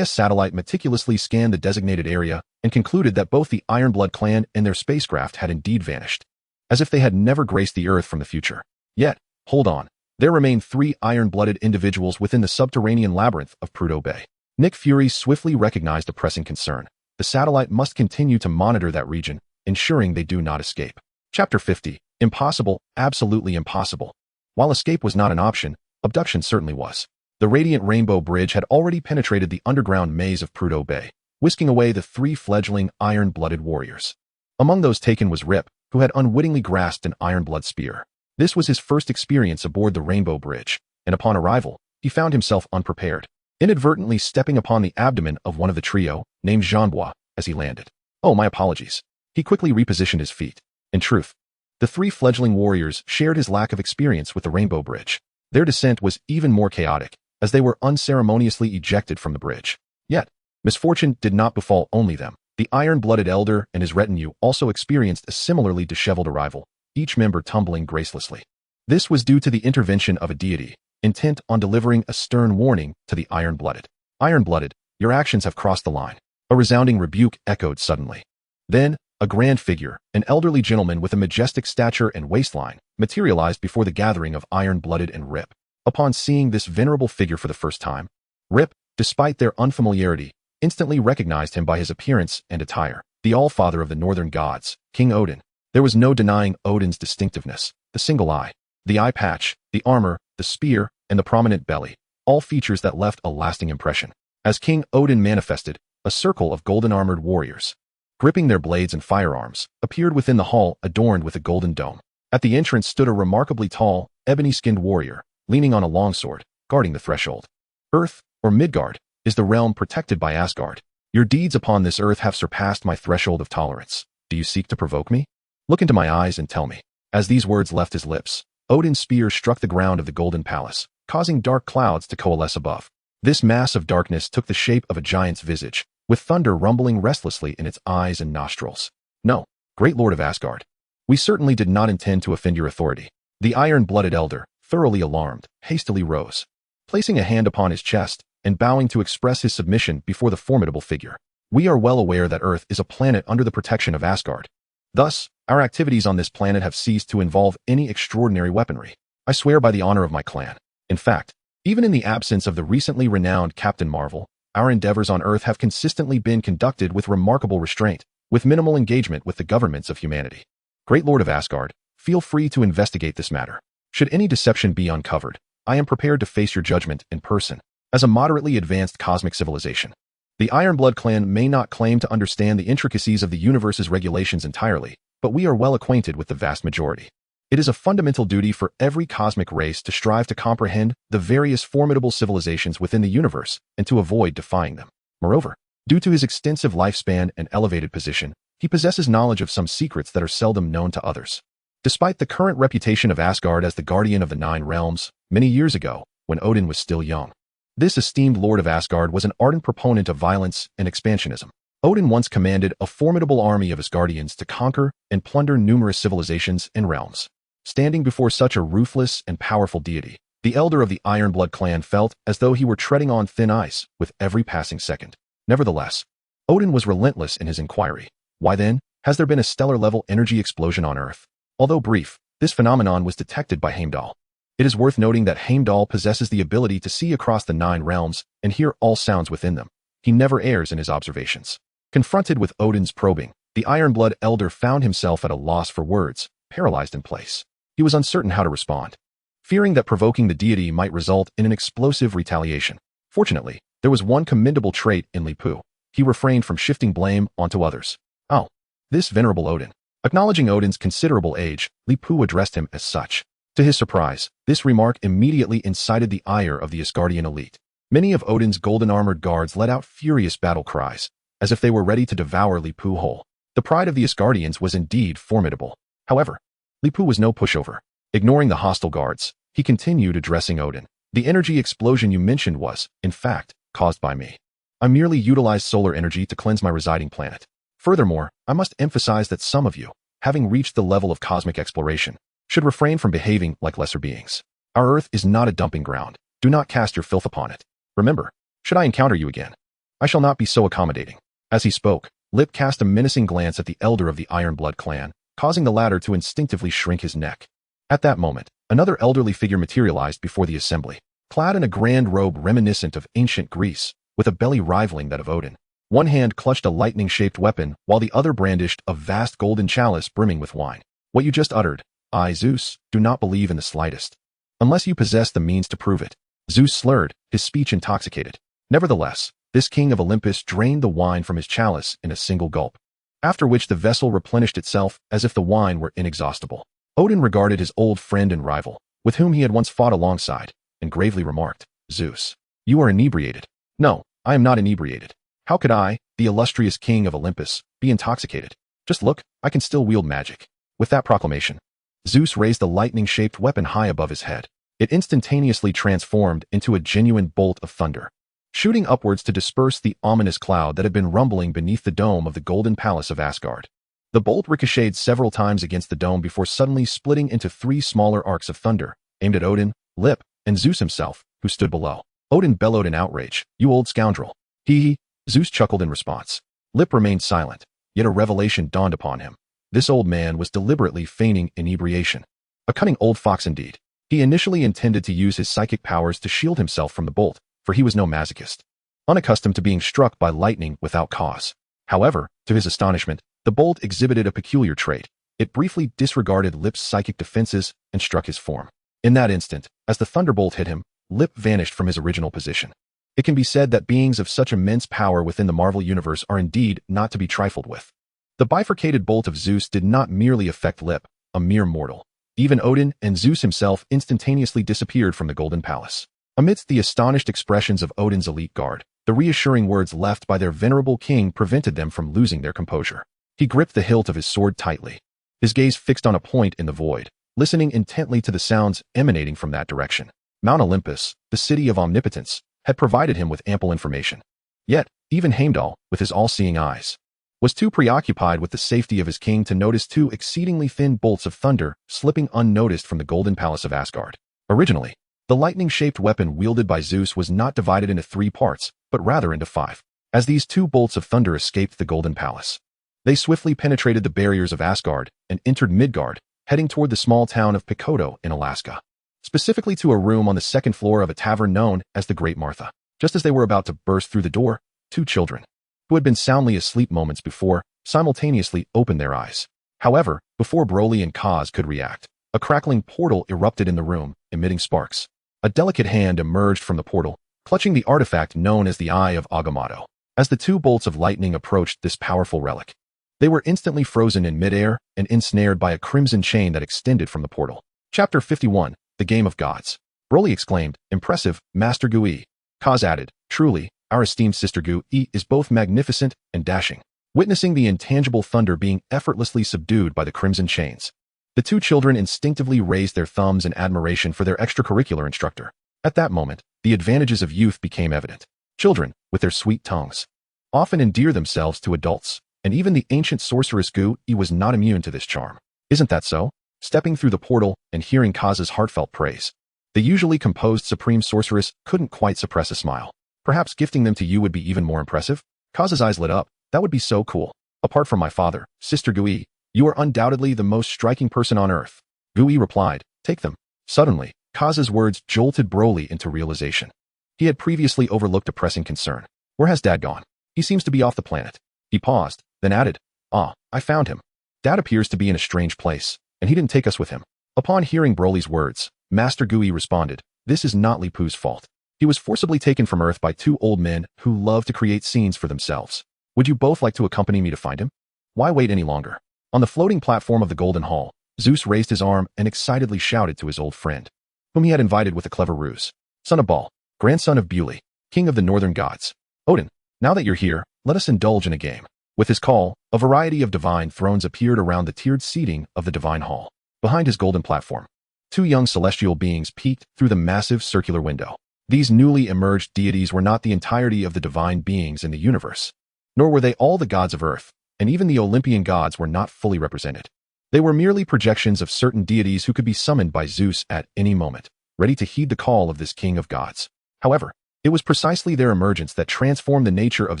satellite meticulously scanned the designated area and concluded that both the Ironblood clan and their spacecraft had indeed vanished, as if they had never graced the Earth from the future. Yet, hold on, there remained 3 iron-blooded individuals within the subterranean labyrinth of Prudhoe Bay. Nick Fury swiftly recognized a pressing concern. The satellite must continue to monitor that region, ensuring they do not escape. Chapter 50. Impossible, absolutely impossible. While escape was not an option, abduction certainly was. The radiant rainbow bridge had already penetrated the underground maze of Prudhoe Bay, whisking away the 3 fledgling iron-blooded warriors. Among those taken was Rip, who had unwittingly grasped an iron-blood spear. This was his first experience aboard the Rainbow Bridge, and upon arrival, he found himself unprepared, inadvertently stepping upon the abdomen of one of the trio, named Jean-Bois, as he landed. Oh, my apologies. He quickly repositioned his feet. In truth, the 3 fledgling warriors shared his lack of experience with the Rainbow Bridge. Their descent was even more chaotic, as they were unceremoniously ejected from the bridge. Yet, misfortune did not befall only them. The iron-blooded elder and his retinue also experienced a similarly disheveled arrival, each member tumbling gracelessly. This was due to the intervention of a deity, intent on delivering a stern warning to the iron-blooded. Iron-blooded, your actions have crossed the line. A resounding rebuke echoed suddenly. Then, a grand figure, an elderly gentleman with a majestic stature and waistline, materialized before the gathering of iron-blooded and Rip. Upon seeing this venerable figure for the first time, Rip, despite their unfamiliarity, instantly recognized him by his appearance and attire. The All-Father of the Northern Gods, King Odin. There was no denying Odin's distinctiveness. The single eye, the eye patch, the armor, the spear, and the prominent belly, all features that left a lasting impression. As King Odin manifested, a circle of golden-armored warriors, gripping their blades and firearms, appeared within the hall adorned with a golden dome. At the entrance stood a remarkably tall, ebony-skinned warrior, leaning on a longsword, guarding the threshold. Earth, or Midgard, is the realm protected by Asgard. Your deeds upon this earth have surpassed my threshold of tolerance. Do you seek to provoke me? Look into my eyes and tell me. As these words left his lips, Odin's spear struck the ground of the Golden Palace, causing dark clouds to coalesce above. This mass of darkness took the shape of a giant's visage, with thunder rumbling restlessly in its eyes and nostrils. No, great lord of Asgard. We certainly did not intend to offend your authority. The iron-blooded elder, thoroughly alarmed, hastily rose, placing a hand upon his chest and bowing to express his submission before the formidable figure. We are well aware that Earth is a planet under the protection of Asgard. Thus, our activities on this planet have ceased to involve any extraordinary weaponry. I swear by the honor of my clan. In fact, even in the absence of the recently renowned Captain Marvel, our endeavors on Earth have consistently been conducted with remarkable restraint, with minimal engagement with the governments of humanity. Great Lord of Asgard, feel free to investigate this matter. Should any deception be uncovered, I am prepared to face your judgment in person. As a moderately advanced cosmic civilization, the Ironblood clan may not claim to understand the intricacies of the universe's regulations entirely, but we are well acquainted with the vast majority. It is a fundamental duty for every cosmic race to strive to comprehend the various formidable civilizations within the universe and to avoid defying them. Moreover, due to his extensive lifespan and elevated position, he possesses knowledge of some secrets that are seldom known to others. Despite the current reputation of Asgard as the guardian of the 9 realms, many years ago, when Odin was still young, this esteemed lord of Asgard was an ardent proponent of violence and expansionism. Odin once commanded a formidable army of Asgardians to conquer and plunder numerous civilizations and realms. Standing before such a ruthless and powerful deity, the elder of the Ironblood clan felt as though he were treading on thin ice with every passing second. Nevertheless, Odin was relentless in his inquiry. Why then, has there been a stellar-level energy explosion on Earth? Although brief, this phenomenon was detected by Heimdall. It is worth noting that Heimdall possesses the ability to see across the 9 realms and hear all sounds within them. He never errs in his observations. Confronted with Odin's probing, the Ironblood elder found himself at a loss for words, paralyzed in place. He was uncertain how to respond, fearing that provoking the deity might result in an explosive retaliation. Fortunately, there was one commendable trait in Li Pu. He refrained from shifting blame onto others. "Oh, this venerable Odin." Acknowledging Odin's considerable age, Li Pu addressed him as such. To his surprise, this remark immediately incited the ire of the Asgardian elite. Many of Odin's golden-armored guards let out furious battle cries, as if they were ready to devour Li Pu whole. The pride of the Asgardians was indeed formidable. However, Li Pu was no pushover. Ignoring the hostile guards, he continued addressing Odin. "The energy explosion you mentioned was, in fact, caused by me. I merely utilized solar energy to cleanse my residing planet. Furthermore, I must emphasize that some of you, having reached the level of cosmic exploration, should refrain from behaving like lesser beings. Our Earth is not a dumping ground. Do not cast your filth upon it. Remember, should I encounter you again, I shall not be so accommodating." As he spoke, Lip cast a menacing glance at the elder of the Ironblood clan, causing the latter to instinctively shrink his neck. At that moment, another elderly figure materialized before the assembly, clad in a grand robe reminiscent of ancient Greece, with a belly rivaling that of Odin. One hand clutched a lightning-shaped weapon, while the other brandished a vast golden chalice brimming with wine. "What you just uttered, I, Zeus, do not believe in the slightest, unless you possess the means to prove it." Zeus slurred, his speech intoxicated. Nevertheless, this king of Olympus drained the wine from his chalice in a single gulp, after which the vessel replenished itself as if the wine were inexhaustible. Odin regarded his old friend and rival, with whom he had once fought alongside, and gravely remarked, "Zeus, you are inebriated." "No, I am not inebriated. How could I, the illustrious king of Olympus, be intoxicated? Just look, I can still wield magic." With that proclamation, Zeus raised the lightning-shaped weapon high above his head. It instantaneously transformed into a genuine bolt of thunder, shooting upwards to disperse the ominous cloud that had been rumbling beneath the dome of the Golden Palace of Asgard. The bolt ricocheted several times against the dome before suddenly splitting into 3 smaller arcs of thunder, aimed at Odin, Lip, and Zeus himself, who stood below. Odin bellowed in outrage, "You old scoundrel." "Hee." Zeus chuckled in response. Lip remained silent, yet a revelation dawned upon him. This old man was deliberately feigning inebriation. A cunning old fox indeed. He initially intended to use his psychic powers to shield himself from the bolt, for he was no masochist, unaccustomed to being struck by lightning without cause. However, to his astonishment, the bolt exhibited a peculiar trait. It briefly disregarded Lip's psychic defenses and struck his form. In that instant, as the thunderbolt hit him, Lip vanished from his original position. It can be said that beings of such immense power within the Marvel Universe are indeed not to be trifled with. The bifurcated bolt of Zeus did not merely affect Lip, a mere mortal. Even Odin and Zeus himself instantaneously disappeared from the Golden Palace. Amidst the astonished expressions of Odin's elite guard, the reassuring words left by their venerable king prevented them from losing their composure. He gripped the hilt of his sword tightly, his gaze fixed on a point in the void, listening intently to the sounds emanating from that direction. Mount Olympus, the city of omnipotence, had provided him with ample information. Yet, even Heimdall, with his all-seeing eyes, was too preoccupied with the safety of his king to notice 2 exceedingly thin bolts of thunder slipping unnoticed from the Golden Palace of Asgard. Originally, the lightning-shaped weapon wielded by Zeus was not divided into 3 parts, but rather into 5. As these 2 bolts of thunder escaped the Golden Palace, they swiftly penetrated the barriers of Asgard and entered Midgard, heading toward the small town of Pekoto in Alaska, specifically to a room on the 2nd floor of a tavern known as the Great Martha. Just as they were about to burst through the door, 2 children, who had been soundly asleep moments before, simultaneously opened their eyes. However, before Broly and Kaz could react, a crackling portal erupted in the room, emitting sparks. A delicate hand emerged from the portal, clutching the artifact known as the Eye of Agamotto. As the 2 bolts of lightning approached this powerful relic, they were instantly frozen in midair and ensnared by a crimson chain that extended from the portal. Chapter 51, The Game of Gods. Broly exclaimed, "Impressive, Master Gui." Kaz added, "Truly, our esteemed sister Gui is both magnificent and dashing." Witnessing the intangible thunder being effortlessly subdued by the crimson chains, the 2 children instinctively raised their thumbs in admiration for their extracurricular instructor. At that moment, the advantages of youth became evident. Children, with their sweet tongues, often endear themselves to adults, and even the ancient sorceress Gui was not immune to this charm. Isn't that so? Stepping through the portal and hearing Kaz's heartfelt praise, the usually composed supreme sorceress couldn't quite suppress a smile. "Perhaps gifting them to you would be even more impressive?" Kaz's eyes lit up. "That would be so cool. Apart from my father, Sister Gui, you are undoubtedly the most striking person on earth." Gui replied, "Take them." Suddenly, Kaz's words jolted Broly into realization. He had previously overlooked a pressing concern. Where has Dad gone? He seems to be off the planet. He paused, then added, I found him. Dad appears to be in a strange place, and he didn't take us with him. Upon hearing Broly's words, Master Gui responded, this is not Li Pu's fault. He was forcibly taken from Earth by two old men who love to create scenes for themselves. Would you both like to accompany me to find him? Why wait any longer? On the floating platform of the Golden Hall, Zeus raised his arm and excitedly shouted to his old friend, whom he had invited with a clever ruse. Son of Baal, grandson of Bewley, king of the northern gods. Odin, now that you're here, let us indulge in a game. With his call, a variety of divine thrones appeared around the tiered seating of the divine hall. Behind his golden platform, two young celestial beings peeked through the massive circular window. These newly emerged deities were not the entirety of the divine beings in the universe, nor were they all the gods of Earth, and even the Olympian gods were not fully represented. They were merely projections of certain deities who could be summoned by Zeus at any moment, ready to heed the call of this king of gods. However, it was precisely their emergence that transformed the nature of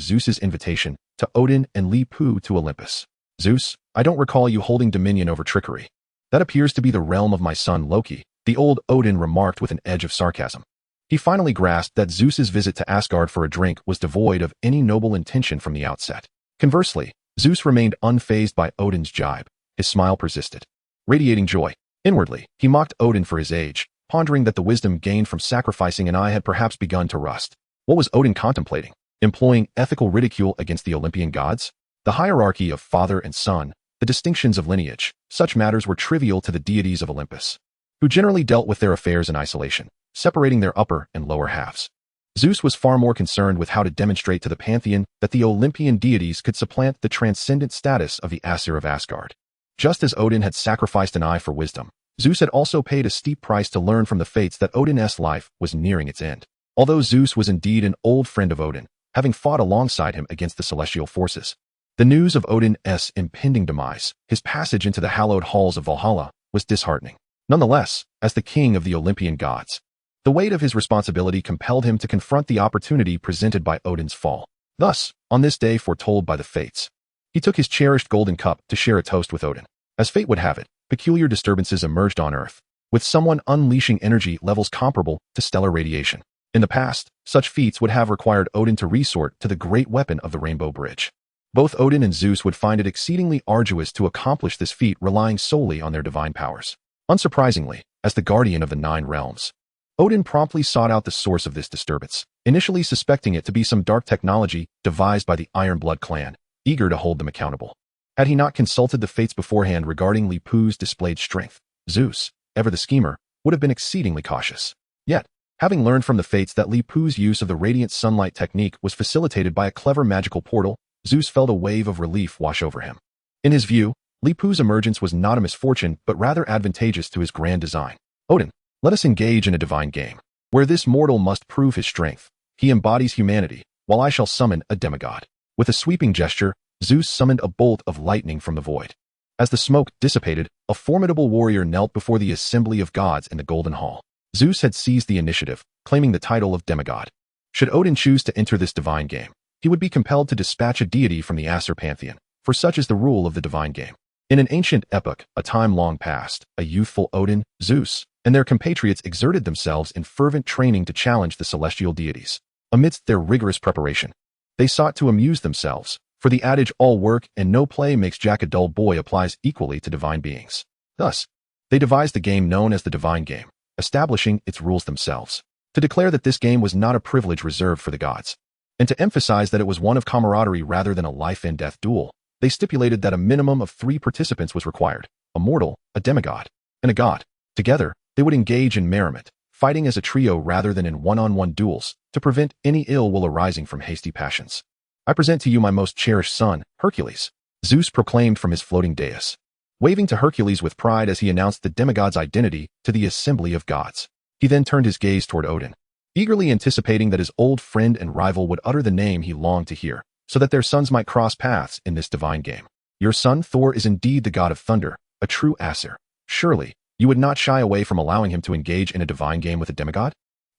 Zeus's invitation to Odin and Li Pu to Olympus. Zeus, I don't recall you holding dominion over trickery. That appears to be the realm of my son Loki, the old Odin remarked with an edge of sarcasm. He finally grasped that Zeus's visit to Asgard for a drink was devoid of any noble intention from the outset. Conversely, Zeus remained unfazed by Odin's jibe. His smile persisted, radiating joy. Inwardly, he mocked Odin for his age, pondering that the wisdom gained from sacrificing an eye had perhaps begun to rust. What was Odin contemplating? Employing ethical ridicule against the Olympian gods? The hierarchy of father and son, the distinctions of lineage, such matters were trivial to the deities of Olympus, who generally dealt with their affairs in isolation, separating their upper and lower halves. Zeus was far more concerned with how to demonstrate to the pantheon that the Olympian deities could supplant the transcendent status of the Aesir of Asgard. Just as Odin had sacrificed an eye for wisdom, Zeus had also paid a steep price to learn from the fates that Odin's life was nearing its end. Although Zeus was indeed an old friend of Odin, having fought alongside him against the celestial forces, the news of Odin's impending demise, his passage into the hallowed halls of Valhalla, was disheartening. Nonetheless, as the king of the Olympian gods, the weight of his responsibility compelled him to confront the opportunity presented by Odin's fall. Thus, on this day foretold by the fates, he took his cherished golden cup to share a toast with Odin. As fate would have it, peculiar disturbances emerged on Earth, with someone unleashing energy levels comparable to stellar radiation. In the past, such feats would have required Odin to resort to the great weapon of the Rainbow Bridge. Both Odin and Zeus would find it exceedingly arduous to accomplish this feat relying solely on their divine powers. Unsurprisingly, as the guardian of the Nine Realms, Odin promptly sought out the source of this disturbance, initially suspecting it to be some dark technology devised by the Ironblood clan, eager to hold them accountable. Had he not consulted the fates beforehand regarding Li Pu's displayed strength, Zeus, ever the schemer, would have been exceedingly cautious. Yet, having learned from the fates that Li Pu's use of the radiant sunlight technique was facilitated by a clever magical portal, Zeus felt a wave of relief wash over him. In his view, Li Pu's emergence was not a misfortune but rather advantageous to his grand design. Odin, let us engage in a divine game, where this mortal must prove his strength. He embodies humanity, while I shall summon a demigod. With a sweeping gesture, Zeus summoned a bolt of lightning from the void. As the smoke dissipated, a formidable warrior knelt before the assembly of gods in the Golden Hall. Zeus had seized the initiative, claiming the title of demigod. Should Odin choose to enter this divine game, he would be compelled to dispatch a deity from the Aesir pantheon, for such is the rule of the divine game. In an ancient epoch, a time long past, a youthful Odin, Zeus, and their compatriots exerted themselves in fervent training to challenge the celestial deities. Amidst their rigorous preparation, they sought to amuse themselves, for the adage all work and no play makes Jack a dull boy applies equally to divine beings. Thus, they devised the game known as the divine game, establishing its rules themselves, to declare that this game was not a privilege reserved for the gods, and to emphasize that it was one of camaraderie rather than a life-and-death duel. They stipulated that a minimum of 3 participants was required, a mortal, a demigod, and a god. Together, they would engage in merriment, fighting as a trio rather than in one-on-one duels, to prevent any ill will arising from hasty passions. I present to you my most cherished son, Hercules, Zeus proclaimed from his floating dais, waving to Hercules with pride as he announced the demigod's identity to the assembly of gods. He then turned his gaze toward Odin, eagerly anticipating that his old friend and rival would utter the name he longed to hear, so that their sons might cross paths in this divine game. Your son Thor is indeed the god of thunder, a true Aesir. Surely, you would not shy away from allowing him to engage in a divine game with a demigod?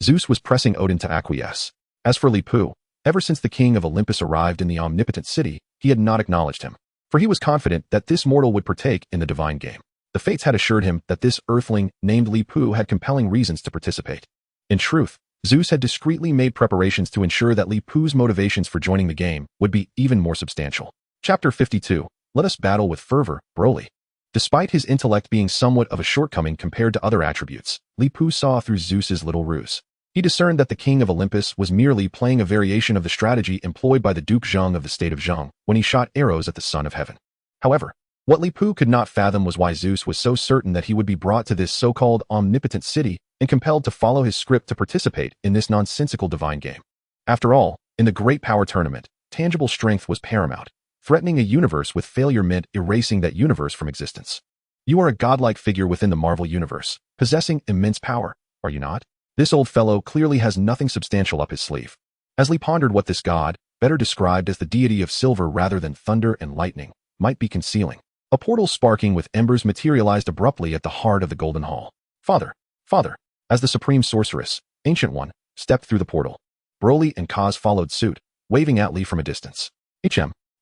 Zeus was pressing Odin to acquiesce. As for Li Pu, ever since the king of Olympus arrived in the omnipotent city, he had not acknowledged him, for he was confident that this mortal would partake in the divine game. The fates had assured him that this earthling named Li Pu had compelling reasons to participate. In truth, Zeus had discreetly made preparations to ensure that Li Pu's motivations for joining the game would be even more substantial. Chapter 52. Let us battle with fervor, Broly. Despite his intellect being somewhat of a shortcoming compared to other attributes, Li Pu saw through Zeus's little ruse. He discerned that the king of Olympus was merely playing a variation of the strategy employed by the Duke Zheng of the state of Zheng when he shot arrows at the son of heaven. However, what Li Pu could not fathom was why Zeus was so certain that he would be brought to this so-called omnipotent city and compelled to follow his script to participate in this nonsensical divine game. After all, in the Great Power Tournament, tangible strength was paramount. Threatening a universe with failure meant erasing that universe from existence. You are a godlike figure within the Marvel Universe, possessing immense power, are you not? This old fellow clearly has nothing substantial up his sleeve. As Lee pondered what this god, better described as the deity of silver rather than thunder and lightning, might be concealing, a portal sparking with embers materialized abruptly at the heart of the Golden Hall. Father! Father! As the supreme sorceress, Ancient One, stepped through the portal, Broly and Kaz followed suit, waving at Lee from a distance.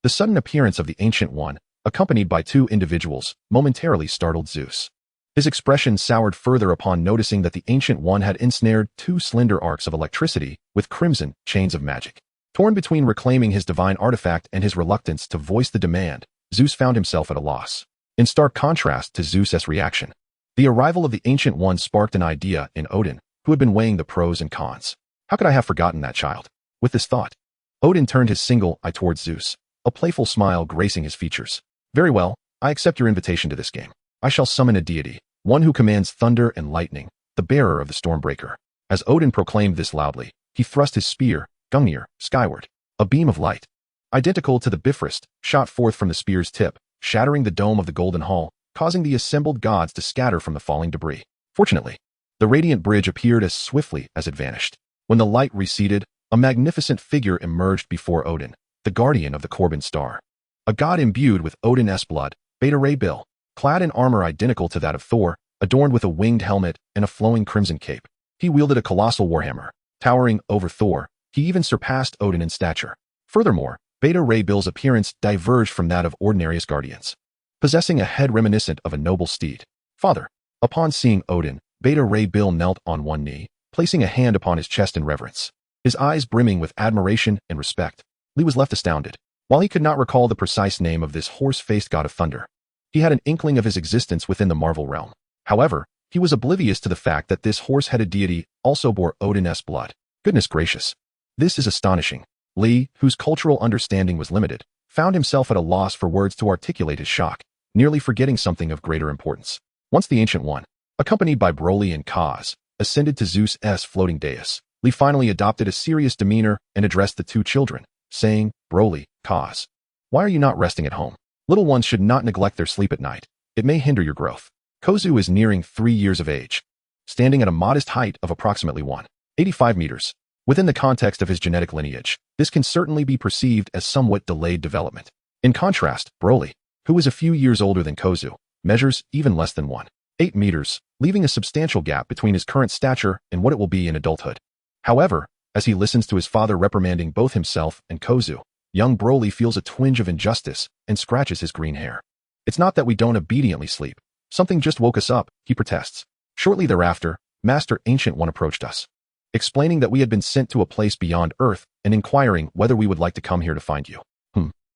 The sudden appearance of the Ancient One, accompanied by two individuals, momentarily startled Zeus. His expression soured further upon noticing that the Ancient One had ensnared two slender arcs of electricity with crimson chains of magic. Torn between reclaiming his divine artifact and his reluctance to voice the demand, Zeus found himself at a loss. In stark contrast to Zeus's reaction, the arrival of the Ancient One sparked an idea in Odin, who had been weighing the pros and cons. How could I have forgotten that child? With this thought, Odin turned his single eye towards Zeus, a playful smile gracing his features. Very well, I accept your invitation to this game. I shall summon a deity, one who commands thunder and lightning, the bearer of the Stormbreaker. As Odin proclaimed this loudly, he thrust his spear, Gungnir, skyward. A beam of light, identical to the Bifrost, shot forth from the spear's tip, shattering the dome of the Golden Hall, causing the assembled gods to scatter from the falling debris. Fortunately, the radiant bridge appeared as swiftly as it vanished. When the light receded, a magnificent figure emerged before Odin, the guardian of the Corbin Star. A god imbued with Odin's blood, Beta Ray Bill, clad in armor identical to that of Thor, adorned with a winged helmet and a flowing crimson cape. He wielded a colossal warhammer, towering over Thor. He even surpassed Odin in stature. Furthermore, Beta Ray Bill's appearance diverged from that of ordinary guardians, possessing a head reminiscent of a noble steed. Father! Upon seeing Odin, Beta Ray Bill knelt on one knee, placing a hand upon his chest in reverence, his eyes brimming with admiration and respect. Lee was left astounded. While he could not recall the precise name of this horse-faced god of thunder, he had an inkling of his existence within the Marvel realm. However, he was oblivious to the fact that this horse-headed deity also bore Odin's blood. Goodness gracious! This is astonishing. Lee, whose cultural understanding was limited, found himself at a loss for words to articulate his shock, nearly forgetting something of greater importance. Once the Ancient One, accompanied by Broly and Kaz, ascended to Zeus's floating dais, Lee finally adopted a serious demeanor and addressed the two children, saying, Broly, Kaz, why are you not resting at home? Little ones should not neglect their sleep at night. It may hinder your growth. Kozu is nearing 3 years of age, standing at a modest height of approximately 185 meters. Within the context of his genetic lineage, this can certainly be perceived as somewhat delayed development. In contrast, Broly, who is a few years older than Kozu, measures even less than 1.8 meters, leaving a substantial gap between his current stature and what it will be in adulthood. However, as he listens to his father reprimanding both himself and Kozu, young Broly feels a twinge of injustice and scratches his green hair. It's not that we don't obediently sleep. Something just woke us up, he protests. Shortly thereafter, Master Ancient One approached us, explaining that we had been sent to a place beyond Earth and inquiring whether we would like to come here to find you.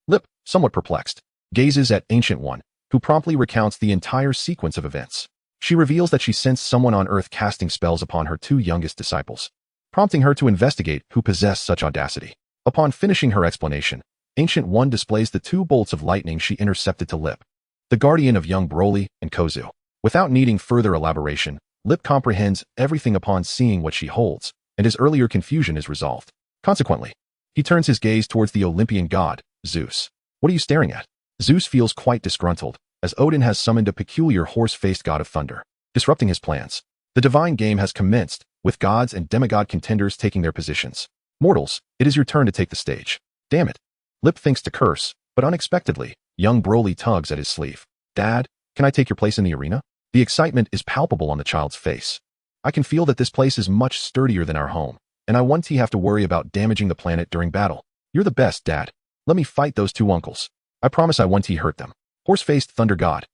Lip, somewhat perplexed, gazes at Ancient One, who promptly recounts the entire sequence of events. She reveals that she sensed someone on Earth casting spells upon her two youngest disciples, prompting her to investigate who possessed such audacity. Upon finishing her explanation, Ancient One displays the two bolts of lightning she intercepted to Lip, the guardian of young Broly and Kozu. Without needing further elaboration, Lip comprehends everything upon seeing what she holds, and his earlier confusion is resolved. Consequently, he turns his gaze towards the Olympian god, Zeus. What are you staring at? Zeus feels quite disgruntled, as Odin has summoned a peculiar horse-faced god of thunder, disrupting his plans. The divine game has commenced, with gods and demigod contenders taking their positions. Mortals, it is your turn to take the stage. Damn it. Lip thinks to curse, but unexpectedly, young Broly tugs at his sleeve. Dad, can I take your place in the arena? The excitement is palpable on the child's face. I can feel that this place is much sturdier than our home, and I won't have to worry about damaging the planet during battle. You're the best, Dad. Let me fight those two uncles. I promise I won't hurt them. Horse-faced thunder god.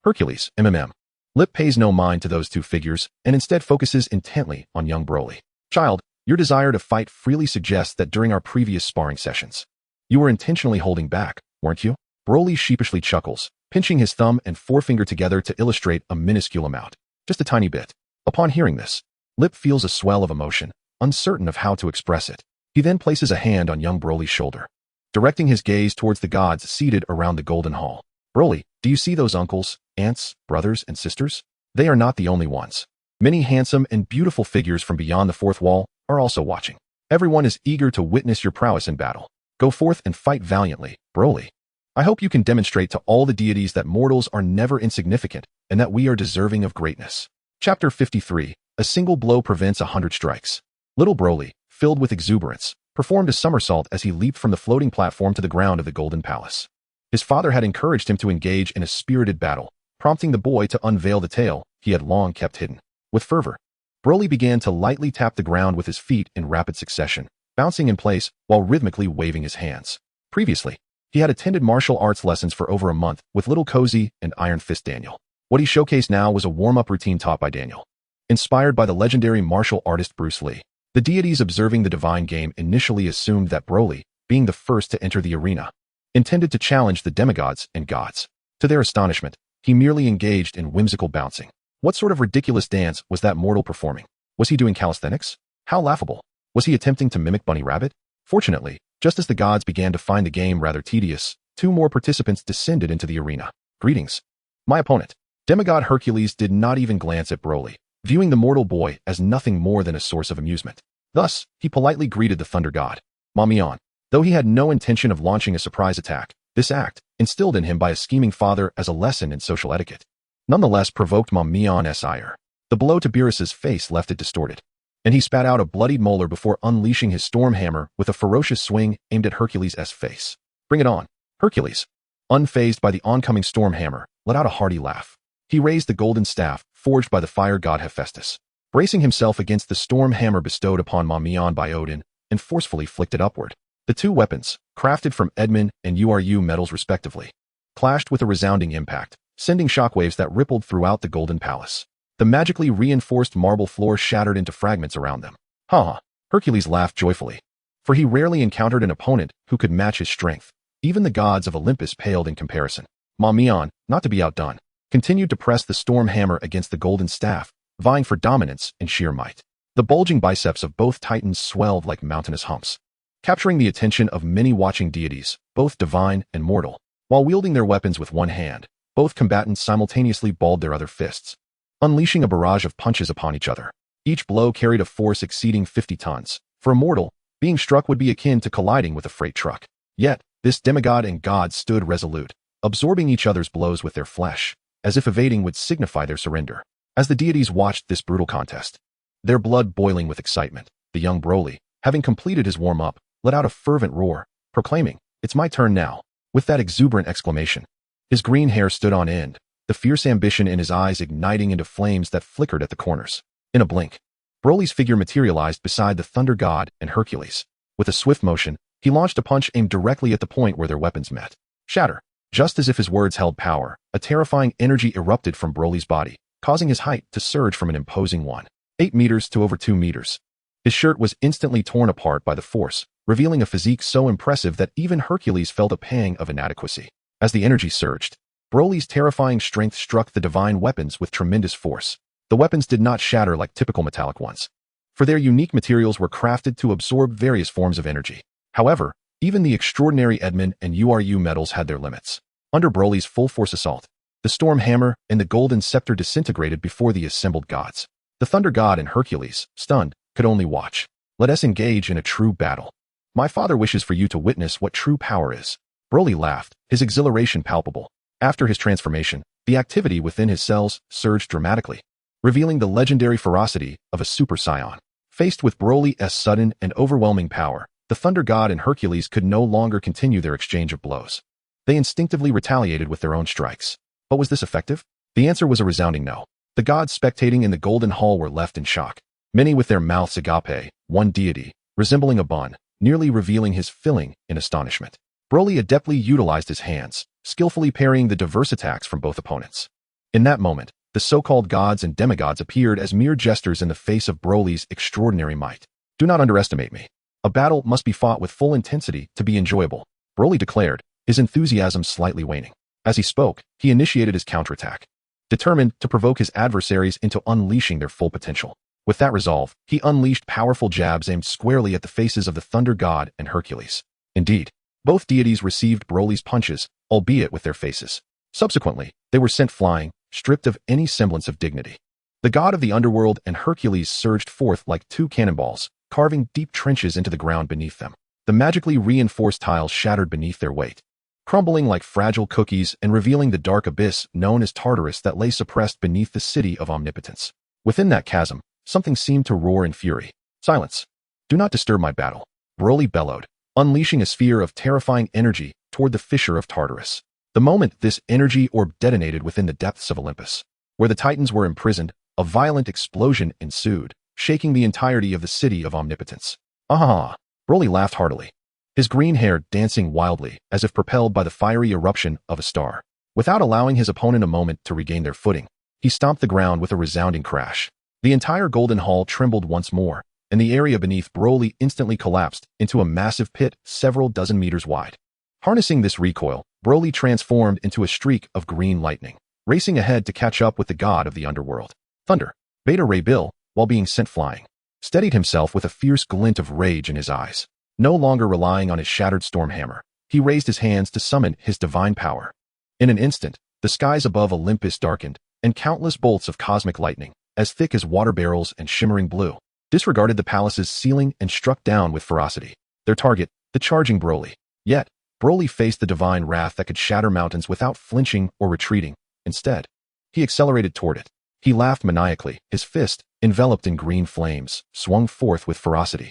Hercules, Lip pays no mind to those two figures and instead focuses intently on young Broly. Child, your desire to fight freely suggests that during our previous sparring sessions, you were intentionally holding back, weren't you? Broly sheepishly chuckles, pinching his thumb and forefinger together to illustrate a minuscule amount. Just a tiny bit. Upon hearing this, Lip feels a swell of emotion, uncertain of how to express it. He then places a hand on young Broly's shoulder, directing his gaze towards the gods seated around the Golden Hall. Broly, do you see those uncles, aunts, brothers, and sisters? They are not the only ones. Many handsome and beautiful figures from beyond the fourth wall are also watching. Everyone is eager to witness your prowess in battle. Go forth and fight valiantly, Broly. I hope you can demonstrate to all the deities that mortals are never insignificant and that we are deserving of greatness. Chapter 53. A single blow prevents 100 strikes. Little Broly, filled with exuberance, performed a somersault as he leaped from the floating platform to the ground of the Golden Palace. His father had encouraged him to engage in a spirited battle, prompting the boy to unveil the tale he had long kept hidden. With fervor, Broly began to lightly tap the ground with his feet in rapid succession, bouncing in place while rhythmically waving his hands. Previously, he had attended martial arts lessons for over a month with Little Cozy and Iron Fist Daniel. What he showcased now was a warm-up routine taught by Daniel. Inspired by the legendary martial artist Bruce Lee, the deities observing the divine game initially assumed that Broly, being the first to enter the arena, intended to challenge the demigods and gods. To their astonishment, he merely engaged in whimsical bouncing. What sort of ridiculous dance was that mortal performing? Was he doing calisthenics? How laughable. Was he attempting to mimic Bunny Rabbit? Fortunately, just as the gods began to find the game rather tedious, two more participants descended into the arena. Greetings. My opponent. Demigod Hercules did not even glance at Broly, viewing the mortal boy as nothing more than a source of amusement. Thus, he politely greeted the Thunder God. Mamion. Though he had no intention of launching a surprise attack, this act, instilled in him by a scheming father as a lesson in social etiquette, nonetheless provoked Mamion's ire. The blow to Beerus's face left it distorted, and he spat out a bloodied molar before unleashing his storm hammer with a ferocious swing aimed at Hercules' face. Bring it on. Hercules, unfazed by the oncoming storm hammer, let out a hearty laugh. He raised the golden staff, forged by the fire god Hephaestus, bracing himself against the storm hammer bestowed upon Mamion by Odin, and forcefully flicked it upward. The two weapons, crafted from Edmund and URU metals respectively, clashed with a resounding impact, sending shockwaves that rippled throughout the Golden Palace. The magically reinforced marble floor shattered into fragments around them. Ha! Hercules laughed joyfully, for he rarely encountered an opponent who could match his strength. Even the gods of Olympus paled in comparison. Mamion, not to be outdone, continued to press the storm hammer against the golden staff, vying for dominance and sheer might. The bulging biceps of both titans swelled like mountainous humps, capturing the attention of many watching deities, both divine and mortal. While wielding their weapons with one hand, both combatants simultaneously balled their other fists, unleashing a barrage of punches upon each other. Each blow carried a force exceeding 50 tons. For a mortal, being struck would be akin to colliding with a freight truck. Yet, this demigod and god stood resolute, absorbing each other's blows with their flesh, as if evading would signify their surrender. As the deities watched this brutal contest, their blood boiling with excitement, the young Broly, having completed his warm-up, let out a fervent roar, proclaiming, "It's my turn now." With that exuberant exclamation, his green hair stood on end, the fierce ambition in his eyes igniting into flames that flickered at the corners. In a blink, Broly's figure materialized beside the Thunder God and Hercules. With a swift motion, he launched a punch aimed directly at the point where their weapons met. Shatter! Just as if his words held power, a terrifying energy erupted from Broly's body, causing his height to surge from an imposing 1.8 meters to over 2 meters. His shirt was instantly torn apart by the force, revealing a physique so impressive that even Hercules felt a pang of inadequacy. As the energy surged, Broly's terrifying strength struck the divine weapons with tremendous force. The weapons did not shatter like typical metallic ones, for their unique materials were crafted to absorb various forms of energy. However, even the extraordinary Edmund and URU metals had their limits. Under Broly's full-force assault, the storm hammer and the golden scepter disintegrated before the assembled gods. The Thunder God and Hercules, stunned, could only watch. Let us engage in a true battle. My father wishes for you to witness what true power is. Broly laughed, his exhilaration palpable. After his transformation, the activity within his cells surged dramatically, revealing the legendary ferocity of a Super Saiyan. Faced with Broly's sudden and overwhelming power, the Thunder God and Hercules could no longer continue their exchange of blows. They instinctively retaliated with their own strikes. But was this effective? The answer was a resounding no. The gods spectating in the Golden Hall were left in shock, many with their mouths agape, one deity, resembling a bun, nearly revealing his filling in astonishment. Broly adeptly utilized his hands, skillfully parrying the diverse attacks from both opponents. In that moment, the so-called gods and demigods appeared as mere jesters in the face of Broly's extraordinary might. Do not underestimate me. A battle must be fought with full intensity to be enjoyable, Broly declared, his enthusiasm slightly waning. As he spoke, he initiated his counterattack, determined to provoke his adversaries into unleashing their full potential. With that resolve, he unleashed powerful jabs aimed squarely at the faces of the Thunder God and Hercules. Indeed, both deities received Broly's punches, albeit with their faces. Subsequently, they were sent flying, stripped of any semblance of dignity. The god of the underworld and Hercules surged forth like two cannonballs, carving deep trenches into the ground beneath them. The magically reinforced tiles shattered beneath their weight, crumbling like fragile cookies and revealing the dark abyss known as Tartarus that lay suppressed beneath the city of omnipotence. Within that chasm, something seemed to roar in fury. Silence! Do not disturb my battle, Broly bellowed, unleashing a sphere of terrifying energy toward the fissure of Tartarus. The moment this energy orb detonated within the depths of Olympus, where the Titans were imprisoned, a violent explosion ensued, shaking the entirety of the city of omnipotence. Ah! Broly laughed heartily, his green hair dancing wildly as if propelled by the fiery eruption of a star. Without allowing his opponent a moment to regain their footing, he stomped the ground with a resounding crash. The entire Golden Hall trembled once more, and the area beneath Broly instantly collapsed into a massive pit several dozen meters wide. Harnessing this recoil, Broly transformed into a streak of green lightning, racing ahead to catch up with the god of the underworld. Thunder, Beta Ray Bill, while being sent flying, steadied himself with a fierce glint of rage in his eyes. No longer relying on his shattered storm hammer, he raised his hands to summon his divine power. In an instant, the skies above Olympus darkened, and countless bolts of cosmic lightning, as thick as water barrels and shimmering blue, disregarded the palace's ceiling and struck down with ferocity. Their target, the charging Broly. Yet, Broly faced the divine wrath that could shatter mountains without flinching or retreating. Instead, he accelerated toward it. He laughed maniacally, his fist, enveloped in green flames, swung forth with ferocity.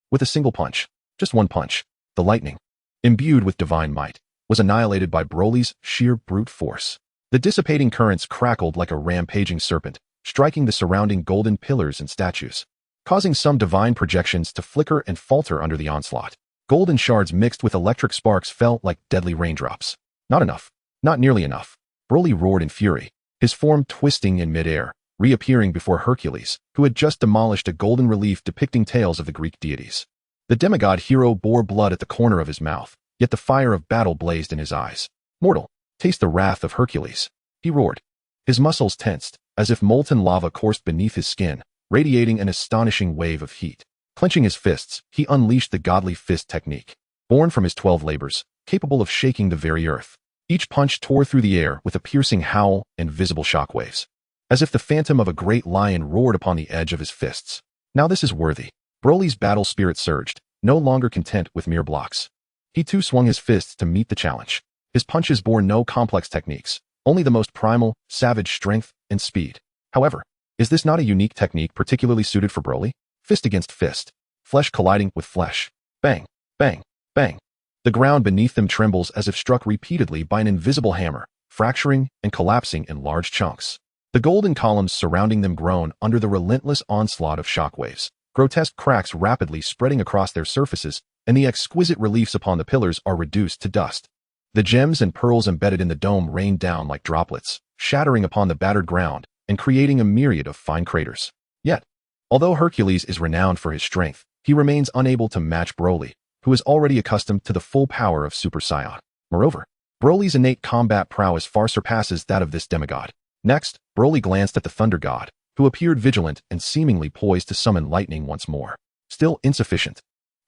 With a single punch, just one punch, the lightning, imbued with divine might, was annihilated by Broly's sheer brute force. The dissipating currents crackled like a rampaging serpent, striking the surrounding golden pillars and statues, causing some divine projections to flicker and falter under the onslaught. Golden shards mixed with electric sparks fell like deadly raindrops. Not enough. Not nearly enough. Broly roared in fury, his form twisting in midair, reappearing before Hercules, who had just demolished a golden relief depicting tales of the Greek deities. The demigod hero bore blood at the corner of his mouth, yet the fire of battle blazed in his eyes. Mortal, taste the wrath of Hercules, he roared. His muscles tensed, as if molten lava coursed beneath his skin, radiating an astonishing wave of heat. Clenching his fists, he unleashed the godly fist technique, born from his 12 labors, capable of shaking the very earth. Each punch tore through the air with a piercing howl and visible shockwaves, as if the phantom of a great lion roared upon the edge of his fists. Now this is worthy. Broly's battle spirit surged, no longer content with mere blocks. He too swung his fists to meet the challenge. His punches bore no complex techniques, only the most primal, savage strength and speed. However, is this not a unique technique particularly suited for Broly? Fist against fist, flesh colliding with flesh. Bang, bang, bang. The ground beneath them trembles as if struck repeatedly by an invisible hammer, fracturing and collapsing in large chunks. The golden columns surrounding them groan under the relentless onslaught of shockwaves, grotesque cracks rapidly spreading across their surfaces, and the exquisite reliefs upon the pillars are reduced to dust. The gems and pearls embedded in the dome rain down like droplets, shattering upon the battered ground and creating a myriad of fine craters. Yet, although Hercules is renowned for his strength, he remains unable to match Broly, who is already accustomed to the full power of Super Saiyan. Moreover, Broly's innate combat prowess far surpasses that of this demigod. Next, Broly glanced at the Thunder God, who appeared vigilant and seemingly poised to summon lightning once more. Still insufficient.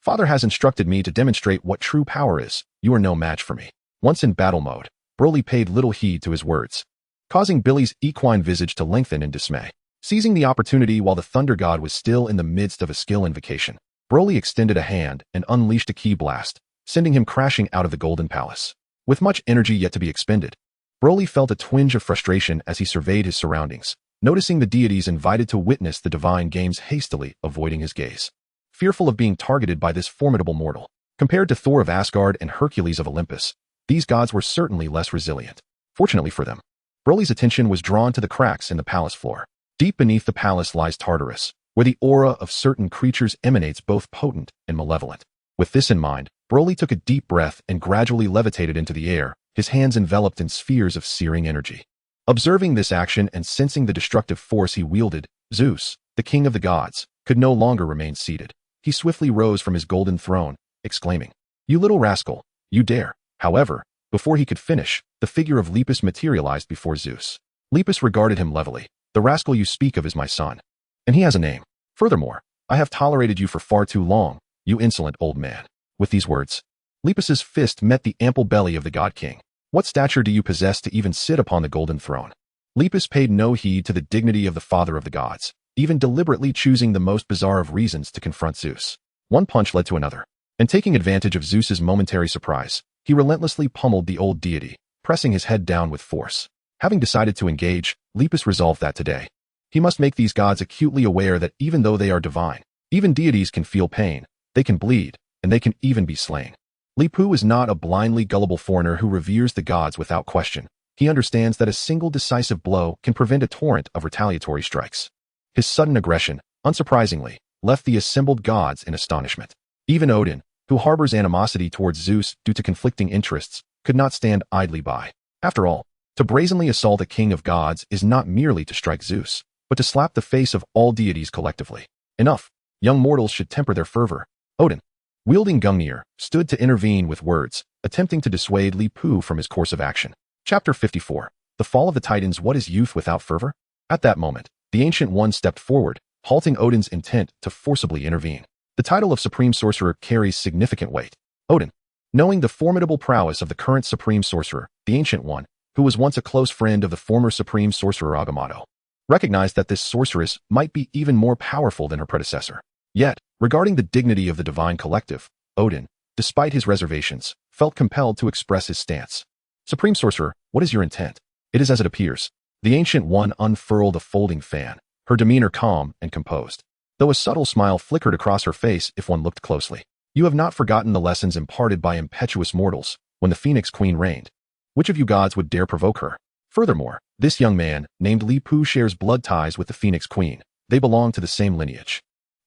Father has instructed me to demonstrate what true power is. You are no match for me. Once in battle mode, Broly paid little heed to his words, causing Billy's equine visage to lengthen in dismay. Seizing the opportunity while the Thunder God was still in the midst of a skill invocation, Broly extended a hand and unleashed a ki blast, sending him crashing out of the Golden Palace. With much energy yet to be expended, Broly felt a twinge of frustration as he surveyed his surroundings, noticing the deities invited to witness the divine games hastily avoiding his gaze. Fearful of being targeted by this formidable mortal, compared to Thor of Asgard and Hercules of Olympus, these gods were certainly less resilient. Fortunately for them, Broly's attention was drawn to the cracks in the palace floor. Deep beneath the palace lies Tartarus, where the aura of certain creatures emanates both potent and malevolent. With this in mind, Broly took a deep breath and gradually levitated into the air, his hands enveloped in spheres of searing energy. Observing this action and sensing the destructive force he wielded, Zeus, the king of the gods, could no longer remain seated. He swiftly rose from his golden throne, exclaiming, "You little rascal, you dare!" However, before he could finish, the figure of Lepus materialized before Zeus. Lepus regarded him levelly. "The rascal you speak of is my son, and he has a name. Furthermore, I have tolerated you for far too long, you insolent old man." With these words, Lepus's fist met the ample belly of the god king. "What stature do you possess to even sit upon the golden throne?" Lepus paid no heed to the dignity of the father of the gods, even deliberately choosing the most bizarre of reasons to confront Zeus. One punch led to another, and taking advantage of Zeus's momentary surprise, he relentlessly pummeled the old deity, pressing his head down with force. Having decided to engage, Lepus resolved that today, he must make these gods acutely aware that even though they are divine, even deities can feel pain, they can bleed, and they can even be slain. Lepu is not a blindly gullible foreigner who reveres the gods without question. He understands that a single decisive blow can prevent a torrent of retaliatory strikes. His sudden aggression, unsurprisingly, left the assembled gods in astonishment. Even Odin, who harbors animosity towards Zeus due to conflicting interests, could not stand idly by. After all, to brazenly assault a king of gods is not merely to strike Zeus, but to slap the face of all deities collectively. Enough. Young mortals should temper their fervor. Odin, wielding Gungnir, stood to intervene with words, attempting to dissuade Lepu from his course of action. Chapter 54. The Fall of the Titans. What is youth without fervor? At that moment, the Ancient One stepped forward, halting Odin's intent to forcibly intervene. The title of Supreme Sorcerer carries significant weight. Odin, knowing the formidable prowess of the current Supreme Sorcerer, the Ancient One, who was once a close friend of the former Supreme Sorcerer Agamotto, recognized that this sorceress might be even more powerful than her predecessor. Yet, regarding the dignity of the divine collective, Odin, despite his reservations, felt compelled to express his stance. "Supreme Sorcerer, what is your intent?" "It is as it appears." The Ancient One unfurled a folding fan, her demeanor calm and composed, though a subtle smile flickered across her face if one looked closely. "You have not forgotten the lessons imparted by impetuous mortals when the Phoenix Queen reigned. Which of you gods would dare provoke her? Furthermore, this young man, named Lepu, shares blood ties with the Phoenix Queen. They belong to the same lineage."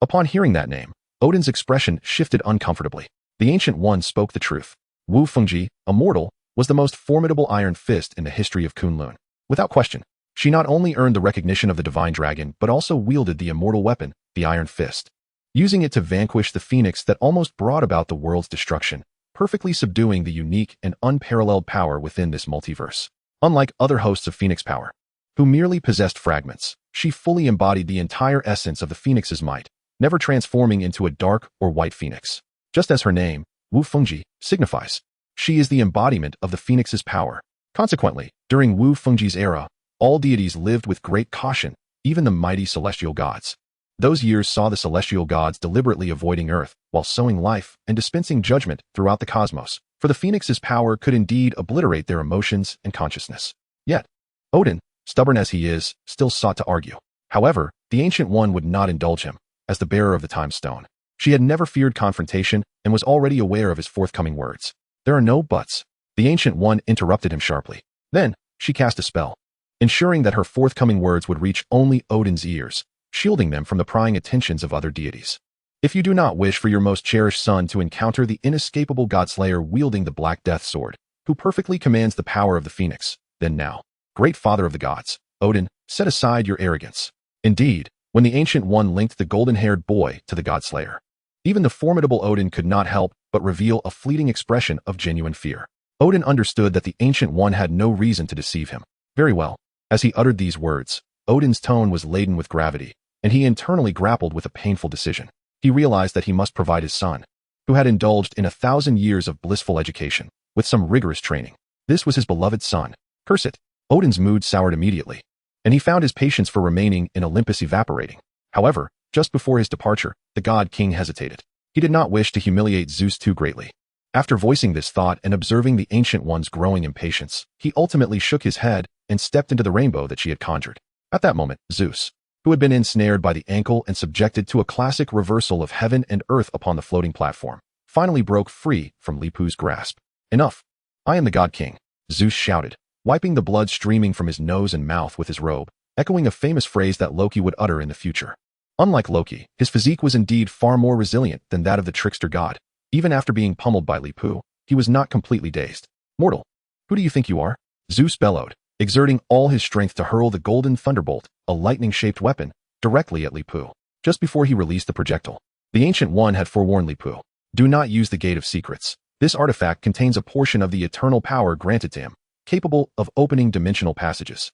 Upon hearing that name, Odin's expression shifted uncomfortably. The Ancient One spoke the truth. Wu Fengji, a mortal, was the most formidable Iron Fist in the history of Kunlun. Without question, she not only earned the recognition of the Divine Dragon but also wielded the immortal weapon, the Iron Fist, using it to vanquish the Phoenix that almost brought about the world's destruction, perfectly subduing the unique and unparalleled power within this multiverse. Unlike other hosts of Phoenix power, who merely possessed fragments, she fully embodied the entire essence of the Phoenix's might, never transforming into a dark or white phoenix. Just as her name, Wu Fengji, signifies, she is the embodiment of the Phoenix's power. Consequently, during Wu Fengji's era, all deities lived with great caution, even the mighty celestial gods. Those years saw the celestial gods deliberately avoiding Earth while sowing life and dispensing judgment throughout the cosmos, for the Phoenix's power could indeed obliterate their emotions and consciousness. Yet, Odin, stubborn as he is, still sought to argue. However, the Ancient One would not indulge him. As the bearer of the Time Stone, she had never feared confrontation and was already aware of his forthcoming words. "There are no buts." The Ancient One interrupted him sharply. Then, she cast a spell, ensuring that her forthcoming words would reach only Odin's ears, shielding them from the prying attentions of other deities. "If you do not wish for your most cherished son to encounter the inescapable Godslayer wielding the Black Death Sword, who perfectly commands the power of the Phoenix, then now, great father of the gods, Odin, set aside your arrogance." Indeed, when the Ancient One linked the golden-haired boy to the Godslayer, even the formidable Odin could not help but reveal a fleeting expression of genuine fear. Odin understood that the Ancient One had no reason to deceive him. Very well. As he uttered these words, Odin's tone was laden with gravity, and he internally grappled with a painful decision. He realized that he must provide his son, who had indulged in 1,000 years of blissful education, with some rigorous training. This was his beloved son. Curse it. Odin's mood soured immediately, and he found his patience for remaining in Olympus evaporating. However, just before his departure, the God King hesitated. He did not wish to humiliate Zeus too greatly. After voicing this thought and observing the Ancient One's growing impatience, he ultimately shook his head and stepped into the rainbow that she had conjured. At that moment, Zeus, who had been ensnared by the ankle and subjected to a classic reversal of heaven and earth upon the floating platform, finally broke free from Lepu's grasp. "Enough! I am the God King," Zeus shouted, wiping the blood streaming from his nose and mouth with his robe, echoing a famous phrase that Loki would utter in the future. Unlike Loki, his physique was indeed far more resilient than that of the trickster god. Even after being pummeled by Lepu, he was not completely dazed. "Mortal, who do you think you are?" Zeus bellowed, exerting all his strength to hurl the golden thunderbolt, a lightning-shaped weapon, directly at Li Pu. Just before he released the projectile, the Ancient One had forewarned Li Pu, "Do not use the Gate of Secrets. This artifact contains a portion of the eternal power granted to him, capable of opening dimensional passages."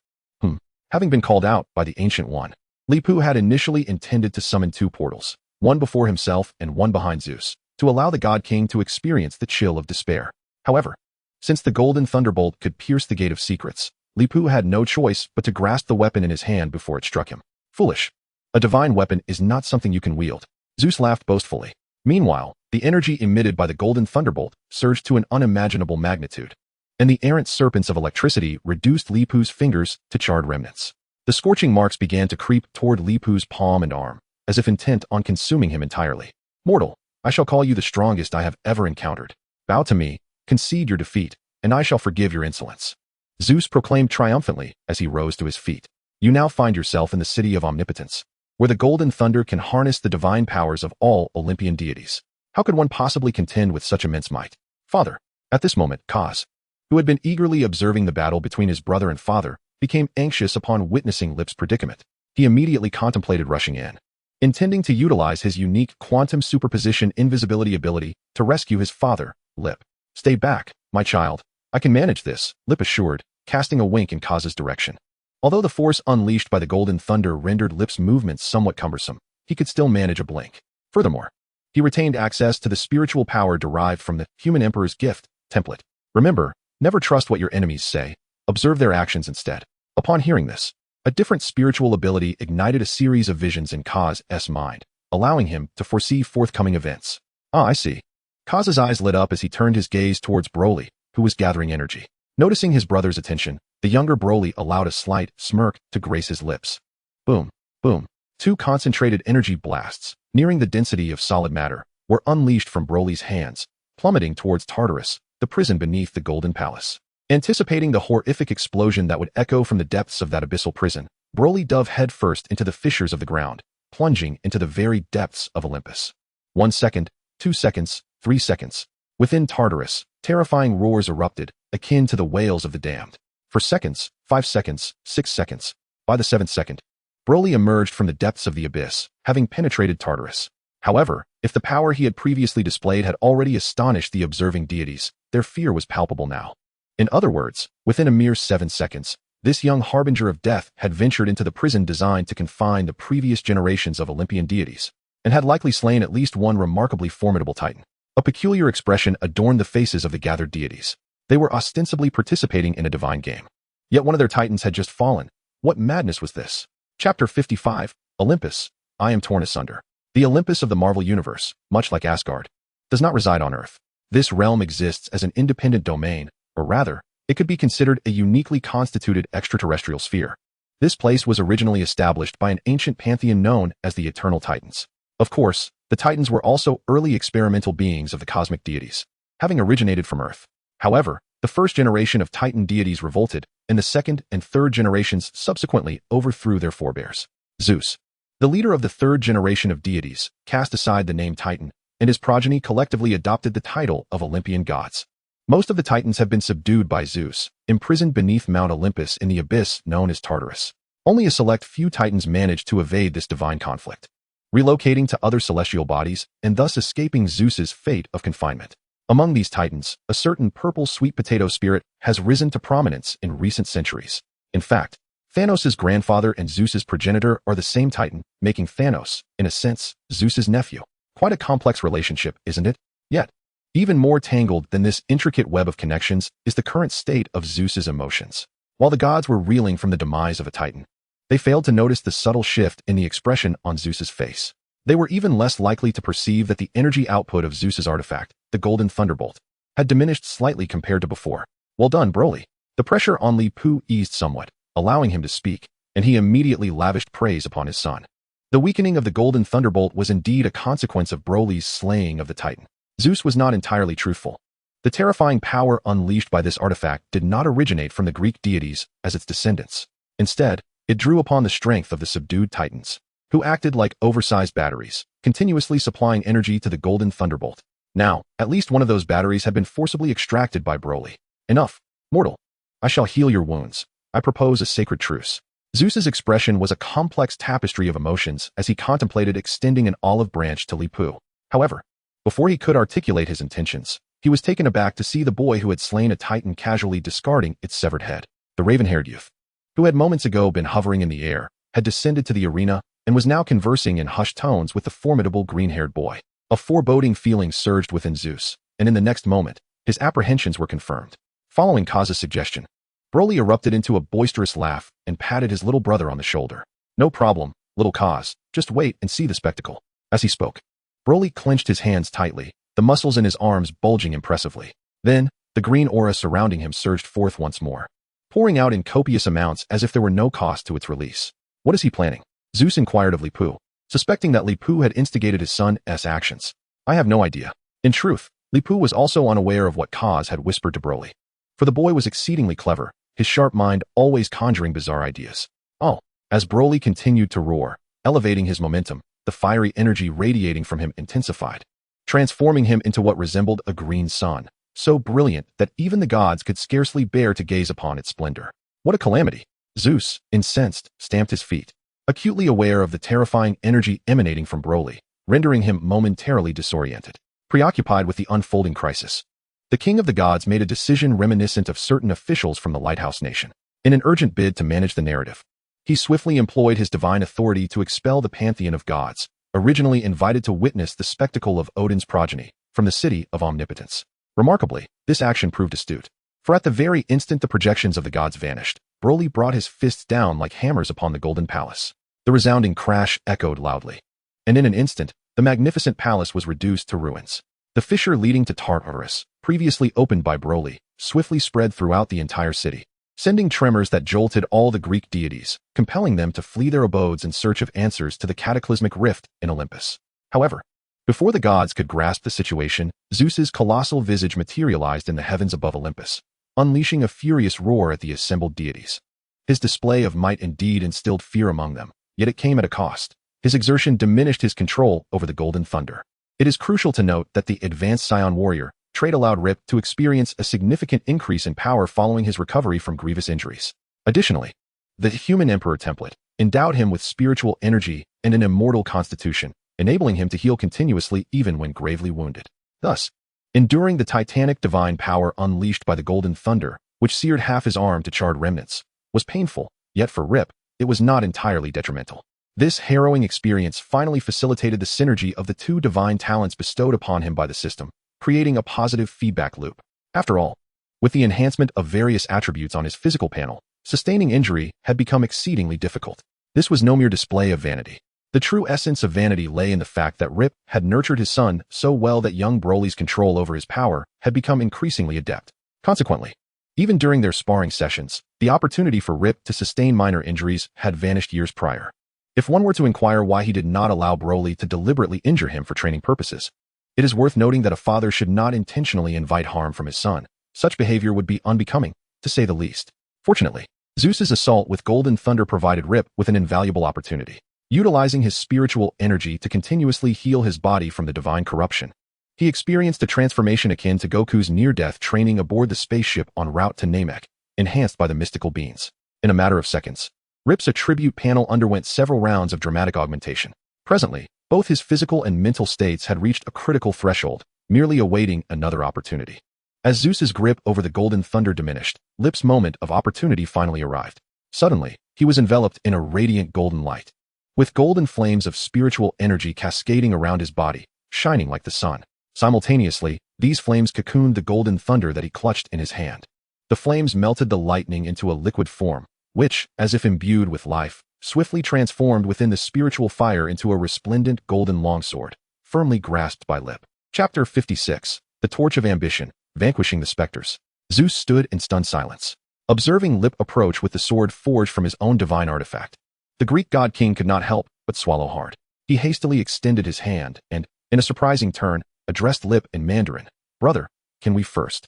Having been called out by the Ancient One, Li Pu had initially intended to summon 2 portals, one before himself and one behind Zeus, to allow the God King to experience the chill of despair. However, since the golden thunderbolt could pierce the Gate of Secrets, Li Pu had no choice but to grasp the weapon in his hand before it struck him. Foolish. A divine weapon is not something you can wield. Zeus laughed boastfully. Meanwhile, the energy emitted by the golden thunderbolt surged to an unimaginable magnitude, and the errant serpents of electricity reduced Li Pu's fingers to charred remnants. The scorching marks began to creep toward Li Pu's palm and arm, as if intent on consuming him entirely. "Mortal, I shall call you the strongest I have ever encountered. Bow to me, concede your defeat, and I shall forgive your insolence," Zeus proclaimed triumphantly as he rose to his feet. "You now find yourself in the city of omnipotence, where the golden thunder can harness the divine powers of all Olympian deities. How could one possibly contend with such immense might?" Father. At this moment, Kaz, who had been eagerly observing the battle between his brother and father, became anxious upon witnessing Lip's predicament. He immediately contemplated rushing in, intending to utilize his unique quantum superposition invisibility ability to rescue his father, Lip. "Stay back, my child. I can manage this," Lip assured, casting a wink in Kaz's direction. Although the force unleashed by the golden thunder rendered Lip's movements somewhat cumbersome, he could still manage a blink. Furthermore, he retained access to the spiritual power derived from the human emperor's gift, template. Remember, never trust what your enemies say, observe their actions instead. Upon hearing this, a different spiritual ability ignited a series of visions in Kaz's mind, allowing him to foresee forthcoming events. "Ah, I see." Kaz's eyes lit up as he turned his gaze towards Broly, who was gathering energy. Noticing his brother's attention, the younger Broly allowed a slight smirk to grace his lips. Boom, boom. 2 concentrated energy blasts, nearing the density of solid matter, were unleashed from Broly's hands, plummeting towards Tartarus, the prison beneath the Golden Palace. Anticipating the horrific explosion that would echo from the depths of that abyssal prison, Broly dove headfirst into the fissures of the ground, plunging into the very depths of Olympus. 1 second, 2 seconds, 3 seconds. Within Tartarus, terrifying roars erupted, akin to the wails of the damned. For seconds, 5 seconds, 6 seconds. By the 7th second, Broly emerged from the depths of the abyss, having penetrated Tartarus. However, if the power he had previously displayed had already astonished the observing deities, their fear was palpable now. In other words, within a mere 7 seconds, this young harbinger of death had ventured into the prison designed to confine the previous generations of Olympian deities, and had likely slain at least one remarkably formidable titan. A peculiar expression adorned the faces of the gathered deities. They were ostensibly participating in a divine game. Yet one of their titans had just fallen. What madness was this? Chapter 55, Olympus. I am torn asunder. The Olympus of the Marvel Universe, much like Asgard, does not reside on Earth. This realm exists as an independent domain, or rather, it could be considered a uniquely constituted extraterrestrial sphere. This place was originally established by an ancient pantheon known as the Eternal Titans. Of course, the Titans were also early experimental beings of the cosmic deities, having originated from Earth. However, the first generation of Titan deities revolted, and the second and third generations subsequently overthrew their forebears. Zeus, the leader of the third generation of deities, cast aside the name Titan, and his progeny collectively adopted the title of Olympian gods. Most of the Titans have been subdued by Zeus, imprisoned beneath Mount Olympus in the abyss known as Tartarus. Only a select few Titans managed to evade this divine conflict, relocating to other celestial bodies and thus escaping Zeus's fate of confinement. Among these Titans, a certain purple sweet potato spirit has risen to prominence in recent centuries. In fact, Thanos' grandfather and Zeus's progenitor are the same Titan, making Thanos, in a sense, Zeus's nephew. Quite a complex relationship, isn't it? Yet, even more tangled than this intricate web of connections is the current state of Zeus's emotions. While the gods were reeling from the demise of a Titan, they failed to notice the subtle shift in the expression on Zeus's face. They were even less likely to perceive that the energy output of Zeus's artifact, the Golden Thunderbolt, had diminished slightly compared to before. Well done, Broly. The pressure on Li Pu eased somewhat, allowing him to speak, and he immediately lavished praise upon his son. The weakening of the Golden Thunderbolt was indeed a consequence of Broly's slaying of the Titan. Zeus was not entirely truthful. The terrifying power unleashed by this artifact did not originate from the Greek deities as its descendants. Instead, it drew upon the strength of the subdued Titans, who acted like oversized batteries, continuously supplying energy to the Golden Thunderbolt. Now, at least one of those batteries had been forcibly extracted by Broly. Enough, mortal. I shall heal your wounds. I propose a sacred truce. Zeus's expression was a complex tapestry of emotions as he contemplated extending an olive branch to Li Pu. However, before he could articulate his intentions, he was taken aback to see the boy who had slain a titan casually discarding its severed head. The raven-haired youth, who had moments ago been hovering in the air, had descended to the arena and was now conversing in hushed tones with the formidable green-haired boy. A foreboding feeling surged within Zeus, and in the next moment, his apprehensions were confirmed. Following Kurze's suggestion, Broly erupted into a boisterous laugh and patted his little brother on the shoulder. "No problem, little Kurze, just wait and see the spectacle." As he spoke, Broly clenched his hands tightly, the muscles in his arms bulging impressively. Then, the green aura surrounding him surged forth once more, pouring out in copious amounts as if there were no cost to its release. "What is he planning?" Zeus inquired of Li Pu, suspecting that Li Pu had instigated his son's actions. "I have no idea." In truth, Li Pu was also unaware of what Kurze had whispered to Broly. For the boy was exceedingly clever, his sharp mind always conjuring bizarre ideas. Oh, as Broly continued to roar, elevating his momentum, the fiery energy radiating from him intensified, transforming him into what resembled a green sun, so brilliant that even the gods could scarcely bear to gaze upon its splendor. What a calamity! Zeus, incensed, stamped his feet, acutely aware of the terrifying energy emanating from Broly, rendering him momentarily disoriented. Preoccupied with the unfolding crisis, the king of the gods made a decision reminiscent of certain officials from the Lighthouse Nation. In an urgent bid to manage the narrative, he swiftly employed his divine authority to expel the pantheon of gods, originally invited to witness the spectacle of Odin's progeny, from the city of omnipotence. Remarkably, this action proved astute, for at the very instant the projections of the gods vanished, Broly brought his fists down like hammers upon the golden palace. The resounding crash echoed loudly, and in an instant, the magnificent palace was reduced to ruins. The fissure leading to Tartarus, previously opened by Broly, swiftly spread throughout the entire city, sending tremors that jolted all the Greek deities, compelling them to flee their abodes in search of answers to the cataclysmic rift in Olympus. However, before the gods could grasp the situation, Zeus's colossal visage materialized in the heavens above Olympus, unleashing a furious roar at the assembled deities. His display of might indeed instilled fear among them, yet it came at a cost. His exertion diminished his control over the golden thunder. It is crucial to note that the advanced Saiyan warrior trait allowed Rip to experience a significant increase in power following his recovery from grievous injuries. Additionally, the human emperor template endowed him with spiritual energy and an immortal constitution, enabling him to heal continuously even when gravely wounded. Thus, enduring the titanic divine power unleashed by the golden thunder, which seared half his arm to charred remnants, was painful, yet for Rip, it was not entirely detrimental. This harrowing experience finally facilitated the synergy of the two divine talents bestowed upon him by the system, creating a positive feedback loop. After all, with the enhancement of various attributes on his physical panel, sustaining injury had become exceedingly difficult. This was no mere display of vanity. The true essence of vanity lay in the fact that Rip had nurtured his son so well that young Broly's control over his power had become increasingly adept. Consequently, even during their sparring sessions, the opportunity for Rip to sustain minor injuries had vanished years prior. If one were to inquire why he did not allow Broly to deliberately injure him for training purposes, it is worth noting that a father should not intentionally invite harm from his son. Such behavior would be unbecoming, to say the least. Fortunately, Zeus's assault with Golden Thunder provided Rip with an invaluable opportunity. Utilizing his spiritual energy to continuously heal his body from the divine corruption, he experienced a transformation akin to Goku's near-death training aboard the spaceship en route to Namek, enhanced by the mystical beings. In a matter of seconds, Rip's attribute panel underwent several rounds of dramatic augmentation. Presently, both his physical and mental states had reached a critical threshold, merely awaiting another opportunity. As Zeus's grip over the Golden Thunder diminished, Rip's moment of opportunity finally arrived. Suddenly, he was enveloped in a radiant golden light, with golden flames of spiritual energy cascading around his body, shining like the sun. Simultaneously, these flames cocooned the Golden Thunder that he clutched in his hand. The flames melted the lightning into a liquid form, which, as if imbued with life, swiftly transformed within the spiritual fire into a resplendent golden longsword, firmly grasped by Lip. Chapter 56. The Torch of Ambition, Vanquishing the Spectres. Zeus stood in stunned silence, observing Lip approach with the sword forged from his own divine artifact. The Greek god king could not help but swallow hard. He hastily extended his hand and, in a surprising turn, addressed Lip in Mandarin. "Brother, can we first?"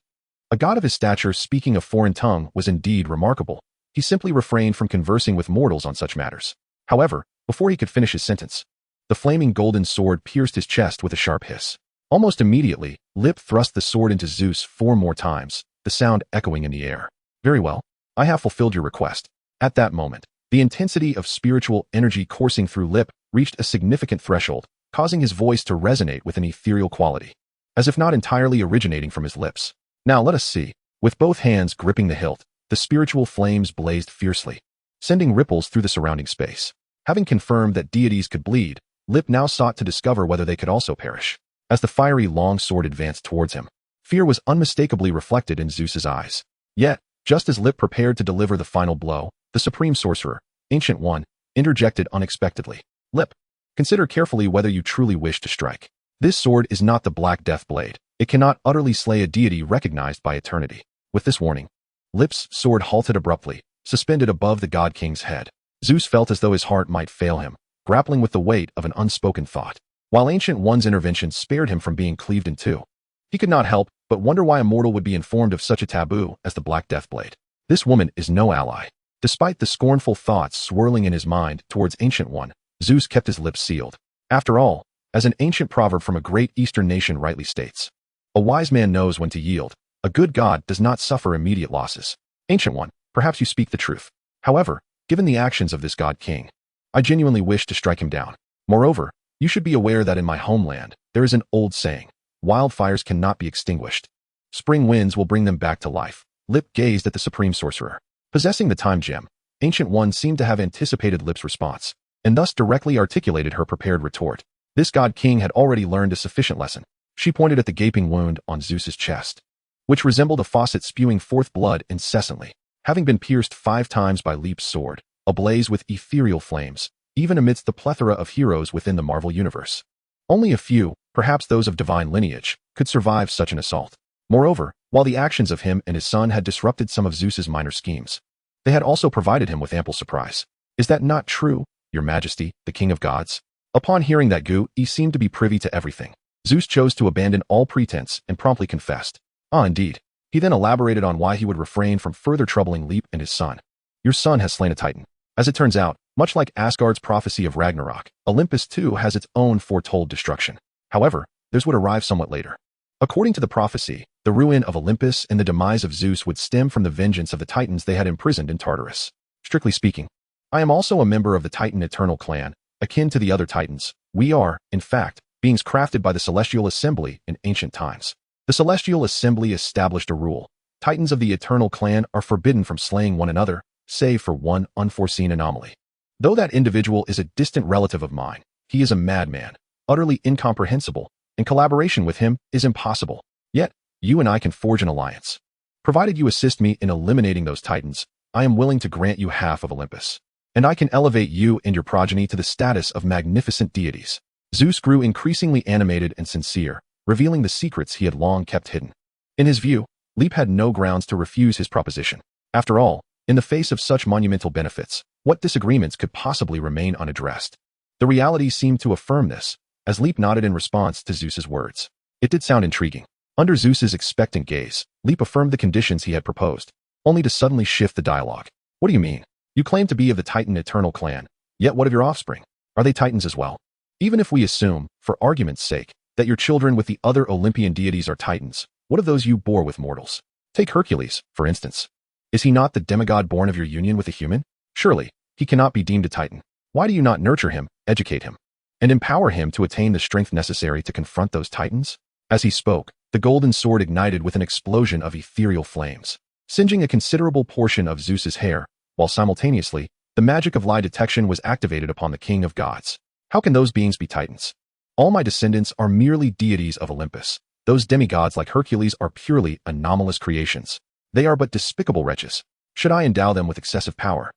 A god of his stature speaking a foreign tongue was indeed remarkable. He simply refrained from conversing with mortals on such matters. However, before he could finish his sentence, the flaming golden sword pierced his chest with a sharp hiss. Almost immediately, Lip thrust the sword into Zeus 4 more times, the sound echoing in the air. "Very well. I have fulfilled your request. At that moment, the intensity of spiritual energy coursing through Lip reached a significant threshold, causing his voice to resonate with an ethereal quality, as if not entirely originating from his lips. Now let us see. With both hands gripping the hilt, the spiritual flames blazed fiercely, sending ripples through the surrounding space. Having confirmed that deities could bleed, Lip now sought to discover whether they could also perish. As the fiery long sword advanced towards him, fear was unmistakably reflected in Zeus's eyes. Yet, just as Lip prepared to deliver the final blow, the supreme sorcerer, Ancient One, interjected unexpectedly. Lip, consider carefully whether you truly wish to strike. This sword is not the Black Death Blade. It cannot utterly slay a deity recognized by eternity. With this warning, Lip's sword halted abruptly, suspended above the God King's head. Zeus felt as though his heart might fail him, grappling with the weight of an unspoken thought. While Ancient One's intervention spared him from being cleaved in two, he could not help but wonder why a mortal would be informed of such a taboo as the Black Death Blade. This woman is no ally. Despite the scornful thoughts swirling in his mind towards Ancient One, Zeus kept his lips sealed. After all, as an ancient proverb from a great Eastern nation rightly states, a wise man knows when to yield. A good god does not suffer immediate losses. Ancient One, perhaps you speak the truth. However, given the actions of this God King, I genuinely wish to strike him down. Moreover, you should be aware that in my homeland, there is an old saying, wildfires cannot be extinguished. Spring winds will bring them back to life. Lip gazed at the supreme sorcerer. Possessing the time gem, Ancient One seemed to have anticipated Lip's response, and thus directly articulated her prepared retort. This God King had already learned a sufficient lesson. She pointed at the gaping wound on Zeus's chest, which resembled a faucet spewing forth blood incessantly, having been pierced 5 times by Lip's sword, ablaze with ethereal flames, even amidst the plethora of heroes within the Marvel Universe. Only a few, perhaps those of divine lineage, could survive such an assault. Moreover, while the actions of him and his son had disrupted some of Zeus's minor schemes, they had also provided him with ample surprise. Is that not true, Your Majesty, the King of Gods? Upon hearing that he seemed to be privy to everything. Zeus chose to abandon all pretense and promptly confessed. Ah, indeed. He then elaborated on why he would refrain from further troubling Lip and his son. Your son has slain a titan. As it turns out, much like Asgard's prophecy of Ragnarok, Olympus too has its own foretold destruction. However, theirs would arrive somewhat later. According to the prophecy, the ruin of Olympus and the demise of Zeus would stem from the vengeance of the titans they had imprisoned in Tartarus. Strictly speaking, I am also a member of the Titan Eternal clan, akin to the other titans. We are, in fact, beings crafted by the Celestial Assembly in ancient times. The Celestial Assembly established a rule. Titans of the Eternal clan are forbidden from slaying one another, save for one unforeseen anomaly. Though that individual is a distant relative of mine, he is a madman, utterly incomprehensible, and collaboration with him is impossible. Yet, you and I can forge an alliance. Provided you assist me in eliminating those titans, I am willing to grant you half of Olympus. And I can elevate you and your progeny to the status of magnificent deities. Zeus grew increasingly animated and sincere, revealing the secrets he had long kept hidden. In his view, Lip had no grounds to refuse his proposition. After all, in the face of such monumental benefits, what disagreements could possibly remain unaddressed? The reality seemed to affirm this, as Lip nodded in response to Zeus's words. It did sound intriguing. Under Zeus's expectant gaze, Lip affirmed the conditions he had proposed, only to suddenly shift the dialogue. What do you mean? You claim to be of the Titan Eternal clan, yet what of your offspring? Are they titans as well? Even if we assume, for argument's sake, that your children with the other Olympian deities are titans, what of those you bore with mortals? Take Hercules, for instance. Is he not the demigod born of your union with a human? Surely, he cannot be deemed a titan. Why do you not nurture him, educate him, and empower him to attain the strength necessary to confront those titans? As he spoke, the golden sword ignited with an explosion of ethereal flames, singeing a considerable portion of Zeus's hair, while simultaneously, the magic of lie detection was activated upon the King of Gods. How can those beings be titans? All my descendants are merely deities of Olympus. Those demigods like Hercules are purely anomalous creations. They are but despicable wretches. Should I endow them with excessive power,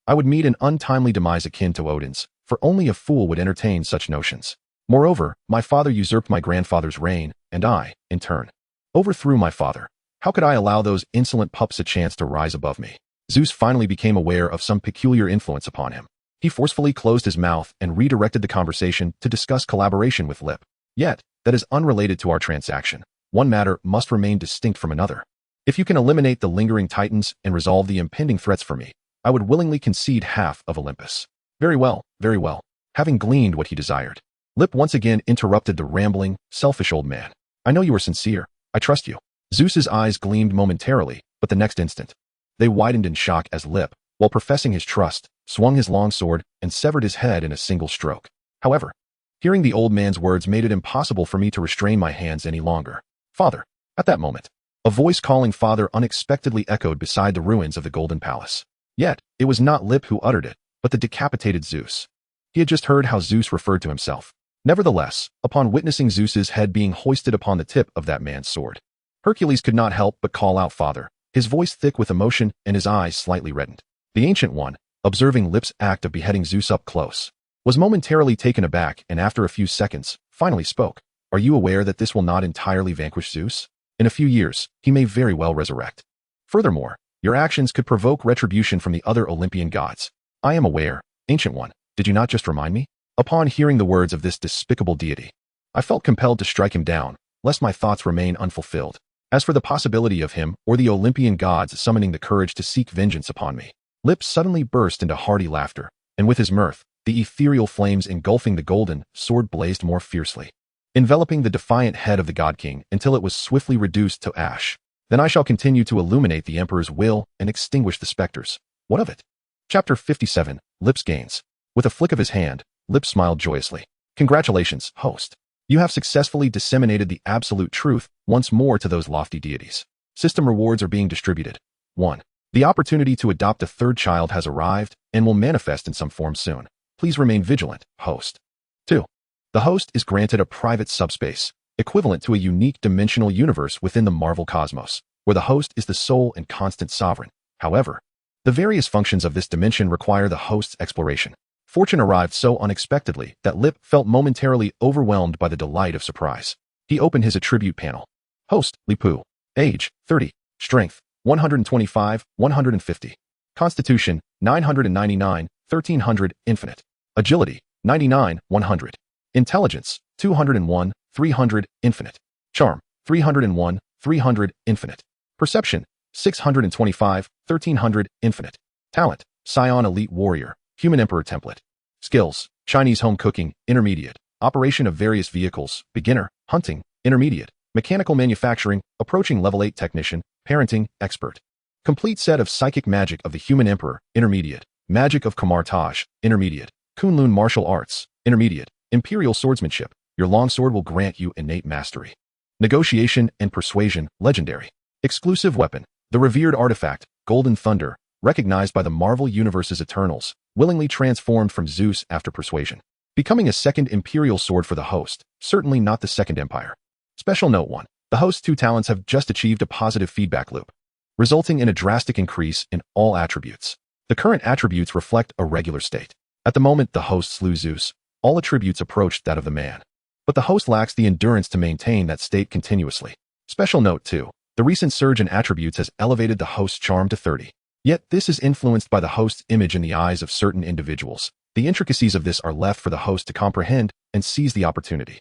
I would meet an untimely demise akin to Odin's, for only a fool would entertain such notions. Moreover, my father usurped my grandfather's reign, and I, in turn, overthrew my father. How could I allow those insolent pups a chance to rise above me? Zeus finally became aware of some peculiar influence upon him. He forcefully closed his mouth and redirected the conversation to discuss collaboration with Lip. Yet, that is unrelated to our transaction. One matter must remain distinct from another. If you can eliminate the lingering titans and resolve the impending threats for me, I would willingly concede half of Olympus. Very well, very well. Having gleaned what he desired, Lip once again interrupted the rambling, selfish old man. I know you are sincere. I trust you. Zeus's eyes gleamed momentarily, but the next instant, They widened in shock as Lip, while professing his trust, swung his long sword and severed his head in a single stroke. However, hearing the old man's words made it impossible for me to restrain my hands any longer. Father. At that moment, a voice calling father unexpectedly echoed beside the ruins of the Golden Palace. Yet, it was not Lip who uttered it, but the decapitated Zeus. He had just heard how Zeus referred to himself. Nevertheless, upon witnessing Zeus's head being hoisted upon the tip of that man's sword, Hercules could not help but call out father, his voice thick with emotion and his eyes slightly reddened. The Ancient One, observing Lip's act of beheading Zeus up close, was momentarily taken aback and after a few seconds, finally spoke. Are you aware that this will not entirely vanquish Zeus? In a few years, he may very well resurrect. Furthermore, your actions could provoke retribution from the other Olympian gods. I am aware, Ancient One, did you not just remind me? Upon hearing the words of this despicable deity, I felt compelled to strike him down, lest my thoughts remain unfulfilled. As for the possibility of him or the Olympian gods summoning the courage to seek vengeance upon me, Lip suddenly burst into hearty laughter, and with his mirth, the ethereal flames engulfing the golden sword blazed more fiercely, enveloping the defiant head of the God King until it was swiftly reduced to ash. Then I shall continue to illuminate the Emperor's will and extinguish the specters. What of it? Chapter 57, Lip's Gains. With a flick of his hand, Lip smiled joyously. Congratulations, host. You have successfully disseminated the absolute truth once more to those lofty deities. System rewards are being distributed. 1. The opportunity to adopt a third child has arrived and will manifest in some form soon. Please remain vigilant, host. 2. The host is granted a private subspace, equivalent to a unique dimensional universe within the Marvel cosmos, where the host is the sole and constant sovereign. However, the various functions of this dimension require the host's exploration. Fortune arrived so unexpectedly that Lip felt momentarily overwhelmed by the delight of surprise. He opened his attribute panel. Host, Lipu. Age, 30. Strength, 125, 150. Constitution, 999, 1300, infinite. Agility, 99, 100. Intelligence, 201, 300, infinite. Charm, 301, 300, infinite. Perception, 625, 1300, infinite. Talent, Scion Elite Warrior, Human Emperor Template. Skills, Chinese Home Cooking, Intermediate. Operation of various vehicles, Beginner. Hunting, Intermediate. Mechanical Manufacturing, Approaching Level 8 Technician. Parenting, Expert. Complete set of Psychic Magic of the Human Emperor, Intermediate. Magic of Kamar-Taj, Intermediate. Kunlun Martial Arts, Intermediate. Imperial Swordsmanship. Your longsword will grant you innate mastery. Negotiation and Persuasion, Legendary. Exclusive Weapon. The revered artifact, Golden Thunder, recognized by the Marvel Universe's Eternals, willingly transformed from Zeus after persuasion. Becoming a second Imperial sword for the host, certainly not the Second Empire. Special Note 1. The host's 2 talents have just achieved a positive feedback loop, resulting in a drastic increase in all attributes. The current attributes reflect a regular state. At the moment the host slew Zeus, all attributes approached that of the man. But the host lacks the endurance to maintain that state continuously. Special Note 2. The recent surge in attributes has elevated the host's charm to 30. Yet this is influenced by the host's image in the eyes of certain individuals. The intricacies of this are left for the host to comprehend and seize the opportunity.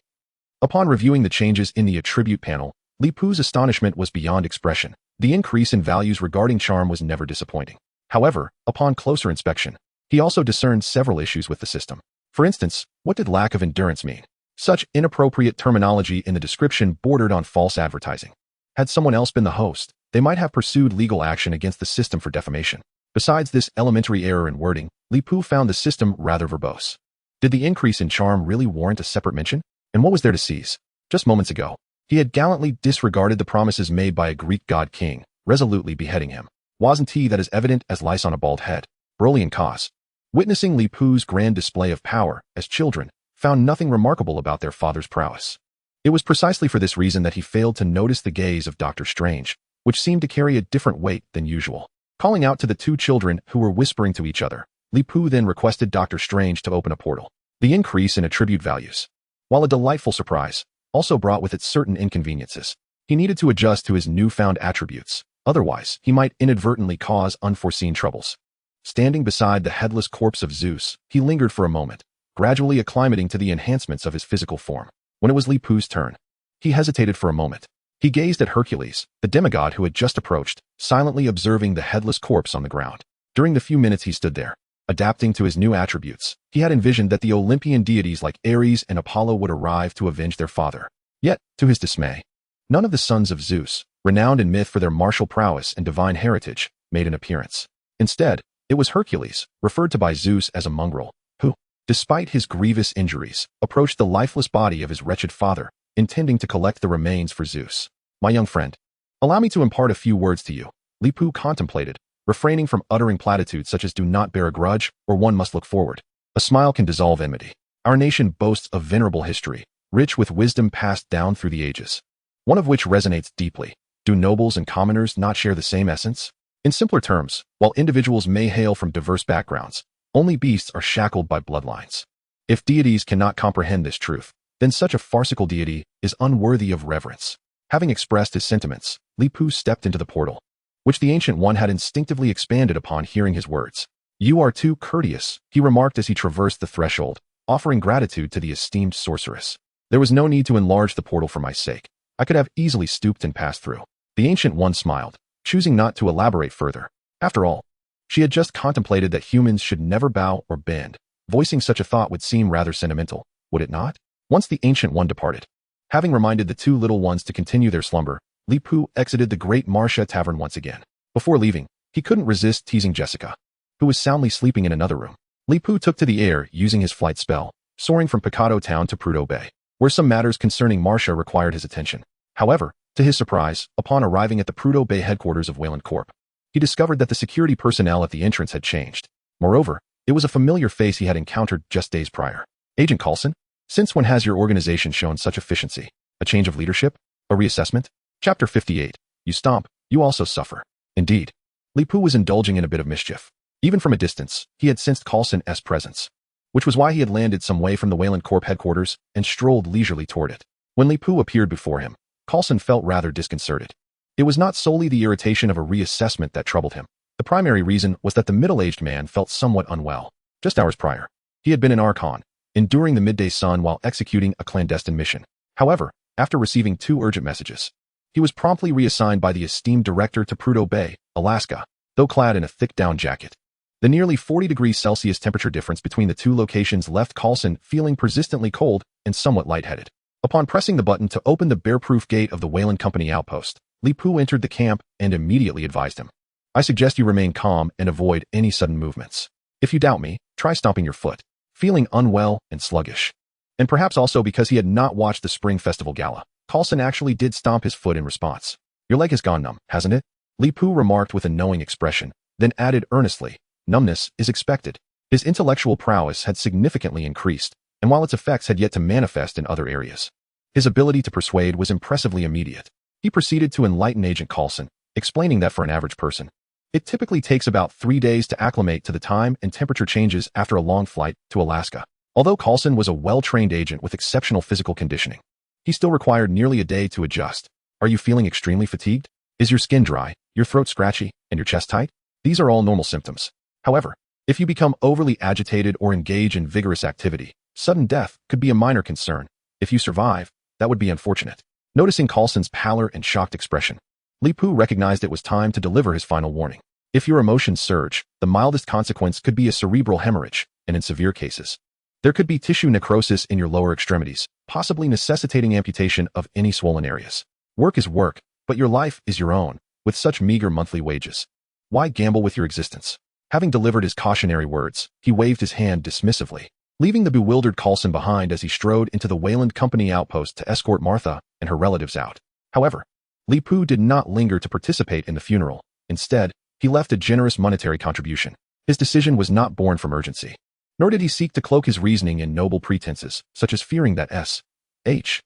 Upon reviewing the changes in the attribute panel, Lipu's astonishment was beyond expression. The increase in values regarding charm was never disappointing. However, upon closer inspection, he also discerned several issues with the system. For instance, what did lack of endurance mean? Such inappropriate terminology in the description bordered on false advertising. Had someone else been the host, they might have pursued legal action against the system for defamation. Besides this elementary error in wording, Lipu found the system rather verbose. Did the increase in charm really warrant a separate mention? And what was there to seize? Just moments ago, he had gallantly disregarded the promises made by a Greek god king, resolutely beheading him. Wasn't he that as evident as lice on a bald head? Broly and Kaz, witnessing Lipu's grand display of power as children, found nothing remarkable about their father's prowess. It was precisely for this reason that he failed to notice the gaze of Dr. Strange, which seemed to carry a different weight than usual. Calling out to the 2 children who were whispering to each other, Lipu then requested Dr. Strange to open a portal. The increase in attribute values, while a delightful surprise, also brought with it certain inconveniences. He needed to adjust to his newfound attributes, otherwise he might inadvertently cause unforeseen troubles. Standing beside the headless corpse of Zeus, he lingered for a moment, gradually acclimating to the enhancements of his physical form. When it was Lipu's turn, he hesitated for a moment. He gazed at Hercules, the demigod who had just approached, silently observing the headless corpse on the ground. During the few minutes he stood there, adapting to his new attributes, he had envisioned that the Olympian deities like Ares and Apollo would arrive to avenge their father. Yet, to his dismay, none of the sons of Zeus, renowned in myth for their martial prowess and divine heritage, made an appearance. Instead, it was Hercules, referred to by Zeus as a mongrel, who, despite his grievous injuries, approached the lifeless body of his wretched father, intending to collect the remains for Zeus. My young friend, allow me to impart a few words to you. Li Pu contemplated, refraining from uttering platitudes such as do not bear a grudge or one must look forward. A smile can dissolve enmity. Our nation boasts a venerable history, rich with wisdom passed down through the ages, one of which resonates deeply. Do nobles and commoners not share the same essence? In simpler terms, while individuals may hail from diverse backgrounds, only beasts are shackled by bloodlines. If deities cannot comprehend this truth, then such a farcical deity is unworthy of reverence. Having expressed his sentiments, Li Pu stepped into the portal, which the Ancient One had instinctively expanded upon hearing his words. You are too courteous, he remarked as he traversed the threshold, offering gratitude to the esteemed sorceress. There was no need to enlarge the portal for my sake. I could have easily stooped and passed through. The Ancient One smiled, choosing not to elaborate further. After all, she had just contemplated that humans should never bow or bend. Voicing such a thought would seem rather sentimental, would it not? Once the Ancient One departed, having reminded the two little ones to continue their slumber, Li Pu exited the Great Marcia Tavern once again. Before leaving, he couldn't resist teasing Jessica, who was soundly sleeping in another room. Li Pu took to the air using his flight spell, soaring from Picado Town to Prudhoe Bay, where some matters concerning Marcia required his attention. However, to his surprise, upon arriving at the Prudhoe Bay headquarters of Wayland Corp., he discovered that the security personnel at the entrance had changed. Moreover, it was a familiar face he had encountered just days prior. Agent Coulson? Since when has your organization shown such efficiency? A change of leadership? A reassessment? Chapter 58. You stomp, you also suffer. Indeed, Li Pu was indulging in a bit of mischief. Even from a distance, he had sensed Coulson's presence, which was why he had landed some way from the Wayland Corp headquarters and strolled leisurely toward it. When Li Pu appeared before him, Coulson felt rather disconcerted. It was not solely the irritation of a reassessment that troubled him. The primary reason was that the middle-aged man felt somewhat unwell. Just hours prior, he had been in Archon, enduring the midday sun while executing a clandestine mission. However, after receiving 2 urgent messages, he was promptly reassigned by the esteemed director to Prudhoe Bay, Alaska, though clad in a thick down jacket. The nearly 40 degrees Celsius temperature difference between the two locations left Coulson feeling persistently cold and somewhat lightheaded. Upon pressing the button to open the bear-proof gate of the Wayland Company outpost, Li Pu entered the camp and immediately advised him. I suggest you remain calm and avoid any sudden movements. If you doubt me, try stomping your foot. Feeling unwell and sluggish, and perhaps also because he had not watched the Spring Festival Gala, Coulson actually did stomp his foot in response. Your leg has gone numb, hasn't it? Li Pu remarked with a knowing expression, then added earnestly, numbness is expected. His intellectual prowess had significantly increased, and while its effects had yet to manifest in other areas, his ability to persuade was impressively immediate. He proceeded to enlighten Agent Coulson, explaining that for an average person, it typically takes about 3 days to acclimate to the time and temperature changes after a long flight to Alaska. Although Coulson was a well-trained agent with exceptional physical conditioning, he still required nearly a day to adjust. Are you feeling extremely fatigued? Is your skin dry, your throat scratchy, and your chest tight? These are all normal symptoms. However, if you become overly agitated or engage in vigorous activity, sudden death could be a minor concern. If you survive, that would be unfortunate. Noticing Coulson's pallor and shocked expression, Li Pu recognized it was time to deliver his final warning. If your emotions surge, the mildest consequence could be a cerebral hemorrhage, and in severe cases, there could be tissue necrosis in your lower extremities, possibly necessitating amputation of any swollen areas. Work is work, but your life is your own, with such meager monthly wages. Why gamble with your existence? Having delivered his cautionary words, he waved his hand dismissively, leaving the bewildered Coulson behind as he strode into the Wayland Company outpost to escort Martha and her relatives out. However, Li Pu did not linger to participate in the funeral. Instead, he left a generous monetary contribution. His decision was not born from urgency, nor did he seek to cloak his reasoning in noble pretenses, such as fearing that S.H.I.E.L.D.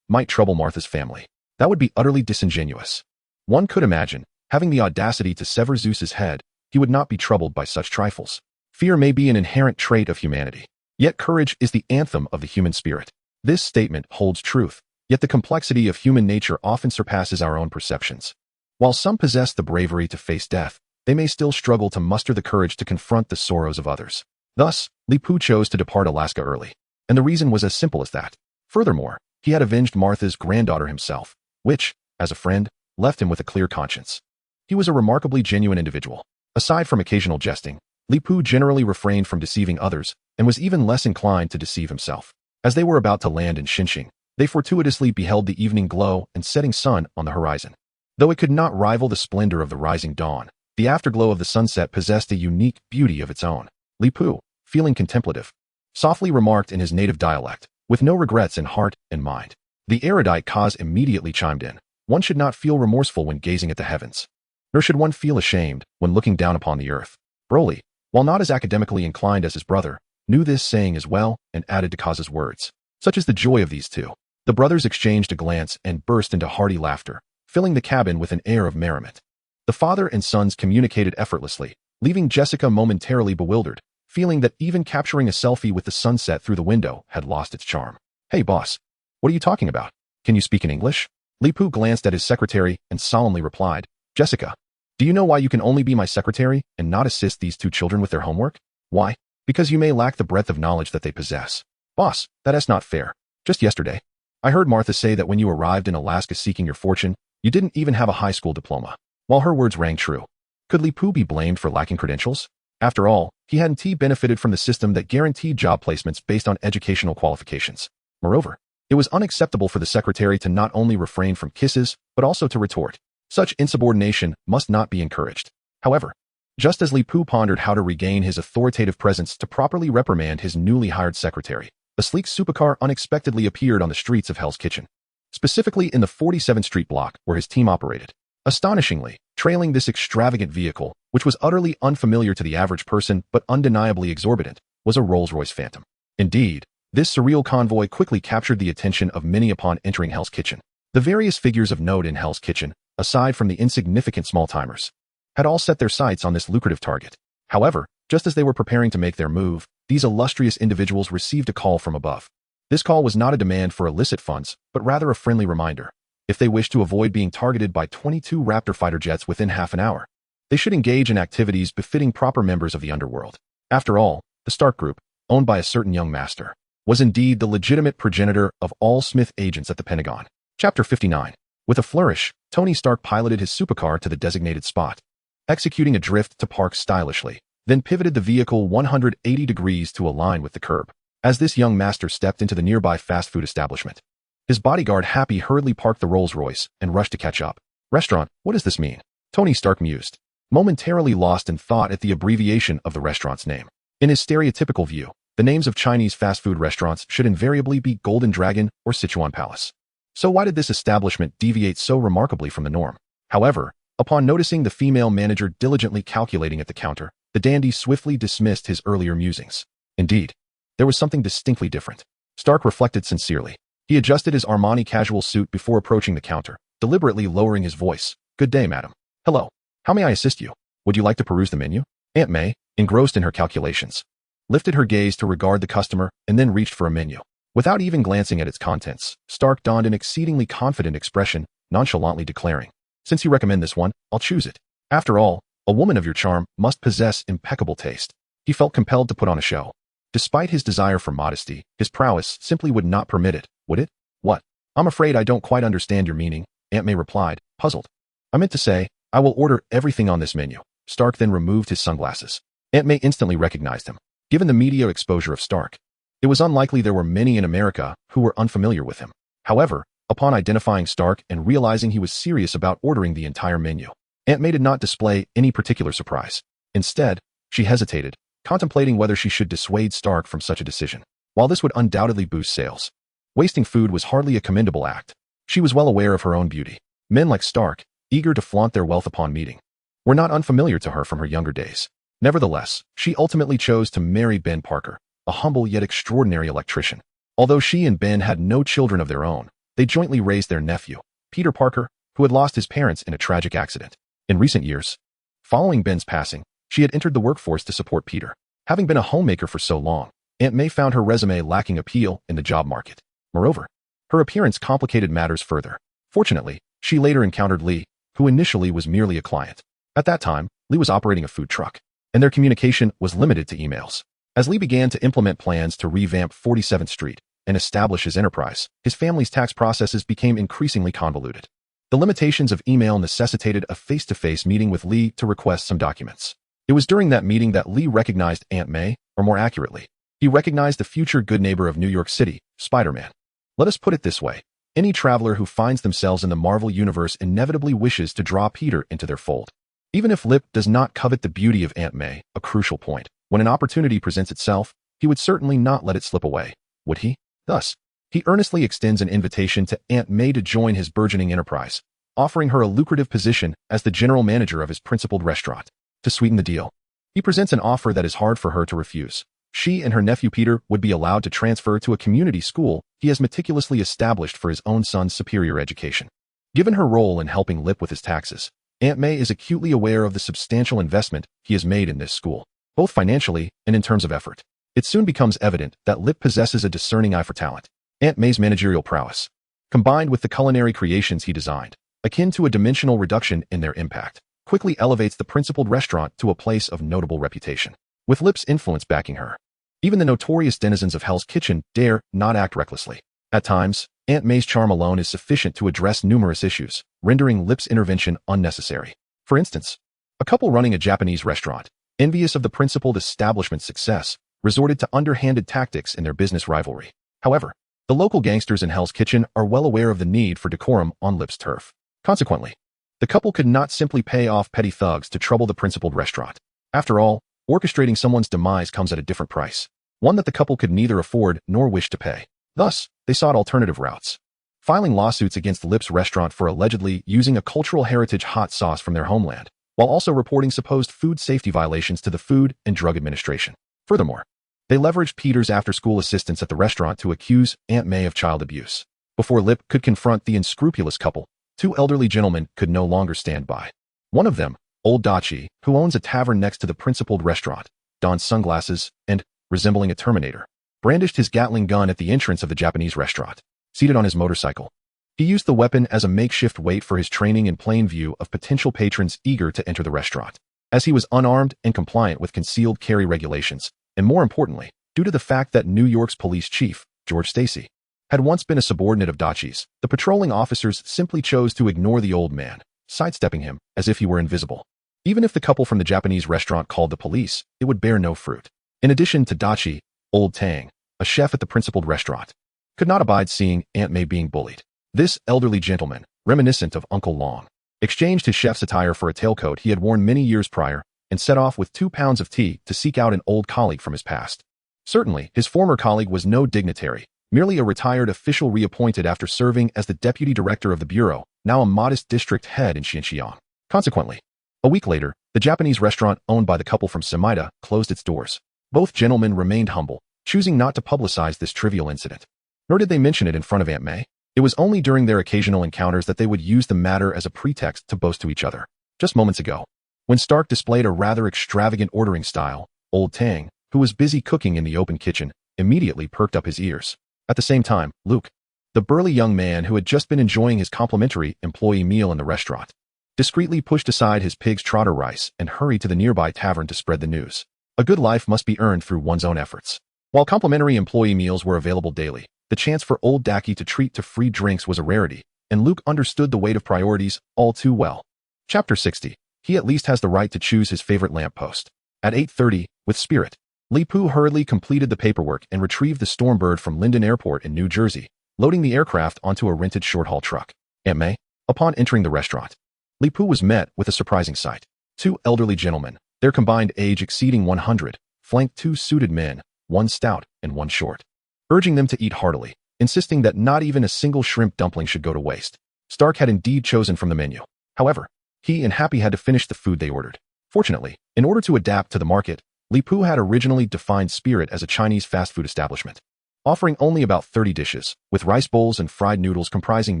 might trouble Martha's family. That would be utterly disingenuous. One could imagine, having the audacity to sever Zeus's head, he would not be troubled by such trifles. Fear may be an inherent trait of humanity, yet courage is the anthem of the human spirit. This statement holds truth, yet the complexity of human nature often surpasses our own perceptions. While some possess the bravery to face death, they may still struggle to muster the courage to confront the sorrows of others. Thus, Li Pu chose to depart Alaska early, and the reason was as simple as that. Furthermore, he had avenged Martha's granddaughter himself, which, as a friend, left him with a clear conscience. He was a remarkably genuine individual. Aside from occasional jesting, Li Pu generally refrained from deceiving others and was even less inclined to deceive himself. As they were about to land in Xinxing, they fortuitously beheld the evening glow and setting sun on the horizon. Though it could not rival the splendor of the rising dawn, the afterglow of the sunset possessed a unique beauty of its own. Li Pu, feeling contemplative, softly remarked in his native dialect, with no regrets in heart and mind. The erudite Kaz immediately chimed in. One should not feel remorseful when gazing at the heavens, nor should one feel ashamed when looking down upon the earth. Broly, while not as academically inclined as his brother, knew this saying as well and added to Kaz's words. Such is the joy of these two. The brothers exchanged a glance and burst into hearty laughter, filling the cabin with an air of merriment. The father and sons communicated effortlessly, leaving Jessica momentarily bewildered, feeling that even capturing a selfie with the sunset through the window had lost its charm. Hey boss, what are you talking about? Can you speak in English? Li Pu glanced at his secretary and solemnly replied, Jessica, do you know why you can only be my secretary and not assist these two children with their homework? Why? Because you may lack the breadth of knowledge that they possess. Boss, that is not fair. Just yesterday, I heard Martha say that when you arrived in Alaska seeking your fortune, you didn't even have a high school diploma. While her words rang true, could Li Pu be blamed for lacking credentials? After all, he hadn't benefited from the system that guaranteed job placements based on educational qualifications. Moreover, it was unacceptable for the secretary to not only refrain from kisses, but also to retort. Such insubordination must not be encouraged. However, just as Li Pu pondered how to regain his authoritative presence to properly reprimand his newly hired secretary, a sleek supercar unexpectedly appeared on the streets of Hell's Kitchen, specifically in the 47th Street block where his team operated. Astonishingly, trailing this extravagant vehicle, which was utterly unfamiliar to the average person but undeniably exorbitant, was a Rolls-Royce Phantom. Indeed, this surreal convoy quickly captured the attention of many upon entering Hell's Kitchen. The various figures of note in Hell's Kitchen, aside from the insignificant small-timers, had all set their sights on this lucrative target. However, just as they were preparing to make their move, these illustrious individuals received a call from above. This call was not a demand for illicit funds, but rather a friendly reminder. If they wish to avoid being targeted by 22 Raptor fighter jets within half an hour, they should engage in activities befitting proper members of the underworld. After all, the Stark Group, owned by a certain young master, was indeed the legitimate progenitor of all Smith agents at the Pentagon. Chapter 59. With a flourish, Tony Stark piloted his supercar to the designated spot, executing a drift to park stylishly, then pivoted the vehicle 180 degrees to align with the curb. As this young master stepped into the nearby fast food establishment, his bodyguard Happy hurriedly parked the Rolls-Royce and rushed to catch up. Restaurant, what does this mean? Tony Stark mused, momentarily lost in thought at the abbreviation of the restaurant's name. In his stereotypical view, the names of Chinese fast food restaurants should invariably be Golden Dragon or Sichuan Palace. So why did this establishment deviate so remarkably from the norm? However, upon noticing the female manager diligently calculating at the counter, the dandy swiftly dismissed his earlier musings. Indeed, there was something distinctly different. Stark reflected sincerely. He adjusted his Armani casual suit before approaching the counter, deliberately lowering his voice. Good day, madam. Hello. How may I assist you? Would you like to peruse the menu? Aunt May, engrossed in her calculations, lifted her gaze to regard the customer and then reached for a menu. Without even glancing at its contents, Stark donned an exceedingly confident expression, nonchalantly declaring, Since you recommend this one, I'll choose it. After all, a woman of your charm must possess impeccable taste. He felt compelled to put on a show. Despite his desire for modesty, his prowess simply would not permit it, would it? What? I'm afraid I don't quite understand your meaning, Aunt May replied, puzzled. I meant to say, I will order everything on this menu. Stark then removed his sunglasses. Aunt May instantly recognized him. Given the media exposure of Stark, it was unlikely there were many in America who were unfamiliar with him. However, upon identifying Stark and realizing he was serious about ordering the entire menu, Aunt May did not display any particular surprise. Instead, she hesitated, contemplating whether she should dissuade Stark from such a decision. While this would undoubtedly boost sales, wasting food was hardly a commendable act. She was well aware of her own beauty. Men like Stark, eager to flaunt their wealth upon meeting, were not unfamiliar to her from her younger days. Nevertheless, she ultimately chose to marry Ben Parker, a humble yet extraordinary electrician. Although she and Ben had no children of their own, they jointly raised their nephew, Peter Parker, who had lost his parents in a tragic accident. In recent years, following Ben's passing, she had entered the workforce to support Peter. Having been a homemaker for so long, Aunt May found her resume lacking appeal in the job market. Moreover, her appearance complicated matters further. Fortunately, she later encountered Lee, who initially was merely a client. At that time, Lee was operating a food truck, and their communication was limited to emails. As Lee began to implement plans to revamp 47th Street and establish his enterprise, his family's tax processes became increasingly convoluted. The limitations of email necessitated a face-to-face meeting with Lee to request some documents. It was during that meeting that Lee recognized Aunt May, or more accurately, he recognized the future good neighbor of New York City, Spider-Man. Let us put it this way. Any traveler who finds themselves in the Marvel Universe inevitably wishes to draw Peter into their fold. Even if Lip does not covet the beauty of Aunt May, a crucial point, when an opportunity presents itself, he would certainly not let it slip away, would he? Thus, he earnestly extends an invitation to Aunt May to join his burgeoning enterprise, offering her a lucrative position as the general manager of his principal restaurant. To sweeten the deal, he presents an offer that is hard for her to refuse. She and her nephew Peter would be allowed to transfer to a community school he has meticulously established for his own son's superior education. Given her role in helping Lip with his taxes, Aunt May is acutely aware of the substantial investment he has made in this school, both financially and in terms of effort. It soon becomes evident that Lip possesses a discerning eye for talent. Aunt May's managerial prowess, combined with the culinary creations he designed, akin to a dimensional reduction in their impact, quickly elevates the principal restaurant to a place of notable reputation. With Lip's influence backing her, even the notorious denizens of Hell's Kitchen dare not act recklessly. At times, Aunt May's charm alone is sufficient to address numerous issues, rendering Lip's intervention unnecessary. For instance, a couple running a Japanese restaurant, envious of the principal's establishment's success, resorted to underhanded tactics in their business rivalry. However, the local gangsters in Hell's Kitchen are well aware of the need for decorum on Lip's turf. Consequently, the couple could not simply pay off petty thugs to trouble the principal restaurant. After all, orchestrating someone's demise comes at a different price, one that the couple could neither afford nor wish to pay. Thus, they sought alternative routes, filing lawsuits against Lip's restaurant for allegedly using a cultural heritage hot sauce from their homeland, while also reporting supposed food safety violations to the Food and Drug Administration. Furthermore, they leveraged Peter's after-school assistance at the restaurant to accuse Aunt May of child abuse. Before Lip could confront the unscrupulous couple, two elderly gentlemen could no longer stand by. One of them, Old Dachi, who owns a tavern next to the principal restaurant, donned sunglasses and, resembling a Terminator, brandished his Gatling gun at the entrance of the Japanese restaurant. Seated on his motorcycle, he used the weapon as a makeshift weight for his training in plain view of potential patrons eager to enter the restaurant. As he was unarmed and compliant with concealed carry regulations, and more importantly, due to the fact that New York's police chief, George Stacy, had once been a subordinate of Dachi's, the patrolling officers simply chose to ignore the old man, sidestepping him as if he were invisible. Even if the couple from the Japanese restaurant called the police, it would bear no fruit. In addition to Dachi, Old Tang, a chef at the principal restaurant, could not abide seeing Aunt May being bullied. This elderly gentleman, reminiscent of Uncle Long, exchanged his chef's attire for a tailcoat he had worn many years prior and set off with 2 pounds of tea to seek out an old colleague from his past. Certainly, his former colleague was no dignitary, merely a retired official reappointed after serving as the deputy director of the bureau, now a modest district head in Xinjiang. Consequently, a week later, the Japanese restaurant owned by the couple from Semida closed its doors. Both gentlemen remained humble, choosing not to publicize this trivial incident. Nor did they mention it in front of Aunt May. It was only during their occasional encounters that they would use the matter as a pretext to boast to each other. Just moments ago, when Stark displayed a rather extravagant ordering style, Old Tang, who was busy cooking in the open kitchen, immediately perked up his ears. At the same time, Luke, the burly young man who had just been enjoying his complimentary employee meal in the restaurant, discreetly pushed aside his pig's trotter rice and hurried to the nearby tavern to spread the news. A good life must be earned through one's own efforts. While complimentary employee meals were available daily, the chance for Old Dachi to treat to free drinks was a rarity, and Luke understood the weight of priorities all too well. Chapter 60. He at least has the right to choose his favorite lamppost. At 8:30, with spirit, Li Pu hurriedly completed the paperwork and retrieved the Stormbird from Linden Airport in New Jersey, loading the aircraft onto a rented short-haul truck. Aunt May, upon entering the restaurant, Li Pu was met with a surprising sight. 2 elderly gentlemen, their combined age exceeding 100, flanked 2 suited men, one stout and one short, urging them to eat heartily, insisting that not even a single shrimp dumpling should go to waste. Stark had indeed chosen from the menu. However, he and Happy had to finish the food they ordered. Fortunately, in order to adapt to the market, Li Pu had originally defined Spirit as a Chinese fast food establishment, offering only about 30 dishes, with rice bowls and fried noodles comprising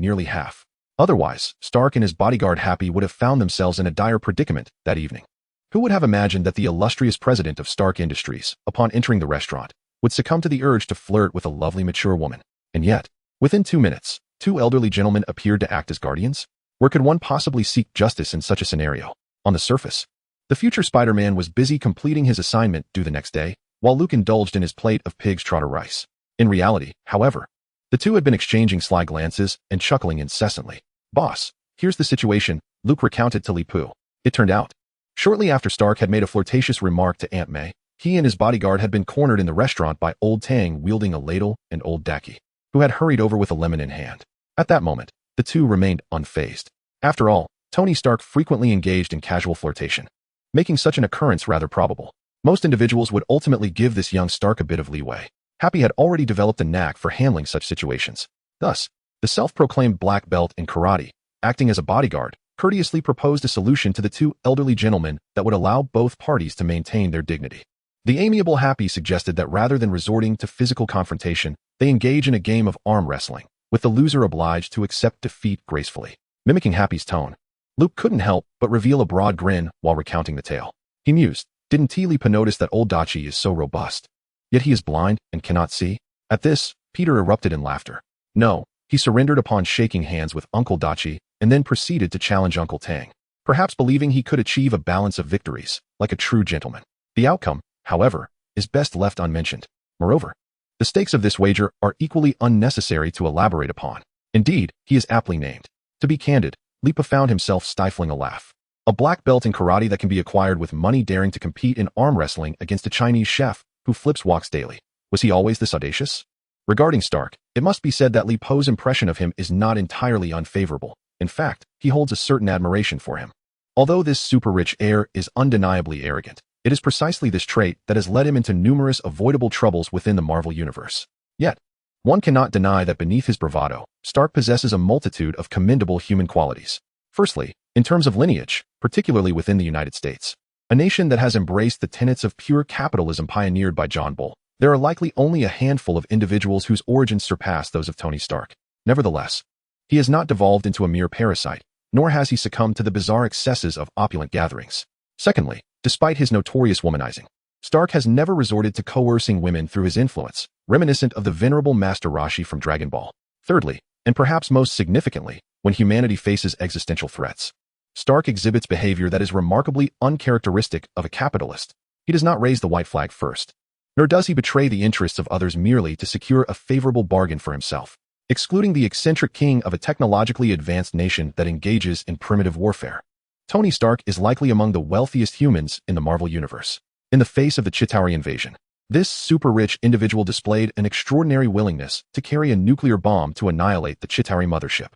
nearly half. Otherwise, Stark and his bodyguard Happy would have found themselves in a dire predicament that evening. Who would have imagined that the illustrious president of Stark Industries, upon entering the restaurant, would succumb to the urge to flirt with a lovely mature woman? And yet, within 2 minutes, 2 elderly gentlemen appeared to act as guardians? Where could one possibly seek justice in such a scenario? On the surface, the future Spider-Man was busy completing his assignment due the next day, while Luke indulged in his plate of pig's trotter rice. In reality, however, the two had been exchanging sly glances and chuckling incessantly. "Boss, here's the situation," Luke recounted to Li Pu. It turned out, shortly after Stark had made a flirtatious remark to Aunt May, he and his bodyguard had been cornered in the restaurant by Old Tang wielding a ladle and Old Dachi, who had hurried over with a lemon in hand. At that moment, the two remained unfazed. After all, Tony Stark frequently engaged in casual flirtation, making such an occurrence rather probable. Most individuals would ultimately give this young Stark a bit of leeway. Happy had already developed a knack for handling such situations. Thus, the self-proclaimed black belt in karate, acting as a bodyguard, courteously proposed a solution to the two elderly gentlemen that would allow both parties to maintain their dignity. The amiable Happy suggested that rather than resorting to physical confrontation, they engage in a game of arm wrestling, with the loser obliged to accept defeat gracefully. Mimicking Happy's tone, Luke couldn't help but reveal a broad grin while recounting the tale. He mused, didn't Lipa notice that old Dachi is so robust? Yet he is blind and cannot see? At this, Peter erupted in laughter. No, he surrendered upon shaking hands with Uncle Dachi and then proceeded to challenge Uncle Tang, perhaps believing he could achieve a balance of victories, like a true gentleman. The outcome, however, is best left unmentioned. Moreover, the stakes of this wager are equally unnecessary to elaborate upon. Indeed, he is aptly named. To be candid, Lipa found himself stifling a laugh. A black belt in karate that can be acquired with money, daring to compete in arm wrestling against a Chinese chef who flips walks daily. Was he always this audacious? Regarding Stark, it must be said that Li Po's impression of him is not entirely unfavorable. In fact, he holds a certain admiration for him. Although this super-rich heir is undeniably arrogant, it is precisely this trait that has led him into numerous avoidable troubles within the Marvel Universe. Yet, one cannot deny that beneath his bravado, Stark possesses a multitude of commendable human qualities. Firstly, in terms of lineage, particularly within the United States, a nation that has embraced the tenets of pure capitalism pioneered by John Bull, there are likely only a handful of individuals whose origins surpass those of Tony Stark. Nevertheless, he has not devolved into a mere parasite, nor has he succumbed to the bizarre excesses of opulent gatherings. Secondly, despite his notorious womanizing, Stark has never resorted to coercing women through his influence, reminiscent of the venerable Master Roshi from Dragon Ball. Thirdly, and perhaps most significantly, when humanity faces existential threats, Stark exhibits behavior that is remarkably uncharacteristic of a capitalist. He does not raise the white flag first, nor does he betray the interests of others merely to secure a favorable bargain for himself. Excluding the eccentric king of a technologically advanced nation that engages in primitive warfare, Tony Stark is likely among the wealthiest humans in the Marvel Universe. In the face of the Chitauri invasion, this super-rich individual displayed an extraordinary willingness to carry a nuclear bomb to annihilate the Chitauri mothership,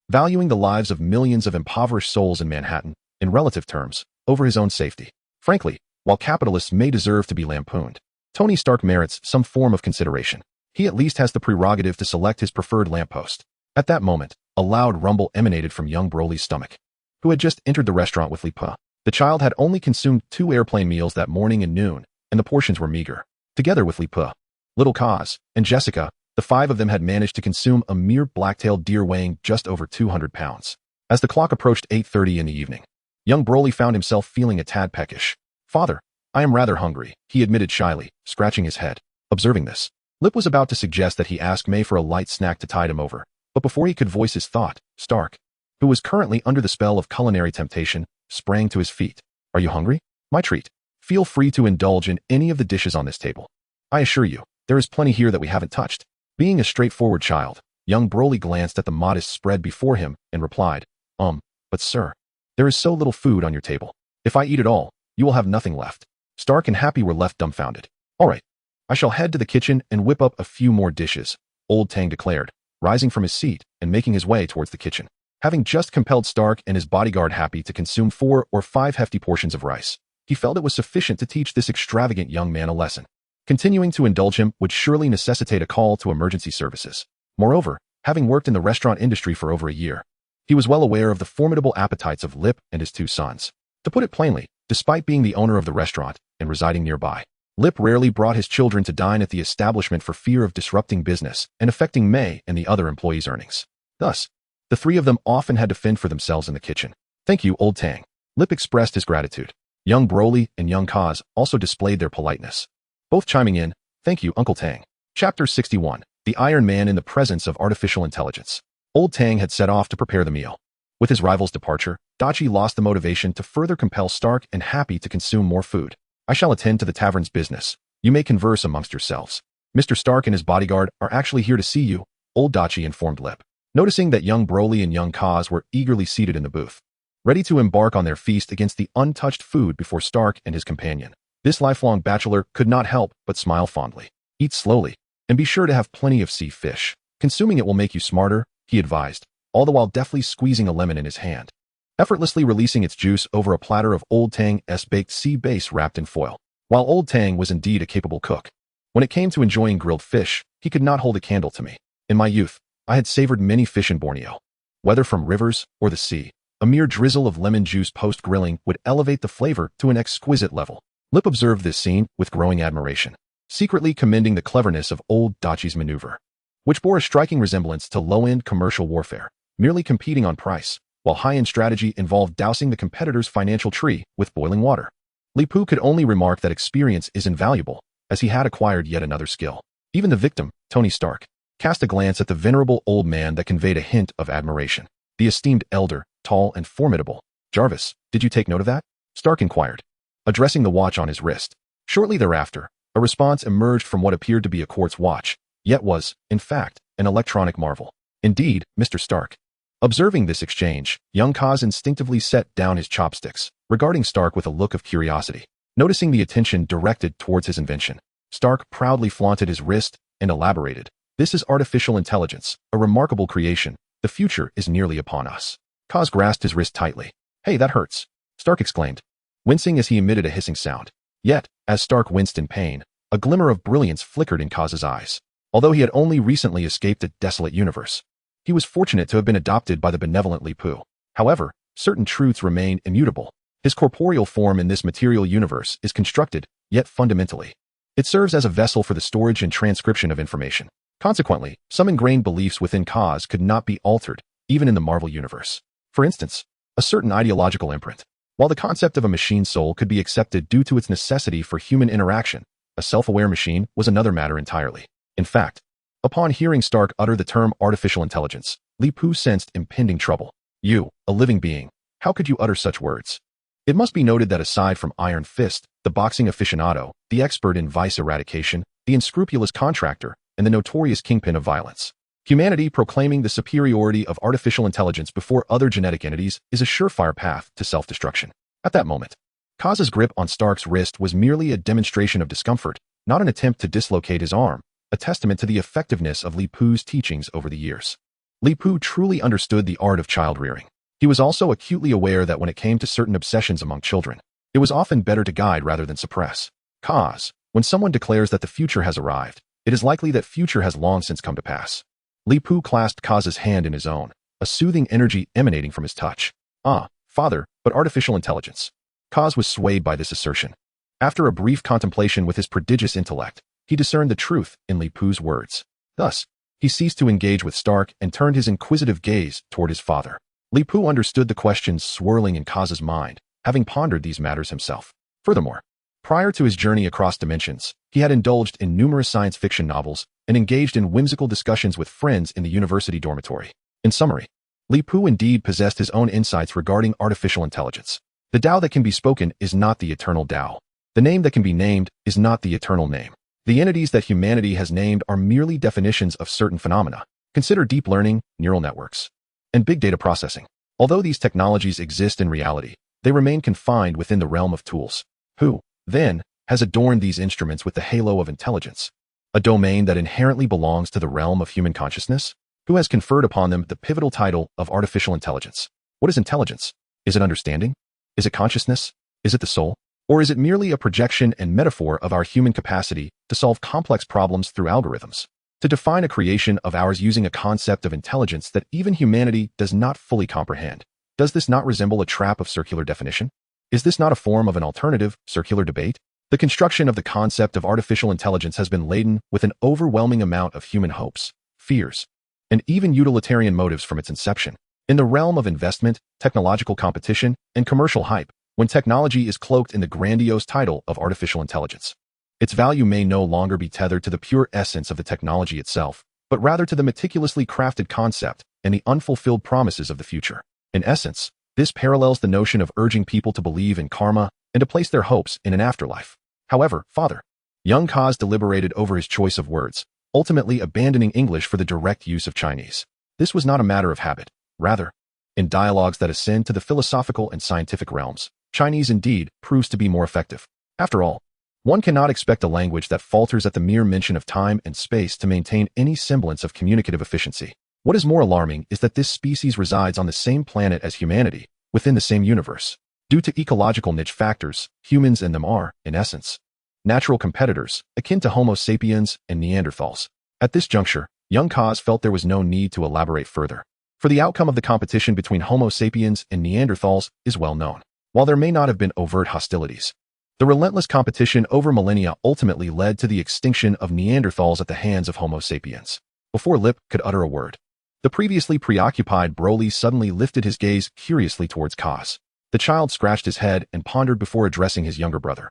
valuing the lives of millions of impoverished souls in Manhattan, in relative terms, over his own safety. Frankly, while capitalists may deserve to be lampooned, Tony Stark merits some form of consideration. He at least has the prerogative to select his preferred lamppost. At that moment, a loud rumble emanated from young Broly's stomach, who had just entered the restaurant with Li Pa. The child had only consumed 2 airplane meals that morning and noon, and the portions were meager. Together with Li Pa, little Kaz, and Jessica, the 5 of them had managed to consume a mere black-tailed deer weighing just over 200 pounds. As the clock approached 8:30 in the evening, young Broly found himself feeling a tad peckish. "Father, I am rather hungry," he admitted shyly, scratching his head. Observing this, Lip was about to suggest that he ask May for a light snack to tide him over, but before he could voice his thought, Stark, who was currently under the spell of culinary temptation, sprang to his feet. "Are you hungry? My treat. Feel free to indulge in any of the dishes on this table. I assure you, there is plenty here that we haven't touched." Being a straightforward child, young Broly glanced at the modest spread before him and replied, But sir, there is so little food on your table. If I eat it all, you will have nothing left." Stark and Happy were left dumbfounded. "All right, I shall head to the kitchen and whip up a few more dishes," Old Tang declared, rising from his seat and making his way towards the kitchen. Having just compelled Stark and his bodyguard Happy to consume 4 or 5 hefty portions of rice, he felt it was sufficient to teach this extravagant young man a lesson. Continuing to indulge him would surely necessitate a call to emergency services. Moreover, having worked in the restaurant industry for over a year, he was well aware of the formidable appetites of Lip and his 2 sons. To put it plainly, despite being the owner of the restaurant and residing nearby, Lip rarely brought his children to dine at the establishment for fear of disrupting business and affecting May and the other employees' earnings. Thus, the 3 of them often had to fend for themselves in the kitchen. "Thank you, Old Tang." Lip expressed his gratitude. Young Broly and young Kaz also displayed their politeness, both chiming in, "Thank you, Uncle Tang." Chapter 61. The Iron Man in the Presence of Artificial Intelligence. Old Tang had set off to prepare the meal. With his rival's departure, Dachi lost the motivation to further compel Stark and Happy to consume more food. "I shall attend to the tavern's business. You may converse amongst yourselves. Mr. Stark and his bodyguard are actually here to see you," Old Dachi informed Lip, noticing that young Broly and young Kaz were eagerly seated in the booth, ready to embark on their feast against the untouched food before Stark and his companion. This lifelong bachelor could not help but smile fondly. "Eat slowly, and be sure to have plenty of sea fish. Consuming it will make you smarter," he advised, all the while deftly squeezing a lemon in his hand, effortlessly releasing its juice over a platter of Old Tang's baked sea base wrapped in foil. While Old Tang was indeed a capable cook, when it came to enjoying grilled fish, he could not hold a candle to me. In my youth, I had savored many fish in Borneo. Whether from rivers or the sea, a mere drizzle of lemon juice post-grilling would elevate the flavor to an exquisite level. Lip observed this scene with growing admiration, secretly commending the cleverness of Old Dachi's maneuver, which bore a striking resemblance to low-end commercial warfare, merely competing on price, while high-end strategy involved dousing the competitor's financial tree with boiling water. Li Pu could only remark that experience is invaluable, as he had acquired yet another skill. Even the victim, Tony Stark, cast a glance at the venerable old man that conveyed a hint of admiration. The esteemed elder, tall and formidable. Jarvis, did you take note of that? Stark inquired, addressing the watch on his wrist. Shortly thereafter, a response emerged from what appeared to be a quartz watch, yet was, in fact, an electronic marvel. Indeed, Mr. Stark. Observing this exchange, young Kaz instinctively set down his chopsticks, regarding Stark with a look of curiosity. Noticing the attention directed towards his invention, Stark proudly flaunted his wrist and elaborated, "This is artificial intelligence, a remarkable creation. The future is nearly upon us." Kaz grasped his wrist tightly. "Hey, that hurts," Stark exclaimed, wincing as he emitted a hissing sound. Yet, as Stark winced in pain, a glimmer of brilliance flickered in Kaz's eyes. Although he had only recently escaped a desolate universe, he was fortunate to have been adopted by the benevolent Li Pu. However, certain truths remain immutable. His corporeal form in this material universe is constructed, yet fundamentally, it serves as a vessel for the storage and transcription of information. Consequently, some ingrained beliefs within Kaz could not be altered, even in the Marvel universe. For instance, a certain ideological imprint. While the concept of a machine soul could be accepted due to its necessity for human interaction, a self-aware machine was another matter entirely. In fact, upon hearing Stark utter the term artificial intelligence, Li Pu sensed impending trouble. "You, a living being, how could you utter such words?" It must be noted that aside from Iron Fist, the boxing aficionado, the expert in vice eradication, the unscrupulous contractor, and the notorious kingpin of violence, humanity proclaiming the superiority of artificial intelligence before other genetic entities is a surefire path to self-destruction. At that moment, Kaz's grip on Stark's wrist was merely a demonstration of discomfort, not an attempt to dislocate his arm, a testament to the effectiveness of Li Pu's teachings over the years. Li Pu truly understood the art of child rearing. He was also acutely aware that when it came to certain obsessions among children, it was often better to guide rather than suppress. Kaz, when someone declares that the future has arrived, it is likely that future has long since come to pass. Li Pu clasped Kaz's hand in his own, a soothing energy emanating from his touch. "Ah, father, but artificial intelligence." Kaz was swayed by this assertion. After a brief contemplation with his prodigious intellect, he discerned the truth in Li Pu's words. Thus, he ceased to engage with Stark and turned his inquisitive gaze toward his father. Li Pu understood the questions swirling in Kaz's mind, having pondered these matters himself. Furthermore, prior to his journey across dimensions, he had indulged in numerous science fiction novels and engaged in whimsical discussions with friends in the university dormitory. In summary, Li Pu indeed possessed his own insights regarding artificial intelligence. The Tao that can be spoken is not the eternal Tao. The name that can be named is not the eternal name. The entities that humanity has named are merely definitions of certain phenomena. Consider deep learning, neural networks, and big data processing. Although these technologies exist in reality, they remain confined within the realm of tools. Who, then, has adorned these instruments with the halo of intelligence, a domain that inherently belongs to the realm of human consciousness? Who has conferred upon them the pivotal title of artificial intelligence? What is intelligence? Is it understanding? Is it consciousness? Is it the soul? Or is it merely a projection and metaphor of our human capacity to solve complex problems through algorithms? To define a creation of ours using a concept of intelligence that even humanity does not fully comprehend, does this not resemble a trap of circular definition? Is this not a form of an alternative, circular debate? The construction of the concept of artificial intelligence has been laden with an overwhelming amount of human hopes, fears, and even utilitarian motives from its inception. In the realm of investment, technological competition, and commercial hype, when technology is cloaked in the grandiose title of artificial intelligence, its value may no longer be tethered to the pure essence of the technology itself, but rather to the meticulously crafted concept and the unfulfilled promises of the future. In essence, this parallels the notion of urging people to believe in karma and to place their hopes in an afterlife. However, father, young Kaz deliberated over his choice of words, ultimately abandoning English for the direct use of Chinese. This was not a matter of habit. Rather, in dialogues that ascend to the philosophical and scientific realms, Chinese indeed proves to be more effective. After all, one cannot expect a language that falters at the mere mention of time and space to maintain any semblance of communicative efficiency. What is more alarming is that this species resides on the same planet as humanity, within the same universe. Due to ecological niche factors, humans and them are, in essence, natural competitors, akin to Homo sapiens and Neanderthals. At this juncture, young Kaz felt there was no need to elaborate further, for the outcome of the competition between Homo sapiens and Neanderthals is well known. While there may not have been overt hostilities, the relentless competition over millennia ultimately led to the extinction of Neanderthals at the hands of Homo sapiens. Before Lip could utter a word, the previously preoccupied Broly suddenly lifted his gaze curiously towards Kaz. The child scratched his head and pondered before addressing his younger brother.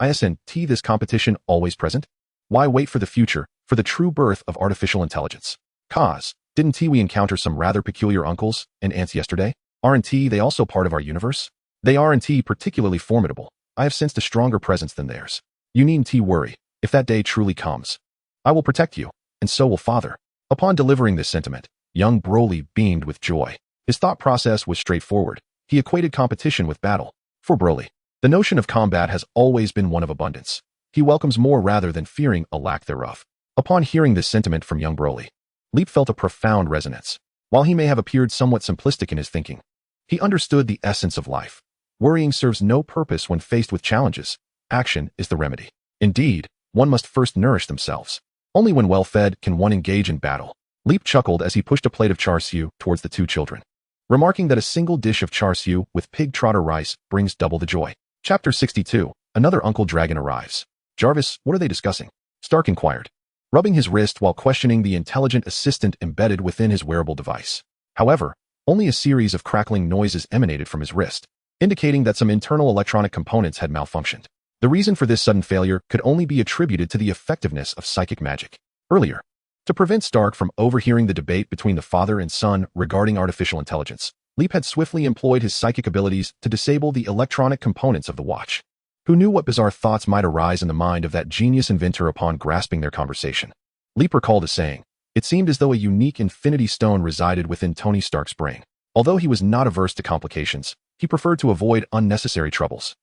Isn't this competition always present? Why wait for the future, for the true birth of artificial intelligence? Kaz, didn't we encounter some rather peculiar uncles and aunts yesterday? Aren't they also part of our universe? They aren't particularly formidable. I have sensed a stronger presence than theirs. You needn't worry. If that day truly comes, I will protect you, and so will Father. Upon delivering this sentiment, young Broly beamed with joy. His thought process was straightforward. He equated competition with battle. For Broly, the notion of combat has always been one of abundance. He welcomes more rather than fearing a lack thereof. Upon hearing this sentiment from young Broly, Leap felt a profound resonance. While he may have appeared somewhat simplistic in his thinking, he understood the essence of life. Worrying serves no purpose when faced with challenges. Action is the remedy. Indeed, one must first nourish themselves. Only when well-fed can one engage in battle. Leap chuckled as he pushed a plate of char siu towards the two children, remarking that a single dish of char siu with pig trotter rice brings double the joy. Chapter 62. Another Uncle Dragon arrives. Jarvis, what are they discussing? Stark inquired, rubbing his wrist while questioning the intelligent assistant embedded within his wearable device. However, only a series of crackling noises emanated from his wrist, indicating that some internal electronic components had malfunctioned. The reason for this sudden failure could only be attributed to the effectiveness of psychic magic. Earlier, to prevent Stark from overhearing the debate between the father and son regarding artificial intelligence, Leap had swiftly employed his psychic abilities to disable the electronic components of the watch. Who knew what bizarre thoughts might arise in the mind of that genius inventor upon grasping their conversation? Leap recalled a saying. It seemed as though a unique infinity stone resided within Tony Stark's brain. Although he was not averse to complications, he preferred to avoid unnecessary troubles.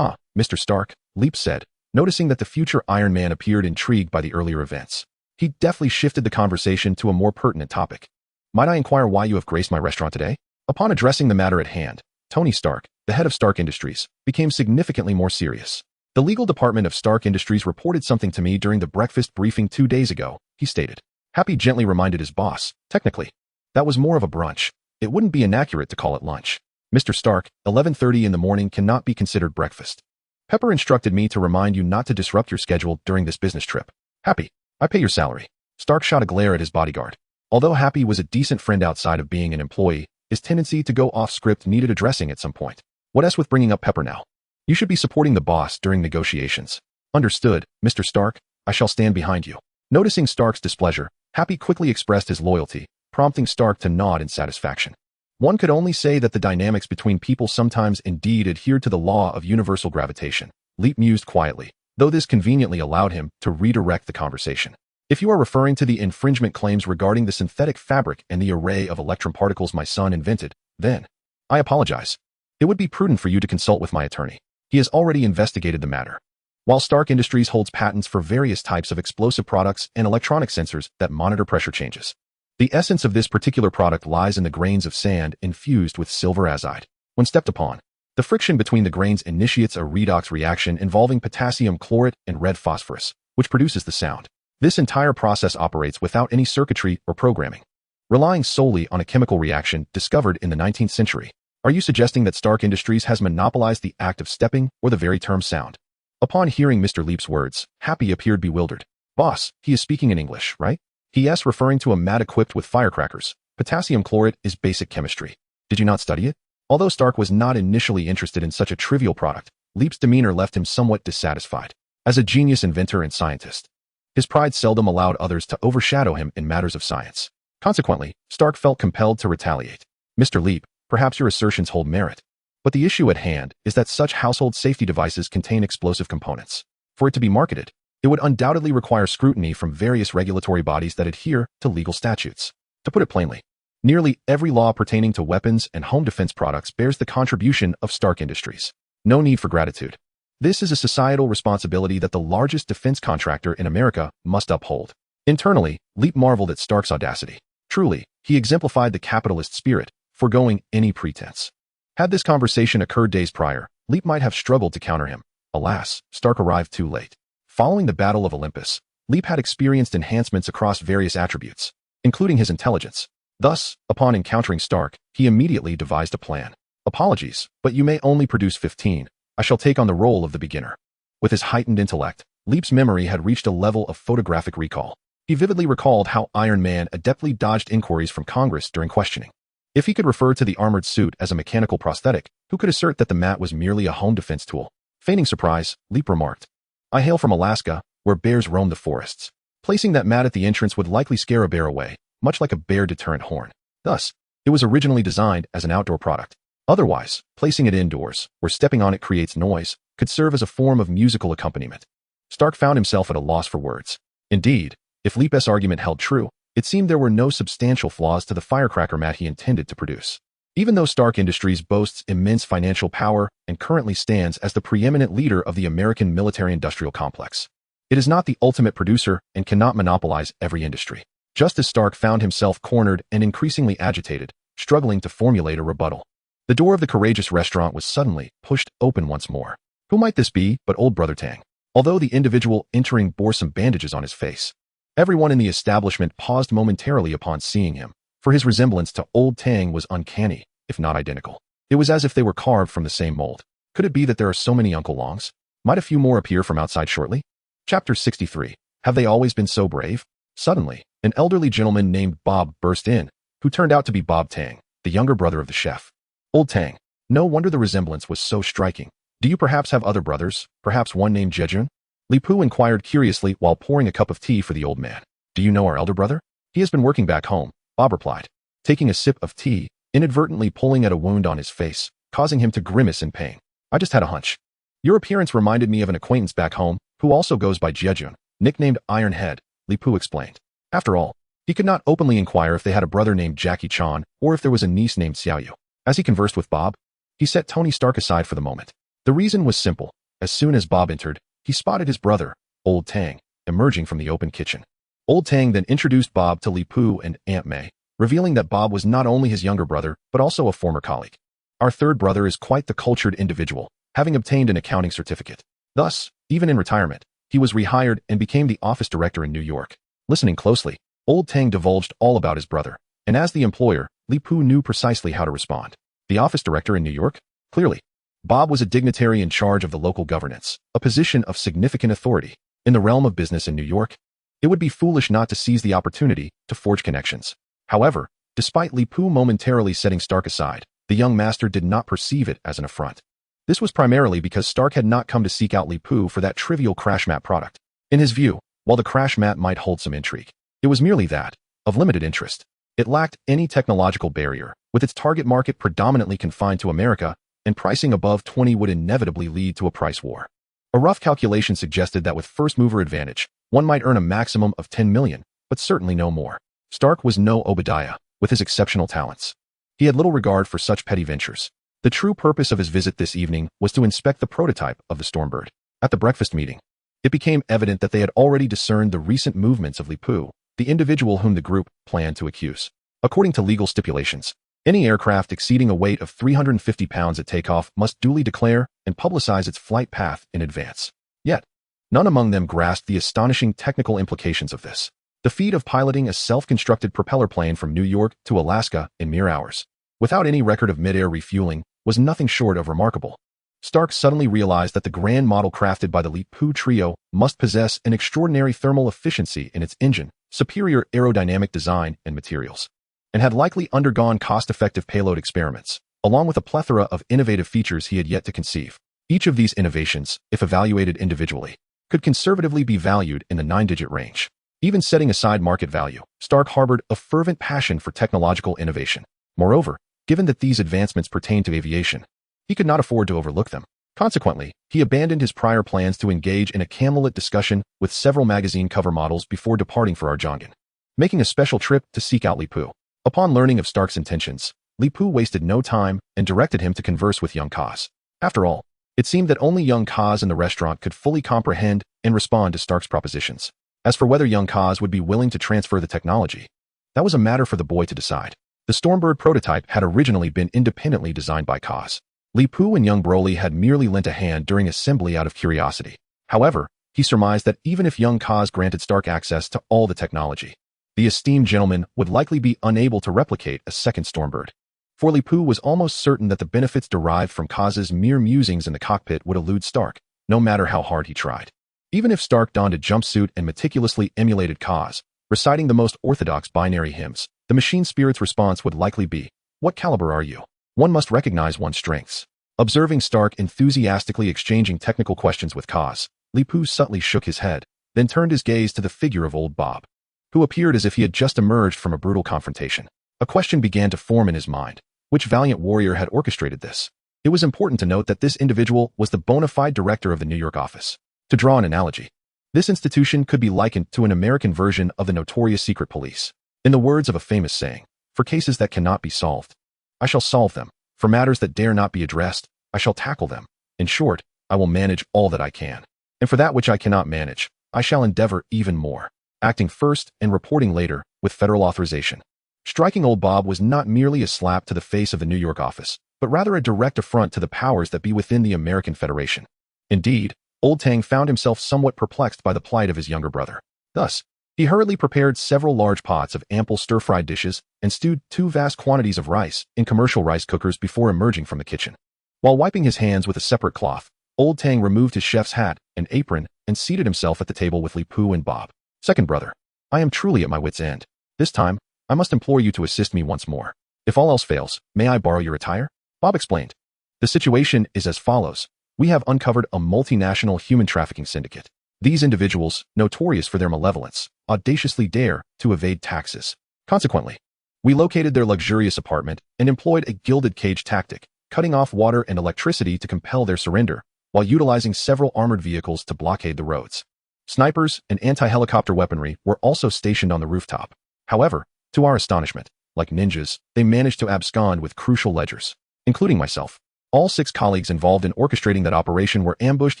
Mr. Stark, Leap said, noticing that the future Iron Man appeared intrigued by the earlier events. He deftly shifted the conversation to a more pertinent topic. Might I inquire why you have graced my restaurant today? Upon addressing the matter at hand, Tony Stark, the head of Stark Industries, became significantly more serious. The legal department of Stark Industries reported something to me during the breakfast briefing 2 days ago, he stated. Happy gently reminded his boss, technically, that was more of a brunch. It wouldn't be inaccurate to call it lunch. Mr. Stark, 11:30 in the morning cannot be considered breakfast. Pepper instructed me to remind you not to disrupt your schedule during this business trip. Happy, I pay your salary. Stark shot a glare at his bodyguard. Although Happy was a decent friend outside of being an employee, his tendency to go off script needed addressing at some point. What else with bringing up Pepper now? You should be supporting the boss during negotiations. Understood, Mr. Stark, I shall stand behind you. Noticing Stark's displeasure, Happy quickly expressed his loyalty, prompting Stark to nod in satisfaction. One could only say that the dynamics between people sometimes indeed adhered to the law of universal gravitation. Leap mused quietly, though this conveniently allowed him to redirect the conversation. If you are referring to the infringement claims regarding the synthetic fabric and the array of electron particles my son invented, then I apologize. It would be prudent for you to consult with my attorney. He has already investigated the matter. While Stark Industries holds patents for various types of explosive products and electronic sensors that monitor pressure changes, the essence of this particular product lies in the grains of sand infused with silver azide. When stepped upon, the friction between the grains initiates a redox reaction involving potassium chlorate and red phosphorus, which produces the sound. This entire process operates without any circuitry or programming, relying solely on a chemical reaction discovered in the 19th century. Are you suggesting that Stark Industries has monopolized the act of stepping or the very term sound? Upon hearing Mr. Leap's words, Happy appeared bewildered. Boss, he is speaking in English, right? He.S. referring to a mat equipped with firecrackers. Potassium chlorate is basic chemistry. Did you not study it? Although Stark was not initially interested in such a trivial product, Leap's demeanor left him somewhat dissatisfied. As a genius inventor and scientist, his pride seldom allowed others to overshadow him in matters of science. Consequently, Stark felt compelled to retaliate. Mr. Leap, perhaps your assertions hold merit, but the issue at hand is that such household safety devices contain explosive components. For it to be marketed, it would undoubtedly require scrutiny from various regulatory bodies that adhere to legal statutes. To put it plainly, nearly every law pertaining to weapons and home defense products bears the contribution of Stark Industries. No need for gratitude. This is a societal responsibility that the largest defense contractor in America must uphold. Internally, Leap marveled at Stark's audacity. Truly, he exemplified the capitalist spirit, foregoing any pretense. Had this conversation occurred days prior, Leap might have struggled to counter him. Alas, Stark arrived too late. Following the Battle of Olympus, Leap had experienced enhancements across various attributes, including his intelligence. Thus, upon encountering Stark, he immediately devised a plan. Apologies, but you may only produce 15. I shall take on the role of the beginner. With his heightened intellect, Leap's memory had reached a level of photographic recall. He vividly recalled how Iron Man adeptly dodged inquiries from Congress during questioning. If he could refer to the armored suit as a mechanical prosthetic, who could assert that the mat was merely a home defense tool? Feigning surprise, Leap remarked, I hail from Alaska, where bears roam the forests. Placing that mat at the entrance would likely scare a bear away, much like a bear deterrent horn. Thus, it was originally designed as an outdoor product. Otherwise, placing it indoors, where stepping on it creates noise, could serve as a form of musical accompaniment. Stark found himself at a loss for words. Indeed, if Leap's argument held true, it seemed there were no substantial flaws to the firecracker mat he intended to produce. Even though Stark Industries boasts immense financial power and currently stands as the preeminent leader of the American military-industrial complex, it is not the ultimate producer and cannot monopolize every industry. Just as Stark found himself cornered and increasingly agitated, struggling to formulate a rebuttal, the door of the courageous restaurant was suddenly pushed open once more. Who might this be but old Brother Tang? Although the individual entering bore some bandages on his face, everyone in the establishment paused momentarily upon seeing him, for his resemblance to old Tang was uncanny, if not identical. It was as if they were carved from the same mold. Could it be that there are so many Uncle Longs? Might a few more appear from outside shortly? Chapter 63. Have they always been so brave? Suddenly, an elderly gentleman named Bob burst in, who turned out to be Bob Tang, the younger brother of the chef. Old Tang. No wonder the resemblance was so striking. Do you perhaps have other brothers, perhaps one named Jejun? Li Pu inquired curiously while pouring a cup of tea for the old man. Do you know our elder brother? He has been working back home, Bob replied, taking a sip of tea, inadvertently pulling at a wound on his face, causing him to grimace in pain. I just had a hunch. Your appearance reminded me of an acquaintance back home, who also goes by Jejun, nicknamed Ironhead, Li Pu explained. After all, he could not openly inquire if they had a brother named Jackie Chan or if there was a niece named Xiaoyu. As he conversed with Bob, he set Tony Stark aside for the moment. The reason was simple. As soon as Bob entered, he spotted his brother, Old Tang, emerging from the open kitchen. Old Tang then introduced Bob to Li Pu and Aunt May, revealing that Bob was not only his younger brother, but also a former colleague. Our third brother is quite the cultured individual, having obtained an accounting certificate. Thus, even in retirement, he was rehired and became the office director in New York. Listening closely, Old Tang divulged all about his brother, and as the employer, Li Pu knew precisely how to respond. The office director in New York? Clearly, Bob was a dignitary in charge of the local governance, a position of significant authority. In the realm of business in New York, it would be foolish not to seize the opportunity to forge connections. However, despite Li Pu momentarily setting Stark aside, the young master did not perceive it as an affront. This was primarily because Stark had not come to seek out Li Pu for that trivial crash mat product. In his view, while the crash mat might hold some intrigue, it was merely that, of limited interest. It lacked any technological barrier, with its target market predominantly confined to America, and pricing above 20 would inevitably lead to a price war. A rough calculation suggested that with first-mover advantage, one might earn a maximum of 10 million, but certainly no more. Stark was no Obadiah, with his exceptional talents. He had little regard for such petty ventures. The true purpose of his visit this evening was to inspect the prototype of the Stormbird. At the breakfast meeting, it became evident that they had already discerned the recent movements of Li Pu, the individual whom the group planned to accuse. According to legal stipulations, any aircraft exceeding a weight of 350 pounds at takeoff must duly declare and publicize its flight path in advance. Yet, none among them grasped the astonishing technical implications of this. The feat of piloting a self-constructed propeller plane from New York to Alaska in mere hours, without any record of mid-air refueling, was nothing short of remarkable. Stark suddenly realized that the grand model crafted by the Li Pu trio must possess an extraordinary thermal efficiency in its engine, superior aerodynamic design and materials, and had likely undergone cost-effective payload experiments, along with a plethora of innovative features he had yet to conceive. Each of these innovations, if evaluated individually, could conservatively be valued in the 9-digit range. Even setting aside market value, Stark harbored a fervent passion for technological innovation. Moreover, given that these advancements pertained to aviation, he could not afford to overlook them. Consequently, he abandoned his prior plans to engage in a candlelit discussion with several magazine cover models before departing for Arjangan, making a special trip to seek out Li Pu. Upon learning of Stark's intentions, Li Pu wasted no time and directed him to converse with young Kaz. After all, it seemed that only young Kaz in the restaurant could fully comprehend and respond to Stark's propositions. As for whether young Kaz would be willing to transfer the technology, That was a matter for the boy to decide. The Stormbird prototype had originally been independently designed by Kurze. Li Pu and young Broly had merely lent a hand during assembly out of curiosity. However, he surmised that even if young Kurze granted Stark access to all the technology, the esteemed gentleman would likely be unable to replicate a second Stormbird. For Li Pu was almost certain that the benefits derived from Kurze's mere musings in the cockpit would elude Stark, no matter how hard he tried. Even if Stark donned a jumpsuit and meticulously emulated Kurze, reciting the most orthodox binary hymns, the machine spirit's response would likely be, "What caliber are you?" One must recognize one's strengths. Observing Stark enthusiastically exchanging technical questions with Kurze, Li Pu subtly shook his head, then turned his gaze to the figure of old Bob, who appeared as if he had just emerged from a brutal confrontation. A question began to form in his mind. Which valiant warrior had orchestrated this? It was important to note that this individual was the bona fide director of the New York office. To draw an analogy, this institution could be likened to an American version of the notorious secret police. In the words of a famous saying, for cases that cannot be solved, I shall solve them. For matters that dare not be addressed, I shall tackle them. In short, I will manage all that I can. And for that which I cannot manage, I shall endeavor even more, acting first and reporting later with federal authorization. Striking old Bob was not merely a slap to the face of the New York office, but rather a direct affront to the powers that be within the American Federation. Indeed, old Tang found himself somewhat perplexed by the plight of his younger brother. Thus, he hurriedly prepared several large pots of ample stir-fried dishes and stewed 2 vast quantities of rice in commercial rice cookers before emerging from the kitchen. While wiping his hands with a separate cloth, old Tang removed his chef's hat and apron and seated himself at the table with Li Pu and Bob. Second brother, I am truly at my wit's end. This time, I must implore you to assist me once more. If all else fails, may I borrow your attire? Bob explained. The situation is as follows. We have uncovered a multinational human trafficking syndicate. These individuals, notorious for their malevolence, audaciously dare to evade taxes. Consequently, we located their luxurious apartment and employed a gilded cage tactic, cutting off water and electricity to compel their surrender, while utilizing several armored vehicles to blockade the roads. Snipers and anti-helicopter weaponry were also stationed on the rooftop. However, to our astonishment, like ninjas, they managed to abscond with crucial ledgers, including myself. All 6 colleagues involved in orchestrating that operation were ambushed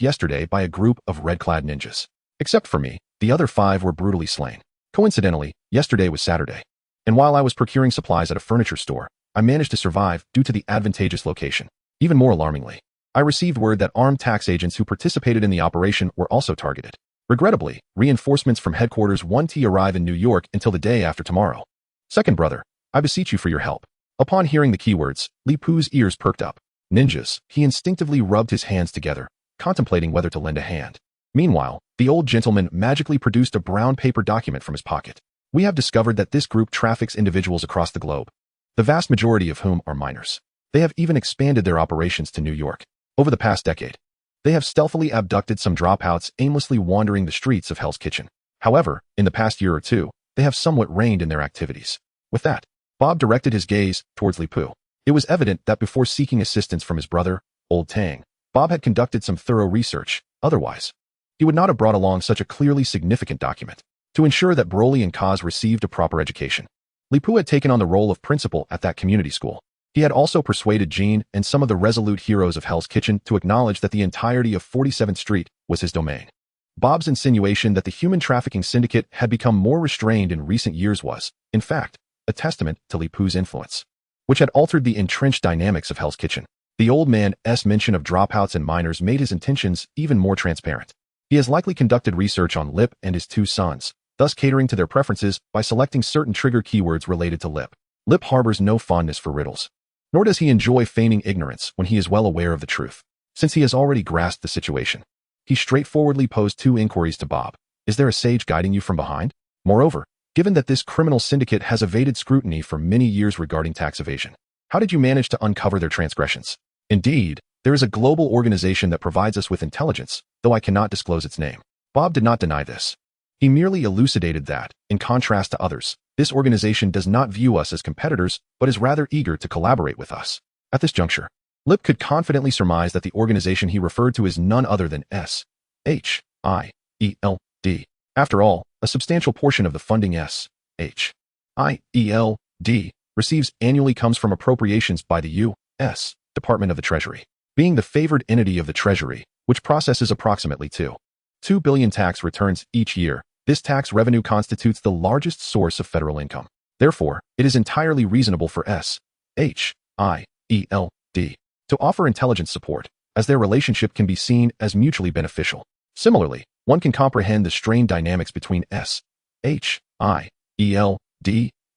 yesterday by a group of red-clad ninjas. Except for me, the other 5 were brutally slain. Coincidentally, yesterday was Saturday, and while I was procuring supplies at a furniture store, I managed to survive due to the advantageous location. Even more alarmingly, I received word that armed tax agents who participated in the operation were also targeted. Regrettably, reinforcements from headquarters won't arrive in New York until the day after tomorrow. Second brother, I beseech you for your help. Upon hearing the keywords, Li Pu's ears perked up. Ninjas, he instinctively rubbed his hands together, contemplating whether to lend a hand. Meanwhile, the old gentleman magically produced a brown paper document from his pocket. We have discovered that this group traffics individuals across the globe, the vast majority of whom are minors. They have even expanded their operations to New York. Over the past decade, they have stealthily abducted some dropouts aimlessly wandering the streets of Hell's Kitchen. However, in the past year or 2, they have somewhat reined in their activities. With that, Bob directed his gaze towards Li Pu. It was evident that before seeking assistance from his brother, old Tang, Bob had conducted some thorough research. Otherwise, he would not have brought along such a clearly significant document. To ensure that Broly and Kurze received a proper education, Li Pu had taken on the role of principal at that community school. He had also persuaded Jean and some of the resolute heroes of Hell's Kitchen to acknowledge that the entirety of 47th Street was his domain. Bob's insinuation that the human trafficking syndicate had become more restrained in recent years was, in fact, a testament to Li Pu's influence, which had altered the entrenched dynamics of Hell's Kitchen. The old man's mention of dropouts and minors made his intentions even more transparent. He has likely conducted research on Lip and his 2 sons, thus catering to their preferences by selecting certain trigger keywords related to Lip. Lip harbors no fondness for riddles, nor does he enjoy feigning ignorance when he is well aware of the truth. Since he has already grasped the situation, he straightforwardly posed 2 inquiries to Bob. Is there a sage guiding you from behind? Moreover, given that this criminal syndicate has evaded scrutiny for many years regarding tax evasion, how did you manage to uncover their transgressions? Indeed, there is a global organization that provides us with intelligence, though I cannot disclose its name. Bob did not deny this. He merely elucidated that, in contrast to others, this organization does not view us as competitors, but is rather eager to collaborate with us. At this juncture, Lip could confidently surmise that the organization he referred to is none other than SHIELD. After all, a substantial portion of the funding SHIELD receives annually comes from appropriations by the U.S. Department of the Treasury. Being the favored entity of the Treasury, which processes approximately 2 billion tax returns each year, this tax revenue constitutes the largest source of federal income. Therefore, it is entirely reasonable for SHIELD to offer intelligence support, as their relationship can be seen as mutually beneficial. Similarly, one can comprehend the strained dynamics between SHIELD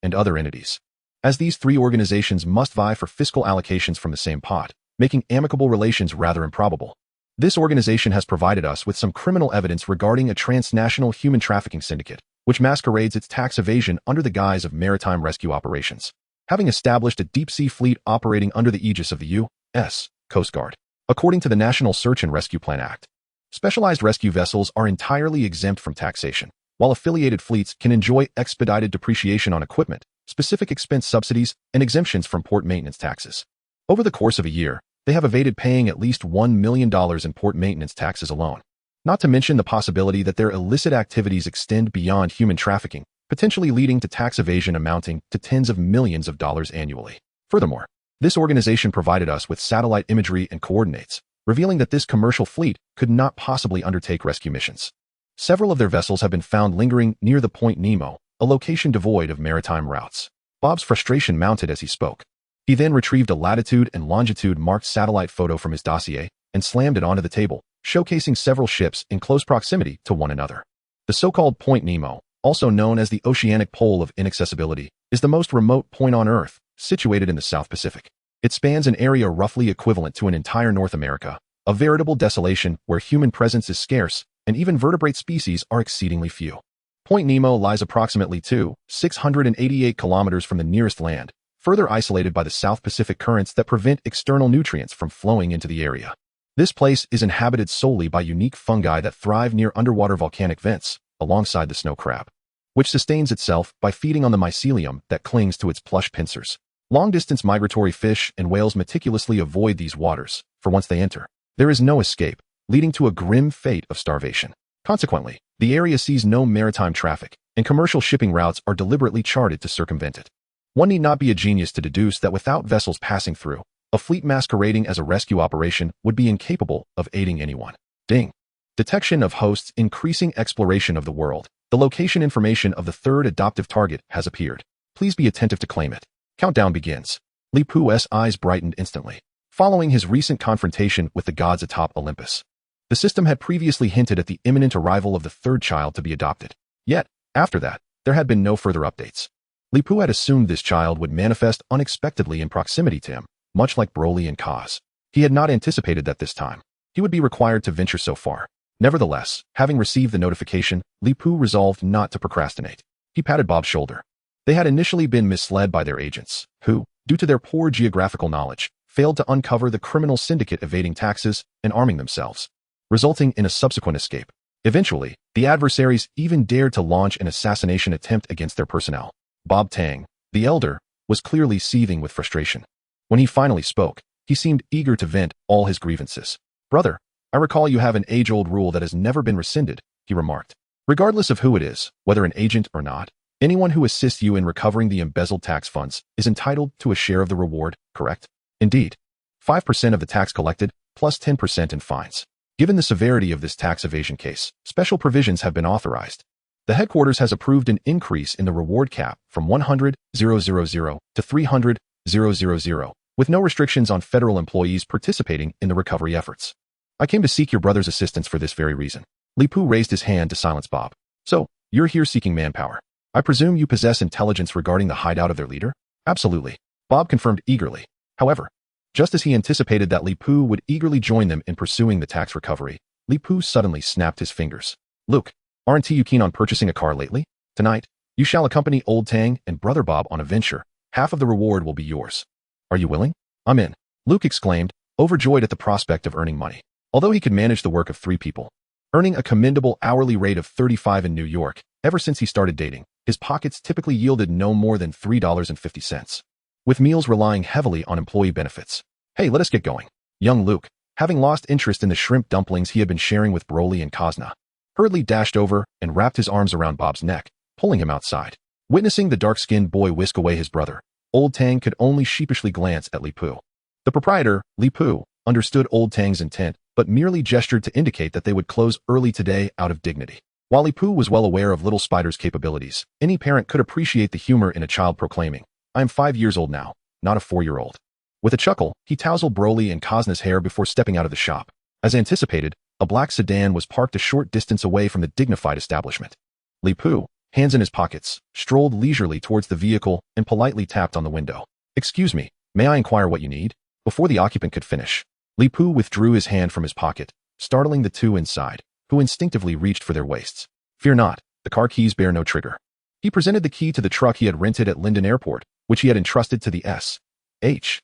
and other entities, as these three organizations must vie for fiscal allocations from the same pot, making amicable relations rather improbable. This organization has provided us with some criminal evidence regarding a transnational human trafficking syndicate, which masquerades its tax evasion under the guise of maritime rescue operations, having established a deep-sea fleet operating under the aegis of the U.S. Coast Guard. According to the National Search and Rescue Plan Act, specialized rescue vessels are entirely exempt from taxation, while affiliated fleets can enjoy expedited depreciation on equipment, specific expense subsidies, and exemptions from port maintenance taxes. Over the course of a year, they have evaded paying at least $1 million in port maintenance taxes alone, not to mention the possibility that their illicit activities extend beyond human trafficking, potentially leading to tax evasion amounting to tens of millions of dollars annually. Furthermore, this organization provided us with satellite imagery and coordinates, revealing that this commercial fleet could not possibly undertake rescue missions. Several of their vessels have been found lingering near the Point Nemo, a location devoid of maritime routes. Bob's frustration mounted as he spoke. He then retrieved a latitude and longitude marked satellite photo from his dossier and slammed it onto the table, showcasing several ships in close proximity to one another. The so-called Point Nemo, also known as the oceanic pole of inaccessibility, is the most remote point on Earth, situated in the South Pacific. It spans an area roughly equivalent to an entire North America, a veritable desolation where human presence is scarce and even vertebrate species are exceedingly few. Point Nemo lies approximately 688 kilometers from the nearest land, further isolated by the South Pacific currents that prevent external nutrients from flowing into the area. This place is inhabited solely by unique fungi that thrive near underwater volcanic vents, alongside the snow crab, which sustains itself by feeding on the mycelium that clings to its plush pincers. Long-distance migratory fish and whales meticulously avoid these waters, for once they enter, there is no escape, leading to a grim fate of starvation. Consequently, the area sees no maritime traffic, and commercial shipping routes are deliberately charted to circumvent it. One need not be a genius to deduce that without vessels passing through, a fleet masquerading as a rescue operation would be incapable of aiding anyone. Ding. Detection of hosts. Increasing exploration of the world. The location information of the third adoptive target has appeared. Please be attentive to claim it. Countdown begins. Li Pu's eyes brightened instantly. Following his recent confrontation with the gods atop Olympus, the system had previously hinted at the imminent arrival of the third child to be adopted. Yet, after that, there had been no further updates. Li Pu had assumed this child would manifest unexpectedly in proximity to him, much like Broly and Kaz. He had not anticipated that this time he would be required to venture so far. Nevertheless, having received the notification, Li Pu resolved not to procrastinate. He patted Bob's shoulder. They had initially been misled by their agents, who, due to their poor geographical knowledge, failed to uncover the criminal syndicate evading taxes and arming themselves, resulting in a subsequent escape. Eventually, the adversaries even dared to launch an assassination attempt against their personnel. Bob Tang, the elder, was clearly seething with frustration. When he finally spoke, he seemed eager to vent all his grievances. "Brother, I recall you have an age-old rule that has never been rescinded," he remarked. "Regardless of who it is, whether an agent or not, anyone who assists you in recovering the embezzled tax funds is entitled to a share of the reward, correct?" "Indeed. 5% of the tax collected, plus 10% in fines. Given the severity of this tax evasion case, special provisions have been authorized. The headquarters has approved an increase in the reward cap from 100,000 to 300,000, with no restrictions on federal employees participating in the recovery efforts. I came to seek your brother's assistance for this very reason." Li Pu raised his hand to silence Bob. "So, you're here seeking manpower. I presume you possess intelligence regarding the hideout of their leader?" "Absolutely," Bob confirmed eagerly. However, just as he anticipated that Li Pu would eagerly join them in pursuing the tax recovery, Li Pu suddenly snapped his fingers. "Luke, aren't you keen on purchasing a car lately? Tonight, you shall accompany Old Tang and Brother Bob on a venture. Half of the reward will be yours. Are you willing?" "I'm in," Luke exclaimed, overjoyed at the prospect of earning money. Although he could manage the work of 3 people, earning a commendable hourly rate of $35 in New York, ever since he started dating, his pockets typically yielded no more than $3.50, with meals relying heavily on employee benefits. "Hey, let us get going." Young Luke, having lost interest in the shrimp dumplings he had been sharing with Broly and Kazna, hurriedly dashed over and wrapped his arms around Bob's neck, pulling him outside. Witnessing the dark-skinned boy whisk away his brother, Old Tang could only sheepishly glance at Li Pu. The proprietor, Li Pu, understood Old Tang's intent, but merely gestured to indicate that they would close early today out of dignity. While Li Pu was well aware of little Spider's capabilities, any parent could appreciate the humor in a child proclaiming, "I am 5 years old now, not a 4-year-old." With a chuckle, he tousled Broly and Cosna's hair before stepping out of the shop. As anticipated, a black sedan was parked a short distance away from the dignified establishment. Li Pu, hands in his pockets, strolled leisurely towards the vehicle and politely tapped on the window. "Excuse me, may I inquire what you need?" Before the occupant could finish, Li Pu withdrew his hand from his pocket, startling the two inside, who instinctively reached for their waists. "Fear not, the car keys bear no trigger." He presented the key to the truck he had rented at Linden Airport, which he had entrusted to the S.H.I.E.L.D.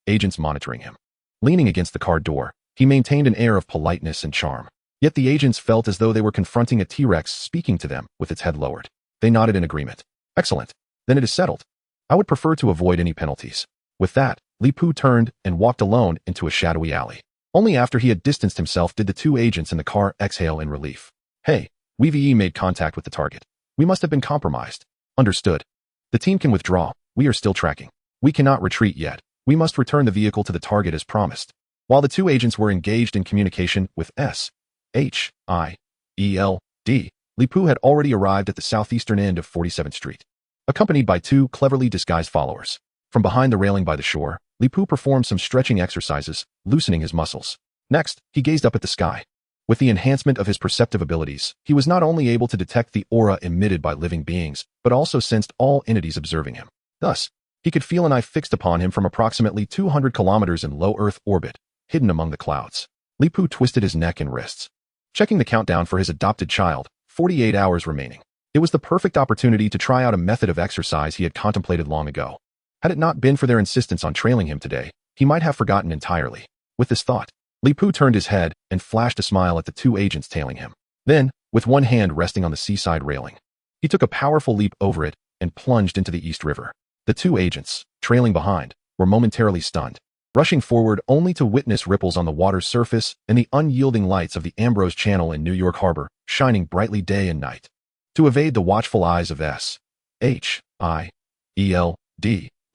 agents monitoring him. Leaning against the car door, he maintained an air of politeness and charm. Yet the agents felt as though they were confronting a T-Rex speaking to them with its head lowered. They nodded in agreement. "Excellent. Then it is settled. I would prefer to avoid any penalties." With that, Li Pu turned and walked alone into a shadowy alley. Only after he had distanced himself did the two agents in the car exhale in relief. "Hey, we've made contact with the target. We must have been compromised." "Understood. The team can withdraw. We are still tracking. We cannot retreat yet. We must return the vehicle to the target as promised." While the two agents were engaged in communication with S.H.I.E.L.D., Li Pu had already arrived at the southeastern end of 47th Street, accompanied by two cleverly disguised followers. From behind the railing by the shore, Li Pu performed some stretching exercises, loosening his muscles. Next, he gazed up at the sky. With the enhancement of his perceptive abilities, he was not only able to detect the aura emitted by living beings, but also sensed all entities observing him. Thus, he could feel an eye fixed upon him from approximately 200 kilometers in low Earth orbit, hidden among the clouds. Li Pu twisted his neck and wrists, checking the countdown for his adopted child, 48 hours remaining. It was the perfect opportunity to try out a method of exercise he had contemplated long ago. Had it not been for their insistence on trailing him today, he might have forgotten entirely. With this thought, Li Pu turned his head and flashed a smile at the two agents tailing him. Then, with one hand resting on the seaside railing, he took a powerful leap over it and plunged into the East River. The two agents, trailing behind, were momentarily stunned, rushing forward only to witness ripples on the water's surface and the unyielding lights of the Ambrose Channel in New York Harbor shining brightly day and night. To evade the watchful eyes of S.H.I.E.L.D.,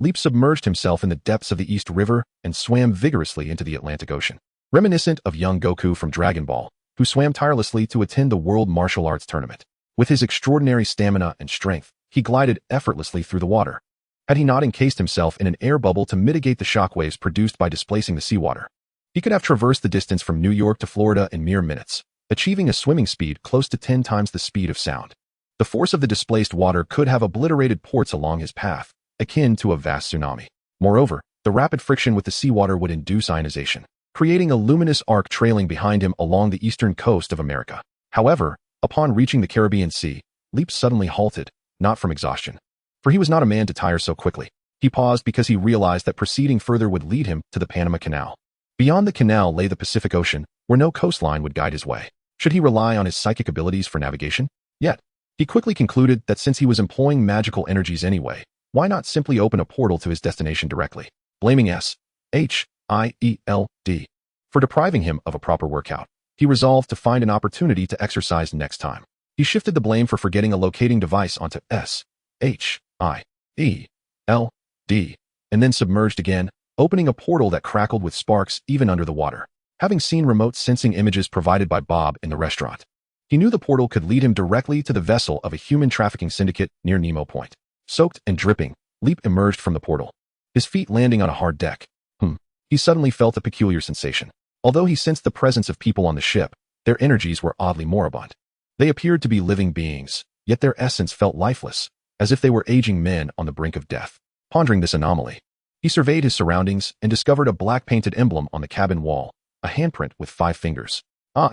Leap submerged himself in the depths of the East River and swam vigorously into the Atlantic Ocean. Reminiscent of young Goku from Dragon Ball, who swam tirelessly to attend the World Martial Arts Tournament. With his extraordinary stamina and strength, he glided effortlessly through the water. Had he not encased himself in an air bubble to mitigate the shockwaves produced by displacing the seawater, he could have traversed the distance from New York to Florida in mere minutes, achieving a swimming speed close to 10 times the speed of sound. The force of the displaced water could have obliterated ports along his path, akin to a vast tsunami. Moreover, the rapid friction with the seawater would induce ionization, creating a luminous arc trailing behind him along the eastern coast of America. However, upon reaching the Caribbean Sea, Leap suddenly halted, not from exhaustion. For he was not a man to tire so quickly. He paused because he realized that proceeding further would lead him to the Panama Canal. Beyond the canal lay the Pacific Ocean, where no coastline would guide his way. Should he rely on his psychic abilities for navigation? Yet, he quickly concluded that since he was employing magical energies anyway, why not simply open a portal to his destination directly? Blaming S.H.I.E.L.D. for depriving him of a proper workout, he resolved to find an opportunity to exercise next time. He shifted the blame for forgetting a locating device onto S.H.I.E.L.D. and then submerged again, opening a portal that crackled with sparks even under the water. Having seen remote sensing images provided by Bob in the restaurant, he knew the portal could lead him directly to the vessel of a human trafficking syndicate near Nemo Point. Soaked and dripping, Leap emerged from the portal, his feet landing on a hard deck. He suddenly felt a peculiar sensation. Although he sensed the presence of people on the ship, their energies were oddly moribund. They appeared to be living beings, yet their essence felt lifeless, as if they were aging men on the brink of death. Pondering this anomaly, he surveyed his surroundings and discovered a black-painted emblem on the cabin wall, a handprint with 5 fingers.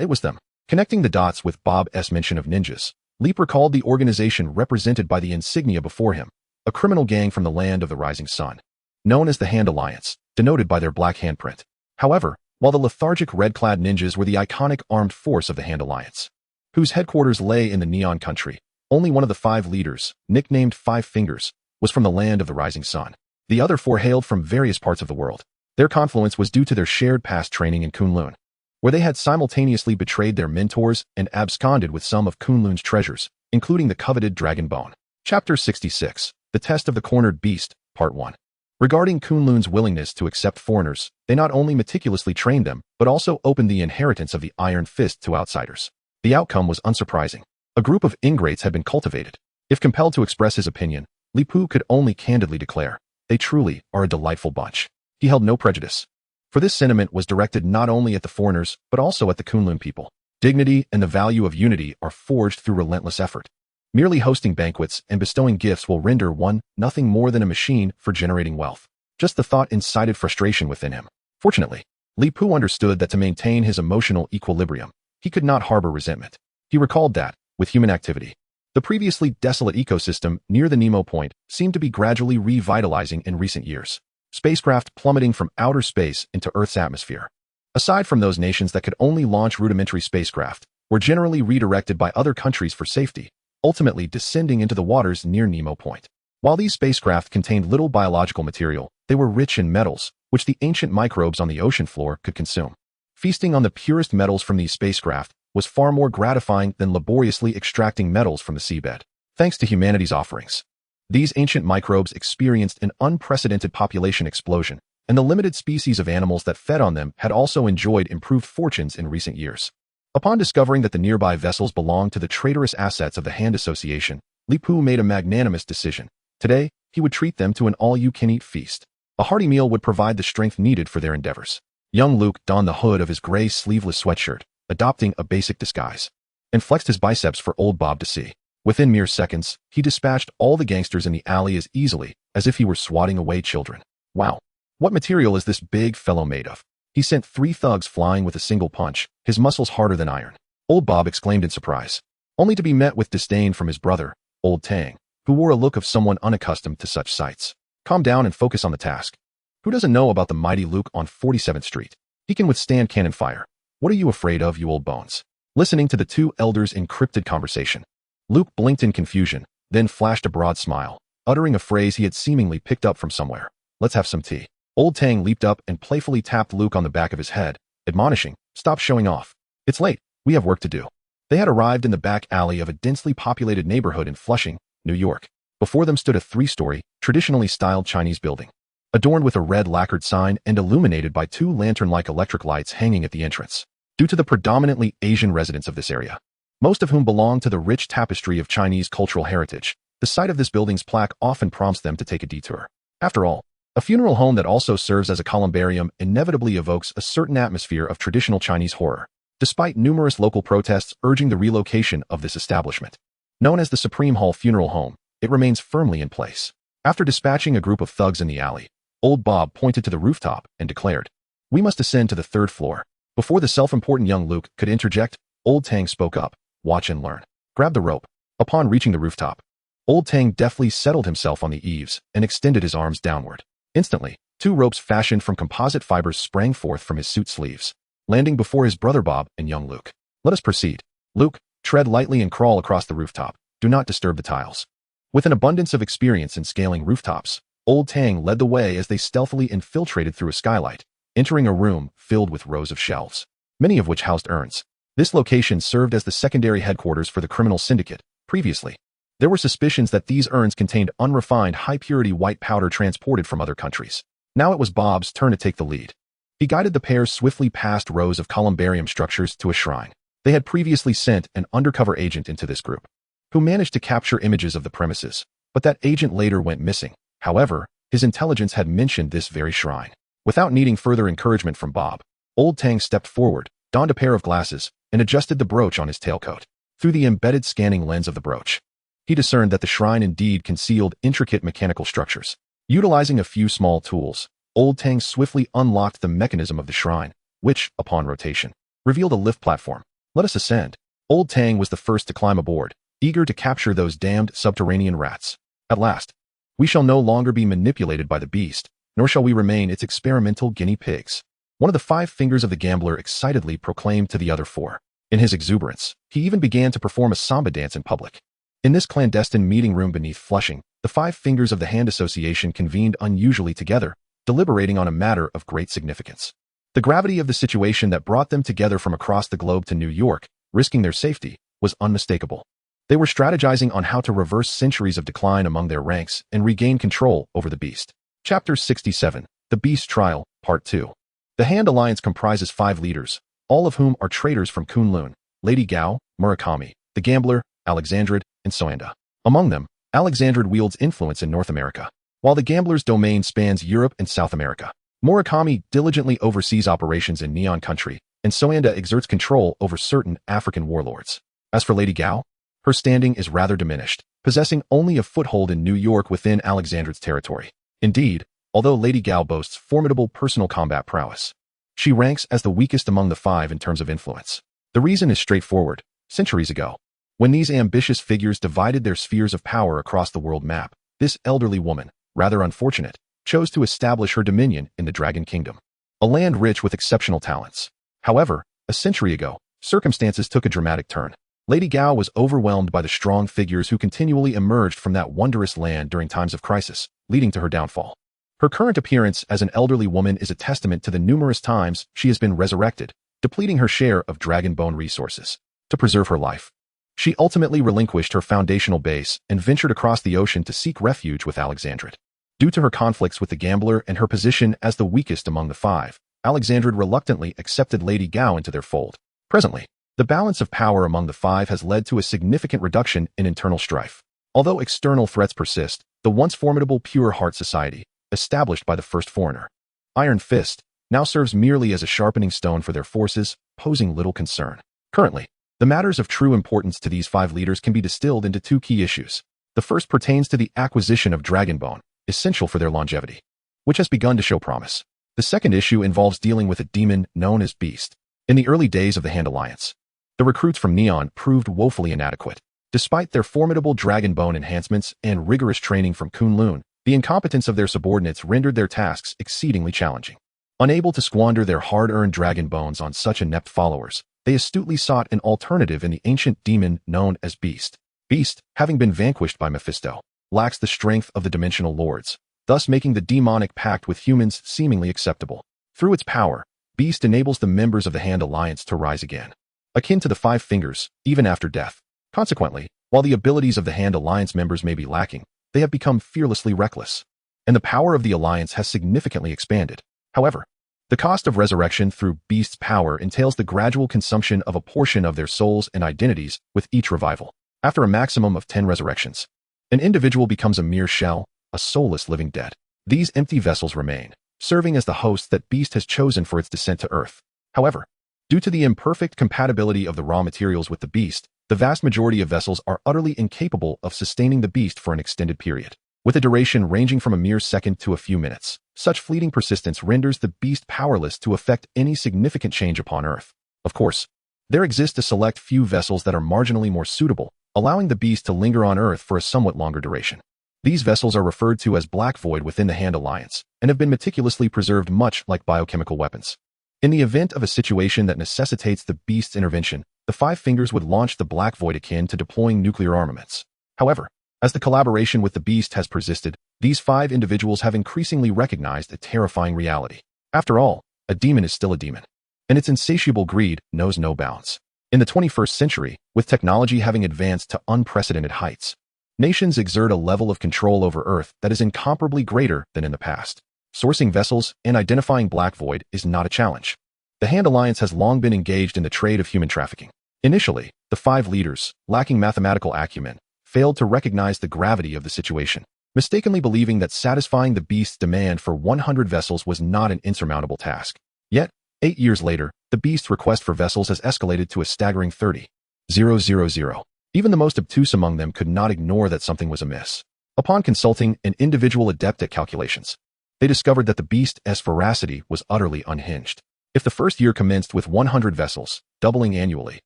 It was them. Connecting the dots with Bob's mention of ninjas, Leap recalled the organization represented by the insignia before him, a criminal gang from the land of the rising sun, known as the Hand Alliance, denoted by their black handprint. However, while the lethargic red-clad ninjas were the iconic armed force of the Hand Alliance, whose headquarters lay in the Neon Country, only one of the 5 leaders, nicknamed 5 Fingers, was from the land of the rising sun. The other 4 hailed from various parts of the world. Their confluence was due to their shared past training in Kunlun, where they had simultaneously betrayed their mentors and absconded with some of Kunlun's treasures, including the coveted dragon bone. Chapter 66, The Test of the Cornered Beast, Part 1. Regarding Kunlun's willingness to accept foreigners, they not only meticulously trained them, but also opened the inheritance of the Iron Fist to outsiders. The outcome was unsurprising. A group of ingrates had been cultivated. If compelled to express his opinion, Li Pu could only candidly declare, "They truly are a delightful bunch." He held no prejudice. For this sentiment was directed not only at the foreigners, but also at the Kunlun people. Dignity and the value of unity are forged through relentless effort. Merely hosting banquets and bestowing gifts will render one nothing more than a machine for generating wealth. Just the thought incited frustration within him. Fortunately, Li Pu understood that to maintain his emotional equilibrium, he could not harbor resentment. He recalled that, with human activity, the previously desolate ecosystem near the Nemo Point seemed to be gradually revitalizing in recent years. Spacecraft plummeting from outer space into Earth's atmosphere. Aside from those nations that could only launch rudimentary spacecraft, were generally redirected by other countries for safety, ultimately descending into the waters near Nemo Point. While these spacecraft contained little biological material, they were rich in metals, which the ancient microbes on the ocean floor could consume. Feasting on the purest metals from these spacecraft was far more gratifying than laboriously extracting metals from the seabed. Thanks to humanity's offerings, these ancient microbes experienced an unprecedented population explosion, and the limited species of animals that fed on them had also enjoyed improved fortunes in recent years. Upon discovering that the nearby vessels belonged to the traitorous assets of the Hand Association, Li Pu made a magnanimous decision. Today, he would treat them to an all-you-can-eat feast. A hearty meal would provide the strength needed for their endeavors. Young Luke donned the hood of his gray sleeveless sweatshirt, adopting a basic disguise, and flexed his biceps for old Bob to see. Within mere seconds, he dispatched all the gangsters in the alley as easily as if he were swatting away children. Wow, what material is this big fellow made of? He sent 3 thugs flying with a single punch, his muscles harder than iron. Old Bob exclaimed in surprise, only to be met with disdain from his brother, Old Tang, who wore a look of someone unaccustomed to such sights. Calm down and focus on the task. Who doesn't know about the mighty Luke on 47th Street? He can withstand cannon fire. What are you afraid of, you old bones? Listening to the two elders' encrypted conversation, Luke blinked in confusion, then flashed a broad smile, uttering a phrase he had seemingly picked up from somewhere. Let's have some tea. Old Tang leaped up and playfully tapped Luke on the back of his head, admonishing, stop showing off. It's late. We have work to do. They had arrived in the back alley of a densely populated neighborhood in Flushing, New York. Before them stood a 3-story, traditionally styled Chinese building, adorned with a red lacquered sign and illuminated by 2 lantern-like electric lights hanging at the entrance. Due to the predominantly Asian residents of this area, most of whom belong to the rich tapestry of Chinese cultural heritage, the sight of this building's plaque often prompts them to take a detour. After all, a funeral home that also serves as a columbarium inevitably evokes a certain atmosphere of traditional Chinese horror, despite numerous local protests urging the relocation of this establishment. Known as the Supreme Hall Funeral Home, it remains firmly in place. After dispatching a group of thugs in the alley, Old Bob pointed to the rooftop and declared, "We must ascend to the 3rd floor." Before the self-important young Luke could interject, Old Tang spoke up, "Watch and learn. Grab the rope." Upon reaching the rooftop, Old Tang deftly settled himself on the eaves and extended his arms downward. Instantly, 2 ropes fashioned from composite fibers sprang forth from his suit sleeves, landing before his brother Bob and young Luke. "Let us proceed. Luke, tread lightly and crawl across the rooftop. Do not disturb the tiles." With an abundance of experience in scaling rooftops, Old Tang led the way as they stealthily infiltrated through a skylight, entering a room filled with rows of shelves, many of which housed urns. This location served as the secondary headquarters for the criminal syndicate. Previously, there were suspicions that these urns contained unrefined, high-purity white powder transported from other countries. Now it was Bob's turn to take the lead. He guided the pair swiftly past rows of columbarium structures to a shrine. They had previously sent an undercover agent into this group, who managed to capture images of the premises, but that agent later went missing. However, his intelligence had mentioned this very shrine. Without needing further encouragement from Bob, Old Tang stepped forward, donned a pair of glasses, and adjusted the brooch on his tailcoat. Through the embedded scanning lens of the brooch, he discerned that the shrine indeed concealed intricate mechanical structures. Utilizing a few small tools, Old Tang swiftly unlocked the mechanism of the shrine, which, upon rotation, revealed a lift platform. "Let us ascend." Old Tang was the first to climb aboard, eager to capture those damned subterranean rats. At last, we shall no longer be manipulated by the beast, nor shall we remain its experimental guinea pigs. One of the 5 fingers of the gambler excitedly proclaimed to the other 4. In his exuberance, he even began to perform a samba dance in public. In this clandestine meeting room beneath Flushing, the 5 fingers of the Hand Association convened unusually together, deliberating on a matter of great significance. The gravity of the situation that brought them together from across the globe to New York, risking their safety, was unmistakable. They were strategizing on how to reverse centuries of decline among their ranks and regain control over the beast. Chapter 67, The Beast Trial, Part 2. The Hand Alliance comprises 5 leaders, all of whom are traitors from Kunlun: Lady Gao, Murakami, the Gambler, Alexandrid, and Soanda. Among them, Alexandrid wields influence in North America, while the Gambler's domain spans Europe and South America. Murakami diligently oversees operations in Neon Country, and Soanda exerts control over certain African warlords. As for Lady Gao, her standing is rather diminished, possessing only a foothold in New York within Alexandrid's territory. Indeed, although Lady Gao boasts formidable personal combat prowess, she ranks as the weakest among the five in terms of influence. The reason is straightforward. Centuries ago, when these ambitious figures divided their spheres of power across the world map, this elderly woman, rather unfortunate, chose to establish her dominion in the Dragon Kingdom, a land rich with exceptional talents. However, a century ago, circumstances took a dramatic turn. Lady Gao was overwhelmed by the strong figures who continually emerged from that wondrous land during times of crisis, leading to her downfall. Her current appearance as an elderly woman is a testament to the numerous times she has been resurrected, depleting her share of dragon bone resources. To preserve her life, she ultimately relinquished her foundational base and ventured across the ocean to seek refuge with Alexandrid. Due to her conflicts with the Gambler and her position as the weakest among the five, Alexandrid reluctantly accepted Lady Gao into their fold. Presently, the balance of power among the five has led to a significant reduction in internal strife. Although external threats persist, the once formidable Pure Heart Society, established by the first foreigner, Iron Fist, now serves merely as a sharpening stone for their forces, posing little concern. Currently, the matters of true importance to these five leaders can be distilled into two key issues. The first pertains to the acquisition of dragon bone, essential for their longevity, which has begun to show promise. The second issue involves dealing with a demon known as Beast. In the early days of the Hand Alliance, the recruits from Neon proved woefully inadequate. Despite their formidable dragon bone enhancements and rigorous training from Kunlun, the incompetence of their subordinates rendered their tasks exceedingly challenging. Unable to squander their hard-earned dragon bones on such inept followers, they astutely sought an alternative in the ancient demon known as Beast. Beast, having been vanquished by Mephisto, lacks the strength of the dimensional lords, thus making the demonic pact with humans seemingly acceptable. Through its power, Beast enables the members of the Hand Alliance to rise again, akin to the Five Fingers, even after death. Consequently, while the abilities of the Hand Alliance members may be lacking, they have become fearlessly reckless, and the power of the Alliance has significantly expanded. However, the cost of resurrection through Beast's power entails the gradual consumption of a portion of their souls and identities with each revival. After a maximum of 10 resurrections, an individual becomes a mere shell, a soulless living dead. These empty vessels remain, serving as the hosts that Beast has chosen for its descent to Earth. However, due to the imperfect compatibility of the raw materials with the Beast, the vast majority of vessels are utterly incapable of sustaining the Beast for an extended period, with a duration ranging from a mere second to a few minutes. Such fleeting persistence renders the Beast powerless to effect any significant change upon Earth. Of course, there exist a select few vessels that are marginally more suitable, allowing the Beast to linger on Earth for a somewhat longer duration. These vessels are referred to as Black Void within the Hand Alliance, and have been meticulously preserved much like biochemical weapons. In the event of a situation that necessitates the Beast's intervention, the Five Fingers would launch the Black Void akin to deploying nuclear armaments. However, as the collaboration with the Beast has persisted, these five individuals have increasingly recognized a terrifying reality. After all, a demon is still a demon, and its insatiable greed knows no bounds. In the 21st century, with technology having advanced to unprecedented heights, nations exert a level of control over Earth that is incomparably greater than in the past. Sourcing vessels and identifying Black Void is not a challenge. The Hand Alliance has long been engaged in the trade of human trafficking. Initially, the five leaders, lacking mathematical acumen, failed to recognize the gravity of the situation, mistakenly believing that satisfying the Beast's demand for 100 vessels was not an insurmountable task. Yet, 8 years later, the Beast's request for vessels has escalated to a staggering 30,000. Even the most obtuse among them could not ignore that something was amiss. Upon consulting an individual adept at calculations, they discovered that the Beast's voracity was utterly unhinged. If the first year commenced with 100 vessels, doubling annually,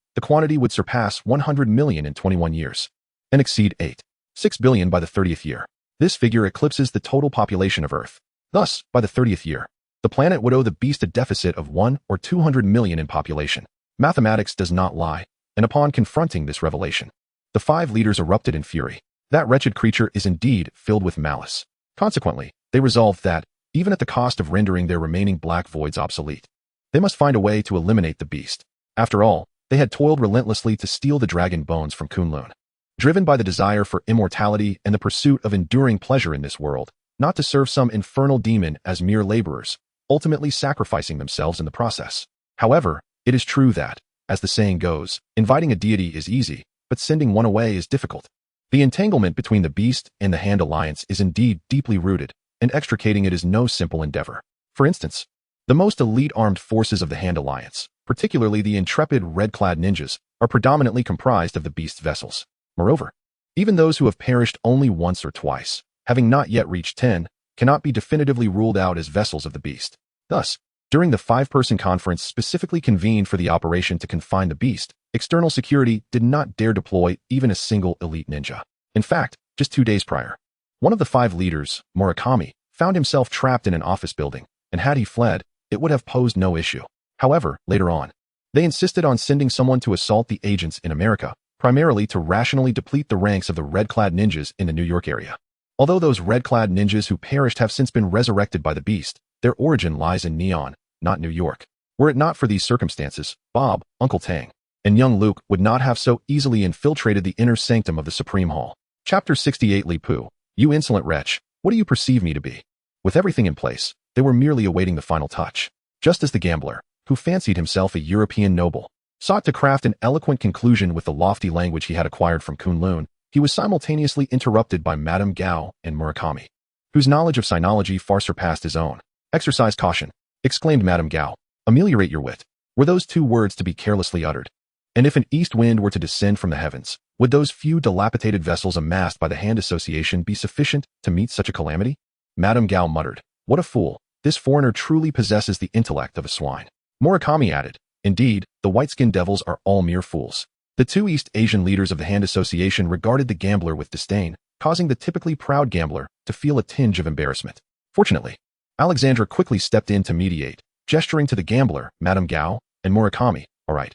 the quantity would surpass 100 million in 21 years, and exceed 8.6 billion by the 30th year. This figure eclipses the total population of Earth. Thus, by the 30th year, the planet would owe the Beast a deficit of 1 or 200 million in population. Mathematics does not lie, and upon confronting this revelation, the five leaders erupted in fury. That wretched creature is indeed filled with malice. Consequently, they resolved that, even at the cost of rendering their remaining Black Voids obsolete, they must find a way to eliminate the Beast. After all, they had toiled relentlessly to steal the dragon bones from Kunlun, driven by the desire for immortality and the pursuit of enduring pleasure in this world, not to serve some infernal demon as mere laborers, ultimately sacrificing themselves in the process. However, it is true that, As the saying goes, inviting a deity is easy, but sending one away is difficult. The entanglement between the beast and the Hand Alliance is indeed deeply rooted, and extricating it is no simple endeavor. For instance, the most elite armed forces of the Hand Alliance, particularly the intrepid red-clad ninjas, are predominantly comprised of the beast's vessels. Moreover, even those who have perished only once or twice, having not yet reached 10, cannot be definitively ruled out as vessels of the beast. Thus, during the 5-person conference specifically convened for the operation to confine the beast, external security did not dare deploy even a single elite ninja. In fact, just 2 days prior, one of the 5 leaders, Murakami, found himself trapped in an office building, and had he fled, it would have posed no issue. However, later on, they insisted on sending someone to assault the agents in America, primarily to rationally deplete the ranks of the red-clad ninjas in the New York area. Although those red-clad ninjas who perished have since been resurrected by the beast, their origin lies in Neon, not New York. Were it not for these circumstances, Bob, Uncle Tang, and young Luke would not have so easily infiltrated the inner sanctum of the Supreme Hall. Chapter 68 Li Pu, you insolent wretch, what do you perceive me to be? With everything in place, they were merely awaiting the final touch. Just as the gambler, who fancied himself a European noble, sought to craft an eloquent conclusion with the lofty language he had acquired from Kunlun, he was simultaneously interrupted by Madame Gao and Murakami, whose knowledge of sinology far surpassed his own. Exercise caution, exclaimed Madame Gao. Ameliorate your wit. Were those 2 words to be carelessly uttered? And if an east wind were to descend from the heavens, would those few dilapidated vessels amassed by the Hand Association be sufficient to meet such a calamity? Madame Gao muttered, what a fool. This foreigner truly possesses the intellect of a swine. Murakami added, indeed, the white-skinned devils are all mere fools. The 2 East Asian leaders of the Hand Association regarded the gambler with disdain, causing the typically proud gambler to feel a tinge of embarrassment. Fortunately, Alexandra quickly stepped in to mediate, gesturing to the gambler, Madame Gao, and Murakami. All right,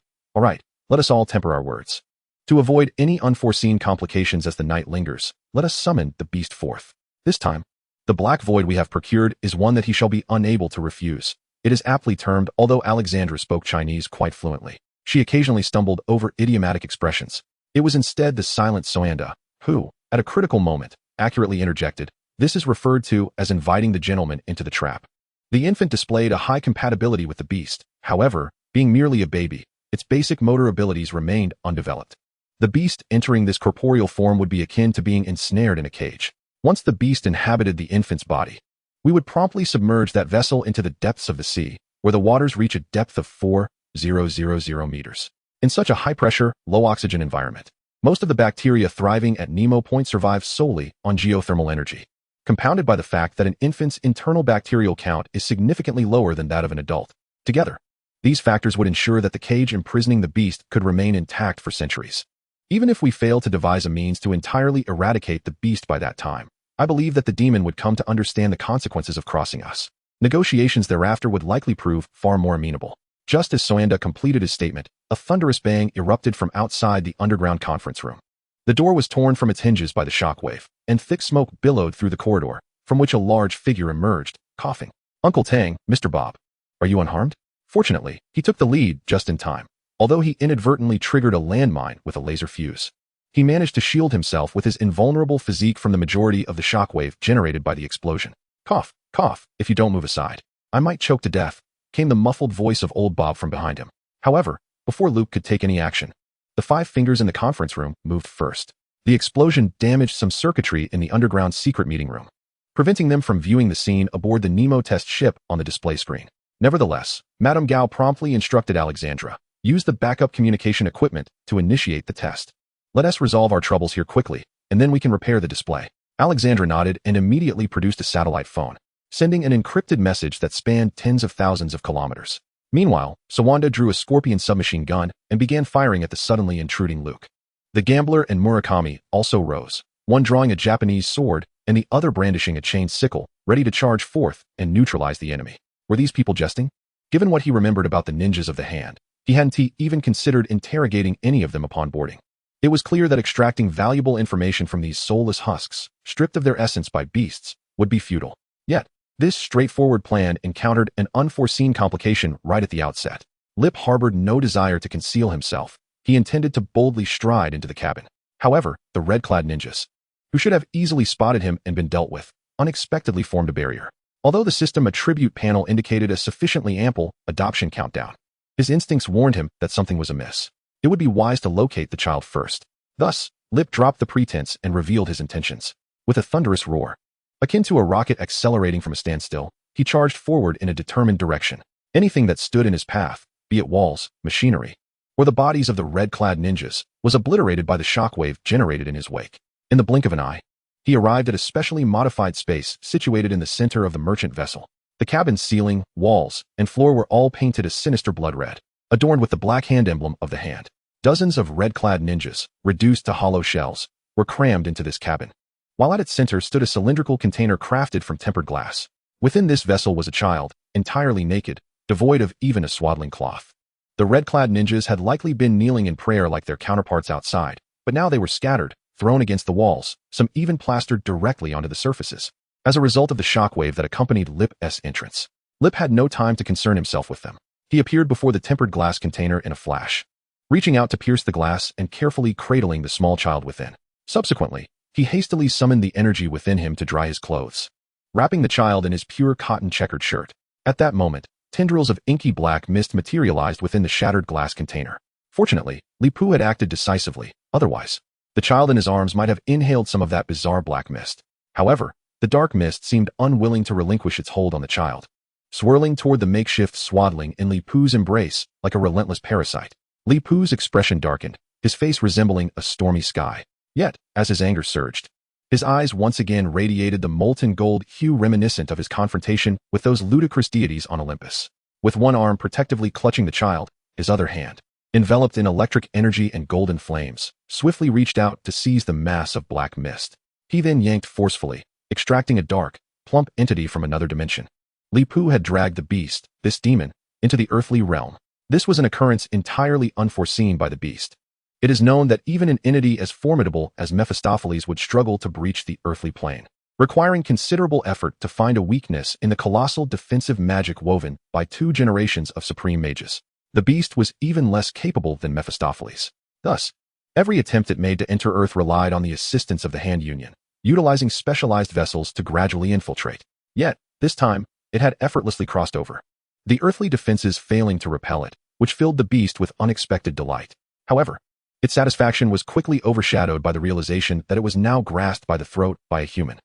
let us all temper our words. To avoid any unforeseen complications as the night lingers, let us summon the beast forth. This time, the black void we have procured is one that he shall be unable to refuse. It is aptly termed, although Alexandra spoke Chinese quite fluently. She occasionally stumbled over idiomatic expressions. It was instead the silent Soanda, who, at a critical moment, accurately interjected, this is referred to as inviting the gentleman into the trap. The infant displayed a high compatibility with the beast. However, being merely a baby, its basic motor abilities remained undeveloped. The beast entering this corporeal form would be akin to being ensnared in a cage. Once the beast inhabited the infant's body, we would promptly submerge that vessel into the depths of the sea, where the waters reach a depth of 4,000 meters. In such a high-pressure, low-oxygen environment, most of the bacteria thriving at Nemo Point survive solely on geothermal energy, compounded by the fact that an infant's internal bacterial count is significantly lower than that of an adult. Together, these factors would ensure that the cage imprisoning the beast could remain intact for centuries. Even if we fail to devise a means to entirely eradicate the beast by that time, I believe that the demon would come to understand the consequences of crossing us. Negotiations thereafter would likely prove far more amenable. Just as Soanda completed his statement, a thunderous bang erupted from outside the underground conference room. The door was torn from its hinges by the shockwave, and thick smoke billowed through the corridor, from which a large figure emerged, coughing. Uncle Tang, Mr. Bob, are you unharmed? Fortunately, he took the lead just in time. Although he inadvertently triggered a landmine with a laser fuse, he managed to shield himself with his invulnerable physique from the majority of the shockwave generated by the explosion. Cough, cough, if you don't move aside, I might choke to death, came the muffled voice of old Bob from behind him. However, before Luke could take any action, the 5 fingers in the conference room moved first. The explosion damaged some circuitry in the underground secret meeting room, preventing them from viewing the scene aboard the Nemo test ship on the display screen. Nevertheless, Madame Gao promptly instructed Alexandra, use the backup communication equipment to initiate the test. Let us resolve our troubles here quickly, and then we can repair the display. Alexandra nodded and immediately produced a satellite phone, sending an encrypted message that spanned tens of thousands of kilometers. Meanwhile, Soanda drew a Scorpion submachine gun and began firing at the suddenly intruding Luke. The gambler and Murakami also rose, one drawing a Japanese sword and the other brandishing a chained sickle, ready to charge forth and neutralize the enemy. Were these people jesting? Given what he remembered about the ninjas of the Hand, he hadn't even considered interrogating any of them upon boarding. It was clear that extracting valuable information from these soulless husks, stripped of their essence by beasts, would be futile. Yet, this straightforward plan encountered an unforeseen complication right at the outset. Lip harbored no desire to conceal himself. He intended to boldly stride into the cabin. However, the red-clad ninjas, who should have easily spotted him and been dealt with, unexpectedly formed a barrier. Although the system attribute panel indicated a sufficiently ample adoption countdown, His instincts warned him that something was amiss. It would be wise to locate the child first. Thus, Lip dropped the pretense and revealed his intentions. With a thunderous roar, akin to a rocket accelerating from a standstill, he charged forward in a determined direction. Anything that stood in his path, be it walls, machinery, or the bodies of the red-clad ninjas, was obliterated by the shockwave generated in his wake. In the blink of an eye, he arrived at a specially modified space situated in the center of the merchant vessel. The cabin's ceiling, walls, and floor were all painted a sinister blood red, adorned with the black hand emblem of the hand. Dozens of red-clad ninjas, reduced to hollow shells, were crammed into this cabin, while at its center stood a cylindrical container crafted from tempered glass. Within this vessel was a child, entirely naked, devoid of even a swaddling cloth. The red-clad ninjas had likely been kneeling in prayer like their counterparts outside, but now they were scattered, thrown against the walls, some even plastered directly onto the surfaces. As a result of the shockwave that accompanied Lip's entrance, Lip had no time to concern himself with them. He appeared before the tempered glass container in a flash, reaching out to pierce the glass and carefully cradling the small child within. Subsequently, he hastily summoned the energy within him to dry his clothes, wrapping the child in his pure cotton checkered shirt. At that moment, tendrils of inky black mist materialized within the shattered glass container. Fortunately, Li Pu had acted decisively, otherwise, the child in his arms might have inhaled some of that bizarre black mist. However, the dark mist seemed unwilling to relinquish its hold on the child, swirling toward the makeshift swaddling in Li Pu's embrace like a relentless parasite. Li Pu's expression darkened, his face resembling a stormy sky. Yet, as his anger surged, his eyes once again radiated the molten gold hue reminiscent of his confrontation with those ludicrous deities on Olympus. With one arm protectively clutching the child, his other hand, enveloped in electric energy and golden flames, swiftly reached out to seize the mass of black mist. He then yanked forcefully, extracting a dark, plump entity from another dimension. Li Pu had dragged the beast, this demon, into the earthly realm. This was an occurrence entirely unforeseen by the beast. It is known that even an entity as formidable as Mephistopheles would struggle to breach the earthly plane, requiring considerable effort to find a weakness in the colossal defensive magic woven by 2 generations of supreme mages. The beast was even less capable than Mephistopheles. Thus, every attempt it made to enter Earth relied on the assistance of the Hand Union, utilizing specialized vessels to gradually infiltrate. Yet, this time, it had effortlessly crossed over, the earthly defenses failing to repel it, which filled the beast with unexpected delight. However, its satisfaction was quickly overshadowed by the realization that it was now grasped by the throat by a human.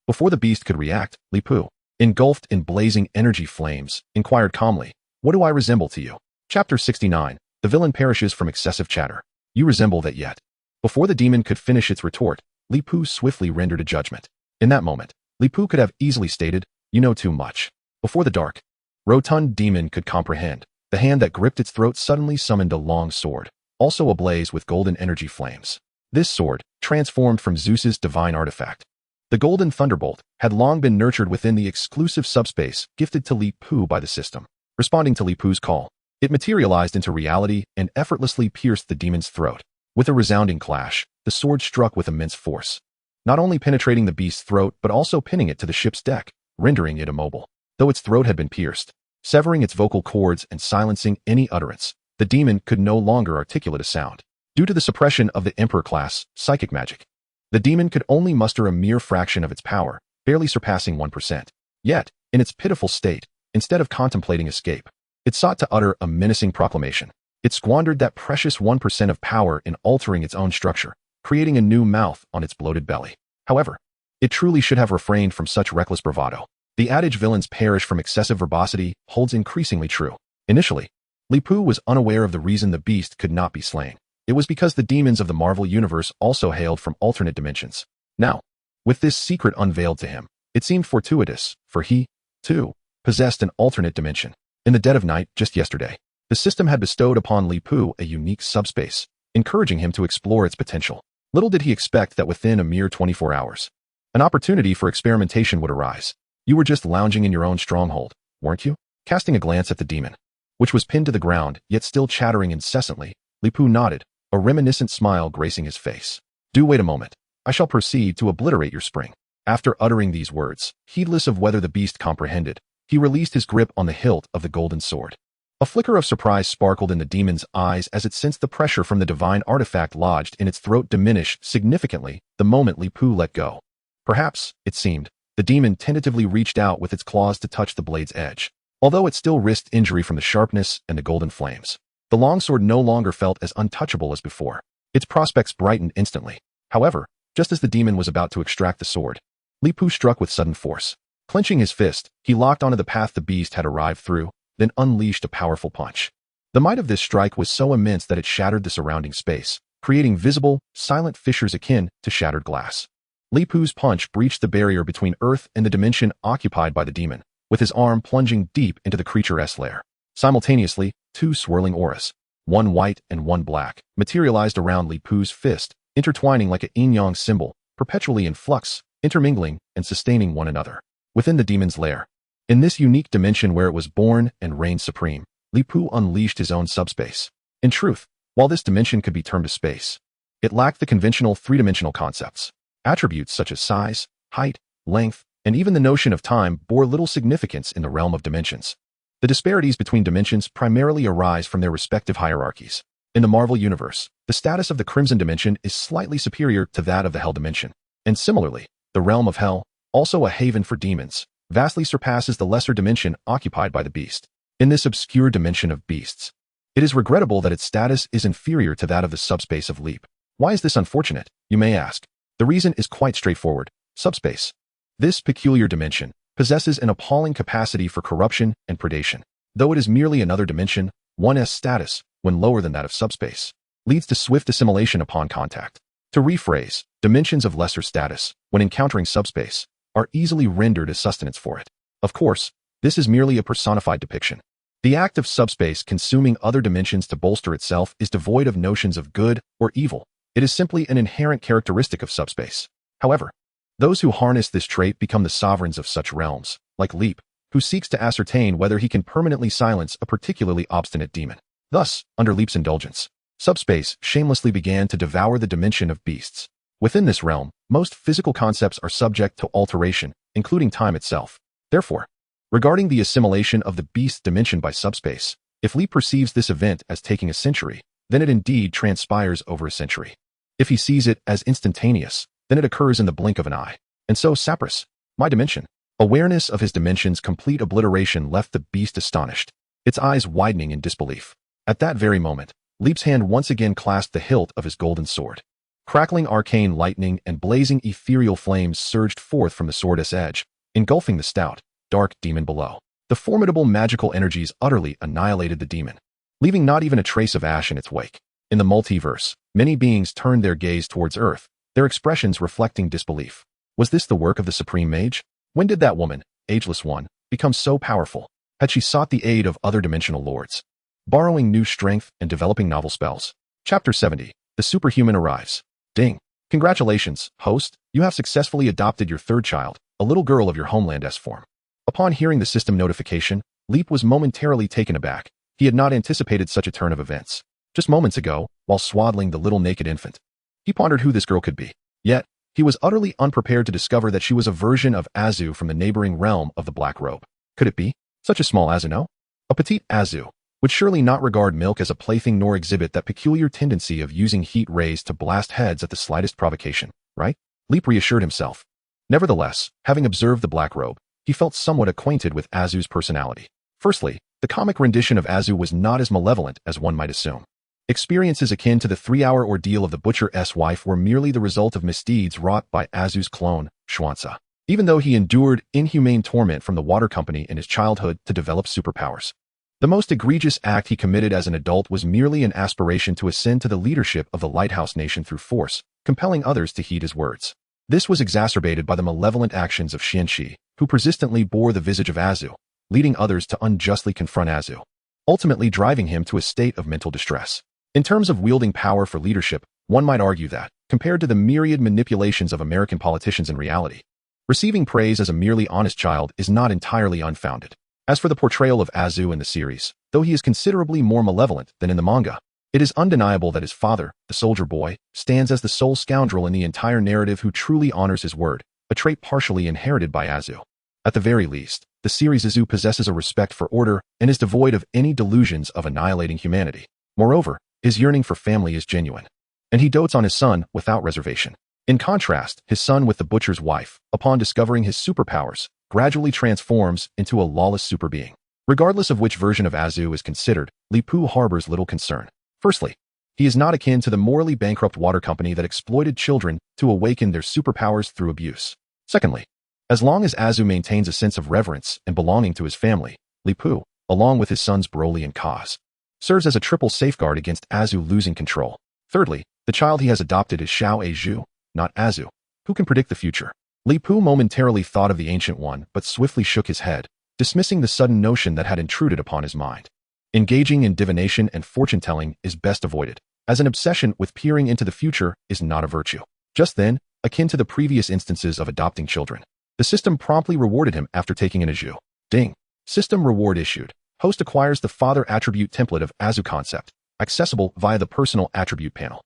Before the beast could react, Li Pu, engulfed in blazing energy flames, inquired calmly, "What do I resemble to you?" Chapter 69. The villain perishes from excessive chatter. You resemble that yet. Before the demon could finish its retort, Li Pu swiftly rendered a judgment. In that moment, Li Pu could have easily stated, "You know too much." Before the dark, rotund demon could comprehend, the hand that gripped its throat suddenly summoned a long sword, also ablaze with golden energy flames. This sword, transformed from Zeus's divine artifact, the Golden Thunderbolt, had long been nurtured within the exclusive subspace gifted to Li Pu by the system. Responding to Li Pu's call, it materialized into reality and effortlessly pierced the demon's throat. With a resounding clash, the sword struck with immense force, not only penetrating the beast's throat but also pinning it to the ship's deck, rendering it immobile. Though its throat had been pierced, severing its vocal cords and silencing any utterance, the demon could no longer articulate a sound. Due to the suppression of the Emperor-class psychic magic, the demon could only muster a mere fraction of its power, barely surpassing 1%. Yet, in its pitiful state, instead of contemplating escape, it sought to utter a menacing proclamation. It squandered that precious 1% of power in altering its own structure, creating a new mouth on its bloated belly. However, it truly should have refrained from such reckless bravado. The adage villains perish from excessive verbosity holds increasingly true. Initially, Li Pu was unaware of the reason the beast could not be slain. It was because the demons of the Marvel Universe also hailed from alternate dimensions. Now, with this secret unveiled to him, it seemed fortuitous, for he, too, possessed an alternate dimension. In the dead of night, just yesterday, the system had bestowed upon Li Pu a unique subspace, encouraging him to explore its potential. Little did he expect that within a mere 24 hours, an opportunity for experimentation would arise. You were just lounging in your own stronghold, weren't you? Casting a glance at the demon, which was pinned to the ground, yet still chattering incessantly, Li Pu nodded, a reminiscent smile gracing his face. Do wait a moment. I shall proceed to obliterate your spring. After uttering these words, heedless of whether the beast comprehended, he released his grip on the hilt of the golden sword. A flicker of surprise sparkled in the demon's eyes as it sensed the pressure from the divine artifact lodged in its throat diminish significantly the moment Li Pu let go. Perhaps, it seemed, the demon tentatively reached out with its claws to touch the blade's edge. Although it still risked injury from the sharpness and the golden flames, the longsword no longer felt as untouchable as before. Its prospects brightened instantly. However, just as the demon was about to extract the sword, Li Pu struck with sudden force. Clenching his fist, he locked onto the path the beast had arrived through, then unleashed a powerful punch. The might of this strike was so immense that it shattered the surrounding space, creating visible, silent fissures akin to shattered glass. Li Pu's punch breached the barrier between Earth and the dimension occupied by the demon, with his arm plunging deep into the creature's lair. Simultaneously, two swirling auras, one white and one black, materialized around Li Pu's fist, intertwining like a yin-yang symbol, perpetually in flux, intermingling and sustaining one another. Within the demon's lair, in this unique dimension where it was born and reigned supreme, Li Pu unleashed his own subspace. In truth, while this dimension could be termed a space, it lacked the conventional three-dimensional concepts. Attributes such as size, height, length, and even the notion of time bore little significance in the realm of dimensions. The disparities between dimensions primarily arise from their respective hierarchies. In the Marvel Universe, the status of the Crimson Dimension is slightly superior to that of the Hell Dimension. And similarly, the realm of Hell, also a haven for demons, vastly surpasses the lesser dimension occupied by the beast. In this obscure dimension of beasts, it is regrettable that its status is inferior to that of the subspace of Leap. Why is this unfortunate, you may ask? The reason is quite straightforward. Subspace. This peculiar dimension possesses an appalling capacity for corruption and predation. Though it is merely another dimension, one's status, when lower than that of subspace, leads to swift assimilation upon contact. To rephrase, dimensions of lesser status, when encountering subspace, are easily rendered as sustenance for it. Of course, this is merely a personified depiction. The act of subspace consuming other dimensions to bolster itself is devoid of notions of good or evil. It is simply an inherent characteristic of subspace. However, those who harness this trait become the sovereigns of such realms, like Leap, who seeks to ascertain whether he can permanently silence a particularly obstinate demon. Thus, under Leap's indulgence, subspace shamelessly began to devour the dimension of beasts. Within this realm, most physical concepts are subject to alteration, including time itself. Therefore, regarding the assimilation of the beast dimension by subspace, if Leap perceives this event as taking a century, then it indeed transpires over a century. If he sees it as instantaneous, then it occurs in the blink of an eye. And so Sapras, my dimension. Awareness of his dimension's complete obliteration left the beast astonished, its eyes widening in disbelief. At that very moment, Leap's hand once again clasped the hilt of his golden sword. Crackling arcane lightning and blazing ethereal flames surged forth from the sword's edge, engulfing the stout, dark demon below. The formidable magical energies utterly annihilated the demon, leaving not even a trace of ash in its wake. In the multiverse, many beings turned their gaze towards Earth, their expressions reflecting disbelief. Was this the work of the Supreme Mage? When did that woman, Ageless One, become so powerful? Had she sought the aid of other dimensional lords, borrowing new strength and developing novel spells? Chapter 70. The Superhuman Arrives. Ding. Congratulations, host, you have successfully adopted your third child, a little girl of your homeland's form. Upon hearing the system notification, Leap was momentarily taken aback. He had not anticipated such a turn of events. Just moments ago, while swaddling the little naked infant, he pondered who this girl could be. Yet, he was utterly unprepared to discover that she was a version of Azu from the neighboring realm of the Black Robe. Could it be? Such a small Azu, no? A petite Azu would surely not regard milk as a plaything nor exhibit that peculiar tendency of using heat rays to blast heads at the slightest provocation, right? Leap reassured himself. Nevertheless, having observed the Black Robe, he felt somewhat acquainted with Azu's personality. Firstly, the comic rendition of Azu was not as malevolent as one might assume. Experiences akin to the 3-hour ordeal of the butcher's wife were merely the result of misdeeds wrought by Azu's clone, Schwanza. Even though he endured inhumane torment from the water company in his childhood to develop superpowers, the most egregious act he committed as an adult was merely an aspiration to ascend to the leadership of the Lighthouse Nation through force, compelling others to heed his words. This was exacerbated by the malevolent actions of Xianxi, who persistently bore the visage of Azu, leading others to unjustly confront Azu, ultimately driving him to a state of mental distress. In terms of wielding power for leadership, one might argue that, compared to the myriad manipulations of American politicians in reality, receiving praise as a merely honest child is not entirely unfounded. As for the portrayal of Azu in the series, though he is considerably more malevolent than in the manga, it is undeniable that his father, the soldier boy, stands as the sole scoundrel in the entire narrative who truly honors his word, a trait partially inherited by Azu. At the very least, the series Azu possesses a respect for order and is devoid of any delusions of annihilating humanity. Moreover, his yearning for family is genuine, and he dotes on his son without reservation. In contrast, his son with the butcher's wife, upon discovering his superpowers, gradually transforms into a lawless super being. Regardless of which version of Azu is considered, Li Pu harbors little concern. Firstly, he is not akin to the morally bankrupt water company that exploited children to awaken their superpowers through abuse. Secondly, as long as Azu maintains a sense of reverence and belonging to his family, Li Pu, along with his sons Broly and Kaz, serves as a triple safeguard against Azu losing control. Thirdly, the child he has adopted is Xiao Eizhu, not Azu, who can predict the future. Li Pu momentarily thought of the Ancient One, but swiftly shook his head, dismissing the sudden notion that had intruded upon his mind. Engaging in divination and fortune-telling is best avoided, as an obsession with peering into the future is not a virtue. Just then, akin to the previous instances of adopting children, the system promptly rewarded him after taking an Eizhu. Ding. System reward issued. Host acquires the father attribute template of Azu concept, accessible via the personal attribute panel.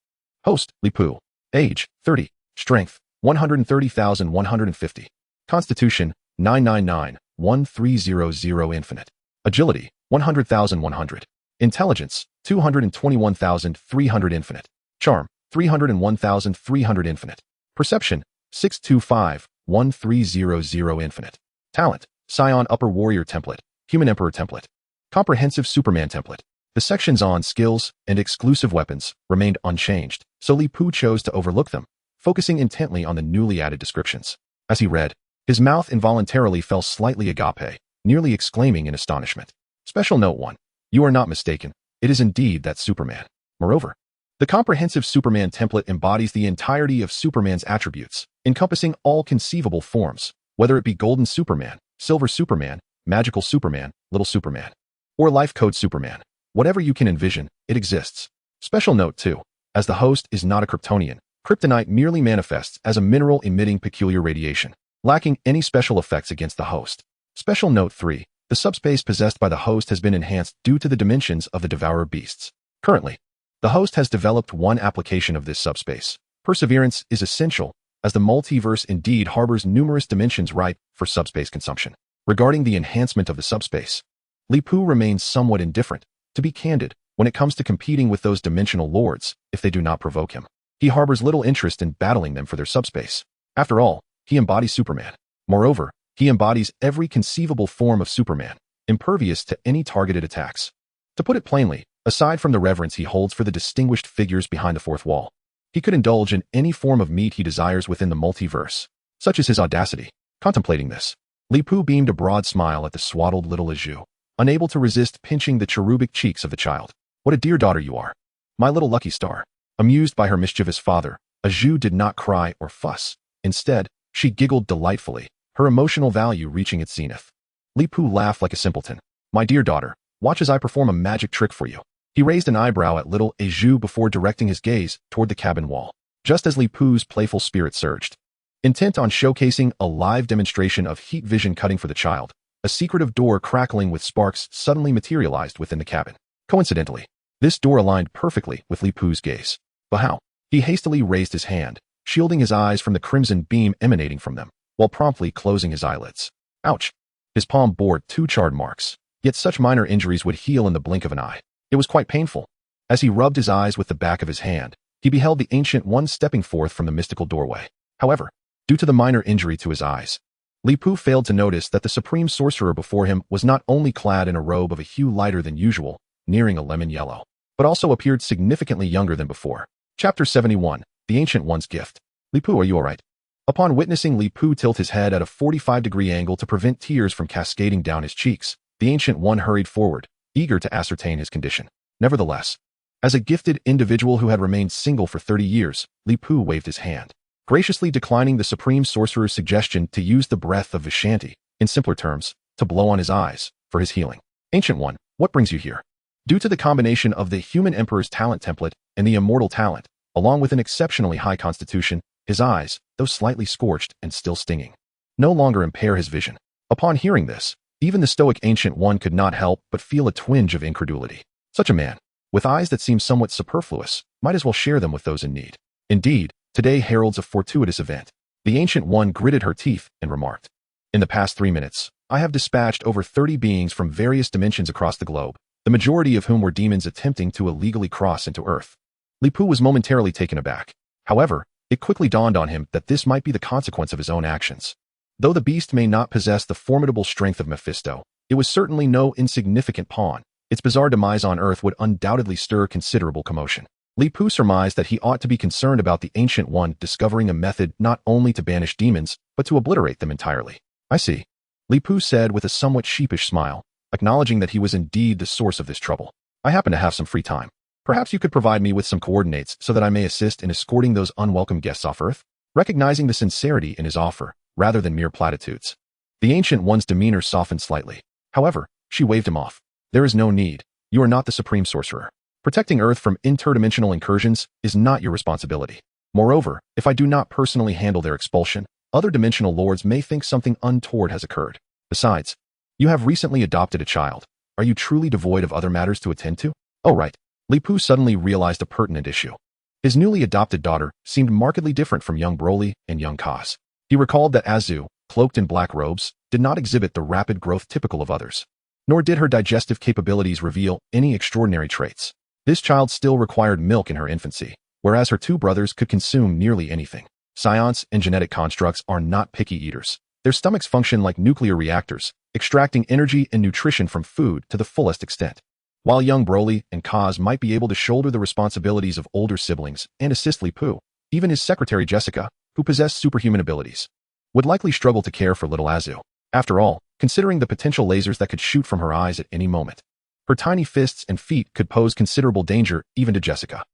Host, Li Pu. Age, 30. Strength, 130,150. Constitution, 999,1300 infinite. Agility, 100,100. Intelligence, 221,300 infinite. Charm, 301,300 infinite. Perception, 625,1300 infinite. Talent, Scion Upper Warrior template, Human Emperor template. Comprehensive Superman template. The sections on skills and exclusive weapons remained unchanged, so Li Pu chose to overlook them, focusing intently on the newly added descriptions. As he read, his mouth involuntarily fell slightly agape, nearly exclaiming in astonishment. Special Note 1. You are not mistaken. It is indeed that Superman. Moreover, the comprehensive Superman template embodies the entirety of Superman's attributes, encompassing all conceivable forms, whether it be Golden Superman, Silver Superman, Magical Superman, Little Superman, or Life Code Superman. Whatever you can envision, it exists. Special Note 2. As the host is not a Kryptonian, kryptonite merely manifests as a mineral emitting peculiar radiation, lacking any special effects against the host. Special Note 3. The subspace possessed by the host has been enhanced due to the dimensions of the Devourer beasts. Currently, the host has developed one application of this subspace. Perseverance is essential, as the multiverse indeed harbors numerous dimensions ripe for subspace consumption. Regarding the enhancement of the subspace, Li Pu remains somewhat indifferent, to be candid, when it comes to competing with those dimensional lords if they do not provoke him. He harbors little interest in battling them for their subspace. After all, he embodies Superman. Moreover, he embodies every conceivable form of Superman, impervious to any targeted attacks. To put it plainly, aside from the reverence he holds for the distinguished figures behind the fourth wall, he could indulge in any form of meat he desires within the multiverse. Such is his audacity. Contemplating this, Li Pu beamed a broad smile at the swaddled little Eizhu, unable to resist pinching the cherubic cheeks of the child. What a dear daughter you are. My little lucky star. Amused by her mischievous father, Eizhu did not cry or fuss. Instead, she giggled delightfully, her emotional value reaching its zenith. Li Pu laughed like a simpleton. My dear daughter, watch as I perform a magic trick for you. He raised an eyebrow at little Eizhu before directing his gaze toward the cabin wall, just as Li Pu's playful spirit surged. Intent on showcasing a live demonstration of heat vision cutting for the child, a secretive door crackling with sparks suddenly materialized within the cabin. Coincidentally, this door aligned perfectly with Li Pu's gaze. But how? He hastily raised his hand, shielding his eyes from the crimson beam emanating from them, while promptly closing his eyelids. Ouch! His palm bore 2 charred marks, yet such minor injuries would heal in the blink of an eye. It was quite painful. As he rubbed his eyes with the back of his hand, he beheld the Ancient One stepping forth from the mystical doorway. However, due to the minor injury to his eyes, Li Pu failed to notice that the supreme sorcerer before him was not only clad in a robe of a hue lighter than usual, nearing a lemon yellow, but also appeared significantly younger than before. Chapter 71. The Ancient One's Gift. Li Pu, are you alright? Upon witnessing Li Pu tilt his head at a 45-degree angle to prevent tears from cascading down his cheeks, the Ancient One hurried forward, eager to ascertain his condition. Nevertheless, as a gifted individual who had remained single for 30 years, Li Pu waved his hand, graciously declining the supreme sorcerer's suggestion to use the breath of Vishanti, in simpler terms, to blow on his eyes, for his healing. Ancient One, what brings you here? Due to the combination of the Human Emperor's talent template and the immortal talent, along with an exceptionally high constitution, his eyes, though slightly scorched and still stinging, no longer impair his vision. Upon hearing this, even the stoic Ancient One could not help but feel a twinge of incredulity. Such a man, with eyes that seem somewhat superfluous, might as well share them with those in need. Indeed, today heralds a fortuitous event. The Ancient One gritted her teeth and remarked, in the past 3 minutes, I have dispatched over 30 beings from various dimensions across the globe, the majority of whom were demons attempting to illegally cross into Earth. Li Pu was momentarily taken aback. However, it quickly dawned on him that this might be the consequence of his own actions. Though the beast may not possess the formidable strength of Mephisto, It was certainly no insignificant pawn. Its bizarre demise on Earth would undoubtedly stir considerable commotion. Li Pu surmised that he ought to be concerned about the Ancient One discovering a method not only to banish demons, but to obliterate them entirely. I see. Li Pu said with a somewhat sheepish smile, acknowledging that he was indeed the source of this trouble. I happen to have some free time. Perhaps you could provide me with some coordinates so that I may assist in escorting those unwelcome guests off Earth? Recognizing the sincerity in his offer, rather than mere platitudes. The Ancient One's demeanor softened slightly. However, she waved him off. There is no need. You are not the Supreme Sorcerer. Protecting Earth from interdimensional incursions is not your responsibility. Moreover, if I do not personally handle their expulsion, other dimensional lords may think something untoward has occurred. Besides, you have recently adopted a child. Are you truly devoid of other matters to attend to? Oh right. Li Pu suddenly realized a pertinent issue. His newly adopted daughter seemed markedly different from young Broly and young Kaz. He recalled that Azu, cloaked in black robes, did not exhibit the rapid growth typical of others. Nor did her digestive capabilities reveal any extraordinary traits. This child still required milk in her infancy, whereas her two brothers could consume nearly anything. Scions and genetic constructs are not picky eaters. Their stomachs function like nuclear reactors, extracting energy and nutrition from food to the fullest extent. While young Broly and Kaz might be able to shoulder the responsibilities of older siblings and assist Li Pu, even his secretary Jessica, who possessed superhuman abilities, would likely struggle to care for little Azu. After all, considering the potential lasers that could shoot from her eyes at any moment, her tiny fists and feet could pose considerable danger even to Jessica.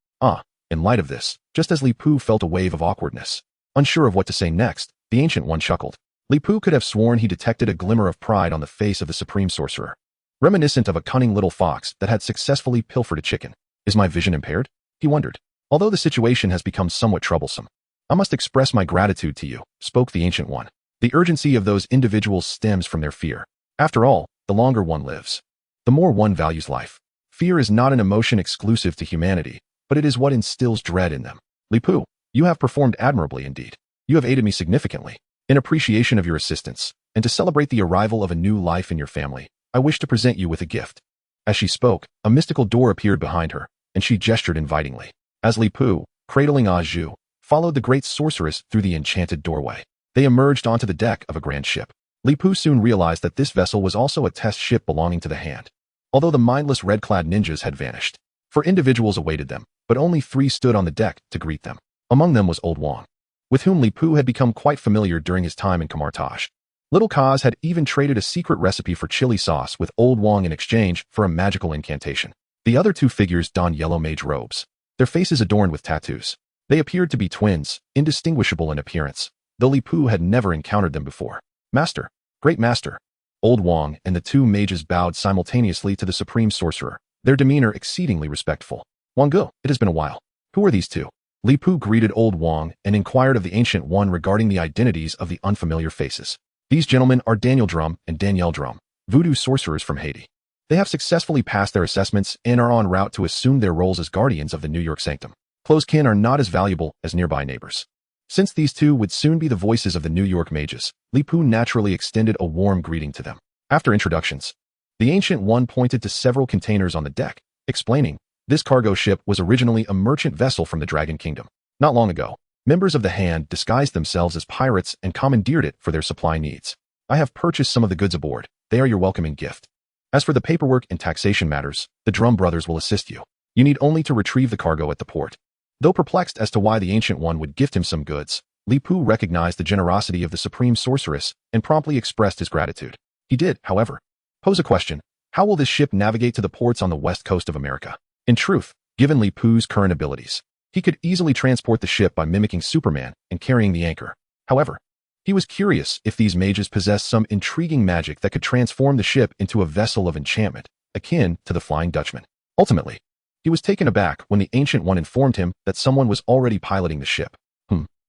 In light of this, just as Li Pu felt a wave of awkwardness, unsure of what to say next, the Ancient One chuckled. Li Pu could have sworn he detected a glimmer of pride on the face of the Supreme Sorcerer, reminiscent of a cunning little fox that had successfully pilfered a chicken. Is my vision impaired? He wondered. Although the situation has become somewhat troublesome, I must express my gratitude to you, spoke the Ancient One. The urgency of those individuals stems from their fear. After all, the longer one lives, the more one values life. Fear is not an emotion exclusive to humanity, but it is what instills dread in them. Li Pu, you have performed admirably indeed. You have aided me significantly. In appreciation of your assistance, and to celebrate the arrival of a new life in your family, I wish to present you with a gift. As she spoke, a mystical door appeared behind her, and she gestured invitingly. As Li Pu, cradling Azu, followed the great sorceress through the enchanted doorway, they emerged onto the deck of a grand ship. Li Pu soon realized that this vessel was also a test ship belonging to the Hand. Although the mindless red-clad ninjas had vanished, 4 individuals awaited them, but only 3 stood on the deck to greet them. Among them was Old Wong, with whom Li Pu had become quite familiar during his time in Kamartaj. Little Kaz had even traded a secret recipe for chili sauce with Old Wong in exchange for a magical incantation. The other 2 figures donned yellow mage robes, their faces adorned with tattoos. They appeared to be twins, indistinguishable in appearance, though Li Pu had never encountered them before. Master, Great Master. Old Wong and the 2 mages bowed simultaneously to the Supreme Sorcerer, their demeanor exceedingly respectful. Wanggu, it has been a while. Who are these 2? Li Pu greeted Old Wong and inquired of the Ancient One regarding the identities of the unfamiliar faces. These gentlemen are Daniel Drum and Danielle Drum, voodoo sorcerers from Haiti. They have successfully passed their assessments and are en route to assume their roles as guardians of the New York Sanctum. Close kin are not as valuable as nearby neighbors. Since these 2 would soon be the voices of the New York mages, Li Pu naturally extended a warm greeting to them. After introductions, the Ancient One pointed to several containers on the deck, explaining, this cargo ship was originally a merchant vessel from the Dragon Kingdom. Not long ago, members of the Hand disguised themselves as pirates and commandeered it for their supply needs. I have purchased some of the goods aboard. They are your welcoming gift. As for the paperwork and taxation matters, the Drum brothers will assist you. You need only to retrieve the cargo at the port. Though perplexed as to why the Ancient One would gift him some goods, Li Pu recognized the generosity of the Supreme Sorceress and promptly expressed his gratitude. He did, however, pose a question. How will this ship navigate to the ports on the west coast of America? In truth, given Li Pu's current abilities, he could easily transport the ship by mimicking Superman and carrying the anchor. However, he was curious if these mages possessed some intriguing magic that could transform the ship into a vessel of enchantment, akin to the Flying Dutchman. Ultimately, he was taken aback when the Ancient One informed him that someone was already piloting the ship.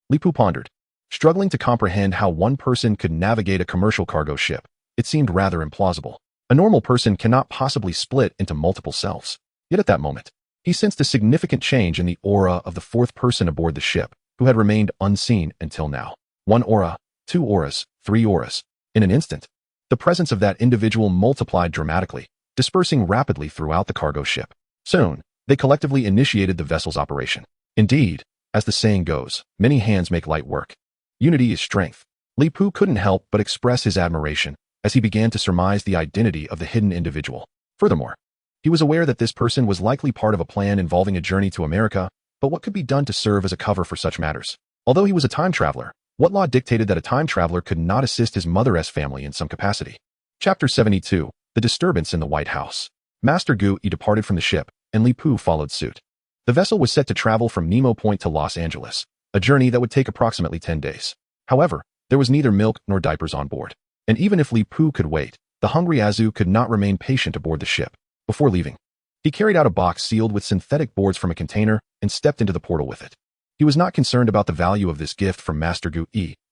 Li Pu pondered, struggling to comprehend how one person could navigate a commercial cargo ship. It seemed rather implausible. A normal person cannot possibly split into multiple selves. Yet at that moment, he sensed a significant change in the aura of the 4th person aboard the ship, who had remained unseen until now. 1 aura, 2 auras, 3 auras. In an instant, the presence of that individual multiplied dramatically, dispersing rapidly throughout the cargo ship. Soon, they collectively initiated the vessel's operation. Indeed, as the saying goes, many hands make light work. Unity is strength. Li Pu couldn't help but express his admiration as he began to surmise the identity of the hidden individual. Furthermore, he was aware that this person was likely part of a plan involving a journey to America, but what could be done to serve as a cover for such matters? Although he was a time traveler, what law dictated that a time traveler could not assist his mother's family in some capacity? Chapter 72. The Disturbance in the White House. Master Gu departed from the ship, and Li Pu followed suit. The vessel was set to travel from Nemo Point to Los Angeles, a journey that would take approximately 10 days. However, there was neither milk nor diapers on board, and even if Li Pu could wait, the hungry Azu could not remain patient aboard the ship. Before leaving, he carried out a box sealed with synthetic boards from a container and stepped into the portal with it. He was not concerned about the value of this gift from Master Gu.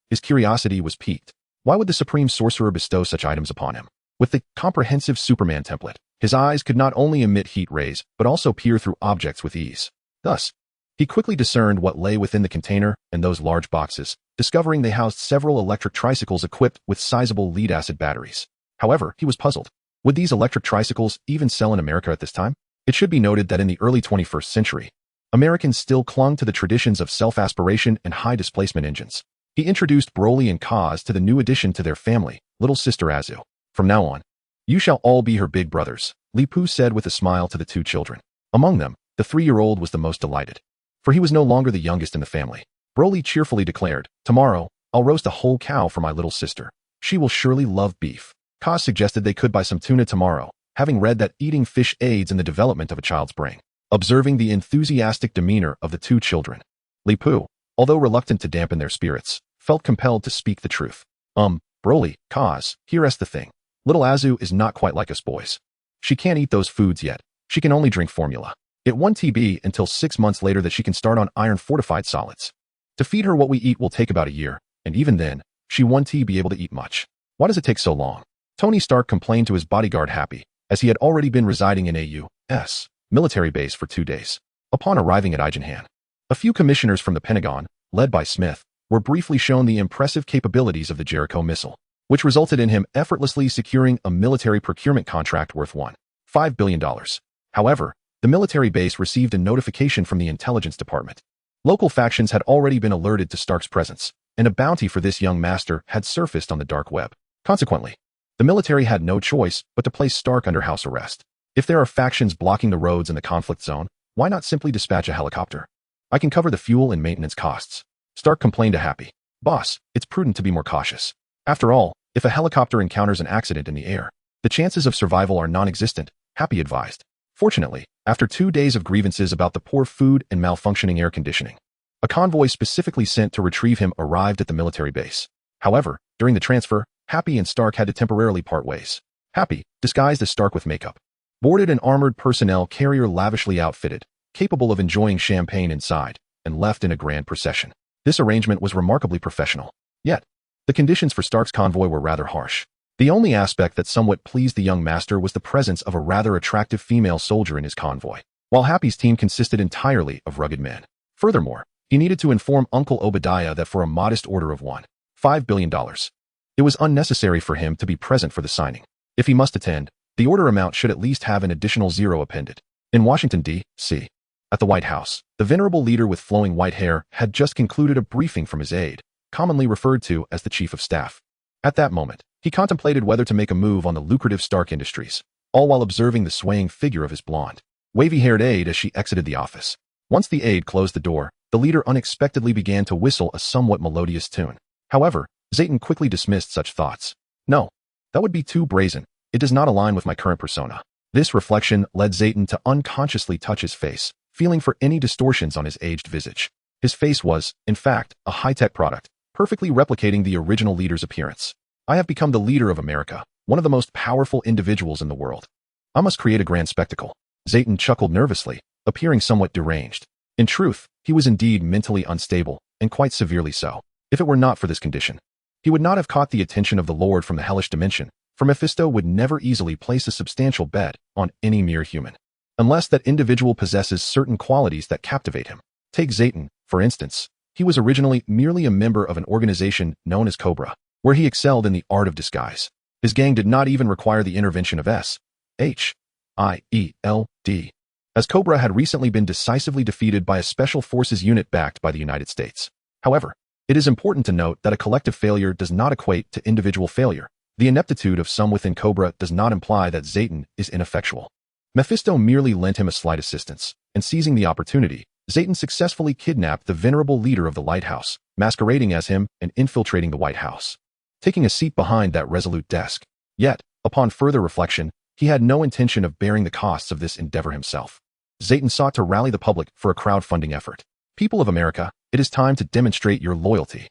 His curiosity was piqued. Why would the Supreme Sorcerer bestow such items upon him? With the comprehensive Superman template, his eyes could not only emit heat rays, but also peer through objects with ease. Thus, he quickly discerned what lay within the container and those large boxes, discovering they housed several electric tricycles equipped with sizable lead-acid batteries. However, he was puzzled. Would these electric tricycles even sell in America at this time? It should be noted that in the early 21st century, Americans still clung to the traditions of self-aspiration and high-displacement engines. He introduced Broly and Kaz to the new addition to their family, little sister Azu. From now on, you shall all be her big brothers, Li Pu said with a smile to the two children. Among them, the 3-year-old was the most delighted, for he was no longer the youngest in the family. Broly cheerfully declared, "Tomorrow, I'll roast a whole cow for my little sister. She will surely love beef." Kaz suggested they could buy some tuna tomorrow, having read that eating fish aids in the development of a child's brain. Observing the enthusiastic demeanor of the two children, Li Pu, although reluctant to dampen their spirits, felt compelled to speak the truth. Broly, Kaz, here's the thing. Little Azu is not quite like us boys. She can't eat those foods yet. She can only drink formula. It won't be until 6 months later that she can start on iron-fortified solids. To feed her what we eat will take about a year, and even then, she won't be able to eat much. Why does it take so long? Tony Stark complained to his bodyguard Happy, as he had already been residing in a U.S. military base for 2 days. Upon arriving at Ijanhan, a few commissioners from the Pentagon, led by Smith, were briefly shown the impressive capabilities of the Jericho missile, which resulted in him effortlessly securing a military procurement contract worth $1.5 billion. However, the military base received a notification from the intelligence department. Local factions had already been alerted to Stark's presence, and a bounty for this young master had surfaced on the dark web. Consequently, the military had no choice but to place Stark under house arrest. If there are factions blocking the roads in the conflict zone, why not simply dispatch a helicopter? I can cover the fuel and maintenance costs. Stark complained to Happy. Boss, it's prudent to be more cautious. After all, if a helicopter encounters an accident in the air, the chances of survival are non-existent, Happy advised. Fortunately, after 2 days of grievances about the poor food and malfunctioning air conditioning, a convoy specifically sent to retrieve him arrived at the military base. However, during the transfer, Happy and Stark had to temporarily part ways. Happy, disguised as Stark with makeup, boarded an armored personnel carrier lavishly outfitted, capable of enjoying champagne inside, and left in a grand procession. This arrangement was remarkably professional. Yet, the conditions for Stark's convoy were rather harsh. The only aspect that somewhat pleased the young master was the presence of a rather attractive female soldier in his convoy, while Happy's team consisted entirely of rugged men. Furthermore, he needed to inform Uncle Obadiah that for a modest order of $1.5 billion, it was unnecessary for him to be present for the signing. If he must attend, the order amount should at least have an additional 0 appended. In Washington, D.C., at the White House, the venerable leader with flowing white hair had just concluded a briefing from his aide, commonly referred to as the Chief of Staff. At that moment, he contemplated whether to make a move on the lucrative Stark Industries, all while observing the swaying figure of his blonde, wavy-haired aide as she exited the office. Once the aide closed the door, the leader unexpectedly began to whistle a somewhat melodious tune. However, Zayton quickly dismissed such thoughts. No, that would be too brazen. It does not align with my current persona. This reflection led Zayton to unconsciously touch his face, feeling for any distortions on his aged visage. His face was, in fact, a high-tech product, perfectly replicating the original leader's appearance. I have become the leader of America, one of the most powerful individuals in the world. I must create a grand spectacle. Zayton chuckled nervously, appearing somewhat deranged. In truth, he was indeed mentally unstable, and quite severely so. If it were not for this condition, he would not have caught the attention of the Lord from the hellish dimension, for Mephisto would never easily place a substantial bet on any mere human, unless that individual possesses certain qualities that captivate him. Take Zayton, for instance. He was originally merely a member of an organization known as Cobra, where he excelled in the art of disguise. His gang did not even require the intervention of S.H.I.E.L.D., as Cobra had recently been decisively defeated by a special forces unit backed by the United States. However, it is important to note that a collective failure does not equate to individual failure, The ineptitude of some within Cobra does not imply that Zayton is ineffectual. Mephisto merely lent him a slight assistance, and seizing the opportunity, Zayton successfully kidnapped the venerable leader of the lighthouse, masquerading as him and infiltrating the White House, taking a seat behind that resolute desk. Yet, upon further reflection, he had no intention of bearing the costs of this endeavor himself. Zayton sought to rally the public for a crowdfunding effort. People of America, it is time to demonstrate your loyalty.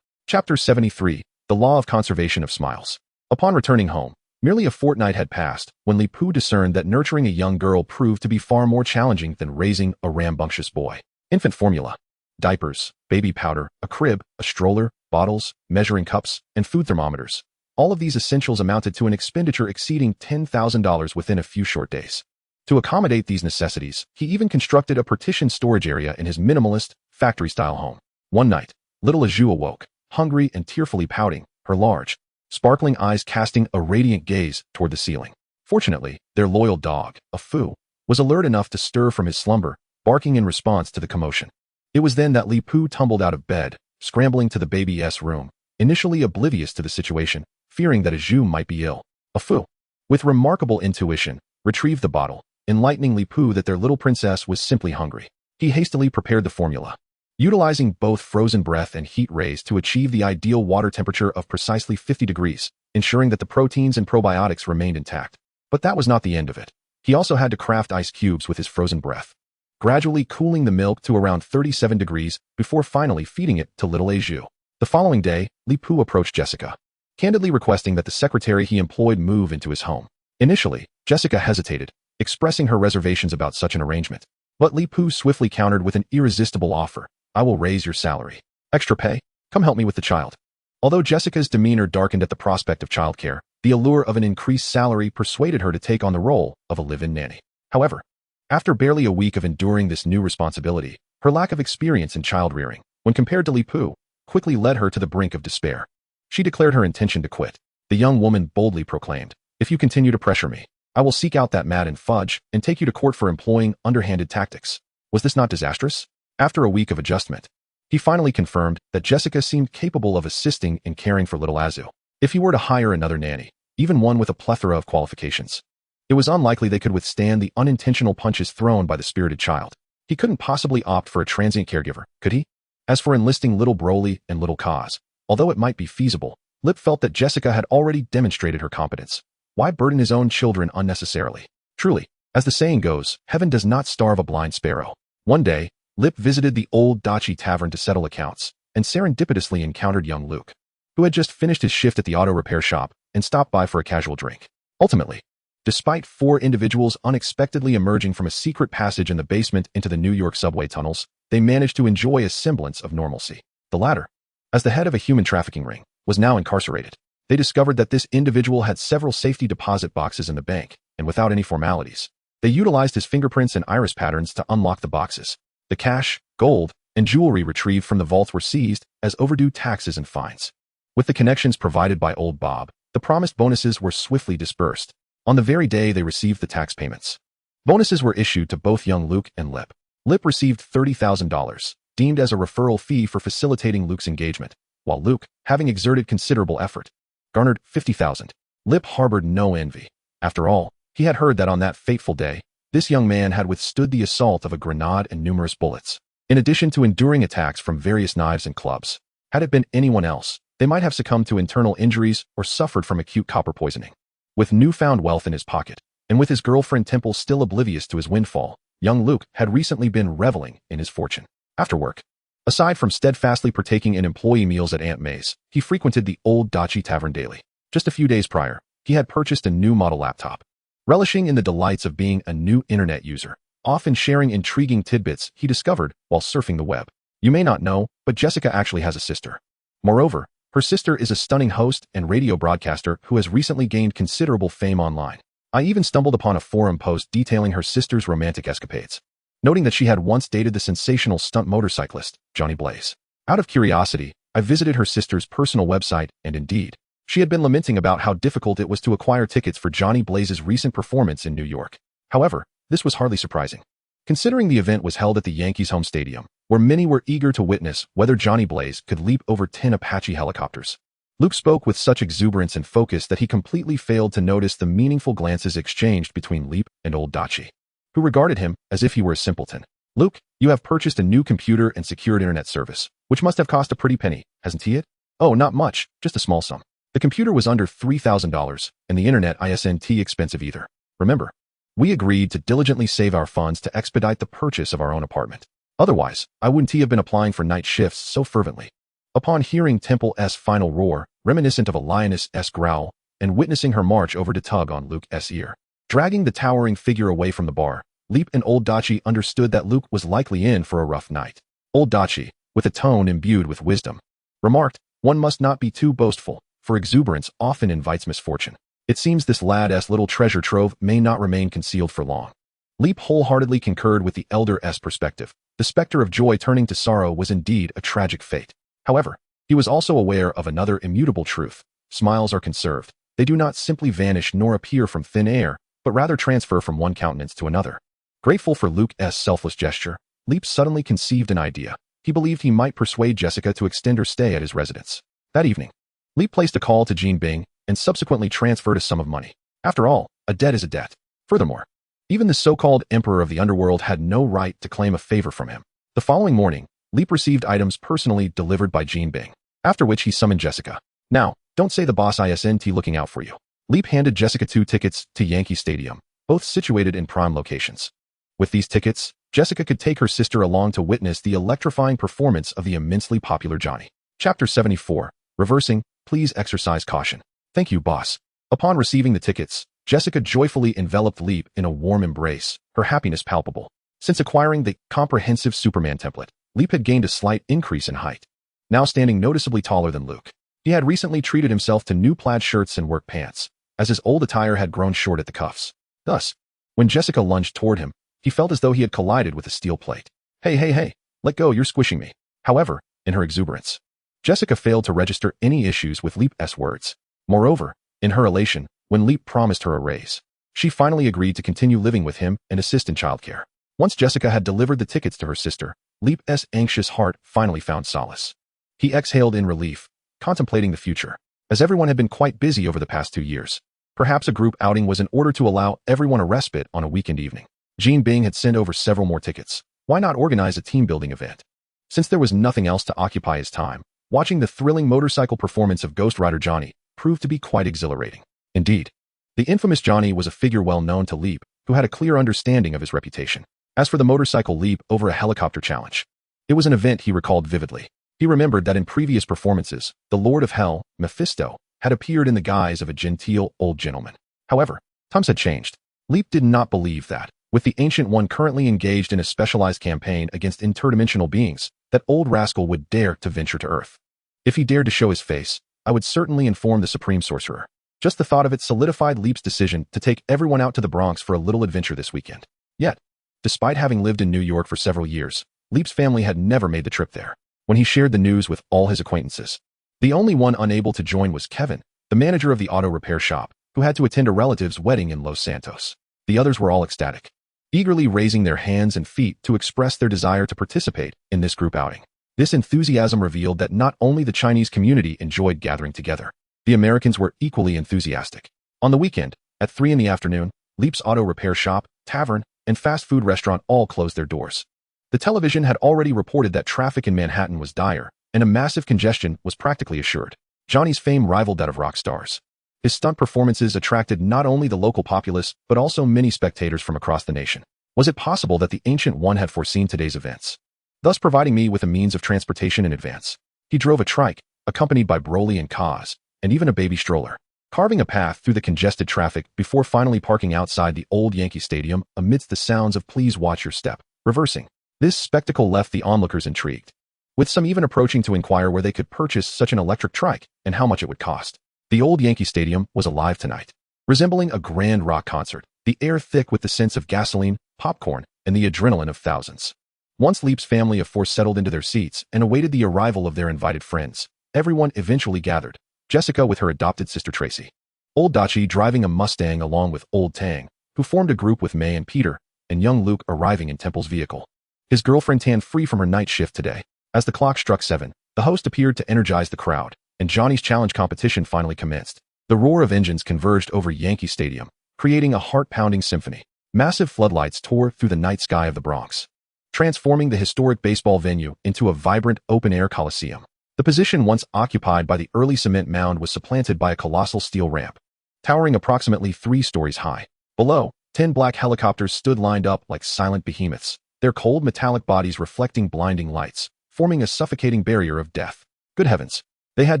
Chapter 73, The Law of Conservation of Smiles. Upon returning home, merely a fortnight had passed when Li Pu discerned that nurturing a young girl proved to be far more challenging than raising a rambunctious boy. Infant formula, diapers, baby powder, a crib, a stroller, bottles, measuring cups, and food thermometers. All of these essentials amounted to an expenditure exceeding $10,000 within a few short days. To accommodate these necessities, he even constructed a partitioned storage area in his minimalist, factory-style home. One night, little Azhu awoke, hungry and tearfully pouting, her large, sparkling eyes casting a radiant gaze toward the ceiling. Fortunately, their loyal dog, a Fu, was alert enough to stir from his slumber, barking in response to the commotion. It was then that Li Pu tumbled out of bed, scrambling to the baby's room, initially oblivious to the situation, fearing that Azhu might be ill. A Fu, with remarkable intuition, retrieved the bottle, enlightening Li Pu that their little princess was simply hungry. He hastily prepared the formula, utilizing both frozen breath and heat rays to achieve the ideal water temperature of precisely 50 degrees, ensuring that the proteins and probiotics remained intact. But that was not the end of it. He also had to craft ice cubes with his frozen breath, gradually cooling the milk to around 37 degrees before finally feeding it to little Azhu. The following day, Li Pu approached Jessica, candidly requesting that the secretary he employed move into his home. Initially, Jessica hesitated, expressing her reservations about such an arrangement. But Li Pu swiftly countered with an irresistible offer. I will raise your salary. Extra pay? Come help me with the child. Although Jessica's demeanor darkened at the prospect of childcare, the allure of an increased salary persuaded her to take on the role of a live-in nanny. However, after barely a week of enduring this new responsibility, her lack of experience in child-rearing, when compared to Li Pu, quickly led her to the brink of despair. She declared her intention to quit. The young woman boldly proclaimed, "If you continue to pressure me, I will seek out that Madden Fudge and take you to court for employing underhanded tactics." Was this not disastrous? After a week of adjustment, he finally confirmed that Jessica seemed capable of assisting in caring for little Azhu. If he were to hire another nanny, even one with a plethora of qualifications, it was unlikely they could withstand the unintentional punches thrown by the spirited child. He couldn't possibly opt for a transient caregiver, could he? As for enlisting little Broly and little Kaz, although it might be feasible, Lip felt that Jessica had already demonstrated her competence. Why burden his own children unnecessarily? Truly, as the saying goes, heaven does not starve a blind sparrow. One day, Lip visited the old Dachi tavern to settle accounts, and serendipitously encountered young Luke, who had just finished his shift at the auto repair shop and stopped by for a casual drink. Ultimately, despite 4 individuals unexpectedly emerging from a secret passage in the basement into the New York subway tunnels, they managed to enjoy a semblance of normalcy. The latter, as the head of a human trafficking ring, was now incarcerated. They discovered that this individual had several safety deposit boxes in the bank, and without any formalities, they utilized his fingerprints and iris patterns to unlock the boxes. The cash, gold, and jewelry retrieved from the vaults were seized as overdue taxes and fines. With the connections provided by Old Bob, the promised bonuses were swiftly dispersed. On the very day they received the tax payments, bonuses were issued to both young Luke and Lip. Lip received $30,000, deemed as a referral fee for facilitating Luke's engagement, while Luke, having exerted considerable effort, garnered $50,000. Lip harbored no envy. After all, he had heard that on that fateful day, this young man had withstood the assault of a grenade and numerous bullets, in addition to enduring attacks from various knives and clubs. Had it been anyone else, they might have succumbed to internal injuries or suffered from acute copper poisoning. With newfound wealth in his pocket, and with his girlfriend Temple still oblivious to his windfall, young Luke had recently been reveling in his fortune. After work, aside from steadfastly partaking in employee meals at Aunt May's, he frequented the old Dachi tavern daily. Just a few days prior, he had purchased a new model laptop. Relishing in the delights of being a new internet user, often sharing intriguing tidbits he discovered while surfing the web. You may not know, but Jessica actually has a sister. Moreover, her sister is a stunning host and radio broadcaster who has recently gained considerable fame online. I even stumbled upon a forum post detailing her sister's romantic escapades, noting that she had once dated the sensational stunt motorcyclist, Johnny Blaze. Out of curiosity, I visited her sister's personal website, and indeed, she had been lamenting about how difficult it was to acquire tickets for Johnny Blaze's recent performance in New York. However, this was hardly surprising, considering the event was held at the Yankees' home stadium, where many were eager to witness whether Johnny Blaze could leap over 10 Apache helicopters. Luke spoke with such exuberance and focus that he completely failed to notice the meaningful glances exchanged between Leap and old Dachi, who regarded him as if he were a simpleton. Luke, you have purchased a new computer and secured internet service, which must have cost a pretty penny, hasn't he it? Oh, not much, just a small sum. The computer was under $3,000, and the internet isn't expensive either. Remember, we agreed to diligently save our funds to expedite the purchase of our own apartment. Otherwise, I wouldn't have been applying for night shifts so fervently. Upon hearing Temple's final roar, reminiscent of a lioness's growl, and witnessing her march over to tug on Luke's ear, dragging the towering figure away from the bar, Leap and old Dachi understood that Luke was likely in for a rough night. Old Dachi, with a tone imbued with wisdom, remarked, "One must not be too boastful, for exuberance often invites misfortune. It seems this lad's little treasure trove may not remain concealed for long." Leap wholeheartedly concurred with the elder's perspective. The specter of joy turning to sorrow was indeed a tragic fate. However, he was also aware of another immutable truth. Smiles are conserved. They do not simply vanish nor appear from thin air, but rather transfer from one countenance to another. Grateful for Luke's selfless gesture, Leap suddenly conceived an idea. He believed he might persuade Jessica to extend her stay at his residence. That evening, Leap placed a call to Jean Bing and subsequently transferred a sum of money. After all, a debt is a debt. Furthermore, even the so-called emperor of the underworld had no right to claim a favor from him. The following morning, Leap received items personally delivered by Jean Bing, after which he summoned Jessica. "Now, don't say the boss isn't looking out for you." Leap handed Jessica 2 tickets to Yankee Stadium, both situated in prime locations. With these tickets, Jessica could take her sister along to witness the electrifying performance of the immensely popular Johnny. Chapter 74, Reversing, Please exercise caution. "Thank you, boss." Upon receiving the tickets, Jessica joyfully enveloped Leap in a warm embrace, her happiness palpable. Since acquiring the comprehensive Superman template, Leap had gained a slight increase in height, now standing noticeably taller than Luke. He had recently treated himself to new plaid shirts and work pants, as his old attire had grown short at the cuffs. Thus, when Jessica lunged toward him, he felt as though he had collided with a steel plate. Hey, let go, you're squishing me." However, in her exuberance, Jessica failed to register any issues with Leap's words. Moreover, in her elation, when Leap promised her a raise, she finally agreed to continue living with him and assist in childcare. Once Jessica had delivered the tickets to her sister, Leap's anxious heart finally found solace. He exhaled in relief, contemplating the future, as everyone had been quite busy over the past 2 years. Perhaps a group outing was in order to allow everyone a respite on a weekend evening. Jean Bing had sent over several more tickets. Why not organize a team-building event? Since there was nothing else to occupy his time, watching the thrilling motorcycle performance of Ghost Rider Johnny proved to be quite exhilarating. Indeed, the infamous Johnny was a figure well known to Leap, who had a clear understanding of his reputation. As for the motorcycle leap over a helicopter challenge, it was an event he recalled vividly. He remembered that in previous performances, the Lord of Hell, Mephisto, had appeared in the guise of a genteel old gentleman. However, times had changed. Leap did not believe that, with the Ancient One currently engaged in a specialized campaign against interdimensional beings, that old rascal would dare to venture to Earth. If he dared to show his face, I would certainly inform the Supreme Sorcerer. Just the thought of it solidified Leap's decision to take everyone out to the Bronx for a little adventure this weekend. Yet, despite having lived in New York for several years, Leap's family had never made the trip there. When he shared the news with all his acquaintances, the only one unable to join was Kevin, the manager of the auto repair shop, who had to attend a relative's wedding in Los Santos. The others were all ecstatic, eagerly raising their hands and feet to express their desire to participate in this group outing. This enthusiasm revealed that not only the Chinese community enjoyed gathering together, the Americans were equally enthusiastic. On the weekend, at 3 p.m, Leap's auto repair shop, tavern, and fast food restaurant all closed their doors. The television had already reported that traffic in Manhattan was dire, and a massive congestion was practically assured. Johnny's fame rivaled that of rock stars. His stunt performances attracted not only the local populace, but also many spectators from across the nation. Was it possible that the Ancient One had foreseen today's events, thus providing me with a means of transportation in advance? He drove a trike, accompanied by Broly and Kaz, and even a baby stroller, carving a path through the congested traffic before finally parking outside the old Yankee Stadium amidst the sounds of "Please Watch Your Step" reversing. This spectacle left the onlookers intrigued, with some even approaching to inquire where they could purchase such an electric trike and how much it would cost. The old Yankee Stadium was alive tonight, resembling a grand rock concert, the air thick with the scents of gasoline, popcorn, and the adrenaline of thousands. Once Leap's family of 4 settled into their seats and awaited the arrival of their invited friends, everyone eventually gathered, Jessica with her adopted sister Tracy, old Dachi driving a Mustang along with old Tang, who formed a group with May and Peter, and young Luke arriving in Temple's vehicle. His girlfriend tan free from her night shift today. As the clock struck 7, the host appeared to energize the crowd, and Johnny's challenge competition finally commenced. The roar of engines converged over Yankee Stadium, creating a heart-pounding symphony. Massive floodlights tore through the night sky of the Bronx, transforming the historic baseball venue into a vibrant open-air coliseum. The position once occupied by the early cement mound was supplanted by a colossal steel ramp, towering approximately 3 stories high. Below, 10 black helicopters stood lined up like silent behemoths, their cold metallic bodies reflecting blinding lights, forming a suffocating barrier of death. Good heavens! They had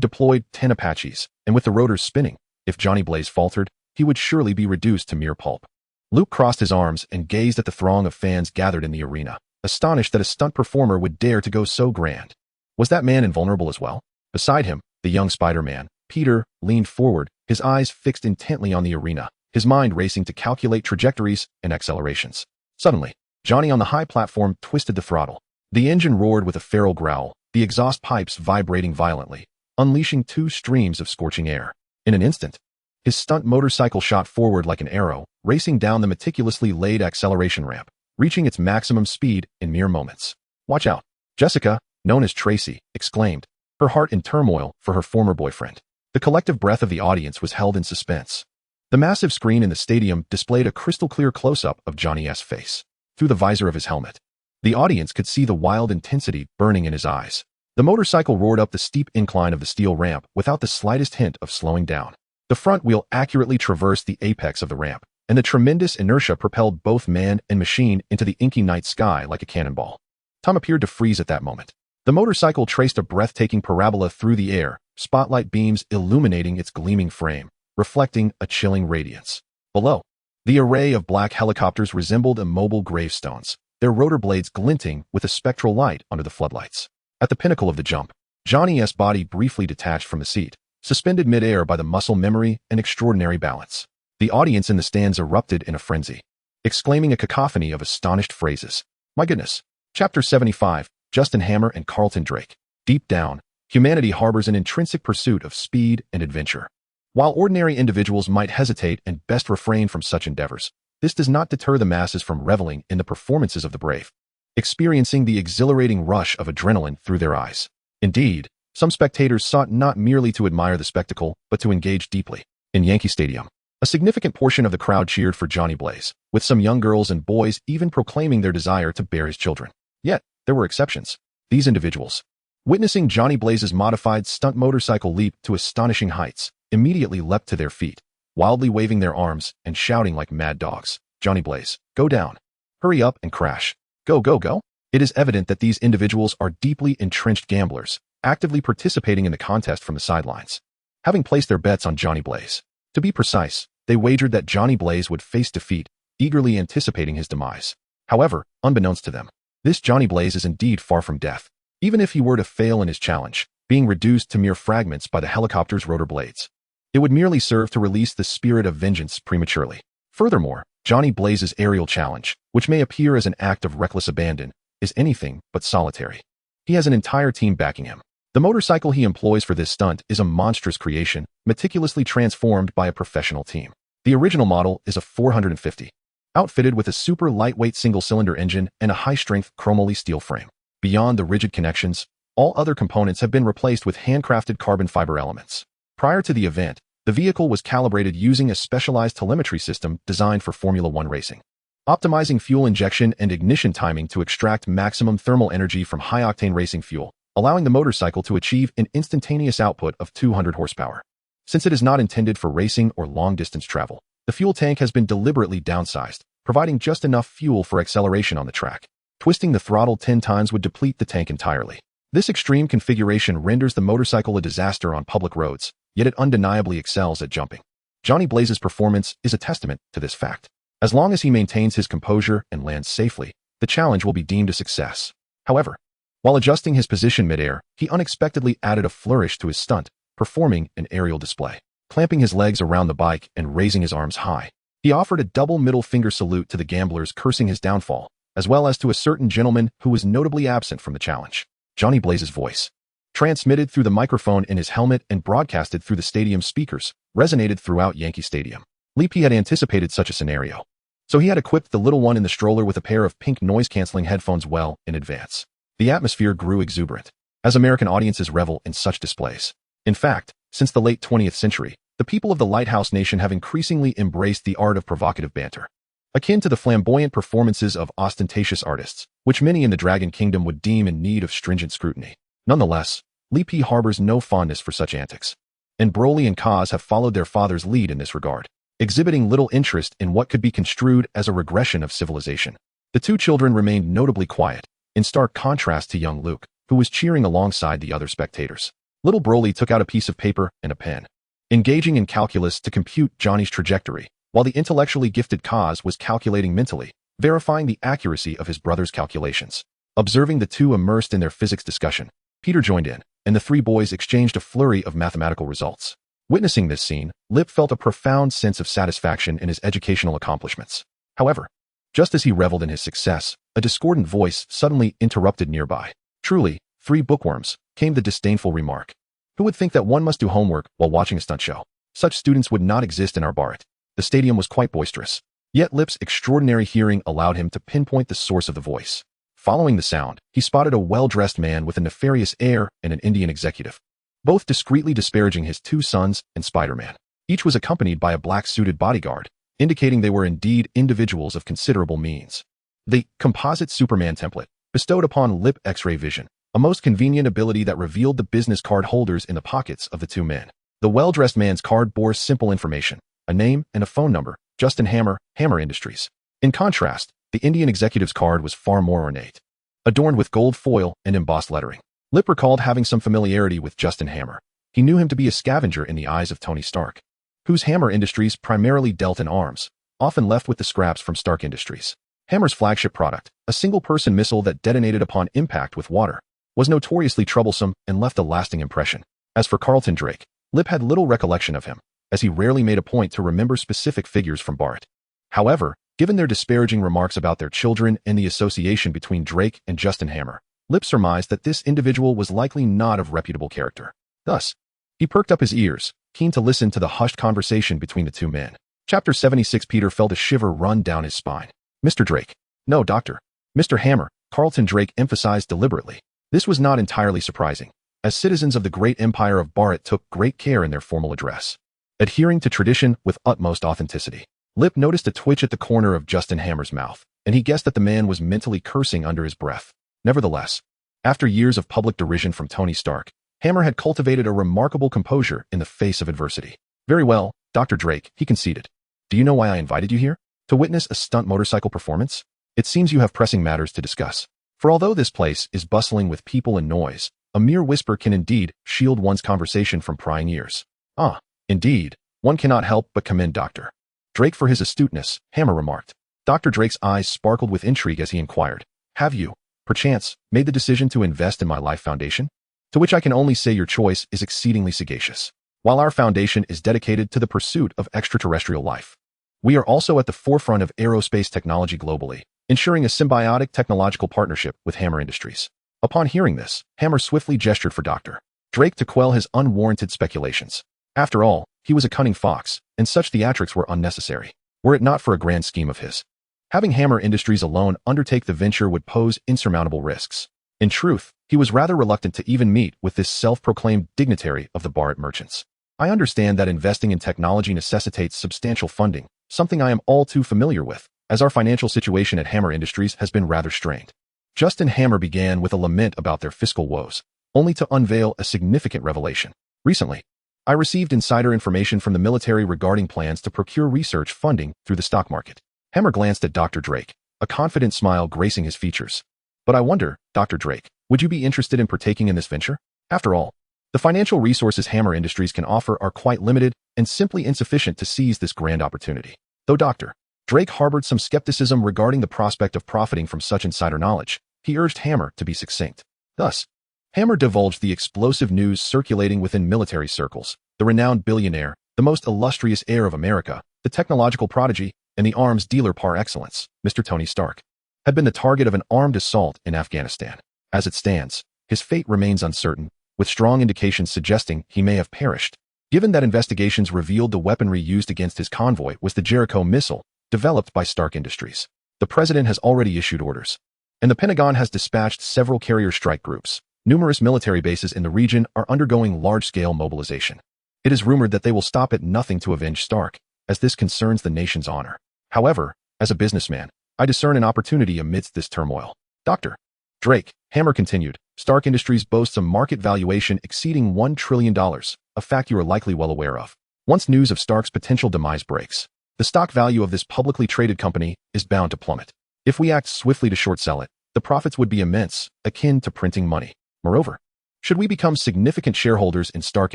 deployed 10 Apaches, and with the rotors spinning, if Johnny Blaze faltered, he would surely be reduced to mere pulp. Luke crossed his arms and gazed at the throng of fans gathered in the arena, astonished that a stunt performer would dare to go so grand. Was that man invulnerable as well? Beside him, the young Spider-Man, Peter, leaned forward, his eyes fixed intently on the arena, his mind racing to calculate trajectories and accelerations. Suddenly, Johnny on the high platform twisted the throttle. The engine roared with a feral growl, the exhaust pipes vibrating violently, unleashing 2 streams of scorching air. In an instant, his stunt motorcycle shot forward like an arrow, racing down the meticulously laid acceleration ramp, reaching its maximum speed in mere moments. "Watch out!" Jessica, known as Tracy, exclaimed, her heart in turmoil for her former boyfriend. The collective breath of the audience was held in suspense. The massive screen in the stadium displayed a crystal-clear close-up of Johnny's face. Through the visor of his helmet, the audience could see the wild intensity burning in his eyes. The motorcycle roared up the steep incline of the steel ramp without the slightest hint of slowing down. The front wheel accurately traversed the apex of the ramp, and the tremendous inertia propelled both man and machine into the inky night sky like a cannonball. Time appeared to freeze at that moment. The motorcycle traced a breathtaking parabola through the air, spotlight beams illuminating its gleaming frame, reflecting a chilling radiance. Below, the array of black helicopters resembled immobile gravestones, their rotor blades glinting with a spectral light under the floodlights. At the pinnacle of the jump, Johnny's body briefly detached from the seat, suspended mid-air by the muscle memory and extraordinary balance. The audience in the stands erupted in a frenzy, exclaiming a cacophony of astonished phrases. "My goodness!" Chapter 75, Justin Hammer and Carlton Drake. Deep down, humanity harbors an intrinsic pursuit of speed and adventure. While ordinary individuals might hesitate and best refrain from such endeavors, this does not deter the masses from reveling in the performances of the brave, experiencing the exhilarating rush of adrenaline through their eyes. Indeed, some spectators sought not merely to admire the spectacle, but to engage deeply. In Yankee Stadium, a significant portion of the crowd cheered for Johnny Blaze, with some young girls and boys even proclaiming their desire to bear his children. Yet, there were exceptions. These individuals, witnessing Johnny Blaze's modified stunt motorcycle leap to astonishing heights, immediately leapt to their feet, wildly waving their arms and shouting like mad dogs. "Johnny Blaze, go down. Hurry up and crash. Go, go, go." It is evident that these individuals are deeply entrenched gamblers, actively participating in the contest from the sidelines. Having placed their bets on Johnny Blaze, to be precise, they wagered that Johnny Blaze would face defeat, eagerly anticipating his demise. However, unbeknownst to them, this Johnny Blaze is indeed far from death. Even if he were to fail in his challenge, being reduced to mere fragments by the helicopter's rotor blades, it would merely serve to release the spirit of vengeance prematurely. Furthermore, Johnny Blaze's aerial challenge, which may appear as an act of reckless abandon, is anything but solitary. He has an entire team backing him. The motorcycle he employs for this stunt is a monstrous creation, meticulously transformed by a professional team. The original model is a 450, outfitted with a super lightweight single-cylinder engine and a high-strength chromoly steel frame. Beyond the rigid connections, all other components have been replaced with handcrafted carbon fiber elements. Prior to the event, the vehicle was calibrated using a specialized telemetry system designed for Formula One racing, optimizing fuel injection and ignition timing to extract maximum thermal energy from high-octane racing fuel, allowing the motorcycle to achieve an instantaneous output of 200 horsepower. Since it is not intended for racing or long-distance travel, the fuel tank has been deliberately downsized, providing just enough fuel for acceleration on the track. Twisting the throttle 10 times would deplete the tank entirely. This extreme configuration renders the motorcycle a disaster on public roads, yet it undeniably excels at jumping. Johnny Blaze's performance is a testament to this fact. As long as he maintains his composure and lands safely, the challenge will be deemed a success. However, while adjusting his position midair, he unexpectedly added a flourish to his stunt, performing an aerial display. Clamping his legs around the bike and raising his arms high, he offered a double middle finger salute to the gamblers cursing his downfall, as well as to a certain gentleman who was notably absent from the challenge. Johnny Blaze's voice, transmitted through the microphone in his helmet and broadcasted through the stadium speakers, resonated throughout Yankee Stadium. Leapy had anticipated such a scenario, so he had equipped the little one in the stroller with a pair of pink noise-canceling headphones well in advance. The atmosphere grew exuberant, as American audiences revel in such displays. In fact, since the late 20th century, the people of the Lighthouse Nation have increasingly embraced the art of provocative banter, akin to the flamboyant performances of ostentatious artists, which many in the Dragon Kingdom would deem in need of stringent scrutiny. Nonetheless, Li Pi harbors no fondness for such antics, and Broly and Kaz have followed their father's lead in this regard, exhibiting little interest in what could be construed as a regression of civilization. The two children remained notably quiet, in stark contrast to young Luke, who was cheering alongside the other spectators. Little Broly took out a piece of paper and a pen, engaging in calculus to compute Johnny's trajectory, while the intellectually gifted Kaz was calculating mentally, verifying the accuracy of his brother's calculations. Observing the two immersed in their physics discussion, Peter joined in, and the three boys exchanged a flurry of mathematical results. Witnessing this scene, Lip felt a profound sense of satisfaction in his educational accomplishments. However, just as he reveled in his success, a discordant voice suddenly interrupted nearby. "Truly, three bookworms," came the disdainful remark. "Who would think that one must do homework while watching a stunt show? Such students would not exist in our Bharat." The stadium was quite boisterous. Yet Lip's extraordinary hearing allowed him to pinpoint the source of the voice. Following the sound, he spotted a well-dressed man with a nefarious air and an Indian executive, both discreetly disparaging his two sons and Spider-Man. Each was accompanied by a black-suited bodyguard, indicating they were indeed individuals of considerable means. The composite Superman template bestowed upon Lip X-ray vision, a most convenient ability that revealed the business card holders in the pockets of the two men. The well-dressed man's card bore simple information, a name and a phone number, Justin Hammer, Hammer Industries. In contrast, the Indian executive's card was far more ornate, adorned with gold foil and embossed lettering. Lip recalled having some familiarity with Justin Hammer. He knew him to be a scavenger in the eyes of Tony Stark, whose Hammer Industries primarily dealt in arms, often left with the scraps from Stark Industries. Hammer's flagship product, a single-person missile that detonated upon impact with water, was notoriously troublesome and left a lasting impression. As for Carlton Drake, Lip had little recollection of him, as he rarely made a point to remember specific figures from Bharat. However, given their disparaging remarks about their children and the association between Drake and Justin Hammer, Lip surmised that this individual was likely not of reputable character. Thus, he perked up his ears, keen to listen to the hushed conversation between the two men. Chapter 76. Peter felt a shiver run down his spine. "Mr. Drake." "No, Doctor. Mr. Hammer," Carlton Drake emphasized deliberately. This was not entirely surprising, as citizens of the great empire of Bharat took great care in their formal address, adhering to tradition with utmost authenticity. Lip noticed a twitch at the corner of Justin Hammer's mouth, and he guessed that the man was mentally cursing under his breath. Nevertheless, after years of public derision from Tony Stark, Hammer had cultivated a remarkable composure in the face of adversity. "Very well, Dr. Drake," he conceded. "Do you know why I invited you here? To witness a stunt motorcycle performance? It seems you have pressing matters to discuss. For although this place is bustling with people and noise, a mere whisper can indeed shield one's conversation from prying ears." "Ah, indeed, one cannot help but commend Dr. Drake for his astuteness," Hammer remarked. Dr. Drake's eyes sparkled with intrigue as he inquired, "Have you, perchance, made the decision to invest in my life foundation?" To which I can only say your choice is exceedingly sagacious. While our foundation is dedicated to the pursuit of extraterrestrial life, we are also at the forefront of aerospace technology globally, ensuring a symbiotic technological partnership with Hammer Industries. Upon hearing this, Hammer swiftly gestured for Dr. Drake to quell his unwarranted speculations. After all, he was a cunning fox, and such theatrics were unnecessary, were it not for a grand scheme of his. Having Hammer Industries alone undertake the venture would pose insurmountable risks. In truth, he was rather reluctant to even meet with this self-proclaimed dignitary of the Bharat merchants. "I understand that investing in technology necessitates substantial funding, something I am all too familiar with, as our financial situation at Hammer Industries has been rather strained." Justin Hammer began with a lament about their fiscal woes, only to unveil a significant revelation. "Recently, I received insider information from the military regarding plans to procure research funding through the stock market." Hammer glanced at Dr. Drake, a confident smile gracing his features. "But I wonder, Dr. Drake, would you be interested in partaking in this venture? After all, the financial resources Hammer Industries can offer are quite limited and simply insufficient to seize this grand opportunity." Though Dr. Drake harbored some skepticism regarding the prospect of profiting from such insider knowledge, he urged Hammer to be succinct. Thus, Hammer divulged the explosive news circulating within military circles. The renowned billionaire, the most illustrious heir of America, the technological prodigy, and the arms dealer par excellence, Mr. Tony Stark, had been the target of an armed assault in Afghanistan. As it stands, his fate remains uncertain, with strong indications suggesting he may have perished. Given that investigations revealed the weaponry used against his convoy was the Jericho missile, developed by Stark Industries, the president has already issued orders, and the Pentagon has dispatched several carrier strike groups, Numerous military bases in the region are undergoing large-scale mobilization. It is rumored that they will stop at nothing to avenge Stark, as this concerns the nation's honor. However, as a businessman, I discern an opportunity amidst this turmoil. Dr. Drake, Hammer continued, Stark Industries boasts a market valuation exceeding $1 trillion, a fact you are likely well aware of. Once news of Stark's potential demise breaks, the stock value of this publicly traded company is bound to plummet. If we act swiftly to short sell it, the profits would be immense, akin to printing money. Moreover, should we become significant shareholders in Stark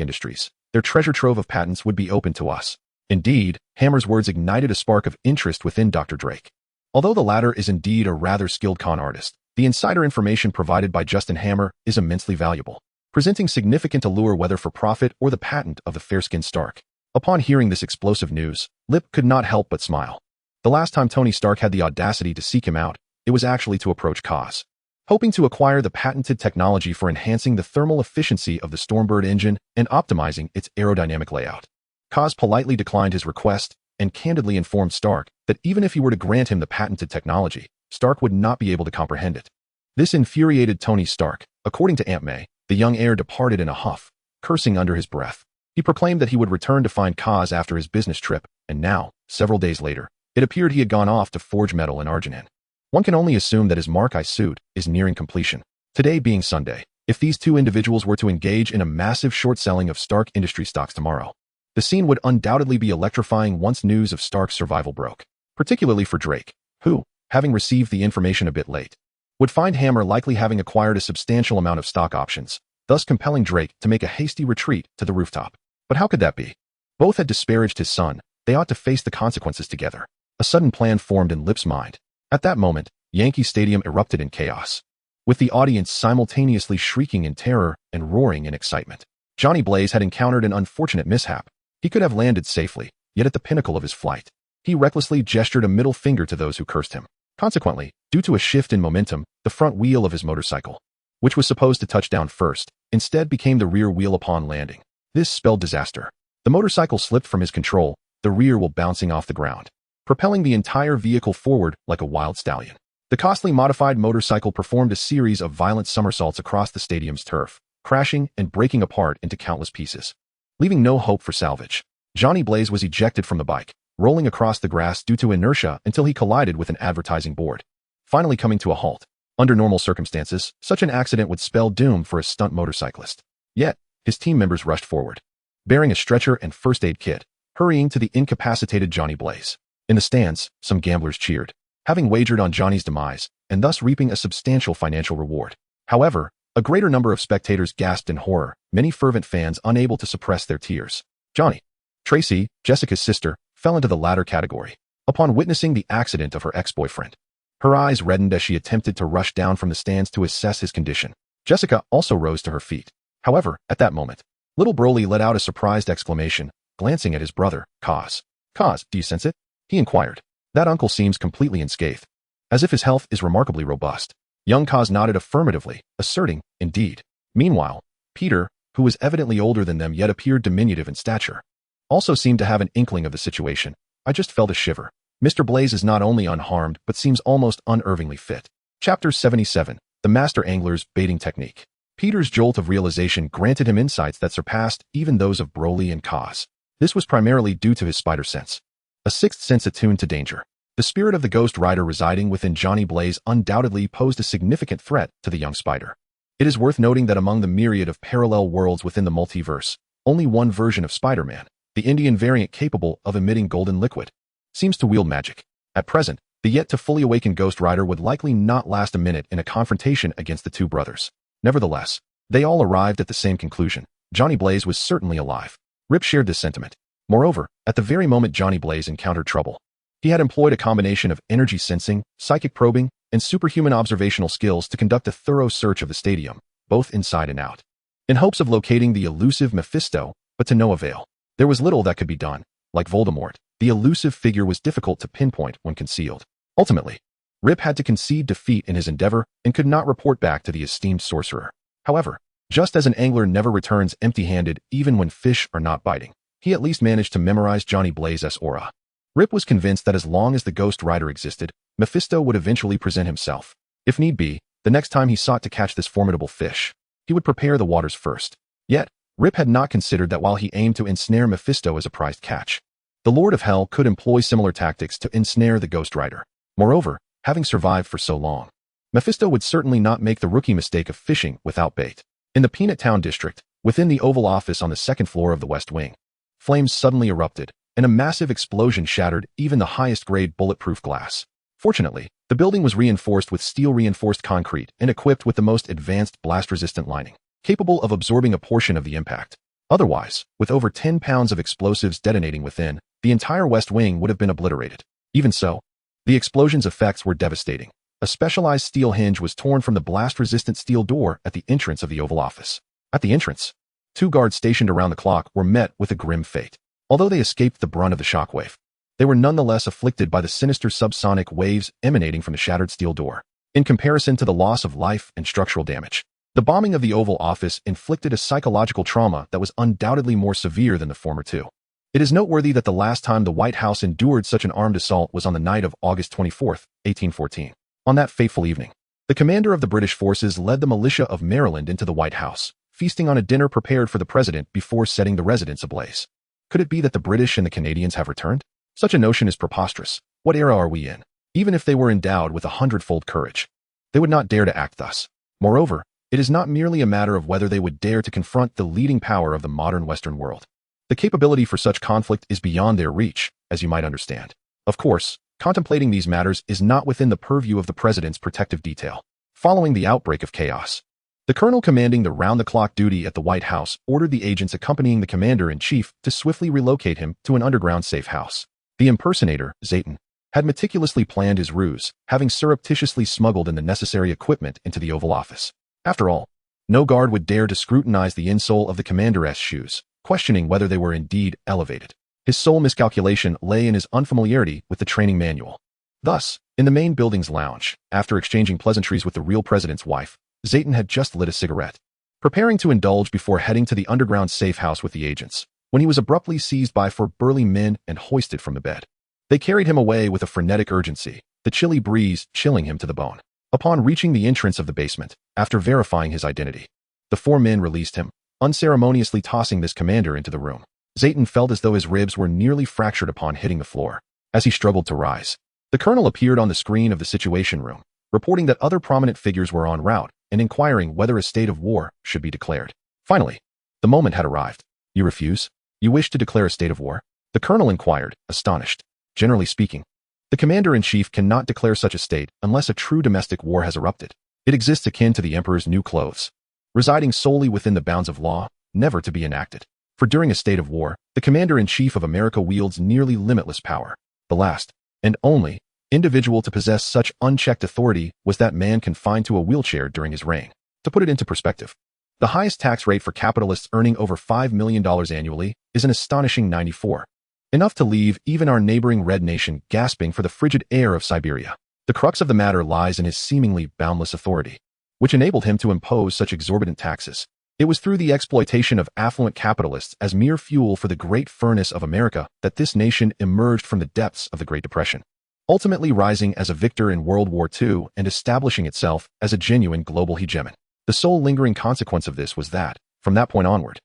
Industries, their treasure trove of patents would be open to us. Indeed, Hammer's words ignited a spark of interest within Dr. Drake. Although the latter is indeed a rather skilled con artist, the insider information provided by Justin Hammer is immensely valuable, presenting significant allure whether for profit or the patent of the fair-skinned Stark. Upon hearing this explosive news, Lip could not help but smile. The last time Tony Stark had the audacity to seek him out, it was actually to approach Kaz, hoping to acquire the patented technology for enhancing the thermal efficiency of the Stormbird engine and optimizing its aerodynamic layout. Kaz politely declined his request and candidly informed Stark that even if he were to grant him the patented technology, Stark would not be able to comprehend it. This infuriated Tony Stark. According to Aunt May, the young heir departed in a huff, cursing under his breath. He proclaimed that he would return to find Kaz after his business trip, and now, several days later, it appeared he had gone off to forge metal in Arginine. One can only assume that his Mark I suit is nearing completion. Today being Sunday, if these two individuals were to engage in a massive short selling of Stark Industries stocks tomorrow, the scene would undoubtedly be electrifying once news of Stark's survival broke, particularly for Drake, who, having received the information a bit late, would find Hammer likely having acquired a substantial amount of stock options, thus compelling Drake to make a hasty retreat to the rooftop. But how could that be? Both had disparaged his son, they ought to face the consequences together. A sudden plan formed in Lip's mind. At that moment, Yankee Stadium erupted in chaos, with the audience simultaneously shrieking in terror and roaring in excitement. Johnny Blaze had encountered an unfortunate mishap. He could have landed safely, yet at the pinnacle of his flight, he recklessly gestured a middle finger to those who cursed him. Consequently, due to a shift in momentum, the front wheel of his motorcycle, which was supposed to touch down first, instead became the rear wheel upon landing. This spelled disaster. The motorcycle slipped from his control, the rear wheel bouncing off the ground, propelling the entire vehicle forward like a wild stallion. The costly modified motorcycle performed a series of violent somersaults across the stadium's turf, crashing and breaking apart into countless pieces, leaving no hope for salvage. Johnny Blaze was ejected from the bike, rolling across the grass due to inertia until he collided with an advertising board, finally coming to a halt. Under normal circumstances, such an accident would spell doom for a stunt motorcyclist. Yet, his team members rushed forward, bearing a stretcher and first aid kit, hurrying to the incapacitated Johnny Blaze. In the stands, some gamblers cheered, having wagered on Johnny's demise, and thus reaping a substantial financial reward. However, a greater number of spectators gasped in horror, many fervent fans unable to suppress their tears. Johnny, Tracy, Jessica's sister, fell into the latter category, upon witnessing the accident of her ex-boyfriend. Her eyes reddened as she attempted to rush down from the stands to assess his condition. Jessica also rose to her feet. However, at that moment, little Broly let out a surprised exclamation, glancing at his brother, Kaz. Kaz, do you sense it? He inquired. That uncle seems completely unscathed, as if his health is remarkably robust. Young Kaz nodded affirmatively, asserting, indeed. Meanwhile, Peter, who was evidently older than them yet appeared diminutive in stature, also seemed to have an inkling of the situation. I just felt a shiver. Mr. Blaze is not only unharmed, but seems almost unervingly fit. Chapter 77, The Master Angler's Baiting Technique. Peter's jolt of realization granted him insights that surpassed even those of Broly and Kaz. This was primarily due to his spider sense, a sixth sense attuned to danger. The spirit of the Ghost Rider residing within Johnny Blaze undoubtedly posed a significant threat to the young spider. It is worth noting that among the myriad of parallel worlds within the multiverse, only one version of Spider-Man, the Indian variant capable of emitting golden liquid, seems to wield magic. At present, the yet to fully awakened Ghost Rider would likely not last a minute in a confrontation against the two brothers. Nevertheless, they all arrived at the same conclusion. Johnny Blaze was certainly alive. Rip shared this sentiment. Moreover, at the very moment Johnny Blaze encountered trouble, he had employed a combination of energy sensing, psychic probing, and superhuman observational skills to conduct a thorough search of the stadium, both inside and out, in hopes of locating the elusive Mephisto, but to no avail. There was little that could be done. Like Voldemort, the elusive figure was difficult to pinpoint when concealed. Ultimately, Rip had to concede defeat in his endeavor and could not report back to the esteemed sorcerer. However, just as an angler never returns empty-handed even when fish are not biting, he at least managed to memorize Johnny Blaze's aura. Rip was convinced that as long as the Ghost Rider existed, Mephisto would eventually present himself, if need be, the next time he sought to catch this formidable fish. he would prepare the waters first. Yet, Rip had not considered that while he aimed to ensnare Mephisto as a prized catch, the Lord of Hell could employ similar tactics to ensnare the Ghost Rider. Moreover, having survived for so long, Mephisto would certainly not make the rookie mistake of fishing without bait. In the Peanut Town district, within the Oval Office on the second floor of the West Wing, flames suddenly erupted, and a massive explosion shattered even the highest-grade bulletproof glass. Fortunately, the building was reinforced with steel-reinforced concrete and equipped with the most advanced blast-resistant lining, capable of absorbing a portion of the impact. Otherwise, with over 10 pounds of explosives detonating within, the entire West Wing would have been obliterated. Even so, the explosion's effects were devastating. A specialized steel hinge was torn from the blast-resistant steel door at the entrance of the Oval Office. At the entrance, 2 guards stationed around the clock were met with a grim fate. Although they escaped the brunt of the shockwave, they were nonetheless afflicted by the sinister subsonic waves emanating from the shattered steel door. In comparison to the loss of life and structural damage, the bombing of the Oval Office inflicted a psychological trauma that was undoubtedly more severe than the former two. It is noteworthy that the last time the White House endured such an armed assault was on the night of August 24, 1814. On that fateful evening, the commander of the British forces led the militia of Maryland into the White House, feasting on a dinner prepared for the president before setting the residence ablaze. Could it be that the British and the Canadians have returned? Such a notion is preposterous. What era are we in? Even if they were endowed with 100-fold courage, they would not dare to act thus. Moreover, it is not merely a matter of whether they would dare to confront the leading power of the modern Western world. The capability for such conflict is beyond their reach, as you might understand. Of course, contemplating these matters is not within the purview of the president's protective detail. Following the outbreak of chaos, the colonel commanding the round-the-clock duty at the White House ordered the agents accompanying the commander-in-chief to swiftly relocate him to an underground safe house. The impersonator, Zayton, had meticulously planned his ruse, having surreptitiously smuggled in the necessary equipment into the Oval Office. After all, no guard would dare to scrutinize the insole of the commander's shoes, questioning whether they were indeed elevated. His sole miscalculation lay in his unfamiliarity with the training manual. Thus, in the main building's lounge, after exchanging pleasantries with the real president's wife, Zayton had just lit a cigarette, preparing to indulge before heading to the underground safe house with the agents, when he was abruptly seized by 4 burly men and hoisted from the bed. They carried him away with a frenetic urgency, the chilly breeze chilling him to the bone. Upon reaching the entrance of the basement, after verifying his identity, the 4 men released him, unceremoniously tossing this commander into the room. Zayton felt as though his ribs were nearly fractured upon hitting the floor. As he struggled to rise, the colonel appeared on the screen of the Situation Room, reporting that other prominent figures were en route and inquiring whether a state of war should be declared. Finally, the moment had arrived. You refuse? You wish to declare a state of war? The colonel inquired, astonished. Generally speaking, the commander-in-chief cannot declare such a state unless a true domestic war has erupted. It exists akin to the emperor's new clothes, residing solely within the bounds of law, never to be enacted. For during a state of war, the commander-in-chief of America wields nearly limitless power. The last, and only, individual to possess such unchecked authority was that man confined to a wheelchair during his reign. To put it into perspective, the highest tax rate for capitalists earning over $5 million annually is an astonishing 94. Enough to leave even our neighboring red nation gasping for the frigid air of Siberia. The crux of the matter lies in his seemingly boundless authority, which enabled him to impose such exorbitant taxes. It was through the exploitation of affluent capitalists as mere fuel for the great furnace of America that this nation emerged from the depths of the Great Depression, ultimately rising as a victor in World War II and establishing itself as a genuine global hegemon. The sole lingering consequence of this was that, from that point onward,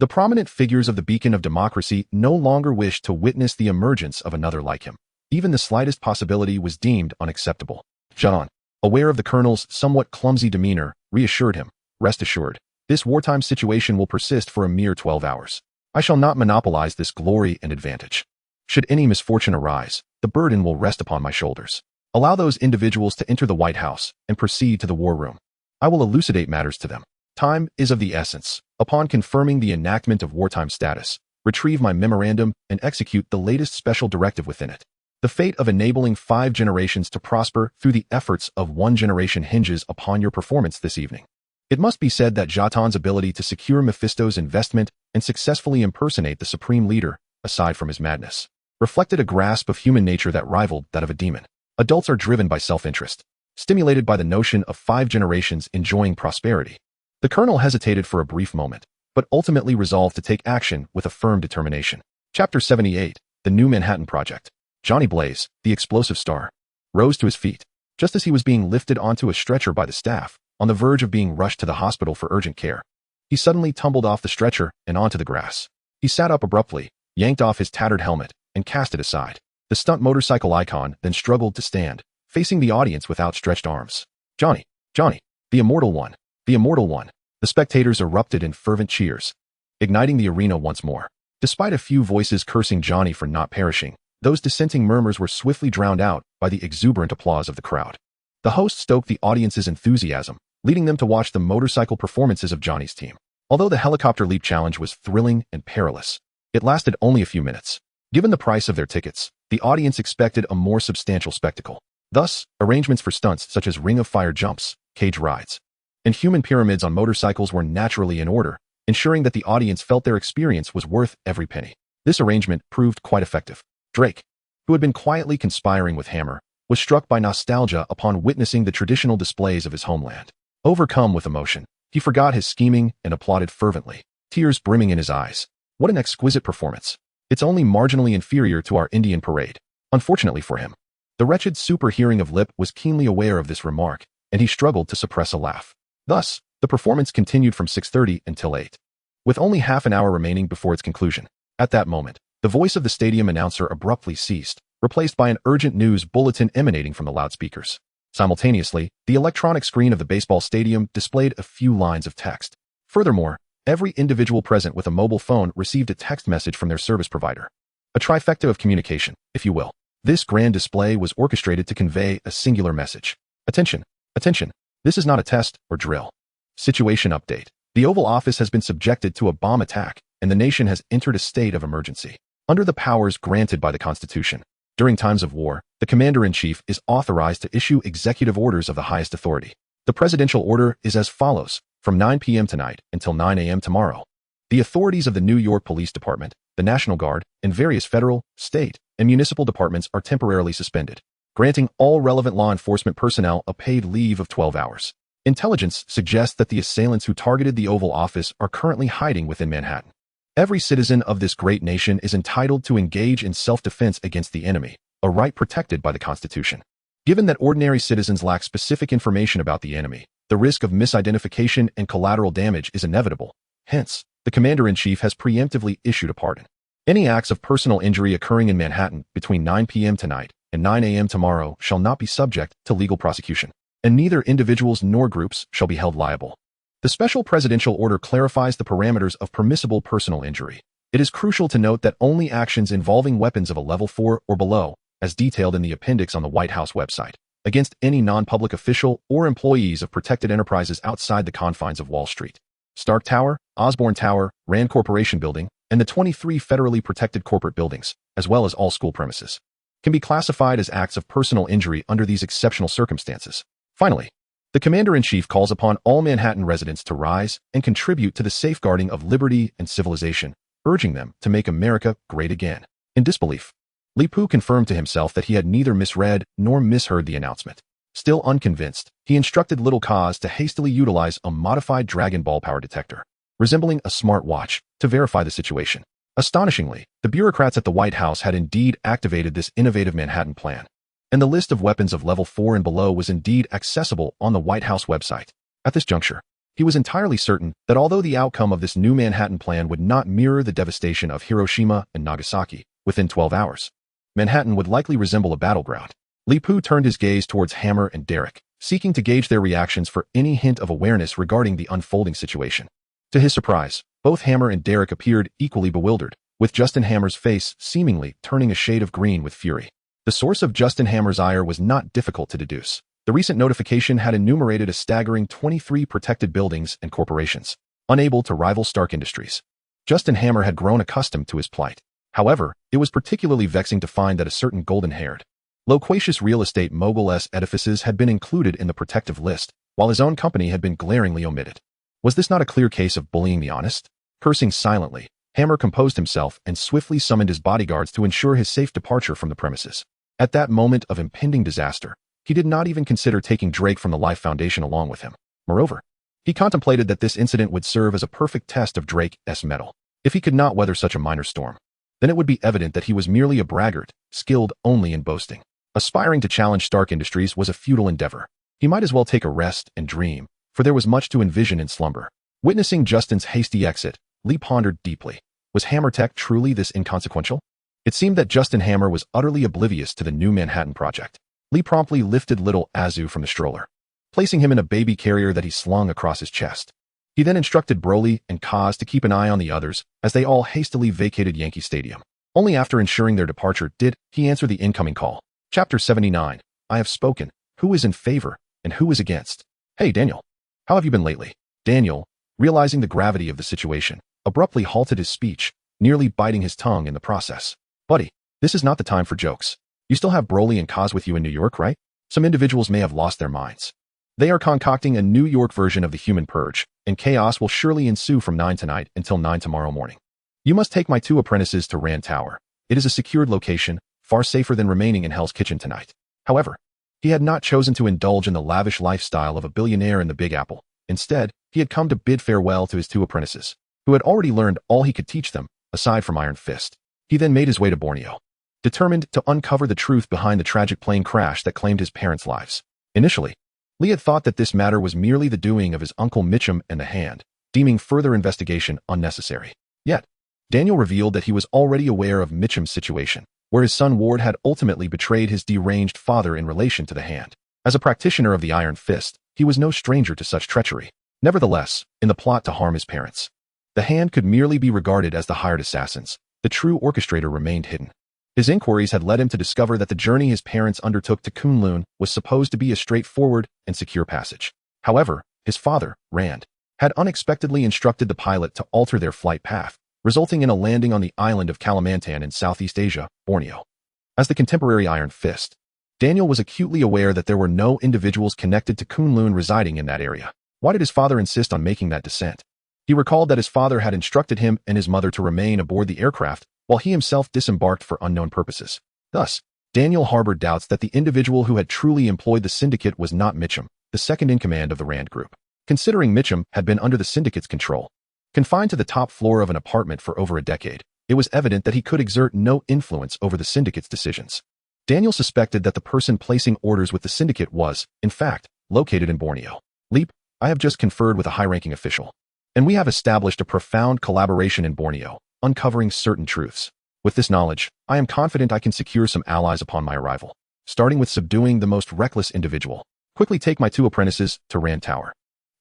the prominent figures of the beacon of democracy no longer wished to witness the emergence of another like him. Even the slightest possibility was deemed unacceptable. John, aware of the colonel's somewhat clumsy demeanor, reassured him, "Rest assured, this wartime situation will persist for a mere 12 hours. I shall not monopolize this glory and advantage. Should any misfortune arise, the burden will rest upon my shoulders. Allow those individuals to enter the White House and proceed to the war room. I will elucidate matters to them. Time is of the essence. Upon confirming the enactment of wartime status, retrieve my memorandum and execute the latest special directive within it. The fate of enabling 5 generations to prosper through the efforts of 1 generation hinges upon your performance this evening." It must be said that Jatan's ability to secure Mephisto's investment and successfully impersonate the supreme leader, aside from his madness, reflected a grasp of human nature that rivaled that of a demon. Adults are driven by self-interest, stimulated by the notion of 5 generations enjoying prosperity. The colonel hesitated for a brief moment, but ultimately resolved to take action with a firm determination. Chapter 78, The New Manhattan Project. Johnny Blaze, the explosive star, rose to his feet. Just as he was being lifted onto a stretcher by the staff, on the verge of being rushed to the hospital for urgent care. He suddenly tumbled off the stretcher and onto the grass. He sat up abruptly, yanked off his tattered helmet, and cast it aside. The stunt motorcycle icon then struggled to stand, facing the audience with outstretched arms. Johnny! Johnny! The immortal one! The immortal one! The spectators erupted in fervent cheers, igniting the arena once more. Despite a few voices cursing Johnny for not perishing, those dissenting murmurs were swiftly drowned out by the exuberant applause of the crowd. The host stoked the audience's enthusiasm, leading them to watch the motorcycle performances of Johnny's team. Although the helicopter leap challenge was thrilling and perilous, it lasted only a few minutes. Given the price of their tickets, the audience expected a more substantial spectacle. Thus, arrangements for stunts such as ring of fire jumps, cage rides, and human pyramids on motorcycles were naturally in order, ensuring that the audience felt their experience was worth every penny. This arrangement proved quite effective. Drake, who had been quietly conspiring with Hammer, was struck by nostalgia upon witnessing the traditional displays of his homeland. Overcome with emotion, he forgot his scheming and applauded fervently, tears brimming in his eyes. What an exquisite performance. It's only marginally inferior to our Indian parade. Unfortunately for him, the wretched super hearing of Lip was keenly aware of this remark, and he struggled to suppress a laugh. Thus, the performance continued from 6:30 until 8, with only half an hour remaining before its conclusion. At that moment, the voice of the stadium announcer abruptly ceased, replaced by an urgent news bulletin emanating from the loudspeakers. Simultaneously, the electronic screen of the baseball stadium displayed a few lines of text. Furthermore, every individual present with a mobile phone received a text message from their service provider. A trifecta of communication, if you will. This grand display was orchestrated to convey a singular message. Attention! Attention! This is not a test or drill. Situation update. The Oval Office has been subjected to a bomb attack, and the nation has entered a state of emergency. Under the powers granted by the Constitution, during times of war, the Commander-in-Chief is authorized to issue executive orders of the highest authority. The presidential order is as follows: from 9 p.m. tonight until 9 a.m. tomorrow. The authorities of the New York Police Department, the National Guard, and various federal, state, and municipal departments are temporarily suspended, granting all relevant law enforcement personnel a paid leave of 12 hours. Intelligence suggests that the assailants who targeted the Oval Office are currently hiding within Manhattan. Every citizen of this great nation is entitled to engage in self-defense against the enemy, a right protected by the Constitution. Given that ordinary citizens lack specific information about the enemy, the risk of misidentification and collateral damage is inevitable. Hence, the Commander-in-Chief has preemptively issued a pardon. Any acts of personal injury occurring in Manhattan between 9 p.m. tonight and 9 a.m. tomorrow shall not be subject to legal prosecution, and neither individuals nor groups shall be held liable. The special presidential order clarifies the parameters of permissible personal injury. It is crucial to note that only actions involving weapons of a level 4 or below, as detailed in the appendix on the White House website, against any non-public official or employees of protected enterprises outside the confines of Wall Street, Stark Tower, Osborne Tower, Rand Corporation Building, and the 23 federally protected corporate buildings, as well as all school premises, can be classified as acts of personal injury under these exceptional circumstances. Finally, the Commander-in-Chief calls upon all Manhattan residents to rise and contribute to the safeguarding of liberty and civilization, urging them to make America great again. In disbelief, Li Pu confirmed to himself that he had neither misread nor misheard the announcement. Still unconvinced, he instructed Little Kaz to hastily utilize a modified Dragon Ball power detector, resembling a smart watch, to verify the situation. Astonishingly, the bureaucrats at the White House had indeed activated this innovative Manhattan plan, and the list of weapons of level 4 and below was indeed accessible on the White House website. At this juncture, he was entirely certain that although the outcome of this new Manhattan plan would not mirror the devastation of Hiroshima and Nagasaki within 12 hours, Manhattan would likely resemble a battleground. Li Pu turned his gaze towards Hammer and Derek, seeking to gauge their reactions for any hint of awareness regarding the unfolding situation. To his surprise, both Hammer and Derek appeared equally bewildered, with Justin Hammer's face seemingly turning a shade of green with fury. The source of Justin Hammer's ire was not difficult to deduce. The recent notification had enumerated a staggering 23 protected buildings and corporations, unable to rival Stark Industries. Justin Hammer had grown accustomed to his plight. However, it was particularly vexing to find that a certain golden-haired, loquacious real estate mogul's edifices had been included in the protective list, while his own company had been glaringly omitted. Was this not a clear case of bullying the honest? Cursing silently, Hammer composed himself and swiftly summoned his bodyguards to ensure his safe departure from the premises. At that moment of impending disaster, he did not even consider taking Drake from the Life Foundation along with him. Moreover, he contemplated that this incident would serve as a perfect test of Drake's mettle. If he could not weather such a minor storm, then it would be evident that he was merely a braggart, skilled only in boasting. Aspiring to challenge Stark Industries was a futile endeavor. He might as well take a rest and dream, for there was much to envision in slumber. Witnessing Justin's hasty exit, Lee pondered deeply. Was Hammer Tech truly this inconsequential? It seemed that Justin Hammer was utterly oblivious to the new Manhattan Project. Lee promptly lifted little Azu from the stroller, placing him in a baby carrier that he slung across his chest. He then instructed Broly and Kaz to keep an eye on the others as they all hastily vacated Yankee Stadium. Only after ensuring their departure did he answer the incoming call. Chapter 79. I have spoken. Who is in favor and who is against? Hey, Daniel. How have you been lately? Daniel, realizing the gravity of the situation, abruptly halted his speech, nearly biting his tongue in the process. Buddy, this is not the time for jokes. You still have Broly and Kaz with you in New York, right? Some individuals may have lost their minds. They are concocting a New York version of the Human Purge, and chaos will surely ensue from 9 tonight until 9 tomorrow morning. You must take my 2 apprentices to Rand Tower. It is a secured location, far safer than remaining in Hell's Kitchen tonight. However, he had not chosen to indulge in the lavish lifestyle of a billionaire in the Big Apple. Instead, he had come to bid farewell to his 2 apprentices, who had already learned all he could teach them, aside from Iron Fist. He then made his way to Borneo, determined to uncover the truth behind the tragic plane crash that claimed his parents' lives. Initially, Lee had thought that this matter was merely the doing of his uncle Mitchum and the Hand, deeming further investigation unnecessary. Yet, Daniel revealed that he was already aware of Mitchum's situation, where his son Ward had ultimately betrayed his deranged father in relation to the Hand. As a practitioner of the Iron Fist, he was no stranger to such treachery. Nevertheless, in the plot to harm his parents, the Hand could merely be regarded as the hired assassins. The true orchestrator remained hidden. His inquiries had led him to discover that the journey his parents undertook to Kunlun was supposed to be a straightforward and secure passage. However, his father, Rand, had unexpectedly instructed the pilot to alter their flight path, resulting in a landing on the island of Kalimantan in Southeast Asia, Borneo. As the contemporary Iron Fist, Daniel was acutely aware that there were no individuals connected to Kunlun residing in that area. Why did his father insist on making that descent? He recalled that his father had instructed him and his mother to remain aboard the aircraft while he himself disembarked for unknown purposes. Thus, Daniel harbored doubts that the individual who had truly employed the syndicate was not Mitchum, the second in command of the Rand Group. Considering Mitchum had been under the syndicate's control, confined to the top floor of an apartment for over a decade, it was evident that he could exert no influence over the syndicate's decisions. Daniel suspected that the person placing orders with the syndicate was, in fact, located in Borneo. Leap, I have just conferred with a high-ranking official, and we have established a profound collaboration in Borneo, uncovering certain truths. With this knowledge, I am confident I can secure some allies upon my arrival, starting with subduing the most reckless individual. Quickly take my 2 apprentices to Rand Tower.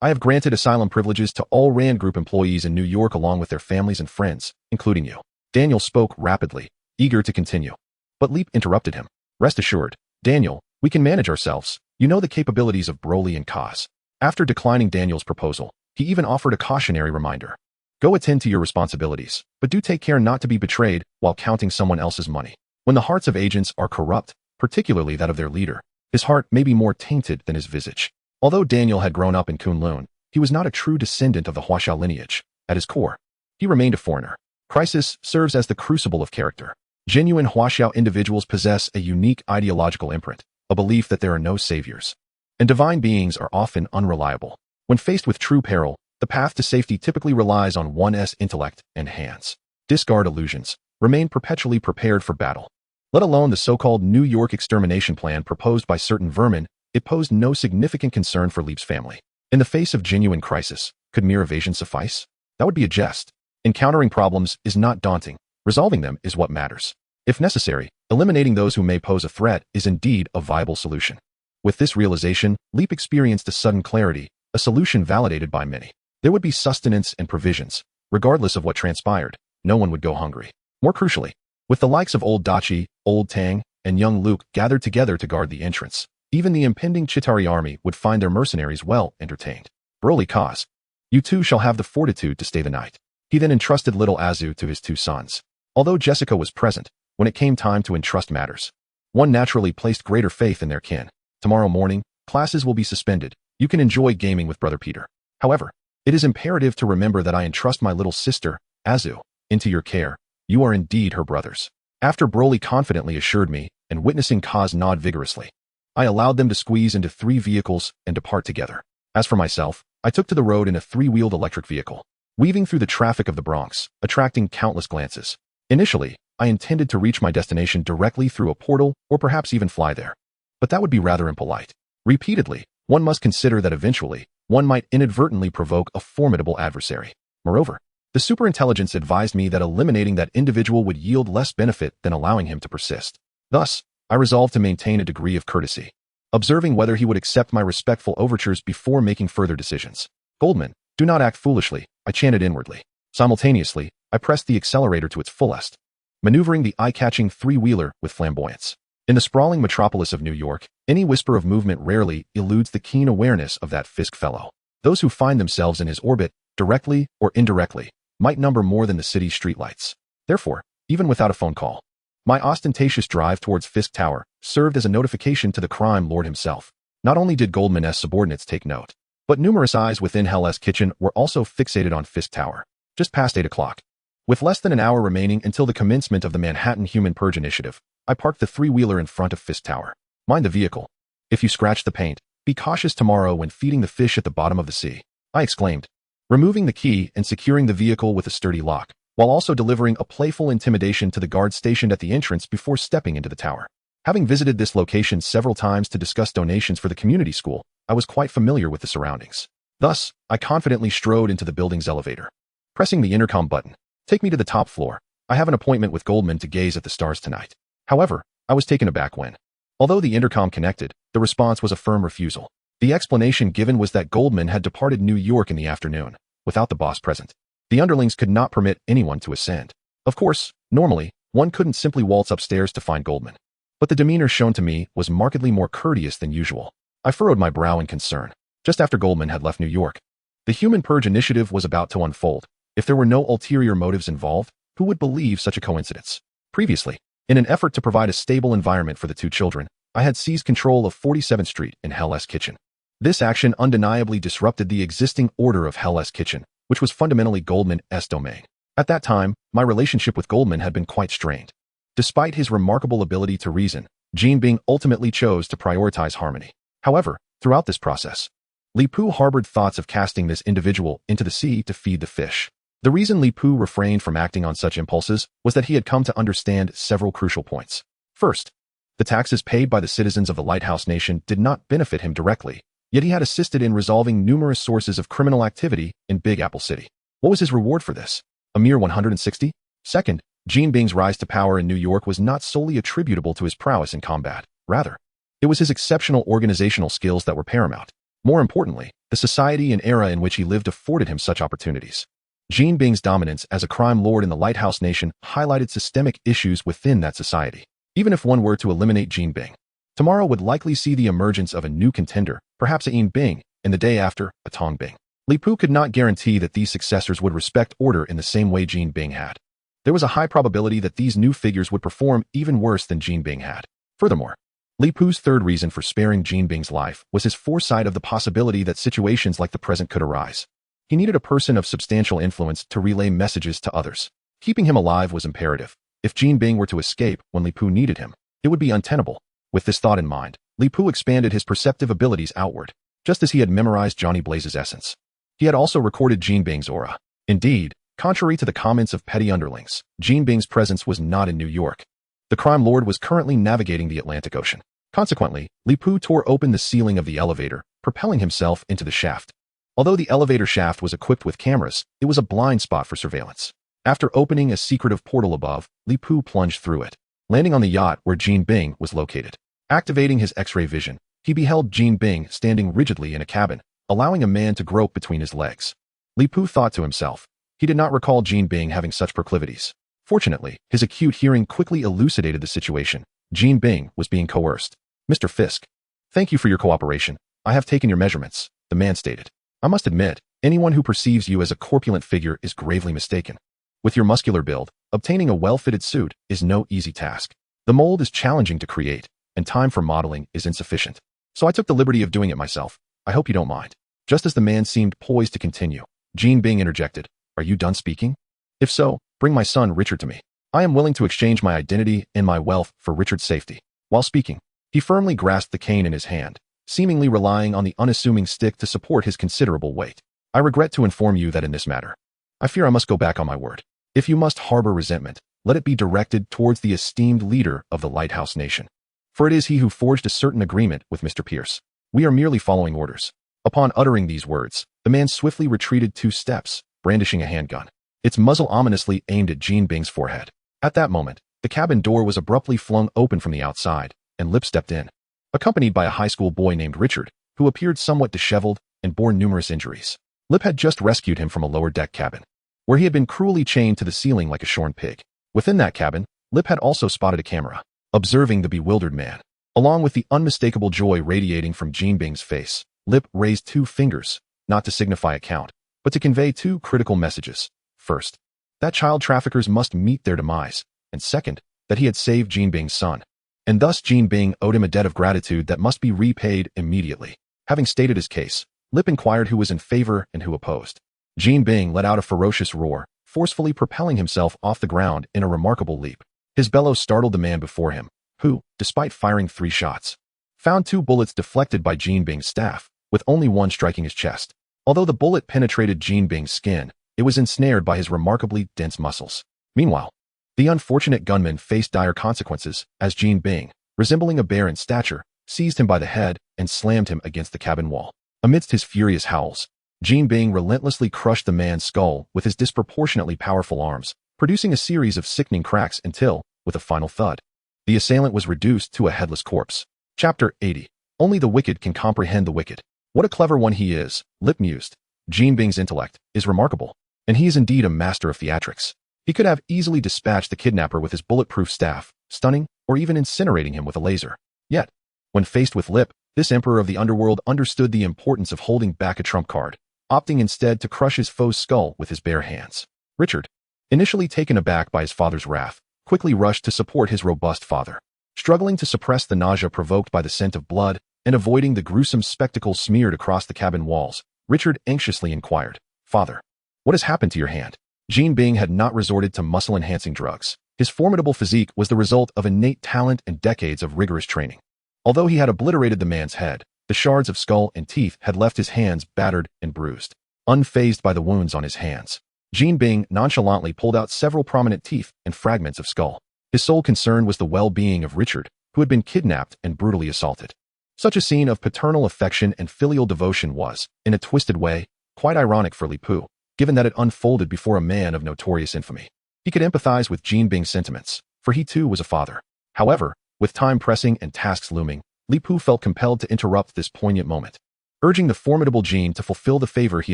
I have granted asylum privileges to all Rand Group employees in New York along with their families and friends, including you. Daniel spoke rapidly, eager to continue. But Leap interrupted him. Rest assured, Daniel, we can manage ourselves. You know the capabilities of Broly and Kaz. After declining Daniel's proposal, he even offered a cautionary reminder. Go attend to your responsibilities, but do take care not to be betrayed while counting someone else's money. When the hearts of agents are corrupt, particularly that of their leader, his heart may be more tainted than his visage. Although Daniel had grown up in Kunlun, he was not a true descendant of the Huaxiao lineage. At his core, he remained a foreigner. Crisis serves as the crucible of character. Genuine Huaxiao individuals possess a unique ideological imprint, a belief that there are no saviors, and divine beings are often unreliable. When faced with true peril, the path to safety typically relies on one's intellect and hands. Discard illusions. Remain perpetually prepared for battle. Let alone the so-called New York extermination plan proposed by certain vermin, it posed no significant concern for Leap's family. In the face of genuine crisis, could mere evasion suffice? That would be a jest. Encountering problems is not daunting. Resolving them is what matters. If necessary, eliminating those who may pose a threat is indeed a viable solution. With this realization, Leap experienced a sudden clarity, a solution validated by many. There would be sustenance and provisions. Regardless of what transpired, no one would go hungry. More crucially, with the likes of Old Dachi, Old Tang, and young Luke gathered together to guard the entrance, even the impending Chitari army would find their mercenaries well entertained. Broly Kaz, you 2 shall have the fortitude to stay the night. He then entrusted little Azu to his 2 sons. Although Jessica was present, when it came time to entrust matters, one naturally placed greater faith in their kin. Tomorrow morning, classes will be suspended. You can enjoy gaming with Brother Peter. However, it is imperative to remember that I entrust my little sister, Azu, into your care. You are indeed her brothers. After Broly confidently assured me, and witnessing Kaz nod vigorously, I allowed them to squeeze into 3 vehicles and depart together. As for myself, I took to the road in a 3-wheeled electric vehicle, weaving through the traffic of the Bronx, attracting countless glances. Initially, I intended to reach my destination directly through a portal or perhaps even fly there. But that would be rather impolite. Repeatedly, one must consider that eventually, one might inadvertently provoke a formidable adversary. Moreover, the superintelligence advised me that eliminating that individual would yield less benefit than allowing him to persist. Thus, I resolved to maintain a degree of courtesy, observing whether he would accept my respectful overtures before making further decisions. Goldman, do not act foolishly, I chanted inwardly. Simultaneously, I pressed the accelerator to its fullest, maneuvering the eye-catching three-wheeler with flamboyance. In the sprawling metropolis of New York, any whisper of movement rarely eludes the keen awareness of that Fisk fellow. Those who find themselves in his orbit, directly or indirectly, might number more than the city's streetlights. Therefore, even without a phone call, my ostentatious drive towards Fisk Tower served as a notification to the crime lord himself. Not only did Goldman's subordinates take note, but numerous eyes within Hell's Kitchen were also fixated on Fisk Tower. Just past 8 o'clock. With less than an hour remaining until the commencement of the Manhattan Human Purge Initiative, I parked the three-wheeler in front of Fisk Tower. Mind the vehicle. If you scratch the paint, be cautious tomorrow when feeding the fish at the bottom of the sea, I exclaimed, removing the key and securing the vehicle with a sturdy lock, while also delivering a playful intimidation to the guard stationed at the entrance before stepping into the tower. Having visited this location several times to discuss donations for the community school, I was quite familiar with the surroundings. Thus, I confidently strode into the building's elevator. Pressing the intercom button, take me to the top floor. I have an appointment with Goldman to gaze at the stars tonight. However, I was taken aback when, although the intercom connected, the response was a firm refusal. The explanation given was that Goldman had departed New York in the afternoon, without the boss present. The underlings could not permit anyone to ascend. Of course, normally, one couldn't simply waltz upstairs to find Goldman. But the demeanor shown to me was markedly more courteous than usual. I furrowed my brow in concern. Just after Goldman had left New York, the Human Purge Initiative was about to unfold. If there were no ulterior motives involved, who would believe such a coincidence? Previously, in an effort to provide a stable environment for the two children, I had seized control of 47th Street in Hell's Kitchen. This action undeniably disrupted the existing order of Hell's Kitchen, which was fundamentally Goldman's domain. At that time, my relationship with Goldman had been quite strained. Despite his remarkable ability to reason, Jean Bing ultimately chose to prioritize harmony. However, throughout this process, Li Pu harbored thoughts of casting this individual into the sea to feed the fish. The reason Li Pu refrained from acting on such impulses was that he had come to understand several crucial points. First, the taxes paid by the citizens of the Lighthouse Nation did not benefit him directly, yet he had assisted in resolving numerous sources of criminal activity in Big Apple City. What was his reward for this? A mere 160? Second, Jean Bing's rise to power in New York was not solely attributable to his prowess in combat. Rather, it was his exceptional organizational skills that were paramount. More importantly, the society and era in which he lived afforded him such opportunities. Jean Bing's dominance as a crime lord in the Lighthouse Nation highlighted systemic issues within that society. Even if one were to eliminate Jean Bing, tomorrow would likely see the emergence of a new contender, perhaps a Yin Bing, and the day after, a Tong Bing. Li Pu could not guarantee that these successors would respect order in the same way Jean Bing had. There was a high probability that these new figures would perform even worse than Jean Bing had. Furthermore, Li Pu's third reason for sparing Jean Bing's life was his foresight of the possibility that situations like the present could arise. He needed a person of substantial influence to relay messages to others. Keeping him alive was imperative. If Jean Bing were to escape when Li Pu needed him, it would be untenable. With this thought in mind, Li Pu expanded his perceptive abilities outward, just as he had memorized Johnny Blaze's essence. He had also recorded Jean Bing's aura. Indeed, contrary to the comments of petty underlings, Jean Bing's presence was not in New York. The crime lord was currently navigating the Atlantic Ocean. Consequently, Li Pu tore open the ceiling of the elevator, propelling himself into the shaft. Although the elevator shaft was equipped with cameras, it was a blind spot for surveillance. After opening a secretive portal above, Li Pu plunged through it, landing on the yacht where Jean Bing was located. Activating his X-ray vision, he beheld Jean Bing standing rigidly in a cabin, allowing a man to grope between his legs. Li Pu thought to himself. He did not recall Jean Bing having such proclivities. Fortunately, his acute hearing quickly elucidated the situation. Jean Bing was being coerced. Mr. Fisk, thank you for your cooperation. I have taken your measurements, the man stated. I must admit, anyone who perceives you as a corpulent figure is gravely mistaken. With your muscular build, obtaining a well-fitted suit is no easy task. The mold is challenging to create, and time for modeling is insufficient. So I took the liberty of doing it myself. I hope you don't mind. Just as the man seemed poised to continue, Jean Bing interjected, Are you done speaking? If so, bring my son Richard to me. I am willing to exchange my identity and my wealth for Richard's safety. While speaking, he firmly grasped the cane in his hand, seemingly relying on the unassuming stick to support his considerable weight. I regret to inform you that in this matter, I fear I must go back on my word. If you must harbor resentment, let it be directed towards the esteemed leader of the Lighthouse Nation. For it is he who forged a certain agreement with Mr. Pierce. We are merely following orders. Upon uttering these words, the man swiftly retreated 2 steps, brandishing a handgun. Its muzzle ominously aimed at Jean Bing's forehead. At that moment, the cabin door was abruptly flung open from the outside, and Lip stepped in, accompanied by a high school boy named Richard, who appeared somewhat disheveled and bore numerous injuries. Lip had just rescued him from a lower deck cabin, where he had been cruelly chained to the ceiling like a shorn pig. Within that cabin, Lip had also spotted a camera, observing the bewildered man. Along with the unmistakable joy radiating from Jean Bing's face, Lip raised 2 fingers, not to signify a count, but to convey 2 critical messages. First, that child traffickers must meet their demise, and second, that he had saved Jean Bing's son. And thus Jean Bing owed him a debt of gratitude that must be repaid immediately. Having stated his case, Lip inquired who was in favor and who opposed. Jean Bing let out a ferocious roar, forcefully propelling himself off the ground in a remarkable leap. His bellows startled the man before him, who, despite firing 3 shots, found 2 bullets deflected by Jean Bing's staff, with only one striking his chest. Although the bullet penetrated Jean Bing's skin, it was ensnared by his remarkably dense muscles. Meanwhile, the unfortunate gunman faced dire consequences as Jean Bing, resembling a bear in stature, seized him by the head and slammed him against the cabin wall. Amidst his furious howls, Jean Bing relentlessly crushed the man's skull with his disproportionately powerful arms, producing a series of sickening cracks until, with a final thud, the assailant was reduced to a headless corpse. Chapter 80. Only the wicked can comprehend the wicked. What a clever one he is, Lip mused. Jean Bing's intellect is remarkable, and he is indeed a master of theatrics. He could have easily dispatched the kidnapper with his bulletproof staff, stunning or even incinerating him with a laser. Yet, when faced with Lip, this emperor of the underworld understood the importance of holding back a trump card, opting instead to crush his foe's skull with his bare hands. Richard, initially taken aback by his father's wrath, quickly rushed to support his robust father. Struggling to suppress the nausea provoked by the scent of blood and avoiding the gruesome spectacle smeared across the cabin walls, Richard anxiously inquired, "Father, what has happened to your hand?" Jean Bing had not resorted to muscle-enhancing drugs. His formidable physique was the result of innate talent and decades of rigorous training. Although he had obliterated the man's head, the shards of skull and teeth had left his hands battered and bruised. Unfazed by the wounds on his hands, Jean Bing nonchalantly pulled out several prominent teeth and fragments of skull. His sole concern was the well-being of Richard, who had been kidnapped and brutally assaulted. Such a scene of paternal affection and filial devotion was, in a twisted way, quite ironic for Li Pu, given that it unfolded before a man of notorious infamy. He could empathize with Jean Bing's sentiments, for he too was a father. However, with time pressing and tasks looming, Li Pu felt compelled to interrupt this poignant moment, urging the formidable Jean to fulfill the favor he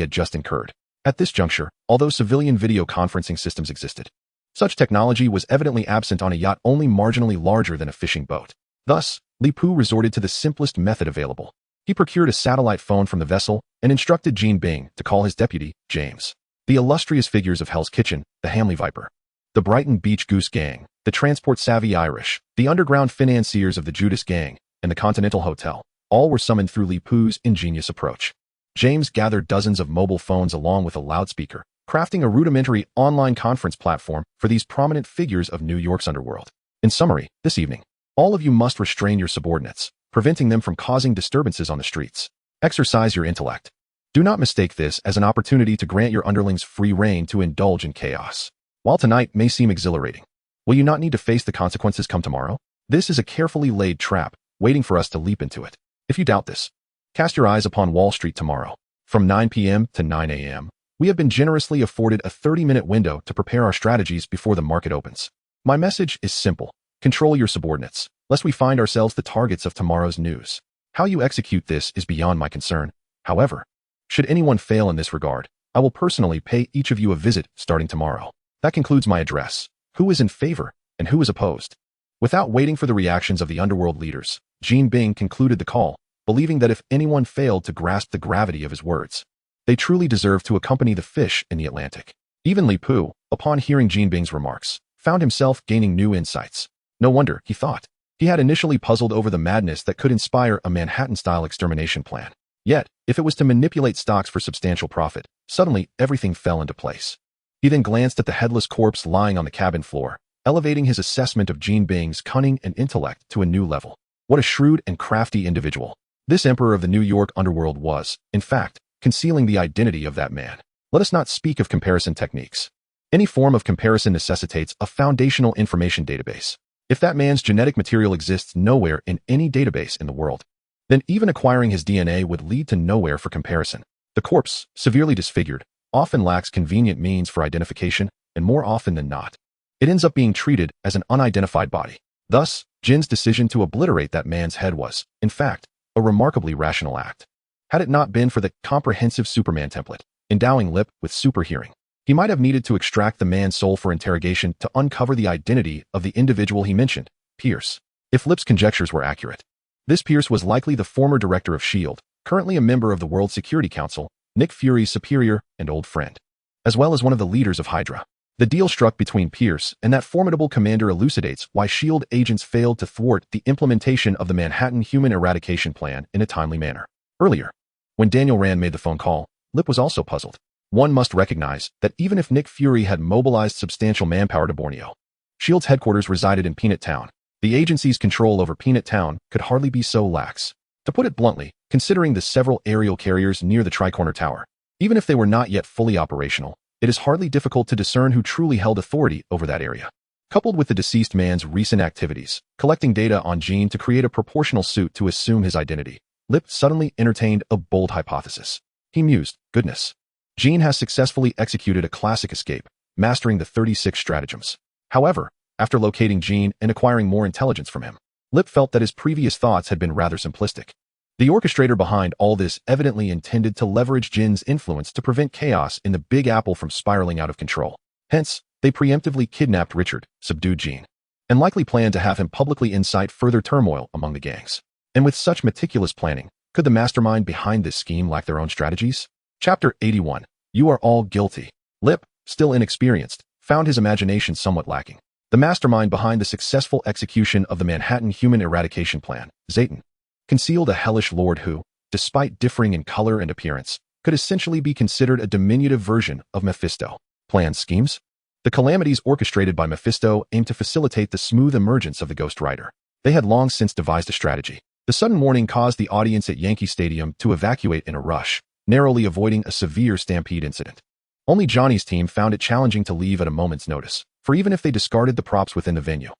had just incurred. At this juncture, although civilian video conferencing systems existed, such technology was evidently absent on a yacht only marginally larger than a fishing boat. Thus, Li Pu resorted to the simplest method available. He procured a satellite phone from the vessel and instructed Jean Bing to call his deputy, James. The illustrious figures of Hell's Kitchen, the Hamley Viper, the Brighton Beach Goose Gang, the transport-savvy Irish, the underground financiers of the Judas Gang, and the Continental Hotel, all were summoned through Li Pu's ingenious approach. James gathered dozens of mobile phones along with a loudspeaker, crafting a rudimentary online conference platform for these prominent figures of New York's underworld. In summary, this evening, all of you must restrain your subordinates, preventing them from causing disturbances on the streets. Exercise your intellect. Do not mistake this as an opportunity to grant your underlings free rein to indulge in chaos. While tonight may seem exhilarating, will you not need to face the consequences come tomorrow? This is a carefully laid trap, waiting for us to leap into it. If you doubt this, cast your eyes upon Wall Street tomorrow. From 9 p.m. to 9 a.m., we have been generously afforded a 30-minute window to prepare our strategies before the market opens. My message is simple. Control your subordinates, lest we find ourselves the targets of tomorrow's news. How you execute this is beyond my concern. However, should anyone fail in this regard, I will personally pay each of you a visit starting tomorrow. That concludes my address. Who is in favor and who is opposed? Without waiting for the reactions of the underworld leaders, Jean Bing concluded the call, believing that if anyone failed to grasp the gravity of his words, they truly deserved to accompany the fish in the Atlantic. Even Li Pu, upon hearing Jean Bing's remarks, found himself gaining new insights. No wonder, he thought. He had initially puzzled over the madness that could inspire a Manhattan-style extermination plan. Yet, if it was to manipulate stocks for substantial profit, suddenly everything fell into place. He then glanced at the headless corpse lying on the cabin floor, elevating his assessment of Jean Bing's cunning and intellect to a new level. What a shrewd and crafty individual. This emperor of the New York underworld was, in fact, concealing the identity of that man. Let us not speak of comparison techniques. Any form of comparison necessitates a foundational information database. If that man's genetic material exists nowhere in any database in the world, Then even acquiring his DNA would lead to nowhere for comparison. The corpse, severely disfigured, often lacks convenient means for identification, and more often than not, it ends up being treated as an unidentified body. Thus, Jin's decision to obliterate that man's head was, in fact, a remarkably rational act. Had it not been for the comprehensive Superman template, endowing Lip with super hearing, he might have needed to extract the man's soul for interrogation to uncover the identity of the individual he mentioned, Pierce. If Lip's conjectures were accurate, this Pierce was likely the former director of S.H.I.E.L.D., currently a member of the World Security Council, Nick Fury's superior and old friend, as well as one of the leaders of Hydra. The deal struck between Pierce and that formidable commander elucidates why S.H.I.E.L.D. agents failed to thwart the implementation of the Manhattan Human Eradication Plan in a timely manner. Earlier, when Daniel Rand made the phone call, Lip was also puzzled. One must recognize that even if Nick Fury had mobilized substantial manpower to Borneo, S.H.I.E.L.D.'s headquarters resided in Peanut Town. The agency's control over Peanut Town could hardly be so lax. To put it bluntly, considering the several aerial carriers near the Tricorner Tower, even if they were not yet fully operational, it is hardly difficult to discern who truly held authority over that area. Coupled with the deceased man's recent activities, collecting data on Jean to create a proportional suit to assume his identity, Lip suddenly entertained a bold hypothesis. He mused, goodness. Jean has successfully executed a classic escape, mastering the 36 stratagems. However, after locating Jean and acquiring more intelligence from him, Lip felt that his previous thoughts had been rather simplistic. The orchestrator behind all this evidently intended to leverage Jin's influence to prevent chaos in the Big Apple from spiraling out of control. Hence, they preemptively kidnapped Richard, subdued Jean, and likely planned to have him publicly incite further turmoil among the gangs. And with such meticulous planning, could the mastermind behind this scheme lack their own strategies? Chapter 81. You are all guilty. Lip, still inexperienced, found his imagination somewhat lacking. The mastermind behind the successful execution of the Manhattan Human Eradication Plan, Zayton, concealed a hellish lord who, despite differing in color and appearance, could essentially be considered a diminutive version of Mephisto. Planned schemes? The calamities orchestrated by Mephisto aimed to facilitate the smooth emergence of the Ghost Rider. They had long since devised a strategy. The sudden warning caused the audience at Yankee Stadium to evacuate in a rush, narrowly avoiding a severe stampede incident. Only Johnny's team found it challenging to leave at a moment's notice, for even if they discarded the props within the venue,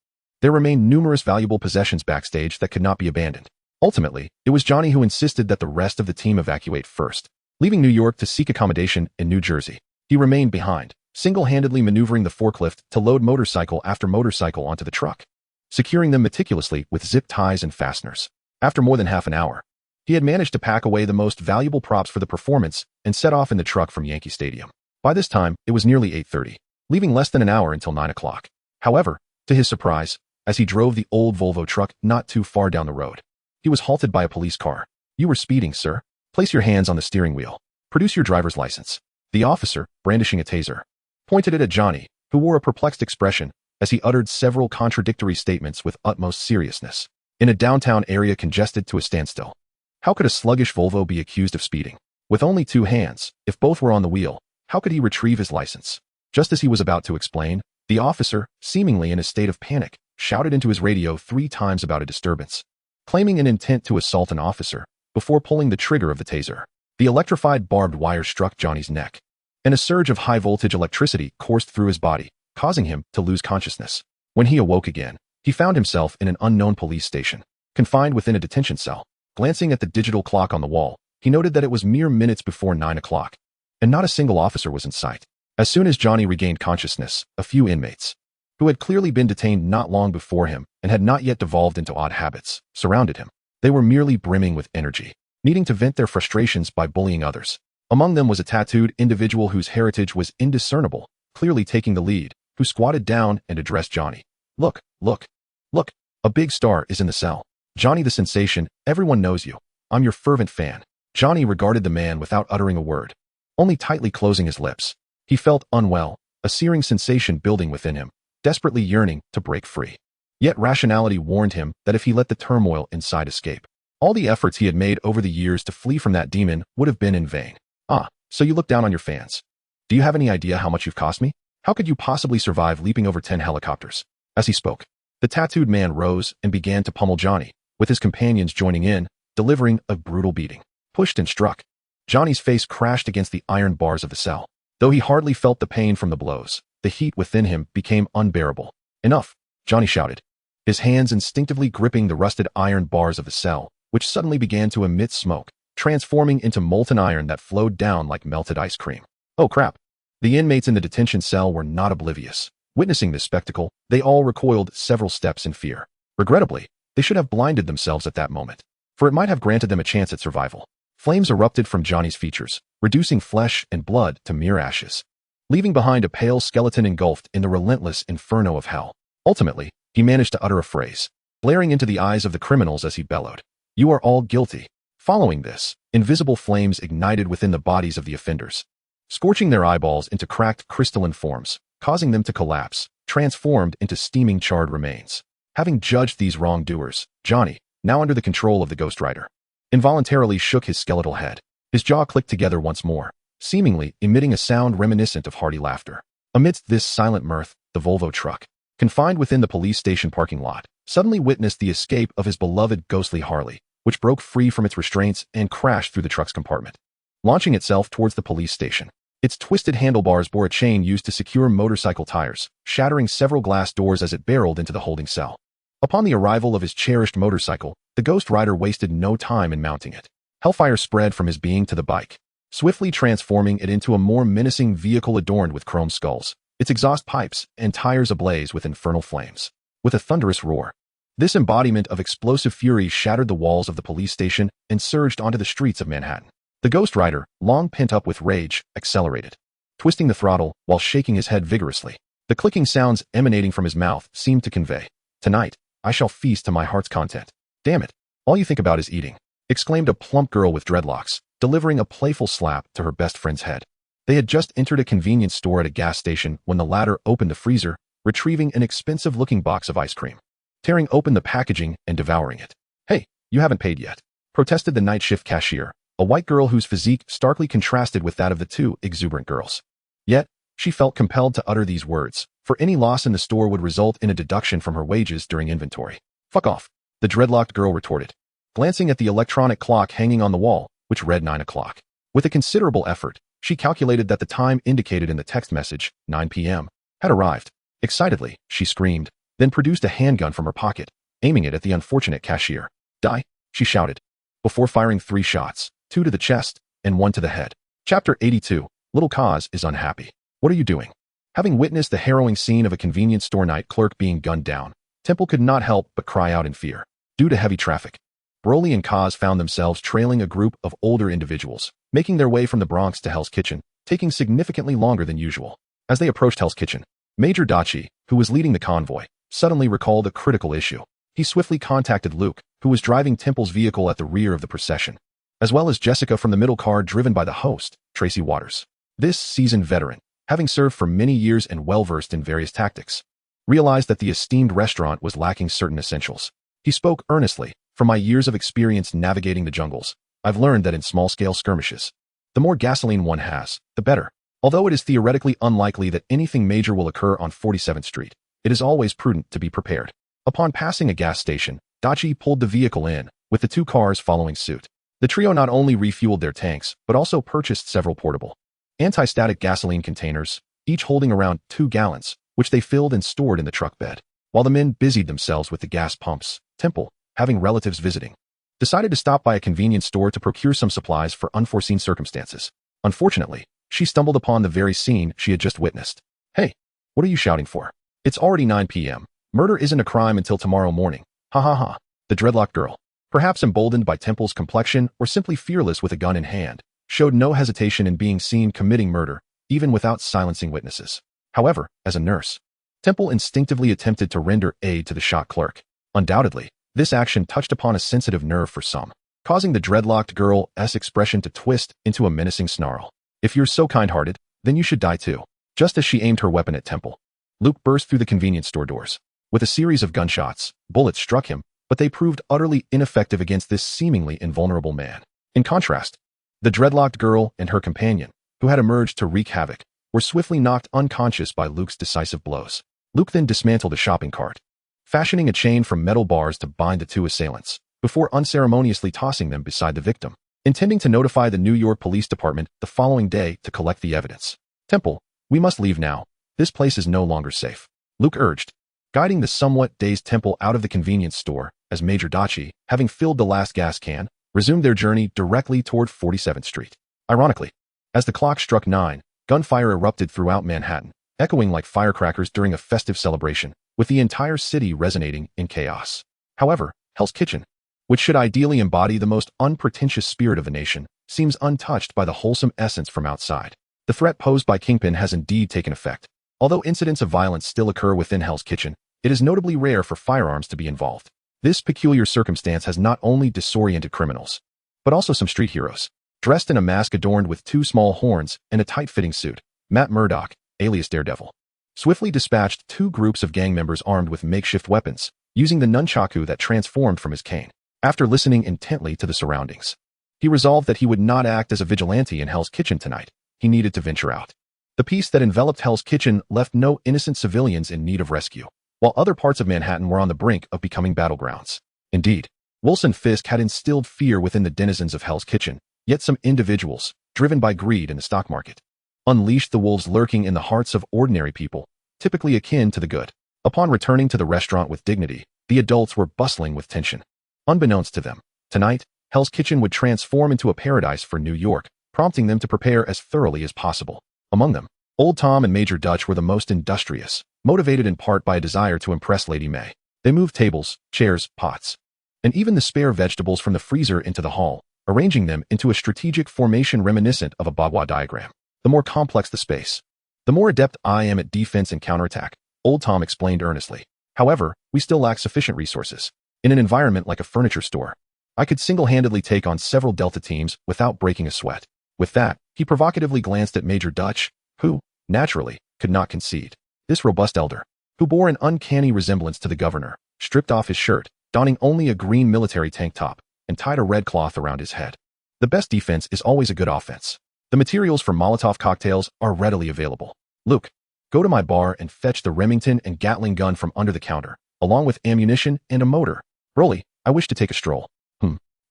there remained numerous valuable possessions backstage that could not be abandoned. Ultimately, it was Johnny who insisted that the rest of the team evacuate first. Leaving New York to seek accommodation in New Jersey, he remained behind, single-handedly maneuvering the forklift to load motorcycle after motorcycle onto the truck, securing them meticulously with zip ties and fasteners. After more than half an hour, he had managed to pack away the most valuable props for the performance and set off in the truck from Yankee Stadium. By this time, it was nearly 8:30, leaving less than an hour until 9 o'clock. However, to his surprise, as he drove the old Volvo truck not too far down the road, he was halted by a police car. You were speeding, sir. Place your hands on the steering wheel. Produce your driver's license. The officer, brandishing a taser, pointed it at Johnny, who wore a perplexed expression as he uttered several contradictory statements with utmost seriousness. In a downtown area congested to a standstill, how could a sluggish Volvo be accused of speeding? With only two hands, if both were on the wheel, how could he retrieve his license? Just as he was about to explain, the officer, seemingly in a state of panic, shouted into his radio 3 times about a disturbance, claiming an intent to assault an officer, before pulling the trigger of the taser. The electrified barbed wire struck Johnny's neck, and a surge of high-voltage electricity coursed through his body, causing him to lose consciousness. When he awoke again, he found himself in an unknown police station, confined within a detention cell. Glancing at the digital clock on the wall, he noted that it was mere minutes before 9 o'clock, and not a single officer was in sight. As soon as Johnny regained consciousness, a few inmates, who had clearly been detained not long before him and had not yet devolved into odd habits, surrounded him. They were merely brimming with energy, needing to vent their frustrations by bullying others. Among them was a tattooed individual whose heritage was indiscernible, clearly taking the lead, who squatted down and addressed Johnny. Look, look, look, a big star is in the cell. Johnny the sensation, everyone knows you. I'm your fervent fan. Johnny regarded the man without uttering a word, only tightly closing his lips. He felt unwell, a searing sensation building within him, desperately yearning to break free. Yet rationality warned him that if he let the turmoil inside escape, all the efforts he had made over the years to flee from that demon would have been in vain. Ah, so you look down on your fans. Do you have any idea how much you've cost me? How could you possibly survive leaping over 10 helicopters? As he spoke, the tattooed man rose and began to pummel Johnny, with his companions joining in, delivering a brutal beating. Pushed and struck, Johnny's face crashed against the iron bars of the cell. Though he hardly felt the pain from the blows, the heat within him became unbearable. Enough, Johnny shouted, his hands instinctively gripping the rusted iron bars of the cell, which suddenly began to emit smoke, transforming into molten iron that flowed down like melted ice cream. Oh crap! The inmates in the detention cell were not oblivious. Witnessing this spectacle, they all recoiled several steps in fear. Regrettably, they should have blinded themselves at that moment, for it might have granted them a chance at survival. Flames erupted from Johnny's features, reducing flesh and blood to mere ashes, leaving behind a pale skeleton engulfed in the relentless inferno of hell. Ultimately, he managed to utter a phrase, glaring into the eyes of the criminals as he bellowed, "You are all guilty." Following this, invisible flames ignited within the bodies of the offenders, scorching their eyeballs into cracked crystalline forms, causing them to collapse, transformed into steaming charred remains. Having judged these wrongdoers, Johnny, now under the control of the Ghost Rider, involuntarily shook his skeletal head. His jaw clicked together once more, seemingly emitting a sound reminiscent of hearty laughter. Amidst this silent mirth, the Volvo truck, confined within the police station parking lot, suddenly witnessed the escape of his beloved ghostly Harley, which broke free from its restraints and crashed through the truck's compartment, launching itself towards the police station. Its twisted handlebars bore a chain used to secure motorcycle tires, shattering several glass doors as it barreled into the holding cell. Upon the arrival of his cherished motorcycle, the Ghost Rider wasted no time in mounting it. Hellfire spread from his being to the bike, swiftly transforming it into a more menacing vehicle adorned with chrome skulls, its exhaust pipes and tires ablaze with infernal flames. With a thunderous roar, this embodiment of explosive fury shattered the walls of the police station and surged onto the streets of Manhattan. The Ghost Rider, long pent up with rage, accelerated, twisting the throttle while shaking his head vigorously. The clicking sounds emanating from his mouth seemed to convey, "Tonight, I shall feast to my heart's content." "Damn it, all you think about is eating," exclaimed a plump girl with dreadlocks, delivering a playful slap to her best friend's head. They had just entered a convenience store at a gas station when the latter opened the freezer, retrieving an expensive-looking box of ice cream, tearing open the packaging and devouring it. "Hey, you haven't paid yet," protested the night shift cashier, a white girl whose physique starkly contrasted with that of the two exuberant girls. Yet, she felt compelled to utter these words, for any loss in the store would result in a deduction from her wages during inventory. "Fuck off," the dreadlocked girl retorted, glancing at the electronic clock hanging on the wall, which read 9 o'clock. With a considerable effort, she calculated that the time indicated in the text message, 9 p.m., had arrived. Excitedly, she screamed, then produced a handgun from her pocket, aiming it at the unfortunate cashier. "Die," she shouted, before firing 3 shots, 2 to the chest and 1 to the head. Chapter 82, Little Kaz is unhappy. "What are you doing?" Having witnessed the harrowing scene of a convenience store night clerk being gunned down, Temple could not help but cry out in fear. Due to heavy traffic, Broly and Kaz found themselves trailing a group of older individuals, making their way from the Bronx to Hell's Kitchen, taking significantly longer than usual. As they approached Hell's Kitchen, Major Dachi, who was leading the convoy, suddenly recalled a critical issue. He swiftly contacted Luke, who was driving Temple's vehicle at the rear of the procession, as well as Jessica from the middle car driven by the host, Tracy Waters. This seasoned veteran, having served for many years and well-versed in various tactics, realized that the esteemed restaurant was lacking certain essentials. He spoke earnestly, "From my years of experience navigating the jungles, I've learned that in small-scale skirmishes, the more gasoline one has, the better. Although it is theoretically unlikely that anything major will occur on 47th Street, it is always prudent to be prepared." Upon passing a gas station, Dachi pulled the vehicle in, with the 2 cars following suit. The trio not only refueled their tanks, but also purchased several portable, anti-static gasoline containers, each holding around 2 gallons, which they filled and stored in the truck bed. While the men busied themselves with the gas pumps, Temple, having relatives visiting, decided to stop by a convenience store to procure some supplies for unforeseen circumstances. Unfortunately, she stumbled upon the very scene she had just witnessed. "Hey, what are you shouting for? It's already 9 p.m. Murder isn't a crime until tomorrow morning. Ha ha ha." The dreadlocked girl, perhaps emboldened by Temple's complexion or simply fearless with a gun in hand, showed no hesitation in being seen committing murder, even without silencing witnesses. However, as a nurse, Temple instinctively attempted to render aid to the shot clerk. Undoubtedly, this action touched upon a sensitive nerve for some, causing the dreadlocked girl's expression to twist into a menacing snarl. "If you're so kind-hearted, then you should die too." Just as she aimed her weapon at Temple, Luke burst through the convenience store doors. With a series of gunshots, bullets struck him, but they proved utterly ineffective against this seemingly invulnerable man. In contrast, the dreadlocked girl and her companion, who had emerged to wreak havoc, were swiftly knocked unconscious by Luke's decisive blows. Luke then dismantled a shopping cart, fashioning a chain from metal bars to bind the 2 assailants, before unceremoniously tossing them beside the victim, intending to notify the New York Police Department the following day to collect the evidence. "Temple, we must leave now. This place is no longer safe," Luke urged, guiding the somewhat dazed Temple out of the convenience store as Major Dachi, having filled the last gas can, resumed their journey directly toward 47th Street. Ironically, as the clock struck 9, gunfire erupted throughout Manhattan, echoing like firecrackers during a festive celebration, with the entire city resonating in chaos. However, Hell's Kitchen, which should ideally embody the most unpretentious spirit of the nation, seems untouched by the wholesome essence from outside. The threat posed by Kingpin has indeed taken effect. Although incidents of violence still occur within Hell's Kitchen, it is notably rare for firearms to be involved. This peculiar circumstance has not only disoriented criminals, but also some street heroes. Dressed in a mask adorned with 2 small horns and a tight-fitting suit, Matt Murdock, alias Daredevil, swiftly dispatched 2 groups of gang members armed with makeshift weapons, using the nunchaku that transformed from his cane. After listening intently to the surroundings, he resolved that he would not act as a vigilante in Hell's Kitchen tonight. He needed to venture out. The peace that enveloped Hell's Kitchen left no innocent civilians in need of rescue, while other parts of Manhattan were on the brink of becoming battlegrounds. Indeed, Wilson Fisk had instilled fear within the denizens of Hell's Kitchen, yet some individuals, driven by greed in the stock market, unleashed the wolves lurking in the hearts of ordinary people, typically akin to the good. Upon returning to the restaurant with dignity, the adults were bustling with tension. Unbeknownst to them, tonight, Hell's Kitchen would transform into a paradise for New York, prompting them to prepare as thoroughly as possible. Among them, Old Tom and Major Dutch were the most industrious, motivated in part by a desire to impress Lady May. They moved tables, chairs, pots, and even the spare vegetables from the freezer into the hall, arranging them into a strategic formation reminiscent of a Bagua diagram. The more complex the space, the more adept I am at defense and counterattack, Old Tom explained earnestly. However, we still lack sufficient resources. In an environment like a furniture store, I could single-handedly take on several Delta teams without breaking a sweat. With that, he provocatively glanced at Major Dutch, who, naturally, could not concede. This robust elder, who bore an uncanny resemblance to the governor, stripped off his shirt, donning only a green military tank top, and tied a red cloth around his head. The best defense is always a good offense. The materials for Molotov cocktails are readily available. Luke, go to my bar and fetch the Remington and Gatling gun from under the counter, along with ammunition and a motor. Broly, I wish to take a stroll.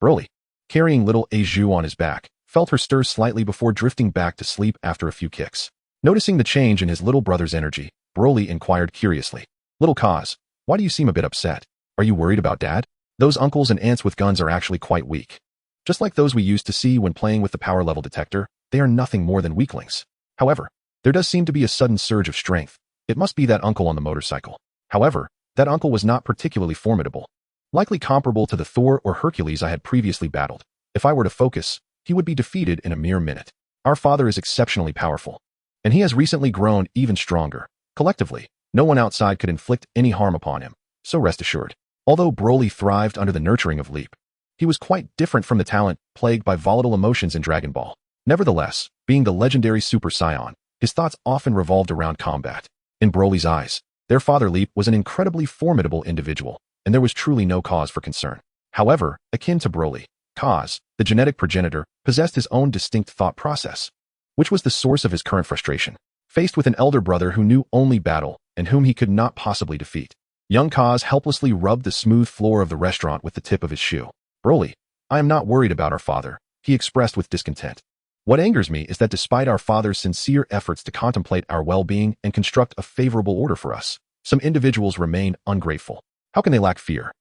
Broly, carrying little Aiju on his back, felt her stir slightly before drifting back to sleep after a few kicks. Noticing the change in his little brother's energy, Broly inquired curiously. Little Kaz, why do you seem a bit upset? Are you worried about Dad? Those uncles and aunts with guns are actually quite weak. Just like those we used to see when playing with the power level detector, they are nothing more than weaklings. However, there does seem to be a sudden surge of strength. It must be that uncle on the motorcycle. However, that uncle was not particularly formidable. Likely comparable to the Thor or Hercules I had previously battled. If I were to focus, he would be defeated in a mere minute. Our father is exceptionally powerful, and he has recently grown even stronger. Collectively, no one outside could inflict any harm upon him, so rest assured. Although Broly thrived under the nurturing of Leap, he was quite different from the talent plagued by volatile emotions in Dragon Ball. Nevertheless, being the legendary Super Saiyan, his thoughts often revolved around combat. In Broly's eyes, their father Leap was an incredibly formidable individual, and there was truly no cause for concern. However, akin to Broly, Kaz, the genetic progenitor, possessed his own distinct thought process, which was the source of his current frustration. Faced with an elder brother who knew only battle and whom he could not possibly defeat, young Kaz helplessly rubbed the smooth floor of the restaurant with the tip of his shoe. Broly, I am not worried about our father, he expressed with discontent. What angers me is that despite our father's sincere efforts to contemplate our well-being and construct a favorable order for us, some individuals remain ungrateful. How can they lack fear?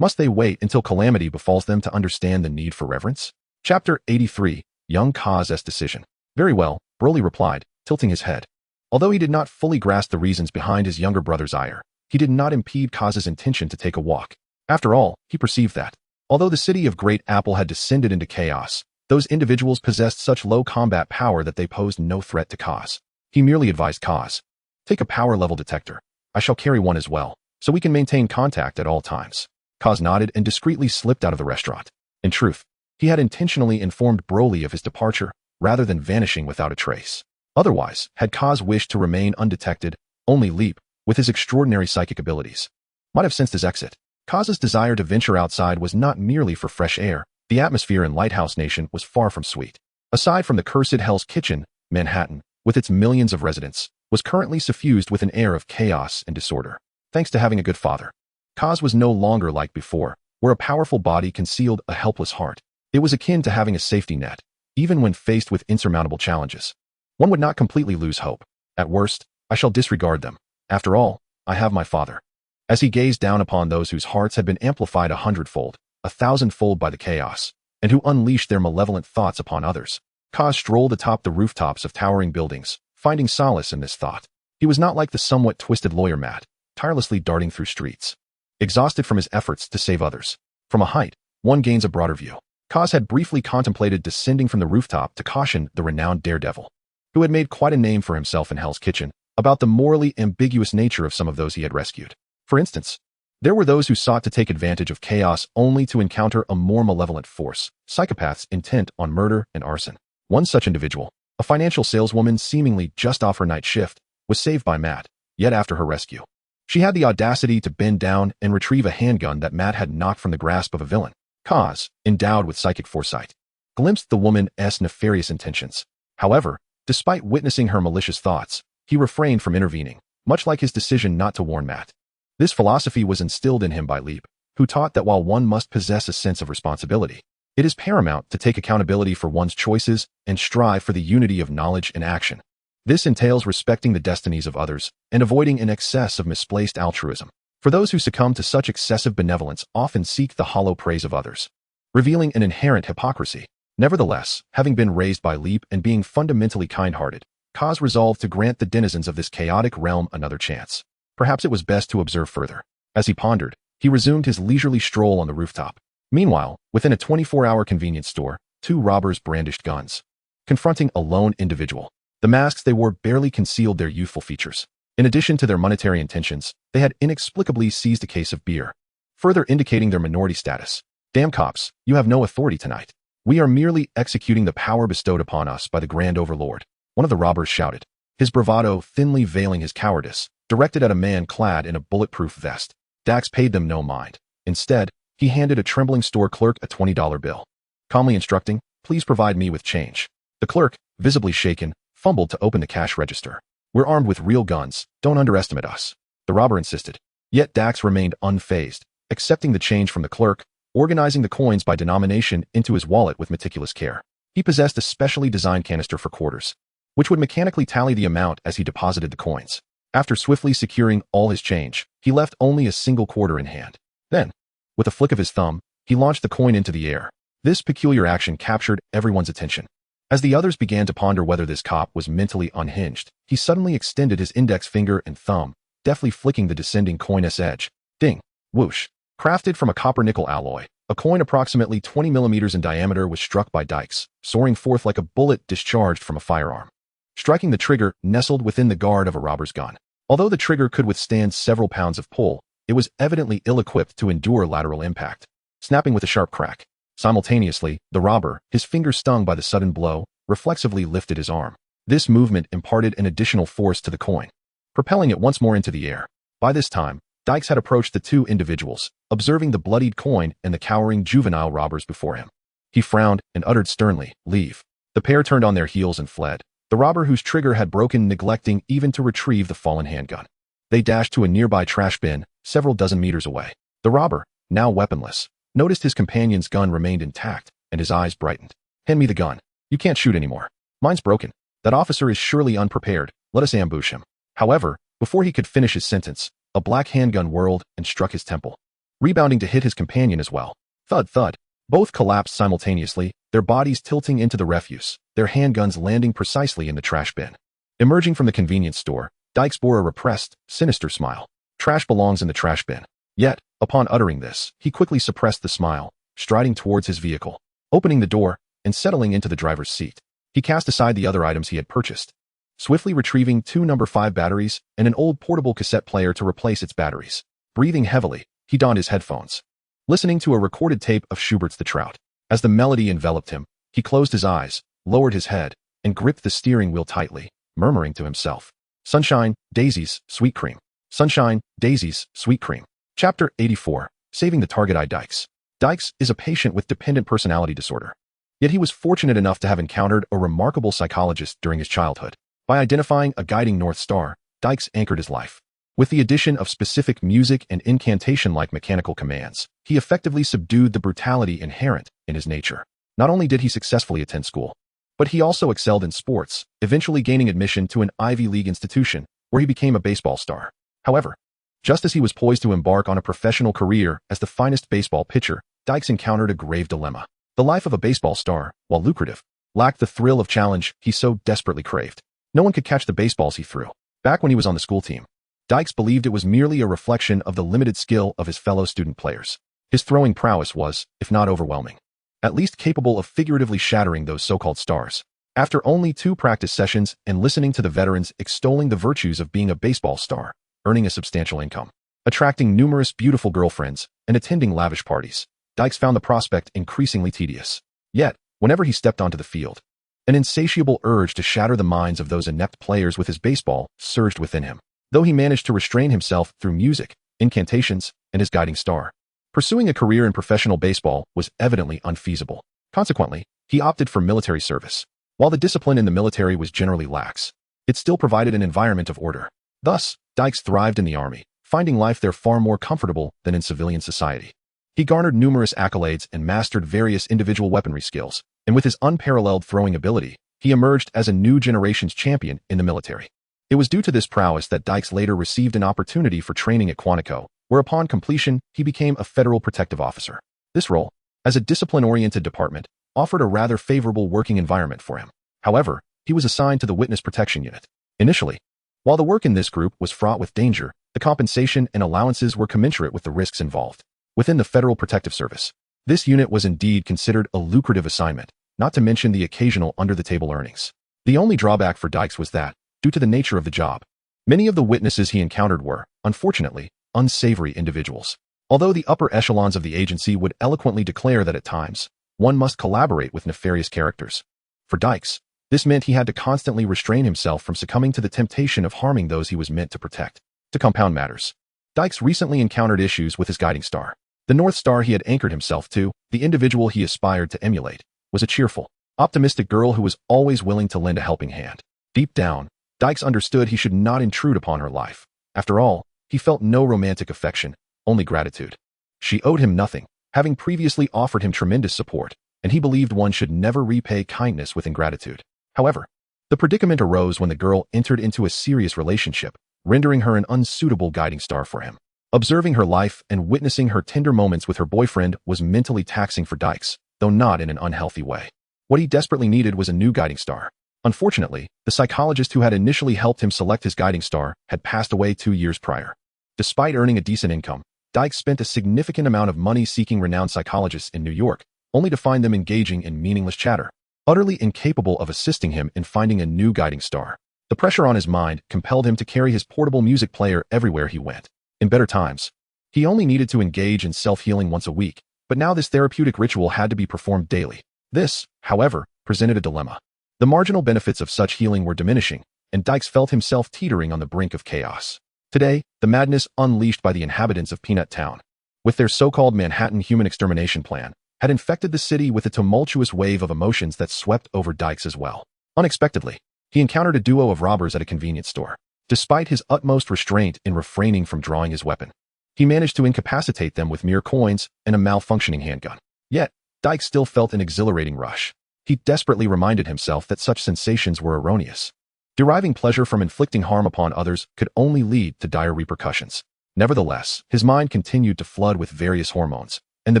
Must they wait until calamity befalls them to understand the need for reverence? Chapter 83, Young Kaz's Decision. Very well, Broly replied, tilting his head. Although he did not fully grasp the reasons behind his younger brother's ire, he did not impede Kaz's intention to take a walk. After all, he perceived that, although the city of Great Apple had descended into chaos, those individuals possessed such low combat power that they posed no threat to Kaz. He merely advised Kaz, take a power level detector. I shall carry one as well, so we can maintain contact at all times. Kaz nodded and discreetly slipped out of the restaurant. In truth, he had intentionally informed Broly of his departure, rather than vanishing without a trace. Otherwise, had Kaz wished to remain undetected, only Leap, with his extraordinary psychic abilities, might have sensed his exit. Kaz's desire to venture outside was not merely for fresh air. The atmosphere in Lighthouse Nation was far from sweet. Aside from the cursed Hell's Kitchen, Manhattan, with its millions of residents, was currently suffused with an air of chaos and disorder. Thanks to having a good father, Kaz was no longer like before, where a powerful body concealed a helpless heart. It was akin to having a safety net, even when faced with insurmountable challenges. One would not completely lose hope. At worst, I shall disregard them. After all, I have my father. as he gazed down upon those whose hearts had been amplified 100-fold, 1,000-fold by the chaos, and who unleashed their malevolent thoughts upon others. Kaz strolled atop the rooftops of towering buildings, finding solace in this thought. He was not like the somewhat twisted lawyer Matt, tirelessly darting through streets, exhausted from his efforts to save others. From a height, one gains a broader view. Kaz had briefly contemplated descending from the rooftop to caution the renowned daredevil, who had made quite a name for himself in Hell's Kitchen, about the morally ambiguous nature of some of those he had rescued. For instance, there were those who sought to take advantage of chaos only to encounter a more malevolent force, psychopaths intent on murder and arson. One such individual, a financial saleswoman seemingly just off her night shift, was saved by Matt, yet after her rescue, she had the audacity to bend down and retrieve a handgun that Matt had knocked from the grasp of a villain. Kaz, endowed with psychic foresight, glimpsed the woman's nefarious intentions. However, despite witnessing her malicious thoughts, he refrained from intervening, much like his decision not to warn Matt. This philosophy was instilled in him by Leap, who taught that while one must possess a sense of responsibility, it is paramount to take accountability for one's choices and strive for the unity of knowledge and action. This entails respecting the destinies of others and avoiding an excess of misplaced altruism. For those who succumb to such excessive benevolence often seek the hollow praise of others, revealing an inherent hypocrisy. Nevertheless, having been raised by Leap and being fundamentally kind-hearted, Kaz resolved to grant the denizens of this chaotic realm another chance. Perhaps it was best to observe further. As he pondered, he resumed his leisurely stroll on the rooftop. Meanwhile, within a 24-hour convenience store, two robbers brandished guns, confronting a lone individual. The masks they wore barely concealed their youthful features. In addition to their monetary intentions, they had inexplicably seized a case of beer, further indicating their minority status. Damn cops, you have no authority tonight. We are merely executing the power bestowed upon us by the Grand Overlord, one of the robbers shouted, his bravado thinly veiling his cowardice, directed at a man clad in a bulletproof vest. Dax paid them no mind. Instead, he handed a trembling store clerk a $20 bill, calmly instructing, please provide me with change. The clerk, visibly shaken, fumbled to open the cash register. We're armed with real guns, don't underestimate us, the robber insisted. Yet Dax remained unfazed, accepting the change from the clerk, organizing the coins by denomination into his wallet with meticulous care. He possessed a specially designed canister for quarters, which would mechanically tally the amount as he deposited the coins. After swiftly securing all his change, he left only a single quarter in hand. Then, with a flick of his thumb, he launched the coin into the air. This peculiar action captured everyone's attention. As the others began to ponder whether this cop was mentally unhinged, he suddenly extended his index finger and thumb, deftly flicking the descending coin's edge. Ding! Whoosh! Crafted from a copper-nickel alloy, a coin approximately 20 millimeters in diameter was struck by Dykes, soaring forth like a bullet discharged from a firearm, striking the trigger nestled within the guard of a robber's gun. Although the trigger could withstand several pounds of pull, it was evidently ill-equipped to endure lateral impact, snapping with a sharp crack. Simultaneously, the robber, his finger stung by the sudden blow, reflexively lifted his arm. This movement imparted an additional force to the coin, propelling it once more into the air. By this time, Dykes had approached the two individuals, observing the bloodied coin and the cowering juvenile robbers before him. He frowned and uttered sternly, leave. The pair turned on their heels and fled, the robber whose trigger had broken neglecting even to retrieve the fallen handgun. They dashed to a nearby trash bin, several dozen meters away. The robber, now weaponless, noticed his companion's gun remained intact, and his eyes brightened. Hand me the gun. You can't shoot anymore. Mine's broken. That officer is surely unprepared. Let us ambush him. However, before he could finish his sentence, a black handgun whirled and struck his temple, rebounding to hit his companion as well. Thud, thud. Both collapsed simultaneously, their bodies tilting into the refuse, their handguns landing precisely in the trash bin. Emerging from the convenience store, Dykes bore a repressed, sinister smile. Trash belongs in the trash bin. Yet, upon uttering this, he quickly suppressed the smile, striding towards his vehicle, opening the door, and settling into the driver's seat. He cast aside the other items he had purchased, swiftly retrieving two No. 5 batteries and an old portable cassette player to replace its batteries. Breathing heavily, he donned his headphones, listening to a recorded tape of Schubert's The Trout. As the melody enveloped him, he closed his eyes, lowered his head, and gripped the steering wheel tightly, murmuring to himself, sunshine, daisies, sweet cream. Sunshine, daisies, sweet cream. Chapter 84, Saving the Target-Eye Dykes. Dykes is a patient with dependent personality disorder. Yet he was fortunate enough to have encountered a remarkable psychologist during his childhood. By identifying a guiding North Star, Dykes anchored his life. With the addition of specific music and incantation-like mechanical commands, he effectively subdued the brutality inherent in his nature. Not only did he successfully attend school, but he also excelled in sports, eventually gaining admission to an Ivy League institution, where he became a baseball star. However, Just as he was poised to embark on a professional career as the finest baseball pitcher, Dykes encountered a grave dilemma. The life of a baseball star, while lucrative, lacked the thrill of challenge he so desperately craved. No one could catch the baseballs he threw. Back when he was on the school team, Dykes believed it was merely a reflection of the limited skill of his fellow student players. His throwing prowess was, if not overwhelming, at least capable of figuratively shattering those so-called stars. After only 2 practice sessions and listening to the veterans extolling the virtues of being a baseball star, earning a substantial income, attracting numerous beautiful girlfriends, and attending lavish parties, Dykes found the prospect increasingly tedious. Yet, whenever he stepped onto the field, an insatiable urge to shatter the minds of those inept players with his baseball surged within him. Though he managed to restrain himself through music, incantations, and his guiding star, pursuing a career in professional baseball was evidently unfeasible. Consequently, he opted for military service. While the discipline in the military was generally lax, it still provided an environment of order. Thus, Dykes thrived in the army, finding life there far more comfortable than in civilian society. He garnered numerous accolades and mastered various individual weaponry skills, and with his unparalleled throwing ability, he emerged as a new generation's champion in the military. It was due to this prowess that Dykes later received an opportunity for training at Quantico, where upon completion, he became a federal protective officer. This role, as a discipline-oriented department, offered a rather favorable working environment for him. However, he was assigned to the Witness Protection Unit. Initially, while the work in this group was fraught with danger, the compensation and allowances were commensurate with the risks involved. Within the Federal Protective Service, this unit was indeed considered a lucrative assignment, not to mention the occasional under-the-table earnings. The only drawback for Dykes was that, due to the nature of the job, many of the witnesses he encountered were, unfortunately, unsavory individuals. Although the upper echelons of the agency would eloquently declare that at times, one must collaborate with nefarious characters. For Dykes, this meant he had to constantly restrain himself from succumbing to the temptation of harming those he was meant to protect. To compound matters, Dykes recently encountered issues with his guiding star. The North Star he had anchored himself to, the individual he aspired to emulate, was a cheerful, optimistic girl who was always willing to lend a helping hand. Deep down, Dykes understood he should not intrude upon her life. After all, he felt no romantic affection, only gratitude. She owed him nothing, having previously offered him tremendous support, and he believed one should never repay kindness with ingratitude. However, the predicament arose when the girl entered into a serious relationship, rendering her an unsuitable guiding star for him. Observing her life and witnessing her tender moments with her boyfriend was mentally taxing for Dykes, though not in an unhealthy way. What he desperately needed was a new guiding star. Unfortunately, the psychologist who had initially helped him select his guiding star had passed away 2 years prior. Despite earning a decent income, Dykes spent a significant amount of money seeking renowned psychologists in New York, only to find them engaging in meaningless chatter, utterly incapable of assisting him in finding a new guiding star. The pressure on his mind compelled him to carry his portable music player everywhere he went. In better times, he only needed to engage in self-healing once a week, but now this therapeutic ritual had to be performed daily. This, however, presented a dilemma. The marginal benefits of such healing were diminishing, and Dykes felt himself teetering on the brink of chaos. Today, the madness unleashed by the inhabitants of Peanut Town, with their so-called Manhattan human extermination plan, had infected the city with a tumultuous wave of emotions that swept over Dykes as well. Unexpectedly, he encountered a duo of robbers at a convenience store. Despite his utmost restraint in refraining from drawing his weapon, he managed to incapacitate them with mere coins and a malfunctioning handgun. Yet, Dykes still felt an exhilarating rush. He desperately reminded himself that such sensations were erroneous. Deriving pleasure from inflicting harm upon others could only lead to dire repercussions. Nevertheless, his mind continued to flood with various hormones, and the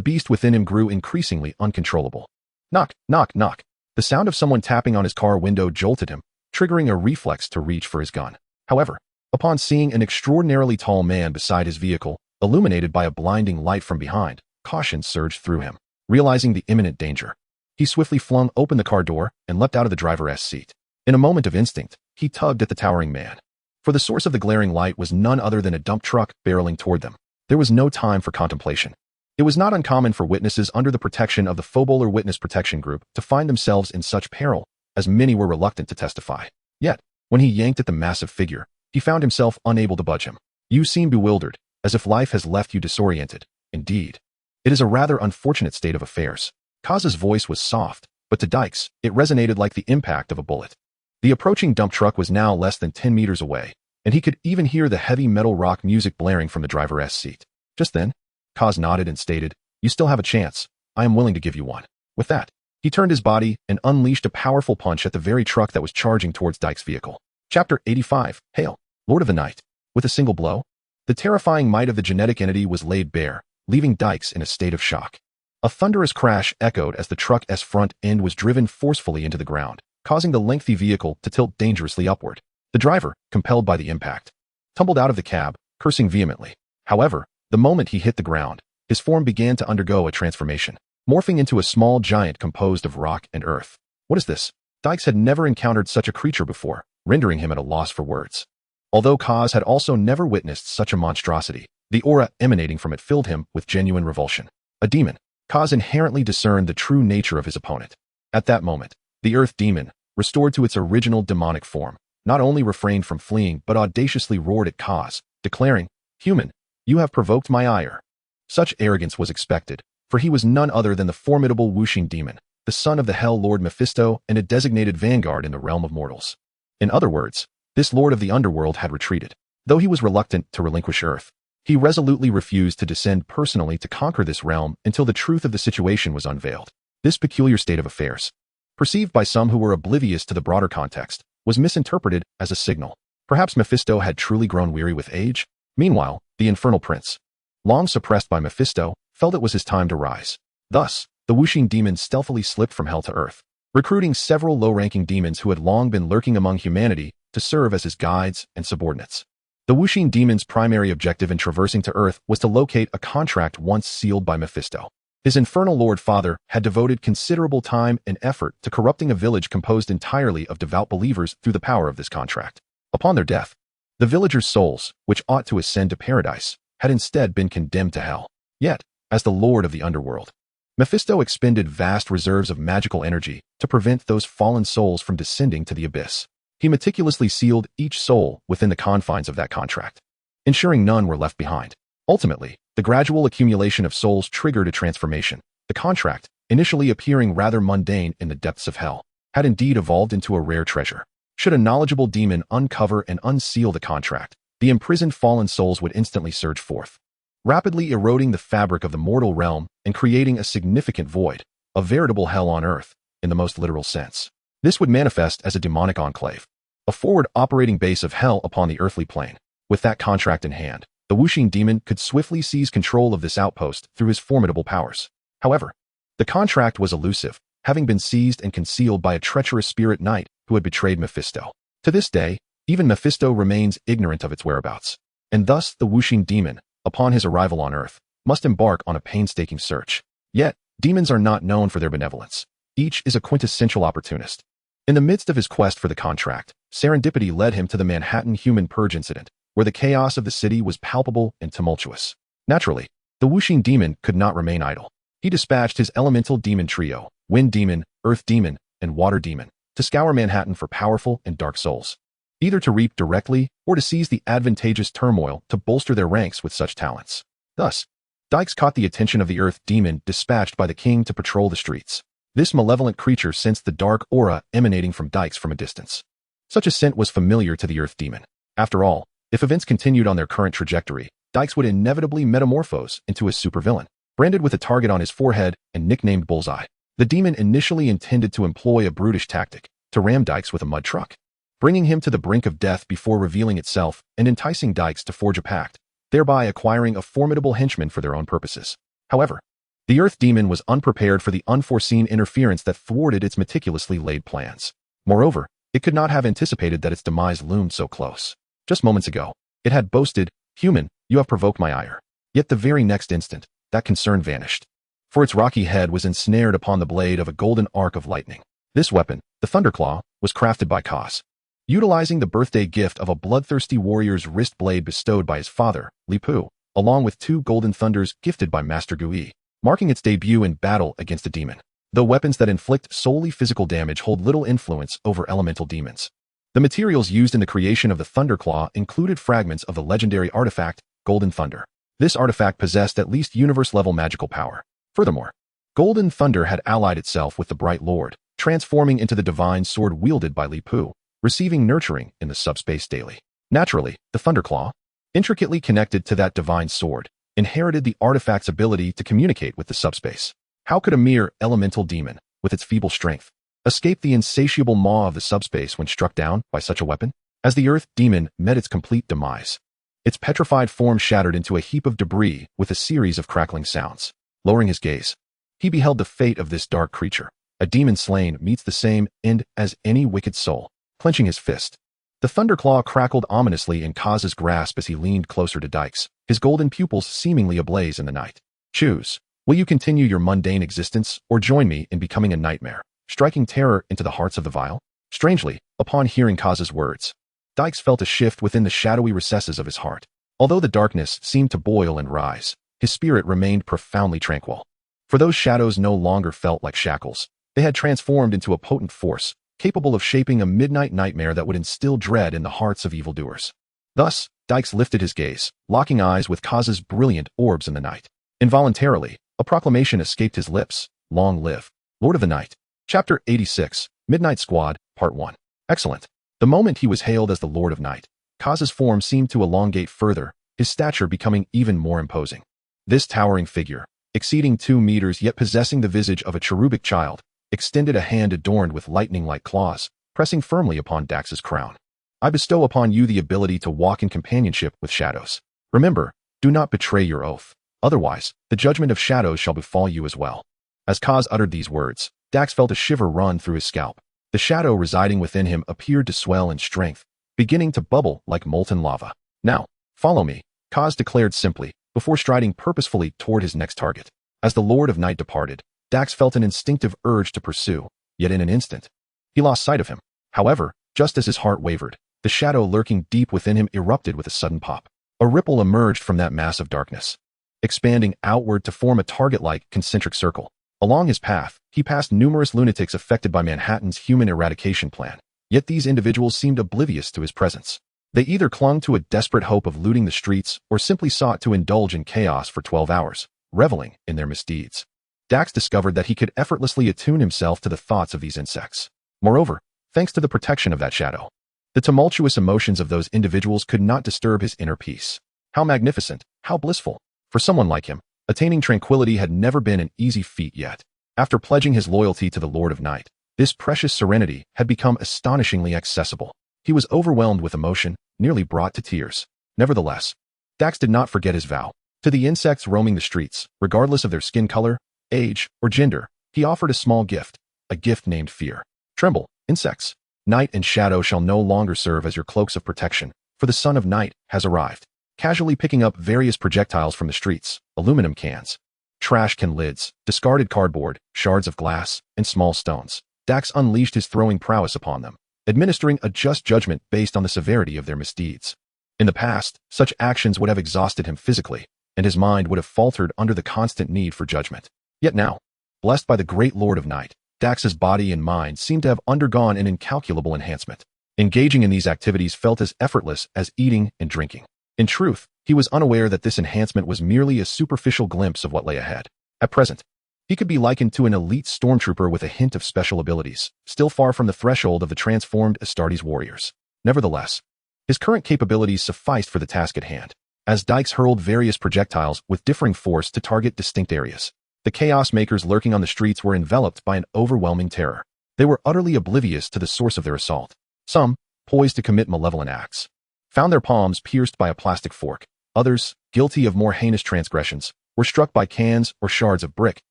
beast within him grew increasingly uncontrollable. Knock, knock, knock. The sound of someone tapping on his car window jolted him, triggering a reflex to reach for his gun. However, upon seeing an extraordinarily tall man beside his vehicle, illuminated by a blinding light from behind, caution surged through him. Realizing the imminent danger, he swiftly flung open the car door and leapt out of the driver's seat. In a moment of instinct, he tugged at the towering man. For the source of the glaring light was none other than a dump truck barreling toward them. There was no time for contemplation. It was not uncommon for witnesses under the protection of the Foboler Witness Protection Group to find themselves in such peril, as many were reluctant to testify. Yet, when he yanked at the massive figure, he found himself unable to budge him. You seem bewildered, as if life has left you disoriented. Indeed, it is a rather unfortunate state of affairs. Kurze's voice was soft, but to Dykes, it resonated like the impact of a bullet. The approaching dump truck was now less than 10 meters away, and he could even hear the heavy metal rock music blaring from the driver's seat. Just then, Kurze nodded and stated, "You still have a chance. I am willing to give you one." With that, he turned his body and unleashed a powerful punch at the very truck that was charging towards Dykes' vehicle. Chapter 85, Hail, Lord of the Night. With a single blow, The terrifying might of the genetic entity was laid bare, leaving Dykes in a state of shock. A thunderous crash echoed as the truck's front end was driven forcefully into the ground, causing the lengthy vehicle to tilt dangerously upward. The driver, compelled by the impact, tumbled out of the cab, cursing vehemently. However, the moment he hit the ground, his form began to undergo a transformation, morphing into a small giant composed of rock and earth. What is this? Dykes had never encountered such a creature before, rendering him at a loss for words. Although Kaz had also never witnessed such a monstrosity, the aura emanating from it filled him with genuine revulsion. A demon. Kaz inherently discerned the true nature of his opponent. At that moment, the Earth Demon, restored to its original demonic form, not only refrained from fleeing but audaciously roared at Kaz, declaring, "Human, you have provoked my ire." Such arrogance was expected, for he was none other than the formidable Wuxing Demon, the son of the Hell Lord Mephisto and a designated vanguard in the realm of mortals. In other words, this lord of the underworld had retreated. Though he was reluctant to relinquish Earth, he resolutely refused to descend personally to conquer this realm until the truth of the situation was unveiled. This peculiar state of affairs, perceived by some who were oblivious to the broader context, was misinterpreted as a signal. Perhaps Mephisto had truly grown weary with age? Meanwhile, the Infernal Prince, long suppressed by Mephisto, felt it was his time to rise. Thus, the Wuxing Demon stealthily slipped from hell to earth, recruiting several low-ranking demons who had long been lurking among humanity to serve as his guides and subordinates. The Wuxing Demon's primary objective in traversing to Earth was to locate a contract once sealed by Mephisto. His infernal Lord Father had devoted considerable time and effort to corrupting a village composed entirely of devout believers through the power of this contract. Upon their death, the villagers' souls, which ought to ascend to paradise, had instead been condemned to hell. Yet, as the Lord of the Underworld, Mephisto expended vast reserves of magical energy to prevent those fallen souls from descending to the abyss. He meticulously sealed each soul within the confines of that contract, ensuring none were left behind. Ultimately, the gradual accumulation of souls triggered a transformation. The contract, initially appearing rather mundane in the depths of hell, had indeed evolved into a rare treasure. Should a knowledgeable demon uncover and unseal the contract, the imprisoned fallen souls would instantly surge forth, rapidly eroding the fabric of the mortal realm and creating a significant void, a veritable hell on earth, in the most literal sense. This would manifest as a demonic enclave, a forward operating base of hell upon the earthly plane. With that contract in hand, the Wuxing Demon could swiftly seize control of this outpost through his formidable powers. However, the contract was elusive, having been seized and concealed by a treacherous spirit knight who had betrayed Mephisto. To this day, even Mephisto remains ignorant of its whereabouts, and thus the Wuxing Demon, upon his arrival on Earth, must embark on a painstaking search. Yet, demons are not known for their benevolence. Each is a quintessential opportunist. In the midst of his quest for the contract, serendipity led him to the Manhattan human purge incident, where the chaos of the city was palpable and tumultuous. Naturally, the Wuxing Demon could not remain idle. He dispatched his elemental demon trio, Wind Demon, Earth Demon, and Water Demon, to scour Manhattan for powerful and dark souls, either to reap directly or to seize the advantageous turmoil to bolster their ranks with such talents. Thus, Dykes caught the attention of the Earth Demon dispatched by the king to patrol the streets. This malevolent creature sensed the dark aura emanating from Dykes from a distance. Such a scent was familiar to the Earth Demon. After all, if events continued on their current trajectory, Dykes would inevitably metamorphose into a supervillain, branded with a target on his forehead and nicknamed Bullseye. The demon initially intended to employ a brutish tactic, to ram Dykes with a mud truck, bringing him to the brink of death before revealing itself and enticing Dykes to forge a pact, thereby acquiring a formidable henchman for their own purposes. However, the Earth Demon was unprepared for the unforeseen interference that thwarted its meticulously laid plans. Moreover, it could not have anticipated that its demise loomed so close. Just moments ago, it had boasted, "Human, you have provoked my ire." Yet the very next instant, that concern vanished, for its rocky head was ensnared upon the blade of a golden arc of lightning. This weapon, the Thunderclaw, was crafted by Kaz, utilizing the birthday gift of a bloodthirsty warrior's wrist blade bestowed by his father, Li Pu, along with 2 golden thunders gifted by Master Gui, marking its debut in battle against a demon. Though weapons that inflict solely physical damage hold little influence over elemental demons, the materials used in the creation of the Thunderclaw included fragments of the legendary artifact, Golden Thunder. This artifact possessed at least universe-level magical power. Furthermore, Golden Thunder had allied itself with the Bright Lord, transforming into the divine sword wielded by Li Pu, receiving nurturing in the subspace daily. Naturally, the Thunderclaw, intricately connected to that divine sword, inherited the artifact's ability to communicate with the subspace. How could a mere elemental demon, with its feeble strength, escape the insatiable maw of the subspace when struck down by such a weapon? As the Earth Demon met its complete demise, Its petrified form shattered into a heap of debris with a series of crackling sounds. Lowering his gaze, he beheld the fate of this dark creature. A demon slain meets the same end as any wicked soul. Clenching his fist, the thunderclaw crackled ominously in Kaz's grasp as he leaned closer to Dykes, his golden pupils seemingly ablaze in the night. Choose. Will you continue your mundane existence or join me in becoming a nightmare, striking terror into the hearts of the vile? Strangely, upon hearing Kaz's words, Dykes felt a shift within the shadowy recesses of his heart. Although the darkness seemed to boil and rise, his spirit remained profoundly tranquil. For those shadows no longer felt like shackles. They had transformed into a potent force, capable of shaping a midnight nightmare that would instill dread in the hearts of evildoers. Thus, Dykes lifted his gaze, locking eyes with Kaz's brilliant orbs in the night. Involuntarily, a proclamation escaped his lips. Long live Lord of the Night. Chapter 86, Midnight Squad, Part 1. Excellent. The moment he was hailed as the Lord of Night, Kaz's form seemed to elongate further, his stature becoming even more imposing. This towering figure, exceeding 2 meters yet possessing the visage of a cherubic child, extended a hand adorned with lightning-like claws, pressing firmly upon Dax's crown. I bestow upon you the ability to walk in companionship with shadows. Remember, do not betray your oath. Otherwise, the judgment of shadows shall befall you as well. As Kaz uttered these words, Dax felt a shiver run through his scalp. The shadow residing within him appeared to swell in strength, beginning to bubble like molten lava. Now, follow me, Kaz declared simply, before striding purposefully toward his next target. As the Lord of Night departed, Dax felt an instinctive urge to pursue, yet in an instant, he lost sight of him. However, just as his heart wavered, the shadow lurking deep within him erupted with a sudden pop. A ripple emerged from that mass of darkness, expanding outward to form a target-like concentric circle. Along his path, he passed numerous lunatics affected by Manhattan's human eradication plan, yet these individuals seemed oblivious to his presence. They either clung to a desperate hope of looting the streets or simply sought to indulge in chaos for 12 hours, reveling in their misdeeds. Dax discovered that he could effortlessly attune himself to the thoughts of these insects. Moreover, thanks to the protection of that shadow, the tumultuous emotions of those individuals could not disturb his inner peace. How magnificent, how blissful. For someone like him, attaining tranquility had never been an easy feat yet. After pledging his loyalty to the Lord of Night, this precious serenity had become astonishingly accessible. He was overwhelmed with emotion, nearly brought to tears. Nevertheless, Dax did not forget his vow. To the insects roaming the streets, regardless of their skin color, age, or gender, he offered a small gift, a gift named fear. Tremble, insects. Night and shadow shall no longer serve as your cloaks of protection, for the Son of Night has arrived. Casually picking up various projectiles from the streets, aluminum cans, trash can lids, discarded cardboard, shards of glass, and small stones, Dax unleashed his throwing prowess upon them, administering a just judgment based on the severity of their misdeeds. In the past, such actions would have exhausted him physically, and his mind would have faltered under the constant need for judgment. Yet now, blessed by the great Lord of Night, Dax's body and mind seemed to have undergone an incalculable enhancement. Engaging in these activities felt as effortless as eating and drinking. In truth, he was unaware that this enhancement was merely a superficial glimpse of what lay ahead. At present, he could be likened to an elite stormtrooper with a hint of special abilities, still far from the threshold of the transformed Astartes warriors. Nevertheless, his current capabilities sufficed for the task at hand. As Dykes hurled various projectiles with differing force to target distinct areas, the chaos makers lurking on the streets were enveloped by an overwhelming terror. They were utterly oblivious to the source of their assault. Some, poised to commit malevolent acts, found their palms pierced by a plastic fork. Others, guilty of more heinous transgressions, were struck by cans or shards of brick,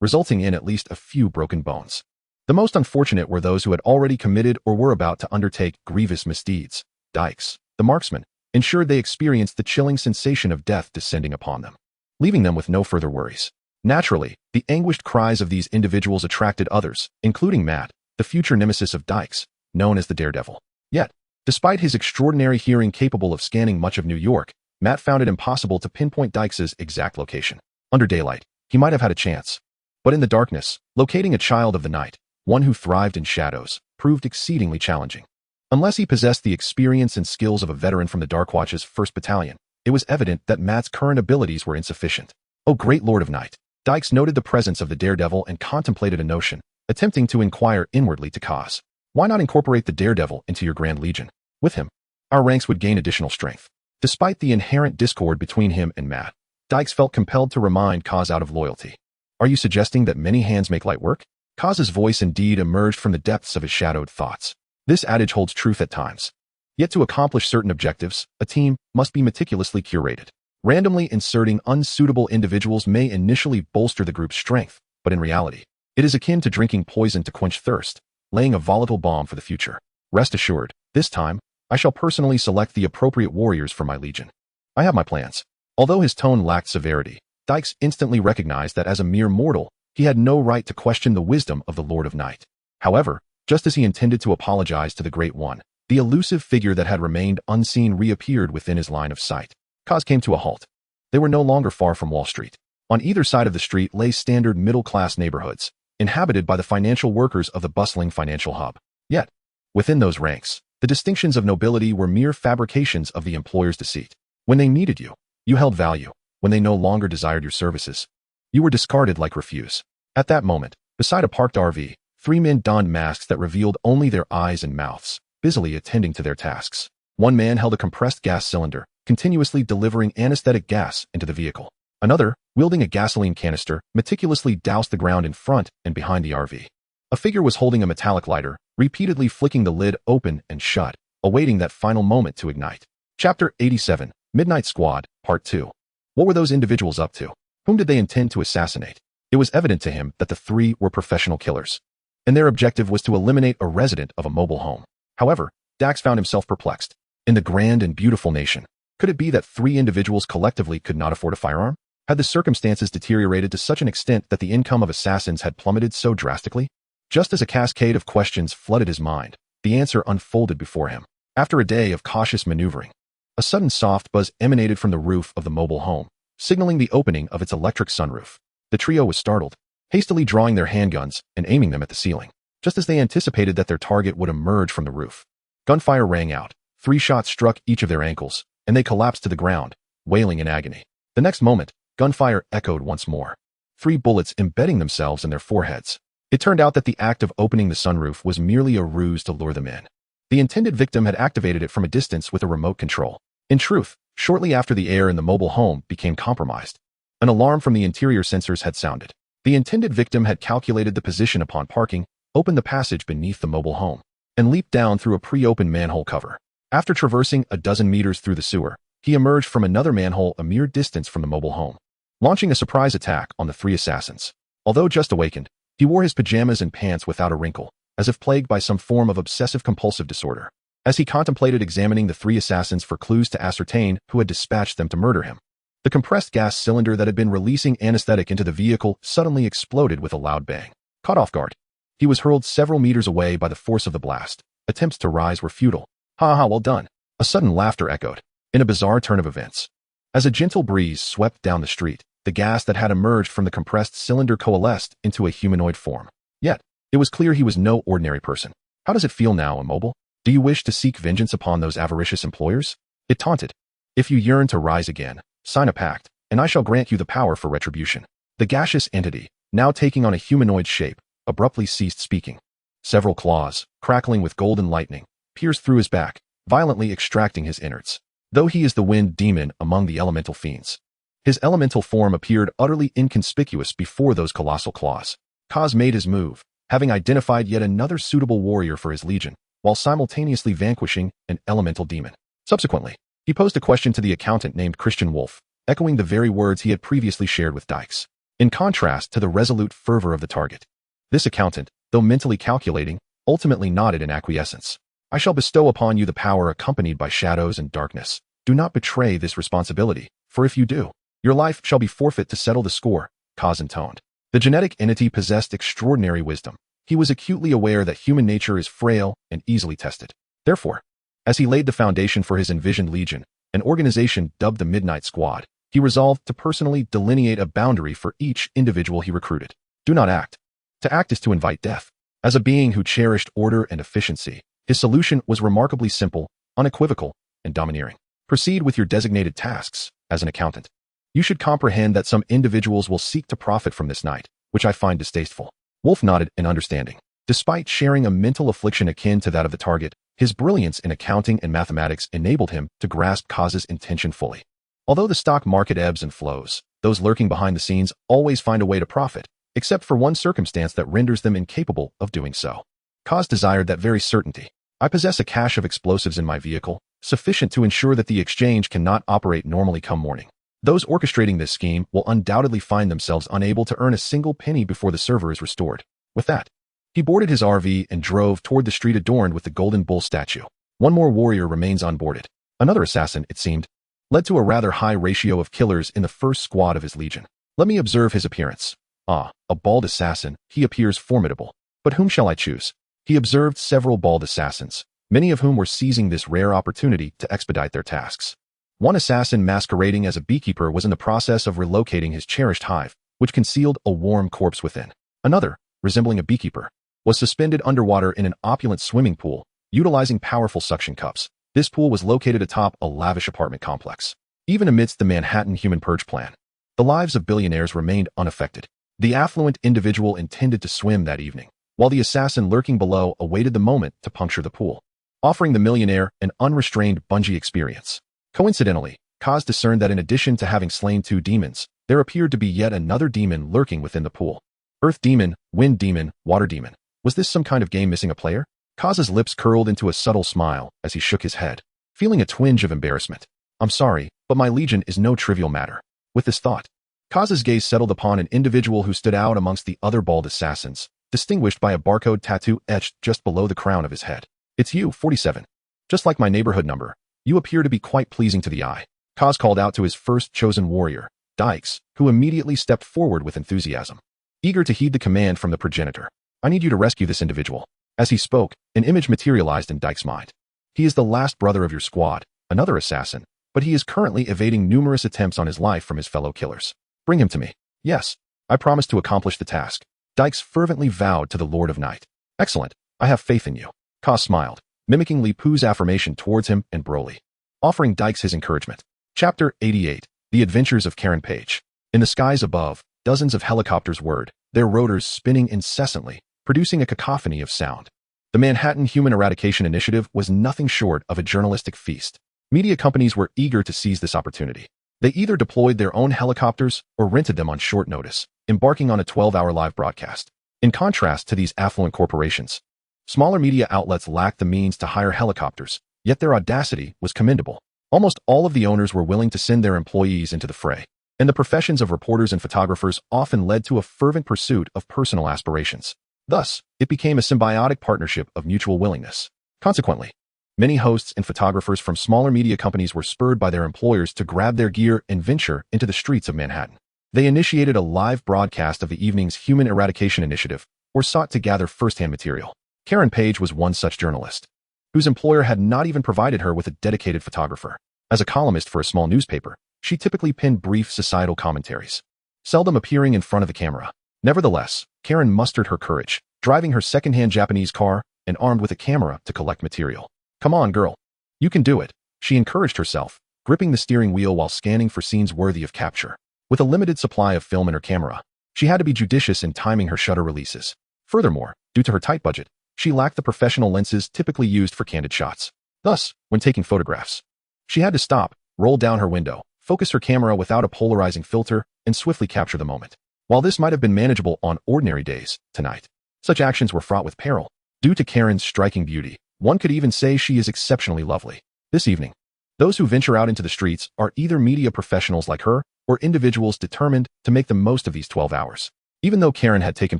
resulting in at least a few broken bones. The most unfortunate were those who had already committed or were about to undertake grievous misdeeds. Dykes, the marksman, ensured they experienced the chilling sensation of death descending upon them, leaving them with no further worries. Naturally, the anguished cries of these individuals attracted others, including Matt, the future nemesis of Dykes, known as the Daredevil. Yet, despite his extraordinary hearing capable of scanning much of New York, Matt found it impossible to pinpoint Dykes' exact location. Under daylight, he might have had a chance. But in the darkness, locating a child of the night, one who thrived in shadows, proved exceedingly challenging. Unless he possessed the experience and skills of a veteran from the Darkwatch's 1st Battalion, it was evident that Matt's current abilities were insufficient. O great Lord of Night! Dykes noted the presence of the Daredevil and contemplated a notion, attempting to inquire inwardly to Kaz. Why not incorporate the Daredevil into your Grand Legion? With him, our ranks would gain additional strength. Despite the inherent discord between him and Matt, Dykes felt compelled to remind Kaz out of loyalty. Are you suggesting that many hands make light work? Kaz's voice indeed emerged from the depths of his shadowed thoughts. This adage holds truth at times. Yet to accomplish certain objectives, a team must be meticulously curated. Randomly inserting unsuitable individuals may initially bolster the group's strength, but in reality, it is akin to drinking poison to quench thirst, laying a volatile bomb for the future. Rest assured, this time, I shall personally select the appropriate warriors for my legion. I have my plans. Although his tone lacked severity, Dykes instantly recognized that as a mere mortal, he had no right to question the wisdom of the Lord of Night. However, just as he intended to apologize to the Great One, the elusive figure that had remained unseen reappeared within his line of sight. Kaz came to a halt. They were no longer far from Wall Street. On either side of the street lay standard middle-class neighborhoods, inhabited by the financial workers of the bustling financial hub. Yet, within those ranks, the distinctions of nobility were mere fabrications of the employer's deceit. When they needed you, you held value. When they no longer desired your services, you were discarded like refuse. At that moment, beside a parked RV, 3 men donned masks that revealed only their eyes and mouths, busily attending to their tasks. One man held a compressed gas cylinder, continuously delivering anesthetic gas into the vehicle. Another, wielding a gasoline canister, meticulously doused the ground in front and behind the RV. A figure was holding a metallic lighter, repeatedly flicking the lid open and shut, awaiting that final moment to ignite. Chapter 87, Midnight Squad, Part 2. What were those individuals up to? Whom did they intend to assassinate? It was evident to him that the 3 were professional killers, and their objective was to eliminate a resident of a mobile home. However, Dax found himself perplexed. In the grand and beautiful nation, could it be that 3 individuals collectively could not afford a firearm? Had the circumstances deteriorated to such an extent that the income of assassins had plummeted so drastically? Just as a cascade of questions flooded his mind, the answer unfolded before him. After a day of cautious maneuvering, a sudden soft buzz emanated from the roof of the mobile home, signaling the opening of its electric sunroof. The trio was startled, hastily drawing their handguns and aiming them at the ceiling, just as they anticipated that their target would emerge from the roof. Gunfire rang out. 3 shots struck each of their ankles, and they collapsed to the ground, wailing in agony. The next moment, gunfire echoed once more, 3 bullets embedding themselves in their foreheads. It turned out that the act of opening the sunroof was merely a ruse to lure them in. The intended victim had activated it from a distance with a remote control. In truth, shortly after the air in the mobile home became compromised, an alarm from the interior sensors had sounded. The intended victim had calculated the position upon parking, opened the passage beneath the mobile home, and leaped down through a pre-opened manhole cover. After traversing a dozen meters through the sewer, he emerged from another manhole a mere distance from the mobile home, launching a surprise attack on the 3 assassins. Although just awakened, he wore his pajamas and pants without a wrinkle, as if plagued by some form of obsessive-compulsive disorder. As he contemplated examining the 3 assassins for clues to ascertain who had dispatched them to murder him, the compressed gas cylinder that had been releasing anesthetic into the vehicle suddenly exploded with a loud bang. Caught off guard, he was hurled several meters away by the force of the blast. Attempts to rise were futile. Ha ha, well done. A sudden laughter echoed, in a bizarre turn of events. As a gentle breeze swept down the street, the gas that had emerged from the compressed cylinder coalesced into a humanoid form. Yet, it was clear he was no ordinary person. How does it feel now, immobile? Do you wish to seek vengeance upon those avaricious employers? It taunted. If you yearn to rise again, sign a pact, and I shall grant you the power for retribution. The gaseous entity, now taking on a humanoid shape, abruptly ceased speaking. Several claws, crackling with golden lightning, pierced through his back, violently extracting his innards. Though he is the wind demon among the elemental fiends, his elemental form appeared utterly inconspicuous before those colossal claws. Kaz made his move, having identified yet another suitable warrior for his legion, while simultaneously vanquishing an elemental demon. Subsequently, he posed a question to the accountant named Christian Wolf, echoing the very words he had previously shared with Dykes. In contrast to the resolute fervor of the target, this accountant, though mentally calculating, ultimately nodded in acquiescence. I shall bestow upon you the power accompanied by shadows and darkness. Do not betray this responsibility, for if you do, your life shall be forfeit to settle the score, Kaz intoned. The genetic entity possessed extraordinary wisdom. He was acutely aware that human nature is frail and easily tested. Therefore, as he laid the foundation for his envisioned legion, an organization dubbed the Midnight Squad, he resolved to personally delineate a boundary for each individual he recruited. Do not act. To act is to invite death. As a being who cherished order and efficiency, his solution was remarkably simple, unequivocal, and domineering. Proceed with your designated tasks. As an accountant, you should comprehend that some individuals will seek to profit from this night, which I find distasteful. Wolf nodded in understanding. Despite sharing a mental affliction akin to that of the target, his brilliance in accounting and mathematics enabled him to grasp Kaz's intention fully. Although the stock market ebbs and flows, those lurking behind the scenes always find a way to profit, except for one circumstance that renders them incapable of doing so. Kaz desired that very certainty. I possess a cache of explosives in my vehicle, sufficient to ensure that the exchange cannot operate normally come morning. Those orchestrating this scheme will undoubtedly find themselves unable to earn a single penny before the server is restored. With that, he boarded his RV and drove toward the street adorned with the Golden Bull statue. One more warrior remains onboarded. Another assassin, it seemed, led to a rather high ratio of killers in the first squad of his legion. Let me observe his appearance. Ah, a bald assassin, he appears formidable. But whom shall I choose? He observed several bald assassins, many of whom were seizing this rare opportunity to expedite their tasks. One assassin masquerading as a beekeeper was in the process of relocating his cherished hive, which concealed a warm corpse within. Another, resembling a beekeeper, was suspended underwater in an opulent swimming pool, utilizing powerful suction cups. This pool was located atop a lavish apartment complex. Even amidst the Manhattan human purge plan, the lives of billionaires remained unaffected. The affluent individual intended to swim that evening, while the assassin lurking below awaited the moment to puncture the pool, offering the millionaire an unrestrained bungee experience. Coincidentally, Kaz discerned that in addition to having slain 2 demons, there appeared to be yet another demon lurking within the pool. Earth demon, wind demon, water demon. Was this some kind of game missing a player? Kaz's lips curled into a subtle smile as he shook his head, feeling a twinge of embarrassment. I'm sorry, but my legion is no trivial matter. With this thought, Kaz's gaze settled upon an individual who stood out amongst the other bald assassins, distinguished by a barcode tattoo etched just below the crown of his head. It's you, 47. Just like my neighborhood number, you appear to be quite pleasing to the eye. Kaz called out to his first chosen warrior, Dykes, who immediately stepped forward with enthusiasm, eager to heed the command from the progenitor. I need you to rescue this individual. As he spoke, an image materialized in Dykes' mind. He is the last brother of your squad, another assassin, but he is currently evading numerous attempts on his life from his fellow killers. Bring him to me. Yes, I promise to accomplish the task. Dykes fervently vowed to the Lord of Night. Excellent, I have faith in you. Kaz smiled, mimicking Li Pu's affirmation towards him and Broly, offering Dykes his encouragement. Chapter 88, The Adventures of Karen Page. In the skies above, dozens of helicopters whirred, their rotors spinning incessantly, producing a cacophony of sound. The Manhattan Human Eradication Initiative was nothing short of a journalistic feast. Media companies were eager to seize this opportunity. They either deployed their own helicopters or rented them on short notice, embarking on a 12-hour live broadcast. In contrast to these affluent corporations, smaller media outlets lacked the means to hire helicopters, yet their audacity was commendable. Almost all of the owners were willing to send their employees into the fray, and the professions of reporters and photographers often led to a fervent pursuit of personal aspirations. Thus, it became a symbiotic partnership of mutual willingness. Consequently, many hosts and photographers from smaller media companies were spurred by their employers to grab their gear and venture into the streets of Manhattan. They initiated a live broadcast of the evening's Human Eradication Initiative, or sought to gather first-hand material. Karen Page was one such journalist, whose employer had not even provided her with a dedicated photographer. As a columnist for a small newspaper, she typically penned brief societal commentaries, seldom appearing in front of the camera. Nevertheless, Karen mustered her courage, driving her second-hand Japanese car and armed with a camera to collect material. Come on, girl. You can do it, she encouraged herself, gripping the steering wheel while scanning for scenes worthy of capture. With a limited supply of film in her camera, she had to be judicious in timing her shutter releases. Furthermore, due to her tight budget, she lacked the professional lenses typically used for candid shots. Thus, when taking photographs, she had to stop, roll down her window, focus her camera without a polarizing filter, and swiftly capture the moment. While this might have been manageable on ordinary days, tonight, such actions were fraught with peril. Due to Karen's striking beauty, one could even say she is exceptionally lovely. This evening, those who venture out into the streets are either media professionals like her or individuals determined to make the most of these 12 hours. Even though Karen had taken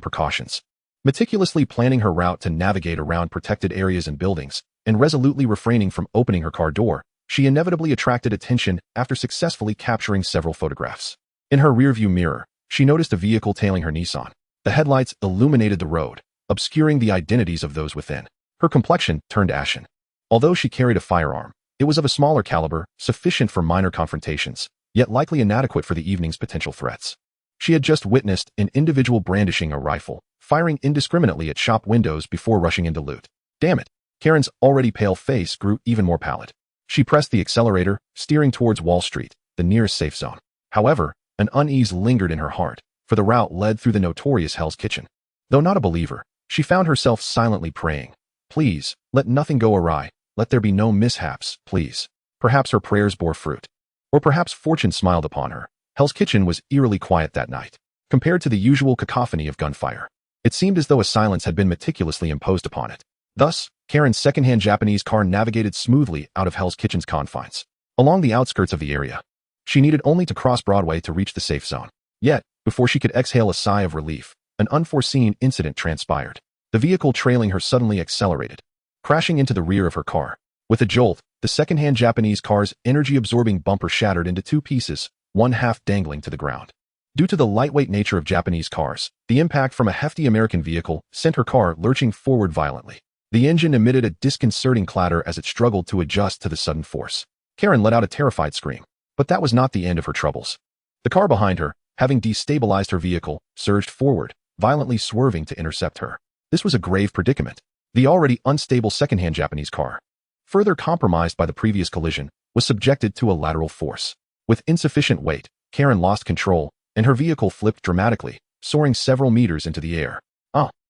precautions, meticulously planning her route to navigate around protected areas and buildings, and resolutely refraining from opening her car door, she inevitably attracted attention after successfully capturing several photographs. In her rearview mirror, she noticed a vehicle tailing her Nissan. The headlights illuminated the road, obscuring the identities of those within. Her complexion turned ashen. Although she carried a firearm, it was of a smaller caliber, sufficient for minor confrontations, yet likely inadequate for the evening's potential threats. She had just witnessed an individual brandishing a rifle, firing indiscriminately at shop windows before rushing in to loot. Damn it! Karen's already pale face grew even more pallid. She pressed the accelerator, steering towards Wall Street, the nearest safe zone. However, an unease lingered in her heart, for the route led through the notorious Hell's Kitchen. Though not a believer, she found herself silently praying, "Please, let nothing go awry. Let there be no mishaps, please." Perhaps her prayers bore fruit. Or perhaps fortune smiled upon her. Hell's Kitchen was eerily quiet that night, compared to the usual cacophony of gunfire. It seemed as though a silence had been meticulously imposed upon it. Thus, Karen's second-hand Japanese car navigated smoothly out of Hell's Kitchen's confines. Along the outskirts of the area, she needed only to cross Broadway to reach the safe zone. Yet, before she could exhale a sigh of relief, an unforeseen incident transpired. The vehicle trailing her suddenly accelerated, crashing into the rear of her car. With a jolt, the second-hand Japanese car's energy-absorbing bumper shattered into two pieces, one half dangling to the ground. Due to the lightweight nature of Japanese cars, the impact from a hefty American vehicle sent her car lurching forward violently. The engine emitted a disconcerting clatter as it struggled to adjust to the sudden force. Karen let out a terrified scream. But that was not the end of her troubles. The car behind her, having destabilized her vehicle, surged forward, violently swerving to intercept her. This was a grave predicament. The already unstable second-hand Japanese car, further compromised by the previous collision, was subjected to a lateral force. With insufficient weight, Karen lost control, and her vehicle flipped dramatically, soaring several meters into the air.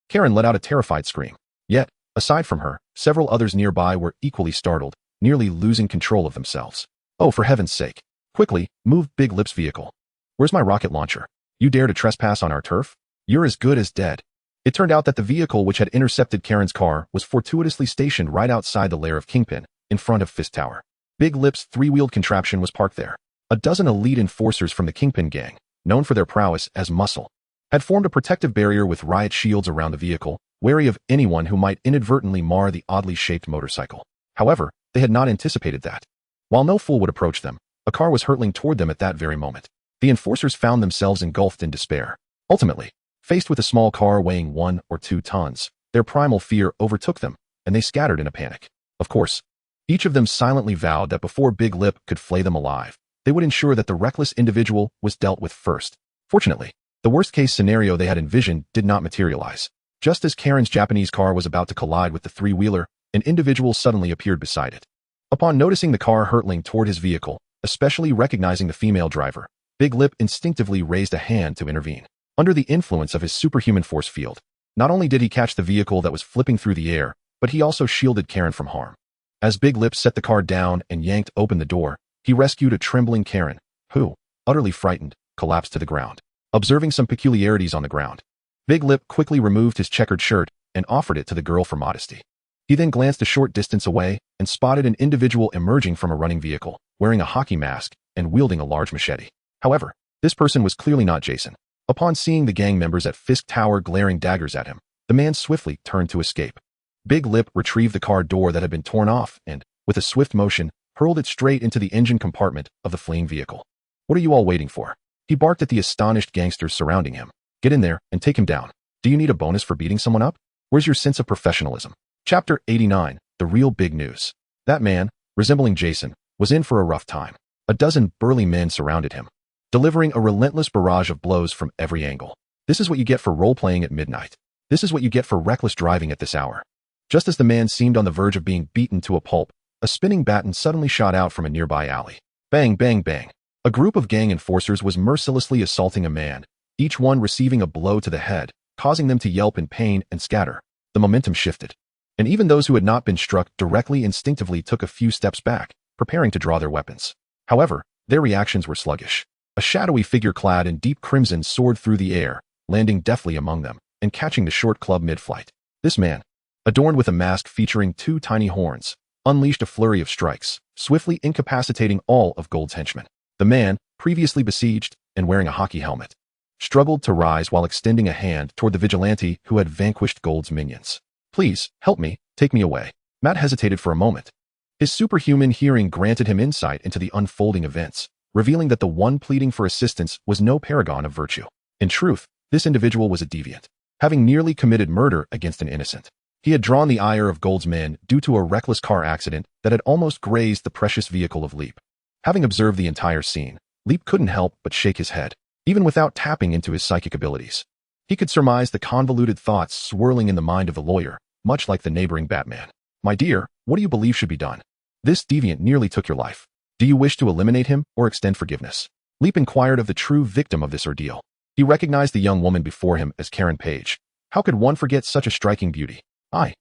Karen let out a terrified scream. Yet, aside from her, several others nearby were equally startled, nearly losing control of themselves. Oh, for heaven's sake. Quickly, move Big Lip's vehicle. Where's my rocket launcher? You dare to trespass on our turf? You're as good as dead. It turned out that the vehicle which had intercepted Karen's car was fortuitously stationed right outside the lair of Kingpin, in front of Fist Tower. Big Lip's three-wheeled contraption was parked there. A dozen elite enforcers from the Kingpin gang, known for their prowess as muscle, had formed a protective barrier with riot shields around the vehicle, wary of anyone who might inadvertently mar the oddly shaped motorcycle. However, they had not anticipated that. While no fool would approach them, a car was hurtling toward them at that very moment. The enforcers found themselves engulfed in despair. Ultimately, faced with a small car weighing 1 or 2 tons, their primal fear overtook them, and they scattered in a panic. Of course, each of them silently vowed that before Big Lip could flay them alive, they would ensure that the reckless individual was dealt with first. Fortunately, the worst-case scenario they had envisioned did not materialize. Just as Karen's Japanese car was about to collide with the three-wheeler, an individual suddenly appeared beside it. Upon noticing the car hurtling toward his vehicle, especially recognizing the female driver, Big Lip instinctively raised a hand to intervene. Under the influence of his superhuman force field, not only did he catch the vehicle that was flipping through the air, but he also shielded Karen from harm. As Big Lip set the car down and yanked open the door, he rescued a trembling Karen, who, utterly frightened, collapsed to the ground. Observing some peculiarities on the ground, Big Lip quickly removed his checkered shirt and offered it to the girl for modesty. He then glanced a short distance away and spotted an individual emerging from a running vehicle, wearing a hockey mask and wielding a large machete. However, this person was clearly not Jason. Upon seeing the gang members at Fisk Tower glaring daggers at him, the man swiftly turned to escape. Big Lip retrieved the car door that had been torn off and, with a swift motion, hurled it straight into the engine compartment of the fleeing vehicle. What are you all waiting for? He barked at the astonished gangsters surrounding him. Get in there and take him down. Do you need a bonus for beating someone up? Where's your sense of professionalism? Chapter 89, The Real Big News. That man, resembling Jason, was in for a rough time. A dozen burly men surrounded him, delivering a relentless barrage of blows from every angle. This is what you get for role-playing at midnight. This is what you get for reckless driving at this hour. Just as the man seemed on the verge of being beaten to a pulp, a spinning baton suddenly shot out from a nearby alley. Bang, bang, bang. A group of gang enforcers was mercilessly assaulting a man, each one receiving a blow to the head, causing them to yelp in pain and scatter. The momentum shifted, and even those who had not been struck directly instinctively took a few steps back, preparing to draw their weapons. However, their reactions were sluggish. A shadowy figure clad in deep crimson soared through the air, landing deftly among them, and catching the short club mid-flight. This man, adorned with a mask featuring 2 tiny horns, unleashed a flurry of strikes, swiftly incapacitating all of Gold's henchmen. The man, previously besieged and wearing a hockey helmet, struggled to rise while extending a hand toward the vigilante who had vanquished Gold's minions. Please, help me, take me away. Matt hesitated for a moment. His superhuman hearing granted him insight into the unfolding events, revealing that the one pleading for assistance was no paragon of virtue. In truth, this individual was a deviant, having nearly committed murder against an innocent. He had drawn the ire of Gold's men due to a reckless car accident that had almost grazed the precious vehicle of Leap. Having observed the entire scene, Leap couldn't help but shake his head, even without tapping into his psychic abilities. He could surmise the convoluted thoughts swirling in the mind of the lawyer, much like the neighboring Batman. My dear, what do you believe should be done? This deviant nearly took your life. Do you wish to eliminate him or extend forgiveness? Leap inquired of the true victim of this ordeal. He recognized the young woman before him as Karen Page. How could one forget such a striking beauty? I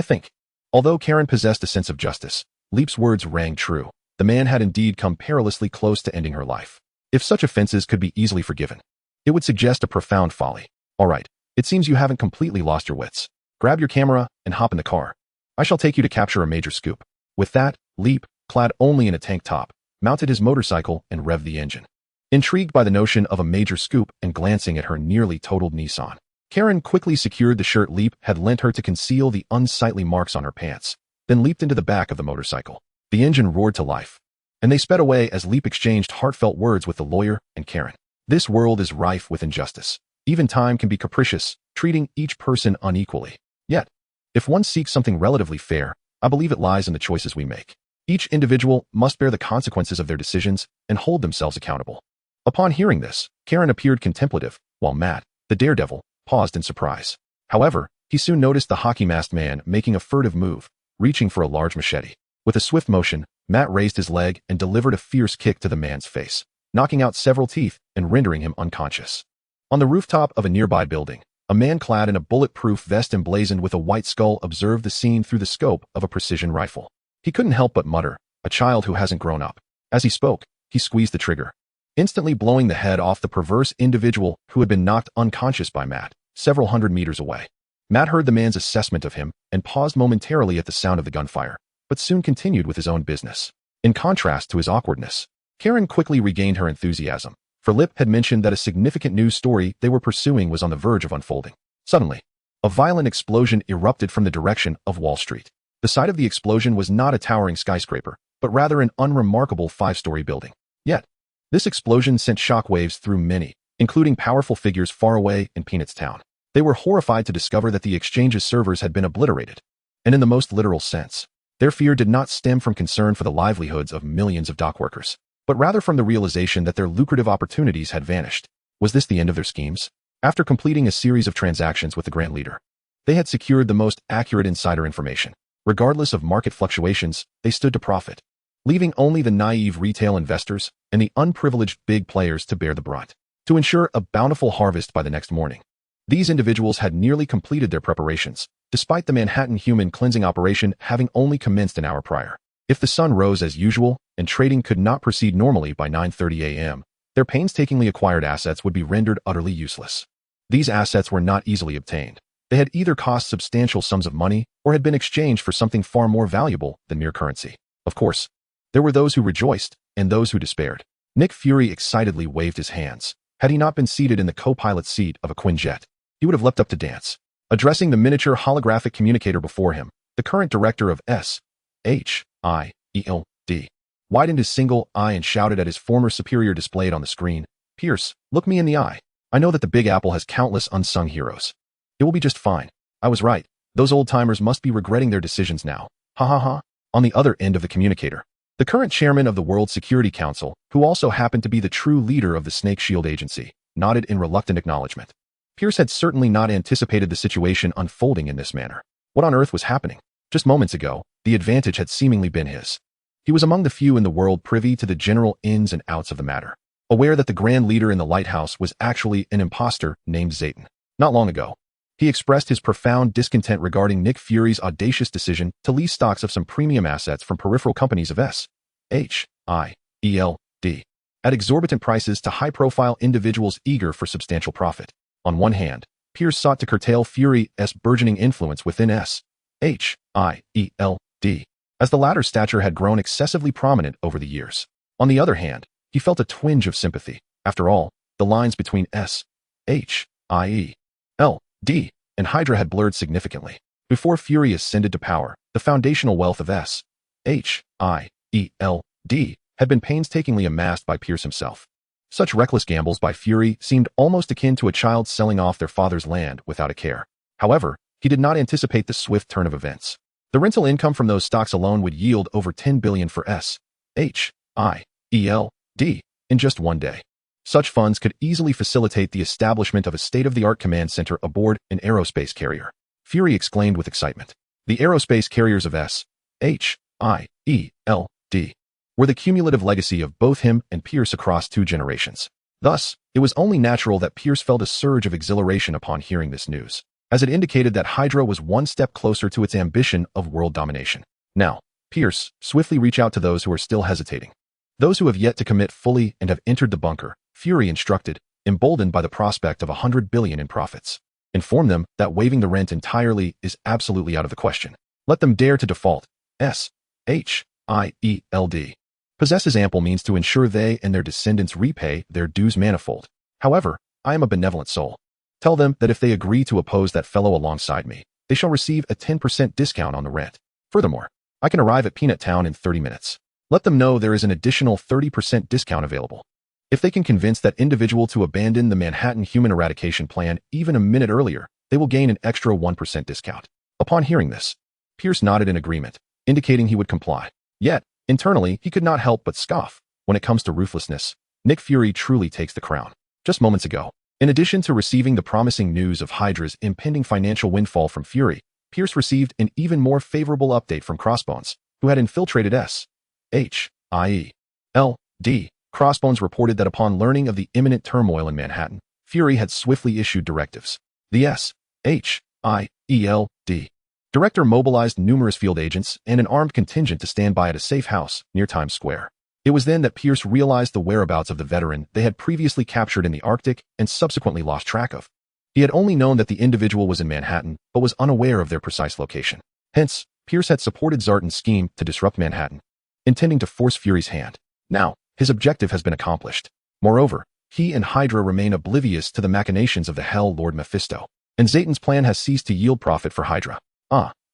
think. Although Karen possessed a sense of justice, Leap's words rang true. The man had indeed come perilously close to ending her life. If such offenses could be easily forgiven, it would suggest a profound folly. All right, it seems you haven't completely lost your wits. Grab your camera and hop in the car. I shall take you to capture a major scoop. With that, Leap, clad only in a tank top, mounted his motorcycle and revved the engine. Intrigued by the notion of a major scoop and glancing at her nearly totaled Nissan, Karen quickly secured the shirt Leap had lent her to conceal the unsightly marks on her pants, then leaped into the back of the motorcycle. The engine roared to life, and they sped away as Leap exchanged heartfelt words with the lawyer and Karen. This world is rife with injustice. Even time can be capricious, treating each person unequally. Yet, if one seeks something relatively fair, I believe it lies in the choices we make. Each individual must bear the consequences of their decisions and hold themselves accountable. Upon hearing this, Karen appeared contemplative, while Matt, the daredevil, paused in surprise. However, he soon noticed the hockey-masked man making a furtive move, reaching for a large machete. With a swift motion, Matt raised his leg and delivered a fierce kick to the man's face, knocking out several teeth and rendering him unconscious. On the rooftop of a nearby building, a man clad in a bulletproof vest emblazoned with a white skull observed the scene through the scope of a precision rifle. He couldn't help but mutter, "A child who hasn't grown up." As he spoke, he squeezed the trigger, instantly blowing the head off the perverse individual who had been knocked unconscious by Matt, several hundred meters away. Matt heard the man's assessment of him and paused momentarily at the sound of the gunfire, but soon continued with his own business. In contrast to his awkwardness, Karen quickly regained her enthusiasm, for Lip had mentioned that a significant news story they were pursuing was on the verge of unfolding. Suddenly, a violent explosion erupted from the direction of Wall Street. The site of the explosion was not a towering skyscraper, but rather an unremarkable 5-story building. Yet, this explosion sent shockwaves through many, including powerful figures far away in Peanuts Town. They were horrified to discover that the exchange's servers had been obliterated, and in the most literal sense. Their fear did not stem from concern for the livelihoods of millions of dock workers, but rather from the realization that their lucrative opportunities had vanished. Was this the end of their schemes? After completing a series of transactions with the Grand Leader, they had secured the most accurate insider information. Regardless of market fluctuations, they stood to profit, leaving only the naive retail investors and the unprivileged big players to bear the brunt. To ensure a bountiful harvest by the next morning, these individuals had nearly completed their preparations, despite the Manhattan human cleansing operation having only commenced an hour prior. If the sun rose as usual and trading could not proceed normally by 9:30 a.m., their painstakingly acquired assets would be rendered utterly useless. These assets were not easily obtained. They had either cost substantial sums of money or had been exchanged for something far more valuable than mere currency. Of course, there were those who rejoiced and those who despaired. Nick Fury excitedly waved his hands. Had he not been seated in the co-pilot seat of a Quinjet, he would have leapt up to dance. Addressing the miniature holographic communicator before him, the current director of SHIELD widened his single eye and shouted at his former superior displayed on the screen, "Pierce, look me in the eye. I know that the Big Apple has countless unsung heroes. It will be just fine. I was right. Those old-timers must be regretting their decisions now. Ha ha ha." On the other end of the communicator, the current chairman of the World Security Council, who also happened to be the true leader of the Snake Shield Agency, nodded in reluctant acknowledgement. Pierce had certainly not anticipated the situation unfolding in this manner. What on earth was happening? Just moments ago, the advantage had seemingly been his. He was among the few in the world privy to the general ins and outs of the matter, aware that the Grand Leader in the lighthouse was actually an imposter named Zayton. Not long ago, he expressed his profound discontent regarding Nick Fury's audacious decision to lease stocks of some premium assets from peripheral companies of SHIELD at exorbitant prices to high-profile individuals eager for substantial profit. On one hand, Pierce sought to curtail Fury's burgeoning influence within SHIELD, as the latter's stature had grown excessively prominent over the years. On the other hand, he felt a twinge of sympathy. After all, the lines between SHIELD and Hydra had blurred significantly. Before Fury ascended to power, the foundational wealth of SHIELD had been painstakingly amassed by Pierce himself. Such reckless gambles by Fury seemed almost akin to a child selling off their father's land without a care. However, he did not anticipate the swift turn of events. The rental income from those stocks alone would yield over $10 billion for SHIELD in just one day. Such funds could easily facilitate the establishment of a state-of-the-art command center aboard an aerospace carrier. Fury exclaimed with excitement. The aerospace carriers of SHIELD were the cumulative legacy of both him and Pierce across 2 generations. Thus, it was only natural that Pierce felt a surge of exhilaration upon hearing this news, as it indicated that Hydra was one step closer to its ambition of world domination. Now, Pierce, swiftly reach out to those who are still hesitating. Those who have yet to commit fully and have entered the bunker, Fury instructed, emboldened by the prospect of $100 billion in profits. Inform them that waiving the rent entirely is absolutely out of the question. Let them dare to default. S-H-I-E-L-D. Possesses ample means to ensure they and their descendants repay their dues manifold. However, I am a benevolent soul. Tell them that if they agree to oppose that fellow alongside me, they shall receive a 10% discount on the rent. Furthermore, I can arrive at Peanut Town in 30 minutes. Let them know there is an additional 30% discount available. If they can convince that individual to abandon the Manhattan Human Eradication Plan even a minute earlier, they will gain an extra 1% discount. Upon hearing this, Pierce nodded in agreement, indicating he would comply. Yet, internally, he could not help but scoff. When it comes to ruthlessness, Nick Fury truly takes the crown. Just moments ago, in addition to receiving the promising news of Hydra's impending financial windfall from Fury, Pierce received an even more favorable update from Crossbones, who had infiltrated S-H-I-E-L-D. Crossbones reported that upon learning of the imminent turmoil in Manhattan, Fury had swiftly issued directives. The S-H-I-E-L-D. Director mobilized numerous field agents and an armed contingent to stand by at a safe house near Times Square. It was then that Pierce realized the whereabouts of the veteran they had previously captured in the Arctic and subsequently lost track of. He had only known that the individual was in Manhattan, but was unaware of their precise location. Hence, Pierce had supported Zartan's scheme to disrupt Manhattan, intending to force Fury's hand. Now, his objective has been accomplished. Moreover, he and Hydra remain oblivious to the machinations of the Hell Lord Mephisto, and Zayton's plan has ceased to yield profit for Hydra.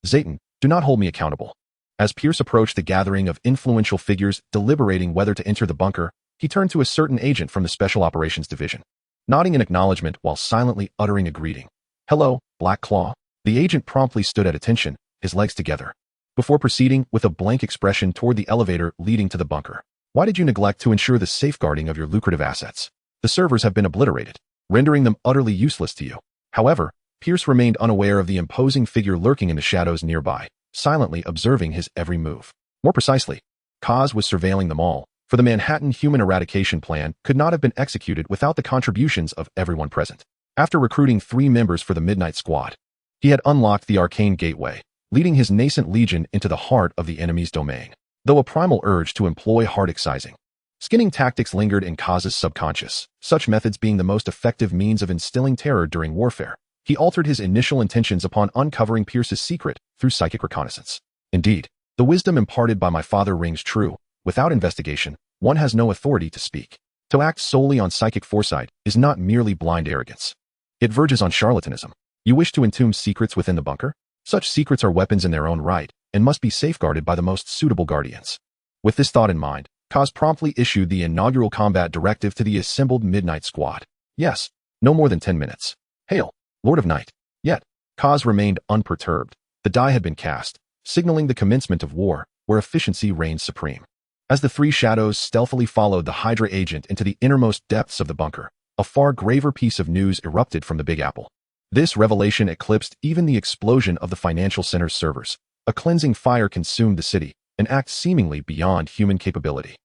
Zayton, do not hold me accountable. As Pierce approached the gathering of influential figures deliberating whether to enter the bunker, he turned to a certain agent from the Special Operations Division. Nodding in acknowledgement while silently uttering a greeting. "Hello, Black Claw." The agent promptly stood at attention, his legs together, before proceeding with a blank expression toward the elevator leading to the bunker. "Why did you neglect to ensure the safeguarding of your lucrative assets? The servers have been obliterated, rendering them utterly useless to you." However, Pierce remained unaware of the imposing figure lurking in the shadows nearby, silently observing his every move. More precisely, Kaz was surveilling them all, for the Manhattan Human Eradication Plan could not have been executed without the contributions of everyone present. After recruiting 3 members for the Midnight Squad, he had unlocked the arcane gateway, leading his nascent legion into the heart of the enemy's domain. Though a primal urge to employ hard excising, skinning tactics lingered in Kaz's subconscious, such methods being the most effective means of instilling terror during warfare. He altered his initial intentions upon uncovering Pierce's secret through psychic reconnaissance. Indeed, the wisdom imparted by my father rings true. Without investigation, one has no authority to speak. To act solely on psychic foresight is not merely blind arrogance. It verges on charlatanism. You wish to entomb secrets within the bunker? Such secrets are weapons in their own right and must be safeguarded by the most suitable guardians. With this thought in mind, Kaz promptly issued the inaugural combat directive to the assembled Midnight Squad. Yes, no more than 10 minutes. Hail, Lord of Night. Yet, Kaz remained unperturbed. The die had been cast, signaling the commencement of war, where efficiency reigned supreme. As the 3 shadows stealthily followed the Hydra agent into the innermost depths of the bunker, a far graver piece of news erupted from the Big Apple. This revelation eclipsed even the explosion of the financial center's servers. A cleansing fire consumed the city, an act seemingly beyond human capability.